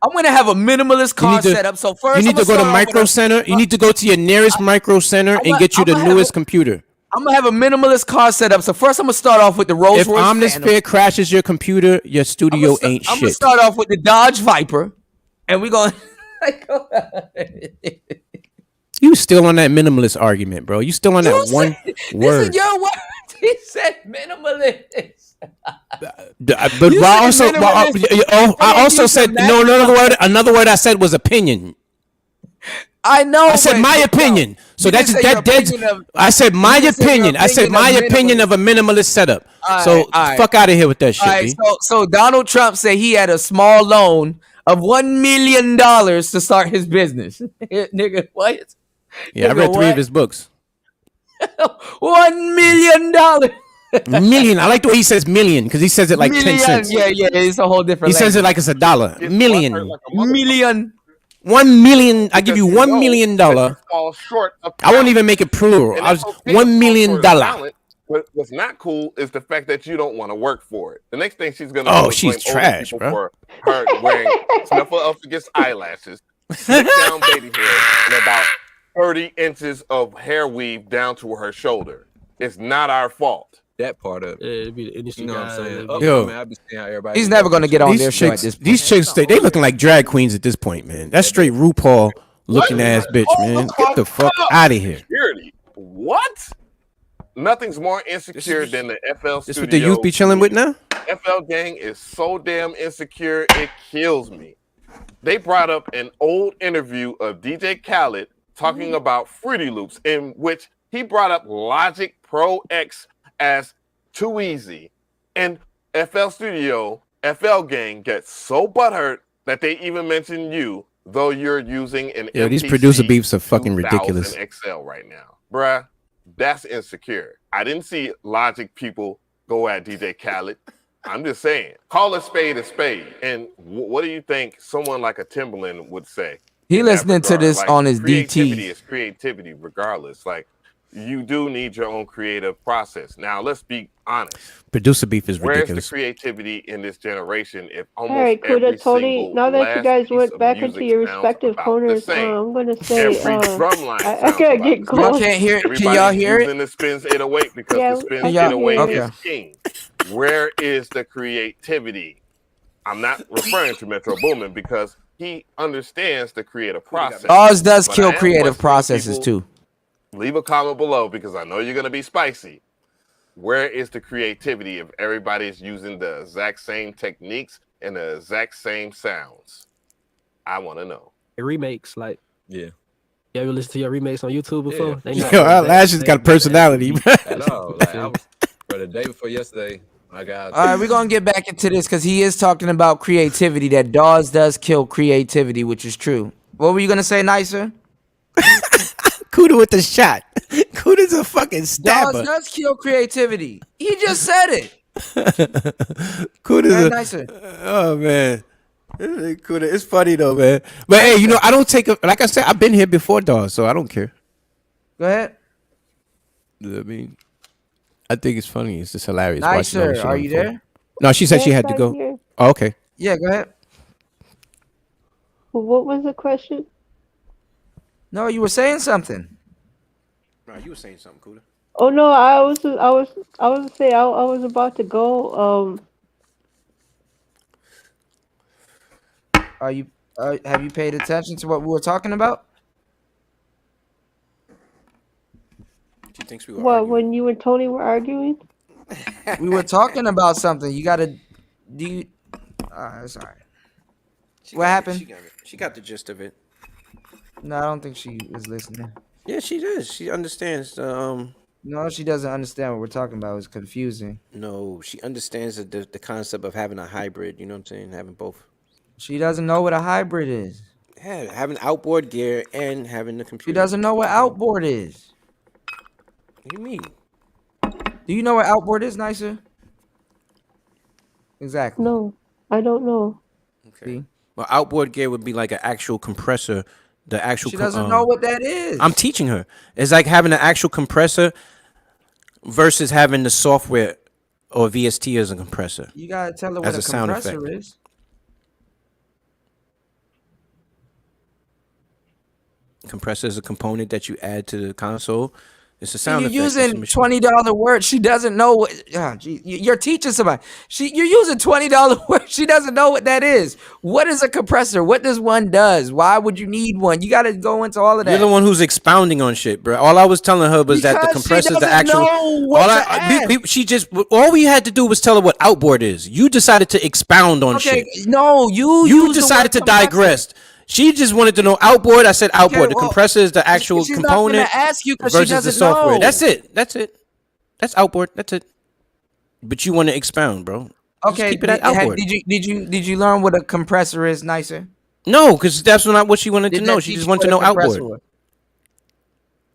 I'm gonna have a minimalist car setup. So first, you need to go to Micro Center. You need to go to your nearest Micro Center and get you the newest computer. I'm gonna have a minimalist car setup. So first, I'm gonna start off with the Rolls Royce. If Omnisphere crashes your computer, your studio ain't shit. I'm gonna start off with the Dodge Viper, and we're gonna. You still on that minimalist argument, bro? You still on that one word? This is your word. He said minimalist. But I also said no. Another word I said was opinion. I know. I said my opinion. So that's that. I said my opinion. I said my opinion of a minimalist setup. So fuck out of here with that shit. Right, so Donald Trump said he had a small loan of $1 million to start his business. Nigga, what? Yeah, I read 3 of his books. $1 million. Million. I like the way he says million because he says it like 10 cents. Yeah, it's a whole different. He says it like it's $1. Million. Million. 1 million. I give you $1 million. Fall short of I won't even make it plural. I was $1 million. What's not cool is the fact that you don't want to work for it. The next thing she's gonna do is she's trash, bro. For her wearing snuffleupagus eyelashes, slick down baby hair, and about 30 inches of hair weave down to her shoulder. It's not our fault. That part of it. It'd be the industry. You know what I'm saying? Yo, man, I be seeing how everybody. He's never gonna get on their show at this point. These chicks, they looking like drag queens at this point, man. That's straight RuPaul looking ass bitch, man. Get the fuck out of here. Security. What? Nothing's more insecure than the FL studio. This what the youth be chilling with now? FL gang is so damn insecure, it kills me. They brought up an old interview of DJ Khaled talking about Fruity Loops, in which he brought up Logic Pro X as too easy. And FL Studio, FL gang gets so butthurt that they even mention you, though you're using an MPC these producer beefs are fucking ridiculous. XL right now. Bruh, that's insecure. I didn't see Logic people go at DJ Khaled. I'm just saying, call a spade a spade. And what do you think someone like a Timberland would say? He listening to this on his creativity DT. Is creativity regardless. Like, you do need your own creative process. Now, let's be honest. Producer beef is ridiculous. Where's the creativity in this generation if almost All right, every Kuda, Tony, now that you guys went back into your respective corners, I'm going to say, I can't get going. Y'all can't hear it? Can y'all hear it? The Spins 808 because the Spins 808 is king. Where is the creativity? I'm not referring to Metro Boomin because he understands the creative process. DAWs does But kill I am creative questioning processes people. too. Leave a comment below because I know you're going to be spicy. Where is the creativity if everybody's using the exact same techniques and the exact same sounds? I want to know. Remakes, like, Yeah. you ever listen to your remakes on YouTube before? for They sure. not Yo, the our exact Lashes same got personality, bro. At all. Like I was for the day before yesterday, I got All right, we're gonna get back into this because he is talking about creativity. That DAWs does kill creativity, which is true. What were you gonna say, Nicer? Kuda with the shot. Kuda's a fucking DAWs stabber. does kill creativity. He just said it. Kuda's Very a Nicer. oh man. Kuda, it's funny though, man. But hey, you know, I don't take a, like I said, I've been here before, dog, so I don't care. Go ahead. I mean, I think it's funny. It's just hilarious. watching all Nicer, this shit are you unfold. there? No, she said she Yes, had to I'm go. here. Oh, okay. Yeah, go ahead. What was the question? No, you were saying something. No, you were saying something, Kuda. Oh no, I was say I was about to go. Are you? Have you paid attention to what we were talking about? She thinks we were What, arguing. when you and Tony were arguing? We were talking about something. You gotta. Do you? It's all right. What happened? She got the gist of it. No, I don't think she is listening. Yeah, she does. She understands. No, she doesn't understand what we're talking about. It's confusing. No, she understands the concept of having a hybrid. You know what I'm saying? Having both. She doesn't know what a hybrid is. Yeah, having outboard gear and having the She computer. doesn't know what outboard is. What do you mean? Do you know what outboard is, Nicer? Exactly. No, I don't know. Okay. See? Well, outboard gear would be like an actual compressor. The actual. She doesn't know what that is. I'm teaching her. It's like having an actual compressor versus having the software or VST as a compressor. You gotta tell her As what a a sound compressor effect. is. Compressor is a component that you add to the console. It's a See, sound you're effect. It's a using machine. $20 words. She doesn't know what. You're teaching somebody. You're using $20 words. She doesn't know what that is. What is a compressor? What does one does? Why would you need one? You got to go into all of that. You're the one who's expounding on shit, bro. All I was telling her was that the Because she compressor is the doesn't actual. know what to ask. She just all we had to do was tell her what outboard is. You decided to expound on Okay, shit. no, you You decided to digress. She just wanted to know outboard. I said outboard. Okay, the well, compressor is the actual she's component not gonna ask you 'cause she versus the doesn't software. know. That's it. That's it. That's outboard. That's it. But you want to expound, bro. Just Okay, keep it at outboard. did you learn what a compressor is, Nicer? No, because that's not what she wanted to Did know. that She teach just you wanted to what know a compressor outboard.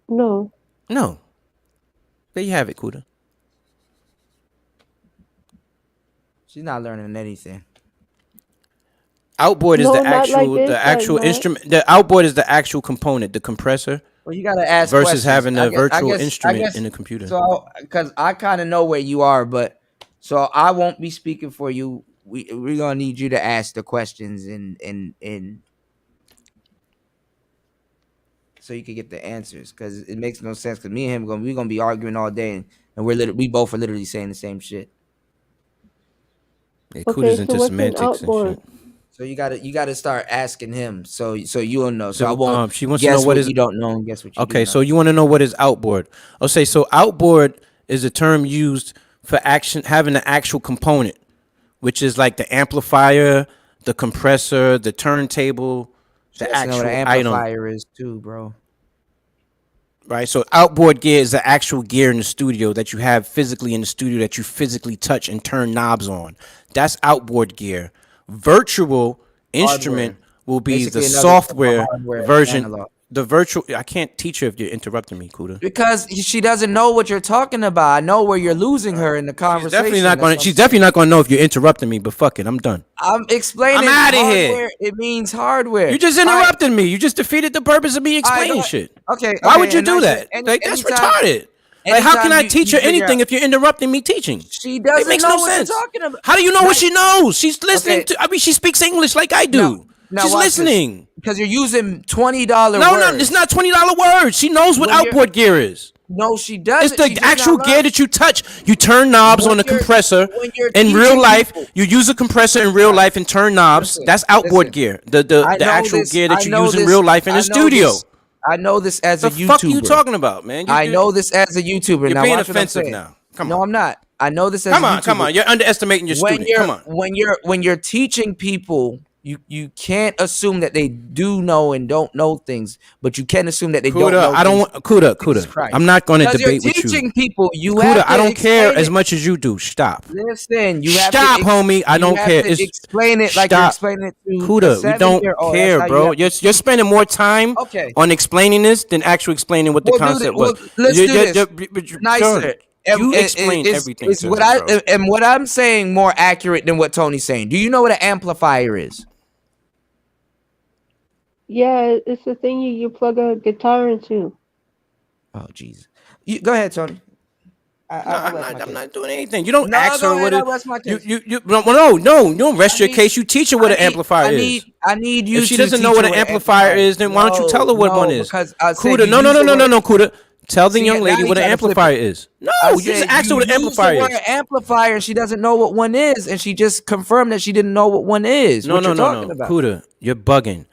was? No. No. There you have it, Kuda. She's not learning anything. Outboard is No, the not like actual this, the actual like that. instrument. The outboard is the actual component, the compressor, Well, you gotta ask versus questions. having I the guess- I virtual guess- I instrument guess- in the computer. So, because I kind of know where you are, but so I won't be speaking for you. We're gonna need you to ask the questions and so you can get the answers, because it makes no sense. Because me and him we're gonna be arguing all day, and we both are literally saying the same shit. Yeah, Okay, Kuda's so into what's an semantics and outboard? shit. So you gotta start asking him, so you'll know. So So, I won't. she wants to guess know what is. you don't know, and guess what you Okay, do so know. you want to know what is outboard? Okay, so outboard is a term used for having an actual component, which is like the amplifier, the compressor, the turntable, the She doesn't know actual what an item. amplifier is too, bro. Right, so outboard gear is the actual gear in the studio that you have physically in the studio that you physically touch and turn knobs on. That's outboard gear. Virtual instrument will be Basically the another type of software hardware version. analog. The virtual. I can't teach her if you're interrupting me, Kuda. Because she doesn't know what you're talking about. I know where you're losing her in the conversation. She's definitely not gonna know if you're interrupting me. But fuck it, I'm done. I'm explaining. I'm outta here. hardware. It means hardware. You just interrupted me. You just defeated the purpose of me explaining shit. Okay. Why would you and do that? Like that's retarded. Like how can I teach her anything if you're interrupting me teaching? She doesn't It makes know no what sense. you're talking about. How do you know what she knows? She's listening Okay. to. I mean, she speaks English like I do. She's watch this. listening. Because you're using $20 No, words. it's not $20 words. She knows what When you're- outboard gear is. No, she It's doesn't. She the just actual not gear learn. that you touch. You turn knobs When on a you're compressor. when you're In real teaching life, people. you use a compressor in real All right, life and turn knobs. listen, That's outboard listen. gear. The actual gear I that you know use in this. real life in the I know studio. this. I know this as a The fuck are you YouTuber. talking about, man? I know this as a YouTuber. You're Now being watch what I'm offensive saying. now. Come No, on. I'm not. I know this as Come a on, come YouTuber. on. You're underestimating your When student. you're Come on. when you're teaching people, you can't assume that they do know and don't know things, but you can assume that they don't Kuda, know I don't things. want Kuda, Jesus Kuda. Christ. I'm not going to Because you're debate with you. teaching people, you Kuda, have I to don't care explain as it. much as you do. Stop. Listen, Stop, homie. I you don't have care. to It's explain it like you're stop. explaining it to a Kuda, we don't 7-year-old. That's care, how you bro. have to You're teach spending more time it. Okay. on explaining this than actually explaining what the We'll do that. concept was. Well, let's do this John, nicer. you explain everything Is to what her, I bro. and what I'm saying more accurate than what Tony's saying? Do you know what an amplifier is? Yeah, it's the thing you plug a guitar into. Oh, jeez. You go ahead, Tony. No, I'll rest my I'm case. not doing anything. You don't No, ask her go what ahead. it. I'll rest my case. No. You don't rest I your need, case. You teach her what an amplifier is. I need you If she to doesn't know teach what her an what an amplifier is, then why don't you tell her what one is? Because I said Kuda, you use the word. no, Kuda. Tell the See, young now lady you what an trying to flip amplifier it. is. No, I you just said ask her you what an use the amplifier word is. amplifier, and she doesn't know what one is, and she just confirmed that she didn't know what one is. No, What no, you're no, talking no. about? Kuda, you're bugging.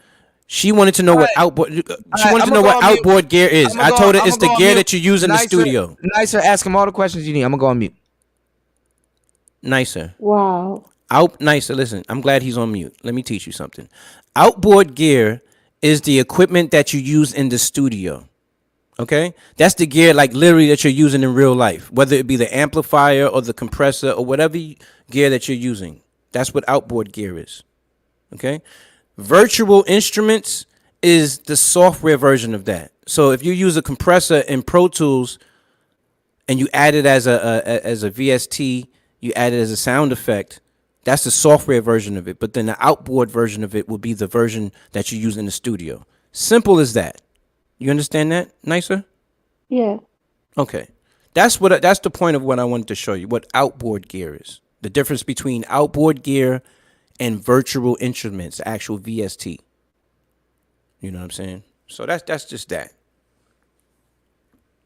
She wanted to know All what right, outboard. all She right. wanted I'm to gonna know go what on mute. outboard gear is. I told her I'm it's gonna the go on gear mute. that you use in the studio. Nicer. Ask him all the questions you need. I'm gonna go on mute. Nicer. Wow. Nicer. Listen, I'm glad he's on mute. Let me teach you something. Outboard gear is the equipment that you use in the studio. Okay, that's the gear, like literally, that you're using in real life, whether it be the amplifier or the compressor or whatever gear that you're using. That's what outboard gear is. Okay, virtual instruments is the software version of that. So if you use a compressor in Pro Tools and you add it as a VST, you add it as a sound effect. That's the software version of it. But then the outboard version of it will be the version that you use in the studio. Simple as that. You understand that, Nicer? Yeah. Okay. That's the point of what I wanted to show you, what outboard gear is. The difference between outboard gear and virtual instruments, actual VST. You know what I'm saying? So that's just that.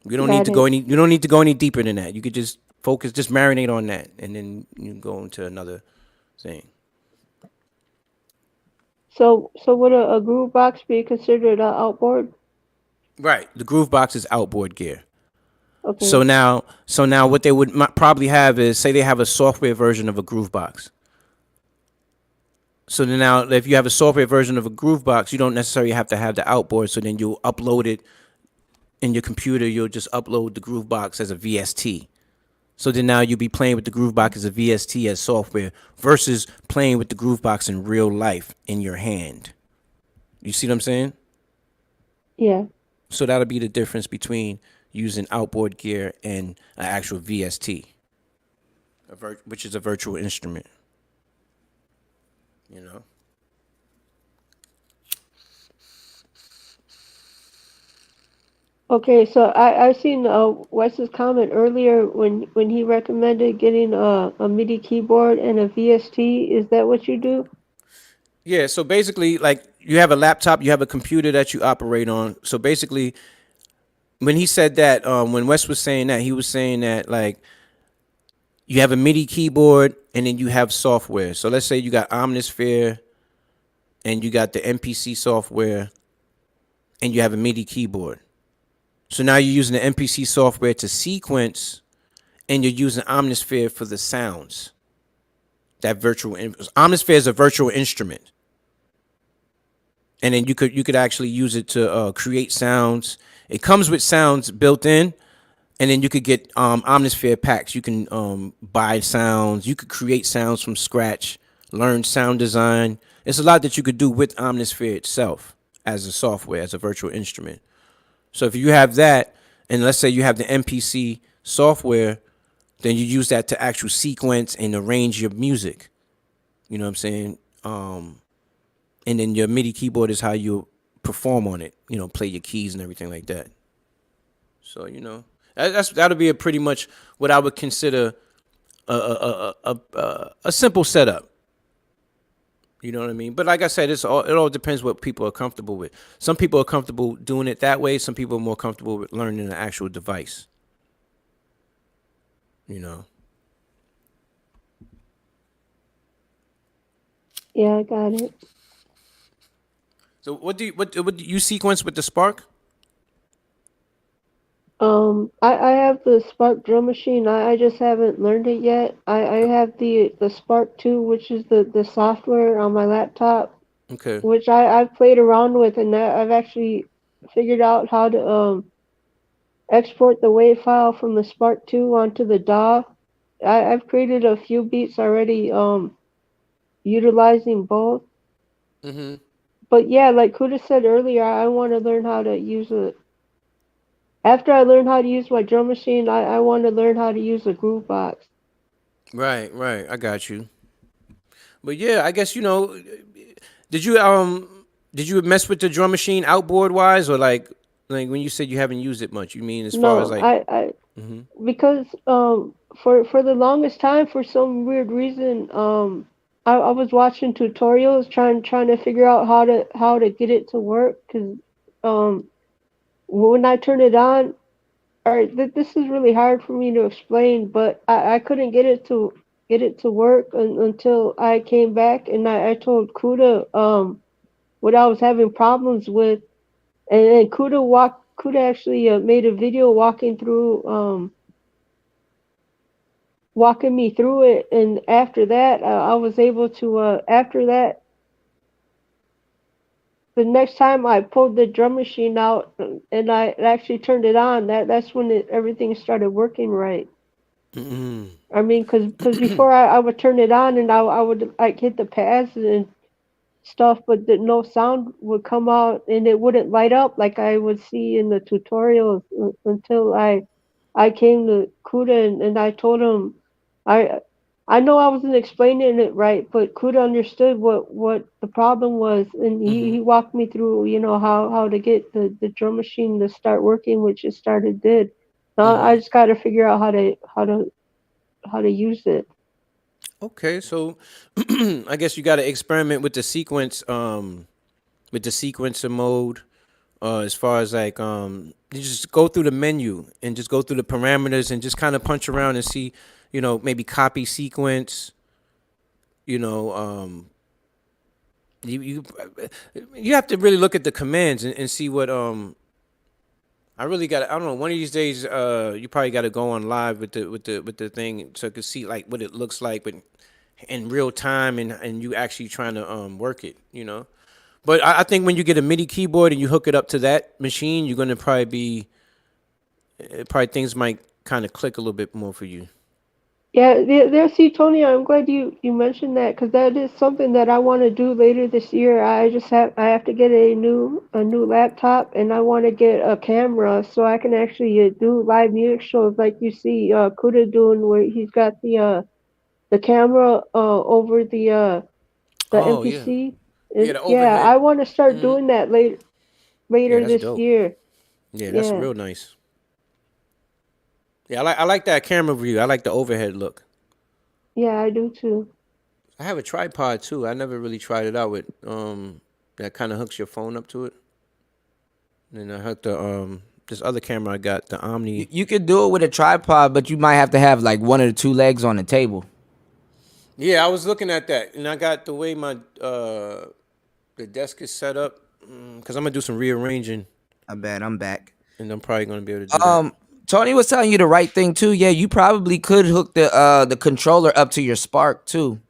You don't need Got to go it. any you don't need to go any deeper than that. You could just focus, just marinate on that, and then you can go into another thing. So would a groove box be considered outboard? Right. The groove box is outboard gear. Okay. So now what they would probably have is, say they have a software version of a groove box. So then now, if you have a software version of a groove box, you don't necessarily have to have the outboard. So then you'll upload it in your computer. You'll just upload the groove box as a VST. So then now you'll be playing with the groove box as a VST as software versus playing with the groove box in real life in your hand. You see what I'm saying? Yeah. So that'll be the difference between using outboard gear and an actual VST, which is a virtual instrument. You know? Okay, so I've seen Wes's comment earlier when he recommended getting a MIDI keyboard and a VST. Is that what you do? Yeah, so basically, like, you have a laptop, you have a computer that you operate on. So basically, when he said that, when Wes was saying that, he was saying that, like, you have a MIDI keyboard and then you have software. So let's say you got Omnisphere and you got the MPC software and you have a MIDI keyboard. So now you're using the MPC software to sequence and you're using Omnisphere for the sounds. That Omnisphere is a virtual instrument. And then you could actually use it to create sounds. It comes with sounds built in, and then you could get Omnisphere packs. You can buy sounds. You could create sounds from scratch, learn sound design. It's a lot that you could do with Omnisphere itself as a software, as a virtual instrument. So if you have that, and let's say you have the MPC software, then you use that to actually sequence and arrange your music. You know what I'm saying? And then your MIDI keyboard is how you perform on it. You know, play your keys and everything like that. So that'll be a pretty much what I would consider a simple setup. You know what I mean? But like I said, it all depends what people are comfortable with. Some people are comfortable doing it that way. Some people are more comfortable with learning the actual device. You know. Yeah, I got it. So what do you sequence with the Spark? I have the Spark drum machine. I just haven't learned it yet. I have the Spark 2, which is the software on my laptop, Okay. which I've played around with, and I've actually figured out how to export the WAV file from the Spark 2 onto the DAW. I've created a few beats already utilizing both. Mm-hmm. But yeah, like Kuda said earlier, I want to learn how to use it. After I learn how to use my drum machine, I want to learn how to use a groove box. Right, right. I got you. But yeah, I guess did you mess with the drum machine outboard wise, or like when you said you haven't used it much, you mean as far as No, like I hmm because for the longest time, for some weird reason, I was watching tutorials trying to figure out how to get it to work, because um when I turn it on, or this is really hard for me to explain, but I couldn't get it to work until I came back, and I told Kuda what I was having problems with, and Kuda actually made a video walking me through it, and after that I was able to after that, the next time I pulled the drum machine out and I actually turned it on, that's when everything started working right. I mean, cause before I would turn it on and I would like hit the pads and stuff, but no sound would come out and it wouldn't light up like I would see in the tutorials until I came to Kuda, and I told him I I know I wasn't explaining it right, but Kuda understood what the problem was, and he walked me through, how to get the drum machine to start working, which it started did. Now I just got to figure out how to use it. Okay, so I guess you got to experiment with the sequencer mode. As far as like you just go through the menu and just go through the parameters and just kind of punch around and see, maybe copy sequence. You know, you have to really look at the commands and see what I really got. I don't know. One of these days, you probably got to go on live with the thing so you can see like what it looks like, but in real time, and you actually trying to work it. But I think when you get a MIDI keyboard and you hook it up to that machine, you're gonna probably things might kind of click a little bit more for you. Yeah, see, Tony, I'm glad you mentioned that, because that is something that I want to do later this year. I have to get a new laptop, and I want to get a camera so I can actually do live music shows like you see Kuda doing, where he's got the camera over the Oh yeah, MPC. yeah, the Yeah, overhead. I want to start doing that Yeah, later that's this dope. year. Yeah, that's Yeah, real nice. Yeah, I like that camera view. I like the overhead look. yeah, I do too. I have a tripod too. I never really tried it out with that kind of hooks your phone up to it. And I hooked the this other camera I got, the You, Omni. you could do it with a tripod, but you might have to have like one or two legs on the table. Yeah, I was looking at that, and I got the way my the desk is set up because I'm gonna do some rearranging, I bet I'm back. and I'm probably gonna be able to do that. Tony was telling you the right thing too. Yeah, you probably could hook the controller up to your Spark too.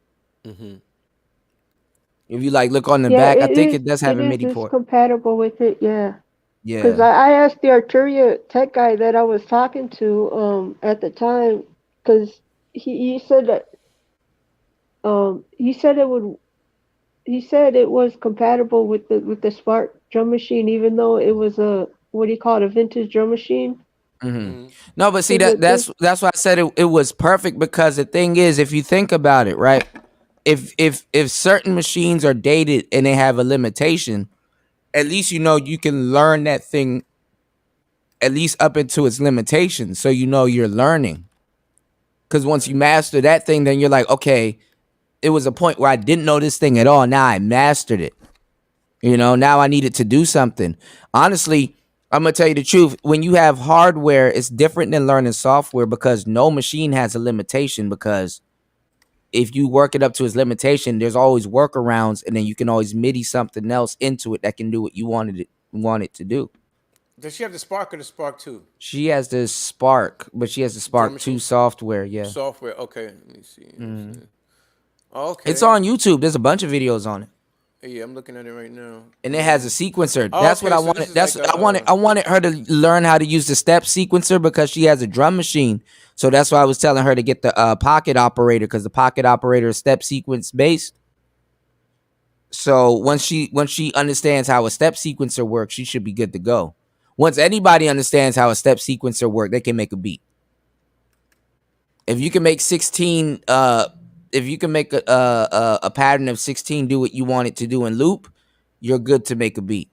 If you like look on the Yeah, back, I it think is. it does have It a is. MIDI It's port. compatible with it. Yeah. Because Yeah. I asked the Arturia tech guy that I was talking to at the time, because he said that he said it was compatible with the Spark drum machine, even though it was a, what do you call it, a vintage drum machine. No, but see Because that this that's why I said it was perfect, because the thing is, if you think about it, right? If certain machines are dated and they have a limitation, at least you can learn that thing at least up into its limitations, so you're learning. Because once you master that thing, then you're like, okay, it was a point where I didn't know this thing at all. Now I mastered it. Now I needed to do something. Honestly, I'm gonna tell you the truth. When you have hardware, it's different than learning software because no machine has a limitation. Because if you work it up to its limitation, there's always workarounds, and then you can always MIDI something else into it that can do what you want it to do. Does she have the Spark or the Spark 2? She has the Spark, but she has the Spark 2 software. Yeah. Software. Okay. Let me see. Okay. It's on YouTube. There's a bunch of videos on it. Yeah, I'm looking at it right now. And it has a sequencer. Oh, That's okay, what I so wanted. this is That's like I wanted. I wanted her to learn how to use the step sequencer because she has a drum machine. So that's why I was telling her to get the pocket operator, because the pocket operator is step sequence based. So once she understands how a step sequencer works, she should be good to go. Once anybody understands how a step sequencer works, they can make a beat. If you can make 16, if you can make a pattern of 16 do what you want it to do in loop, you're good to make a beat.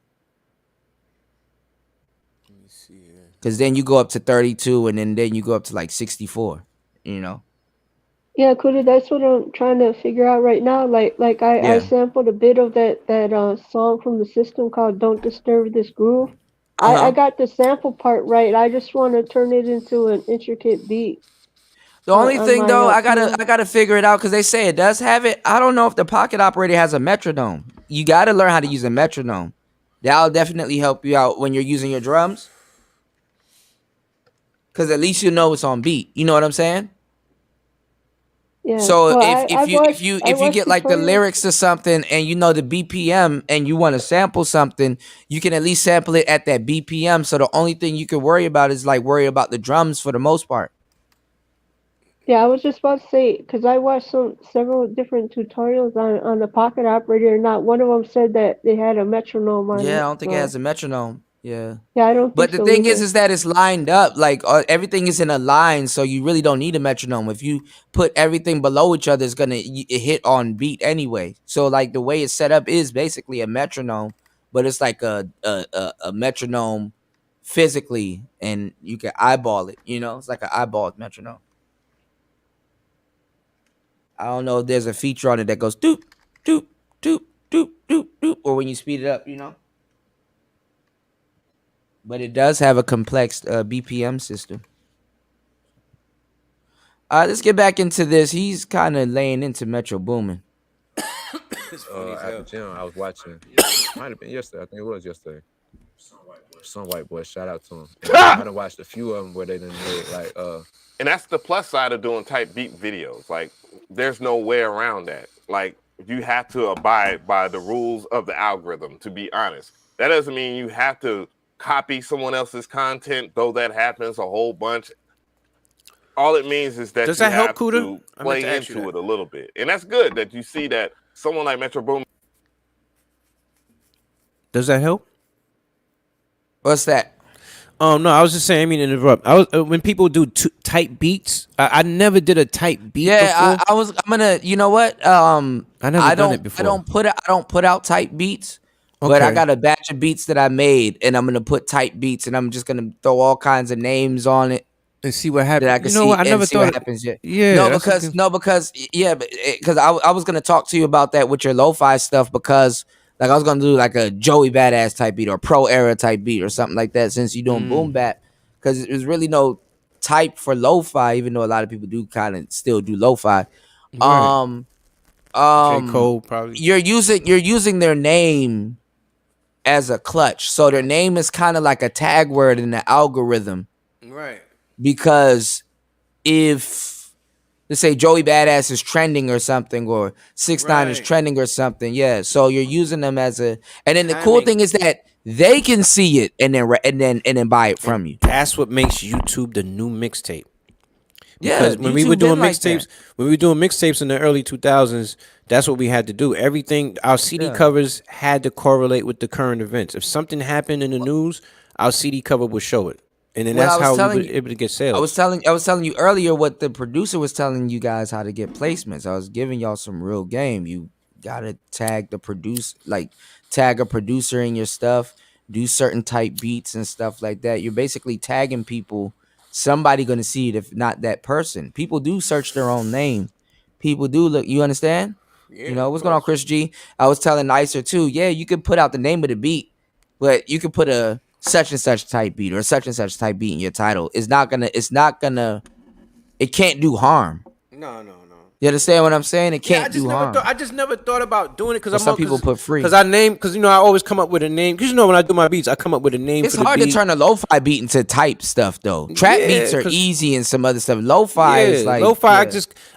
Let me see here. Because then you go up to 32, and then you go up to like 64. Yeah, Kuda, that's what I'm trying to figure out right now. Like I Yeah. sampled a bit of that song from the system called "Don't Disturb This Groove." Uh-huh. I got the sample part right. I just want to turn it into an intricate beat. The only on thing my, though, I piano. gotta figure it out because they say it does have it. I don't know if the pocket operator has a metronome. You gotta learn how to use a metronome. That'll definitely help you out when you're using your drums. Because at least you know it's on beat. You know what I'm saying? Yeah. So Well, if you watched get like the tutorials. lyrics to something and you know the BPM and you want to sample something, you can at least sample it at that BPM. So the only thing you can worry about is like worry about the drums for the most part. Yeah, I was just about to say because I watched several different tutorials on the pocket operator, and not one of them said that they had a metronome on Yeah, I it. don't think it So has a metronome. Yeah. yeah, I don't think But the so thing either. is that it's lined up. Like everything is in a line, so you really don't need a metronome. If you put everything below each other, it's gonna hit on beat anyway. So like the way it's set up is basically a metronome, but it's like a metronome physically, and you can eyeball it. It's like an eyeball metronome. I don't know if there's a feature on it that goes doop doop doop doop doop doop, or when you speed it up, But it does have a complex BPM system. Let's get back into this. He's kind of laying into Metro Boomin. At the gym, I was watching. Might have been yesterday. I think it was yesterday. Some white boy. Shout out to him. And I done watched a few of them where they done made like And that's the plus side of doing type beat videos. Like, there's no way around that. Like, you have to abide by the rules of the algorithm, to be honest. That doesn't mean you have to copy someone else's content, though that happens a whole bunch. All it means is that Does you that help, have Kuda? to I meant to play ask you into that. it a little bit. And that's good that you see that someone like Metro Boomin. Does that help? What's that? No, I was just saying. I mean, interrupt. I was when people do tight beats. I never did a tight beat Yeah, before. I'm gonna. You know what? I never done don't. it before. I don't put out tight beats. But I Okay. got a batch of beats that I made, and I'm gonna put tight beats, and I'm just gonna throw all kinds of names on it And see what that happens. I can You know what? see I and never see what thought. happens. Yeah. Yeah, that's a good. Because I was gonna talk to you about that with your lo-fi stuff, because like I was gonna do like a Joey Badass type beat or Pro Era type beat or something like that, since you're doing boom bap, because there's really no type for lo-fi, even though a lot of people do kind of still do lo-fi. Right. Um, J. Cole probably. you're using their name as a clutch, so their name is kind of like a tag word in the algorithm, Right. because if let's say Joey Badass is trending or something, or 6ix9ine is Right. trending or something, yeah. So you're using them as a, and then the cool Timing. thing is that they can see it and then buy it from you. That's what makes YouTube the new mixtape. Yeah, Because when we YouTube were doing been like mixtapes, that. in the early 2000s, that's what we had to do. Everything, our CD Yeah. covers had to correlate with the current events. If something happened in the news, our CD cover would show it, and then Well, that's I was how we telling were you- able to get I sales. was telling you earlier what the producer was telling you guys how to get placements. I was giving y'all some real game. You gotta tag a producer in your stuff, do certain type beats and stuff like that. You're basically tagging people. Somebody gonna see it if not that person. People do search their own name. people do look. You understand? Yeah, You know of what's going on, course. Chris G? I was telling Nicer too. Yeah, you can put out the name of the beat, but you can put a such and such type beat or such and such type beat in your title. It's not gonna. It's not gonna. It can't do harm. No. You understand what I'm saying? It Yeah, can't do harm. I just never thought about doing it because But some people put free. Because I name because I always come up with a name because when I do my beats I come up with a name It's for the hard beat. to turn a lo-fi beat into type stuff though. Trap beats are easy and some other stuff. Lo-fi is like lo-fi.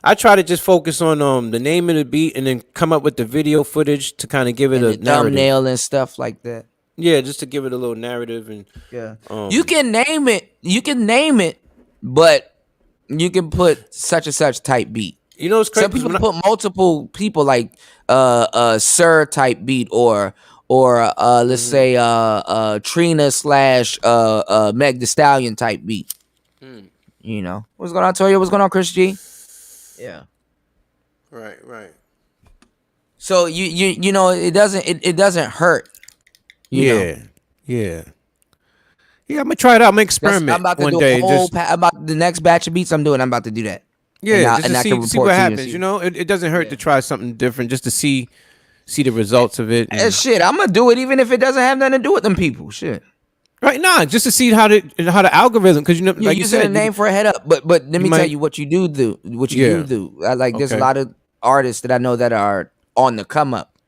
I try to just focus on the name of the beat and then come up with the video footage to kind of give it and a the narrative. thumbnail and stuff like that. Yeah, just to give it a little narrative and You can name it, but you can put such and such type beat. You know, it's crazy. Some people put multiple people like Sir type beat or let's say Trina / Meg the Stallion type beat. You know what's going on, Toya? What's going on, Chris G? Yeah. Right. So you know it doesn't hurt. Yeah. I'm gonna try it out. I'm gonna experiment I'm about to one do day. a whole about the next batch of beats I'm doing. I'm about to do that. Yeah, and I just can to see report what to you happens. and see. You know, it doesn't hurt to try something different just to see the results of it. And shit, I'm gonna do it even if it doesn't have nothing to do with them people. Shit. Right, just to see how the algorithm, because You're like you using said, a name for a head up, but let me tell you what you do. What you do. There's a lot of artists that I know that are on the come up.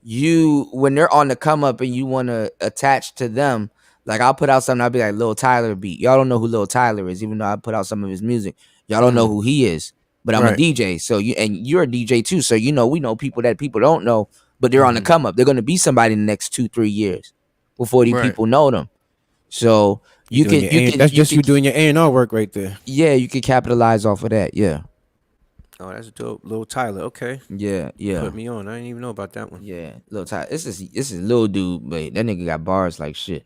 You when they're on the come up and you want to attach to them, like I'll put out something. I'll be like Lil Tyler beat. Y'all don't know who Lil Tyler is, even though I put out some of his music. Y'all don't know who he is, but I'm a DJ. So you're a DJ too. So we know people that people don't know, but they're on the come up. They're gonna be somebody in the next 2-3 years before these people know them. So you can that's just you doing your A&R work right there. Yeah, you can capitalize off of that. Yeah. Oh, that's dope, Lil Tyler. Okay. Yeah. Put me on. I didn't even know about that one. Yeah, Lil Tyler. This is Lil dude, but that nigga got bars like shit.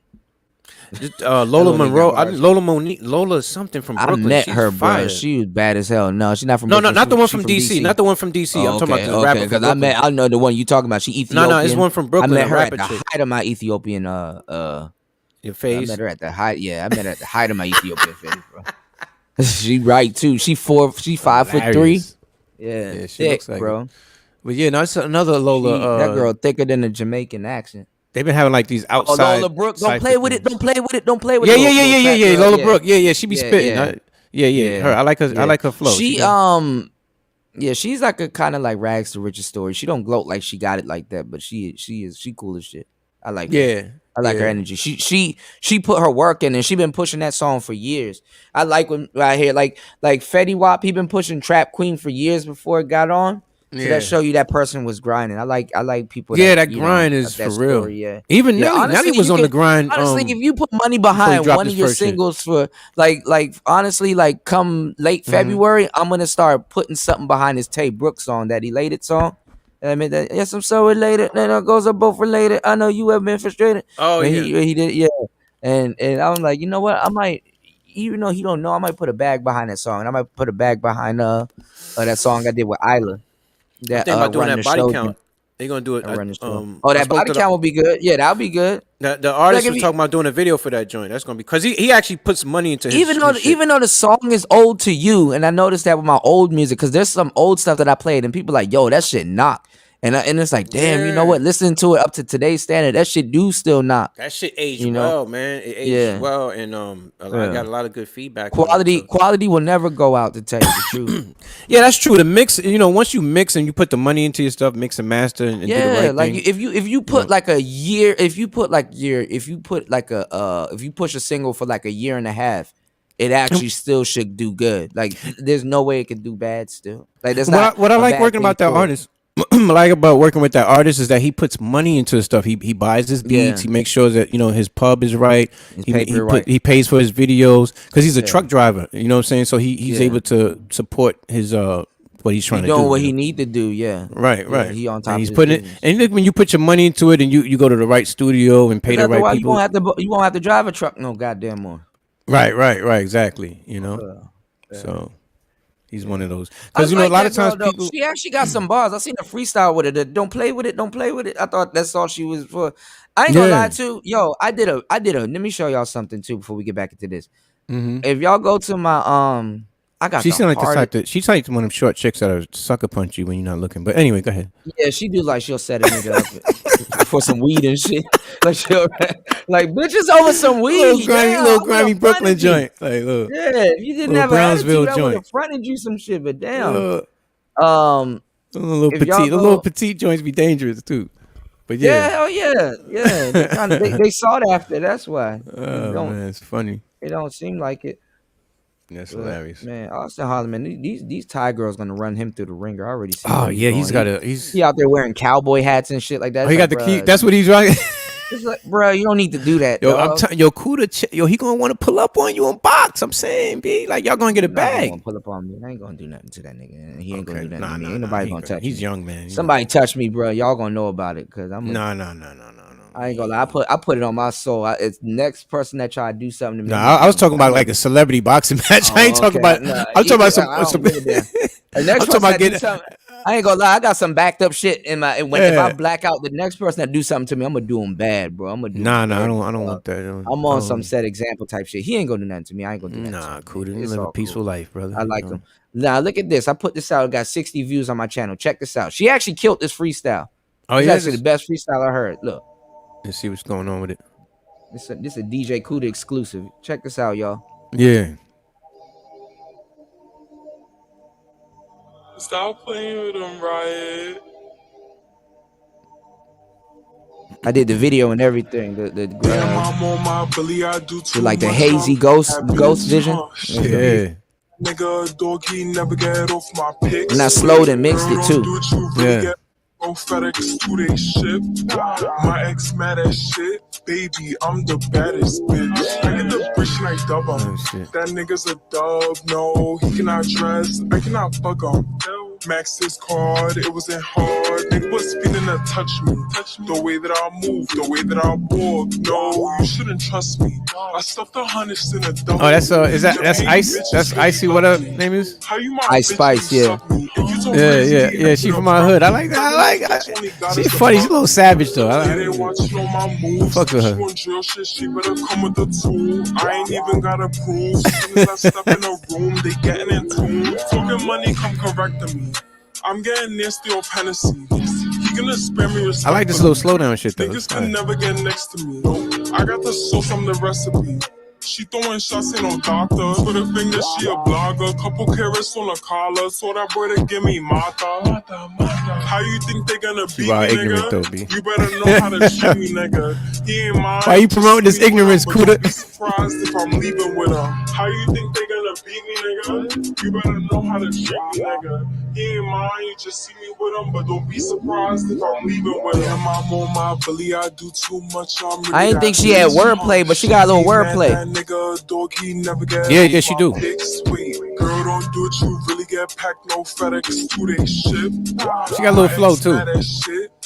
Lola Monroe, Lola something from Brooklyn. I met She's her, fire. bro. She was bad as hell. No, she's not from. No, Brooklyn. not the one from DC. Not the one from DC. I'm talking about the rapper. Because I know the one you talking about. She Ethiopian. No, it's one from Brooklyn. I met her at the height of my Ethiopian. Your face. I met her at the height. Yeah, I met her at the height of my Ethiopian face, bro. She right too. She 5'3". Yeah, she thick, looks like bro. It. But yeah, no, it's another Lola. That girl thicker than a Jamaican accent. They've been having like these outside. Lola Brooke, don't play with it. Don't play with it. Don't play with it. Yeah. Lola Brooke. Yeah. She be spitting. Yeah. Her. I like her. I like her flow. She's like a kind of like rags to riches story. She don't gloat like she got it like that, but she cool as shit. I like her. I like her energy. She put her work in and she been pushing that song for years. I like when I hear like Fetty Wap, he been pushing Trap Queen for years before it got on. So that show you that person was grinding. I like people. Yeah, that grind is for real. Story, yeah. Even Nelly was on the grind. Honestly, if you put money behind one of your singles for honestly, come late February, I'm gonna start putting something behind his Tay Brooks song, that Elated song. I mean, yes, I'm so related. Then it goes up both related. I know you have been frustrated. Oh, and he did, And I'm like, you know what? I might, even though he don't know, I might put a bag behind that song. And I might put a bag behind that song I did with Isla. That think about doing that body count. They're gonna do it. That body count will be good. Yeah, that'll be good. The artist was talking about doing a video for that joint. That's gonna be because he actually puts money into his even though the song is old to you, and I noticed that with my old music, because there's some old stuff that I played and people like, yo, that shit knock. And it's like, damn, you know what? Listening to it up to today's standard, that shit do still knock. That shit aged well, man. It aged well, and I got a lot of good feedback. Quality will never go out, to tell you the truth. Yeah, that's true. The mix, once you mix and you put the money into your stuff, mix and master, and do the right like thing. if you put like a year, if you push a single for like a year and a half, it actually still should do good. Like there's no way it could do bad still. Like that's not what I like working about that artist. Like about working with that artist is that he puts money into his stuff. He buys his beats. He makes sure that his pub is right. He pays for his videos because he's a truck driver. You know what I'm saying? So he's able to support his what he's trying to do. Doing what he need to do. Yeah. Right. Yeah, he on top. And he's putting it. And look, when you put your money into it and you go to the right studio and pay the right people, you won't have to drive a truck no goddamn more. Right. Exactly. So. He's one of those because a lot of times people. She actually got some bars. I seen a freestyle with it. Don't play with it. I thought that's all she was for. I ain't gonna lie to yo. I did a. Let me show y'all something too before we get back into this. If y'all go to my I got She the seemed like the hardest. type that she's like one of them short chicks that'll sucker punch you when you're not looking. But anyway, go ahead. Yeah, she do like she'll set a nigga up for some weed and shit. Like she'll like bitches over some weed. Damn, I Little would have grimy Brooklyn fronted you. joint. Like look, Yeah, if you didn't little have an Brownsville attitude, I would have joint. fronted you some shit. But damn, Look, um, little if y'all petite, the little go, petite joints be dangerous too. But yeah, yeah. hell yeah. They kind of they sought after. That's why Oh man, it's funny. it don't seem like it. That's But, hilarious. man, Austin Holloman, these Thai girls gonna run him through the ringer. I already see. Oh where he's yeah, going. he's he out there wearing cowboy hats and shit like that. Oh, he got the key. That's what he's right. It's like, bro, you don't need to do that. Yo, dog. he gonna want to pull up on you on box. I'm saying, B, like y'all gonna get a bag. Gonna pull up on me. I ain't gonna do nothing to that nigga. And he ain't gonna do nothing to me. Nah, Ain't nobody gonna touch me. He's young, man. Somebody touch me, bro. Y'all gonna know about it because I'm. No. I ain't gonna lie. I put it on my soul. It's next person that try to do something to me. No, I was talking about like a celebrity boxing match. I ain't talking about. I'm talking about some. The next person that do something. I ain't gonna lie, I got some backed up shit in my. If I black out, the next person that do something to me, I'm gonna do him bad, bro. I'm gonna do. Nah, I don't want that. I'm on some set example type shit. He ain't gonna do nothing to me. I ain't gonna do that. Nah, cool. Live a peaceful life, brother. I like him. Now look at this. I put this out. I got 60 views on my channel. Check this out. She actually killed this freestyle. Oh it's yeah, actually the best freestyle I heard. Look. Let's see what's going on with it. This a DJ Cookin exclusive. Check this out, y'all. Yeah. Stop playing with them, Riot. I did the video and everything. The like the hazy ghost vision. Yeah. Nigga, doggy never get off my pics. And I slowed and mixed it too. Yeah. On FedEx 2-day ship. My ex mad as shit. Baby, I'm the baddest bitch. I get the bitch like double. That nigga's a dub. No, he cannot dress. I cannot fuck him. Max his card, it wasn't hard. Nigga was feeling to touch me. The way that I move, the way that I walk. No, you shouldn't trust me. I stuffed the harness in a double. Oh, that's that's Ice. That's Icy. What her name is? Ice Spice. Yeah. Yeah. She from my hood. I like that. She's funny. She's a little savage though. Fuck with her. She better come with the tool. I ain't even gotta prove. As soon as I step in the room, they getting in tune. Talking money, come correct to me. I'm getting nasty off Hennessy. He gonna spare me respect. I like this little slowdown shit though. Niggas can never get next to me. I got the sauce, I'm the recipe. She throwing shots, ain't no doctor. Put her finger, she a blogger. Couple carrots on her collar. So that boy to give me mata. How you think they gonna beat me, nigga? Though, B. You better know how to treat me, nigga. He ain't mine. Why you promoting this ignorance, Kuda? Be surprised if I'm leaving with her. How you think they gonna beat me, nigga? You better know how to treat me, nigga. He ain't mine. You just see me with him, but don't be surprised if I'm leaving with him. I'm on my belly. I do too much. I didn't think she had wordplay, but she got a little wordplay. Yeah, she do. Girl, don't do it, you really get packed, no FedEx 2-day ship. She got a little flow too.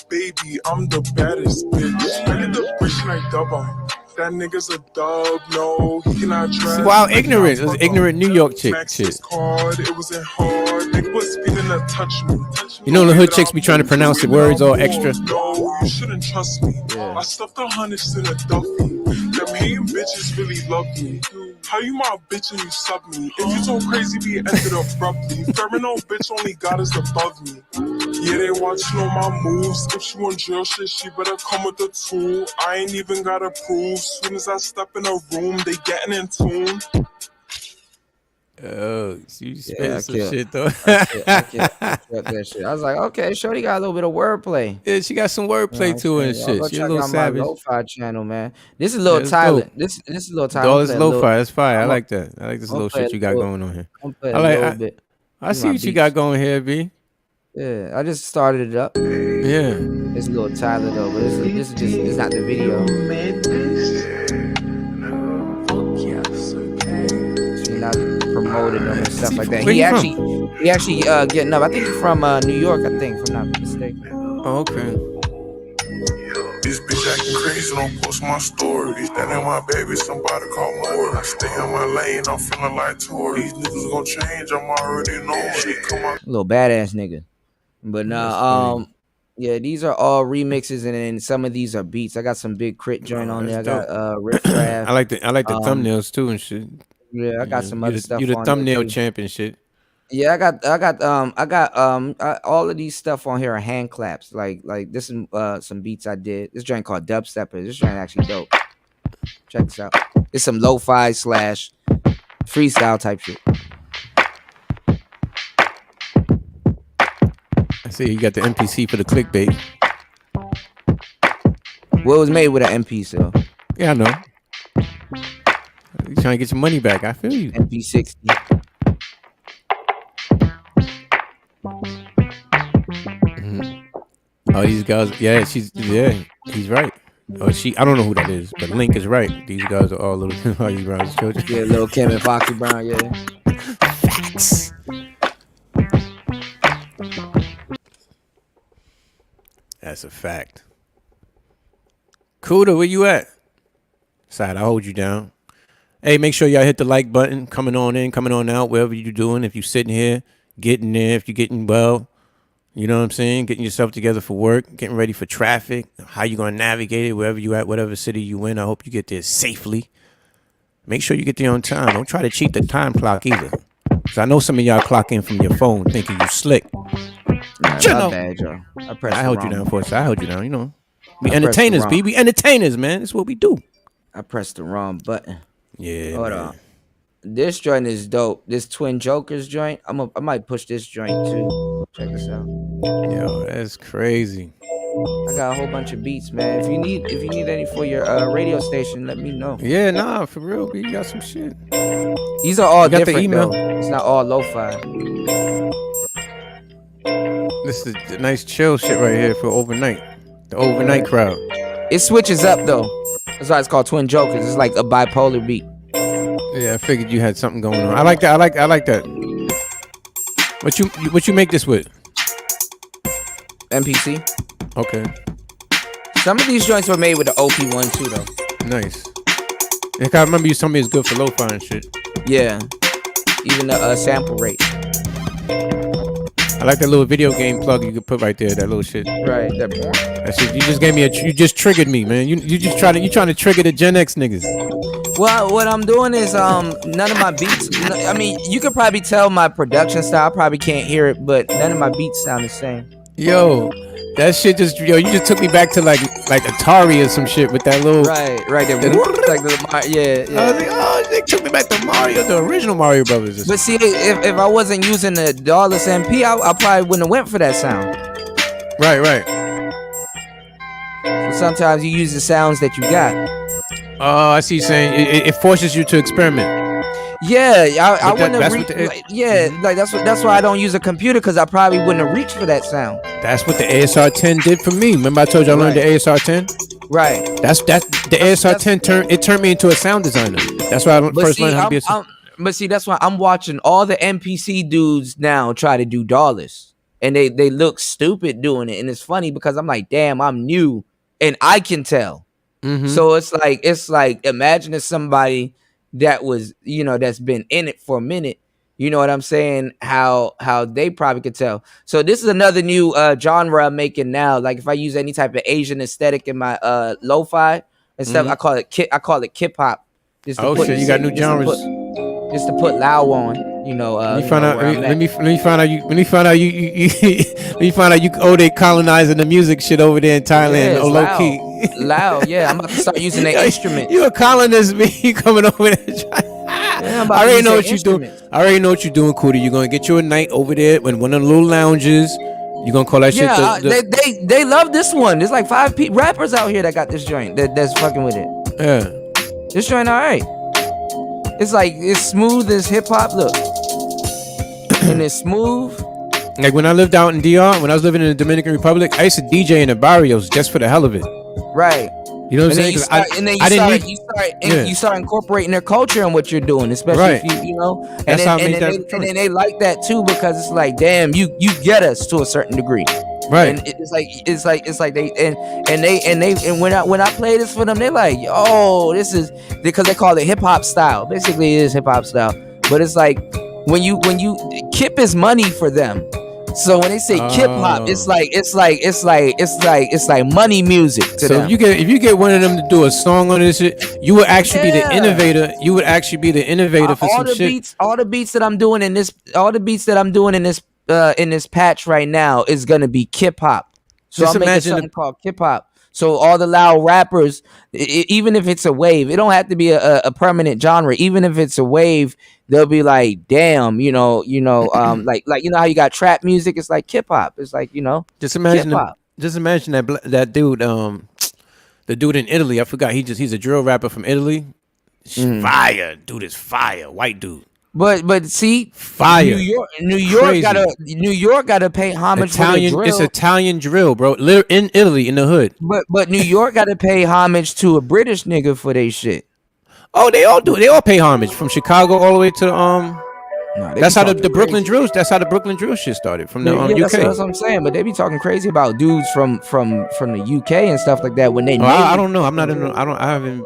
Baby, I'm the baddest bitch. I get the bitch like double. That nigga's a dub, no, he cannot dress. Wow, ignorant. It was ignorant New York chick shit. Card, it wasn't hard. Nigga was feeling to touch me. You know the hood chicks be trying to pronounce the words all extra. No, you shouldn't trust me. I stuffed the harness in a duffy. The paying bitches really love me. How you my bitch and you sub me? If you so crazy, we ended abruptly. Ferrin' no bitch, only God is above me. Yeah, they watching all my moves. If she want drill shit, she better come with the tool. I ain't even gotta prove. Soon as I step in a room, they getting in tune. Oh, you spit some shit though. I killed that shit. I was like, okay, Shorty got a little bit of wordplay. Yeah, she got some wordplay to her and shit. She's a little savage. Lo-fi channel, man. This is a little Tyler. This is a little Tyler. Oh, it's lo-fi. That's fire. I like that. I like this little shit you got going on here. I like a little bit. I see what you got going here, B. Yeah, I just started it up. Yeah, it's a little Tyler though, but this is not the video. She's not promoting them and stuff like that. He actually getting up. I think he's from New York. I think, if I'm not mistaken. Oh, okay. This bitch acting crazy, don't post my stories. That ain't my baby, somebody call more. I stay in my lane, I'm feeling like tour. These niggas gon' change, I'm already knowing. She come out. Little badass nigga. But now, yeah, these are all remixes, and then some of these are beats. I got some big crit joint on there. I got Riff Raff. I like the thumbnails too and shit. Yeah, I got some You other stuff you the on there thumbnail too. champ and shit. Yeah, all of these stuff on here are hand claps. Like this is some beats I did. This joint called Dubstepper. This joint actually dope. Check this out. It's some lo-fi slash freestyle type shit. I see you got the MPC for the clickbait. Well, it was made with an MP, so Yeah, I know. You trying to get your money back? I feel you. MP60. Oh, these guys. Yeah, he's right. Oh, I don't know who that is, but Link is right. These guys are all little Hardy Brown's children. Yeah, Lil Kim and Foxy Brown. Yeah. Facts. That's a fact. Cuda, where you at? Side, I hold you down. Hey, make sure y'all hit the like button. Coming on in, coming on out, wherever you're doing. If you're sitting here, getting there, if you're getting well, you know what I'm saying? Getting yourself together for work, getting ready for traffic, how you going to navigate it, wherever you at, whatever city you in. I hope you get there safely. Make sure you get there on time. Don't try to cheat the time clock either. Because I know some of y'all clock in from your phone thinking you slick. Nah, not bad, Joe. I held you down for a second. I held you down, you know. We entertainers, B. We entertainers, man. That's what we do. I pressed the wrong button. Yeah, Hold on. This joint is dope. This Twin Jokers joint. I might push this joint too. Check this out. Yo, that's crazy. I got a whole bunch of beats, man. If you need any for your radio station, let me know. Yeah, nah, for real, B. You got some shit. These are all You got the different email? though. It's not all lo-fi. This is the nice chill shit right here for overnight. The overnight crowd. It switches up though. That's why it's called Twin Jokers. It's like a bipolar beat. Yeah, I figured you had something going on. I like that. I like that. What you make this with? MPC. Okay. Some of these joints were made with the OP1 too though. Nice. Like, I remember you told me it's good for lo-fi and shit. Yeah. Even the sample rate. I like that little video game plug you could put right there. That little shit. Right. That shit. You just gave me you just triggered me, man. You trying to trigger the Gen X niggas. Well, what I'm doing is none of my beats. I mean, you could probably tell my production style. I probably can't hear it, but none of my beats sound the same. Yo, that shit you just took me back to like Atari or some shit with that little right there. Like yeah. I was like, oh, they took me back to Mario, the original Mario Brothers. But see, if I wasn't using the Dawless MP, I probably wouldn't have went for that sound. Right. So sometimes you use the sounds that you got. Oh, I see you saying it forces you to experiment. Yeah, I wouldn't have reached. like that's why I don't use a computer, because I probably wouldn't have reached for that sound. That's what the ASR 10 did for me. Remember I told you I learned the ASR 10? Right. That's the ASR 10 turned me into a sound designer. That's why I first learned how to be a. But see, that's why I'm watching all the NPC dudes now try to do Dawless, and they look stupid doing it, and it's funny because I'm like, damn, I'm new and I can tell. Mm-hmm. So it's like imagine if somebody that was, that's been in it for a minute, you know what I'm saying, how they probably could tell. So this is another new genre I'm making now. Like if I use any type of Asian aesthetic in my lo-fi and stuff, I call it kip hop. Oh shit, you got new genres. Just to put Lao on, let me find out. Let me find out you. Let me find out you. Oh, they colonizing the music shit over there in Thailand. Yeah, low key. Loud, yeah. I'm about to start using their instruments. You a colonist, me? You coming over there? I already know what you're doing. I already know what you're doing, Cootie. You're gonna get you a night over there in one of the little lounges. You're gonna call that shit. Yeah, they love this one. There's like 5 rappers out here that got this joint that's fucking with it. Yeah, this joint alright. It's smooth as hip hop. Look, and it's smooth. Like when I lived out in DR, when I was living in the Dominican Republic, I used to DJ in the barrios just for the hell of it. Right. You know what I'm saying? You start incorporating their culture in what you're doing, especially if and then they like that too, because it's like, damn, you get us to a certain degree. Right. And it's like they and when I play this for them, they're like, yo, this is, because they call it hip hop style. Basically, it is hip hop style. But it's like when you Kip is money for them. So when they say Kip Hop, it's like money music to So them. if you get one of them to do a song on this shit, you would actually be the innovator. You would actually be the innovator for some shit. All the beats that I'm doing in this patch right now is gonna be Kip Hop. So I'm making something called Kip Hop. So all the loud rappers, even if it's a wave, it don't have to be a permanent genre. Even if it's a wave, they'll be like, damn, like you know how you got trap music. It's like Kip Hop. It's like Just imagine hip-hop. that dude, the dude in Italy. I forgot. He's a drill rapper from Italy. Fire, dude is fire. White dude. But see, fire. New York gotta pay homage for the drill. It's Italian drill, bro. In Italy, in the hood. But New York gotta pay homage to a British nigga for their shit. Oh, they all do. They all pay homage from Chicago all the way to that's how the Brooklyn drill. That's how the Brooklyn drill shit started from the UK. That's what I'm saying. But they be talking crazy about dudes from the UK and stuff like that when they. I don't know. I'm not in. I haven't.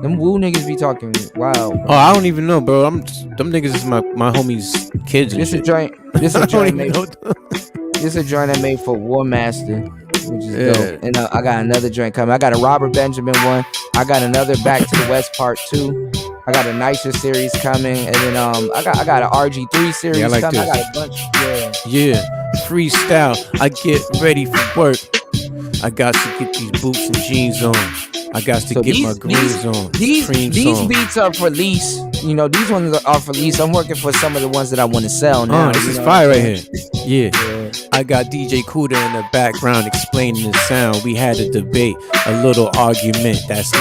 Them woo niggas be talking wild. Oh, I don't even know, bro. Them niggas is my homies' kids. This a joint. This a joint I made for War Master, which is dope. And I got another joint coming. I got a Robert Benjamin one. I got another Back to the West Part 2. I got a Nicer series coming, and then I got an RG3 series coming. This. I got a bunch. Yeah. Freestyle. I get ready for work. I got to get these boots and jeans on. I got to get my greens on. These beats are for lease. These ones are for lease. I'm working for some of the ones that I want to sell now. This is fire right here. Yeah. I got DJ Cookin in the background explaining the sound. We had a debate, a little argument that's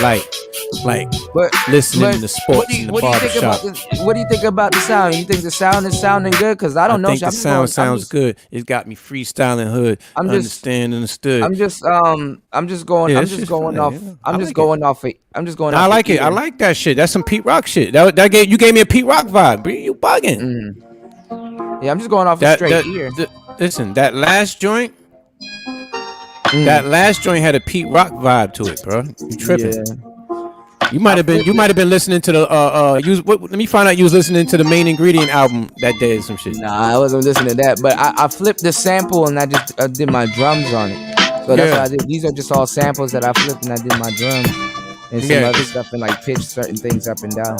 listening to sports in the barbershop. What do you think about the sound? You think the sound is sounding good? Because I don't know. I think the sound sounds good. It got me freestyling hood. Understood. I'm just going off. I like it. I like that shit. That's some Pete Rock shit. You gave me a Pete Rock vibe. Bro. You bugging. Yeah, I'm just going off a straight ear. Listen, that last joint. That last joint had a Pete Rock vibe to it, bro. You tripping? Yeah. You might have been listening to the let me find out you was listening to the Main Ingredient album that day or some shit. Nah, I wasn't listening to that, but I flipped the sample and I did my drums on it. So that's what I did. These are just all samples that I flipped and I did my drums and some other stuff and like pitch certain things up and down.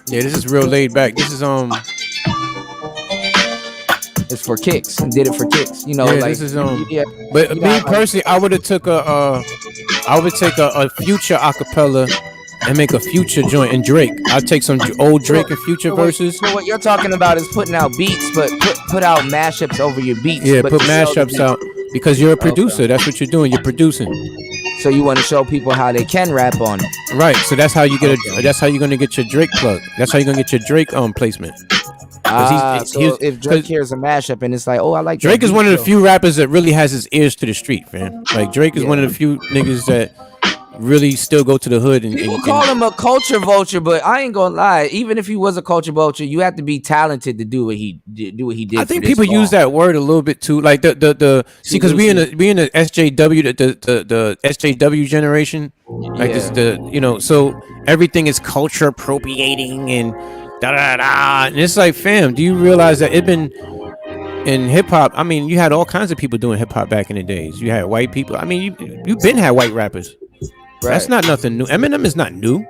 Yeah, this is real laid back. This is it's for kicks. I did it for kicks. This is But me personally, I would take a Future acapella and make a Future joint and Drake. I'd take some old Drake and Future verses. So what you're talking about is putting out beats, but put out mashups over your beats. Yeah, put mashups out because you're a producer. Okay. That's what you're doing. You're producing. So you want to show people how they can rap on it. Right. So that's how you get that's how you're gonna get your Drake plug. That's how you're gonna get your Drake placement. So if Drake hears a mashup and it's like, oh, I like Drake is one of the few rappers that really has his ears to the street, man. Like Drake is one of the few niggas that really still go to the hood and people call him a culture vulture, but I ain't gonna lie. Even if he was a culture vulture, you have to be talented to do what he did. I think people use that word a little bit too, like the see, because we in the SJW the SJW generation, like this so everything is culture appropriating and da da da, and it's like, fam, do you realize that it been in hip hop? I mean, you had all kinds of people doing hip hop back in the days. You had white people. I mean, you been had white rappers. Right. That's not nothing new. Eminem is not new.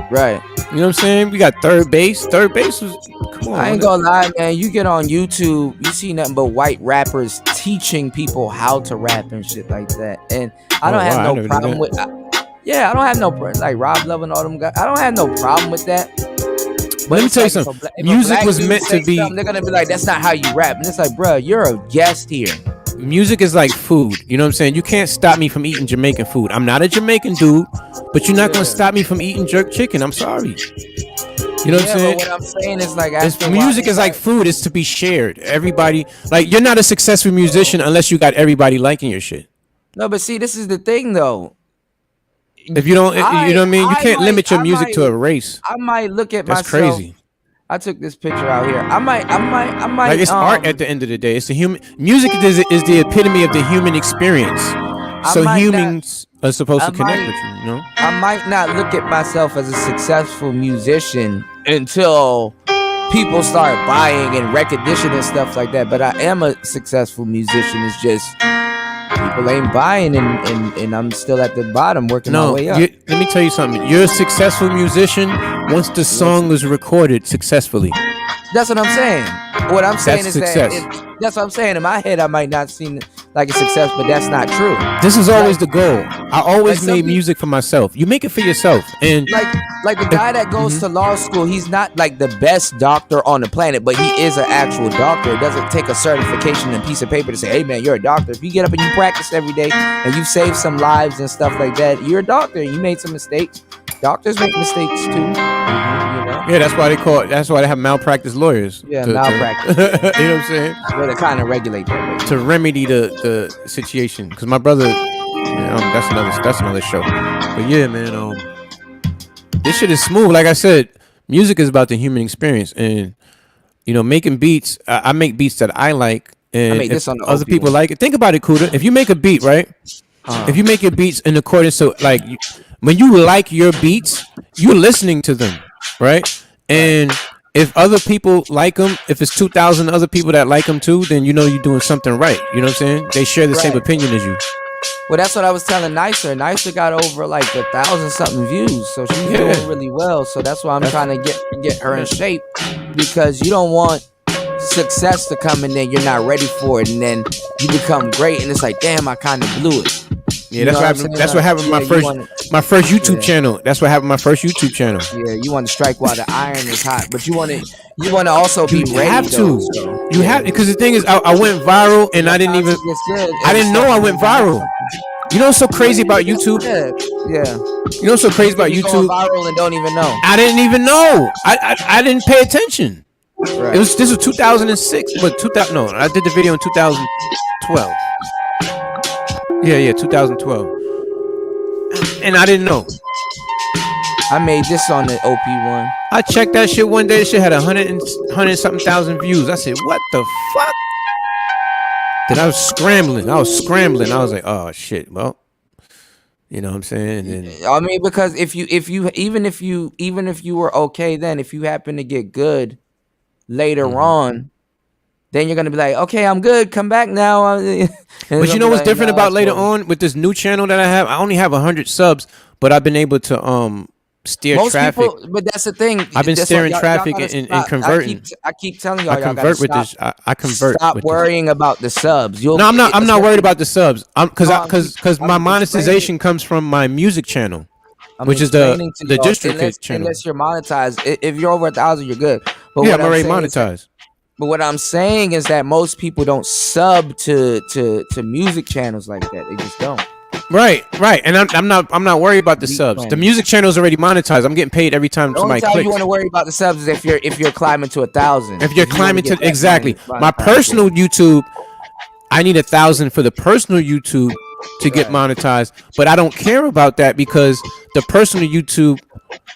Right. You know what I'm saying? We got Third Base. Third Base was, come on. I ain't gonna lie, man. You get on YouTube, you see nothing but white rappers teaching people how to rap and shit like that. And I don't have no problem with I don't have no like Rob Love and all them guys. I don't have no problem with that. But let me tell you something. Music was meant to be. They're gonna be like, that's not how you rap. And it's like, bro, you're a guest here. Music is like food. You know what I'm saying? You can't stop me from eating Jamaican food. I'm not a Jamaican dude, but you're not gonna stop me from eating jerk chicken. I'm sorry. You know what I'm saying? But what I'm saying is like, music is like food. It's to be shared. Everybody, like, you're not a successful musician unless you got everybody liking your shit. No, but see, this is the thing though. If you don't, you know what I mean? You can't limit your music to a race. I might look at myself. That's crazy. I took this picture out here. I might. Like, it's art at the end of the day. It's the human. Music is the epitome of the human experience. So humans are supposed to connect with you. You know. I might not look at myself as a successful musician until people start buying and recognition and stuff like that. But I am a successful musician. It's just people ain't buying, and I'm still at the bottom working my way up. Let me tell you something. You're a successful musician once the song is recorded successfully. That's what I'm saying. What I'm saying That's is success. that's what I'm saying. In my head, I might not seem like a success, but that's not true. This is always the goal. I always made music for myself. You make it for yourself. And like the guy that goes to law school, he's not like the best doctor on the planet, but he is an actual doctor. It doesn't take a certification and a piece of paper to say, hey man, you're a doctor. If you get up and you practice every day and you've saved some lives and stuff like that, you're a doctor. You made some mistakes. Doctors make mistakes too. You know? Yeah, that's why they have malpractice lawyers. Yeah, malpractice. You know what I'm saying? Where they kind of regulate that. To remedy the situation. Because my brother, that's another show. But yeah, man, this shit is smooth. Like I said, music is about the human experience, and making beats. I make beats that I like, and if other people like it. Think about it, Kuda. If you make a beat, right? If you make your beats in accordance to like. When you like your beats, you're listening to them, right? And if other people like them, if it's 2,000 other people that like them too, then you're doing something right. You know what I'm saying? They share the same opinion as you. Well, that's what I was telling Nicer. Nicer got over like 1,000-something views, so she's doing really well. So that's why I'm trying to get her in shape, because you don't want success to come and then you're not ready for it, and then you become great, and it's like, damn, I kind of blew it. Yeah, that's what happened with my first YouTube channel. That's what happened with my first YouTube channel. Yeah, you want to strike while the iron is hot, but you want to also be ready. You have to. You have, because the thing is, I went viral and I didn't know I went viral. You know what's so crazy about YouTube? Yeah. You know what's so crazy about YouTube? Viral and don't even know. I didn't even know. I didn't pay attention. Right. This was 2006, but I did the video in 2012. Yeah, 2012. And I didn't know. I made this on the OP1. I checked that shit one day. Shit had 100 something thousand views. I said, what the fuck? Then I was scrambling. I was like, oh shit. Well, you know what I'm saying? And then, I mean, because if you were okay then, if you happen to get good later on, then you're gonna be like, okay, I'm good. Come back now. But you know what's different about later on with this new channel that I have? I only have 100 subs, but I've been able to steer traffic. People, but that's the thing. I've been steering traffic and converting. I keep telling y'all, I convert with this. I convert. Stop worrying about the subs. No, I'm not. I'm not worried about the subs. Because my monetization comes from my music channel, which is the DistroKid channel. Unless you're monetized, if you're over 1,000, you're good. But yeah, I'm already monetized. But what I'm saying is that most people don't sub to music channels like that. They just don't. Right. And I'm not worried about the subs. The music channel is already monetized. I'm getting paid every time somebody clicks. You want to worry about the subs is if you're climbing to 1,000. If you're climbing to exactly. My personal YouTube, I need 1,000 for the personal YouTube to get monetized. But I don't care about that because the personal YouTube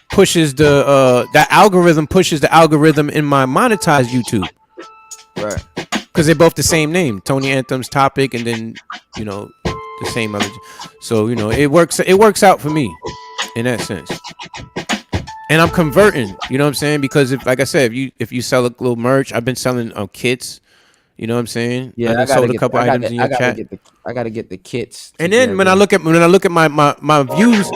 pushes that algorithm pushes the algorithm in my monetized YouTube. Right. Because they're both the same name, Tony Anthem's Topic, and then the same other. So it works out for me in that sense. And I'm converting, you know what I'm saying? Because like I said, if you sell a little merch, I've been selling kits. You know what I'm saying? Yeah, I sold a couple items in your chat. I gotta get the kits. And then when I look at my views,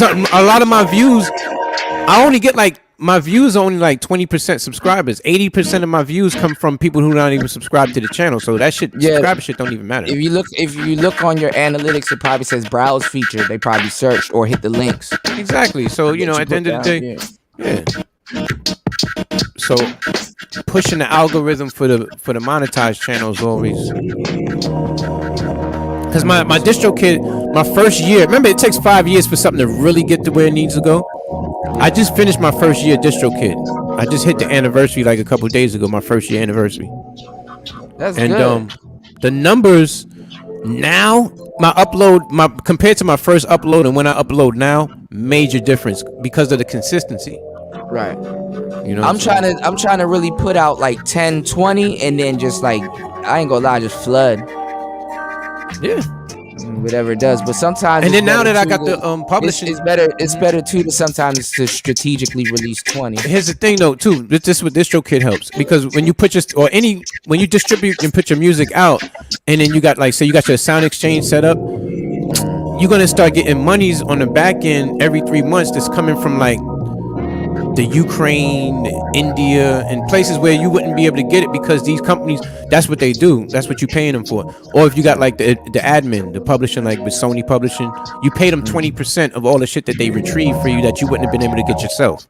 a lot of my views, I only get my views are only 20% subscribers. 80% of my views come from people who not even subscribe to the channel. So that subscriber shit don't even matter. If you look on your analytics, it probably says browse feature. They probably search or hit the links. Exactly. So at the end of the day, yeah. So pushing the algorithm for the monetized channels always. Because my DistroKid, my first year, remember it takes 5 years for something to really get to where it needs to go. I just finished my first year DistroKid. I just hit the anniversary a couple of days ago, my first year anniversary. That's good. The numbers now, compared to my first upload and when I upload now, major difference because of the consistency. Right. I'm trying to really put out 10, 20 and then just I ain't gonna lie, just flood. Yeah. whatever it does. But sometimes And it's then now better that I too got the publishing, it's better. It's better too to sometimes to strategically release 20. here's the thing though too. This with DistroKid helps because when you put when you distribute and put your music out, and then you got like say you got your sound exchange set up, you're gonna start getting monies on the back end every 3 months that's coming from like the Ukraine, India, and places where you wouldn't be able to get it because these companies, that's what they do. That's what you're paying them for. Or if you got like the admin, the publishing, like with Sony Publishing, you pay them 20% of all the shit that they retrieve for you that you wouldn't have been able to get yourself.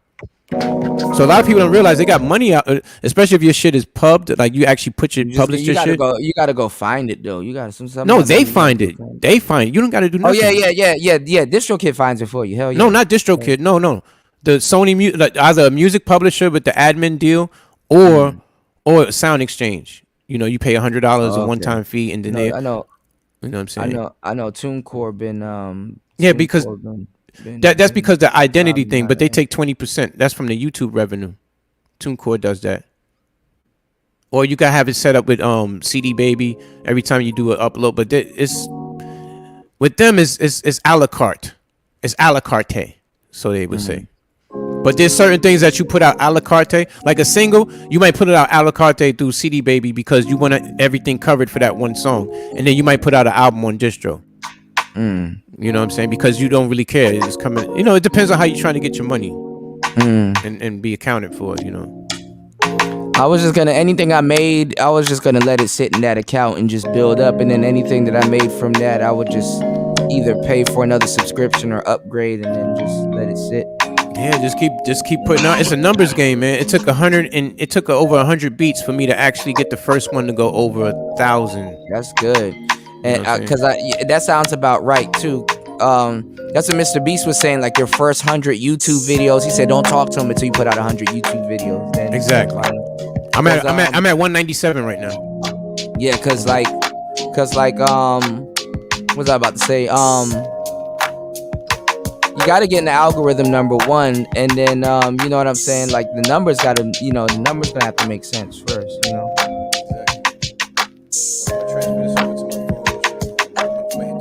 So a lot of people don't realize they got money out, especially if your shit is pubbed, like you actually put your published your shit. You gotta go find it though. You gotta some. No, they find it. They find it. You don't got to do Oh nothing. yeah. DistroKid finds it for you. Hell yeah. No, not DistroKid. No. The Sony like either a music publisher with the admin deal, or Sound Exchange. You know, you pay $100 a one-time fee, and then I know. You know what I'm saying? I know. TuneCore been yeah, because that's because the identity thing. But they take 20%. That's from the YouTube revenue. TuneCore does that. Or you gotta have it set up with CD Baby every time you do an upload. But it's with them it's a la carte. It's a la carte, so they would say. But there's certain things that you put out a la carte, like a single. You might put it out a la carte through CD Baby because you want everything covered for that one song, and then you might put out an album on distro. You know what I'm saying? Because you don't really care. It's coming. You know, it depends on how you're trying to get your money and be accounted for. You know. I was just gonna anything I made, I was just gonna let it sit in that account and just build up, and then anything that I made from that, I would just either pay for another subscription or upgrade, and then just let it sit. Yeah, just keep putting out. It's a numbers game, man. It took over 100 beats for me to actually get the first one to go over 1,000. That's good, and because that sounds about right too. That's what Mr. Beast was saying. Like your first 100 YouTube videos, he said, don't talk to him until you put out 100 YouTube videos. Then exactly. I'm at 197 right now. Yeah, cause like, what was I about to say? You got to get in the algorithm, number one, and then you know what I'm saying. Like the numbers gonna have to make sense first, you know.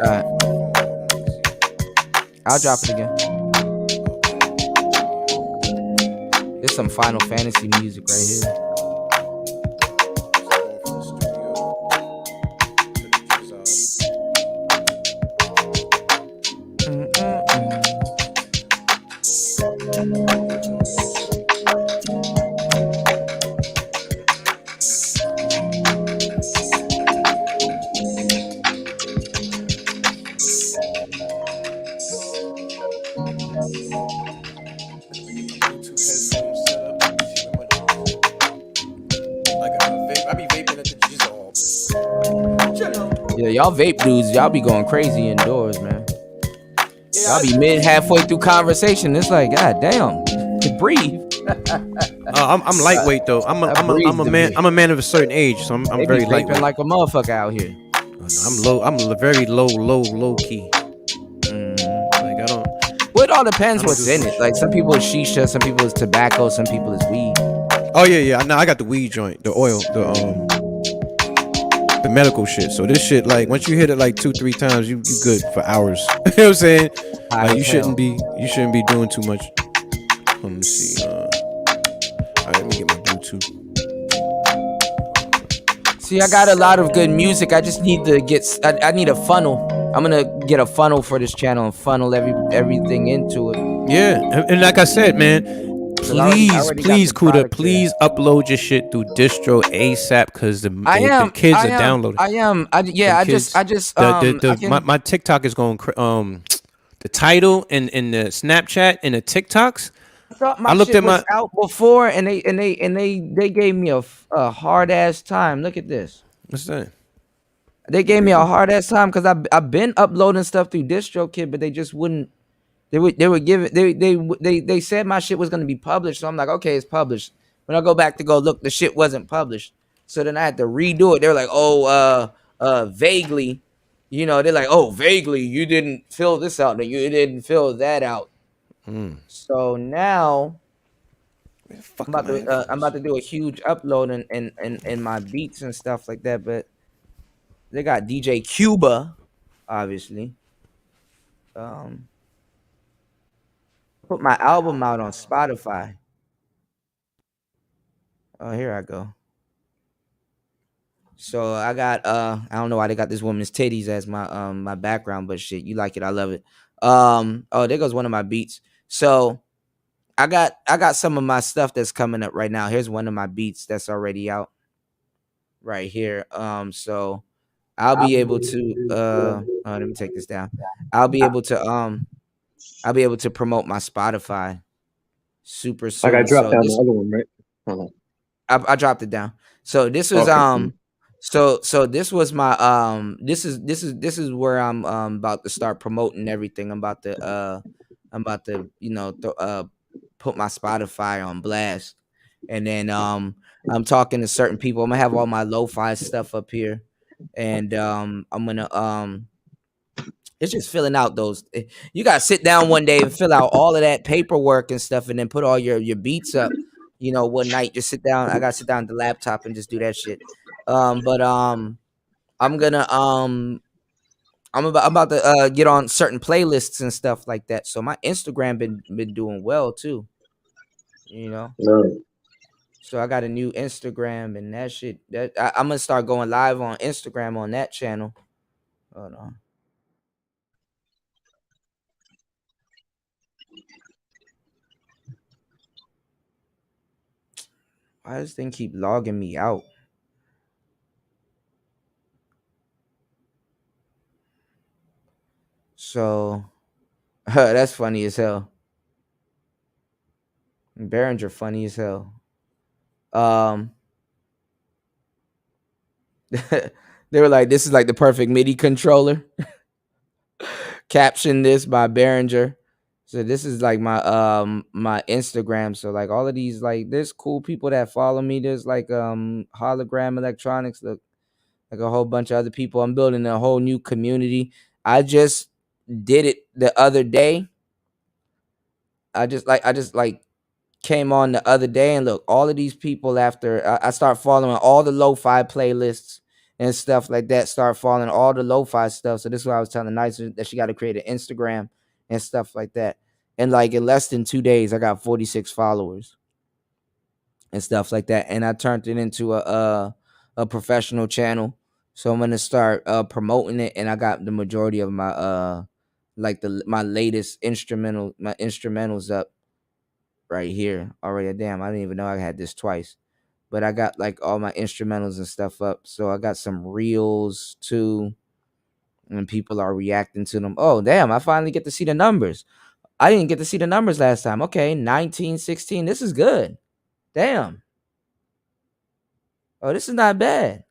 Alright. I'll drop it again. There's some Final Fantasy music right here. Yeah, y'all vape dudes, y'all be going crazy indoors, man. Y'all be halfway through conversation. It's like, God damn, to breathe. I'm lightweight though. I'm a man of a certain age, so I'm very lightweight. Like a motherfucker out here. I'm low. I'm very low key. Like I don't. Well, it all depends what's in it. Like some people is shisha, some people is tobacco, some people is weed. Oh yeah. No, I got the weed joint, the oil, the medical shit. So this shit, like once you hit it like 2-3 times, you good for hours. You know what I'm saying? Like you shouldn't be doing too much. Let me see. All right, let me get my Bluetooth. See, I got a lot of good music. I just need to I need a funnel. I'm gonna get a funnel for this channel and funnel everything into it. Yeah, and like I said, man, please, Kuda, please upload your shit through distro ASAP because the kids are downloading. My TikTok is going. The title and the Snapchat and the TikToks. I looked at my out before, and they gave me a hard ass time. Look at this. What's that? They gave me a hard ass time because I've been uploading stuff through DistroKid, but they just wouldn't. They would give it. They said my shit was gonna be published, so I'm like, okay, it's published. When I go back to go look, the shit wasn't published. So then I had to redo it. They were like, vaguely, you know. They're like, oh, vaguely, you didn't fill this out, and you didn't fill that out. So now I'm about to do a huge upload and my beats and stuff like that. But they got DJ Cuba obviously. Um, put my album out on Spotify. Oh, here I go. So I got I don't know why they got this woman's titties as my background, but shit, you like it, I love it. Oh, there goes one of my beats. So I got some of my stuff that's coming up right now. Here's one of my beats that's already out right here. So I'll be able to let me take this down. I'll be able to I'll be able to promote my Spotify super Like I soon. dropped So down the this other one, right? Hold on. I dropped it down. So this was Okay, cool. so this was my this is where I'm about to start promoting everything. I'm about to put my Spotify on blast. And then I'm talking to certain people. I'm gonna have all my lo-fi stuff up here. And I'm gonna it's just filling out those. You gotta sit down one day and fill out all of that paperwork and stuff, and then put all your beats up. One night, just sit down. I gotta sit down at the laptop and just do that shit. But I'm gonna I'm about to get on certain playlists and stuff like that. So my Instagram been doing well too. You know. Right. So I got a new Instagram and that shit. I'm gonna start going live on Instagram on that channel. Hold on. Why does this thing keep logging me out? So that's funny as hell. Behringer funny as hell. Um they were like, this is like the perfect MIDI controller. Caption this by Behringer. So this is like my Instagram. So like all of these, like there's cool people that follow me. There's like hologram electronics, look, like a whole bunch of other people. I'm building a whole new community. I just did it the other day. I just came on the other day and look, all of these people after I start following all the lo-fi playlists and stuff like that, start following all the lo-fi stuff. So this is what I was telling Nicer, that she got to create an Instagram and stuff like that. And like in less than 2 days, I got 46 followers and stuff like that. And I turned it into a professional channel. So I'm gonna start promoting it, and I got the majority of my like my latest instrumentals up right here already. Damn, I didn't even know I had this twice. But I got like all my instrumentals and stuff up. So I got some reels too. And people are reacting to them. Oh, damn, I finally get to see the numbers. I didn't get to see the numbers last time. Okay, 19, 16. This is good. Damn. Oh, this is not bad.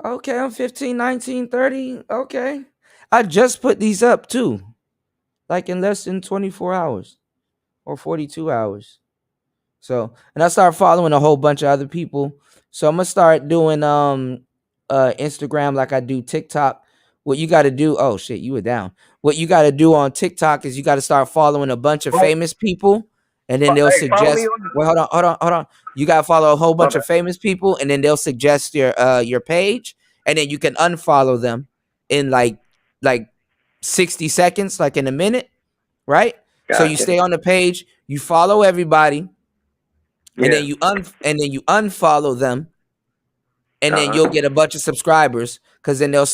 Okay, I'm 15, 19, 30. Okay. I just put these up too. Like in less than 24 hours or 42 hours. So, and I started following a whole bunch of other people. So I'm gonna start doing Instagram like I do TikTok. What you got to do? Oh shit, you were down. What you got to do on TikTok is you got to start following a bunch of famous people, and then they'll Hey, follow me suggest. on Well, hold on. You got to follow a whole my bunch bad. of famous people, and then they'll suggest your page, and then you can unfollow them in like 60 seconds, like in a minute, right? So you Gotcha. stay on the page, you follow everybody, and Yeah. then you unfollow them, and then Uh-huh. you'll get a bunch of subscribers, because then you'll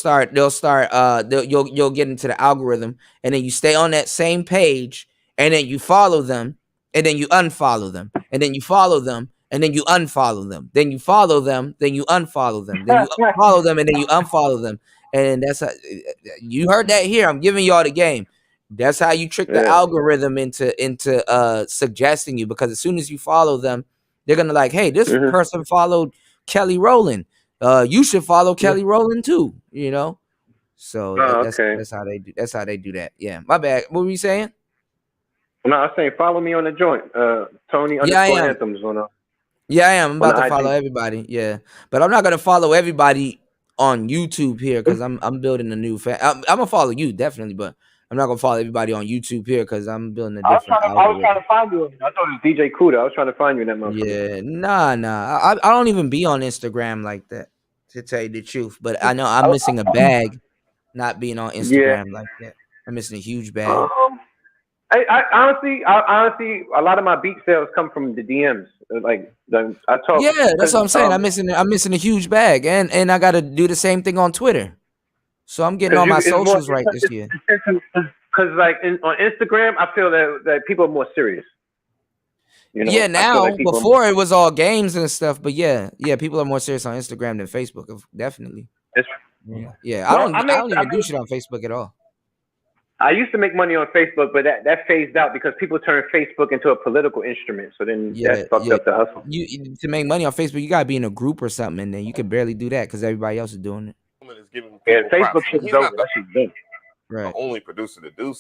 get into the algorithm, and then you stay on that same page, and then you follow them, and then you unfollow them, and then you follow them, and then you unfollow them, then you follow them, then you unfollow them, then you follow them, and then you unfollow them. And that's how, you heard that here. I'm giving y'all the game. That's how you trick the Yeah. algorithm into suggesting you, because as soon as you follow them, they're gonna like, hey, this Mm-hmm. person followed Kelly Rowland. You should follow Kelly Rowland too. So Oh, that's okay. that's how they do. That's how they do that. Yeah, my bad. What were you saying? No, I was saying follow me on the joint. Tony Yeah, I underscore am. anthems Yeah, I am. I'm on about the to follow IG. everybody. Yeah, but I'm not gonna follow everybody on YouTube here, because I'm building a new fan. I'm gonna follow you definitely, but I'm not gonna follow everybody on YouTube here because I'm building a different I was trying algorithm. to find you. I thought it was DJ Kuda. I was trying to find you in that motherfucker. Yeah, nah. I don't even be on Instagram like that. to tell you the truth. But I know I'm missing a bag, not being on Yeah. Instagram like that. I'm missing a huge bag. I honestly, a lot of my beat sales come from the DMs. Like I talk. Yeah, that's what I'm saying. Um, I'm missing a huge bag, and I got to do the same thing on Twitter. So I'm getting all my it's more socials right this year. because like on Instagram, I feel that people are more serious. You know, Yeah, I feel now like people. before it was all games and stuff, but yeah, people are more serious on Instagram than Facebook, definitely. It's, Yeah, well, I don't even do shit on Facebook at all. I used to make money on Facebook, but that phased out because people turned Facebook into a political instrument. So then that fucked up the hustle. You to make money on Facebook, you gotta be in a group or something, and then you can barely do that because everybody else is doing it. Is giving Yeah, people props. Facebook shit He's is over. not That shit's done. Right. the only producer to do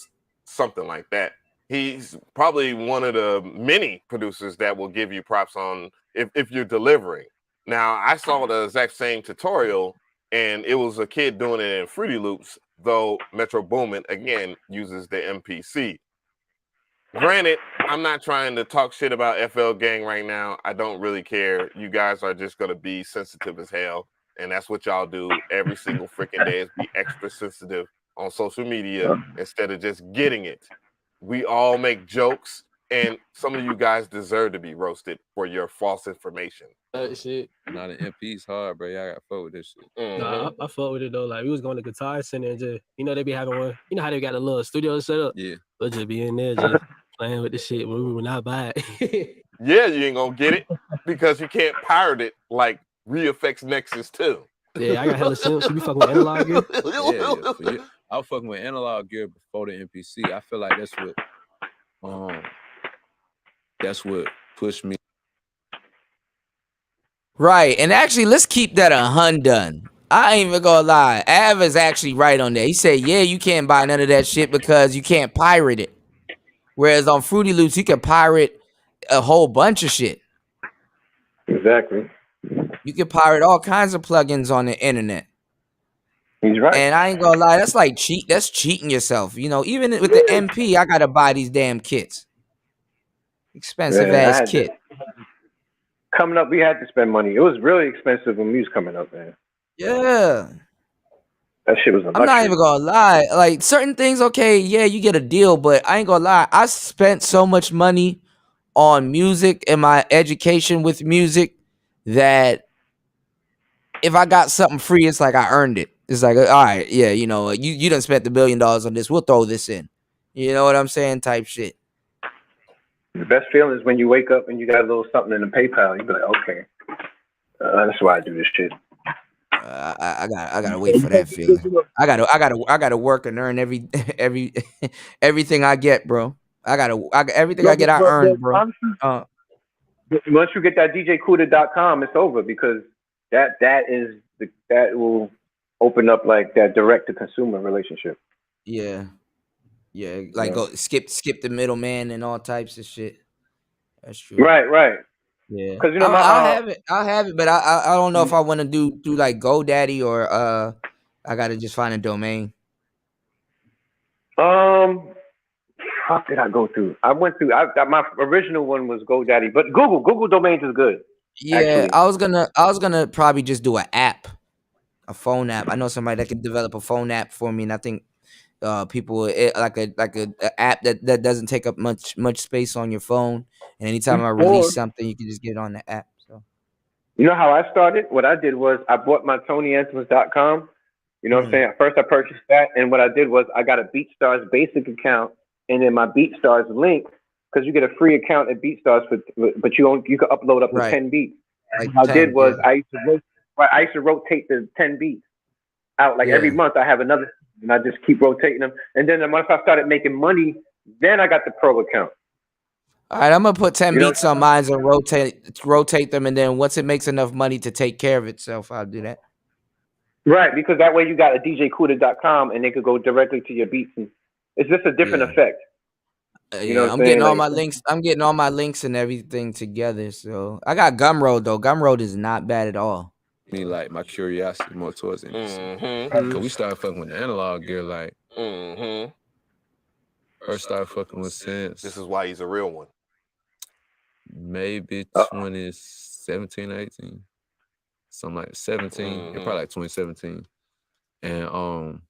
something like that. He's probably one of the many producers that will give you props on if you're delivering. Now, I saw the exact same tutorial, and it was a kid doing it in Fruity Loops, though Metro Boomin, again, uses the MPC. Granted, I'm not trying to talk shit about FL Gang right now. I don't really care. You guys are just going to be sensitive as hell, and that's what y'all do every single freaking day is be extra sensitive on social media instead of just getting it. We all make jokes, and some of you guys deserve to be roasted for your false information. Shit. Nah, the MP's hard, bro. Y'all got to fuck with this shit. Nah, I fuck with it though. Like we was going to Guitar Center and just, they be having one. You know how they got a little studio set up? Yeah. We'll just be in there just playing with the shit when we would not buy it. Yeah, you ain't gonna get it because you can't pirate it like ReFX Nexus 2. Yeah, I got hella simps. You be fucking with analog gear? Yeah. I was fucking with analog gear before the MPC. I feel like that's what pushed me. Right, and actually, let's keep that done. I ain't even gonna lie. Av is actually right on that. He said, "Yeah, you can't buy none of that shit because you can't pirate it." Whereas on Fruity Loops, you can pirate a whole bunch of shit. Exactly. You can pirate all kinds of plugins on the internet. He's right. And I ain't gonna lie, that's like that's cheating yourself. Even with the MP, I gotta buy these damn kits. Expensive ass kit. Coming up, we had to spend money. It was really expensive when we was coming up, man. Yeah. That shit was a luxury. I'm not even gonna lie. Like certain things, okay, yeah, you get a deal, but I ain't gonna lie. I spent so much money on music and my education with music that if I got something free, it's like I earned it. It's like, all right, yeah, you done spent $1 billion on this. We'll throw this in. You know what I'm saying? Type shit. The best feeling is when you wake up and you got a little something in the PayPal. You be like, okay, that's why I do this shit. I gotta wait for that feeling. I gotta work and earn everything I get, bro. Everything I get, I earn, bro. Once you get that DJCuda.com, it's over because that will open up like that direct to consumer relationship. Yeah, like go skip the middleman and all types of shit. That's true. Right. Yeah, because I'll have it, but I don't know if I want to do like GoDaddy or I gotta just find a domain. Fuck did I go through? I went through. My original one was GoDaddy, but Google Domains is good. Yeah, actually. I was gonna probably just do a phone app. I know somebody that could develop a phone app for me, and I think people like a app that doesn't take up much space on your phone, and anytime I release something, you can just get it on the app. So you know how I started? What I did was I bought my TonyAnthony.com. You know what I'm saying? First I purchased that, and what I did was I got a BeatStars basic account, and then my BeatStars link, because you get a free account at BeatStars, but you can upload up to 10 beats. Like what I did was I used to rotate the 10 beats out. Like every month I have another, and I just keep rotating them. And then once I started making money, then I got the pro account. All right, I'm gonna put 10 beats on mine and rotate them, and then once it makes enough money to take care of itself, I'll do that. Right, because that way you got a DJCuda.com, and they could go directly to your beats, and it's just a different effect. You know I'm getting all my links. I'm getting all my links and everything together. So I got Gumroad though. Gumroad is not bad at all. Me like my curiosity more towards it. Cause we started fucking with the analog gear like. First started fucking with Sense. This is why he's a real one. Maybe 2017, 18. something like 17, probably like 2017. And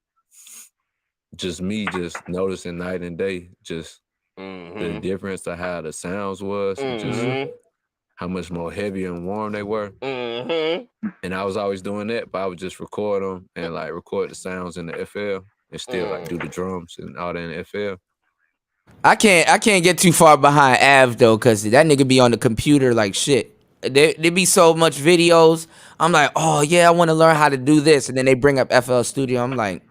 just me just noticing night and day, just the difference of how the sounds was, and just how much more heavy and warm they were. And I was always doing that, but I would just record them and like record the sounds in the FL and still like do the drums and all that in the FL. I can't get too far behind Av though, cause that nigga be on the computer like shit. There be so much videos. I'm like, oh yeah, I want to learn how to do this, and then they bring up FL Studio. I'm like,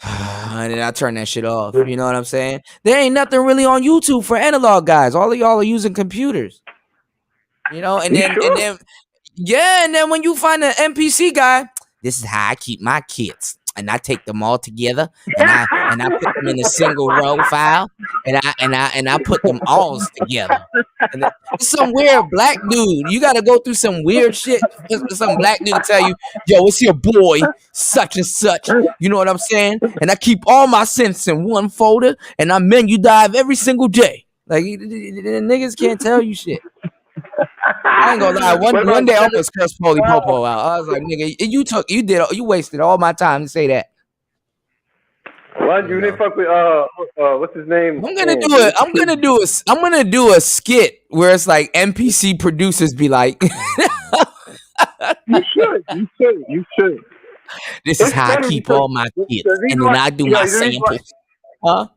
and then I turn that shit off. You know what I'm saying? There ain't nothing really on YouTube for analog guys. All of y'all are using computers. You know, and then and then when you find an MPC guy, this is how I keep my kits. And I take them all together, and I put them in a single row file, and I put them all together. And it's some weird black dude. You got to go through some weird shit for some black dude to tell you, yo, it's your boy such and such. You know what I'm saying? And I keep all my synths in one folder, and I menu dive every single day. Like the niggas can't tell you shit. I ain't gonna lie. One day I almost cursed Polly Popo out. I was like, nigga, you wasted all my time to say that. Well, you didn't fuck with what's his name? I'm gonna do a skit where it's like NPC producers be like, You should. This is how I keep all my kids, and then I do my samples. Huh?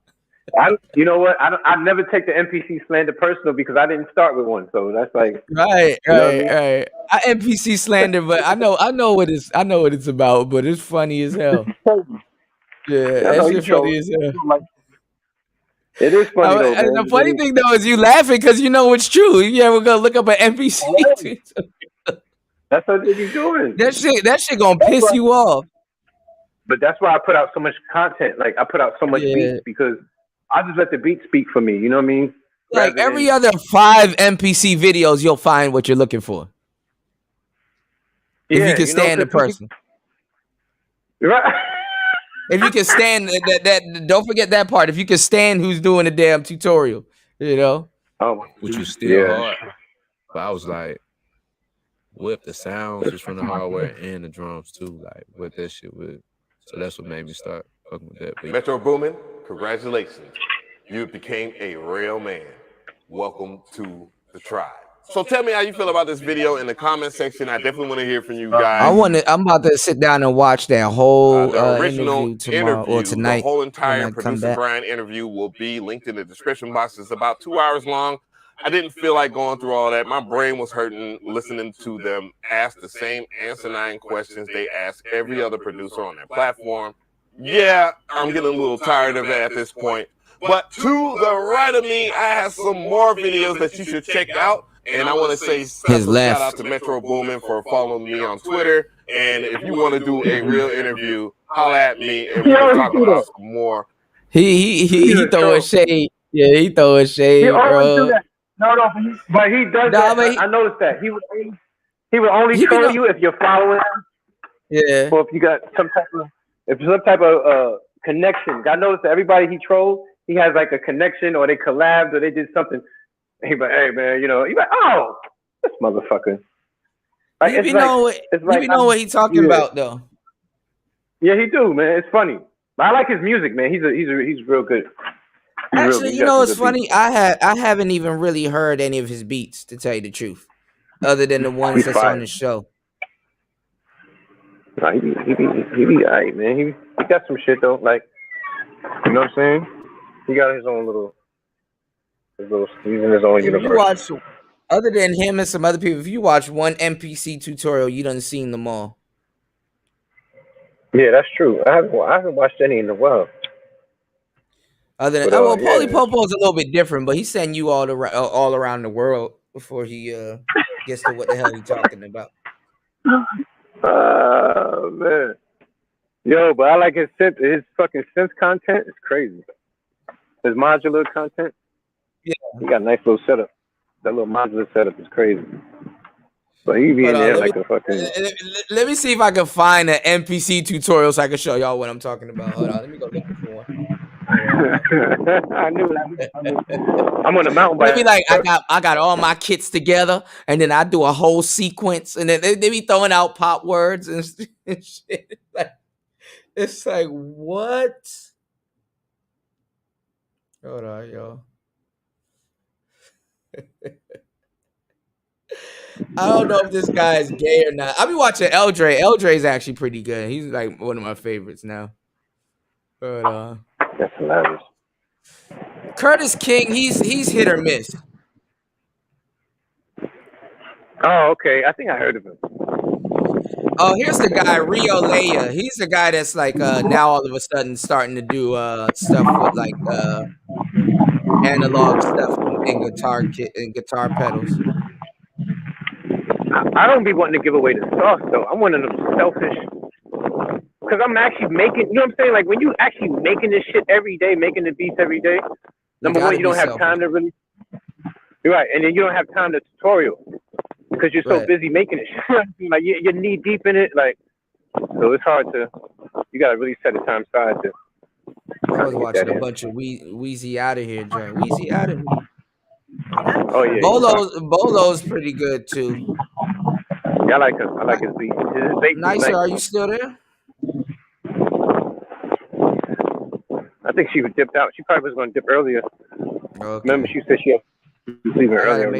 You know what? I never take the NPC slander personal because I didn't start with one, so that's like right. I NPC slander, but I know what it's about, but it's funny as hell. Yeah, that shit funny as hell. It is funny though, man. And the funny thing though is you laughing because you know it's true. You ever go look up an NPC? That's what they be doing. That shit gonna piss you off. But that's why I put out so much content. Like I put out so much beats because I just let the beat speak for me. You know what I mean? Like every other 5 NPC videos, you'll find what you're looking for. If you can stand the person. Right. If you can stand that, don't forget that part. If you can stand who's doing the damn tutorial, you know. Which was still hard. But I was like, whip the sounds just from the hardware and the drums too, like what that shit with. So that's what made me start fucking with that beat. Metro Boomin, congratulations. You became a real man. Welcome to the tribe. So tell me how you feel about this video in the comment section. I definitely want to hear from you guys. I'm about to sit down and watch that whole the original interview tomorrow or tonight. The whole entire Producer Brian interview will be linked in the description box. It's about 2 hours long. I didn't feel like going through all that. My brain was hurting listening to them ask the same asinine questions they ask every other producer on their platform. Yeah, I'm getting a little tired of it at this point. But to the right of me, I have some more videos that you should check out. And I want to say shout out to Metro Boomin for following me on Twitter. And if you want to do a real interview, holla at me and we can talk about some more. He throwing shade. Yeah, he throwing shade, bro. No, but he does that. I noticed that. He would only troll you if you're following him. Yeah. Or if you got some type of connection. I noticed that everybody he trolls, he has like a connection or they collabed or they did something. He like, hey man, you know, he like, oh, this motherfucker. Like, you know what he's talking about though. Yeah, he do, man. It's funny. But I like his music, man. He's real good. Actually, you know what's funny? I haven't even really heard any of his beats, to tell you the truth, other than the ones that's on the show. Nah, he be alright, man. He got some shit though, like, you know what I'm saying? He got his own little he's in his own universe. Other than him and some other people, if you watch one NPC tutorial, you done seen them all. Yeah, that's true. I haven't watched any in a while. Other than Pauly Popo is a little bit different, but he's sending you all around the world before he gets to what the hell he's talking about. Oh man, yo, but I like his fucking synth content. It's crazy. His modular content. Yeah, he got a nice little setup. That little modular setup is crazy. But he be in there like a fucking. Let me see if I can find an NPC tutorial so I can show y'all what I'm talking about. Hold on, let me go look for one. I knew that. I'm on a mountain They bike. be like, I got all my kits together, and then I do a whole sequence, and then they be throwing out pop words and shit. Like, it's like, what? Hold on, yo. I don't know if this guy is gay or not. I be watching Eldre. Eldre's actually pretty good. He's like one of my favorites now. But that's hilarious. Curtis King, he's hit or miss. Oh, okay. I think I heard of him. Oh, here's the guy, Rio Leia. He's the guy that's like now all of a sudden starting to do stuff with like analog stuff and guitar kit and guitar pedals. I don't be wanting to give away the sauce though. I'm one of them selfish, because I'm actually making. You know what I'm saying? Like when you actually making this shit every day, making the beats every day. Number one, you don't have time to really. You're right, and then you don't have time to tutorial because you're so busy making it. Like you're knee deep in it, like so it's hard to. You gotta really set a time aside to. I was watching a bunch of Wheezy Out of Here, Joe. Wheezy Out of Here. Oh yeah. Bolo's pretty good too. Yeah, I like him. I like his beat. His beat Nicer, are you still there? I think she dipped out. She probably was going to dip earlier. Okay. Remember, she said she was leaving earlier.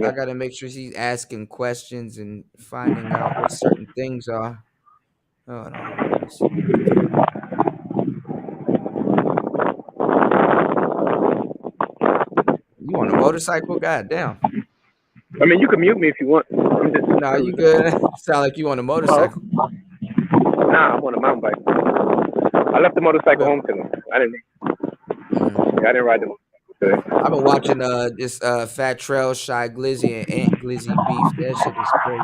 I gotta make sure she's asking questions and finding out what certain things are. Hold on. You on a motorcycle? God damn. I mean, you can mute me if you want. I'm just. Nah, you good. Sound like you on a motorcycle. Nah, I'm on a mountain bike. I left the motorcycle home today. I didn't ride the motorcycle today. I've been watching this Fat Trail, Shy Glizzy, and Aunt Glizzy beef. That shit is crazy.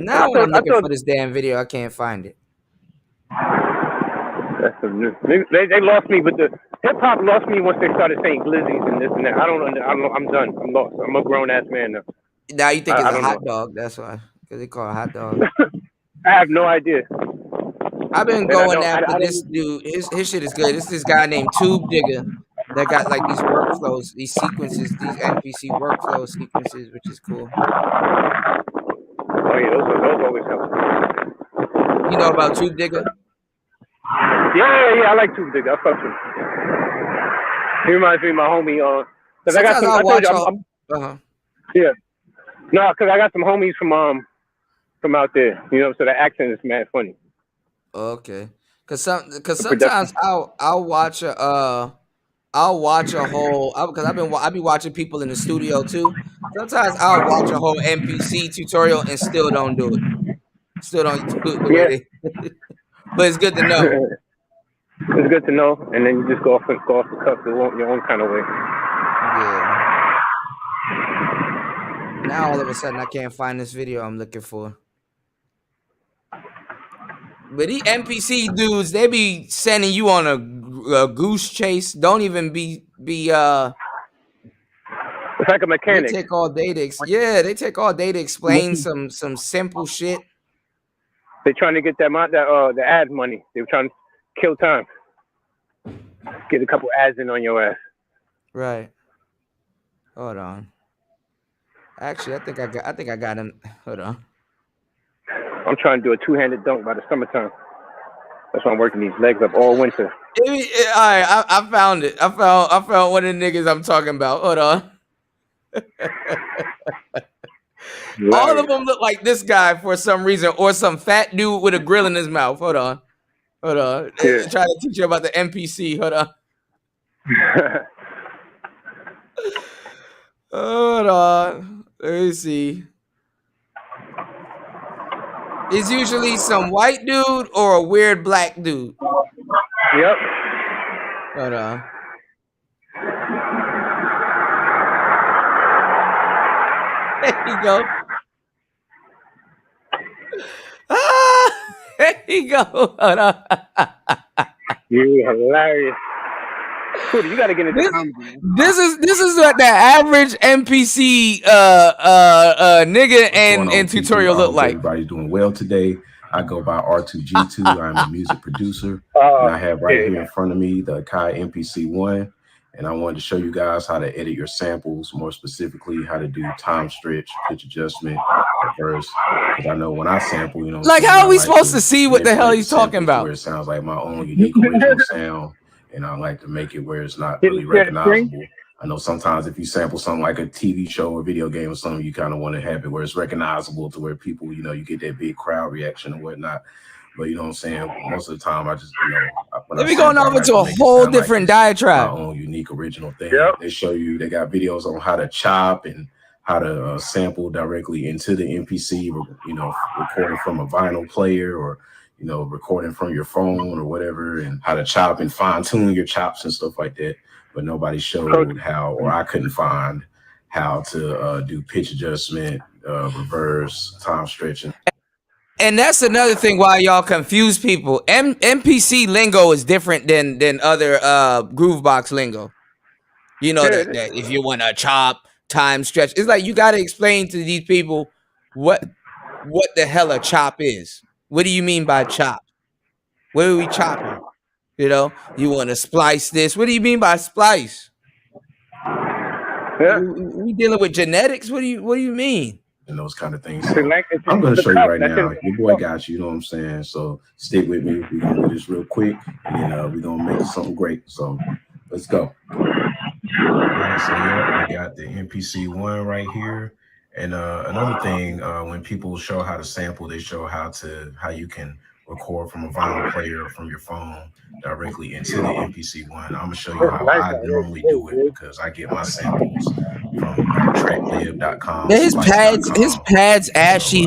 Now when I'm looking for this damn video, I can't find it. That's some new. They lost me with the hip hop. Lost me once they started saying glizzies and this and that. I don't. I'm done. I'm lost. I'm a grown ass man now. Now you think it's a hot dog? That's why, because they call it hot dog. I have no idea. I've been going after this dude. His shit is good. This guy named Tube Digger that got like these workflows, these sequences, these NPC workflow sequences, which is cool. Oh yeah, those always help. You know about Tube Digger? Yeah, I like Tube Digger. I fuck with him. He reminds me of my homie. Cause I got some. Yeah. No, because I got some homies from out there. You know, so the accent is mad funny. Okay. Cause sometimes I'll watch a whole because I be watching people in the studio too. Sometimes I'll watch a whole NPC tutorial and still don't do it. Still don't do it the way they. But it's good to know. It's good to know, and then you just go off the cuff your own kind of way. Yeah. Now all of a sudden I can't find this video I'm looking for. But these NPC dudes, they be sending you on a goose chase. Don't even be. It's like a mechanic. They take all day to explain some simple shit. They're trying to get the ad money. They're trying to kill time. Get a couple ads in on your ass. Right. Hold on. Actually, I think I got him. Hold on. I'm trying to do a two-handed dunk by the summertime. That's why I'm working these legs up all winter. All right, I found it. I found one of the niggas I'm talking about. Hold on. All of them look like this guy for some reason, or some fat dude with a grill in his mouth. Hold on. Yeah. Trying to teach you about the NPC. Hold on. Hold on. Let me see. It's usually some white dude or a weird black dude. Yep. Hold on. There you go. There you go. Hold on. You're hilarious. Cootie, you gotta get into comedy. This is what the average NPC nigga and tutorial look like. Everybody's doing well today. I go by R2G2. I'm a music producer. And I have right here in front of me the Kai MPC-1. And I wanted to show you guys how to edit your samples, more specifically how to do time stretch, pitch adjustment, reverse. Because I know when I sample, you know, Like, how are we supposed to see what the hell he's talking about? where it sounds like my own unique original sound, and I like to make it where it's not really recognizable. I know sometimes if you sample something like a TV show or video game or something, you kind of want to have it where it's recognizable to where people, you know, you get that big crowd reaction and whatnot. But you know what I'm saying? Most of the time, I just, you know, let me go over to a whole different diatribe. My own unique original thing. Yep. They show you, they got videos on how to chop and how to sample directly into the MPC, you know, recording from a vinyl player or, you know, recording from your phone or whatever, and how to chop and fine tune your chops and stuff like that. But nobody showed how, or I couldn't find how to do pitch adjustment, reverse, time stretching. And that's another thing why y'all confuse people. MPC lingo is different than other Groovebox lingo. You know that if you want to chop, time stretch, it's like you got to explain to these people what the hell a chop is. What do you mean by chop? What are we chopping? You know, you want to splice this. What do you mean by splice? Yeah. We dealing with genetics. What do you mean? And those kind of things. So I'm going to show you right now. Your boy got you. You know what I'm saying? So stick with me. We're going to do this real quick, and then we're going to make something great. So let's go. All right, so yeah, we got the MPC-1 right here. And another thing, when people show how to sample, they show how you can record from a vinyl player or from your phone directly into the MPC-1. I'm gonna show you how I normally do it because I get my samples from tracklib.com. Yeah, his pads ashy.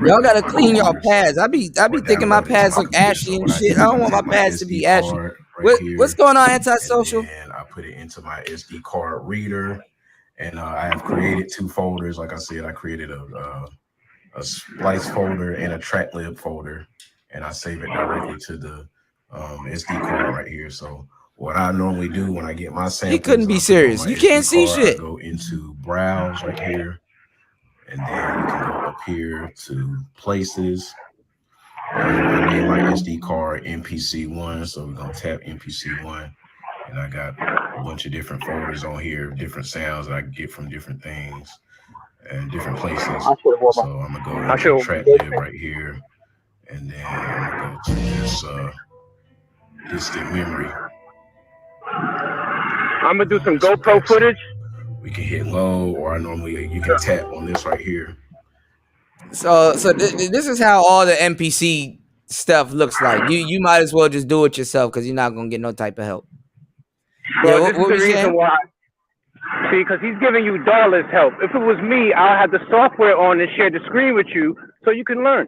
Y'all gotta clean y'all pads. I be thinking my pads look ashy and shit. I don't want my pads to be ashy. What's going on, Antisocial? And I put it into my SD card reader, and I have created 2 folders. Like I said, I created a splice folder and a tracklib folder, and I save it directly to the SD card right here. So what I normally do when I get my samples, he couldn't be serious. You can't see shit. I go into browse right here, and then you can go up here to places. I named my SD card MPC-1, so we're gonna tap MPC-1, and I got a bunch of different folders on here, different sounds that I get from different things and different places. So I'm gonna go into tracklib right here, and then I'm gonna go to this distant memory. I'm gonna do some GoPro footage. We can hit low, or you can tap on this right here. So this is how all the MPC stuff looks like. You might as well just do it yourself because you're not gonna get no type of help. Well, this is the reason why. See, because he's giving you dollars help. If it was me, I'll have the software on and share the screen with you so you can learn.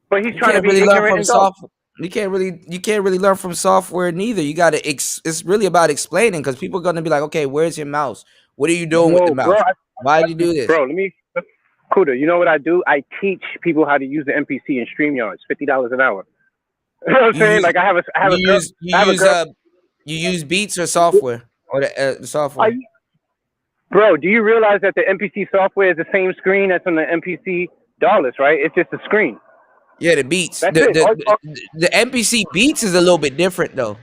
But he's trying to be ignorant and software. You can't really learn from software neither. You gotta. It's really about explaining because people are gonna be like, okay, where's your mouse? What are you doing with the mouse? Why did you do this? Bro, Kuda, you know what I do? I teach people how to use the MPC in StreamYard. It's $50 an hour. You know what I'm saying? Like I have a you use Beats or software or the software. Bro, do you realize that the MPC software is the same screen that's on the MPC dollars, right? It's just a screen. Yeah, the Beats. The MPC Beats is a little bit different though.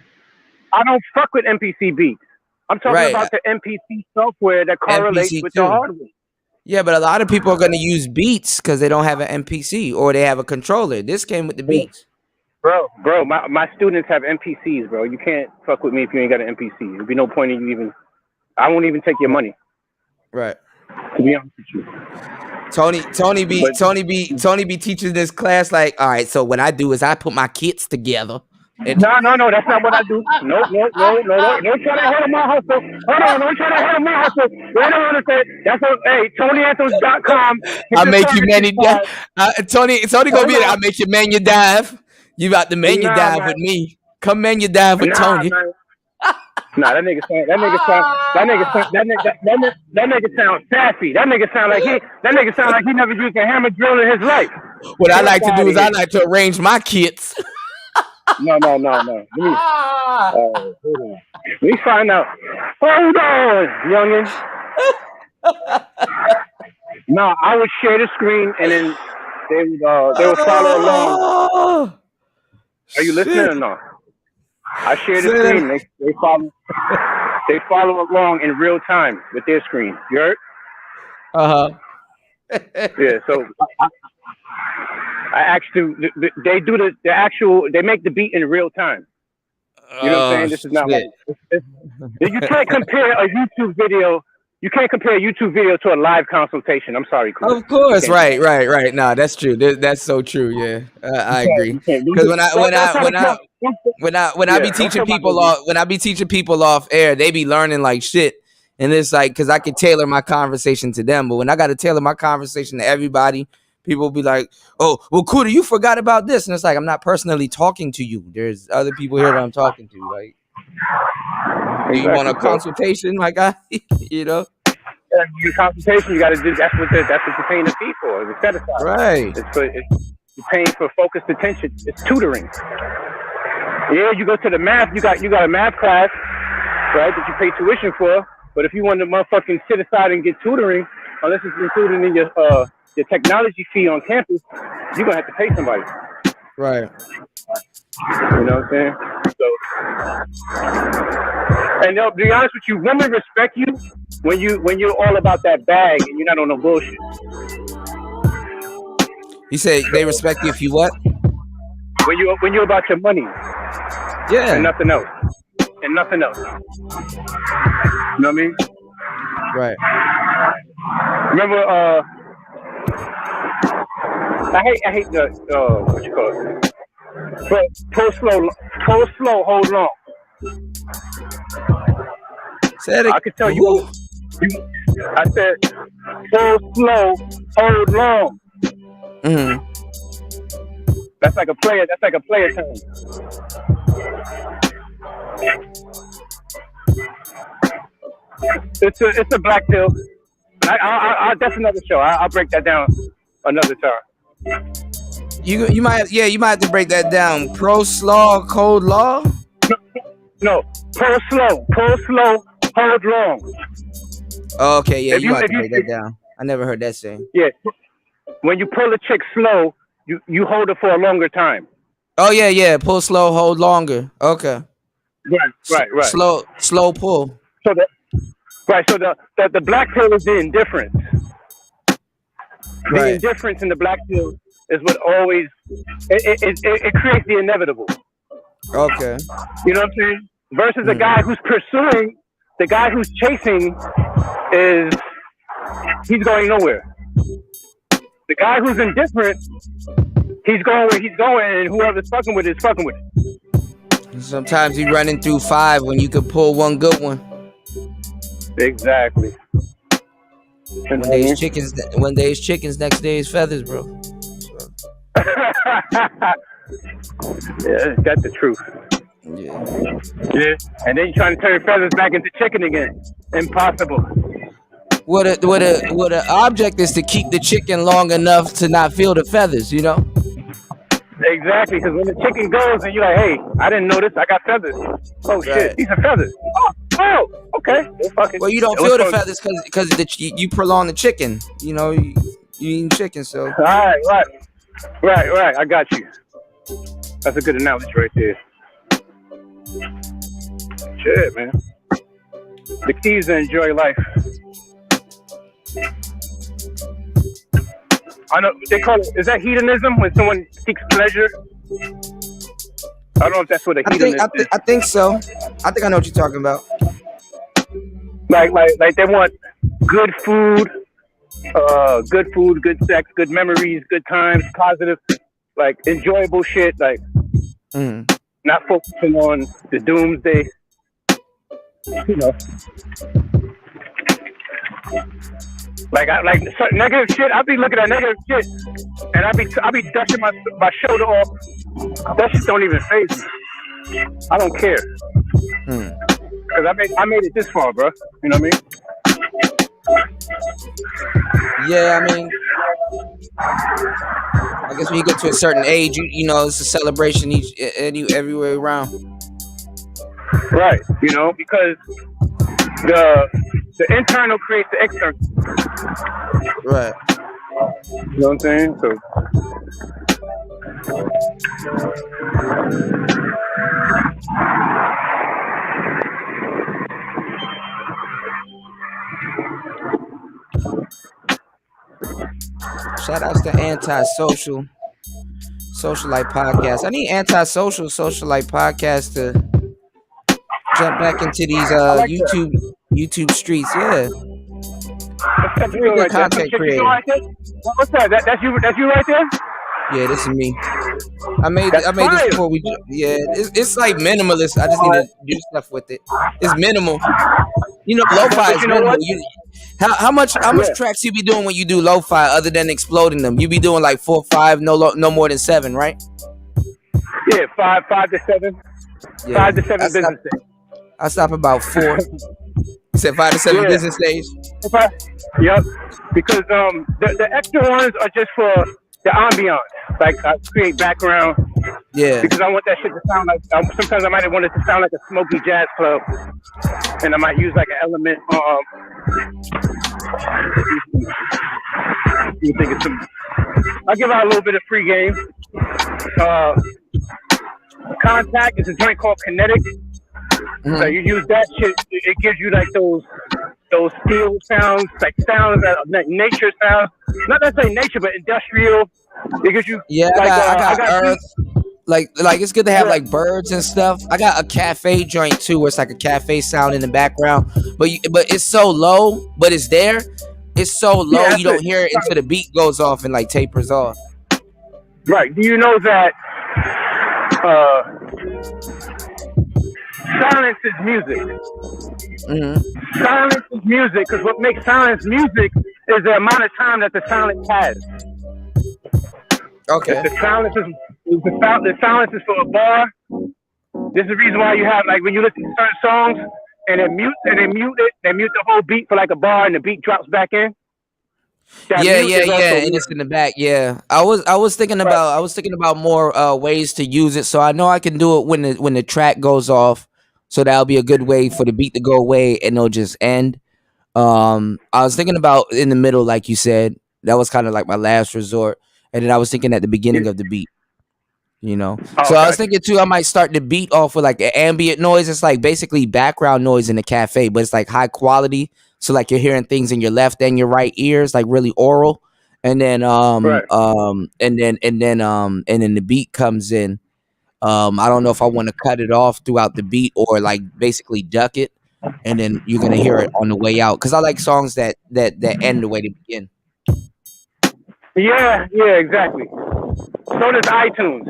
I don't fuck with MPC Beats. I'm talking about the MPC software that correlates with the hardware. Yeah, but a lot of people are going to use Beats because they don't have an MPC or they have a controller. This came with the Beats. Bro, my students have MPCs, bro. You can't fuck with me if you ain't got an MPC. There'd be no point in you even. I won't even take your money. Right. To be honest with you. Tony be teaching this class like, all right, so what I do is I put my kits together. No, that's not what I do. No. Don't try to handle my hustle. Hold on, don't try to handle my hustle. Wait on a second. That's what, hey, TonyAnthems.com. I make you many Tony gonna be there. I make you menu dive. You about to menu dive with me. Come menu dive with Tony. Nah, that nigga sound sassy. That nigga sound like he never used a hammer drill in his life. What I like to do is I like to arrange my kits. No. Let me find out. Hold on, youngin. No, I would share the screen and then they would follow along. Oh, Are you listening shit. or no? I share the Say screen. that. They follow along in real time with their screen. You heard? Yeah. So I actually they do the actual. They make the beat in real time. You know what I'm saying? This is not like you can't compare a YouTube video. You can't compare a YouTube video to a live consultation. I'm sorry, Cookin. Of course, right. No, that's true. That's so true. Yeah, I agree. You can't. Because when I be Yeah, don't teaching tell my people baby. off air, they be learning like shit, and it's like because I could tailor my conversation to them, but when I got to tailor my conversation to everybody, people be like, "Oh, well, Kuda, you forgot about this," and it's like I'm not personally talking to you. There's other people here that I'm talking to. Like, do you want a consultation, my guy? You know. Your consultation, you got to do. That's what you're paying the fee for. It's set aside. Right. You're paying for focused attention. It's tutoring. Yeah, you go to the math. You got a math class, right? That you pay tuition for. But if you want to motherfucking sit aside and get tutoring, unless it's included in your technology fee on campus, you're gonna have to pay somebody. Right. You know what I'm saying? So, and to be honest with you, women respect you when you're all about that bag and you're not on no bullshit. You say they respect you if you what? When you're about your money. Yeah. And nothing else. You know what I mean? Right. Remember, I hate the what you call it? Pull slow, hold long. Said it. I could tell you. I said, pull slow, hold long. Mm-hmm. That's like a player term. It's a black pill. That's another show. I'll break that down another time. You might have to break that down. Pro slaw, code law? No. Pull slow, hold long. Okay, yeah, you have to break that down. I never heard that saying. Yeah. When you pull a chick slow, you hold her for a longer time. Oh yeah. Pull slow, hold longer. Okay. Right. Slow pull. So the black pill is the indifference. The indifference in the black pill is what always it creates the inevitable. Okay. You know what I'm saying? Versus the guy who's pursuing, the guy who's chasing he's going nowhere. The guy who's indifferent, he's going where he's going, and whoever's fucking with it is fucking with it. Sometimes you running through 5 when you could pull one good one. Exactly. One day is chickens, next day is feathers, bro. Yeah, that's the truth. Yeah. And then you're trying to turn feathers back into chicken again. Impossible. What a object is to keep the chicken long enough to not feel the feathers, you know? Exactly, because when the chicken goes and you're like, hey, I didn't notice, I got feathers. Oh shit, these are feathers. Oh, okay. Well, you don't feel the feathers because you prolong the chicken. You know, you eating chicken, so. Right. I got you. That's a good analogy right there. Shit, man. The key is to enjoy life. I know they call it. Is that hedonism when someone seeks pleasure? I don't know if that's what a hedonist is. I think so. I think I know what you're talking about. Like they want good food, good sex, good memories, good times, positive, like enjoyable shit. Like not focusing on the doomsday. You know. Like negative shit. I be looking at negative shit, and I be dusting my shoulder off. That shit don't even faze me. I don't care, cause I made it this far, bro. You know what I mean? Yeah, I mean, I guess when you get to a certain age, you know, it's a celebration everywhere around. Right. You know, because the internal creates the external. Right. You know what I'm saying? So Shout outs to Antisocial Socialite Podcast. I need Antisocial Socialite Podcast to jump back into these I like YouTube streets. Yeah, that. very good Right there. content Check creator. right there. What's that? That's you. That's you right there. Yeah, this is me. I made That's this fire. before we do. Yeah, it's like minimalist. I just need to do stuff with it. It's minimal. You know, lo-fi is You know minimal. what? How much tracks you be doing when you do lo-fi other than exploding them? You be doing like 4 or 5, no more than 7, right? Yeah, 5 to 7. Yeah. 5 to 7 business days. I stop about 4. You said 5 to 7 business days. Okay. Yep. Because the extra ones are just for the ambiance. Like I create background. Yeah. Because I want that shit to sound like. Sometimes I might want it to sound like a smoky jazz club, and I might use like an element. You think it's some? I'll give out a little bit of free game. Contact is a joint called Kinetic. So you use that shit. It gives you like those steel sounds, like sounds like nature sounds. Not necessarily nature, but industrial. It gives you. Yeah, like, I got earth. Like it's good to have like birds and stuff. I got a cafe joint too, where it's like a cafe sound in the background, but it's so low, but it's there. It's so low you don't hear it until the beat goes off and like tapers off. Right. Do you know that silence is music? Mm-hmm. Silence is music, because what makes silence music is the amount of time that the silence has. Okay. If the silence is for a bar. This is the reason why you have, like, when you listen to certain songs and they mute the whole beat for like a bar and the beat drops back in. Yeah, and it's in the back. Yeah, I was thinking about more ways to use it, so I know I can do it when the track goes off. So that'll be a good way for the beat to go away and it'll just end. I was thinking about in the middle, like you said, that was kind of like my last resort, and then I was thinking at the beginning of the beat. You know, so I was thinking too, I might start the beat off with like an ambient noise. It's like basically background noise in the cafe, but it's like high quality. So like you're hearing things in your left and your right ears, like really oral. And then and then the beat comes in. I don't know if I want to cut it off throughout the beat or like basically duck it, and then you're gonna hear it on the way out. Cause I like songs that end the way they begin. Yeah, exactly. So does iTunes.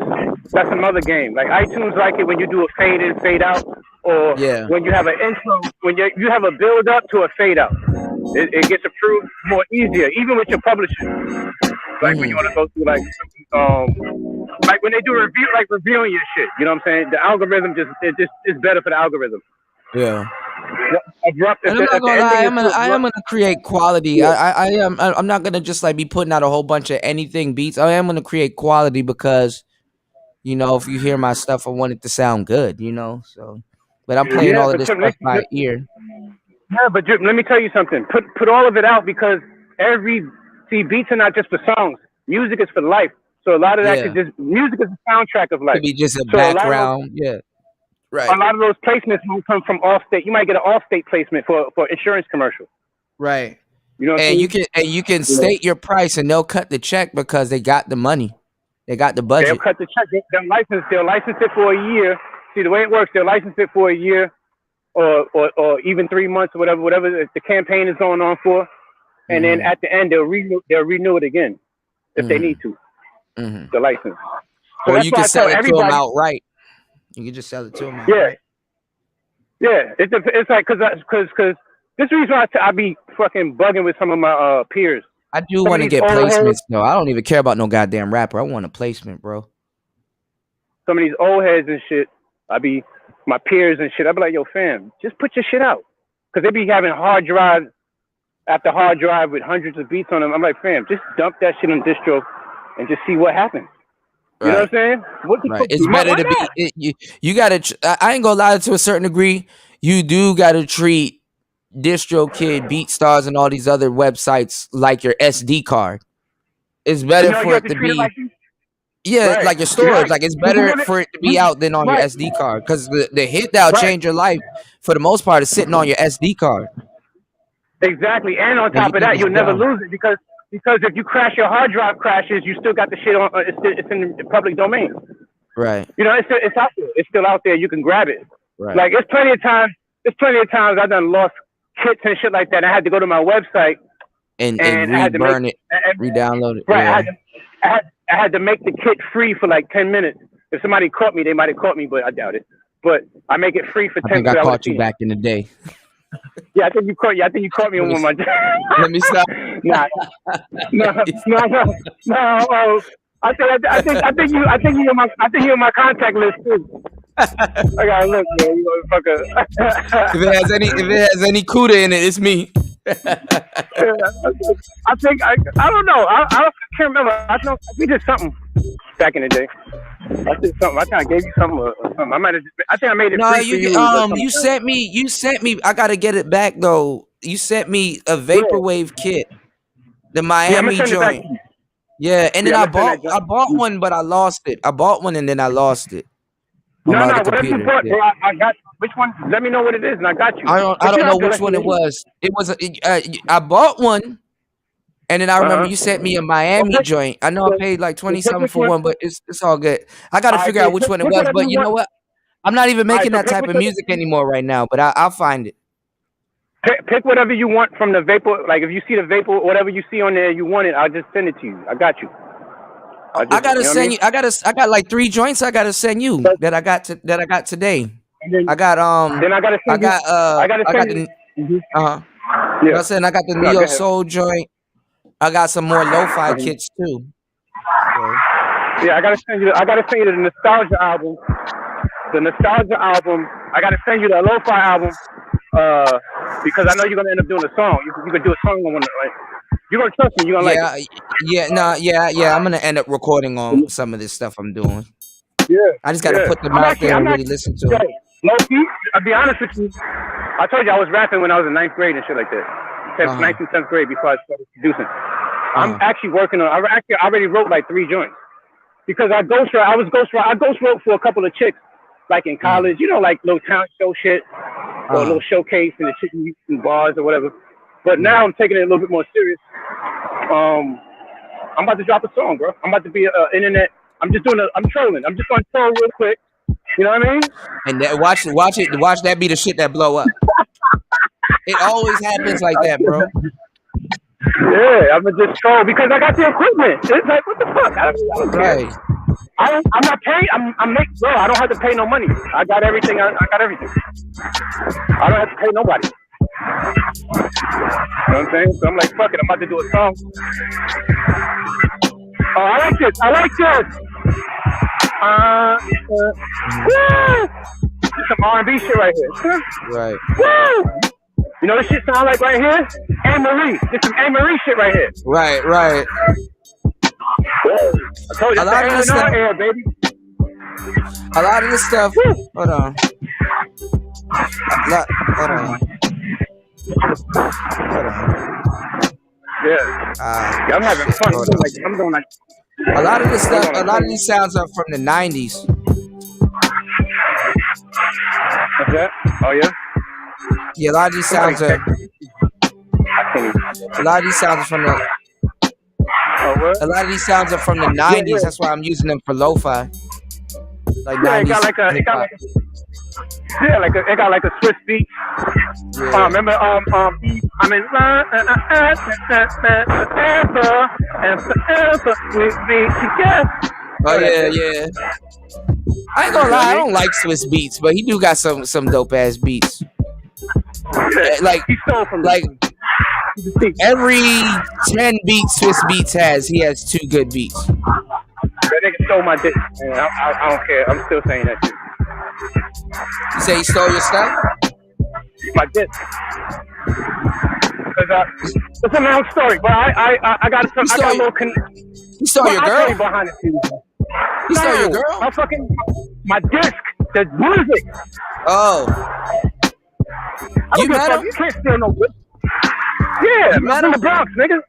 That's another game. Like iTunes like it when you do a fade in, fade out, or when you have an intro, when you have a build up to a fade out. It gets approved more easier, even with your publisher. Like when you want to go through like when they do reviewing your shit. You know what I'm saying? The algorithm it's better for the algorithm. Yeah. Abrupt. And I'm not gonna lie, I am gonna create quality. Yeah. I'm not gonna just like be putting out a whole bunch of anything beats. I am gonna create quality because, you know, if you hear my stuff, I want it to sound good, you know. So, but I'm playing all of this stuff by ear. Yeah, but let me tell you something. Put all of it out because beats are not just for songs. Music is for life. So a lot of that music is the soundtrack of life. Could be just a background. Right. A lot of those placements will come from off-state. You might get an off-state placement for insurance commercial. Right. You know, you can state your price and they'll cut the check because they got the money. They got the budget. They'll cut the check. They'll license it for a year. See, the way it works, they'll license it for a year or even 3 months or whatever the campaign is going on for. And then at the end, they'll renew it again if they need to. The license. So or you can sell it to them outright. You can just sell it to them outright. Yeah. It's like because this is the reason why I be fucking bugging with some of my peers. I do want to get placements though. I don't even care about no goddamn rapper. I want a placement, bro. Some of these old heads and shit, my peers and shit, I be like, yo, fam, just put your shit out. Because they be having hard drive after hard drive with hundreds of beats on them. I'm like, fam, just dump that shit on distro and just see what happens. You know what I'm saying? Right. It's better to be. You gotta. I ain't gonna lie. To a certain degree, you do gotta treat DistroKid, BeatStars, and all these other websites like your SD card. It's better You know, you for have it to to treat it be. like Yeah, right, like your storage. right. Like it's You better want it, for it to be out than on your right, SD card. Because the hit that'll right. change your life for the most part is sitting on your SD card. Exactly. And on And you top of think that, it's you'll never dumb. lose it because if you crash, your hard drive crashes, you still got the shit on. It's in the public domain. Right. You know, it's out there. It's still out there. You can grab it. Right. Like it's plenty of times. There's plenty of times I've done lost kits and shit like that. I had to go to my website And I had to re-burn make it, re-download it. right. Yeah. I had to make the kit free for like 10 minutes. If somebody caught me, they might have caught me, but I doubt it. But I make it free for 10 I think I minutes. caught you back in the day. Yeah, I think you caught. Yeah, I think you caught me on my. Let me stop. Nah, no. I think you're my contact list too. I gotta look, man. You motherfucker. If it has any CUDA in it, it's me. I think I don't know. I can't remember. I know we did something back in the day. I did something. I kind of gave you something or something. I think I made it No, free for you. you sent me. I gotta get it back though. You sent me a vaporwave kit, the Miami joint. Yeah, and then I bought one, but I lost it. I bought one and then I lost it. No, whatever you bought, bro. I got which one. Let me know what it is, and I got you. I don't know which one it was. It was I bought one, and then I remember you sent me a Miami joint. I know I paid like 20-something for one, but it's all good. I got to figure out which one it was. But you know what? I'm not even making that type of music anymore right now. But I'll find it. Pick whatever you want from the vapor. Like if you see the vapor, whatever you see on there, you want it. I'll just send it to you. I got you. I gotta send you. I got like 3 joints. I gotta send you that I got today. Then, I got Then I gotta send you. Yeah. I said I got the Neo Soul joint. I got some more lo-fi kits too. So. Yeah, I gotta send you the nostalgia album. The nostalgia album. I gotta send you the lo-fi album. Because I know you're gonna end up doing a song. You can do a song on one, right? You're gonna trust me. You're gonna like it. Yeah. I'm gonna end up recording on some of this stuff I'm doing. Yeah. I just gotta put them out there and really listen to it. Low-key, I'll be honest with you. I told you I was rapping when I was in 9th grade and shit like that. 9th and 10th grade before I started producing. I'm actually working on. I already wrote like 3 joints because I ghostwrote. I ghostwrote for a couple of chicks, like in college. You know, like little talent show shit or a little showcase and the shit in bars or whatever. But now I'm taking it a little bit more serious. I'm about to drop a song, bro. I'm about to be internet. I'm trolling. I'm just gonna troll real quick. You know what I mean? And watch that be the shit that blow up. It always happens like that, bro. Yeah, I'm gonna just troll because I got the equipment. It's like, what the fuck? I don't right. I'm not paying. I'm making. Bro, I don't have to pay no money. I got everything. I got everything. I don't have to pay nobody. You know what I'm saying? So I'm like, fuck it. I'm about to do a song. Oh, I like this. Some R&B shit right here. Right. Woo! You know this shit sound like right here? A-Marie. This is A-Marie shit right here. Right. I told you, a lot of this stuff, air, baby. A lot of this stuff. Hold on. Yeah. I'm having fun. I'm doing like. A lot of this stuff. A lot of these sounds are from the 90s. What's that? Oh yeah. Yeah, a lot of these sounds are. A lot of these sounds are from the. A lot of these sounds are from the 90s. Yeah. That's why I'm using them for lo-fi. Like 90s. It got like a Swiss beat. Yeah. Remember I'm in love and forever we be together. Oh yeah. I ain't gonna lie, I don't like Swiss beats, but he do got some dope ass beats. Like every 10 beats Swiss Beats has, he has 2 good beats. That nigga stole my dick. I don't care. I'm still saying that shit. You say he stole your stuff? My dick. It's a long story, but I got some. I got a little. He stole your girl? Behind the scenes. He stole your girl? My disc, the music. Oh. You met him? You can't steal no disc. Yeah, I'm from the Bronx, nigga.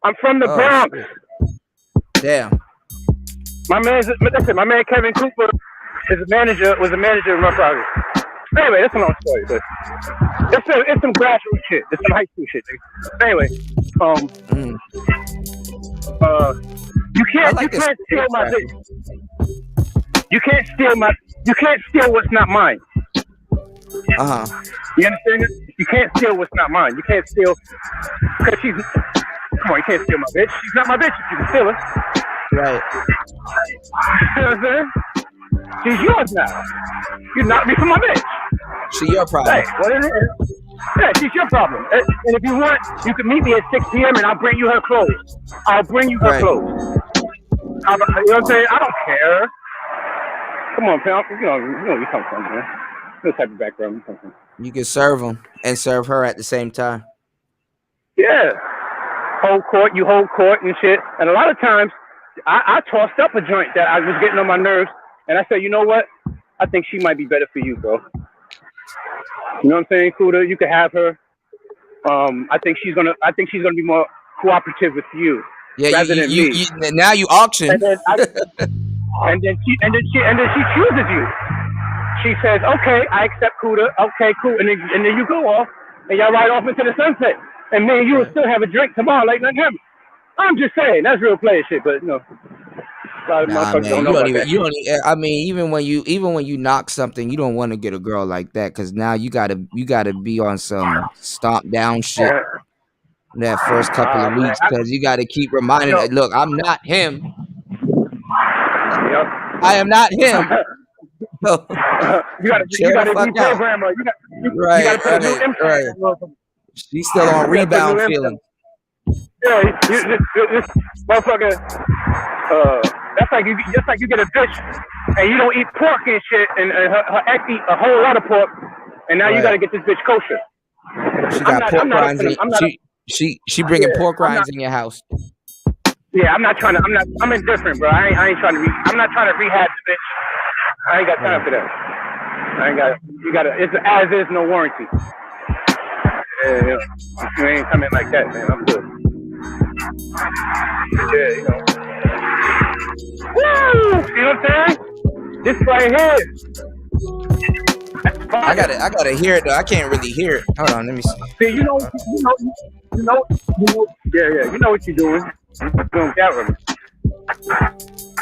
I'm from the Bronx. Damn. My man Kevin Cooper was a manager in Rough Riders. Anyway, that's a long story, but it's some grassroots shit. It's some high school shit. Anyway, you can't steal my bitch. You can't steal what's not mine. You understand it? You can't steal what's not mine. You can't steal because you can't steal my bitch. She's not my bitch. You can steal her. Right. You know what I'm saying? She's yours now. You knocked me from my bitch. She your problem. Hey, yeah, she's your problem. And if you want, you can meet me at 6 p.m. and I'll bring you her clothes. I'll bring you her clothes. You know what I'm saying? I don't care. Come on, pal. You know you come from, man. This type of background you come from. You can serve him and serve her at the same time. Yeah. Hold court and shit. And a lot of times, I tossed up a joint that I was getting on my nerves, and I said, you know what? I think she might be better for you, bro. You know what I'm saying, Kuda? You could have her. I think she's gonna be more cooperative with you. Yeah, rather than me. Now you auction. And then she chooses you. She says, okay, I accept Kuda. Okay, cool. And then you go off and y'all ride off into the sunset. And me and you will still have a drink tomorrow like nothing happened. I'm just saying, that's real player shit, but you know. A lot of motherfuckers don't know about that. I mean, even when you knock something, you don't want to get a girl like that because now you gotta be on some stomp down shit that first couple of weeks because you gotta keep reminding her, look, I'm not him. Yep. I am not him. You gotta reprogram her. You gotta put a new implant on her. She's still on rebound feeling. Yeah, this motherfucker. That's like you get a bitch and you don't eat pork and shit, and her ex eat a whole lot of pork, and now you gotta get this bitch kosher. She got pork rinds. She bringing pork rinds in your house. Yeah, I'm indifferent, bro. I ain't trying to I'm not trying to rehab the bitch. I ain't got time for that. It's as is, no warranty. Yeah. You ain't coming like that, man. I'm good. Yeah, you know. Woo! You know what I'm saying? This right here. I gotta hear it though. I can't really hear it. Hold on, let me see. See, you know. Yeah. You know what you're doing. You're doing that with me.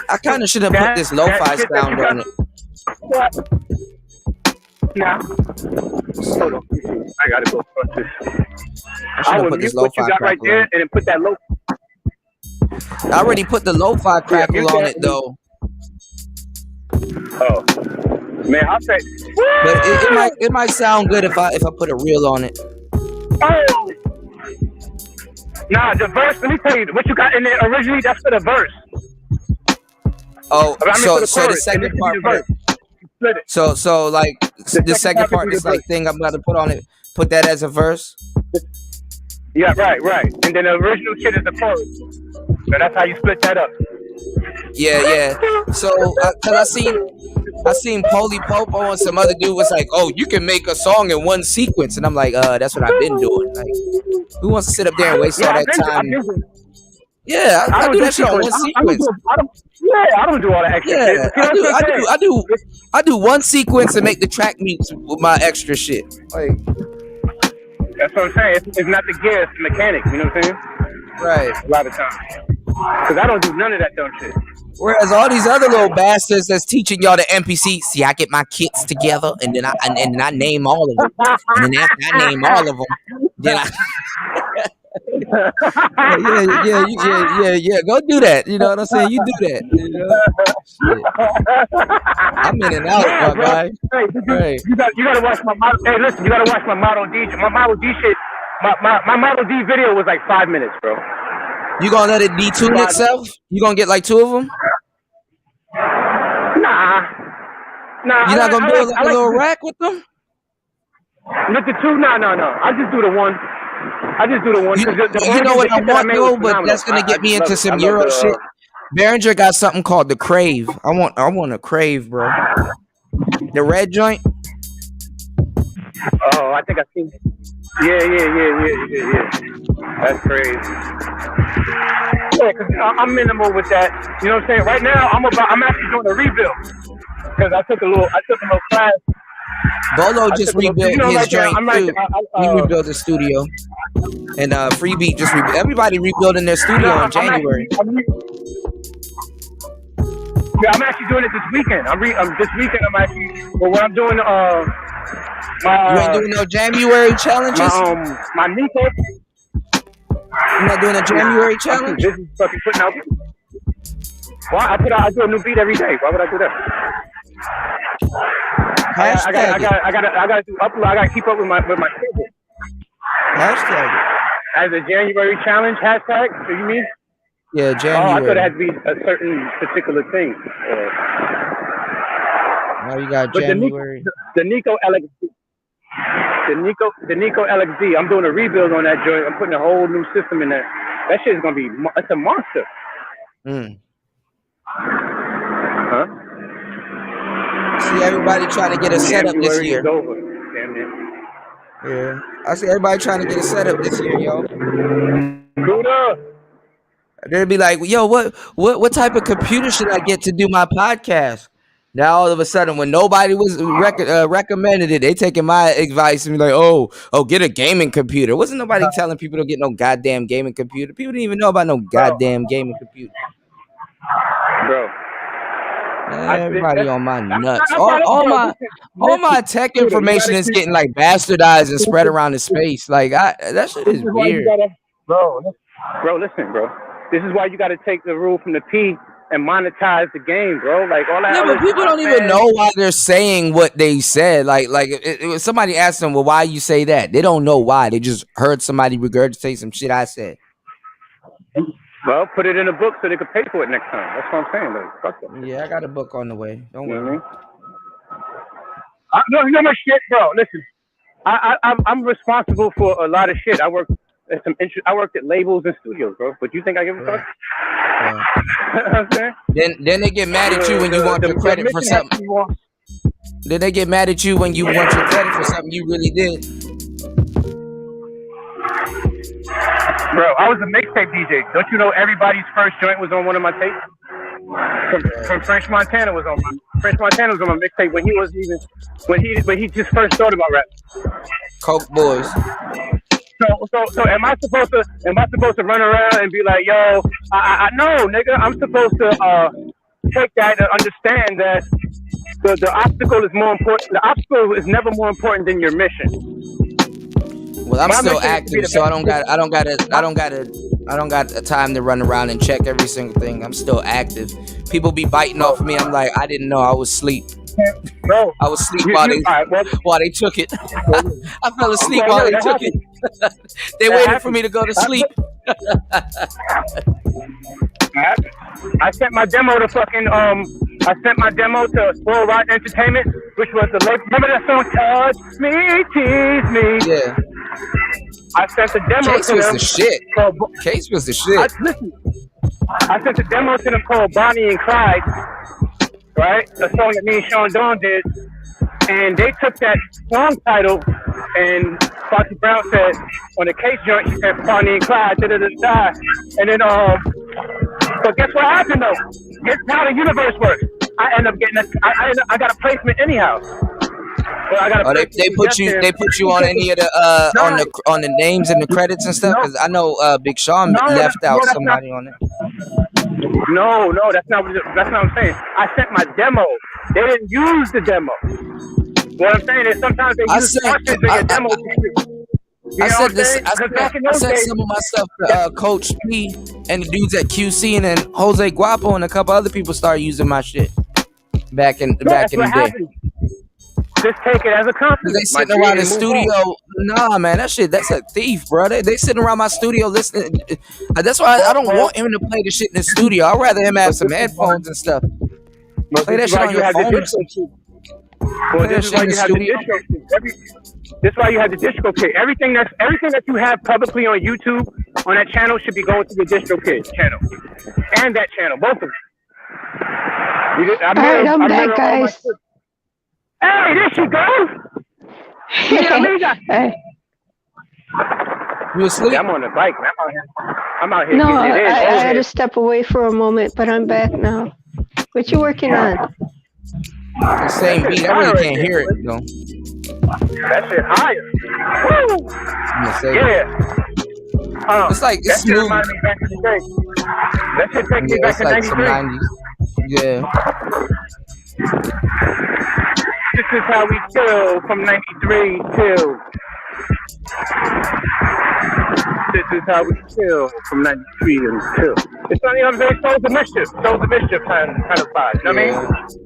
I kind of should have put this lo-fi sound on it. What? Nah. Hold on. I gotta go fuck this. I would put this lo-fi what you got right there, and then put that lo. I already put the lo-fi crackle on it though. Oh, man, I'll say. But it might sound good if I put a reel on it. Oh. Nah, the verse. Let me tell you what you got in there originally. That's for the verse. Oh, so the second part. So like the second part is like thing I'm about to put on it. Put that as a verse. Yeah, right. And then the original shit is the chorus. So that's how you split that up. Yeah. So cause I seen Polly Popo and some other dude was like, oh, you can make a song in one sequence, and I'm like, that's what I've been doing. Like, who wants to sit up there and waste all that time? Yeah, I do that shit on one sequence. I don't do all that extra shit. I do one sequence and make the track meet with my extra shit. Like, that's what I'm saying. It's not the gear, it's the mechanics. You know what I'm saying? Right. A lot of times. Because I don't do none of that dumb shit. Whereas all these other little bastards that's teaching y'all the MPC, see, I get my kits together and then I name all of them. And then after I name all of them, then I... yeah. Go do that. You know what I'm saying? You do that. You know? I'm in and out, my guy. Hey, you gotta watch my model. Hey, listen, you gotta watch my Model D. My Model D shit. My Model D video was like 5 minutes, bro. You gonna let it detune itself? You gonna get like 2 of them? Nah. You're not gonna build a little rack with them? With the 2? No. I just do the one. You know what I want though, but that's gonna get me into some Euro shit. Behringer got something called the Crave. I want a Crave, bro. The red joint. Oh, I think I seen it. Yeah. That's crazy. Yeah, because I'm minimal with that. You know what I'm saying? Right now, I'm actually doing a rebuild because I took a little class. Bolo just rebuilt his like joint I'm like too. He rebuilt the studio, and Freebeat just everybody rebuilding their studio in January. I'm actually doing it this weekend. This weekend. I'm actually. Well, what I'm doing. You ain't doing no January challenges. My Nico. You're not doing a January challenge. This is fucking putting out. Why I do a new beat every day. Why would I do that? I gotta do upload. I gotta keep up with my schedule. Hashtag as a January challenge hashtag. Do you mean? Yeah, January. Oh, I thought it had to be a certain particular thing. Now you got January. The Nico LXD. The Nico LXD. I'm doing a rebuild on that joint. I'm putting a whole new system in there. That shit is gonna be. It's a monster. Huh? See everybody trying to get a setup this year. Over. Damn it. Yeah, I see everybody trying to get a setup this year, yo. Kuda. They'd be like, yo, what type of computer should I get to do my podcast? Now all of a sudden, when nobody was recommended it, they taking my advice and be like, oh, get a gaming computer. Wasn't nobody telling people to get no goddamn gaming computer? People didn't even know about no goddamn gaming computer. Bro. Everybody on my nuts. All my tech information is getting like bastardized and spread around the space. Like that shit is weird. Bro, listen, bro. This is why you got to take the rule from the P and monetize the game, bro. Like all that. Yeah, but people don't even know why they're saying what they said. Like if somebody asked them, well, why you say that? They don't know why. They just heard somebody regurgitate some shit I said. Well, put it in a book so they could pay for it next time. That's what I'm saying. Like, fuck that. Yeah, I got a book on the way. Don't worry. No, you know my shit, bro. Listen, I'm responsible for a lot of shit. I worked at labels and studios, bro. But you think I give a fuck? Then they get mad at you when you want your credit for something. Then they get mad at you when you want your credit for something you really did. Bro, I was a mixtape DJ. Don't you know everybody's first joint was on one of my tapes? From French Montana was on my mixtape when he just first thought about rap. Coke Boys. So am I supposed to run around and be like, yo, I know, nigga, I'm supposed to take that and understand that the obstacle is more important. The obstacle is never more important than your mission. Well, I'm still active, so I don't got time to run around and check every single thing. I'm still active. People be biting off me. I'm like, I didn't know I was asleep. Bro, I was asleep while they took it. I fell asleep while they took it. They waited for me to go to sleep. I sent my demo to Spoil Rotten Entertainment, which was the label. Remember that song, Touch Me, Tease Me? Yeah. I sent the demo Case to was them. The shit. Case was the shit. I sent the demo to them called Bonnie and Clyde, right? A song that me and Sean Dawn did. And they took that song title, and Foxy Brown said, on the Case joint, she said, Bonnie and Clyde, da-da-da-da. And then, but guess what happened though? Guess how the universe works. I end up getting I got a placement anyhow. So they put you on any of the on the names and the credits and stuff? Because I know Big Sean left out somebody on it. No, that's not what I'm saying. I sent my demo. They didn't use the demo. What I'm saying is sometimes they use portions of your demo. I sent some of my stuff to Coach P and the dudes at QC, and then Jose Guapo and a couple other people started using my shit back in the day. Just take it as a compliment. They sitting around the studio. Nah, man, that's a thief, bro. They sitting around my studio listening. That's why I don't want him to play the shit in the studio. I'd rather him have some headphones and stuff. Play that shit on your phone or something. Well, this is why you have the disco kit. This is why you have the disco kit. Everything that you have publicly on YouTube on that channel should be going to the disco kit channel and that channel, both of them. I'm back, guys. Hey, there she goes. Hey. You asleep? Yeah, I'm on the bike, man. I'm out here No, getting it in. I had to step away for a moment, but I'm back now. What you working on? The same beat. I really can't hear it, though. That shit higher. Woo! Yeah. It's like, it's that shit smooth. reminds me back in the day. That shit takes me back to like some 93. 90s. Yeah. This is how we chill from 93 till. This is how we chill from 93 until. It's not, you know what I'm saying? Souls of Mischief. Souls of Mischief kind of vibe. You know what I mean?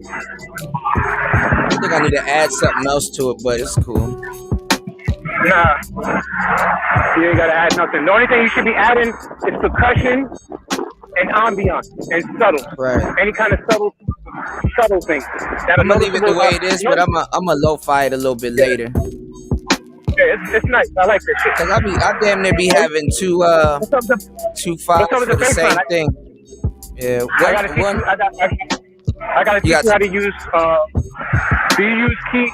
I think I need to add something else to it, but it's cool. Nah. You ain't gotta add nothing. The only thing you should be adding is percussion and ambiance and subtle. Right. Any kind of subtle thing. I'm gonna leave it the way it is, but I'm a lo-fi it a little bit later. Yeah, it's nice. I like this shit. Cause I damn near be having two files for the same thing. Yeah. I gotta teach you how to use. Do you use keys?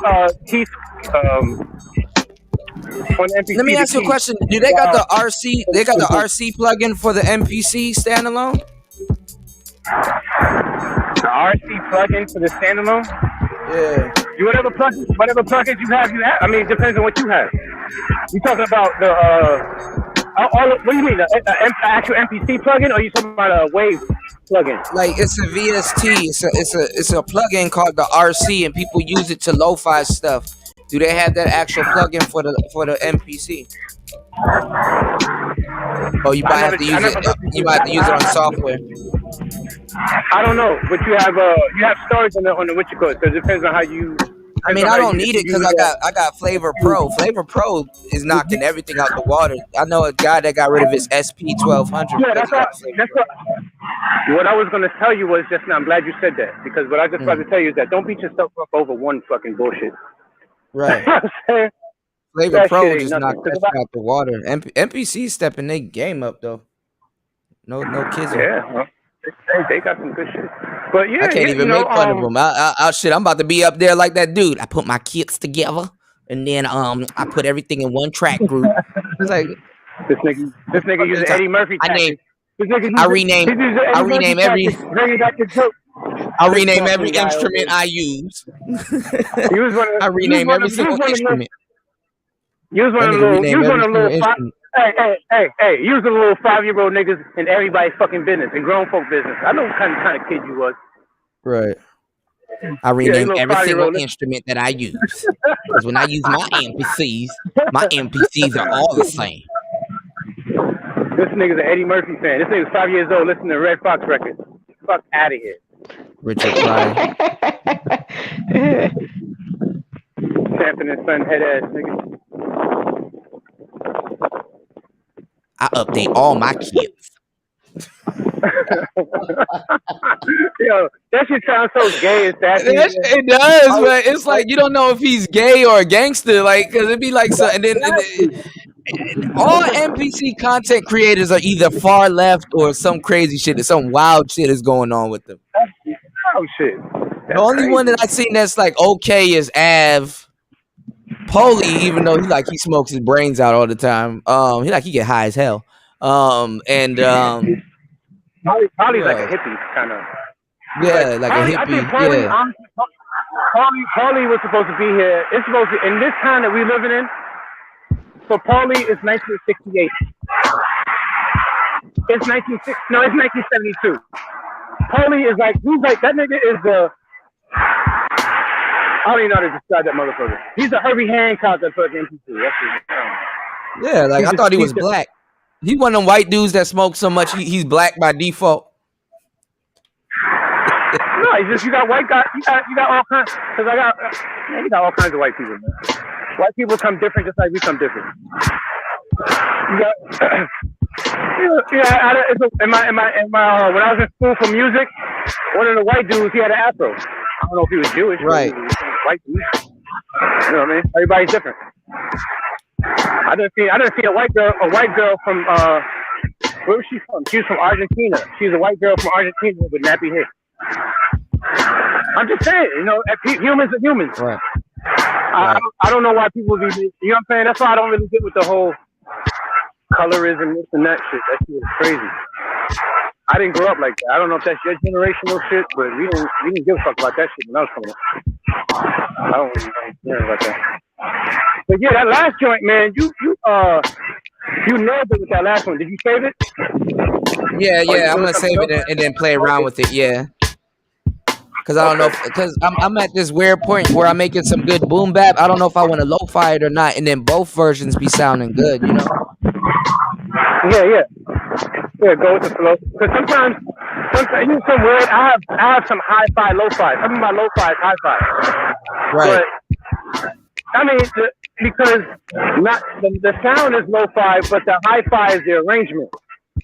On MPC? Let me ask you a question. Do they got the RC? They got the RC plugin for the MPC standalone? The RC plugin for the standalone? Yeah. You whatever plugins you have. I mean, it depends on what you have. You talking about the what do you mean? The actual MPC plugin, or you talking about a Wave plugin? Like it's a VST. It's a plugin called the RC, and people use it to lo-fi stuff. Do they have that actual plugin for the MPC? Oh, you might have to use it. You might have to use it on software. I don't know, but you have storage on the what you call it. So it depends on how you. I mean, I don't need it because I got Flavor Pro. Flavor Pro is knocking everything out the water. I know a guy that got rid of his SP 1200. Yeah, that's what I was gonna tell you was just now. I'm glad you said that because what I just about to tell you is that don't beat yourself up over one fucking bullshit. Right. Flavor Pro just knocked that out the water. MPC stepping their game up though. No kids. Yeah. Well, they got some good shit. But yeah, I can't even make fun of them. I'm about to be up there like that dude. I put my kits together and then I put everything in one track group. It's like this nigga using Eddie Murphy tactics. I rename every instrument I use. I rename every single instrument. You was one of the little Hey, you was a little 5-year-old niggas in everybody's fucking business, in grown folk business. I know what kind of kid you was. Right. I rename every single instrument that I use. Because when I use my MPCs are all the same. This nigga's an Eddie Murphy fan. This nigga's 5 years old listening to Red Fox records. Fuck out of here. Richard Pryor. Champion and son head ass nigga. I update all my kids. Yo, that shit sounds so gay and sassy. It does, but it's like you don't know if he's gay or a gangster, like because it'd be like so. And then all NPC content creators are either far left or some crazy shit, some wild shit is going on with them. Oh shit! The only one that I seen that's like okay is Av. Poli, even though he smokes his brains out all the time. He get high as hell. Polly's like a hippie kind of. Yeah, like a hippie. I think Paulie was supposed to be here. It's supposed to in this time that we're living in. So Paulie is 1968. It's 1972. Paulie is like that nigga is the. I don't even know how to describe that motherfucker. He's a Herbie Hancock of fucking MPC. Yeah, like I thought he was black. He one of them white dudes that smoke so much he's black by default. No, it's just you got white guys. You got all kinds. Cause you got all kinds of white people, man. White people come different, just like we come different. You got. When I was in school for music, one of the white dudes, he had an afro. I don't know if he was Jewish. Right. White dude. You know what I mean? Everybody's different. I didn't see a white girl from where was she from? She was from Argentina. She's a white girl from Argentina with nappy hair. I'm just saying, humans are humans. Right. I don't know why people be, you know what I'm saying? That's why I don't really get with the whole colorism, this and that shit. That shit is crazy. I didn't grow up like that. I don't know if that's your generational shit, but we didn't give a fuck about that shit when I was coming up. I don't really know about that. But yeah, that last joint, man, you nailed it with that last one. Did you save it? Yeah, I'm gonna save it and then play around with it. Yeah. Cause I don't know, cause I'm at this weird point where I'm making some good boom bap. I don't know if I want to lo-fi it or not, and then both versions be sounding good, you know? Yeah, go with the flow. Cause sometimes you some weird. I have some hi-fi, lo-fi. Some of my lo-fi is hi-fi. Right. But I mean, because not the sound is lo-fi, but the hi-fi is the arrangement.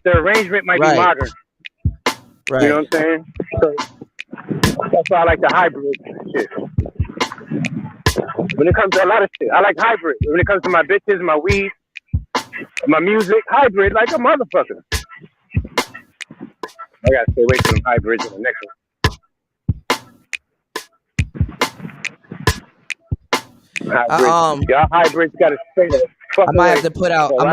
The arrangement might be modern. Right. You know what I'm saying? So, that's why I like the hybrid shit. When it comes to a lot of shit, I like hybrid. When it comes to my bitches, my weed, my music, hybrid like a motherfucker. I gotta stay away from them hybrids in the next one. Y'all hybrids gotta stay there. I might have to put out. I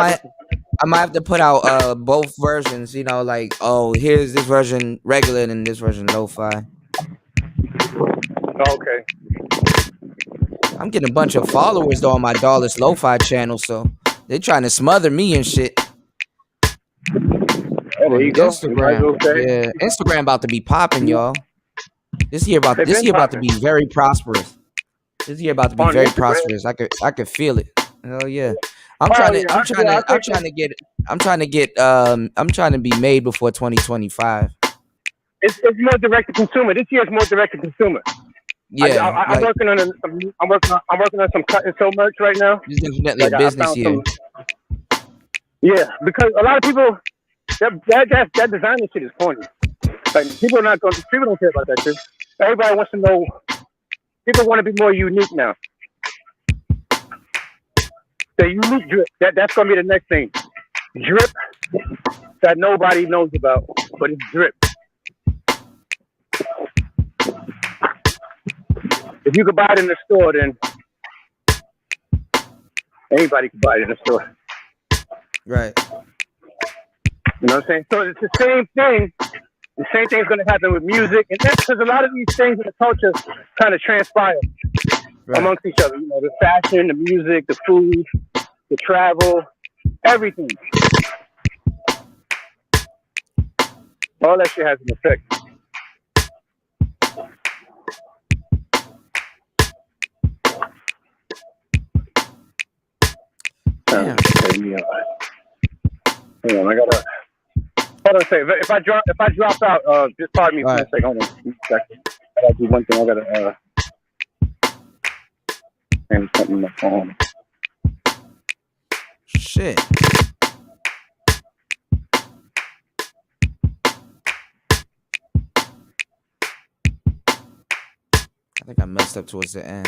might have to put out both versions. You know, like here's this version regular and this version lo-fi. Okay. I'm getting a bunch of followers though on my Dollars Lo-Fi channel, so they're trying to smother me and shit. There you go. Instagram, yeah, Instagram about to be popping, y'all. This year about to be very prosperous. This year about to be very prosperous. I could feel it. Hell yeah. I'm trying to be made before 2025. It's more direct to consumer. This year is more direct to consumer. Yeah, I'm working on some cut and sew merch right now. It's definitely a business year. Yeah, because a lot of people that designer shit is corny. Like people don't care about that shit. Everybody wants to know. People want to be more unique now. The unique drip. That's gonna be the next thing. Drip that nobody knows about, but it's drip. If you could buy it in the store, then anybody could buy it in the store. Right. You know what I'm saying? So it's the same thing. The same thing's going to happen with music. And that's because a lot of these things in the culture kind of transpire amongst each other. You know, the fashion, the music, the food, the travel, everything. All that shit has an effect. Damn. Hang on, I gotta. Hold on a second. If I drop out, just pardon me for a second. Hold on. I gotta do one thing. I gotta and something on my phone. Shit. I think I messed up towards the end.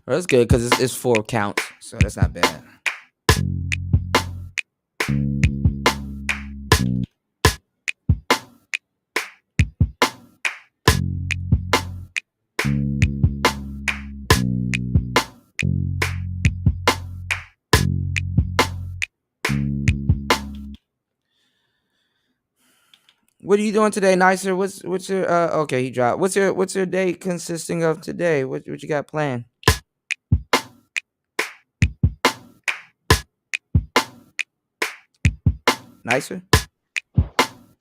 Well, that's good because it's 4 counts, so that's not bad. What are you doing today, Nicer? What's your okay, he dropped. What's your day consisting of today? What you got planned? Nicer?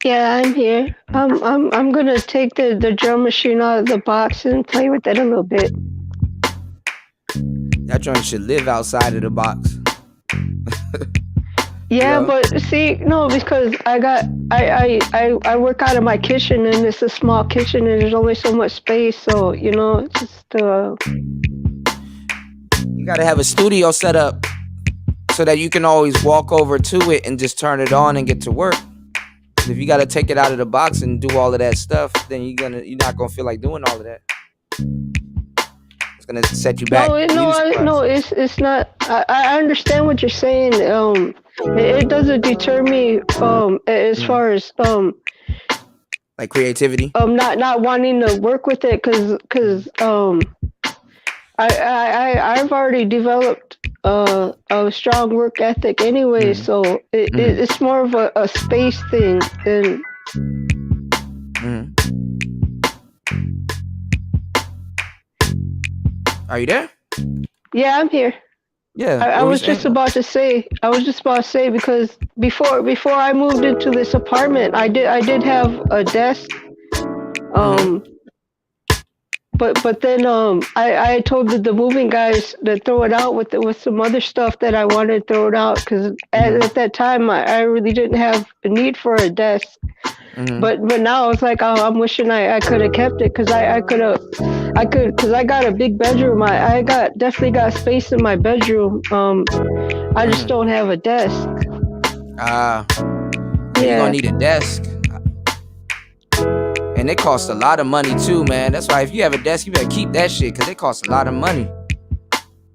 Yeah, I'm here. I'm gonna take the drum machine out of the box and play with it a little bit. That joint should live outside of the box. Yeah, but see, no, because I work out of my kitchen and it's a small kitchen and there's only so much space, so you know, it's just you gotta have a studio set up so that you can always walk over to it and just turn it on and get to work. Because if you got to take it out of the box and do all of that stuff, then you're not gonna feel like doing all of that. It's gonna set you back. No, it's not. I understand what you're saying. It doesn't deter me. As far as like creativity. Not wanting to work with it, because I've already developed a strong work ethic anyway. So it's more of a space thing than. Are you there? Yeah, I'm here. Yeah. I was just about to say because before I moved into this apartment, I did have a desk. But then I told the moving guys to throw it out with some other stuff that I wanted thrown out, because at that time I really didn't have a need for a desk. But now it's like, I'm wishing I could have kept it, because I could, because I got a big bedroom. I definitely got space in my bedroom. I just don't have a desk. You're gonna need a desk. And it costs a lot of money too, man. That's why if you have a desk, you better keep that shit, because it costs a lot of money.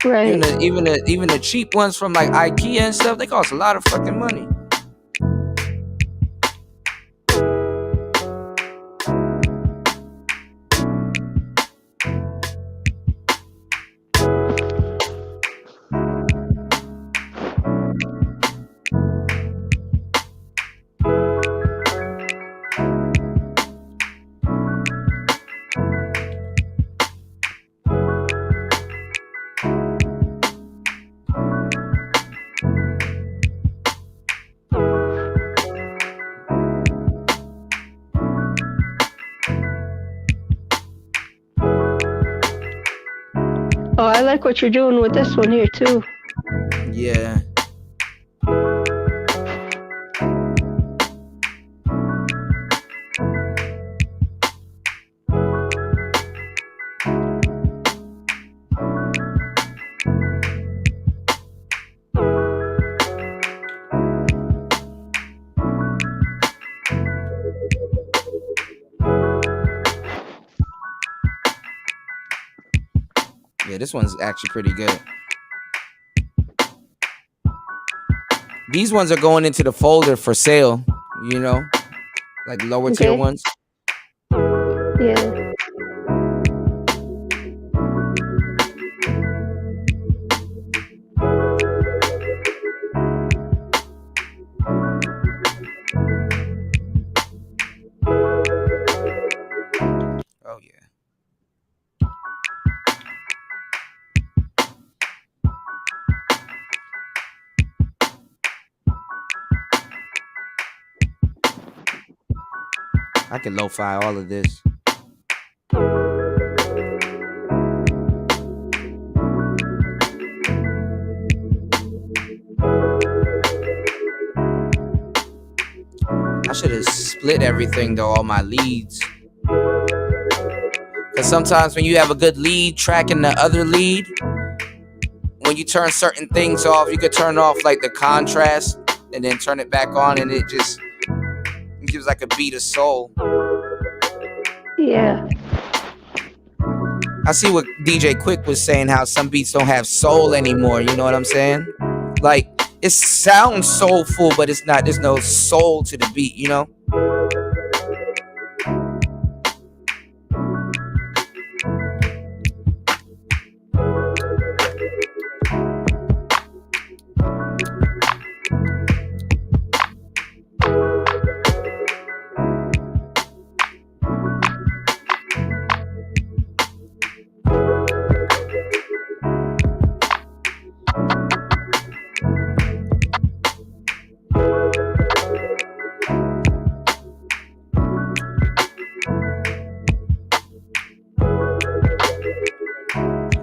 Right. Even the cheap ones from like IKEA and stuff, they cost a lot of fucking money. Oh, I like what you're doing with this one here too. Yeah. Yeah, this one's actually pretty good. These ones are going into the folder for sale, you know, like lower tier ones. Yeah. Oh yeah. I can lo-fi all of this. I should have split everything though, all my leads. Because sometimes when you have a good lead tracking the other lead, when you turn certain things off, you could turn off like the contrast and then turn it back on, and it gives like a beat of soul. Yeah. I see what DJ Quick was saying, how some beats don't have soul anymore, you know what I'm saying? Like, it sounds soulful, but it's not, there's no soul to the beat, you know?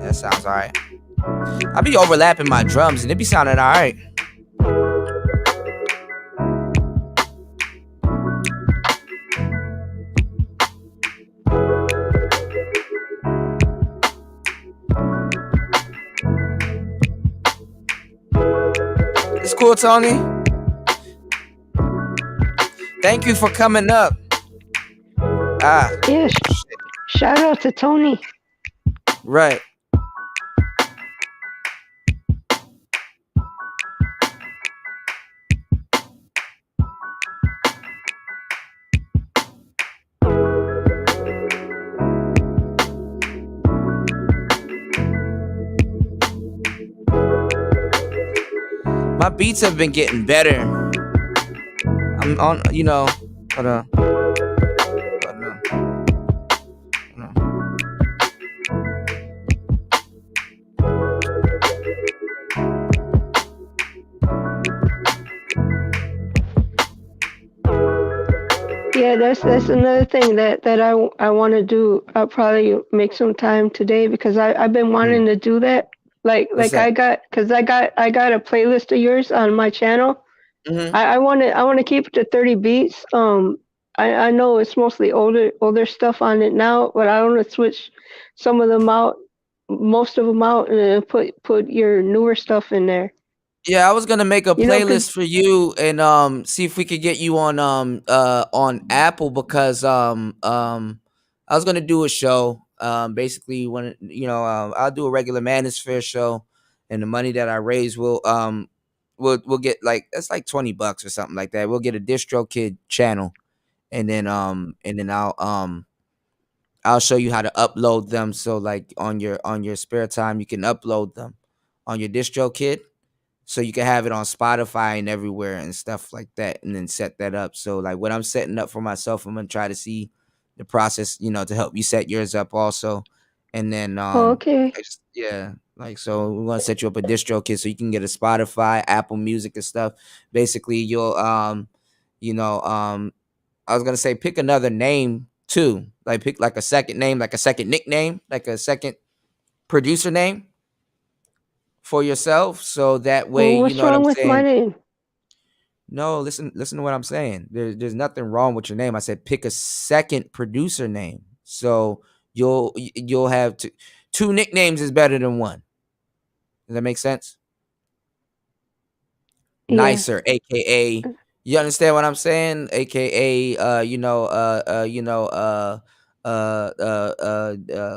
That sounds alright. I be overlapping my drums and it be sounding alright. It's cool, Tony. Thank you for coming up. Yeah, shout out to Tony. Right. My beats have been getting better. I'm on, hold on. Yeah, that's another thing that I want to do. I'll probably make some time today because I've been wanting to do that. What's Like that? I got a playlist of yours on my channel. Mm-hmm. I want to keep it to 30 beats. I know it's mostly older stuff on it now, but I want to switch some of them out, most of them out, and then put your newer stuff in there. Yeah, I was gonna make a You know, 'cause playlist for you and see if we could get you on Apple because I was gonna do a show basically when I'll do a regular Manosphere show and the money that I raise we'll get like that's like $20 or something like that. We'll get a DistroKid channel and then I'll show you how to upload them so like on your spare time you can upload them on your DistroKid so you can have it on Spotify and everywhere and stuff like that, and then set that up. So like what I'm setting up for myself, I'm gonna try to see the process, to help you set yours up also, and then oh, okay. yeah, like so we're gonna set you up a distro kit so you can get a Spotify, Apple Music and stuff. Basically, you'll you know I was gonna say pick another name too, like pick like a second name, like a second nickname, like a second producer name for yourself, so that way Well, you what's know what I'm wrong with my saying. name? No, listen to what I'm saying. There's nothing wrong with your name. I said pick a second producer name. So you'll have two nicknames is better than one. Does that make sense? Yeah. Nicer, aka you understand what I'm saying? AKA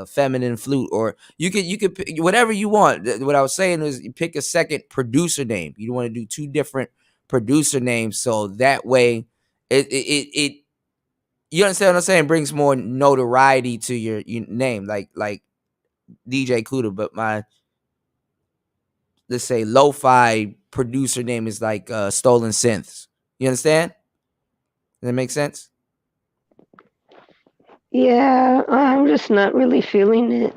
feminine flute, or you could pick whatever you want. What I was saying is you pick a second producer name. You want to do two different producer names so that way it you understand what I'm saying, brings more notoriety to your name, like DJ Cuda, but my, let's say, lo-fi producer name is like Stolen Synths. You understand? Does that make sense? Yeah, I'm just not really feeling it.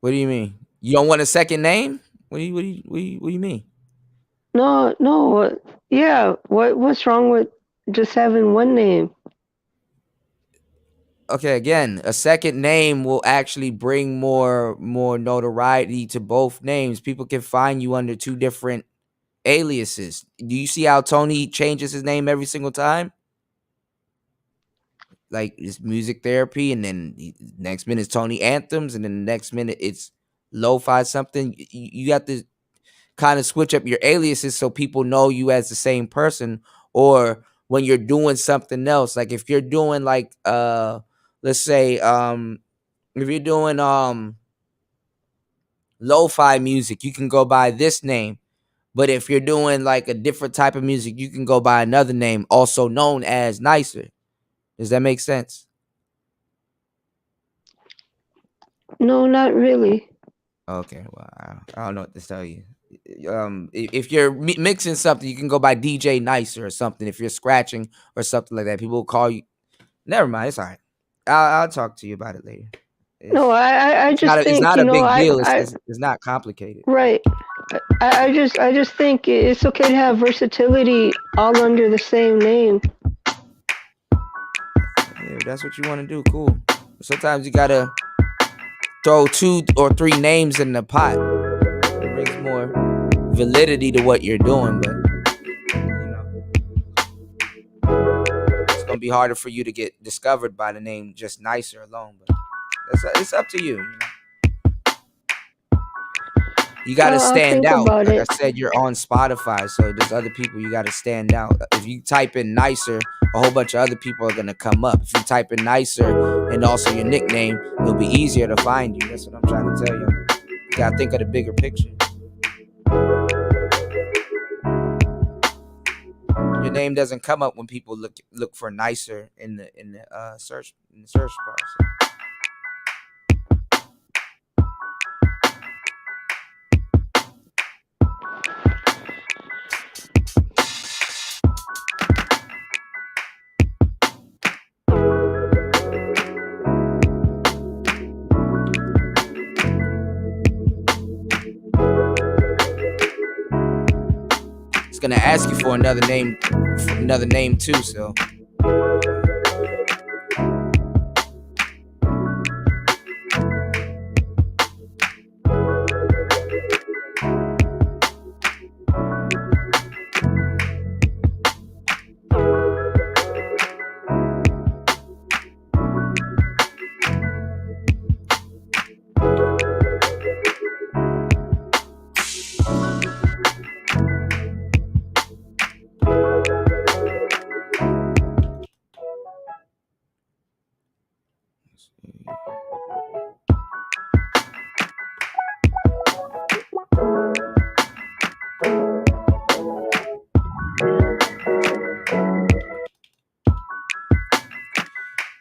What do you mean? You don't want a second name? What do you mean? No, no. Yeah, what's wrong with just having one name? Okay, again, a second name will actually bring more notoriety to both names. People can find you under two different aliases. Do you see how Tony changes his name every single time? Like it's music therapy, and then next minute it's Tony Anthems, and then the next minute it's lo-fi something. You have to kind of switch up your aliases so people know you as the same person, or when you're doing something else. Like if you're doing like let's say if you're doing lo-fi music, you can go by this name. But if you're doing like a different type of music, you can go by another name, also known as Nicer. Does that make sense? No, not really. Okay, well, I don't know what to tell you. If you're mixing something, you can go by DJ Nicer or something. If you're scratching or something like that, people will call you. Never mind, it's all right. I'll talk to you about it later. No, I just It's think, not a big deal. I It's not complicated. right. I just think it's okay to have versatility all under the same name. Yeah, if that's what you want to do, cool. Sometimes you gotta throw 2 or 3 names in the pot. It brings more validity to what you're doing, but it's gonna be harder for you to get discovered by the name just Nicer alone. But it's up to you. You got to I'll stand think out. about Like it. I said, you're on Spotify, so there's other people. You got to stand out. If you type in nicer, a whole bunch of other people are gonna come up. If you type in nicer and also your nickname, it'll be easier to find you. That's what I'm trying to tell you. You gotta think of the bigger picture. Your name doesn't come up when people look for nicer in the search bar. So. It's gonna ask you for another name too. So.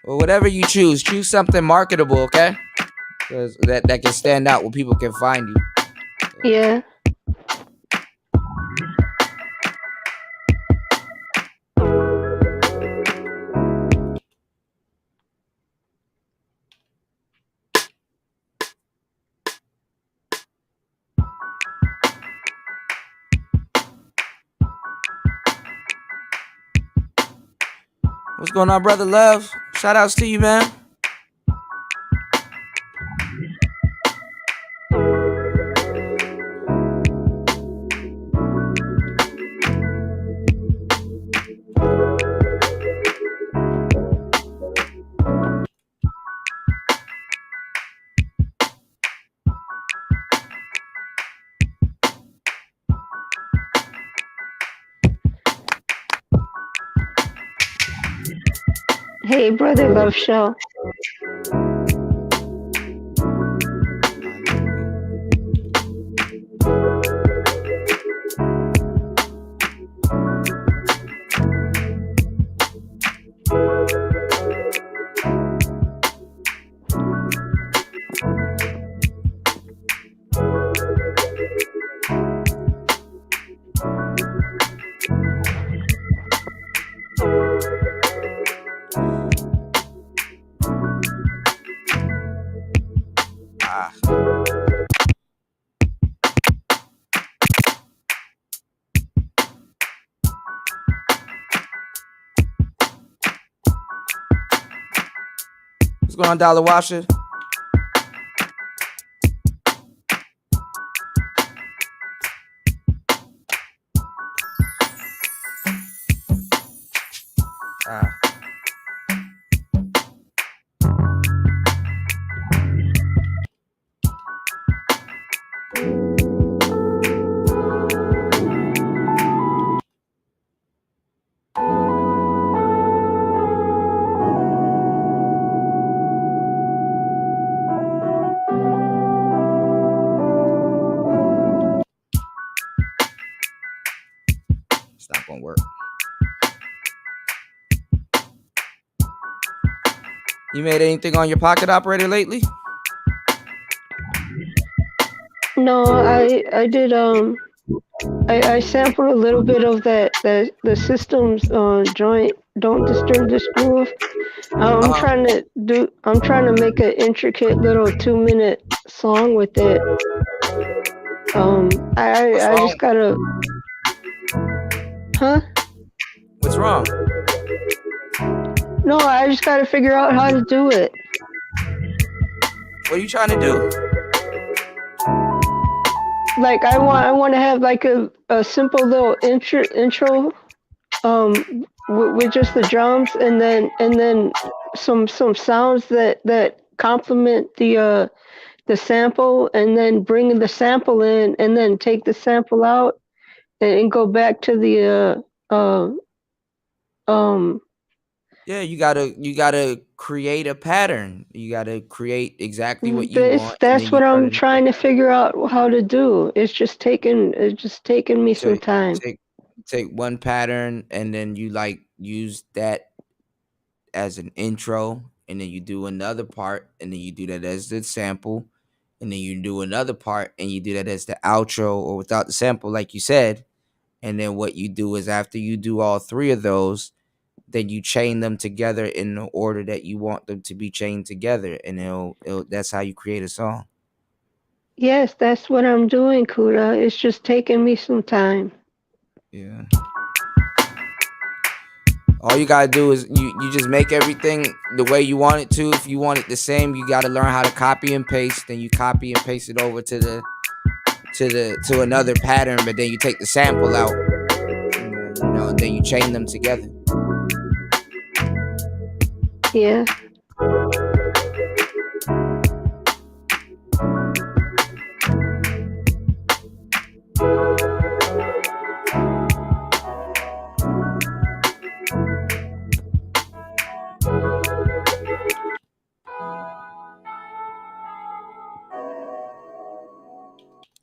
Well, whatever you choose something marketable, okay? Because that can stand out where people can find you. Yeah. What's going on, brother Love? Shout outs to you, man. Hey, brother Love Show. What's going on, Dollar Washer? It's not gonna work. You made anything on your pocket operator lately? No, I did I sampled a little bit of the System's joint Don't Disturb This Groove. I'm trying to make an intricate little 2-minute song with it. I just gotta. Huh? What's wrong? No, I just gotta figure out how to do it. What are you trying to do? Like I want to have like a simple little intro with just the drums and then some sounds that complement the the sample and then bring the sample in and then take the sample out and go back to the um Yeah, you gotta create a pattern. You gotta create exactly what you want, and then that's you what turn I'm it. trying to figure out how to do. It's just taking me So some time. take one pattern, and then you like use that as an intro, and then you do another part, and then you do that as the sample, and then you do another part, and you do that as the outro or without the sample, like you said. And then what you do is after you do all three of those, then you chain them together in the order that you want them to be chained together, and it'll that's how you create a song. Yes, that's what I'm doing, Kuda. It's just taking me some time. Yeah. All you gotta do is you just make everything the way you want it to. If you want it the same, you gotta learn how to copy and paste. Then you copy and paste it over to another pattern, but then you take the sample out, and then you chain them together. Yeah.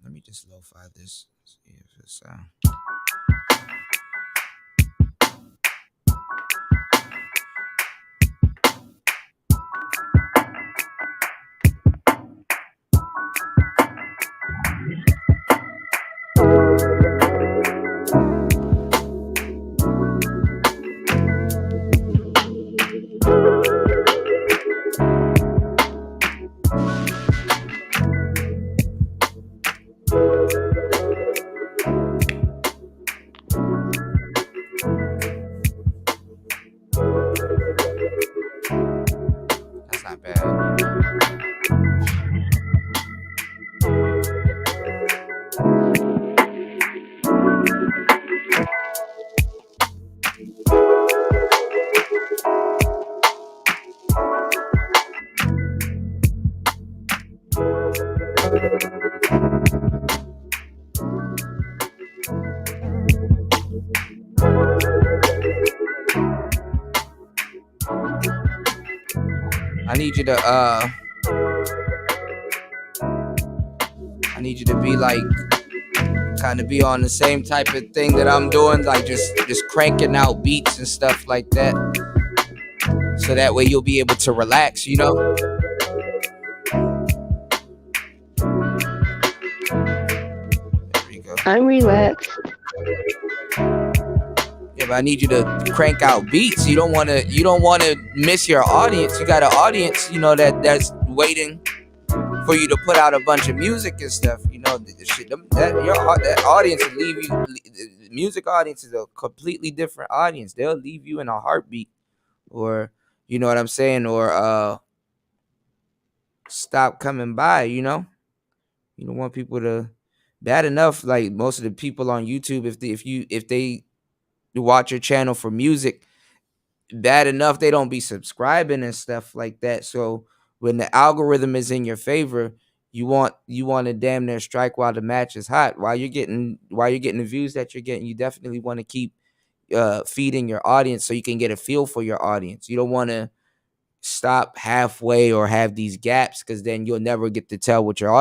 Let me just lo-fi this. See if it's that's not bad. I need you to I need you to be like kind of be on the same type of thing that I'm doing, like just cranking out beats and stuff like that. So that way you'll be able to relax, you know? There we go. I'm relaxed. Yeah, but I need you to crank out beats. You don't wanna miss your audience. You got an audience, that's waiting for you to put out a bunch of music and stuff. The shit that audience will leave you. The music audience is a completely different audience. They'll leave you in a heartbeat, or you know what I'm saying, or stop coming by. You don't want people to. Bad enough, like most of the people on YouTube, if they watch your channel for music, bad enough they don't be subscribing and stuff like that. So when the algorithm is in your favor, you want to damn near strike while the match is hot. While you're getting the views that you're getting, you definitely want to keep feeding your audience so you can get a feel for your audience. You don't want to stop halfway or have these gaps, because then you'll never get to tell what your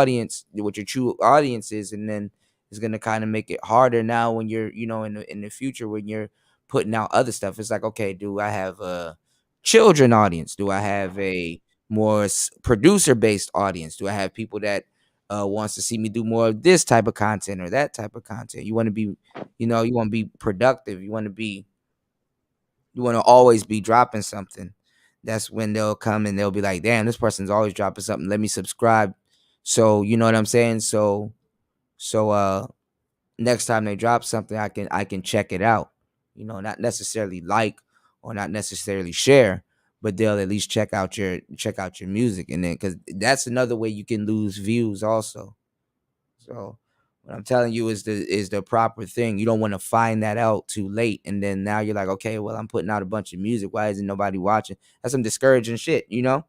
true audience is, and then it's gonna kind of make it harder now when you're in the future when you're putting out other stuff. It's like, okay, do I have a children audience? Do I have a more producer based audience? Do I have people that wants to see me do more of this type of content or that type of content? You want to be, you want to be productive. You want to always be dropping something. That's when they'll come and they'll be like, damn, this person's always dropping something. Let me subscribe. So you know what I'm saying? So next time they drop something, I can check it out. Not necessarily like or not necessarily share, but they'll at least check out your music. And then because that's another way you can lose views also. So what I'm telling you is the proper thing. You don't want to find that out too late, and then now you're like, okay, well, I'm putting out a bunch of music. Why isn't nobody watching? That's some discouraging shit. So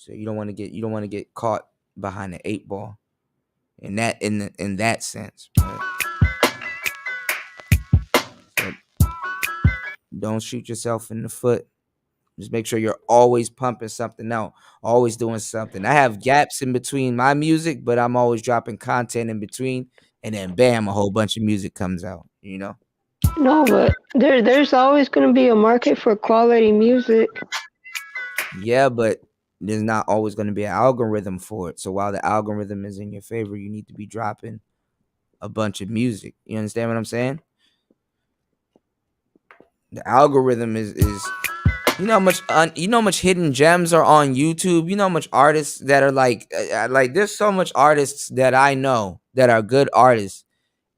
you don't want to get caught behind the eight ball in that sense. Right? So don't shoot yourself in the foot. Just make sure you're always pumping something out, always doing something. I have gaps in between my music, but I'm always dropping content in between, and then bam, a whole bunch of music comes out. You know? No, but there's always going to be a market for quality music. Yeah, but there's not always going to be an algorithm for it. So while the algorithm is in your favor, you need to be dropping a bunch of music. You understand what I'm saying? The algorithm is you know how much you know how much hidden gems are on YouTube. You know how much artists that are like there's so much artists that I know that are good artists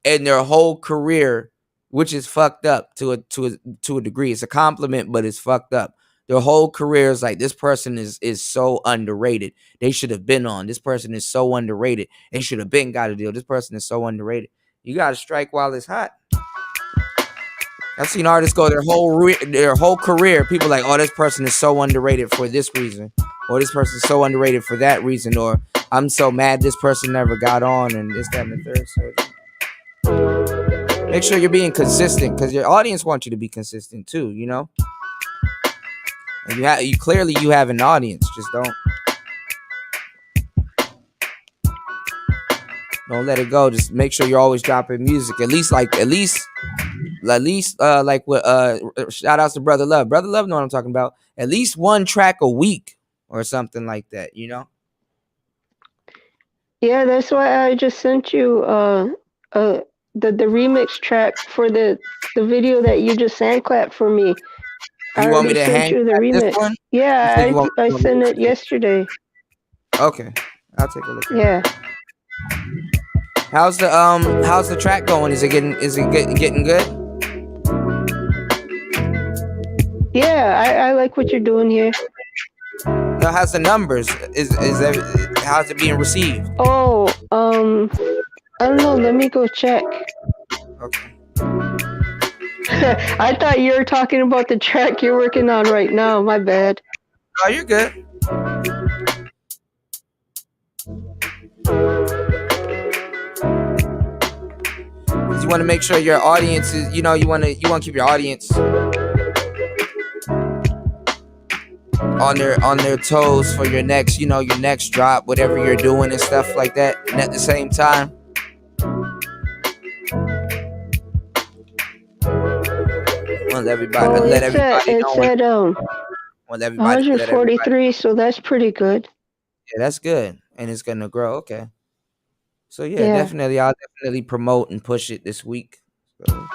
and their whole career, which is fucked up to a degree. It's a compliment, but it's fucked up. Their whole career is like, this person is so underrated. They should have been on. This person is so underrated. They should have been got a deal. This person is so underrated. You got to strike while it's hot. I've seen artists go their whole career. People like, oh, this person is so underrated for this reason, or this person is so underrated for that reason, or I'm so mad this person never got on, and this, that, and the third. So make sure you're being consistent, because your audience wants you to be consistent too. You know, and you clearly you have an audience. Just don't let it go. Just make sure you're always dropping music. At least like what shout outs to Brother Love. Brother Love know what I'm talking about. At least one track a week or something like that, you know? Yeah, that's why I just sent you the remix track for the video that you just hand clapped for me. I You want me already to sent hang you the this remix. one? Yeah, You I want me sent it to- yesterday. Okay. I'll take a look at Yeah. it. How's the track going? Is it getting good? Yeah, I like what you're doing here. No, how's the numbers? How's it being received? Oh, I don't know. Let me go check. Okay. I thought you were talking about the track you're working on right now. My bad. Oh, you're good. You want to make sure your audience is, you want to keep your audience on their toes for your next, your next drop, whatever you're doing and stuff like that. And at the same time, let everybody It's at let everybody 143, so that's pretty good. Yeah, that's good, and it's gonna grow. Okay, so yeah, Yeah. definitely, I'll definitely promote and push it this week. So.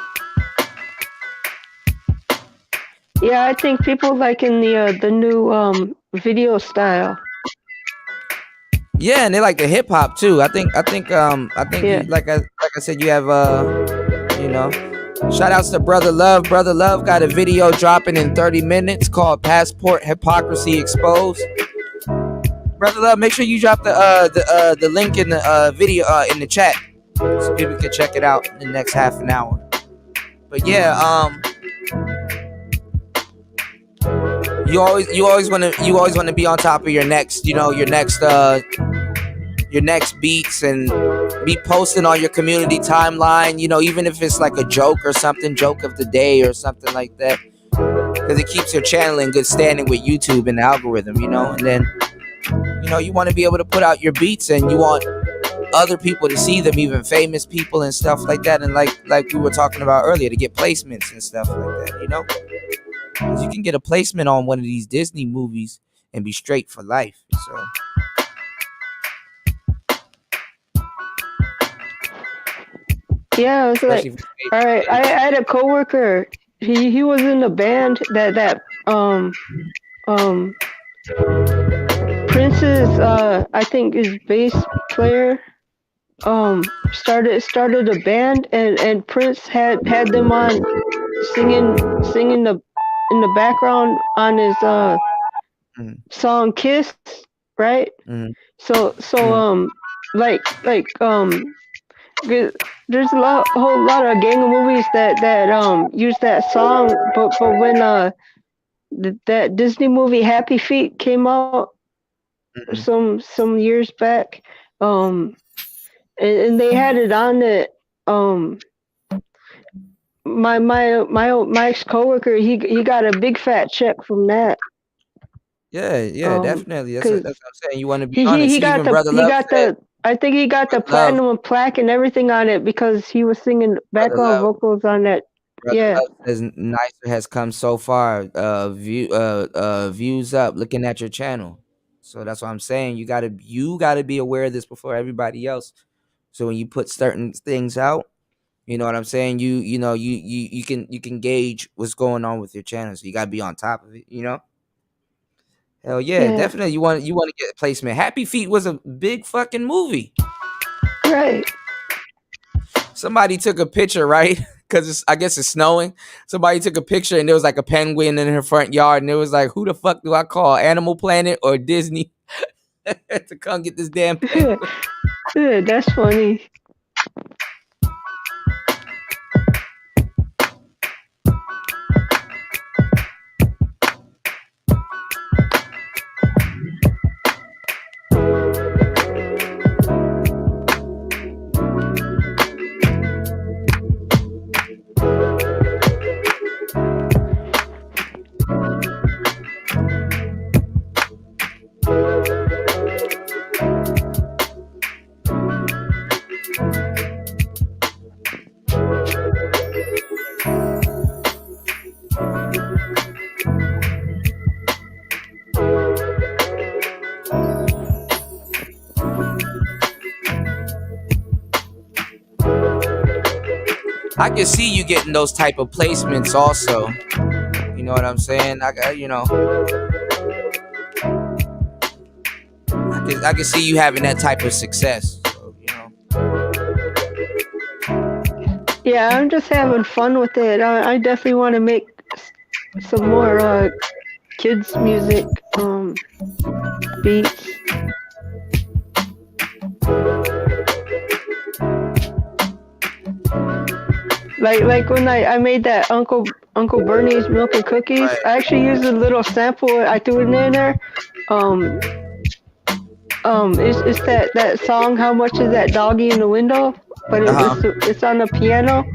Yeah, I think people liking the new video style. Yeah, and they like the hip hop too. I think Yeah. you, like I said, you have shout outs to Brother Love. Brother Love got a video dropping in 30 minutes called Passport Hypocrisy Exposed. Brother Love, make sure you drop the link in the video in the chat so people can check it out in the next half an hour. But yeah, you always want to be on top of your next beats, and be posting on your community timeline, even if it's like a joke or something, joke of the day or something like that, because it keeps your channel in good standing with YouTube and the algorithm, and then you want to be able to put out your beats, and you want other people to see them, even famous people and stuff like that, and like we were talking about earlier, to get placements and stuff like that, because you can get a placement on one of these Disney movies and be straight for life. So yeah, I was like, all right. I had a coworker. He was in a band that Prince's I think his bass player started a band, and Prince had them on singing in the background on his song Kiss, right? So like there's a whole lot of gang of movies that use that song, but, when that Disney movie Happy Feet came out, some years back. And they had it on it. My ex coworker, he got a big fat check from that. Yeah, definitely. That's what Cause I'm saying. You want to be he honest. got Even the Brother he Love got said, the I think he got the Brother Love, platinum plaque and everything on it because he was singing Brother background Love, vocals on that. Brother Yeah, Love says Nicer has come so far. Views up. Looking at your channel. So that's what I'm saying. You gotta be aware of this before everybody else. So when you put certain things out, you know what I'm saying. You can gauge what's going on with your channel. So you gotta be on top of it. Hell yeah, yeah, definitely. You want to get placement. Happy Feet was a big fucking movie. right. Somebody took a picture, right? Because I guess it's snowing. Somebody took a picture and there was like a penguin in her front yard, and it was like, who the fuck do I call? Animal Planet or Disney to come get this damn penguin? Yeah, that's funny. I can see you getting those type of placements also. You know what I'm saying? I can see you having that type of success. So. Yeah, I'm just having fun with it. I definitely want to make some more kids music beats. Like when I made that Uncle Bernie's milk and cookies, Right. I actually used a little sample. I threw it in there. Um it's that song How Much Is That Doggy in the Window? But it's on the piano.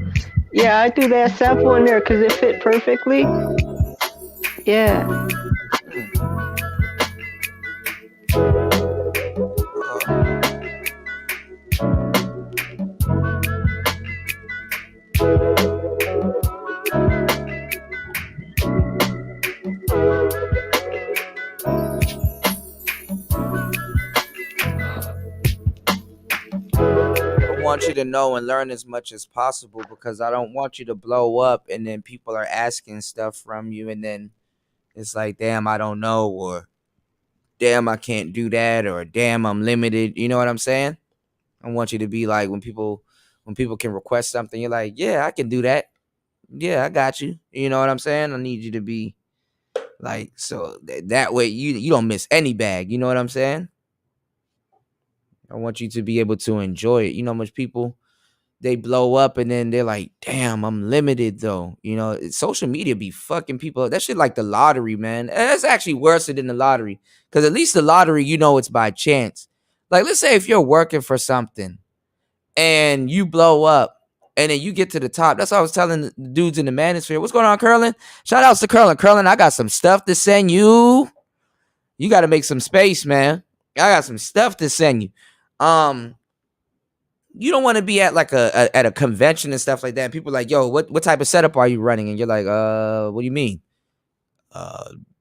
Yeah, I threw that sample in there because it fit perfectly. Yeah. I want you to know and learn as much as possible because I don't want you to blow up and then people are asking stuff from you and then it's like, damn, I don't know, or damn, I can't do that, or damn, I'm limited. You know what I'm saying? I want you to be like when people can request something, you're like, yeah, I can do that. Yeah, I got you. You know what I'm saying? I need you to be like so that way you don't miss any bag. You know what I'm saying? I want you to be able to enjoy it. You know how much people they blow up and then they're like, damn, I'm limited though. Social media be fucking people up. That shit like the lottery, man. That's actually worse than the lottery. Because at least the lottery, it's by chance. Like, let's say if you're working for something and you blow up and then you get to the top. That's what I was telling the dudes in the manosphere. What's going on, Curlin? Shout outs to Curlin. Curlin, I got some stuff to send you. You got to make some space, man. I got some stuff to send you. You don't want to be at like at a convention and stuff like that. And people are like, yo, what type of setup are you running? And you're like, what do you mean?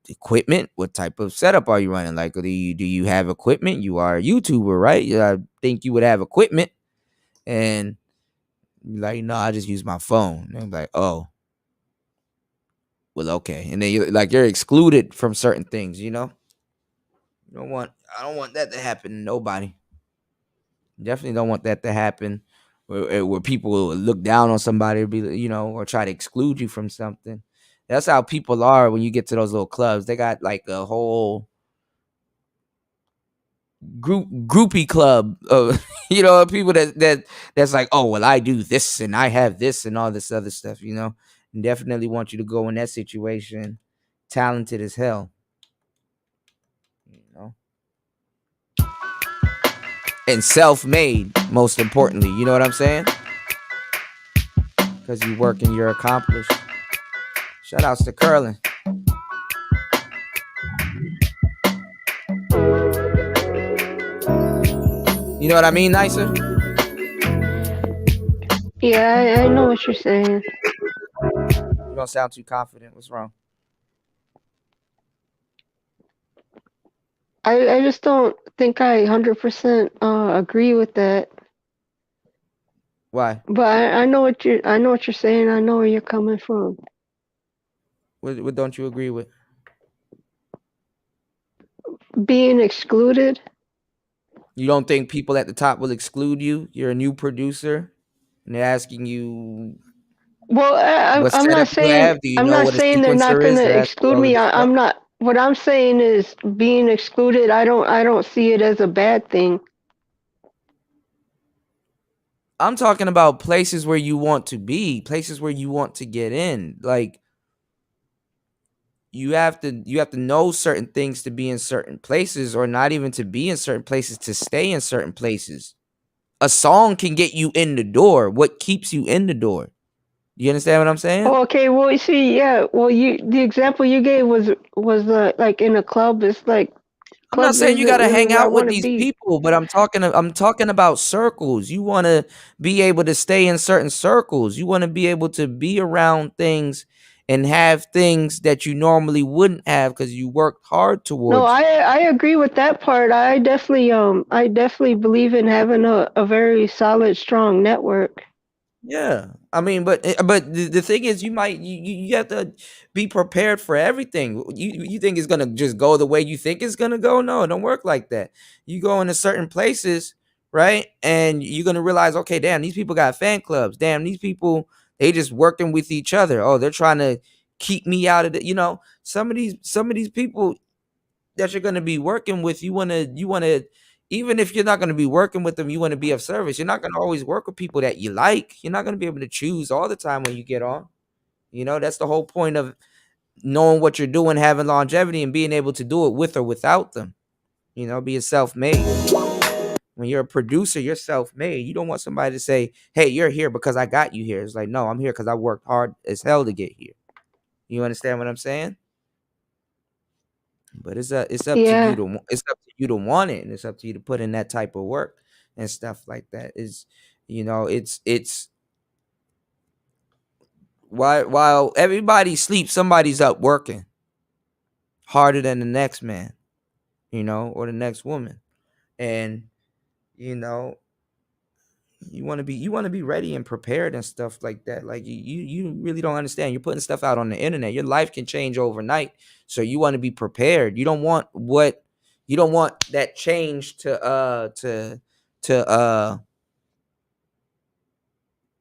Equipment? What type of setup are you running? Like, do you have equipment? You are a YouTuber, right? I think you would have equipment. And you're like, no, I just use my phone. And I'm like, oh, well, okay. And then you're excluded from certain things, I don't want that to happen to nobody. Definitely don't want that to happen where people will look down on somebody or or try to exclude you from something. That's how people are when you get to those little clubs. They got like a whole groupie club of people that's like, oh well, I do this and I have this and all this other stuff. And definitely want you to go in that situation, talented as hell. You know. and self-made, most importantly. You know what I'm saying? Because you work and you're accomplished. Shout outs to Curlin. You know what I mean, Nicer? Yeah, I know what you're saying. You don't sound too confident. What's wrong? I just don't think I 100% agree with that. Why? But I know what you're saying. I know where you're coming from. What don't you agree with? Being excluded. You don't think people at the top will exclude you? You're a new producer, and they're asking you Well, what I'm not setup you saying have. Do you know what a they're not sequencer gonna is? They're asking you exclude all of me. this stuff. I'm not. What I'm saying is being excluded. I don't see it as a bad thing. I'm talking about places where you want to be, places where you want to get in. Like you have to know certain things to be in certain places, or not even to be in certain places, to stay in certain places. A song can get you in the door. What keeps you in the door? You understand what I'm saying? Oh, okay. Well, you see, yeah. Well, the example you gave was like in a club. It's like I'm not club saying you isn't gotta really hang where I out with want to these be. people, but I'm talking about circles. You want to be able to stay in certain circles. You want to be able to be around things and have things that you normally wouldn't have because you worked hard No, towards. I agree with that part. I definitely believe in having a very solid, strong network. Yeah, I mean, but the thing is, you have to be prepared for everything. You think it's gonna just go the way you think it's gonna go? No, it don't work like that. You go into certain places, right, and you're gonna realize, okay, damn, these people got fan clubs. Damn, these people they just working with each other. Oh, they're trying to keep me out of the. Some of these people that you're going to be working with, you want to even if you're not going to be working with them, you want to be of service. You're not going to always work with people that you like. You're not going to be able to choose all the time when you get on. That's the whole point of knowing what you're doing, having longevity, and being able to do it with or without them. Being self-made. When you're a producer, you're self-made. You don't want somebody to say, hey, you're here because I got you here. It's like, no, I'm here because I worked hard as hell to get here. You understand what I'm saying? But it's up to you Yeah, to want it, and it's up to you to put in that type of work and stuff like that. It's while everybody sleeps, somebody's up working harder than the next man, or the next woman. And you know you want to be ready and prepared and stuff like that. Like you really don't understand. You're putting stuff out on the internet. Your life can change overnight, so you want to be prepared. You don't want that change to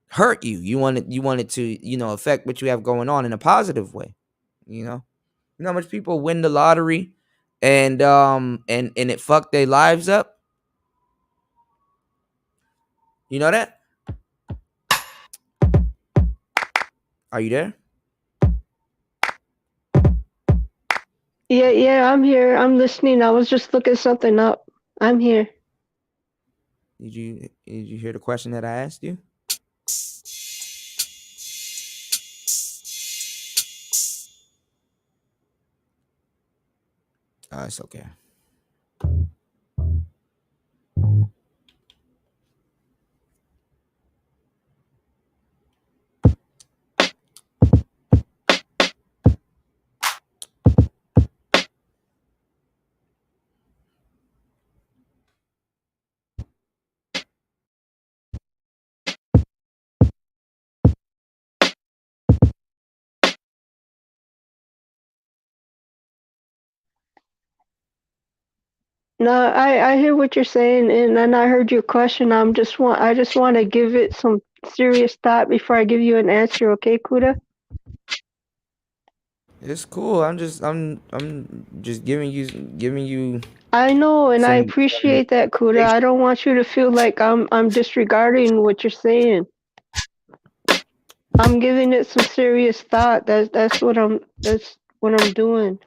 hurt you. You want it to affect what you have going on in a positive way. You know how much people win the lottery and it fucked their lives up. You know that? Are you there? yeah. I'm here. I'm listening. I was just looking something up. I'm here. Did you hear the question that I asked you? It's okay. No, I hear what you're saying, and then I heard your question. I just want to give it some serious thought before I give you an answer. Okay, Kuda? It's cool. I'm just giving you I know, and I some appreciate that, Kuda. I information. don't want you to feel like I'm disregarding what you're saying. I'm giving it some serious thought. That's what I'm doing.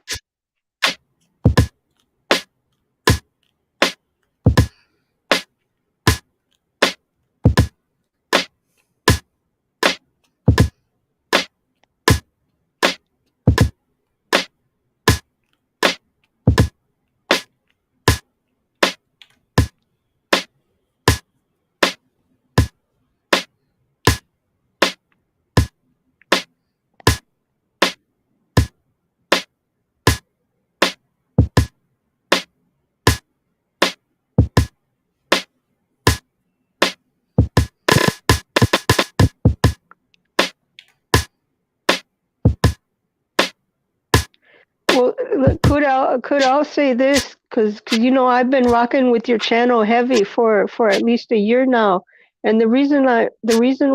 I'll say this because I've been rocking with your channel heavy for at least a year now, and the reason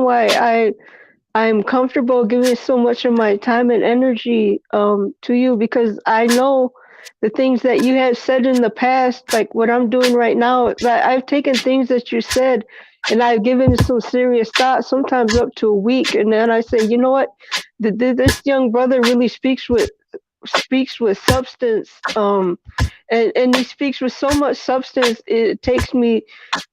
why I'm comfortable giving so much of my time and energy to you because I know the things that you have said in the past, like what I'm doing right now. That I've taken things that you said and I've given it some serious thought, sometimes up to a week, and then I say, you know what, this young brother really speaks with substance, and he speaks with so much substance. It takes me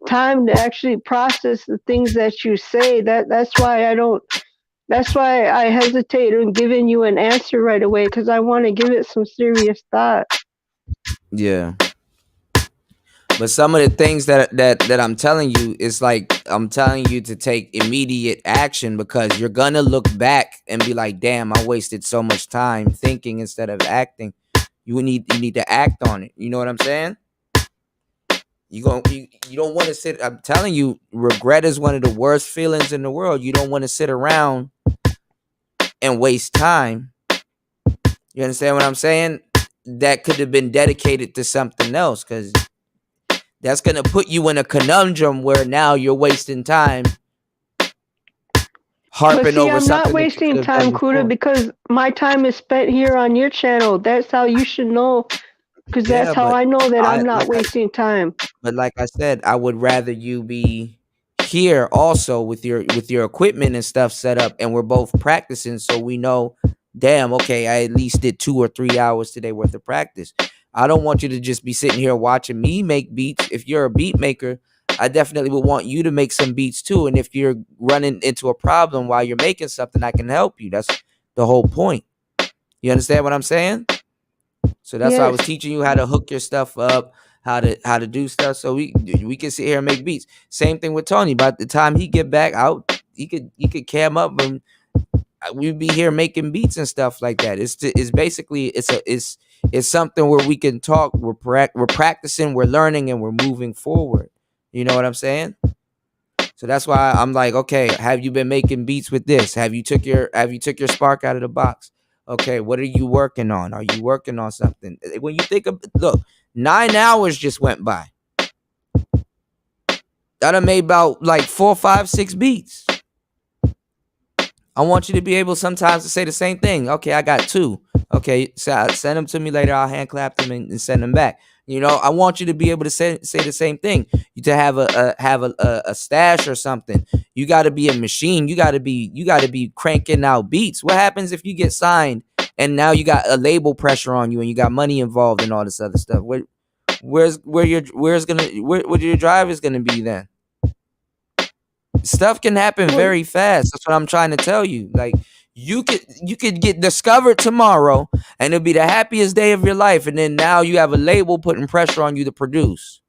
time to actually process the things that you say. That's why I hesitate on giving you an answer right away because I want to give it some serious thought. Yeah. But some of the things that I'm telling you, it's like I'm telling you to take immediate action because you're gonna look back and be like, damn, I wasted so much time thinking instead of acting. You need to act on it. You know what I'm saying? You don't want to sit. I'm telling you, regret is one of the worst feelings in the world. You don't want to sit around and waste time. You understand what I'm saying? That could have been dedicated to something else because that's going to put you in a conundrum where now you're wasting time harping But see, over I'm something not that you could wasting have time, done Kuda, before. because my time is spent here on your channel. That's how you should know, because that's Yeah, how but I know that I I'm not like I wasting time. But like I said, I would rather you be here also with your equipment and stuff set up, and we're both practicing, so we know. Damn, okay, I at least did 2 or 3 hours today worth of practice. I don't want you to just be sitting here watching me make beats. If you're a beat maker, I definitely would want you to make some beats too. And if you're running into a problem while you're making something, I can help you. That's the whole point. You understand what I'm saying? So that's why I Yes. was teaching you how to hook your stuff up, how to do stuff, so we can sit here and make beats. Same thing with Tony. By the time he get back out, he could cam up and we'd be here making beats and stuff like that. It's basically it's something where we can talk. We're practicing, we're learning, and we're moving forward. You know what I'm saying? So that's why I'm like, okay, have you been making beats with this? Have you took your spark out of the box? Okay, what are you working on? Are you working on something? When you think of, look, 9 hours just went by. I done made about like 4, 5, 6 beats. I want you to be able sometimes to say the same thing. Okay, I got 2. Okay, so send them to me later. I'll hand clap them and send them back. You know, I want you to be able to say the same thing. You to have a stash or something. You got to be a machine. You got to be cranking out beats. What happens if you get signed and now you got a label pressure on you and you got money involved and all this other stuff? Where your drive is gonna be then? Stuff can happen very fast. That's what I'm trying to tell you. Like you could get discovered tomorrow and it'll be the happiest day of your life, and then now you have a label putting pressure on you to produce.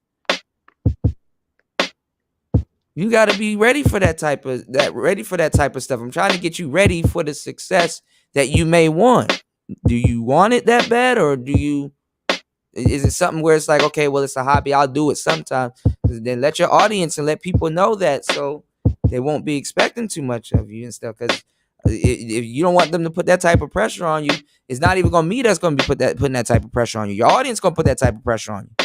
You got to be ready for that type of stuff. I'm trying to get you ready for the success that you may want. Do you want it that bad, or is it something where it's like, okay, well, it's a hobby, I'll do it sometimes? Then let your audience and let people know that, so they won't be expecting too much of you and stuff. Because if you don't want them to put that type of pressure on you, it's not even gonna be me that's gonna be putting that type of pressure on you. Your audience gonna put that type of pressure on you.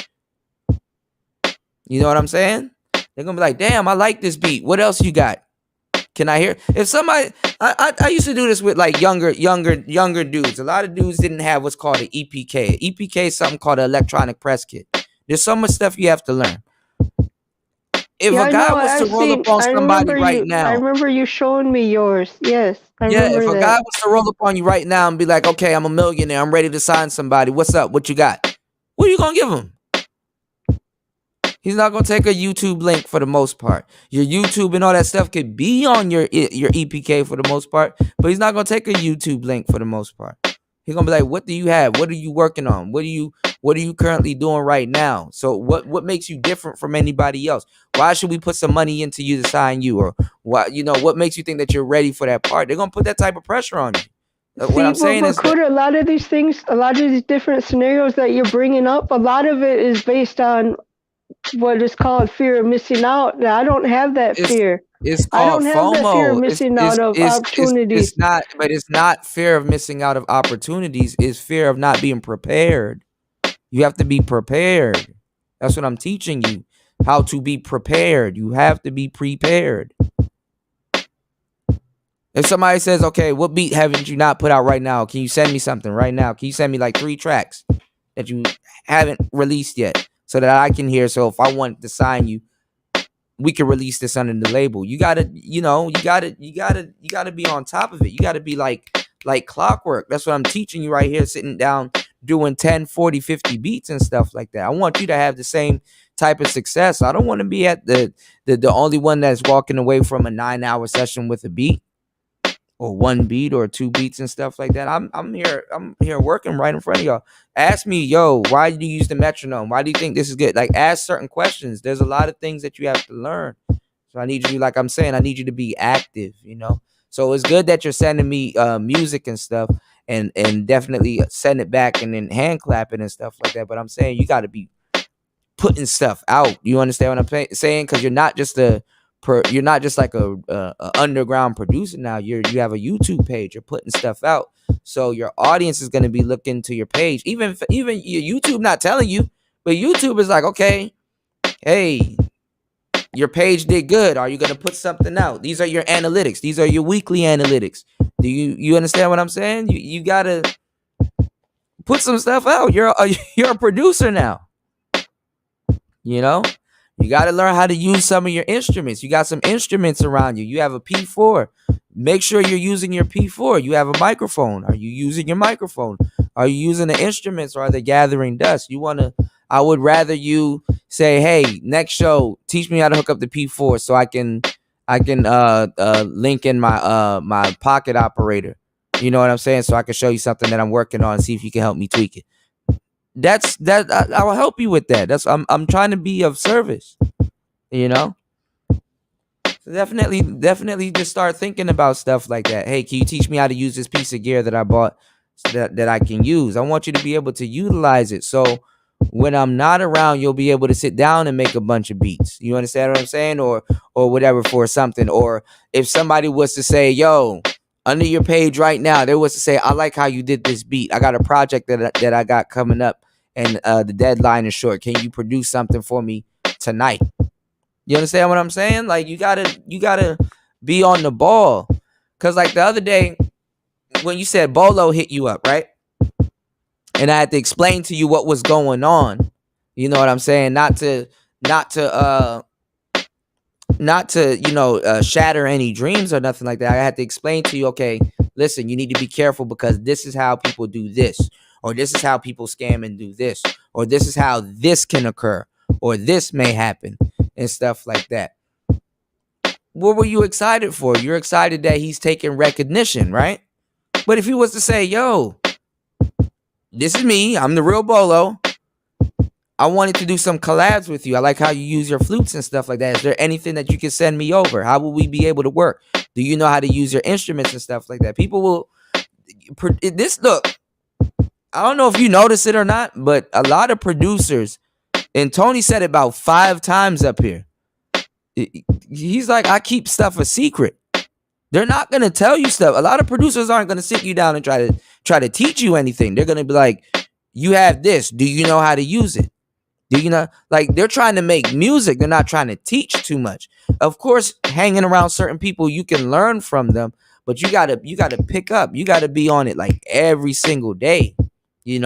You know what I'm saying? They're gonna be like, damn, I like this beat. What else you got? Can I hear? If somebody, I used to do this with like younger dudes. A lot of dudes didn't have what's called an EPK. EPK is something called an electronic press kit. There's so much stuff you have to learn. If a guy was to roll up on somebody right now, I remember you showing me yours. Yes, I yeah, remember if a that. guy was to roll up on you right now and be like, okay, I'm a millionaire, I'm ready to sign somebody. What's up? What you got? What are you gonna give him? He's not gonna take a YouTube link for the most part. Your YouTube and all that stuff could be on your EPK for the most part, but he's not gonna take a YouTube link for the most part. He's gonna be like, "What do you have? What are you working on? What are you currently doing right now? So what makes you different from anybody else? Why should we put some money into you to sign you? Or what makes you think that you're ready for that part? They're gonna put that type of pressure on you. What See, I'm saying is that Kuda, a lot of these things, a lot of these different scenarios that you're bringing up, a lot of it is based on what is called fear of missing out. I don't have that It's fear. it's I called don't have that fear of FOMO. It's missing it's out of it's it's opportunities. it's not, but it's not fear of missing out of opportunities. It's fear of not being prepared. You have to be prepared. That's what I'm teaching you. How to be prepared. You have to be prepared. If somebody says, okay, what beat haven't you not put out right now? Can you send me something right now? Can you send me like 3 tracks that you haven't released yet so that I can hear? So if I want to sign you, we can release this under the label. You gotta, you gotta be on top of it. You gotta be like clockwork. That's what I'm teaching you right here, sitting down, doing 10, 40, 50 beats and stuff like that. I want you to have the same type of success. I don't want to be at the only one that's walking away from a 9-hour session with a beat, or 1 beat or 2 beats and stuff like that. I'm here working right in front of y'all. Ask me, yo, why do you use the metronome? Why do you think this is good? Like, ask certain questions. There's a lot of things that you have to learn. So I need you, like I'm saying, I need you to be active, So it's good that you're sending me music and stuff, and definitely send it back and then hand clapping and stuff like that. But I'm saying you got to be putting stuff out. You understand what I'm saying? Because you're not just you're not just like a underground producer now. You have a YouTube page. You're putting stuff out, so your audience is going to be looking to your page. Even your YouTube not telling you, but YouTube is like, okay, hey, your page did good. Are you going to put something out? These are your analytics. These are your weekly analytics. Do you understand what I'm saying? You got to put some stuff out. You're a producer now. You got to learn how to use some of your instruments. You got some instruments around you. You have a P4. Make sure you're using your P4. You have a microphone. Are you using your microphone? Are you using the instruments, or are they gathering dust? I would rather you say, hey, next show, teach me how to hook up the P4 so I can link in my pocket operator. You know what I'm saying? So I can show you something that I'm working on and see if you can help me tweak it. I will help you with that. I'm trying to be of service, So definitely just start thinking about stuff like that. Hey, can you teach me how to use this piece of gear that I bought that I can use? I want you to be able to utilize it. So when I'm not around, you'll be able to sit down and make a bunch of beats. You understand what I'm saying? Or whatever for something. Or if somebody was to say, yo, under your page right now, they was to say, I like how you did this beat. I got a project that I got coming up, and the deadline is short. Can you produce something for me tonight? You understand what I'm saying? Like, you gotta be on the ball. Cause like the other day when you said Bolo hit you up, right? And I had to explain to you what was going on. You know what I'm saying? Not to shatter any dreams or nothing like that. I had to explain to you, okay, listen, you need to be careful because this is how people do this, or this is how people scam and do this, or this is how this can occur, or this may happen, and stuff like that. What were you excited for? You're excited that he's taking recognition, right? But if he was to say, yo, this is me, I'm the real Bolo, I wanted to do some collabs with you. I like how you use your flutes and stuff like that. Is there anything that you can send me over? How will we be able to work? Do you know how to use your instruments and stuff like that? People will look, I don't know if you notice it or not, but a lot of producers, and Tony said it about 5 times up here. He's like, I keep stuff a secret. They're not going to tell you stuff. A lot of producers aren't going to sit you down and try to teach you anything. They're going to be like, you have this. Do you know how to use it? Do you know? Like, they're trying to make music. They're not trying to teach too much. Of course, hanging around certain people, you can learn from them, but you gotta pick up. You gotta be on it like every single day. You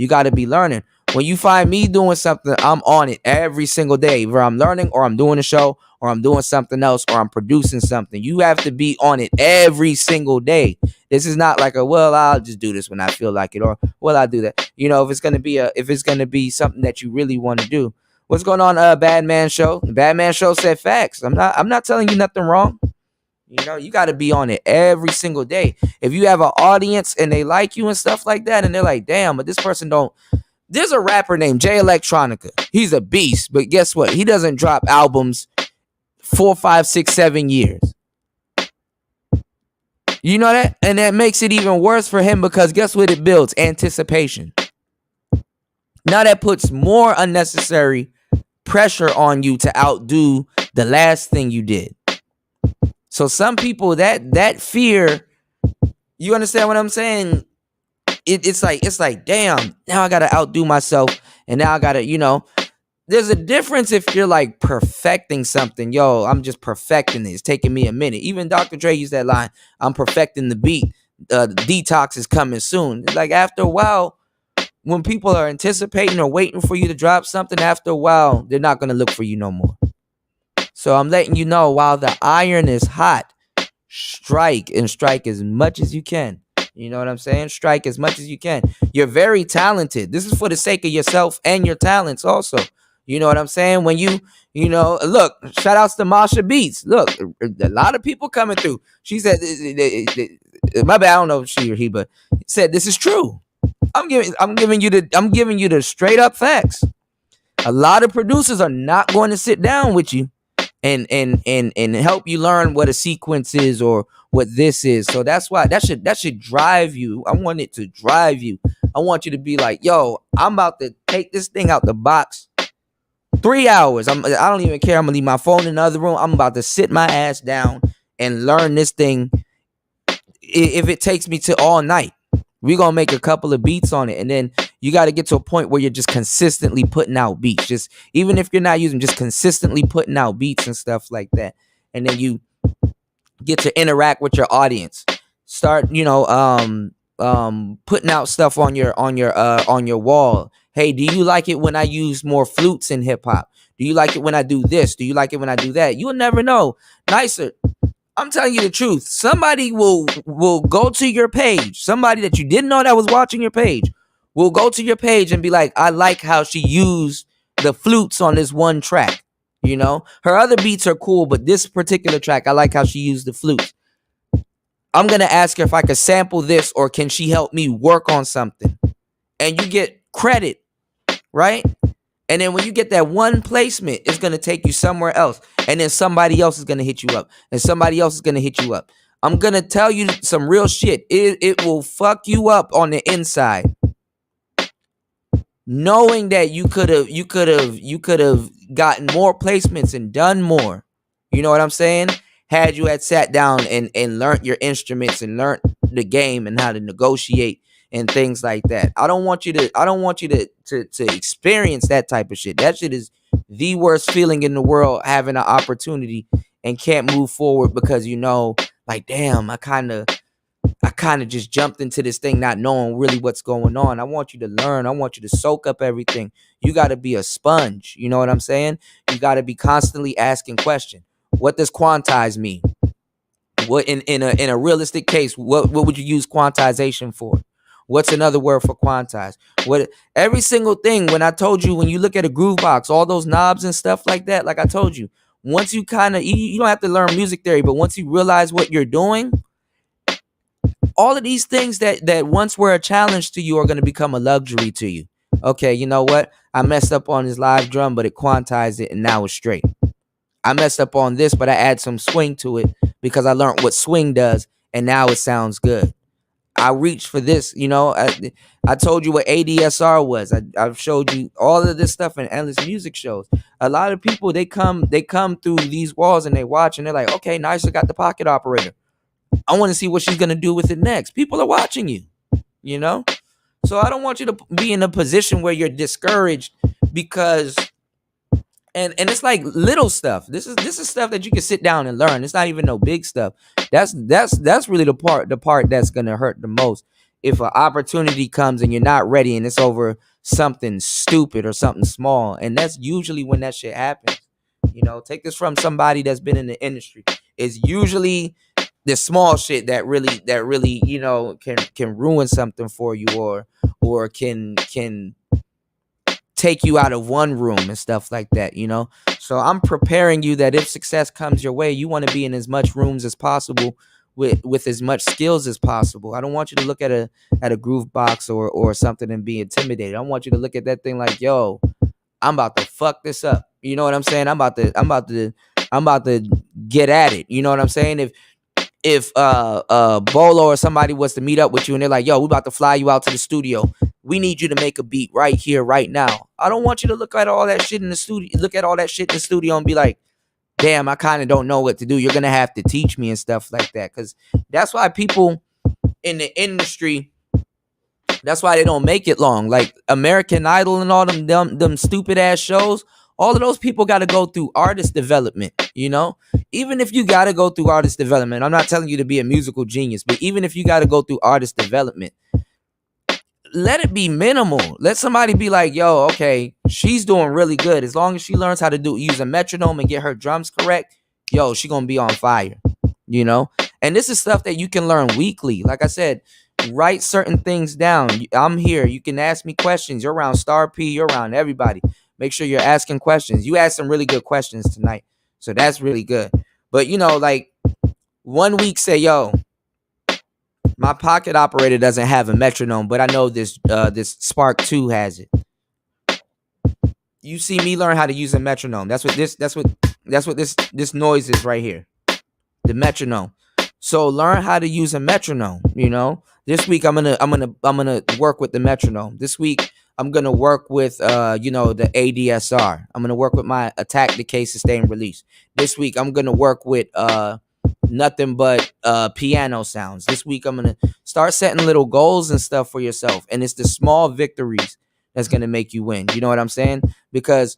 gotta be learning. When you find me doing something, I'm on it every single day. Either I'm learning, or I'm doing a show, or I'm doing something else, or I'm producing something. You have to be on it every single day. This is not like I'll just do this when I feel like it, or I'll do that. If it's gonna be something that you really want to do. What's going on, Bad Man Show? The Bad Man Show said facts. I'm not telling you nothing wrong. You got to be on it every single day. If you have an audience and they like you and stuff like that, and they're like, damn, but this person don't. There's a rapper named Jay Electronica. He's a beast, but guess what? He doesn't drop albums 4, 5, 6, 7 years. You know that? And that makes it even worse for him because guess what it builds? Anticipation. Now that puts more unnecessary pressure on you to outdo the last thing you did. So some people that fear, you understand what I'm saying? It's like, damn, now I gotta outdo myself, and now I gotta, there's a difference if you're like perfecting something. Yo, I'm just perfecting it. It's taking me a minute. Even Dr. Dre used that line, I'm perfecting the beat. Detox is coming soon. It's like after a while, when people are anticipating or waiting for you to drop something, after a while, they're not gonna look for you no more. So I'm letting you know, while the iron is hot, strike as much as you can. You know what I'm saying? Strike as much as you can. You're very talented. This is for the sake of yourself and your talents also. You know what I'm saying? When look, shout outs to Masha Beats. Look, a lot of people coming through. She said, my bad, I don't know if she or he, but said this is true. I'm giving you the straight up facts. A lot of producers are not going to sit down with you and help you learn what a sequence is or what this is. So that's why that should drive you. I want it to drive you. I want you to be like, yo, I'm about to take this thing out the box. 3 hours. I don't even care. I'm gonna leave my phone in the other room. I'm about to sit my ass down and learn this thing. If it takes me to all night, we're gonna make a couple of beats on it, and then you got to get to a point where you're just consistently putting out beats. Just even if you're not using, just consistently putting out beats and stuff like that, and then you get to interact with your audience. Start, putting out stuff on your wall. Hey, do you like it when I use more flutes in hip hop? Do you like it when I do this? Do you like it when I do that? You'll never know. Nicer. I'm telling you the truth. Somebody will go to your page. Somebody that you didn't know that was watching your page will go to your page and be like, I like how she used the flutes on this one track. Her other beats are cool, but this particular track, I like how she used the flutes. I'm going to ask her if I could sample this, or can she help me work on something? And you get credit, right? And then when you get that one placement, it's going to take you somewhere else. And then somebody else is going to hit you up. And somebody else is going to hit you up. I'm going to tell you some real shit. It will fuck you up on the inside. Knowing that you could have gotten more placements and done more. You know what I'm saying? Had you had sat down and learned your instruments and learned the game and how to negotiate and things like that. I don't want you to experience that type of shit. That shit is the worst feeling in the world, having an opportunity and can't move forward because like, damn, I kind of just jumped into this thing not knowing really what's going on. I want you to learn. I want you to soak up everything. You got to be a sponge. You know what I'm saying? You got to be constantly asking questions. What does quantize mean? What in a realistic case, what would you use quantization for? What's another word for quantize? What every single thing, when I told you, when you look at a groove box, all those knobs and stuff like that, like I told you, once you kind of, you don't have to learn music theory, but once you realize what you're doing, all of these things that once were a challenge to you are going to become a luxury to you. Okay, you know what? I messed up on this live drum, but it quantized it and now it's straight. I messed up on this, but I add some swing to it because I learned what swing does and now it sounds good. I reached for this, I told you what ADSR was. I've showed you all of this stuff in endless music shows. A lot of people, they come through these walls and they watch and they're like, okay, Nysa got the pocket operator. I want to see what she's going to do with it next. People are watching you, So I don't want you to be in a position where you're discouraged because, and it's like little stuff. This is stuff that you can sit down and learn. It's not even no big stuff. That's really the part that's going to hurt the most. If an opportunity comes and you're not ready and it's over something stupid or something small. And that's usually when that shit happens. Take this from somebody that's been in the industry. It's usually the small shit that really can ruin something for you or can take you out of one room and stuff like that. So I'm preparing you that if success comes your way, you want to be in as much rooms as possible with as much skills as possible. I don't want you to look at a groove box or something and be intimidated. I want you to look at that thing like, yo, I'm about to fuck this up. You know what I'm saying? I'm about to get at it. You know what I'm saying? If Bolo or somebody was to meet up with you and they're like, yo, we about to fly you out to the studio. we need you to make a beat right here, right now. I don't want you to look at all that shit in the studio, and be like, damn, I kind of don't know what to do. You're gonna have to teach me and stuff like that. Because that's why people in the industry, that's why they don't make it long. Like American Idol and all them stupid ass shows, all of those people got to go through artist development, you know? Even if you got to go through artist development, I'm not telling you to be a musical genius, but even if you got to go through artist development, let it be minimal. Let somebody be like, yo, okay, she's doing really good. As long as she learns how to use a metronome and get her drums correct, yo, she gonna be on fire, you know? And this is stuff that you can learn weekly. Like I said, write certain things down. I'm here. You can ask me questions. You're around Star P. You're around everybody. Make sure you're asking questions. You asked some really good questions tonight, so that's really good. But, you know, like 1 week say, yo, my pocket operator doesn't have a metronome, but I know this Spark 2 has it. You see me learn how to use a metronome. That's what this noise is right here. The metronome. So learn how to use a metronome, you know? This week I'm gonna work with the metronome. This week I'm gonna work with the ADSR. I'm gonna work with my attack, decay, sustain, release. This week I'm gonna work with nothing but piano sounds. This week I'm gonna start setting little goals and stuff for yourself, and it's the small victories that's gonna make you win. You know what I'm saying? Because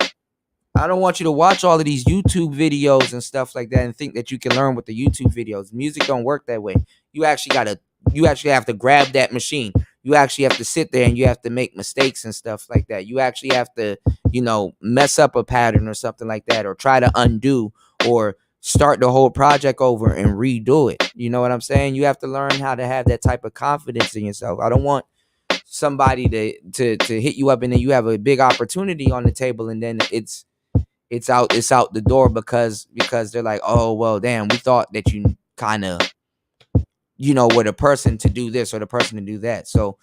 I don't want you to watch all of these YouTube videos and stuff like that and think that you can learn with the YouTube videos. Music don't work that way. You actually have to grab that machine. You actually have to sit there and you have to make mistakes and stuff like that. You actually have to, mess up a pattern or something like that, or try to undo or start the whole project over and redo it. You know what I'm saying? You have to learn how to have that type of confidence in yourself. I don't want somebody to hit you up and then you have a big opportunity on the table and then it's out the door because they're like, oh well, damn, we thought that you kind of were the person to do this or the person to do that. So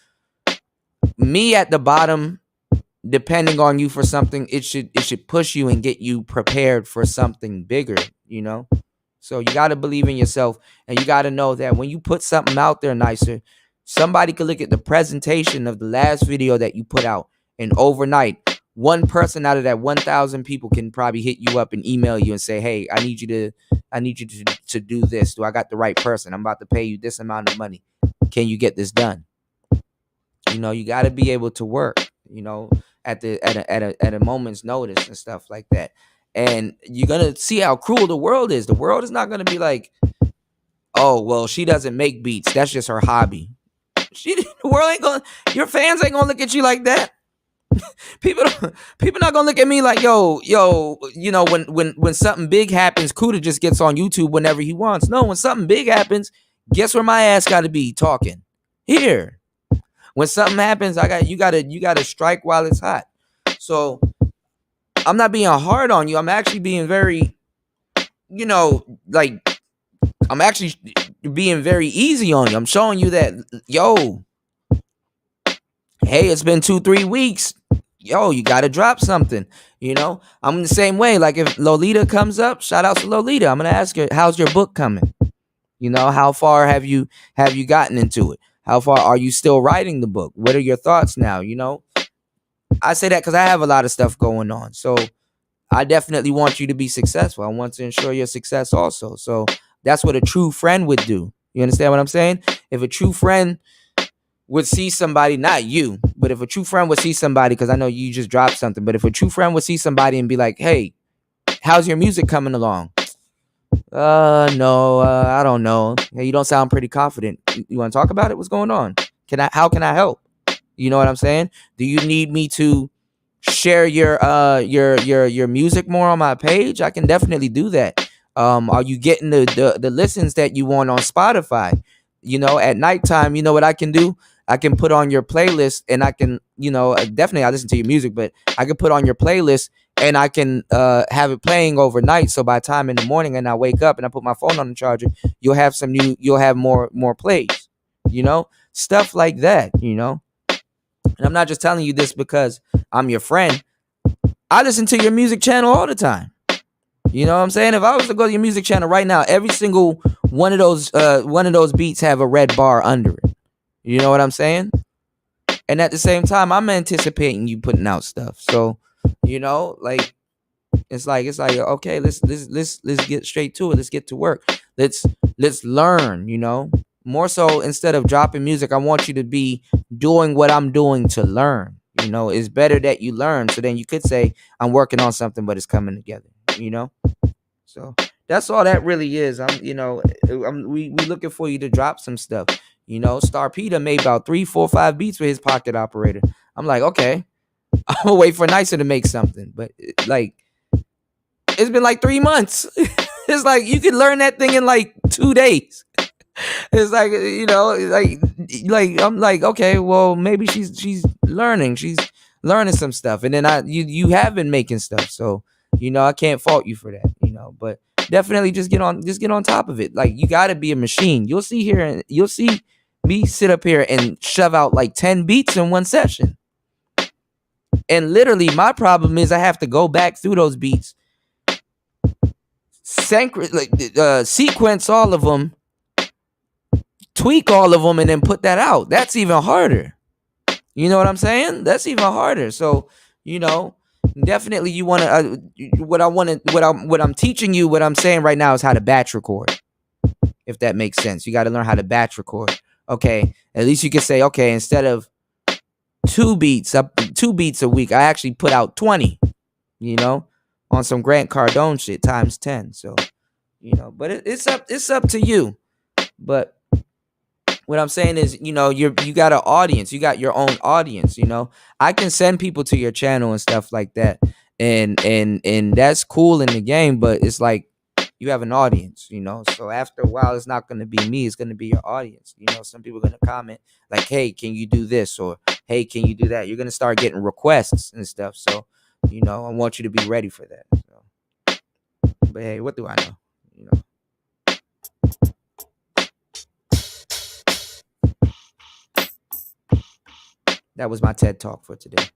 me at the bottom, depending on you for something, it should push you and get you prepared for something bigger, So you got to believe in yourself, and you got to know that when you put something out there nicer, somebody could look at the presentation of the last video that you put out, and overnight, one person out of that 1,000 people can probably hit you up and email you and say, hey, I need you to do this. Do I got the right person? I'm about to pay you this amount of money. Can you get this done? You got to be able to work, at a moment's notice and stuff like that. And you're going to see how cruel the world is. The world is not going to be like, oh, well, she doesn't make beats. That's just her hobby. The world ain't going to, your fans ain't going to look at you like that. People not gonna look at me like, yo, when something big happens, Kuda just gets on YouTube whenever he wants. No, when something big happens, guess where my ass gotta be talking? Here. When something happens, you gotta strike while it's hot. So I'm not being hard on you. I'm actually being very, I'm actually being very easy on you. I'm showing you that, yo, hey, it's been 2-3 weeks. Yo, you got to drop something. I'm the same way. Like if Lolita comes up, shout out to Lolita. I'm going to ask her, how's your book coming? How far have you gotten into it? How far are you still writing the book? What are your thoughts now? I say that because I have a lot of stuff going on. So I definitely want you to be successful. I want to ensure your success also. So that's what a true friend would do. You understand what I'm saying? If a true friend would see somebody, not you, but if a true friend would see somebody, because I know you just dropped something, but if a true friend would see somebody and be like, hey, how's your music coming along? No, I don't know. Hey, you don't sound pretty confident. You want to talk about it? What's going on? How can I help? You know what I'm saying? Do you need me to share your music more on my page? I can definitely do that. Are you getting the listens that you want on Spotify? At nighttime, you know what I can do? I can put on your playlist and I can, definitely I listen to your music, but I can put on your playlist and I can have it playing overnight. So by the time in the morning and I wake up and I put my phone on the charger, you'll have more plays, stuff like that, And I'm not just telling you this because I'm your friend. I listen to your music channel all the time. You know what I'm saying? If I was to go to your music channel right now, every single one of those beats have a red bar under it. You know what I'm saying? And at the same time, I'm anticipating you putting out stuff. So, like it's like okay, let's get straight to it. Let's get to work. Let's learn, More so, instead of dropping music, I want you to be doing what I'm doing to learn. It's better that you learn, so then you could say I'm working on something, but it's coming together, So that's all that really is. We looking for you to drop some stuff. Star Peter made about 3, 4, 5 beats with his pocket operator. I'm like, okay, I'm gonna wait for Nicer to make something, but like it's been like 3 months. It's like you could learn that thing in like 2 days. It's like, like I'm like, okay, well, maybe she's learning some stuff, and then you have been making stuff, so I can't fault you for that, but definitely just get on top of it. Like, you got to be a machine. You'll see me sit up here and shove out like 10 beats in one session, and literally my problem is I have to go back through those beats, sequence all of them, tweak all of them, and then put that out. That's even harder. You know what I'm saying? That's even harder. So, definitely you want to, what I'm teaching you, what I'm saying right now is how to batch record. If that makes sense. You got to learn how to batch record. Okay. At least you can say, okay, instead of 2 beats a week, I actually put out 20, on some Grant Cardone shit times 10. So, but it's up to you. But what I'm saying is, you got an audience. You got your own audience. I can send people to your channel and stuff like that, and that's cool in the game. But it's like you have an audience. So after a while, it's not going to be me. It's going to be your audience. Some people are going to comment like, "Hey, can you do this?" or "Hey, can you do that?" You're going to start getting requests and stuff. So, I want you to be ready for that. So. But hey, what do I know? That was my TED Talk for today.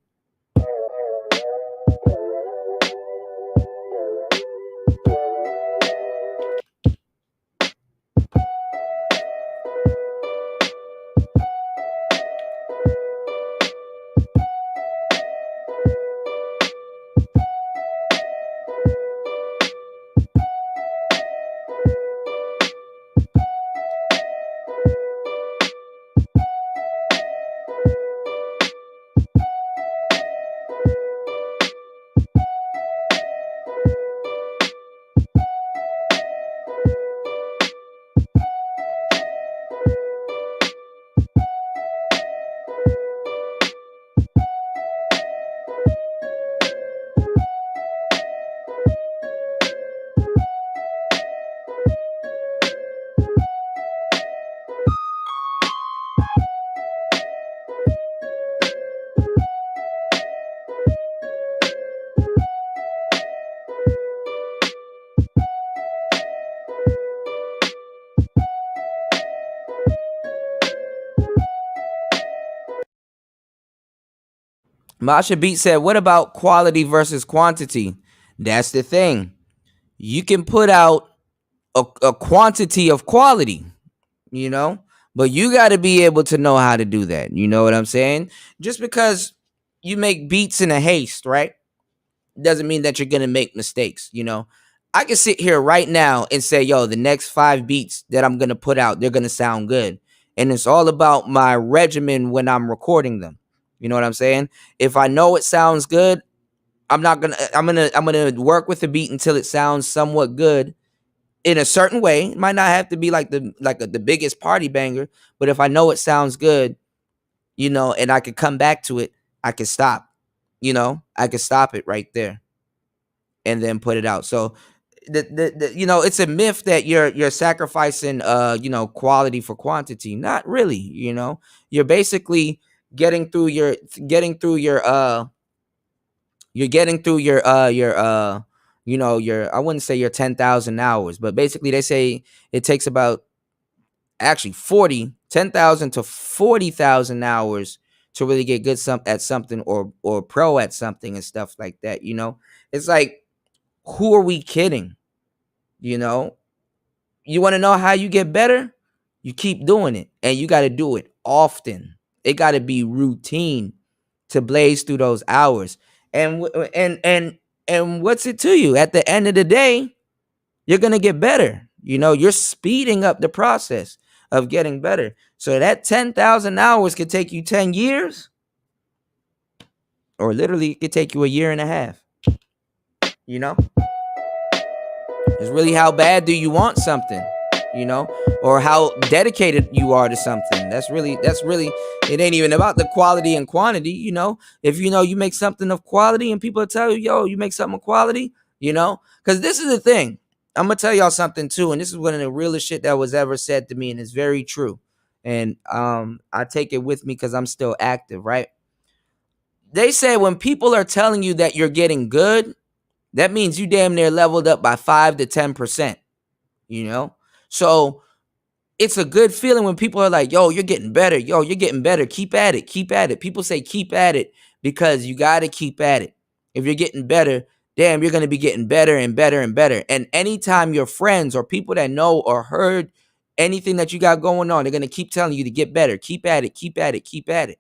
Masha Beat said, what about quality versus quantity? That's the thing. You can put out a quantity of quality, but you got to be able to know how to do that. You know what I'm saying? Just because you make beats in a haste, right, doesn't mean that you're going to make mistakes. I can sit here right now and say, yo, the next 5 beats that I'm going to put out, they're going to sound good. And it's all about my regimen when I'm recording them. You know what I'm saying? If I know it sounds good, I'm gonna work with the beat until it sounds somewhat good in a certain way. It might not have to be like the biggest party banger, but if I know it sounds good, and I could come back to it, I could stop. I could stop it right there and then put it out. So it's a myth that you're sacrificing quality for quantity. Not really. You're basically getting through your you're getting through your your I wouldn't say your 10,000 hours, but basically they say it takes about actually 10,000 to 40,000 hours to really get good at something, or pro at something and stuff like that. It's like, who are we kidding? You want to know how you get better? You keep doing it, and you got to do it often. It got to be routine to blaze through those hours. And what's it to you? At the end of the day, you're going to get better. You're speeding up the process of getting better. So that 10,000 hours could take you 10 years, or literally it could take you a year and a half. It's really how bad do you want something, or how dedicated you are to something. That's really, it ain't even about the quality and quantity. If you make something of quality and people tell you, yo, you make something of quality, because this is the thing. I'm gonna tell y'all something too, and this is one of the realest shit that was ever said to me, and it's very true. And I take it with me because I'm still active, right? They say when people are telling you that you're getting good, that means you damn near leveled up by 5 to 10%. So it's a good feeling when people are like, yo, you're getting better. Yo, you're getting better. Keep at it. Keep at it. People say keep at it because you got to keep at it. If you're getting better, damn, you're going to be getting better and better and better. And anytime your friends or people that know or heard anything that you got going on, they're going to keep telling you to get better. Keep at it. Keep at it. Keep at it.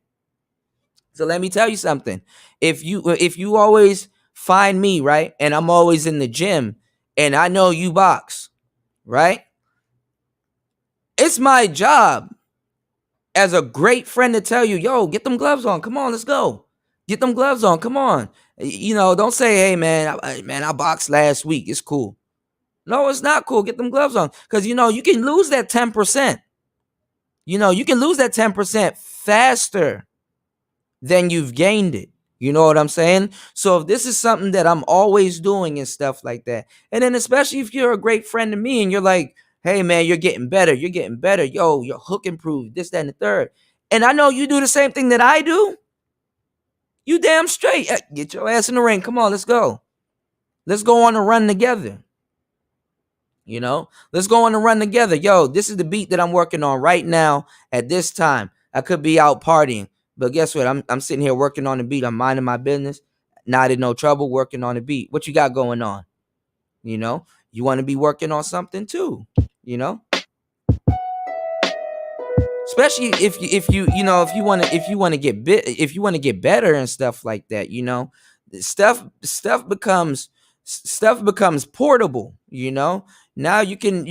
So let me tell you something. If you always find me, right, and I'm always in the gym and I know you box, right? It's my job as a great friend to tell you, yo, get them gloves on. Come on, let's go. Get them gloves on. Come on. Don't say, hey, man, I boxed last week. It's cool. No, it's not cool. Get them gloves on. Because, you can lose that 10%. You can lose that 10% faster than you've gained it. You know what I'm saying? So if this is something that I'm always doing and stuff like that, and then especially if you're a great friend to me and you're like, hey, man, you're getting better. You're getting better. Yo, your hook improved, this, that, and the third. And I know you do the same thing that I do. You damn straight. Get your ass in the ring. Come on, let's go. Let's go on a run together. Let's go on a run together. Yo, this is the beat that I'm working on right now at this time. I could be out partying, but guess what? I'm sitting here working on the beat. I'm minding my business. Not in no trouble, working on the beat. What you got going on? You want to be working on something too, especially if you want to get better and stuff like that. Stuff becomes portable. Now you can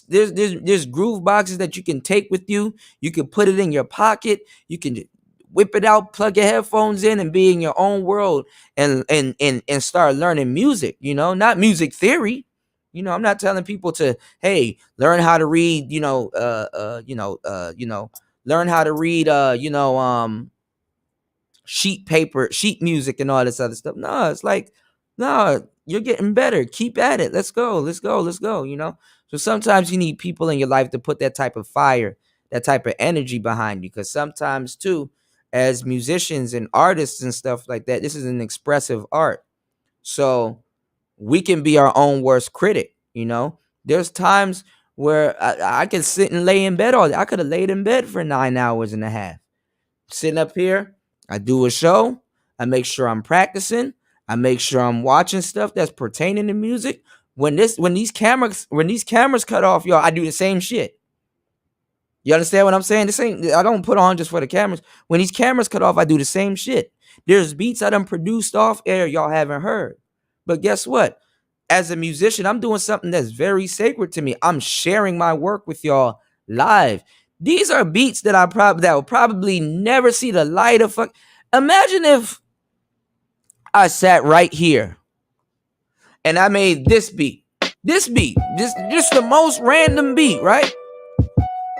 there's groove boxes that you can take with you. You can put it in your pocket. You can whip it out, plug your headphones in, and be in your own world and start learning music. Not music theory. I'm not telling people to, hey, learn how to read, learn how to read, sheet music and all this other stuff. No, it's like, no, you're getting better. Keep at it. Let's go. So sometimes you need people in your life to put that type of fire, that type of energy behind you. Because sometimes too, as musicians and artists and stuff like that, this is an expressive art. So we can be our own worst critic. There's times where I could sit and lay in bed all day. I could have laid in bed for 9 hours and a half. Sitting up here, I do a show. I make sure I'm practicing. I make sure I'm watching stuff that's pertaining to music. When these cameras cut off, y'all, I do the same shit. You understand what I'm saying? I don't put on just for the cameras. When these cameras cut off, I do the same shit. There's beats I done produced off air y'all haven't heard. But guess what? As a musician, I'm doing something that's very sacred to me. I'm sharing my work with y'all live. These are beats that that will probably never see the light of fuck. Imagine if I sat right here and I made this beat, just the most random beat, right?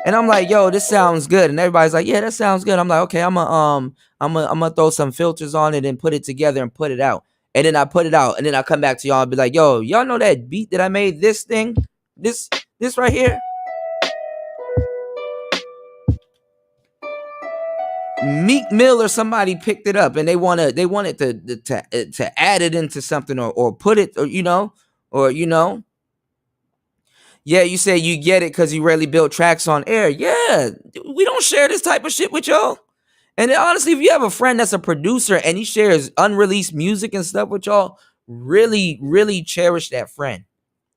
And I'm like, yo, this sounds good. And everybody's like, yeah, that sounds good. I'm like, okay, I'm gonna throw some filters on it and put it together and put it out. And then I put it out, and then I come back to y'all and be like, yo, y'all know that beat that I made, this thing, this right here? Meek Mill or somebody picked it up and they wanted to add it into something or put it, or yeah, you say you get it because you rarely build tracks on air. Yeah, we don't share this type of shit with y'all. And then, honestly, if you have a friend that's a producer and he shares unreleased music and stuff with y'all, really, really cherish that friend.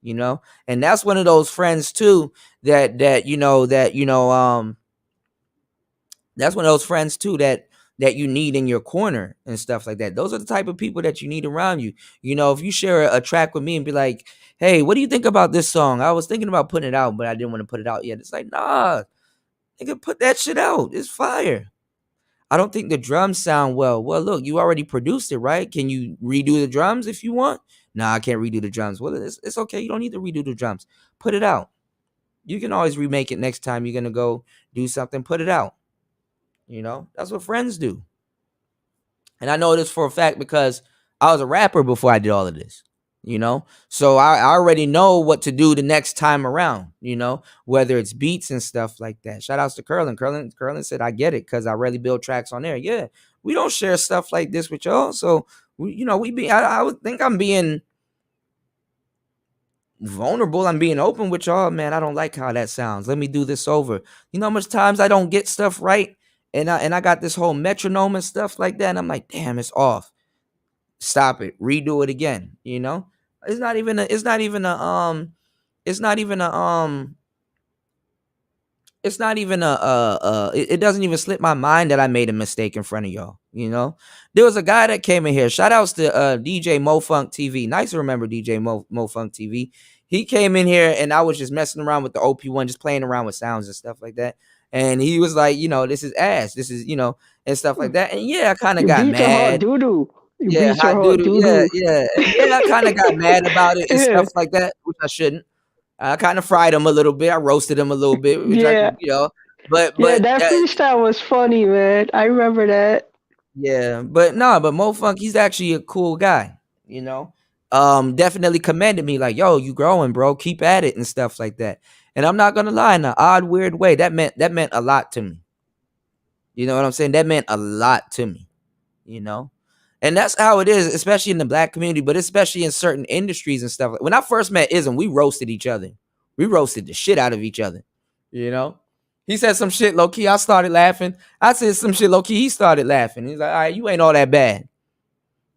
And that's one of those friends too that That's one of those friends too that you need in your corner and stuff like that. Those are the type of people that you need around you. You know, if you share a track with me and be like, "Hey, what do you think about this song? I was thinking about putting it out, but I didn't want to put it out yet." It's like, nah, nigga, put that shit out. It's fire. I don't think the drums sound well. Well, look, you already produced it, right? Can you redo the drums if you want? Nah, I can't redo the drums. Well, it's okay. You don't need to redo the drums. Put it out. You can always remake it next time you're gonna go do something. Put it out. You know, that's what friends do. And I know this for a fact because I was a rapper before I did all of this, you know? So I already know what to do the next time around, you know, whether it's beats and stuff like that. Shout outs to Curlin. Curlin said, I get it because I rarely build tracks on there. Yeah, we don't share stuff like this with y'all. So, I would think I'm being vulnerable. I'm being open with y'all. Man, I don't like how that sounds. Let me do this over. You know how much times I don't get stuff right? And I got this whole metronome and stuff like that. And I'm like, damn, it's off. Stop it. Redo it again. You know? It's not even a it's not even a it's not even a it's not even it doesn't even slip my mind that I made a mistake in front of y'all. You know, there was a guy that came in here. Shout outs to DJ Mo Funk TV. Nice to remember DJ Mo Funk TV. He came in here and I was just messing around with the OP1, just playing around with sounds and stuff like that. And he was like, this is ass. This is, and stuff like that. And yeah, I kind of Your got beats are hot mad. doo doo. Your Yeah, beats are hot hot doodle. doo Yeah, doo. yeah. And yeah, I kind of got mad about it and Yeah, stuff like that, which I shouldn't. I kind of fried him a little bit. I roasted him a little bit, which I, yeah, but yeah. That uh, freestyle was funny, man. I remember that. yeah, but no, but Mo Funk, he's actually a cool guy, you know. Definitely commended me, like, yo, you growing, bro. Keep at it and stuff like that. And I'm not gonna lie, in an odd, weird way, that meant a lot to me. You know what I'm saying? That meant a lot to me, you know. And that's how it is, especially in the black community, but especially in certain industries and stuff. When I first met Ism, we roasted each other. We roasted the shit out of each other, you know. He said some shit low key. I started laughing. I said some shit low key. He started laughing. He's like, all right, you ain't all that bad.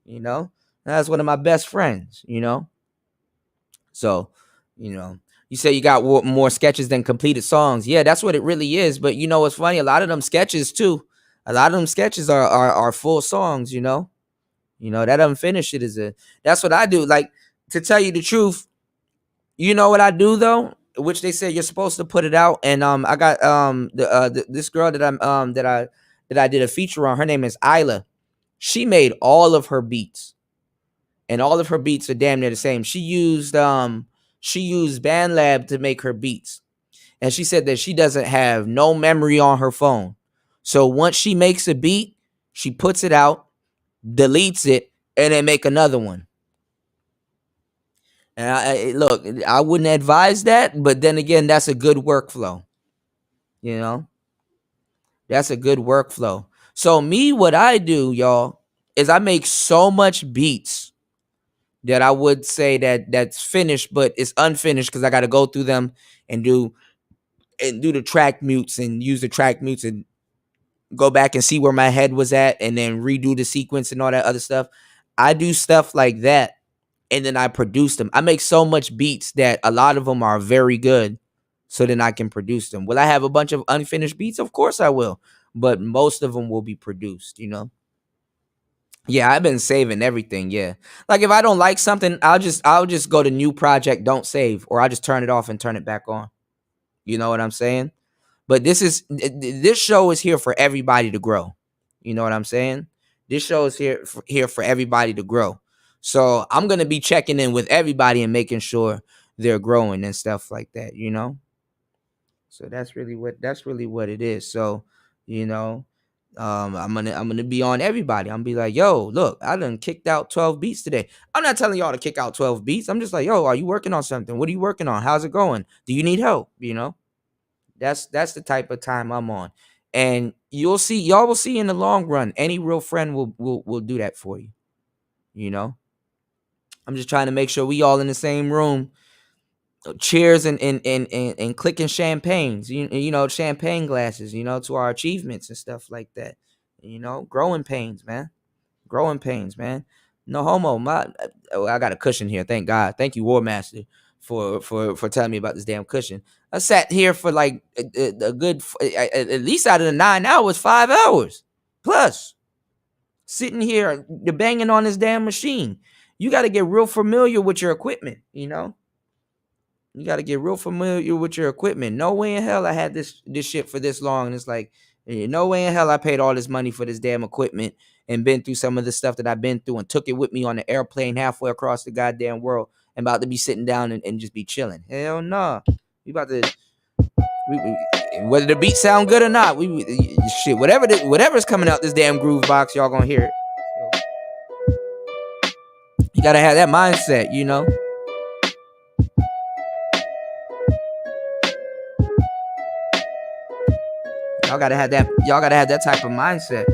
You know, that's one of my best friends, you know. So, you say you got more sketches than completed songs. Yeah, that's what it really is. But you know what's funny? A lot of them sketches too. A lot of them sketches are full songs, you know. That unfinished shit that's what I do. Like, to tell you the truth, you know what I do though? Which they said you're supposed to put it out. And I got this girl that I did a feature on. Her name is Isla. She made all of her beats. And all of her beats are damn near the same. She used BandLab to make her beats. And she said that she doesn't have no memory on her phone. So once she makes a beat, she puts it out, deletes it, and then make another one. And look, I wouldn't advise that, but then again, that's a good workflow. You know, that's a good workflow. So me, what I do, y'all, is I make so much beats that I would say that's finished, but it's unfinished because I got to go through them and do the track mutes and use the track mutes and go back and see where my head was at and then redo the sequence and all that other stuff. I do stuff like that and then I produce them. I make so much beats that a lot of them are very good. So then I can produce them. Will I have a bunch of unfinished beats? Of course I will. But most of them will be produced, you know? Yeah, I've been saving everything. Yeah. Like if I don't like something, I'll just go to new project, don't save, or I'll just turn it off and turn it back on. You know what I'm saying? But this show is here for everybody to grow. You know what I'm saying? This show is here for everybody to grow. So I'm gonna be checking in with everybody and making sure they're growing and stuff like that, you know? So that's really what it is. So, you know, I'm gonna be on everybody. I'm gonna be like, yo, look, I done kicked out 12 beats today. I'm not telling y'all to kick out 12 beats. I'm just like, yo, are you working on something? What are you working on? How's it going? Do you need help? You know? That's the type of time I'm on. And y'all will see in the long run, any real friend will do that for you. You know? I'm just trying to make sure we all in the same room. Cheers and clicking champagnes, champagne glasses, to our achievements and stuff like that. Growing pains, man. Growing pains, man. No homo. I got a cushion here. Thank God. Thank you, War Master, for telling me about this damn cushion. I sat here for like a good at least out of the 9 hours, 5 hours plus sitting here banging on this damn machine. You got to get real familiar with your equipment, you know. You got to get real familiar with your equipment. No way in hell I had this shit for this long. And it's like, no way in hell I paid all this money for this damn equipment and been through some of the stuff that I've been through and took it with me on the airplane halfway across the goddamn world and about to be sitting down and just be chilling. Hell no. Nah. We about to, whether the beat sound good or not, shit, whatever's coming out this damn groove box, y'all gonna hear it. You gotta have that mindset, you know. Y'all gotta have that type of mindset.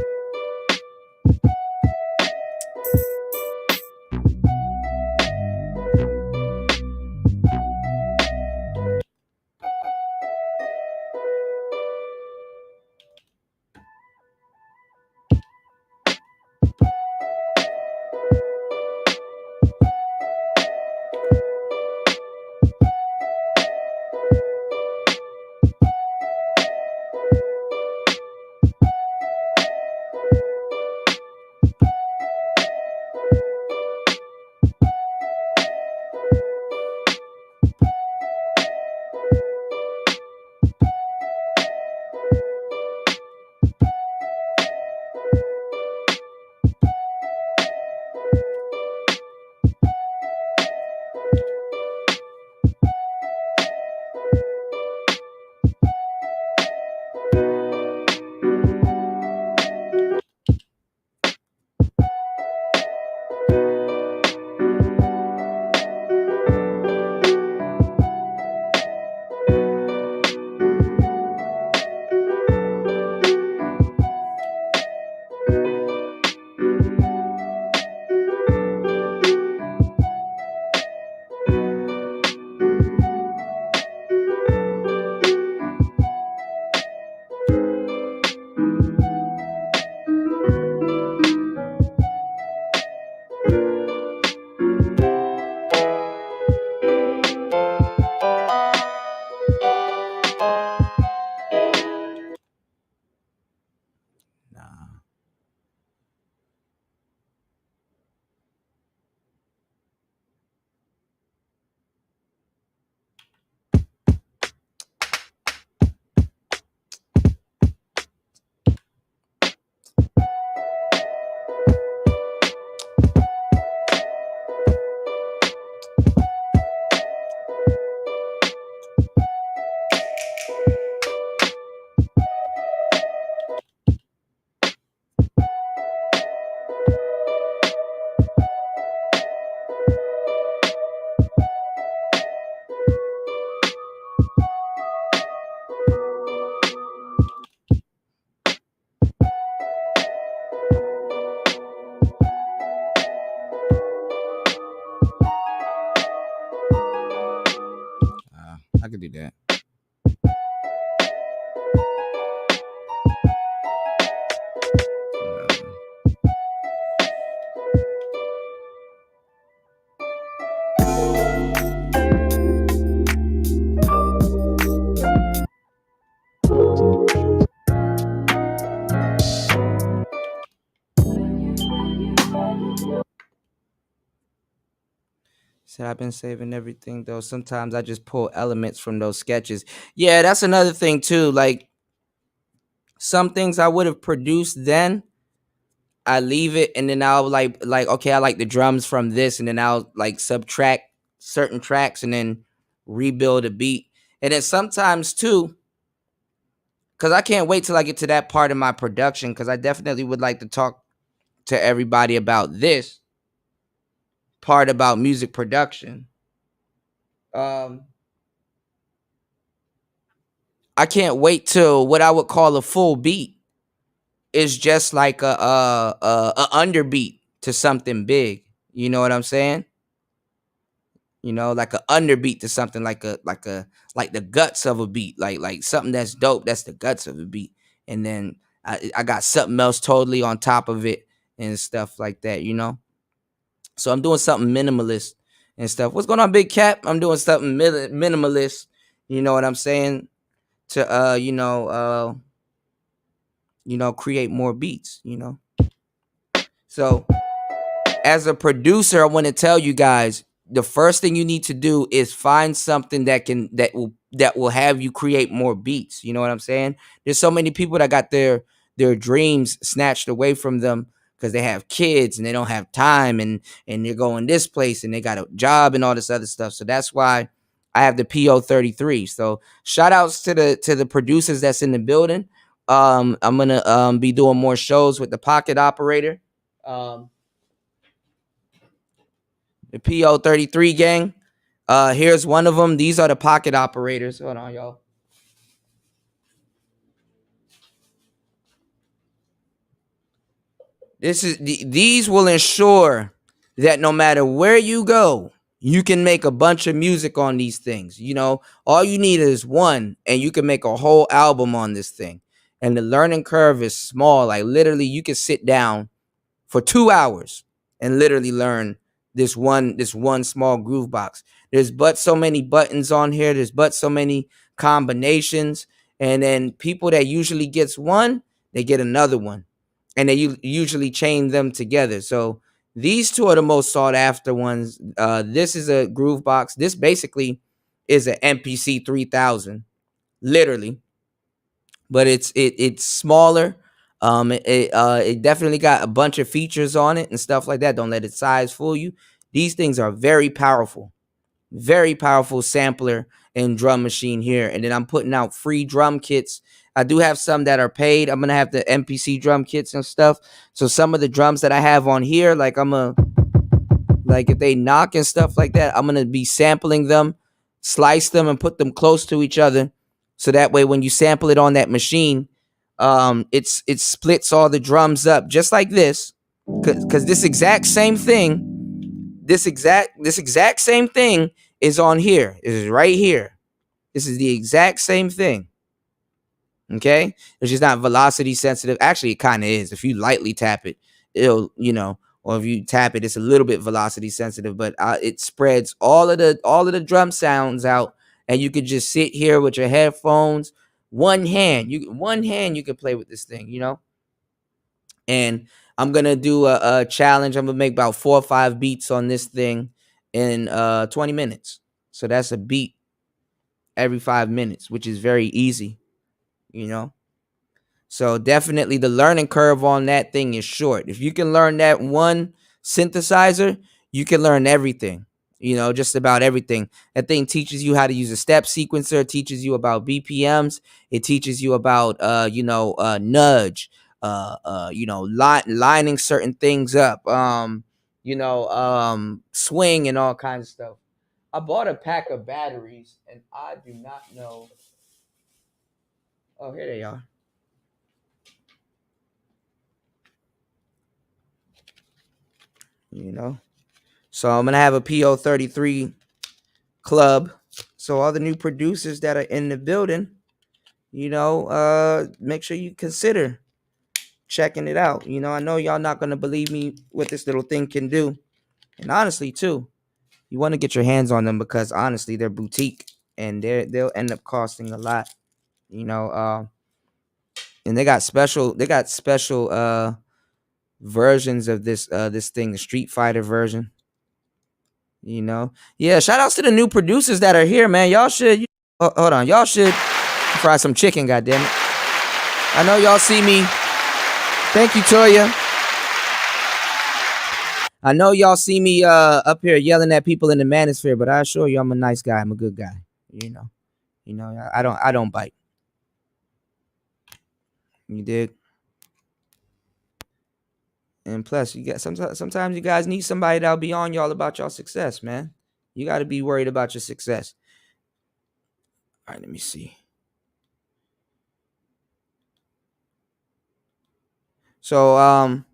I could do that. Said I've been saving everything though. Sometimes I just pull elements from those sketches. Yeah, that's another thing too. Like some things I would have produced then, I leave it and then I'll like okay, I like the drums from this, and then I'll like subtract certain tracks and then rebuild a beat. And then sometimes too, because I can't wait till I get to that part of my production, because I definitely would like to talk to everybody about this part about music production. I can't wait till what I would call a full beat is just like a underbeat to something big. You know what I'm saying? You know, like a underbeat to something like the guts of a beat, like something that's dope. That's the guts of a beat, and then I got something else totally on top of it and stuff like that. You know, so I'm doing something minimalist and stuff. What's going on, Big Cap? I'm doing something minimalist. You know what I'm saying? To create more beats. So as a producer, I want to tell you guys, the first thing you need to do is find something that will have you create more beats. You know what I'm saying? There's so many people that got their dreams snatched away from them because they have kids and they don't have time, and they're going this place and they got a job and all this other stuff. So that's why I have the PO33. So shout outs to the producers that's in the building. I'm gonna be doing more shows with the Pocket Operator. The PO33 gang. Here's one of them. These are the Pocket Operators. Hold on, y'all. These will ensure that no matter where you go, you can make a bunch of music on these things. All you need is one, and you can make a whole album on this thing. And the learning curve is small. Like literally, you can sit down for 2 hours and literally learn this one small groove box. There's but so many buttons on here. There's but so many combinations. And then people that usually gets one, they get another one. And they usually chain them together. So these two are the most sought after ones. This is a groove box. This basically is an MPC 3000, literally. But it's smaller. It definitely got a bunch of features on it and stuff like that. Don't let its size fool you. These things are very powerful sampler and drum machine here. And then I'm putting out free drum kits. I do have some that are paid. I'm gonna have the MPC drum kits and stuff. So some of the drums that I have on here, like if they knock and stuff like that, I'm gonna be sampling them, slice them, and put them close to each other. So that way, when you sample it on that machine, it splits all the drums up just like this. Because this exact same thing, this exact same thing is on here. It is right here. This is the exact same thing. Okay, it's just not velocity sensitive. Actually, it kind of is. If you lightly tap it, it'll or if you tap it, it's a little bit velocity sensitive. But it spreads all of the drum sounds out, and you could just sit here with your headphones. One hand, you can play with this thing. And I'm gonna do a challenge. I'm gonna make about 4 or 5 beats on this thing in 20 minutes. So that's a beat every 5 minutes, which is very easy. So definitely the learning curve on that thing is short. If you can learn that one synthesizer, you can learn everything. Just about everything. That thing teaches you how to use a step sequencer. It teaches you about BPMs. It teaches you about nudge. Lining certain things up. Swing and all kinds of stuff. I bought a pack of batteries and I do not know. Oh, here they are. So I'm gonna have a PO33 club. So all the new producers that are in the building, make sure you consider checking it out. I know y'all not gonna believe me what this little thing can do. And honestly, too, you want to get your hands on them because honestly, they're boutique and they'll end up costing a lot. And they got special versions of this thing, the Street Fighter version. Yeah, shout outs to the new producers that are here, man. Y'all should hold on, y'all should fry some chicken, goddamn it. I know y'all see me. Thank you, Toya. I know y'all see me up here yelling at people in the manosphere, but I assure you I'm a nice guy. I'm a good guy. I don't bite. You dig? And plus, you got sometimes you guys need somebody that'll be on y'all about y'all success, man. You got to be worried about your success. All right, let me see. So, and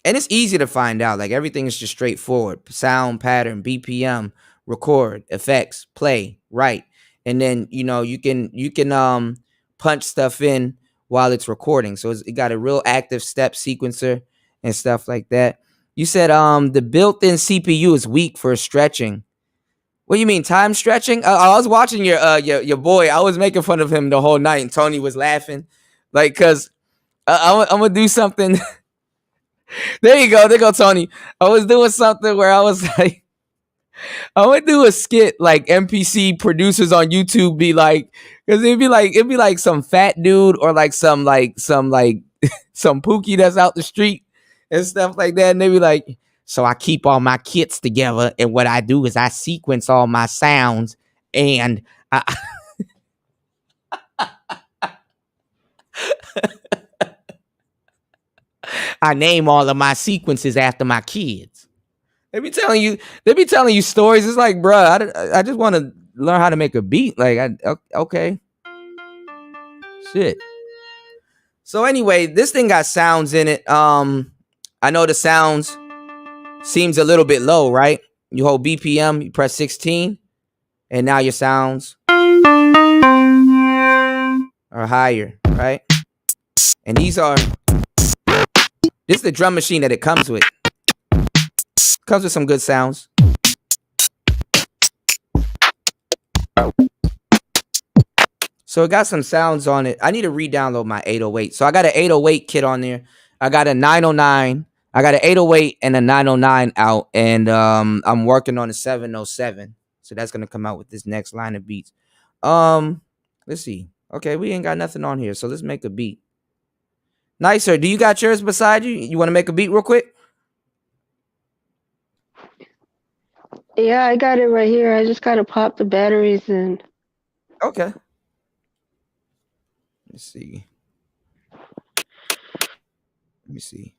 it's easy to find out. Like everything is just straightforward. Sound pattern, BPM, record, effects, play, write. And then, you can punch stuff in while it's recording. So it got a real active step sequencer and stuff like that. You said the built-in CPU is weak for stretching. What do you mean, time stretching? I was watching your boy. I was making fun of him the whole night, and Tony was laughing, like, cause I'm gonna do something. There you go, Tony. I was doing something where I was like, I would do a skit like NPC producers on YouTube be like, because it'd be like some fat dude or like some some pookie that's out the street and stuff like that, and they be like, so I keep all my kits together, and what I do is I sequence all my sounds, and I name all of my sequences after my kids. They be telling you stories. It's like, bruh, I just want to learn how to make a beat. Like, okay, shit. So anyway, this thing got sounds in it. I know the sounds seems a little bit low, right? You hold BPM, you press 16, and now your sounds are higher, right? And this is the drum machine that it comes with. Comes with some good sounds. So it got some sounds on it. I need to re-download my 808. So I got an 808 kit on there. I got a 909. I got an 808 and a 909 out, and I'm working on a 707. So that's gonna come out with this next line of beats. Let's see. Okay, we ain't got nothing on here, so let's make a beat. Nicer, do you got yours beside you? You want to make a beat real quick? Yeah, I got it right here. I just gotta pop the batteries in. Okay. Let's see. Let me see.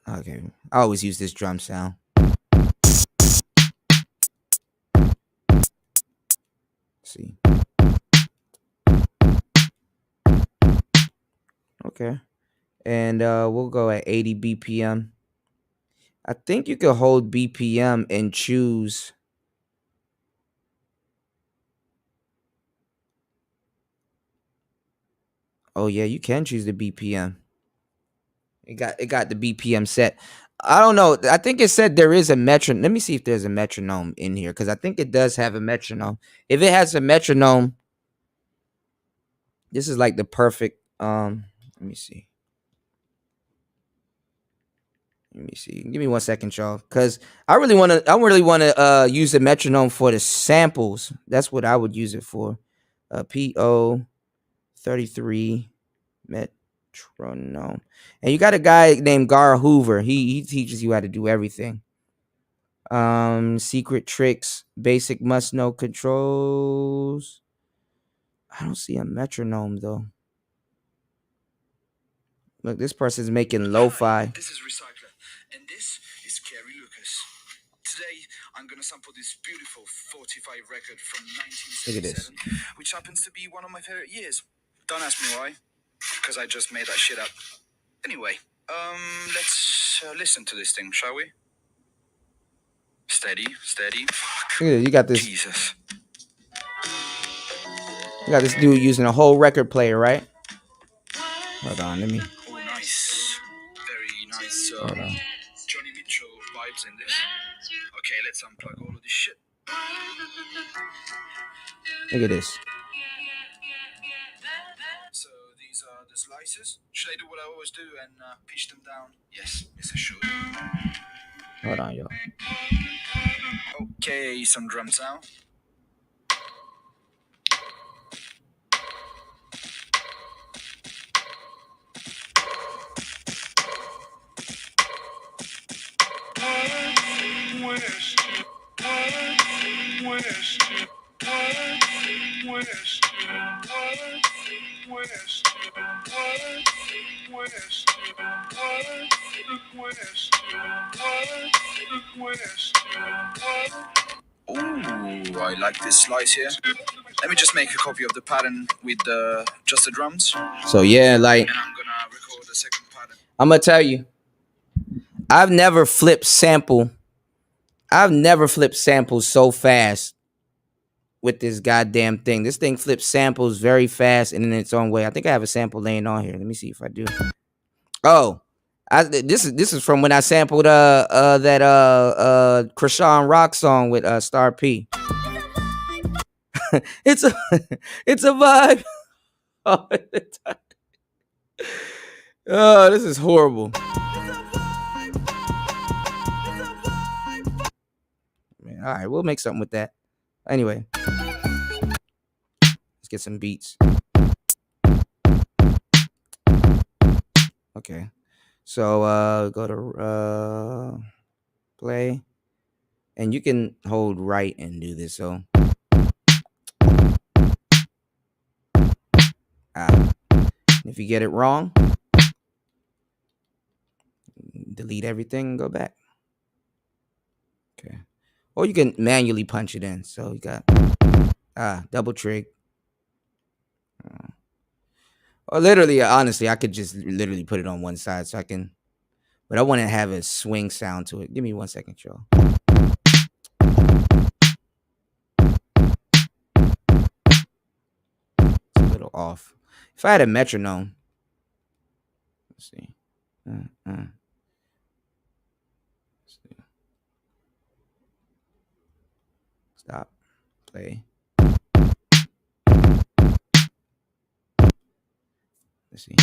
Okay. I always use this drum sound. Let's see. Okay. And we'll go at 80 BPM. I think you can hold BPM and choose. Oh yeah, you can choose the BPM. It got the BPM set. I don't know. I think it said there is a metronome. Let me see if there's a metronome in here, because I think it does have a metronome. If it has a metronome, this is like the perfect. Let me see. Let me see. Give me 1 second, y'all, because I really want to use the metronome for the samples. That's what I would use it for. PO 33 metronome. And you got a guy named Gar Hoover. He teaches you how to do everything. Secret tricks, basic must know controls. I don't see a metronome though. Look, this person's making lo-fi. This is Recycler, and this is Carrie Lucas. Today, I'm gonna sample this beautiful 45 record from Look at this. 1967, which happens to be one of my favorite years. Don't ask me why, because I just made that shit up. Anyway, let's listen to this thing, shall we? Steady, steady. Look at it. You got this. Jesus. You got this dude using a whole record player, right? Hold on, let me. Oh, nice. Very nice. Hold on. Johnny Mitchell vibes in this. Okay, let's unplug all of this shit. Look at this. So these are the slices. Should I do what I always do and pitch them down? Yes, yes I should. Hold on, y'all. Okay, some drums now. Ooh, I like this slice here. Let me just make a copy of the pattern with just the drums. So yeah, like, And I'm gonna record the second pattern. I'm gonna tell you, I've never flipped samples so fast with this goddamn thing. This thing flips samples very fast and in its own way. I think I have a sample laying on here. Let me see if I do. Oh, this is from when I sampled that Krishan Rock song with Star P. It's a it's a vibe. Oh, this is horrible. Man, all right, we'll make something with that. Anyway, let's get some beats. Okay. So go to play. And you can hold right and do this. So if you get it wrong, delete everything and go back. Okay. Or you can manually punch it in. So you got double trig. Or literally, honestly, I could just literally put it on one side so I can, but I want to have a swing sound to it. Give me 1 second, y'all. It's a little off. If I had a metronome, let's see. Let's see. Stop. Play. Let's see.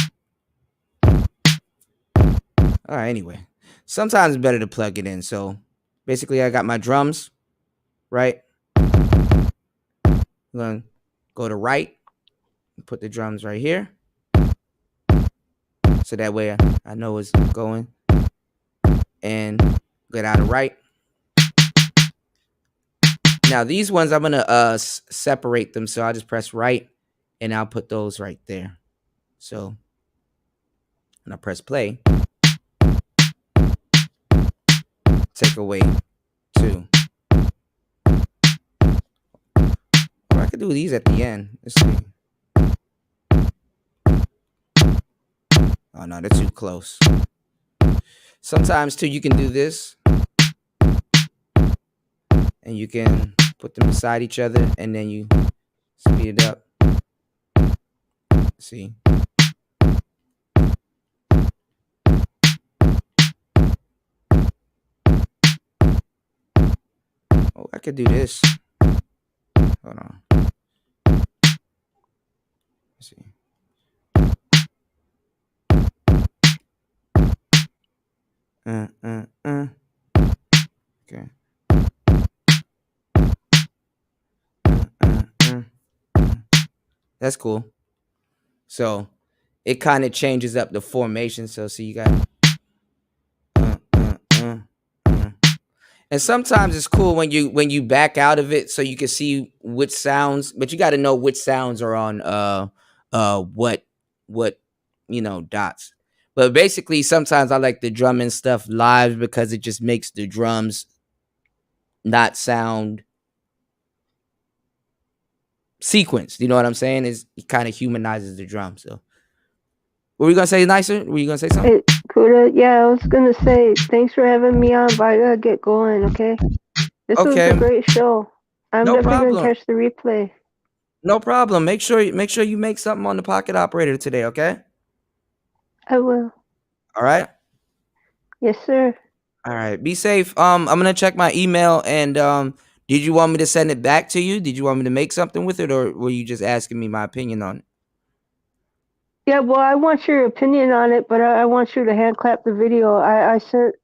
All right, anyway. Sometimes it's better to plug it in. So basically, I got my drums, right? I'm going to go to right, put the drums right here. So that way I know it's going. And get out of right. Now, these ones, I'm going to separate them. So I'll just press right, and I'll put those right there. So when I press play, take away 2. Or I could do these at the end. Let's see. Oh, no, they're too close. Sometimes, too, you can do this. And you can put them beside each other, and then you speed it up. See? Oh, I could do this. Hold on. Let's see. Okay. That's cool. So it kind of changes up the formation. So see, you got. And sometimes it's cool when you back out of it so you can see which sounds, but you got to know which sounds are on what dots. But basically, sometimes I like the drumming stuff live because it just makes the drums not sound sequenced. You know what I'm saying? It kind of humanizes the drum. So, what were you gonna say, Nicer? Were you gonna say something? Hey, Kuda, yeah, I was gonna say thanks for having me on, but I gotta get going. Okay, this was Okay, a great show. I'm no definitely gonna problem. catch the replay. No problem. Make sure you make something on the pocket operator today. Okay. I will. All right. Yes, sir. All right. Be safe. I'm gonna check my email and did you want me to send it back to you? Did you want me to make something with it, or were you just asking me my opinion on it? Yeah, well, I want your opinion on it, but I want you to hand clap the video. I sent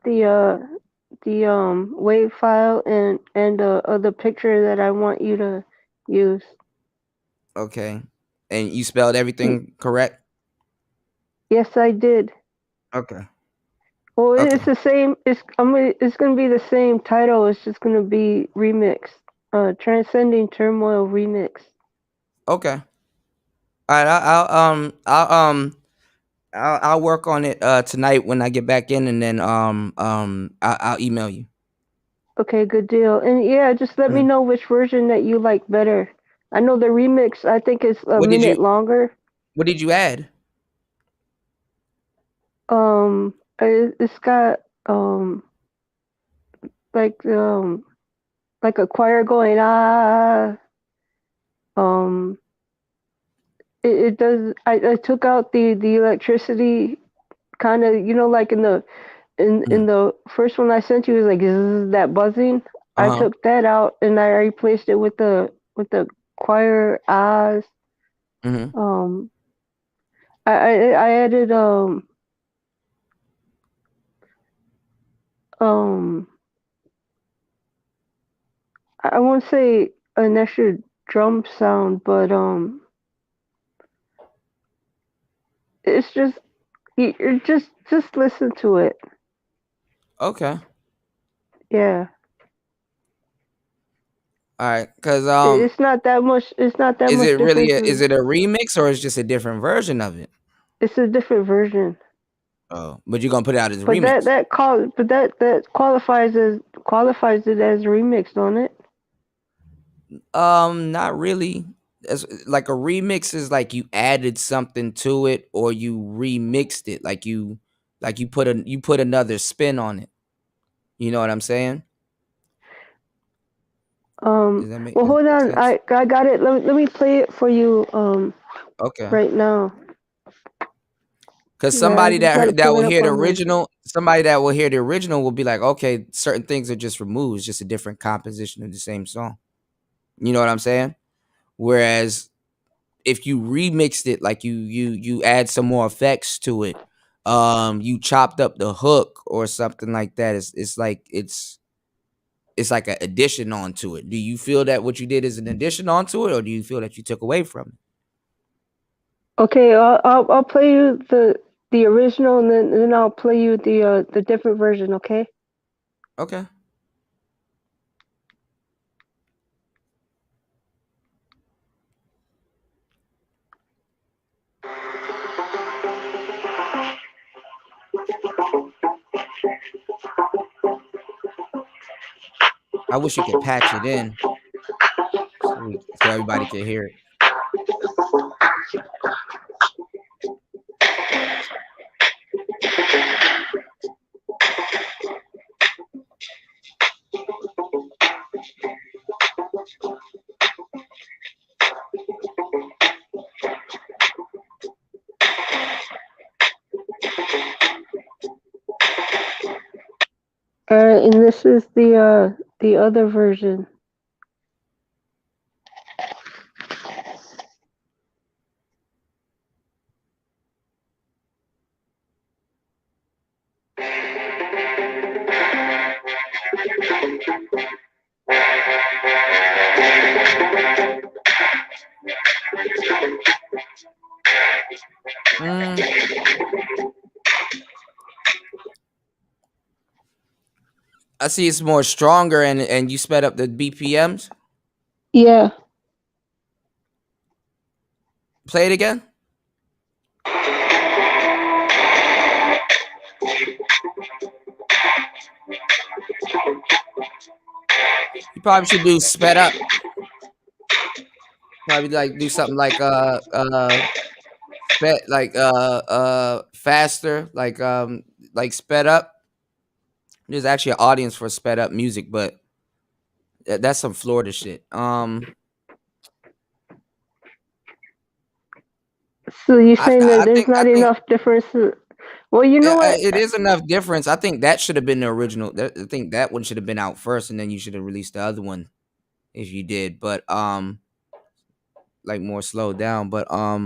the wave file and the picture that I want you to use. Okay. And you spelled everything correct? Yes, I did. Okay. Well, Okay. it's the same. It's gonna be the same title. It's just gonna be remixed. Transcending Turmoil remix. Okay. All right. I'll work on it tonight when I get back in, and then I'll email you. Okay, good deal. And yeah, just let me know which version that you like better. I know the remix. I think is a minute longer. What did you add? It's got like like a choir going um it does I took out the electricity kind of, you know, like in the in the first one I sent you, is like that buzzing. I Uh-huh. took that out and I replaced it with the choir ahs. Mm-hmm. um I added um I won't say an extra drum sound, but it's just you just listen to it. Okay. Yeah. All right. Cause It's not that much. It's not that is much it really difference. is it a remix or is it just a different version of it? It's a different version. Oh, but you're gonna put it out as a But remix. that qualifies it as remixed on it. Not really. As like a remix is like you added something to it or you remixed it. Like you put another spin on it. You know what I'm saying? Does that Well, hold make on. sense? I got it. Let me play it for you. Okay. Right now. Cause Yeah, I just gotta that pull will it up hear the on here. original, somebody that will hear the original will be like, okay, certain things are just removed. It's just a different composition of the same song. You know what I'm saying? Whereas if you remixed it, like you add some more effects to it, you chopped up the hook or something like that. It's like an addition onto it. Do you feel that what you did is an addition onto it, or do you feel that you took away from it? Okay, I'll play you the original, and then I'll play you the different version. Okay. Okay. I wish you could patch it in so everybody can hear it. And this is the other version. Mm, I see it's more stronger and you sped up the BPMs. Yeah. Play it again. You probably should do sped up. Probably like do something faster, like sped up. There's actually an audience for sped up music, but that's some Florida shit. So you're I saying that I there's think I not think enough difference? Well, you know what? it is enough difference. I think that should have been the original. I think that one should have been out first, and then you should have released the other one if you did. But like more slowed down. But I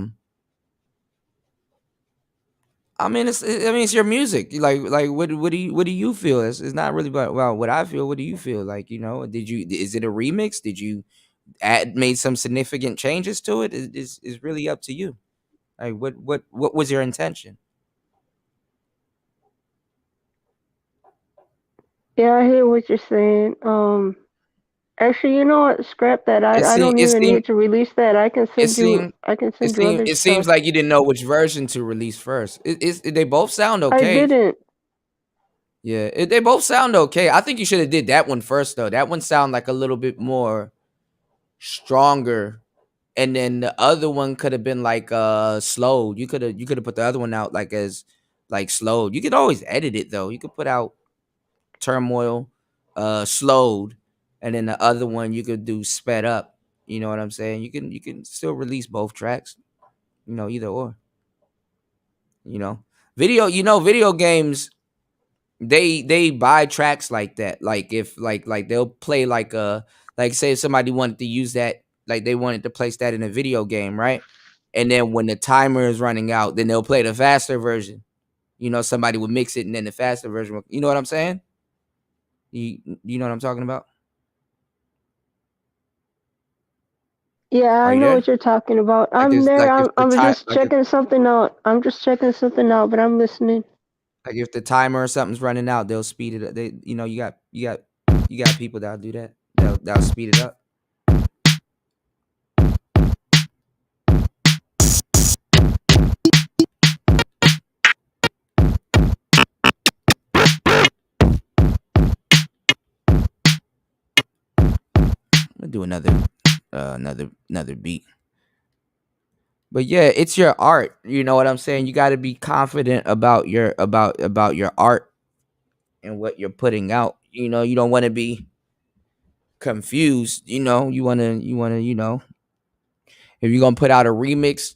mean, it's your music. Like what do you feel? It's not really about what I feel. What do you feel? Like, is it a remix? Did you made some significant changes to it? Is really up to you. Like what was your intention? Yeah, I hear what you're saying. Actually, you know what? Scrap that. It I seemed don't it even seemed need to release that. it seemed I can send you other it stuff. seems like you didn't know which version to release first. They both sound I okay. didn't. Yeah, they both sound okay. I think you should have did that one first though. That one sound like a little bit more stronger, and then the other one could have been like slowed. You could have put the other one out like as like slowed. You could always edit it though. You could put out turmoil slowed, and then the other one you could do sped up. You know what I'm saying? You can still release both tracks. Either or. Video games, they buy tracks like that. Like if like they'll play like say if somebody wanted to use that, like they wanted to place that in a video game, right? And then when the timer is running out, then they'll play the faster version. Somebody would mix it and then the faster version. You know what I'm saying? You know what I'm talking about? Yeah, Are I you know there? what you're talking about. Like I'm if there. like if the I'm time just checking something out. I'm just checking something out, but I'm listening. like if the timer or something's running out, they'll speed it up. You got people that'll do that. That'll speed it up. I'm gonna do another beat. But yeah, it's your art. You know what I'm saying? You got to be confident about your art and what you're putting out. You don't want to be confused. You want to if you're gonna put out a remix,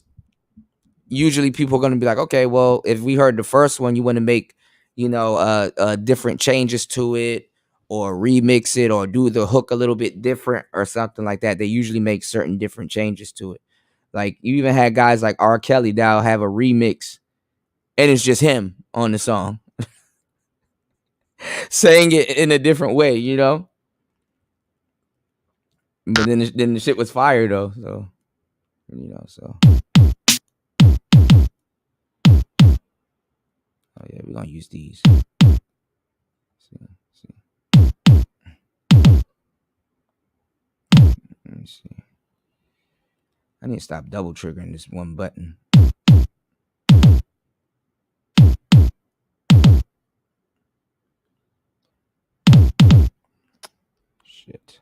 usually people are gonna be like, okay, well, if we heard the first one, you want to make different changes to it, or remix it, or do the hook a little bit different, or something like that. They usually make certain different changes to it. Like you even had guys like R. Kelly that'll have a remix, and it's just him on the song, saying it in a different way. But then the shit was fire though. So oh yeah, we're gonna use these. See. Let me see. I need to stop double triggering this one button. Shit.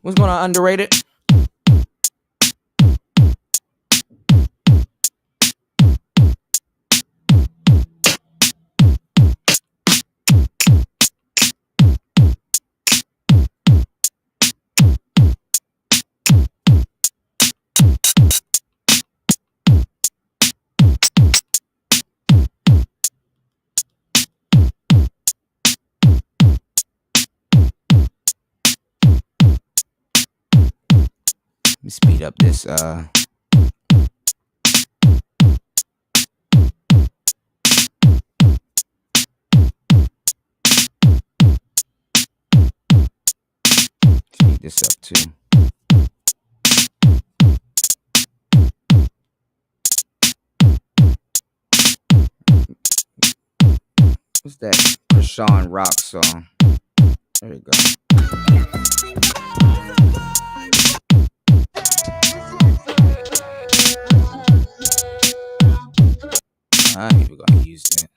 What's going on, underrated? Let me speed up this. Speed this up too. What's that Krishan Rock song? There you go. I ain't even gonna use that.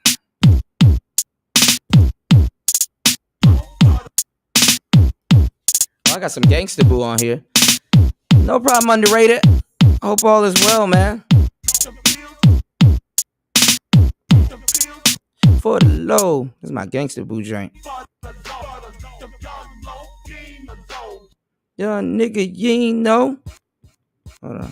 Oh, I got some Gangsta Boo on here. No problem, underrated. Hope all is well, man. For the low. This is my Gangsta Boo joint. Young nigga, you ain't know. Hold on.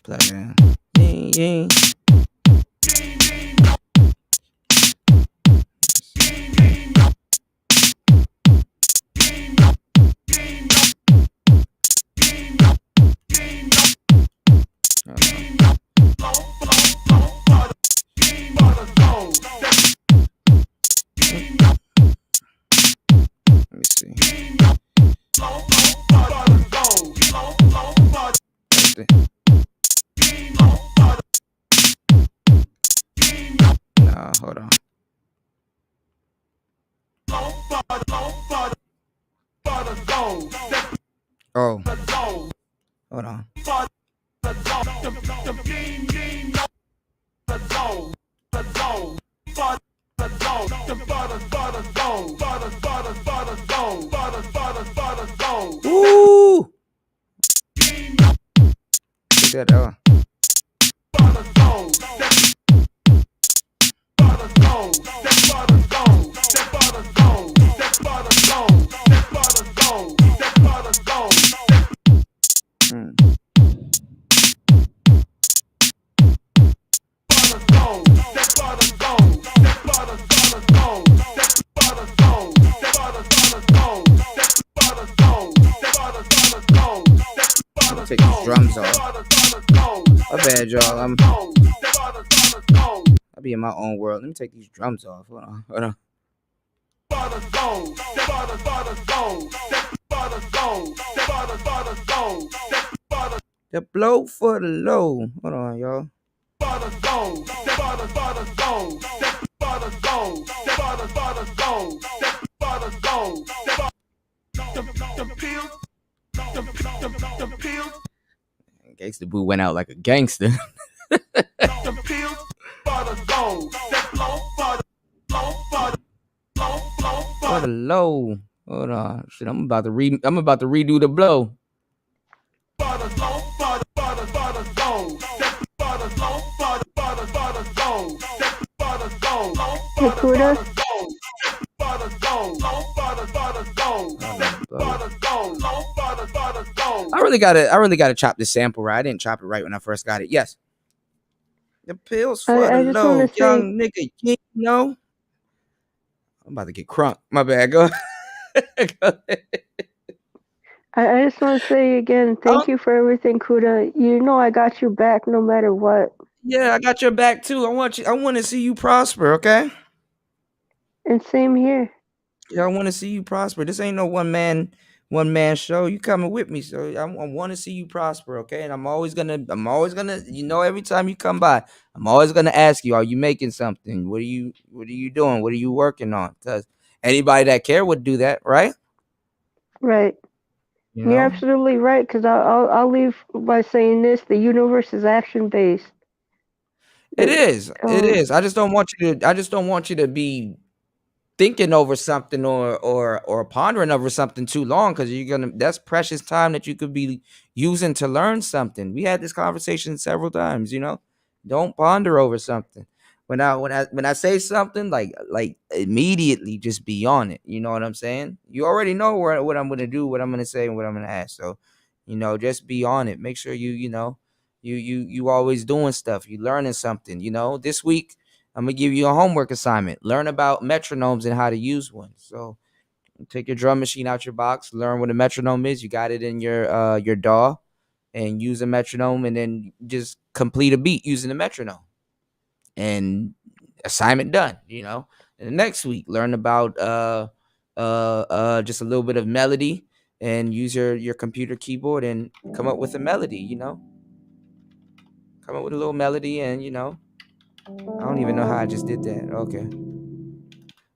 Play that. Yeah. Let me see. Nah, hold on. Oh, hold on. Ooh. Look at that. Take these drums off. My bad, y'all. I'll be in my own world. Let me take these drums off. Hold on. Hold on. The blow for the low. Hold on, y'all. Gangsta Boo went out like a gangster. For the low. Hold on. Shit, I'm about to redo the blow. Hey, Kuda. I really gotta chop this sample right. I didn't chop it right when I first got it. Yes. The pills for the I just low. want to Young say, nigga, you know. I'm about to get crunk. My bad. Go ahead. Go ahead. I just want to say again, thank you for everything, Kuda. You know I got your back no matter what. Yeah, I got your back too. I want to see you prosper, okay? And same here. Yeah, I want to see you prosper. This ain't no one man show. You coming with me, so I want to see you prosper, okay? And I'm always gonna, you know, every time you come by, I'm always gonna ask you, are you making something? What are you doing? What are you working on? Because anybody that care would do that, right? Right. You You're know, absolutely right. Because I'll leave by saying this: the universe is action based. it is. It is. I just don't want you to be thinking over something or pondering over something too long, because that's precious time that you could be using to learn something. We had this conversation several times. Don't ponder over something. When I say something, like immediately just be on it. You know what I'm saying? You already know what I'm gonna do, what I'm gonna say, and what I'm gonna ask. So just be on it. Make sure you always doing stuff, you learning something. This week I'm gonna give you a homework assignment. Learn about metronomes and how to use one. So take your drum machine out your box, learn what a metronome is. You got it in your DAW, and use a metronome, and then just complete a beat using the metronome. And assignment done. And the next week, learn about just a little bit of melody, and use your computer keyboard and come up with a melody. Come up with a little melody, and I don't even know how I just did that. Okay.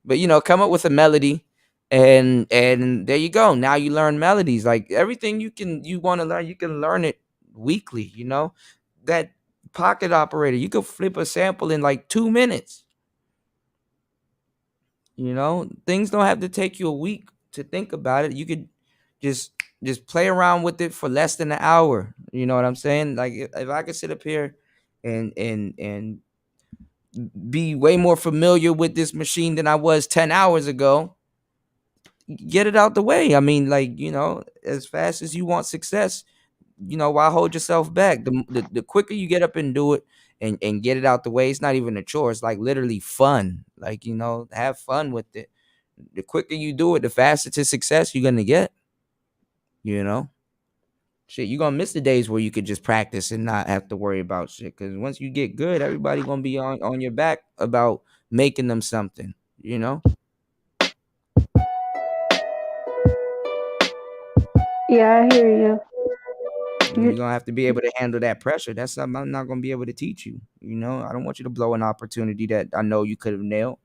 But come up with a melody, and there you go. Now you learn melodies. Like everything you want to learn, you can learn it weekly. That pocket operator, you could flip a sample in like 2 minutes. Things don't have to take you a week to think about it. You could just play around with it for less than an hour. You know what I'm saying? Like if I could sit up here and be way more familiar with this machine than I was 10 hours ago, get it out the way. I mean, like, as fast as you want success, why hold yourself back? The quicker you get up and do it, and get it out the way, it's not even a chore. It's like literally fun. Like, have fun with it. The quicker you do it, the faster to success you're going to get. Shit, you're going to miss the days where you could just practice and not have to worry about shit. Because once you get good, everybody going to be on your back about making them something, Yeah, I hear you. You're going to have to be able to handle that pressure. That's something I'm not going to be able to teach you. I don't want you to blow an opportunity that I know you could have nailed.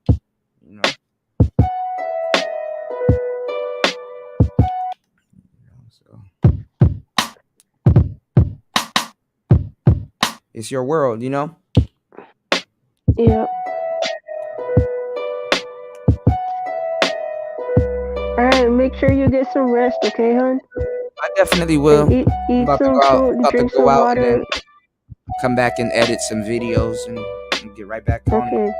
It's your world, you know. Yeah. All right, make sure you get some rest, okay, hon? I definitely will. And I'm eat about to some go out. food and About to drink go some out and then water. come back and edit some videos and get right back on it. Okay.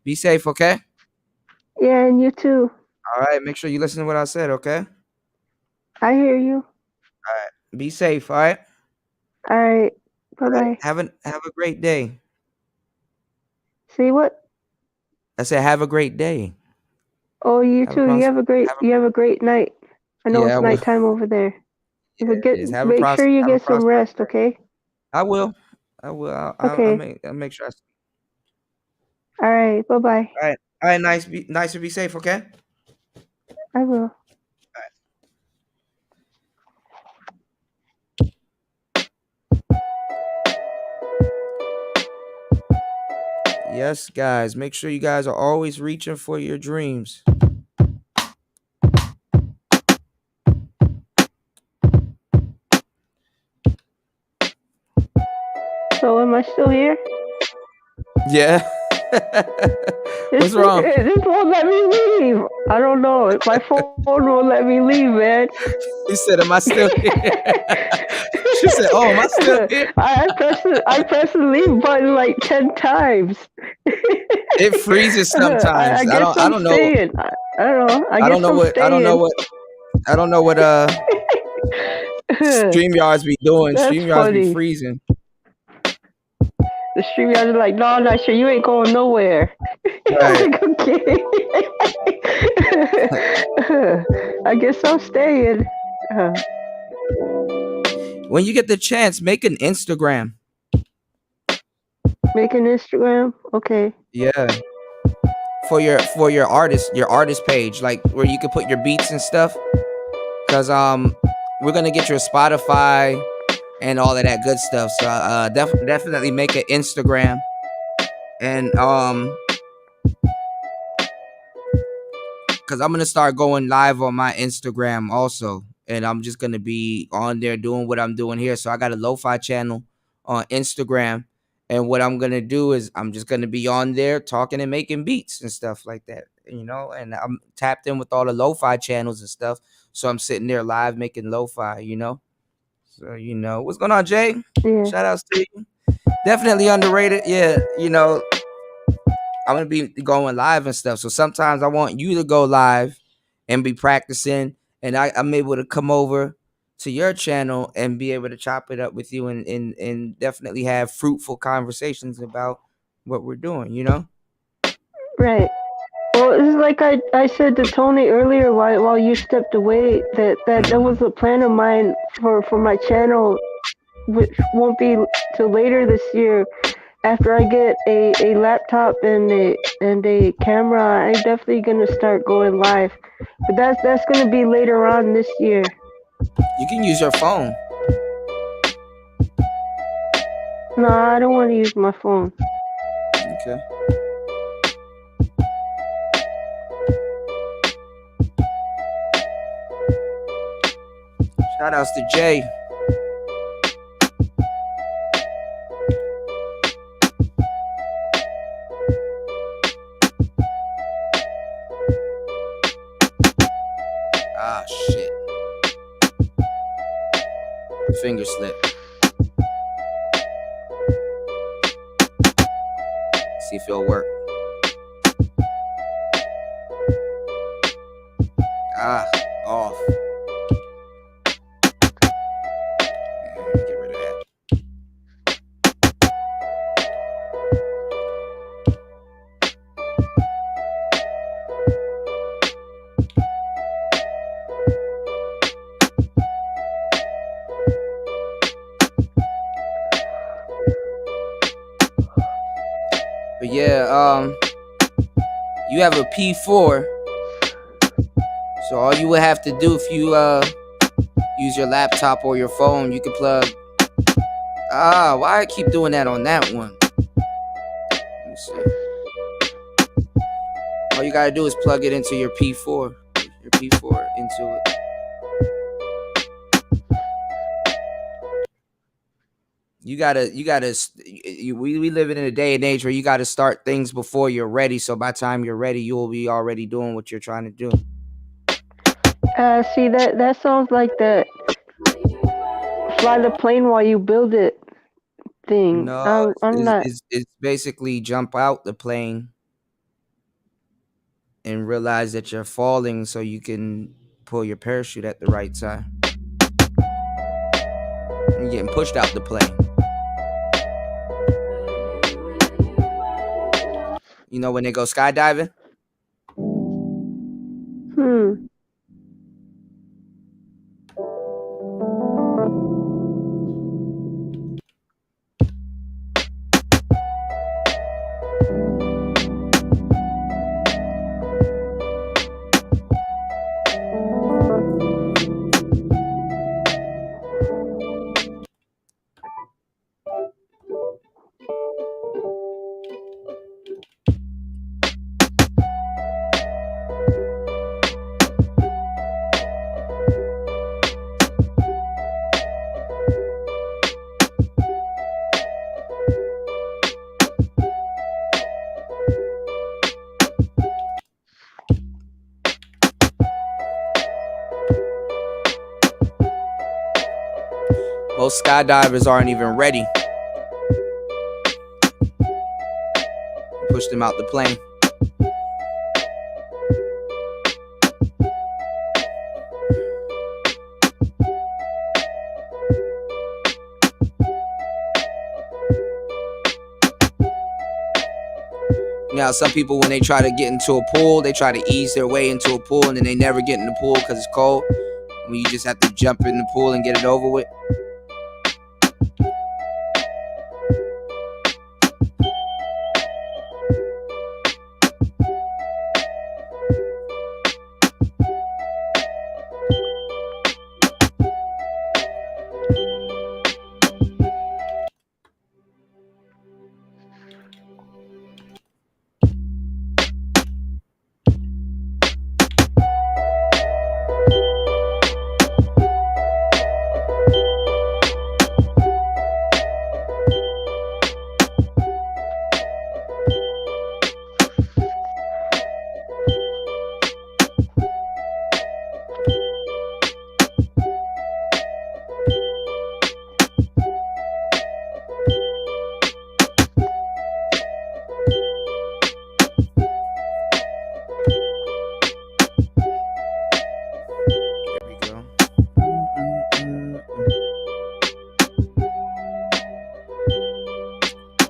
Be safe, okay? Yeah, and you too. All right. Make sure you listen to what I said, okay? I hear you. All right. Be safe, all right? All right. Bye All right. bye. Have a great day. See what? I said have a great day. Oh, you Have a too. You prosper. have a great. Have a You have a great night. I know yeah. it's nighttime over there. But It is. make sure you Have a get some prosperous rest, day. okay? I will. I will. Okay. I'll make sure. All right. Bye bye. All right. All right. Nice to be safe, okay? I will. Yes, guys. Make sure you guys are always reaching for your dreams. So am I still here? Yeah. What's wrong? This won't let me leave. I don't know. My phone won't let me leave, man. He said, "Am I still here?" She said, "Oh, am I still here?" I pressed the leave button like 10 times. It freezes I sometimes. guess I I'm don't know. staying. I don't know. I I guess don't know I'm what I don't know staying. what I don't know what StreamYards be doing. That's StreamYards be funny. freezing. The StreamYards are like, no, not sure. You ain't going nowhere. I'm Right. like, okay. I guess I'm staying. When you get the chance, make an Instagram. Make an Instagram? Okay. Yeah. For your artist page, like where you could put your beats and stuff. Cause we're gonna get your Spotify and all of that good stuff. So definitely make an Instagram and because I'm gonna start going live on my Instagram also, and I'm just gonna be on there doing what I'm doing here. So I got a lo-fi channel on Instagram, and what I'm gonna do is I'm just gonna be on there talking and making beats and stuff like that, you know. And I'm tapped in with all the lo-fi channels and stuff, so I'm sitting there live making lo-fi, you know. So you know what's going on, Jay? Yeah. Shout outs to you. Definitely underrated. Yeah, you know, I'm gonna be going live and stuff. So sometimes I want you to go live and be practicing, and I'm able to come over to your channel and be able to chop it up with you and definitely have fruitful conversations about what we're doing, you know? Right. Well, it's like I said to Tony earlier while you stepped away that was a plan of mine for my channel, which won't be till later this year. After I get a laptop and a camera, I'm definitely gonna start going live. But that's gonna be later on this year. You can use your phone. No, I don't want to use my phone. Okay. Shout outs to Jay. Ah, shit. Finger slip. See if it'll work. Ah, off. Let me get rid of that. But yeah, you have a P4. So all you would have to do if you use your laptop or your phone, you can plug. Why I keep doing that on that one? Let me see. All you gotta do is plug it into your P4. Your P4 into it. You gotta we live in a day and age where you gotta start things before you're ready. So by the time you're ready, you will be already doing what you're trying to do. See that sounds like the fly the plane while you build it thing. No, I'm not. it's basically jump out the plane and realize that you're falling so you can pull your parachute at the right time. You're getting pushed out the plane. You know when they go skydiving? Most skydivers aren't even ready. Push them out the plane. Now, some people, when they try to get into a pool, they try to ease their way into a pool, and then they never get in the pool because it's cold. When you just have to jump in the pool and get it over with.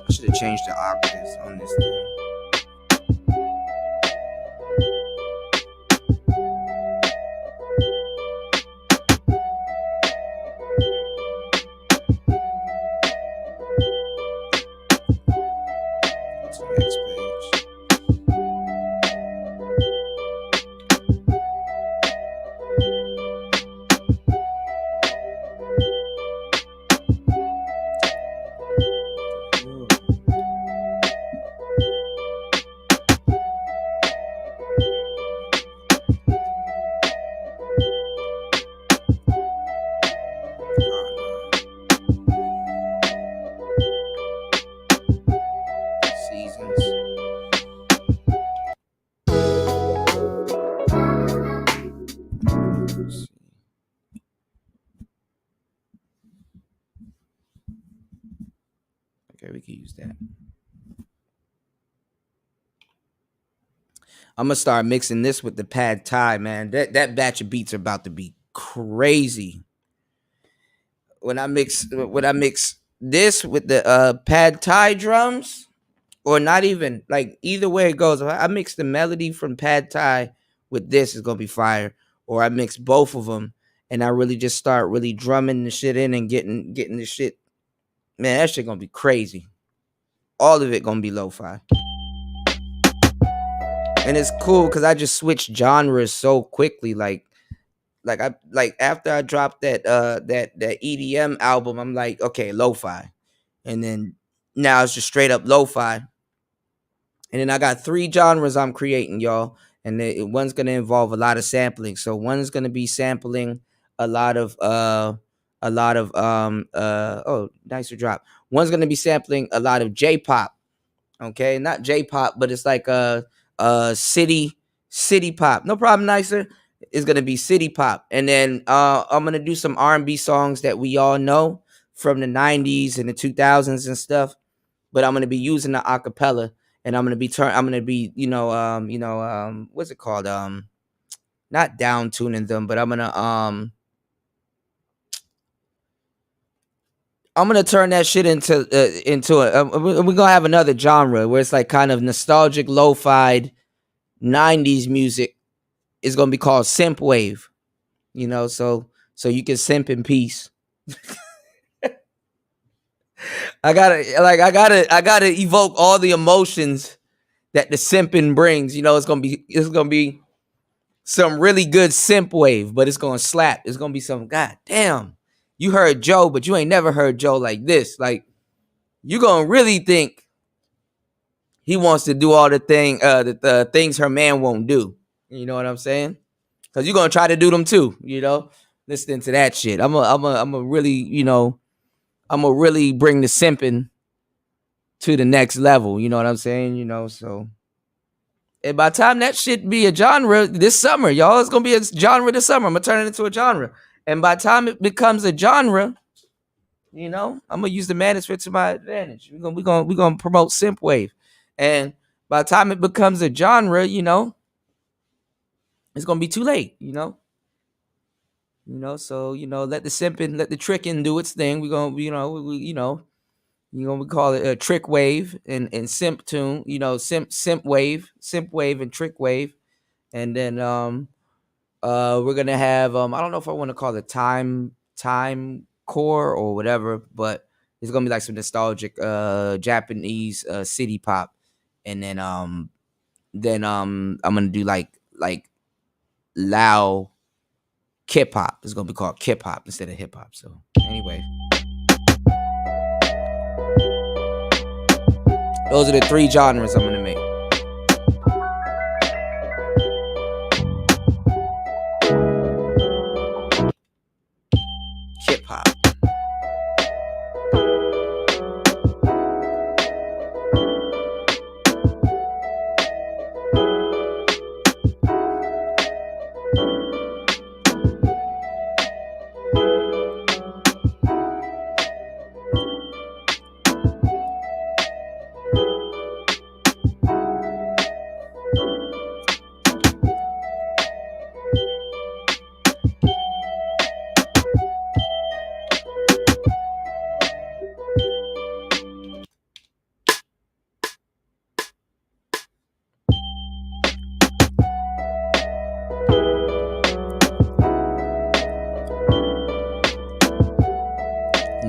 I should have changed the octaves on this thing. To the next page. Seasons. Let's see. Okay, we can use that. I'm gonna start mixing this with the pad thai, man. That batch of beats are about to be crazy. When I mix this with the pad thai drums, or not even like either way it goes. If I mix the melody from pad thai with this, is gonna be fire. Or I mix both of them and I really just start really drumming the shit in and getting the shit. Man, that shit gonna be crazy. All of it gonna be lo-fi. And it's cool because I just switched genres so quickly. Like after I dropped that EDM album, I'm like, okay, lo-fi. And then now it's just straight up lo-fi. And then I got 3 genres I'm creating, y'all. And one's gonna involve a lot of sampling. So one's gonna be sampling a lot of a lot of nicer drop. One's gonna be sampling a lot of J-pop. Okay, not J-pop, but it's like city pop. No problem, nicer. It's gonna be city pop, and then I'm gonna do some R&B songs that we all know from the '90s and the 2000s and stuff. But I'm gonna be using the acapella, and I'm gonna be what's it called? Not down tuning them, but I'm gonna turn that shit into we're gonna have another genre where it's like kind of nostalgic, lo-fi '90s music. It's gonna be called simp wave. So you can simp in peace. I gotta evoke all the emotions that the simping brings. It's gonna be some really good simp wave, but it's gonna slap. It's gonna be some god damn. You heard Joe, but you ain't never heard Joe like this. Like you gonna really think he wants to do all the things her man won't do. You know what I'm saying? Because you're gonna try to do them too. Listening to that shit. I'm a really I'm gonna really bring the simping to the next level. You know what I'm saying? So. And by the time that shit be a genre this summer, y'all, it's gonna be a genre this summer. I'm gonna turn it into a genre. And by the time it becomes a genre, I'm gonna use the manosphere to my advantage. We're gonna promote synthwave. And by the time it becomes a genre, it's gonna be too late, So let the simping, let the tricking do its thing. We're gonna, we call it a trick wave and simp tune, simp wave and trick wave. And then we're gonna have I don't know if I want to call it time core or whatever, but it's gonna be like some nostalgic Japanese city pop. And then I'm gonna do like Lao Kip hop. It's gonna be called Kip hop instead of hip hop. So anyway, those are the 3 genres I'm gonna make. Hip hop.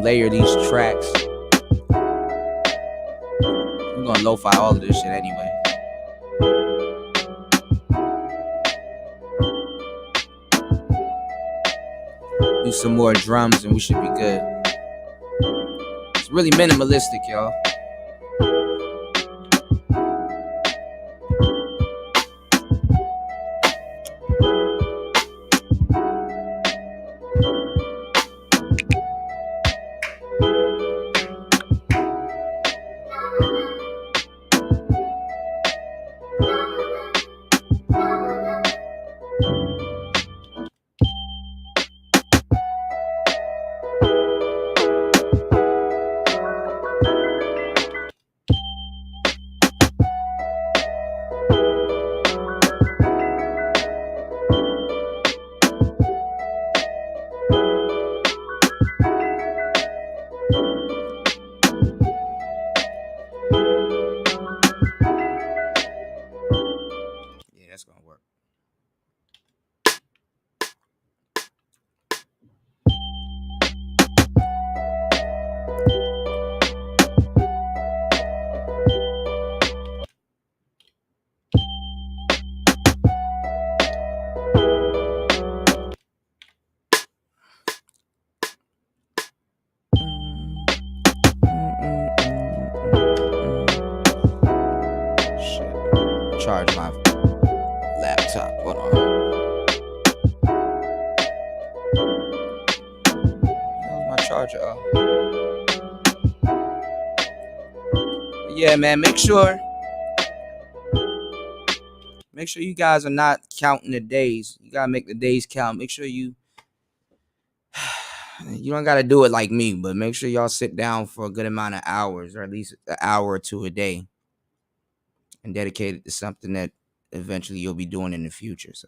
Layer these tracks. I'm gonna lo-fi all of this shit anyway. Do some more drums and we should be good. It's really minimalistic, y'all. That's gonna work. Shit. Charge my laptop. Hold on. y'all. Yeah, man, make sure you guys are not counting the days. You gotta make the days count. Make sure you don't gotta do it like me, but make sure y'all sit down for a good amount of hours, or at least an hour or two a day, and dedicate it to something that eventually you'll be doing in the future. So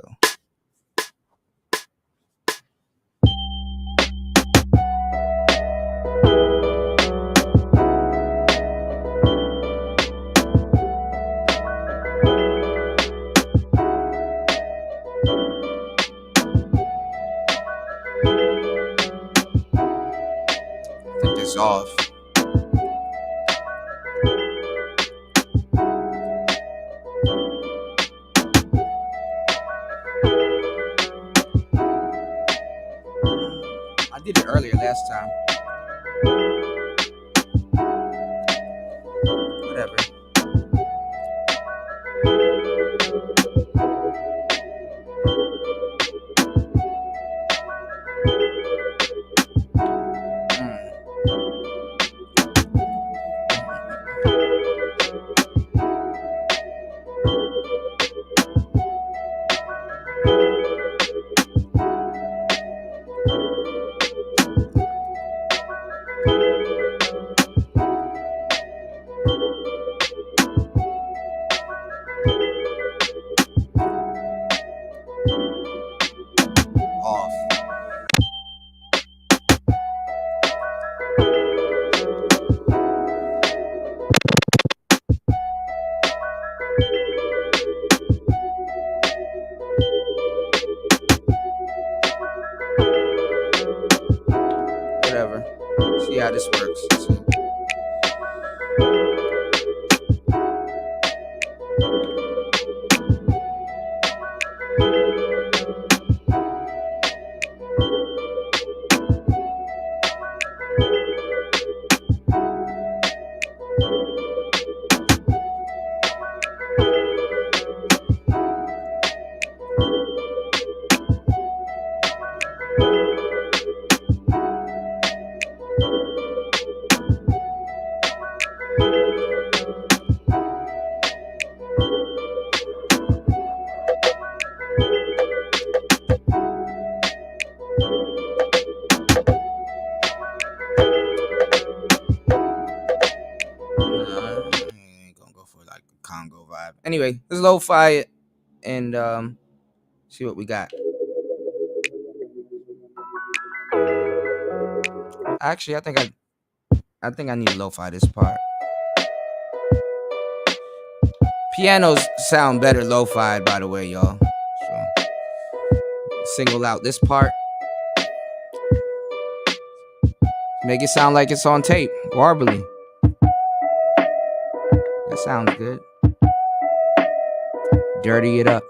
I think that's off. I did it earlier last time. Whatever. Whatever. See how this works. Congo vibe. Anyway, let's lo-fi it and see what we got. Actually, I think I need to lo-fi this part. Pianos sound better lo-fied, by the way, y'all. So single out this part. Make it sound like it's on tape, warbly. That sounds good. Dirty it up.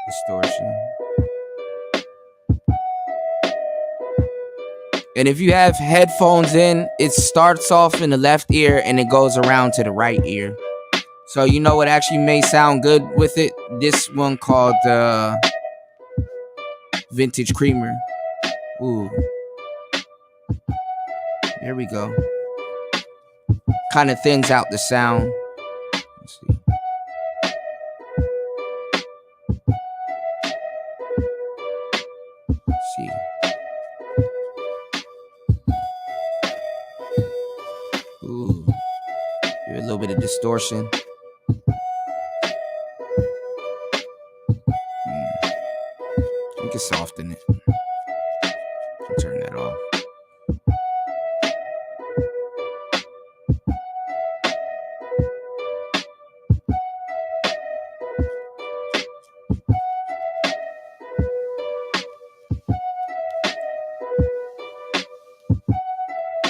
Distortion. And if you have headphones in, it starts off in the left ear and it goes around to the right ear. So you know what actually may sound good with it? This one called Vintage Creamer. Ooh. There we go. Kind of thins out the sound. Let's see. Ooh. Give it a little bit of distortion. We can soften it. Turn that off.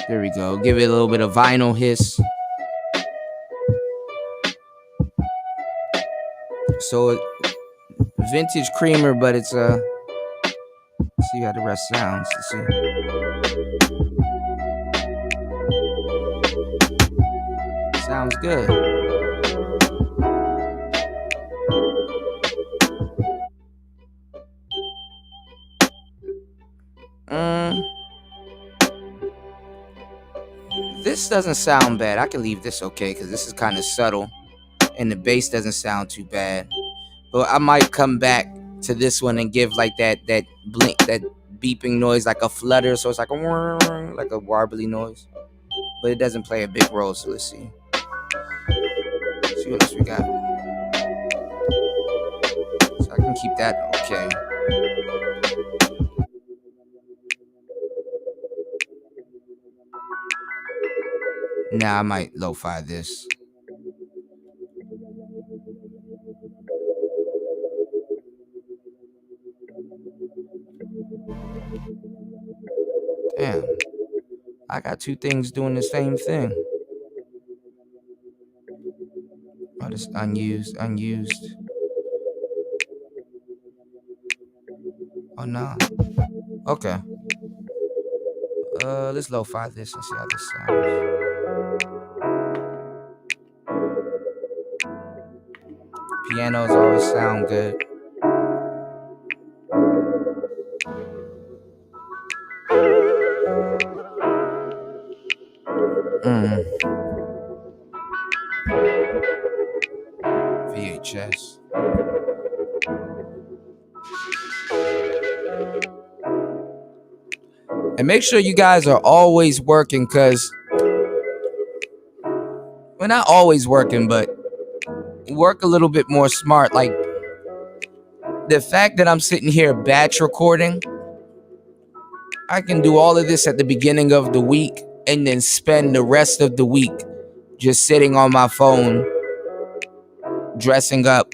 There we go. Give it a little bit of vinyl hiss. So Vintage Creamer, but it's let's see how the rest sounds. Let's see. Sounds good. This doesn't sound bad. I can leave this okay because this is kind of subtle and the bass doesn't sound too bad. But I might come back to this one and give like that blink, that beeping noise, like a flutter, so it's like a warbly noise. But it doesn't play a big role, so let's see. Let's see what else we got. So I can keep that okay. Now I might lo-fi this. Damn. I got two things doing the same thing. Oh, this unused. Oh no. Okay. Let's lo-fi this and see how this sounds. Pianos always sound good. VHS. And make sure you guys are always working, because we're not always working, but work a little bit more smart. Like the fact that I'm sitting here batch recording, I can do all of this at the beginning of the week and then spend the rest of the week just sitting on my phone, dressing up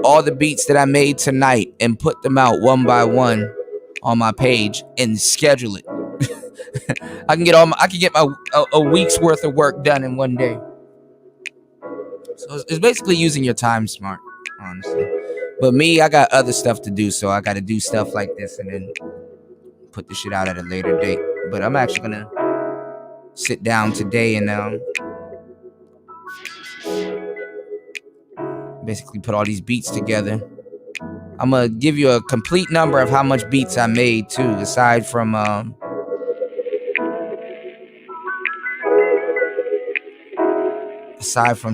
all the beats that I made tonight and put them out one by one on my page and schedule it. I can get a week's worth of work done in one day. So it's basically using your time smart, honestly. But me, I got other stuff to do, so I got to do stuff like this and then put the shit out at a later date. But I'm actually gonna sit down today and basically put all these beats together. I'm gonna give you a complete number of how much beats I made too, aside from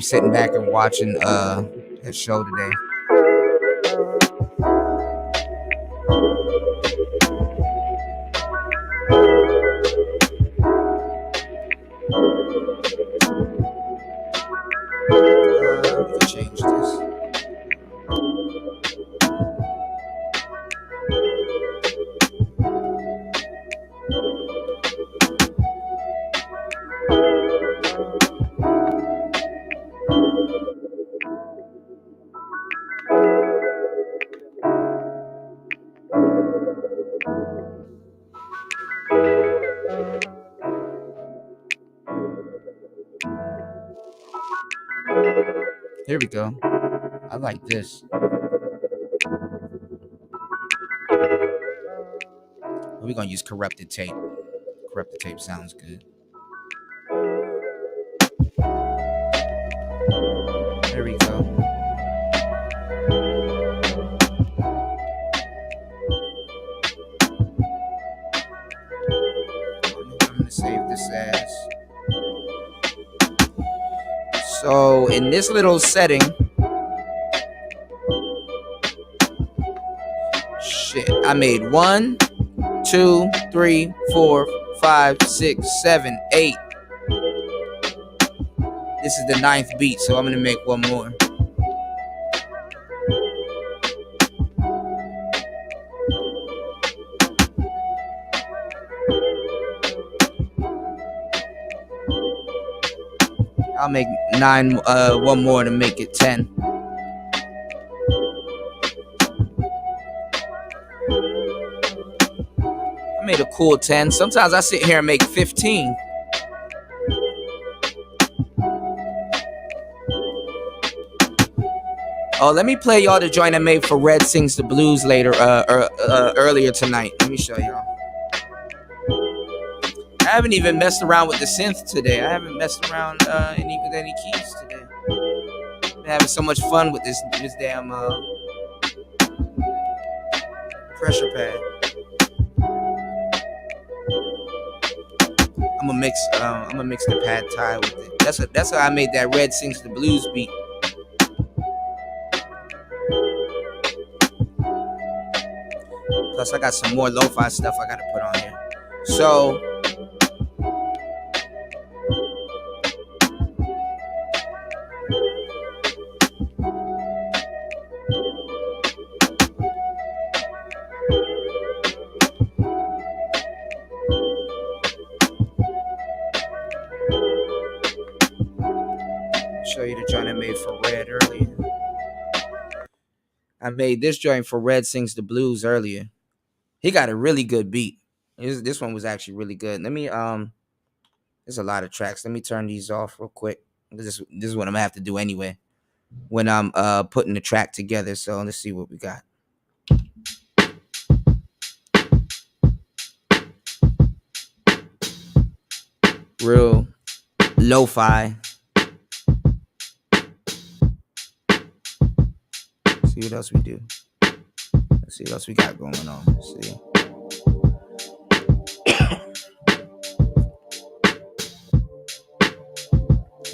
sitting back and watching that show today. We can change this. Here we go. I like this. We're gonna use corrupted tape. Corrupted tape sounds good. There we go. I'm gonna save this as. So in this little setting, shit, I made 1, 2, 3, 4, 5, 6, 7, 8. This is the 9th beat, so I'm gonna make one more. I'll make 9, one more to make it 10. I made a cool 10. Sometimes I sit here and make 15. Oh, let me play y'all the joint I made for Red Sings the Blues later, earlier tonight. Let me show y'all. I haven't even messed around with the synth today. I haven't messed around with any keys today. Been having so much fun with this damn pressure pad. I'm gonna mix the pad thai with it. That's how I made that Red Sings the Blues beat. Plus, I got some more lo-fi stuff I gotta put on here. So, show you the joint I made for Red earlier. I made this joint for Red Sings the Blues earlier. He got a really good beat. This one was actually really good. Let me there's a lot of tracks. Let me turn these off real quick. This is what I'm gonna have to do anyway when I'm putting the track together. So let's see what we got. Real lo-fi. See what else we do. Let's see what else we got going on. Let's see.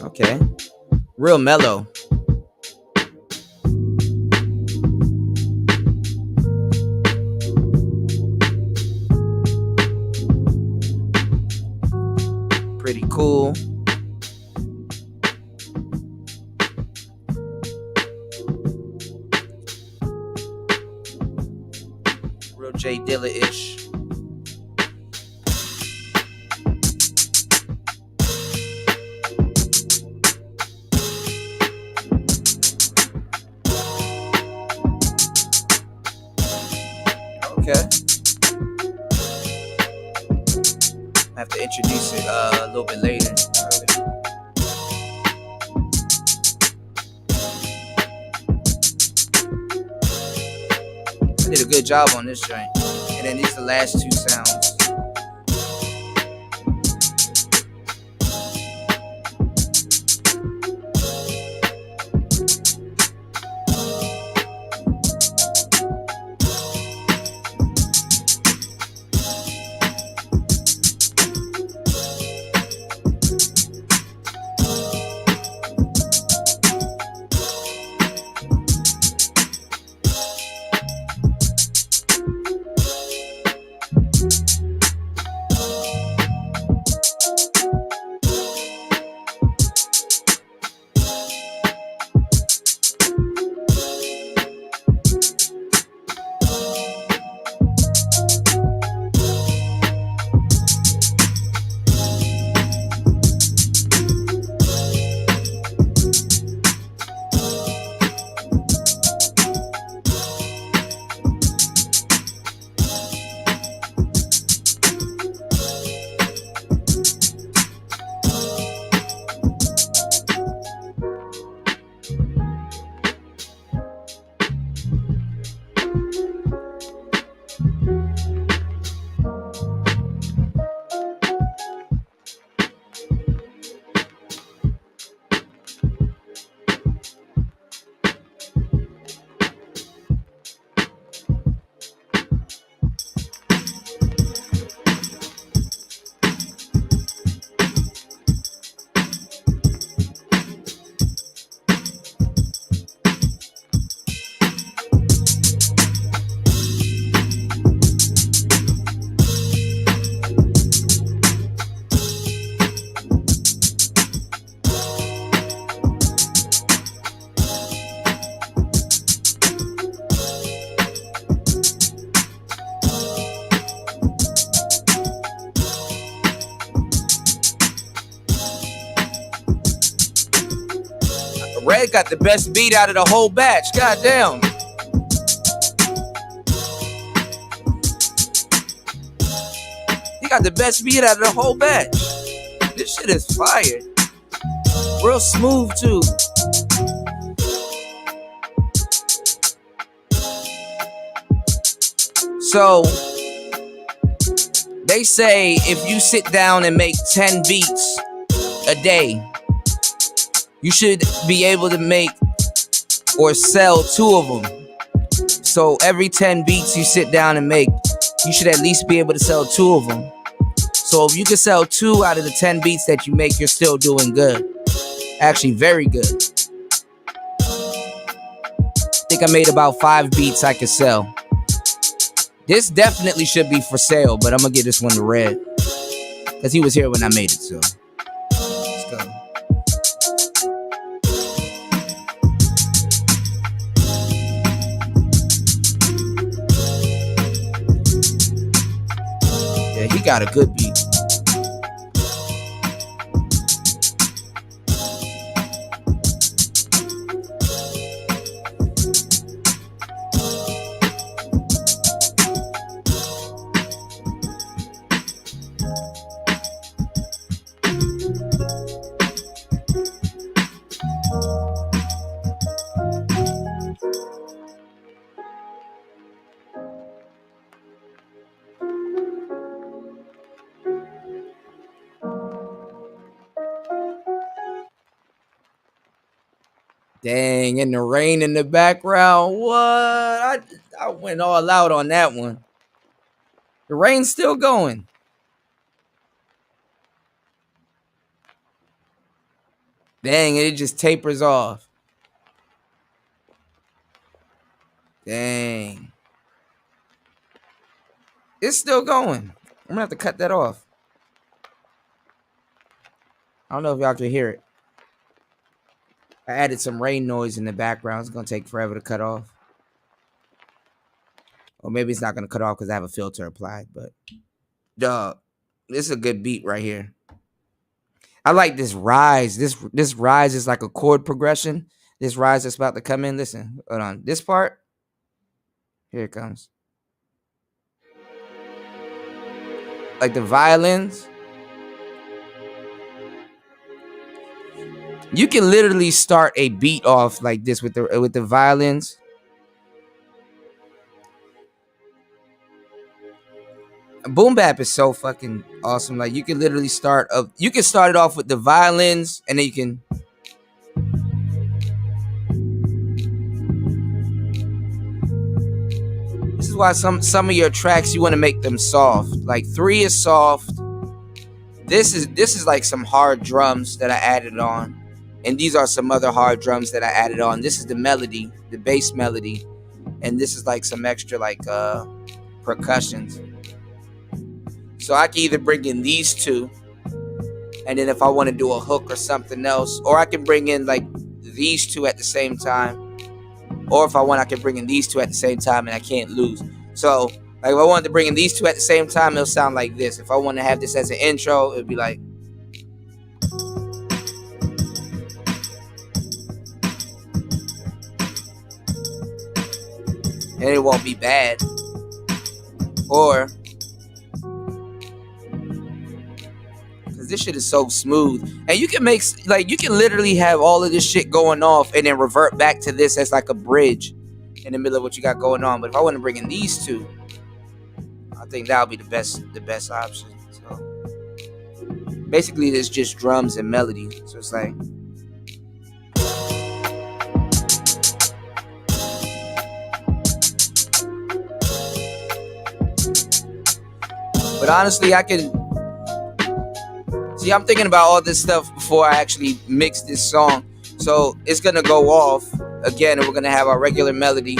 Okay. Real mellow. Pretty cool. Real J Dilla-ish. Okay. I have to introduce it a little bit later. I did a good job on this joint. And then these are the last two sounds. Red got the best beat out of the whole batch. Goddamn. He got the best beat out of the whole batch. This shit is fire. Real smooth too. So they say if you sit down and make 10 beats a day, you should be able to make or sell 2 of them. So every 10 beats you sit down and make, you should at least be able to sell 2 of them. So if you can sell 2 out of the 10 beats that you make, you're still doing good. Actually, very good. I think I made about 5 beats I could sell. This definitely should be for sale, but I'm gonna give this one to Red, because he was here when I made it, so let's go. Yeah, he got a good beat. Dang, and the rain in the background. What? I went all out on that one. The rain's still going. Dang, it just tapers off. Dang. It's still going. I'm gonna have to cut that off. I don't know if y'all can hear it. I added some rain noise in the background. It's gonna take forever to cut off. Or maybe it's not gonna cut off because I have a filter applied, but dog, this is a good beat right here. I like this rise. This rise is like a chord progression. This rise that's about to come in. Listen, hold on. This part. Here it comes. Like the violins. You can literally start a beat off like this with the violins. Boom bap is so fucking awesome. Like you can literally start it off with the violins, and then you can. This is why some of your tracks you want to make them soft. Like 3 is soft. This is like some hard drums that I added on, and these are some other hard drums that I added on. This is the melody, the bass melody, and this is like some extra like percussions. So I can either bring in these 2, and then if I want to do a hook or something else, or I can bring in like these 2 at the same time, or if I want, I can bring in these 2 at the same time, and I can't lose. So like if I wanted to bring in these 2 at the same time, it'll sound like this. If I want to have this as an intro, it'd be like. And it won't be bad. Or this shit is so smooth, and you can make you can literally have all of this shit going off and then revert back to this as like a bridge in the middle of what you got going on. But if I want to bring in these 2, I think that'll be the best option. So basically it's just drums and melody. So it's like but honestly I can see, I'm thinking about all this stuff before I actually mix this song. So it's gonna go off again, and we're gonna have our regular melody,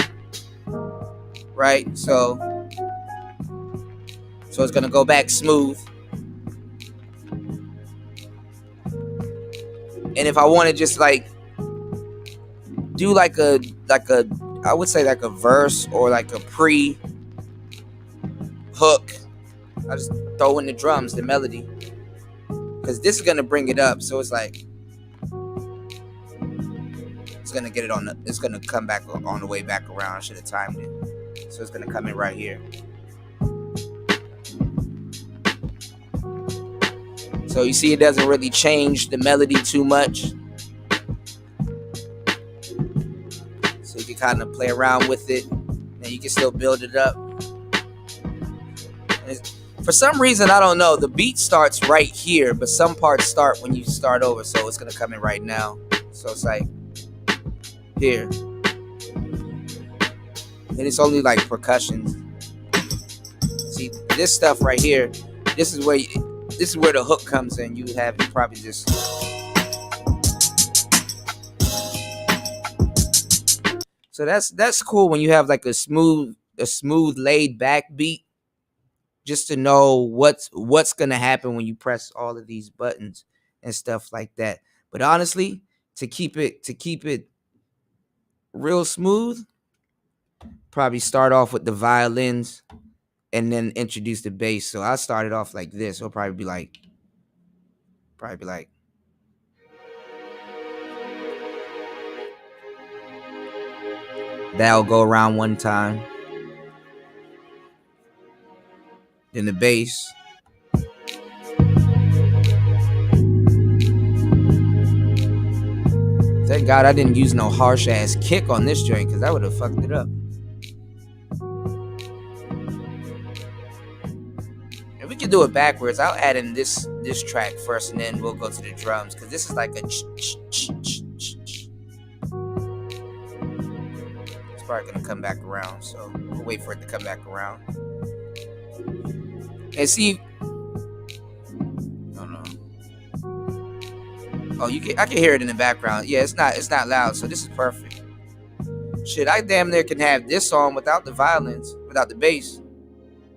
right? So it's gonna go back smooth. And if I want to just like do like a I would say like a verse or like a pre hook, I just throw in the drums, the melody. Because this is going to bring it up. So it's like, it's going to get it on it's going to come back on the way back around. I should have timed it. So it's going to come in right here. So you see, it doesn't really change the melody too much. So you can kind of play around with it, and you can still build it up. For some reason, I don't know, the beat starts right here, but some parts start when you start over, so it's gonna come in right now. So it's like here, and it's only like percussion. See, this stuff right here, this is where this is where the hook comes in. You have it probably just. So that's cool when you have like a smooth laid back beat, just to know what's gonna happen when you press all of these buttons and stuff like that. But honestly, to keep it real smooth, probably start off with the violins and then introduce the bass. So I started off like this. It'll probably be like that'll go around one time. Then the bass. Thank God I didn't use no harsh ass kick on this joint, because I would have fucked it up. And we can do it backwards. I'll add in this track first, and then we'll go to the drums, because this is like a. It's probably gonna come back around, so we'll wait for it to come back around. And see. Oh no. Oh, I can hear it in the background. Yeah, it's not loud, so this is perfect. Shit, I damn near can have this song without the violins, without the bass.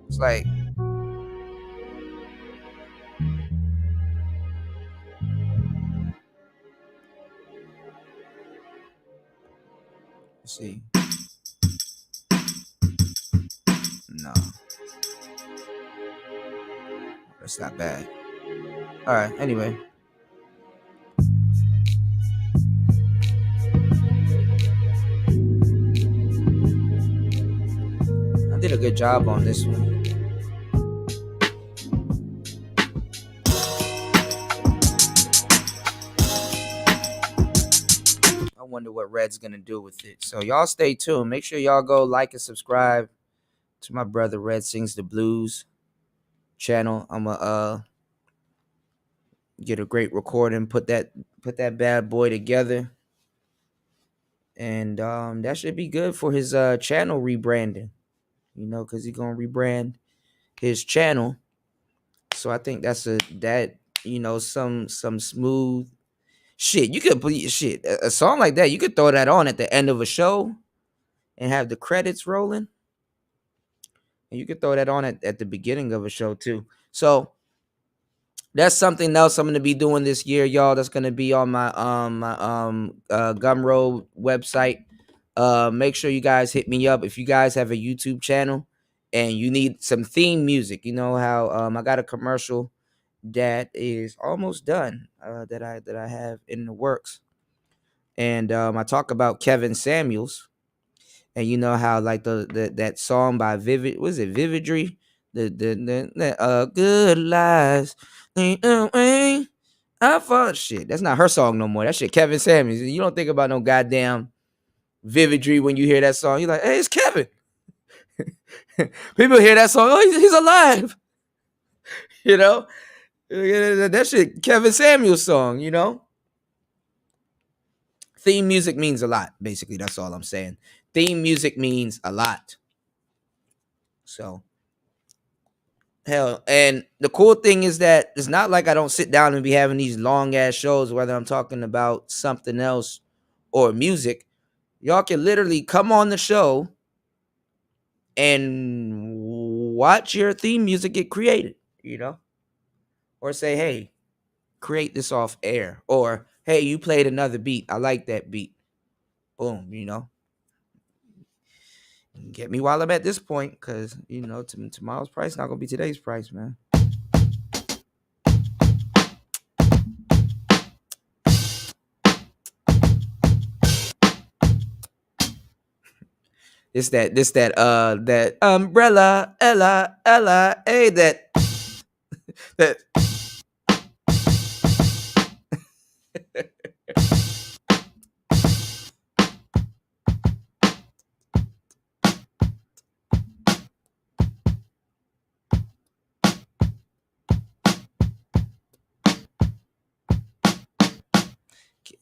It's like. Let's see. No. That's not bad. Alright, anyway. I did a good job on this one. I wonder what Red's gonna do with it. So y'all stay tuned. Make sure y'all go like and subscribe to my brother Red Sings the Blues channel. I'ma get a great recording, put that bad boy together, and that should be good for his channel rebranding. You know, because he's gonna rebrand his channel. So I think that's some smooth shit. You could shit a song like that. You could throw that on at the end of a show and have the credits rolling. And you could throw that on at the beginning of a show too. So that's something else I'm gonna be doing this year, y'all. That's gonna be on my Gumroad website. Make sure you guys hit me up if you guys have a YouTube channel and you need some theme music. You know how I got a commercial that is almost done that I have in the works, and I talk about Kevin Samuels, and you know how like that song by Vividry, the good lies. I thought shit. That's not her song no more. That shit Kevin Samuels. You don't think about no goddamn Vividry when you hear that song. You're like, hey, it's Kevin. People hear that song. Oh, he's alive. You know, that shit Kevin Samuels song. You know, theme music means a lot. Basically, that's all I'm saying. Theme music means a lot. So. Hell, and the cool thing is that it's not like I don't sit down and be having these long ass shows, whether I'm talking about something else or music. Y'all can literally come on the show and watch your theme music get created, you know? Or say, hey, create this off air. Or, hey, you played another beat. I like that beat. Boom, you know? Get me while I'm at this point, because, you know, tomorrow's price not going to be today's price, man. That umbrella, Ella, hey, that.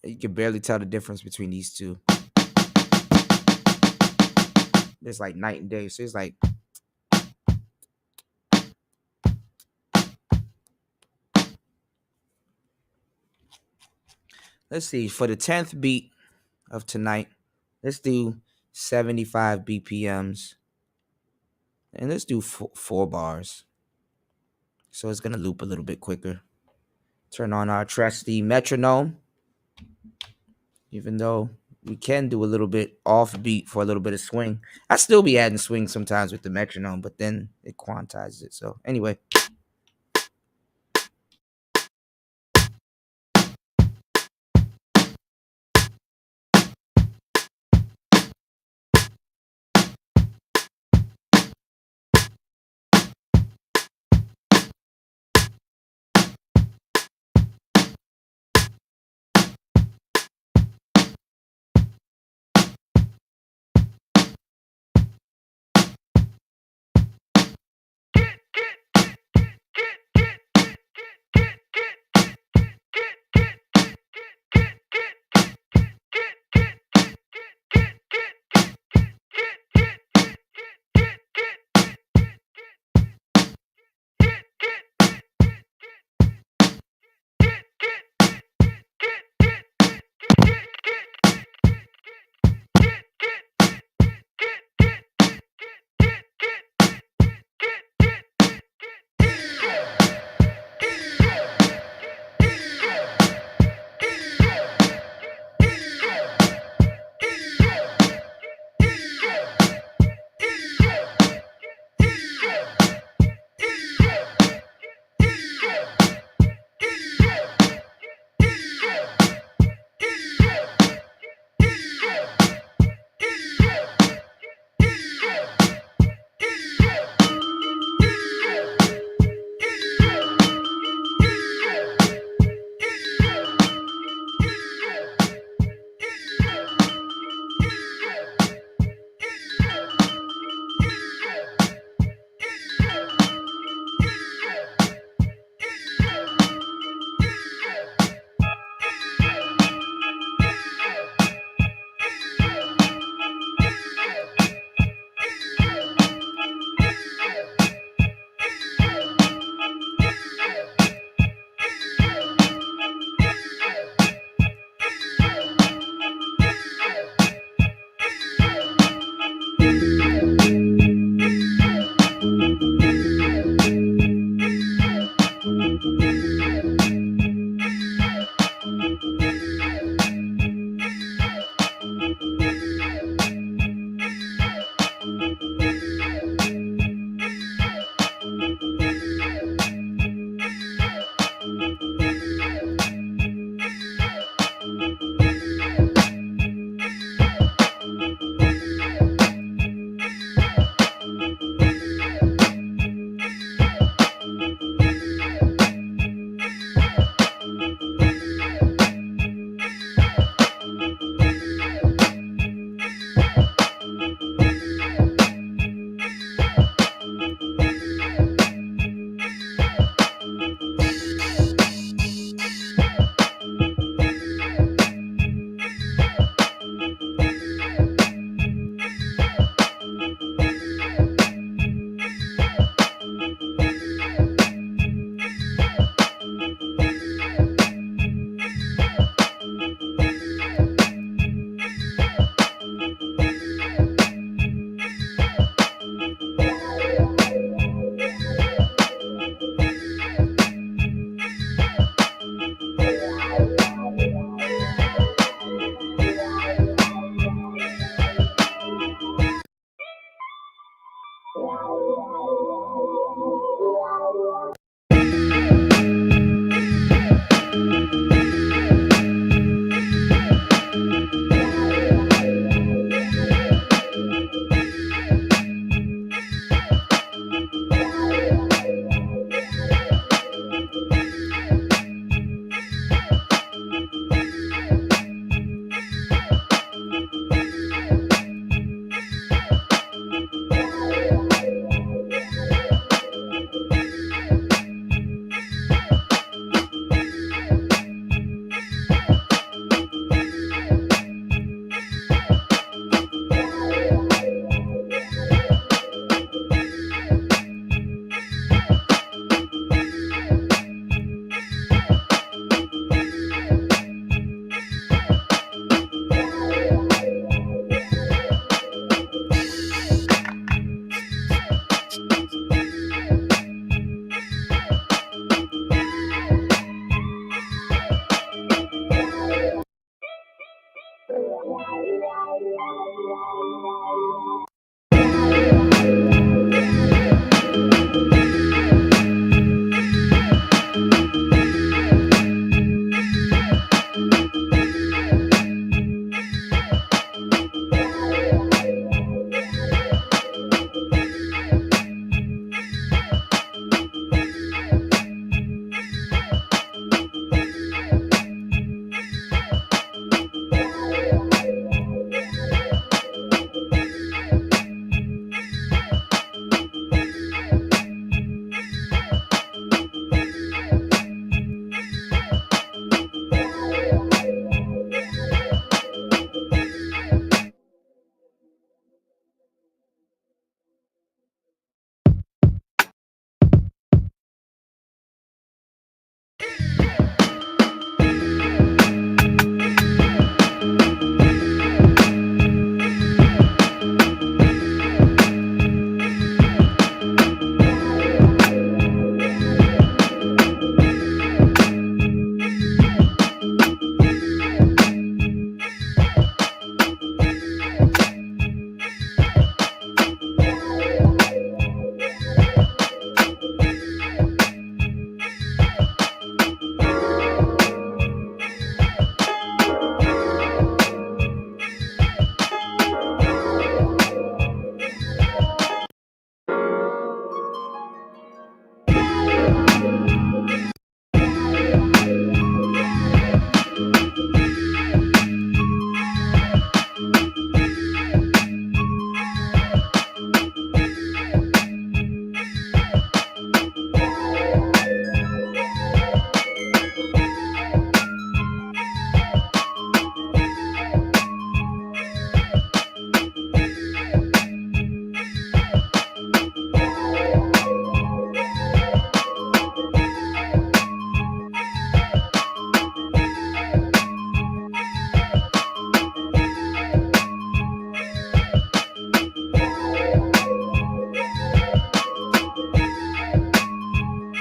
You can barely tell the difference between these two. There's like night and day. So it's like. Let's see. For the 10th beat of tonight, let's do 75 BPMs. And let's do 4 bars. So it's going to loop a little bit quicker. Turn on our trusty metronome. Even though we can do a little bit off beat for a little bit of swing. I still be adding swing sometimes with the metronome, but then it quantizes it. So anyway.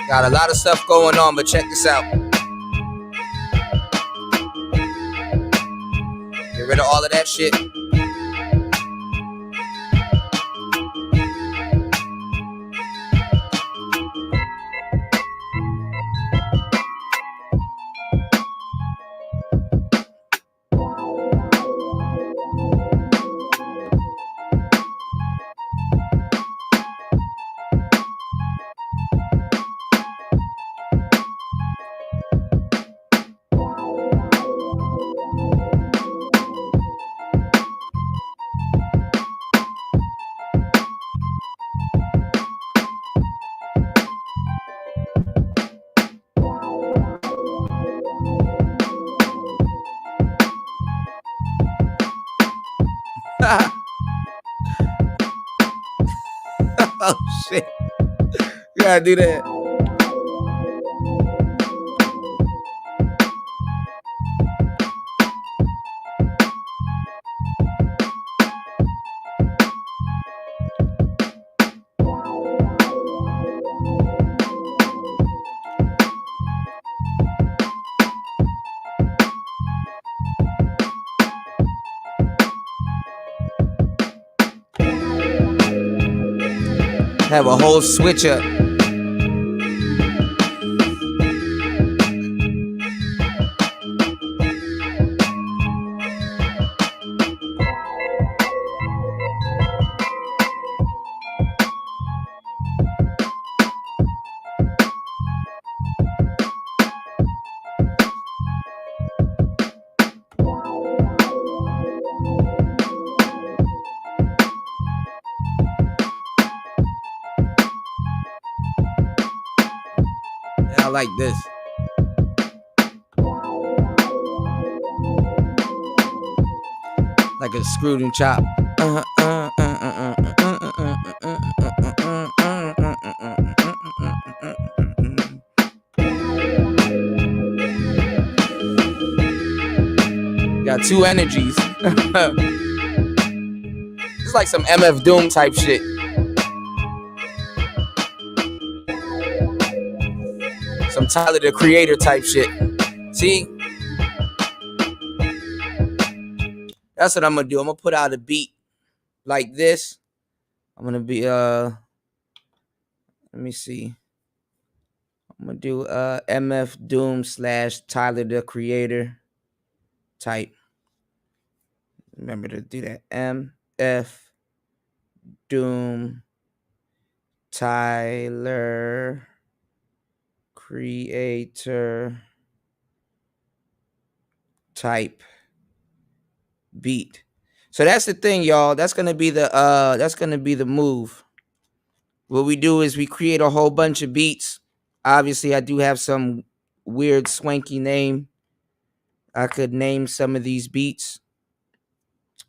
Got a lot of stuff going on, but check this out. Get rid of all of that shit. Oh shit. You gotta do that. Have a whole switch up. I like this. Like a screwed and chop. Got two energies. It's like some MF Doom type shit. Some Tyler the Creator type shit. See? That's what I'm gonna do. I'm gonna put out a beat like this. I'm gonna be let me see. I'm gonna do MF Doom / Tyler the Creator type. Remember to do that. MF Doom Tyler Creator type beat. So that's the thing, y'all. That's gonna be the move. What we do is we create a whole bunch of beats. Obviously, I do have some weird swanky name. I could name some of these beats.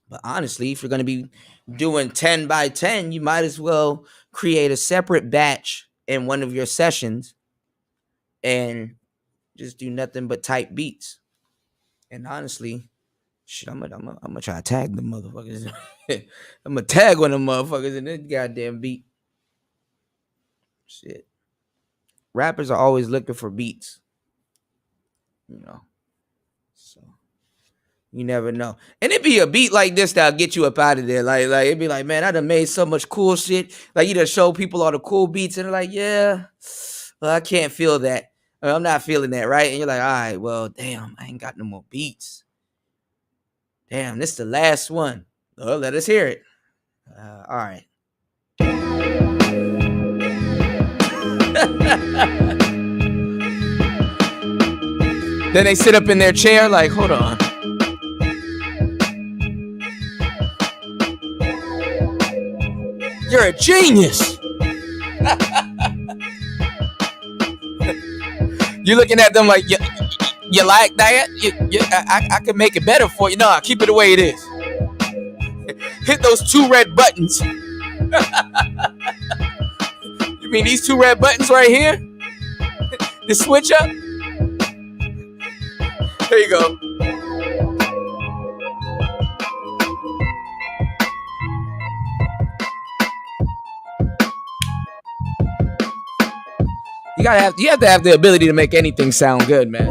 But honestly, if you're gonna be doing 10 by 10, you might as well create a separate batch in one of your sessions and just do nothing but type beats. And honestly, shit, I'm gonna try to tag the motherfuckers. I'm gonna tag one of them motherfuckers in this goddamn beat. Shit. Rappers are always looking for beats. You know. So you never know. And it'd be a beat like this that'll get you up out of there. Like it'd be like, man, I done made so much cool shit. Like you done show people all the cool beats and they're like, yeah, well, I can't feel that. Or, I'm not feeling that, right? And you're like, all right, well, damn, I ain't got no more beats. Damn, this is the last one. Well, let us hear it. All right. Then they sit up in their chair like, hold on. You're a genius. You're looking at them like, you like that? I can make it better for you. No, keep it the way it is. Hit those 2 red buttons. You mean these 2 red buttons right here? The switch up? There you go. You have to have the ability to make anything sound good, man.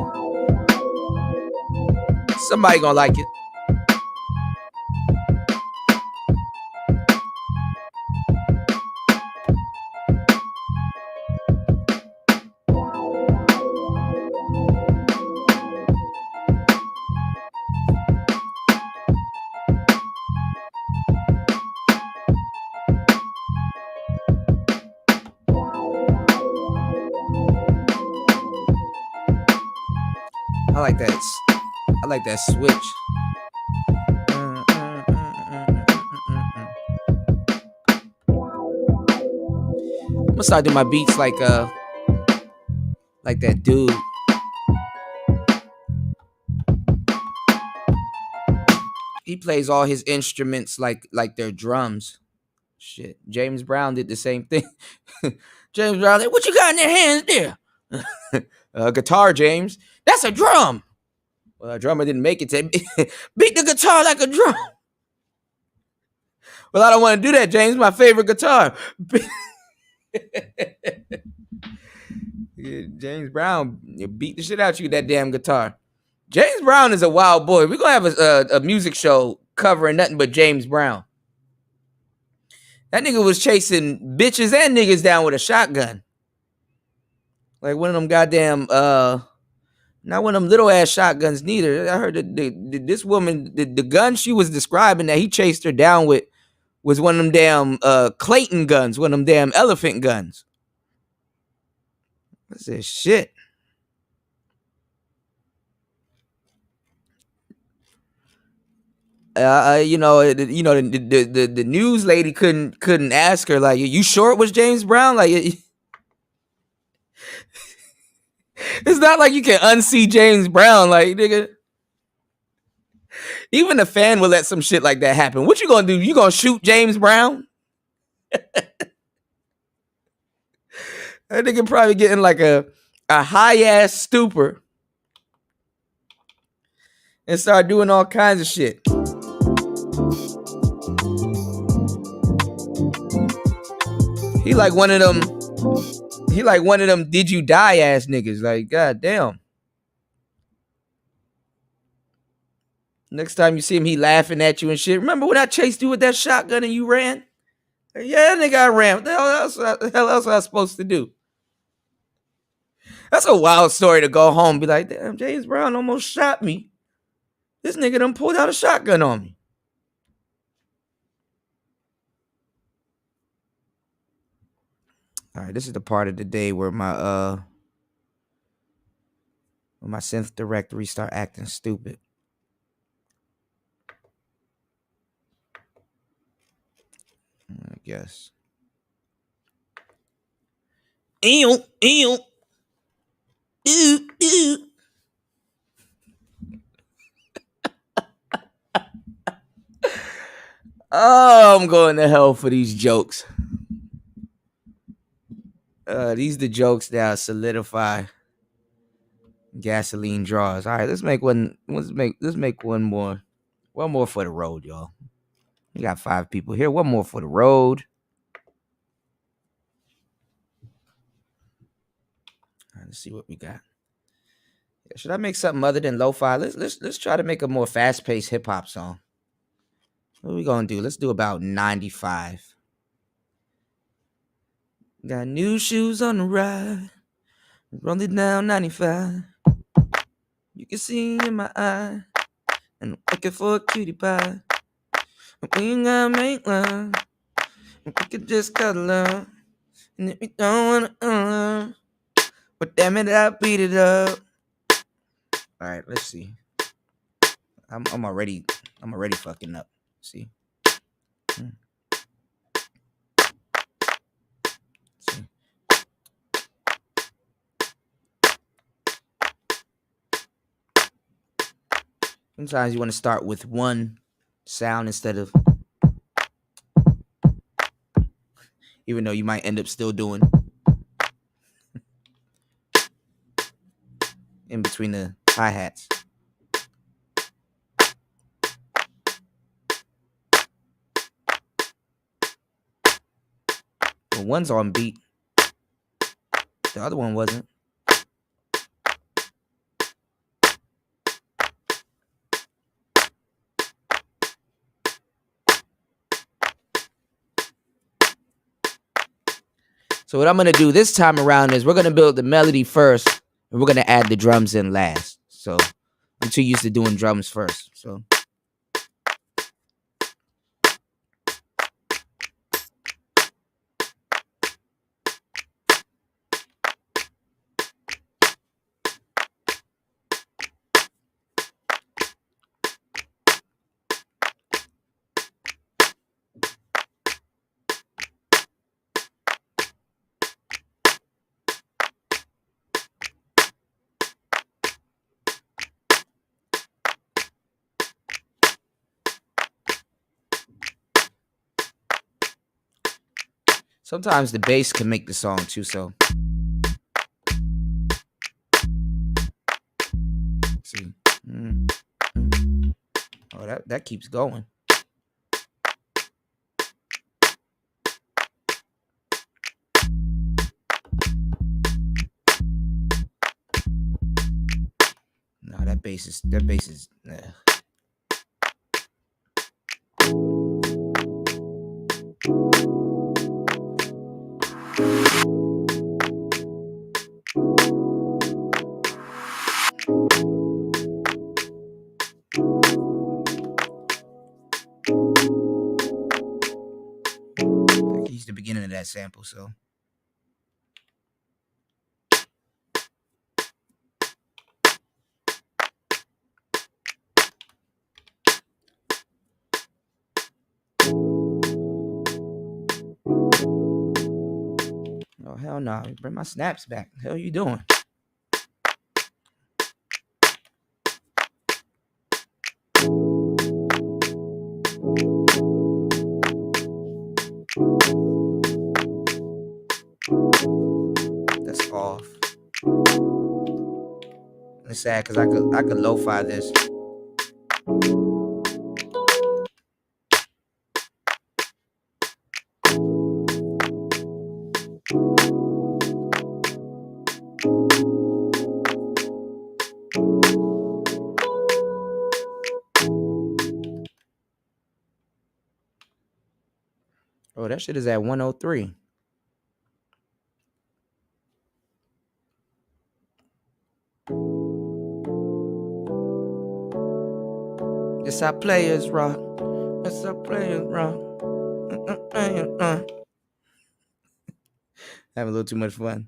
Somebody gonna like it. I like that. I like that switch. I'm gonna start doing my beats like that dude. He plays all his instruments like they're drums. Shit, James Brown did the same thing. James Brown, like, what you got in your hands there? Guitar, James. That's a drum. Well, a drummer didn't make it to beat the guitar like a drum. Well, I don't want to do that, James. My favorite guitar. James Brown beat the shit out you with that damn guitar. James Brown is a wild boy. We're going to have a music show covering nothing but James Brown. That nigga was chasing bitches and niggas down with a shotgun. Like one of them goddamn, not one of them little ass shotguns neither. I heard this woman, the gun she was describing that he chased her down with was one of them damn Clayton guns, one of them damn elephant guns. What's this shit? The news lady couldn't ask her like, you sure it was James Brown? Like, it's not like you can unsee James Brown. Like, nigga, even a fan will let some shit like that happen. What you gonna do? You gonna shoot James Brown? That nigga probably getting like a high ass stupor and start doing all kinds of shit. He like one of them did you die ass niggas. Like, goddamn. Next time you see him, he laughing at you and shit. Remember when I chased you with that shotgun and you ran? Yeah, nigga, I ran. What the hell else was I supposed to do? That's a wild story to go home and be like, damn, James Brown almost shot me. This nigga done pulled out a shotgun on me. All right, this is the part of the day where my synth directory start acting stupid. I guess. Ew. Ew. Oh, I'm going to hell for these jokes. These the jokes that solidify gasoline draws. All right, let's make one. Let's make one more. One more for the road, y'all. We got 5 people here. One more for the road. All right, let's see what we got. Should I make something other than lo-fi? Let's try to make a more fast-paced hip-hop song. What are we gonna do? Let's do about 95. Got new shoes on the ride. Rolling down 95. You can see in my eye. And I'm looking for a cutie pie. We ain't gotta make love. We could just cuddle up. And if we don't wanna, but damn it, I beat it up. All right, let's see. I'm already fucking up. See. Sometimes you want to start with one sound instead of, even though you might end up still doing in between the hi-hats. When one's on beat, The other one wasn't. So what I'm gonna do this time around is we're gonna build the melody first, and we're gonna add the drums in last. So I'm too used to doing drums first. So sometimes the bass can make the song too. So let's see. Oh, that keeps going. No, that bass is. He's the beginning of that sample, so. Oh hell no! Bring my snaps back. The hell are you doing? That's off. It's sad because I could lo-fi this. Oh, that shit is at 103. It's how players rock. It's how players rock. Having a little too much fun.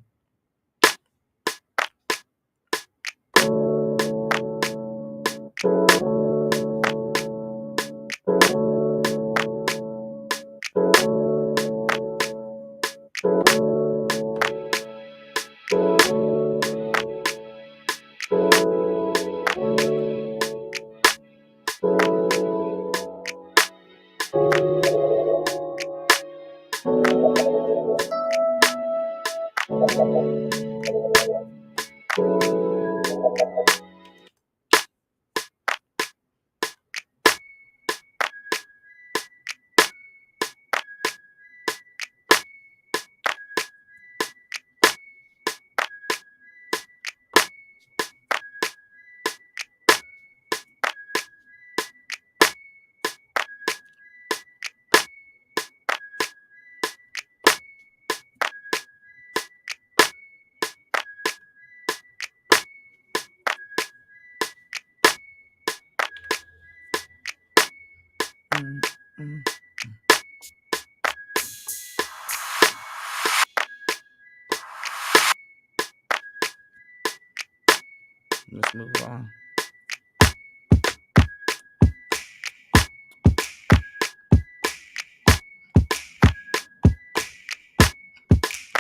Let's move on.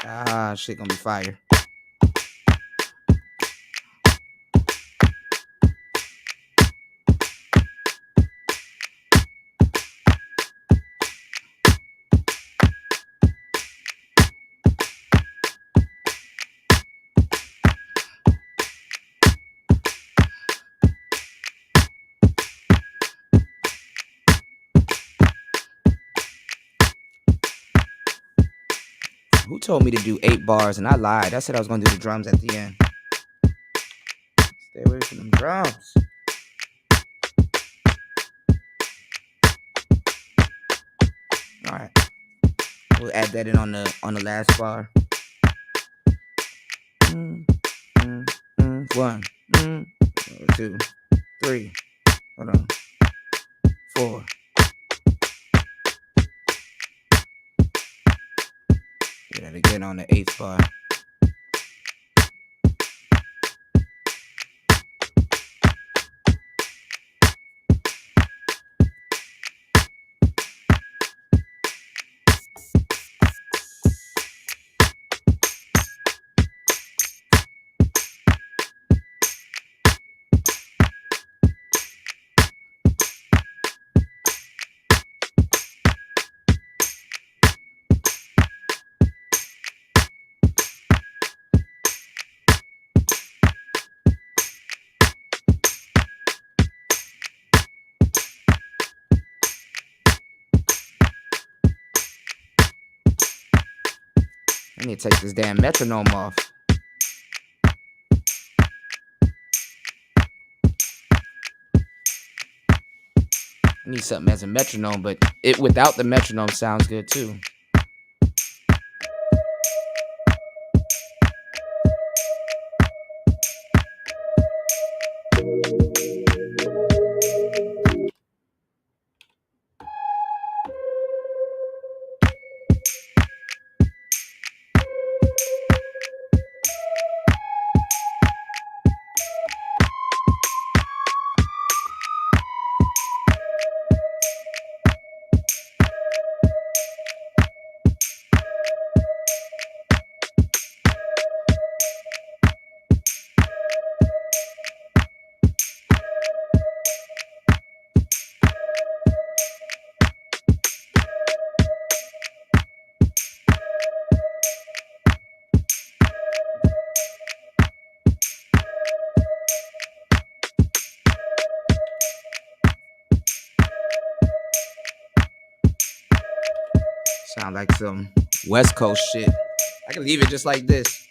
Ah, shit gonna be fire. Who told me to do 8 bars and I lied? I said I was gonna do the drums at the end. Stay away from them drums. All right, we'll add that in on the last bar. 1, 2, 3. Hold on. 4. Do that again on the 8th bar. I need to take this damn metronome off. I need something as a metronome, but it without the metronome sounds good too. Sound like some West Coast shit. I can leave it just like this.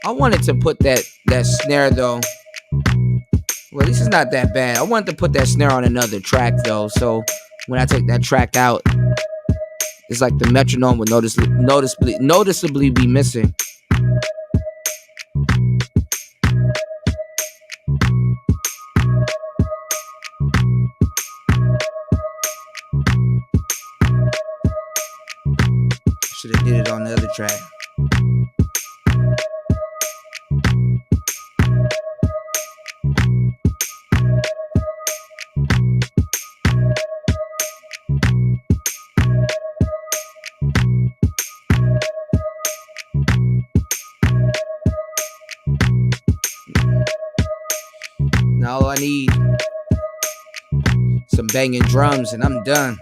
I wanted to put that snare though. Well, this is not that bad. I wanted to put that snare on another track though. So when I take that track out, it's like the metronome would noticeably be missing. Should have did it on the other track. Now all I need some banging drums and I'm done.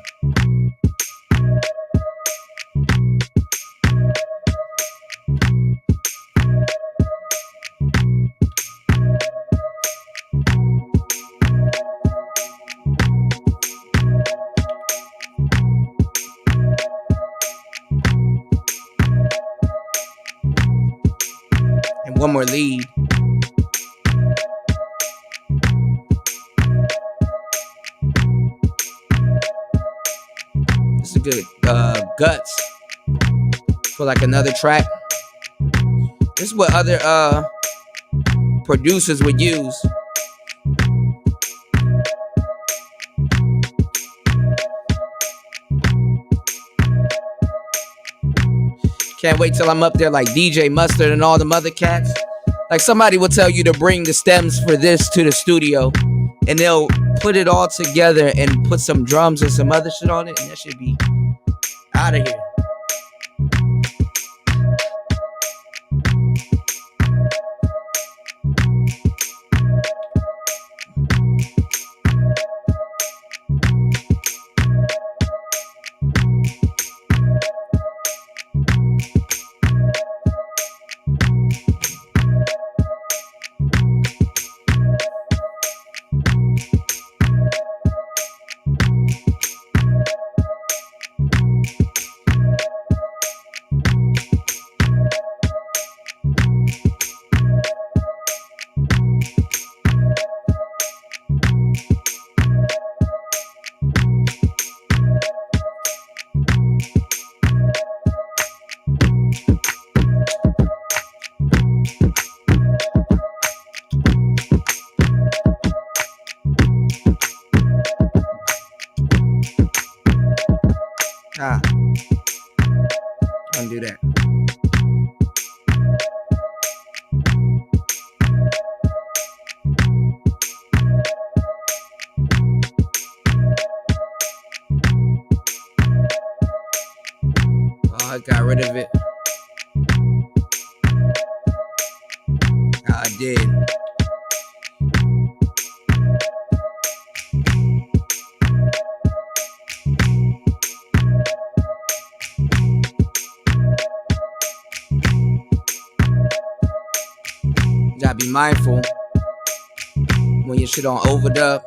one more lead. It's a good guts for like another track. This is what other producers would use. Can't wait till I'm up there like DJ Mustard and all them other cats. Like somebody will tell you to bring the stems for this to the studio and they'll put it all together and put some drums and some other shit on it, and that should be out of here. Undo that. Oh, I got rid of it. I did. Gotta be mindful when your shit on overdub.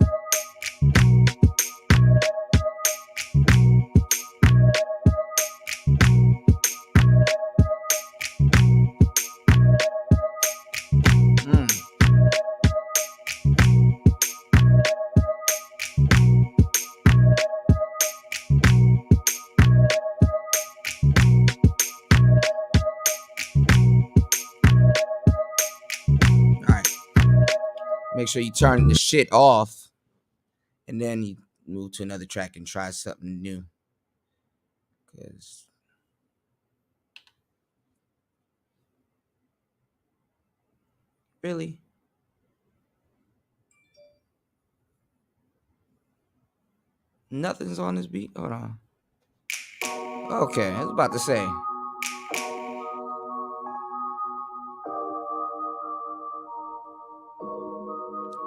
Make sure you turn the shit off and then you move to another track and try something new. Cause really? Nothing's on this beat? Hold on. Okay, I was about to say.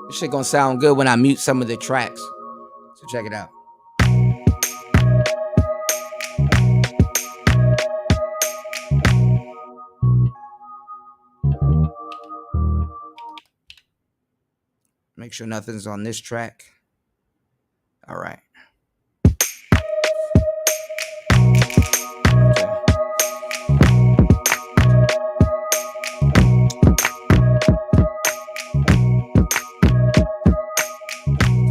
This shit gonna sound good when I mute some of the tracks. So check it out. Make sure nothing's on this track. All right.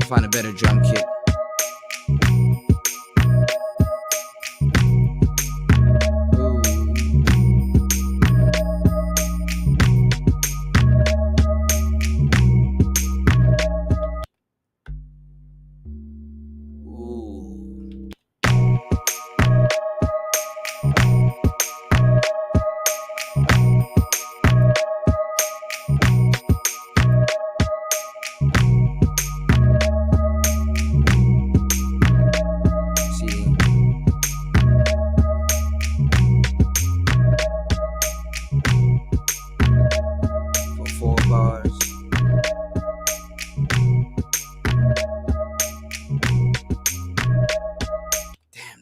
Find a better drum kit.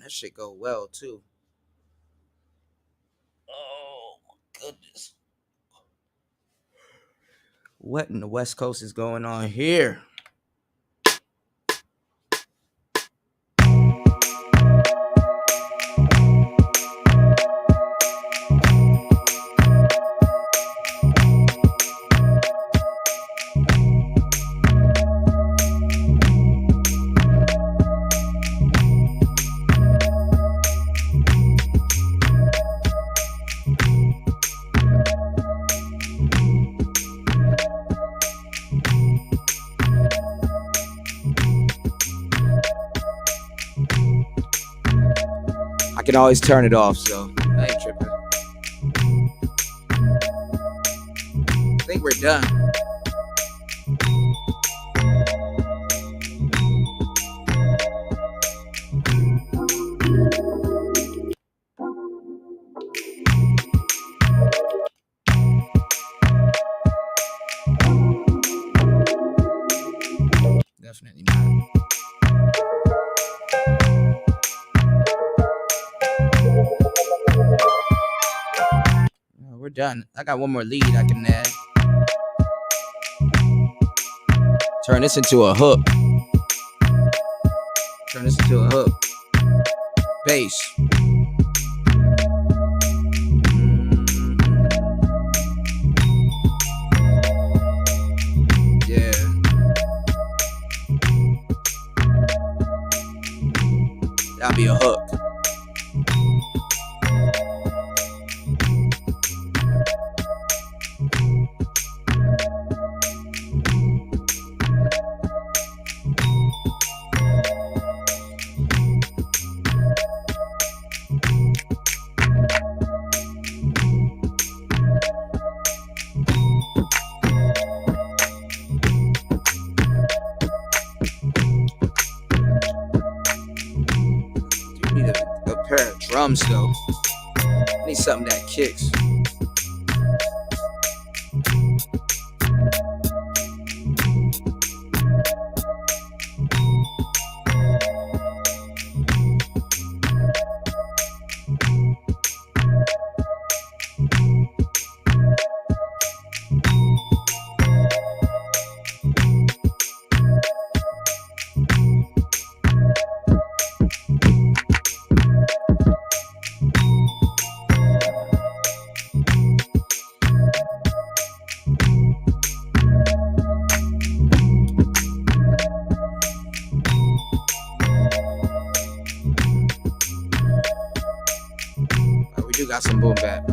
Shit go well too. Oh my goodness. What in the West Coast is going on here? I can always turn it off, so I ain't tripping. I think we're done. Definitely not. We're done. I got one more lead I can add. Turn this into a hook. Turn this into a hook. Bass. Yeah. That'll be a hook. You need a pair of drums though. I need something that kicks. We do got some boom bap.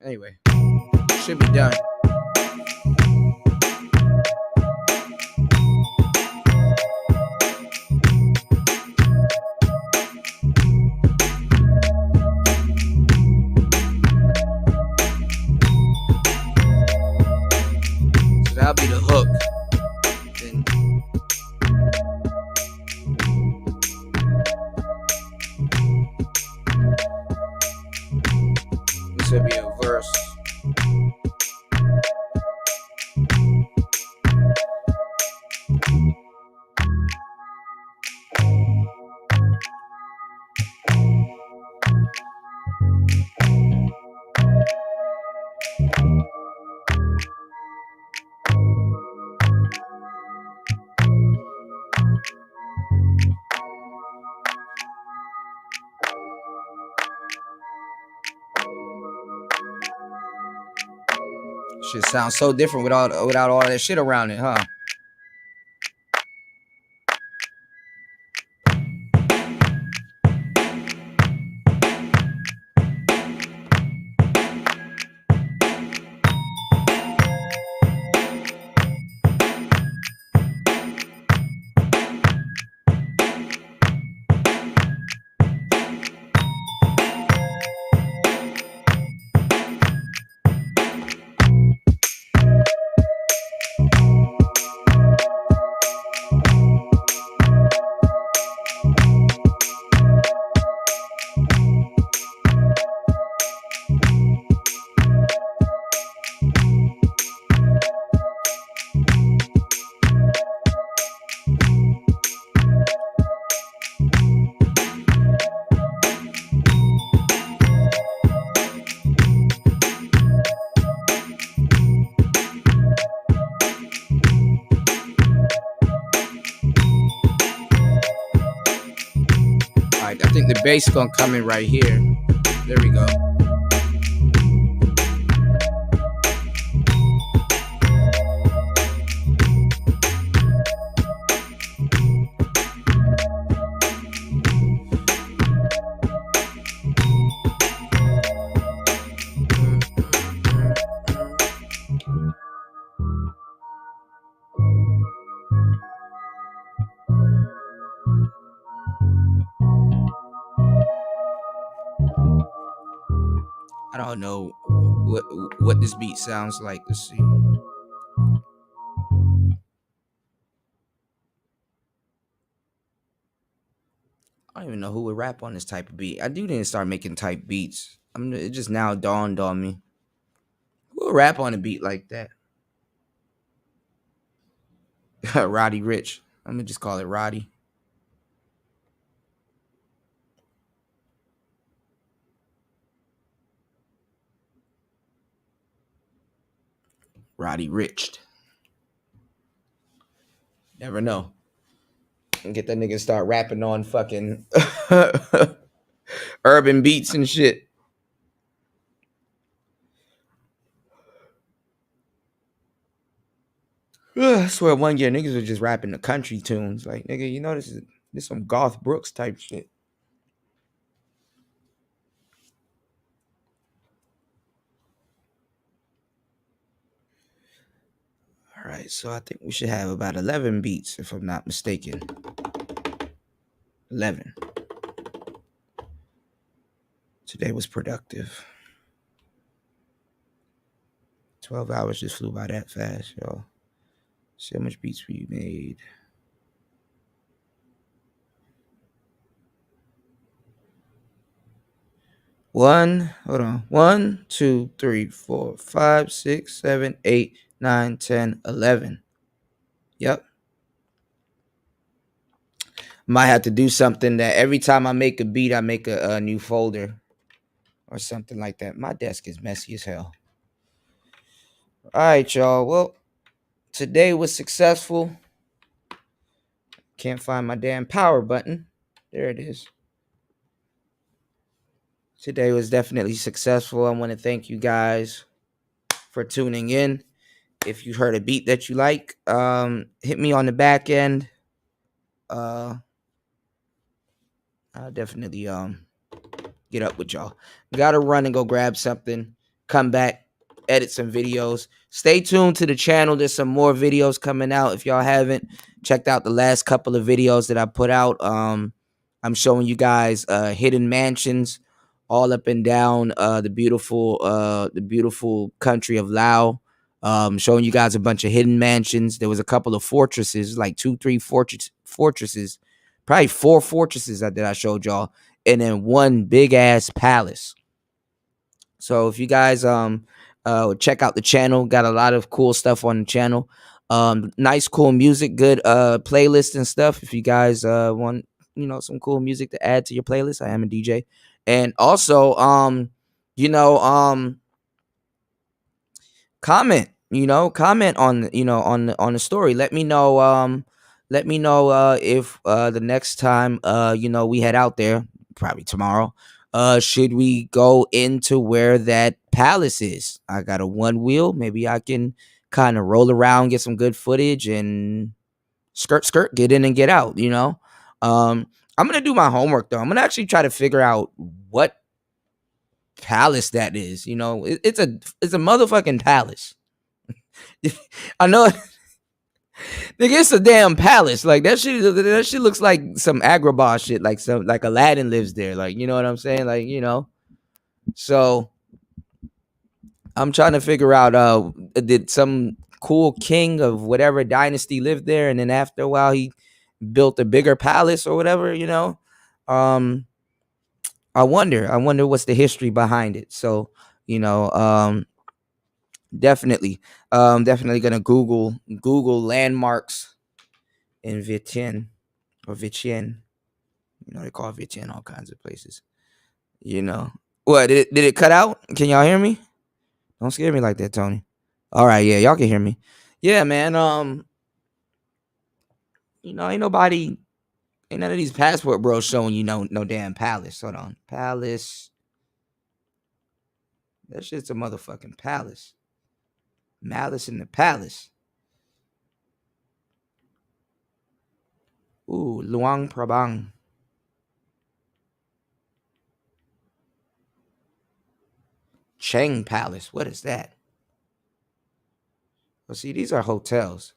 Anyway, should be done. So that'll be the hook. Then this will be a verse. Shit sounds so different without all that shit around it, huh? Like, I think the bass gonna come in right here. There we go. I don't know what this beat sounds like. Let's see. I don't even know who would rap on this type of beat. I do need to start making type beats. It just now dawned on me. Who would rap on a beat like that? Roddy Rich. I'm gonna just call it Roddy. Roddy Rich. Never know. And get that nigga start rapping on fucking urban beats and shit. I swear one year niggas were just rapping the country tunes. Like, nigga, you know this is some Garth Brooks type shit. All right, so I think we should have about 11 beats, if I'm not mistaken. 11. Today was productive. 12 hours just flew by that fast, y'all. See how much beats we made. Hold on. 1, 2, 3, 4, 5, 6, 7, 8, 9, 10, 11. Yep. Might have to do something that every time I make a beat, I make a new folder or something like that. My desk is messy as hell. All right, y'all. Well, today was successful. Can't find my damn power button. There it is. Today was definitely successful. I want to thank you guys for tuning in. If you heard a beat that you like, hit me on the back end. I'll definitely get up with y'all. Gotta run and go grab something, come back, edit some videos. Stay tuned to the channel. There's some more videos coming out. If y'all haven't checked out the last couple of videos that I put out, I'm showing you guys hidden mansions all up and down the beautiful country of Laos. Showing you guys a bunch of hidden mansions. There was a couple of fortresses, like 2-3 fortresses, probably 4 fortresses that I showed y'all, and then one big ass palace. So if you guys check out the channel, got a lot of cool stuff on the channel. Nice cool music, good playlist and stuff. If you guys want, some cool music to add to your playlist, I am a DJ. And also comment on the story. Let me know if the next time we head out there, probably tomorrow, should we go into where that palace is? I got a one wheel, maybe I can kind of roll around, get some good footage, and skirt get in and get out. I'm gonna do my homework though. I'm gonna actually try to figure out what palace that is. It's a motherfucking palace. I know, nigga, it's a damn palace. Like that shit looks like some Agrabah shit. Like Aladdin lives there. Like, you know what I'm saying? Like, So I'm trying to figure out did some cool king of whatever dynasty live there, and then after a while he built a bigger palace or whatever. I wonder what's the history behind it. So definitely gonna Google landmarks in Vientiane or Vientiane. They call Vientiane all kinds of places. What did it cut out? Can y'all hear me? Don't scare me like that, Tony. All right, yeah, y'all can hear me. Yeah, man. Ain't nobody Ain't none of these passport bros showing you no damn palace. Hold on. Palace. That shit's a motherfucking palace. Malice in the palace. Ooh, Luang Prabang. Cheng Palace. What is that? Well, see, these are hotels.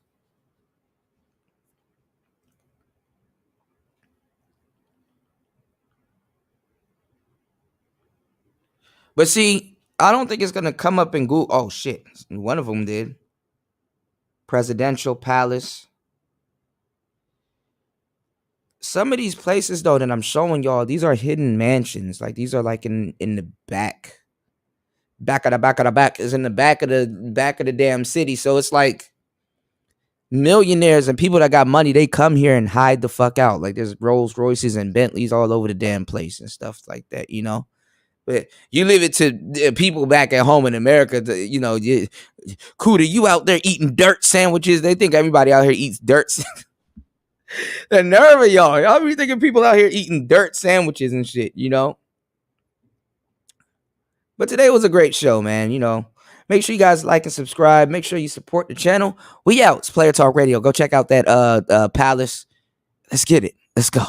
But see, I don't think it's going to come up in Google. Oh, shit. One of them did. Presidential Palace. Some of these places, though, that I'm showing y'all, these are hidden mansions. Like, these are like in the back. Back of the back is in the back of the damn city. So it's like millionaires and people that got money, they come here and hide the fuck out. Like there's Rolls Royces and Bentleys all over the damn place and stuff like that, you know. But you leave it to people back at home in America, you know, Cooter, you out there eating dirt sandwiches. They think everybody out here eats dirt. The nerve of y'all be thinking people out here eating dirt sandwiches and shit, you know. But today was a great show, man. You know, make sure you guys like and subscribe. Make sure you support the channel. We out. It's Player Talk Radio. Go check out that Palace. Let's get it. Let's go.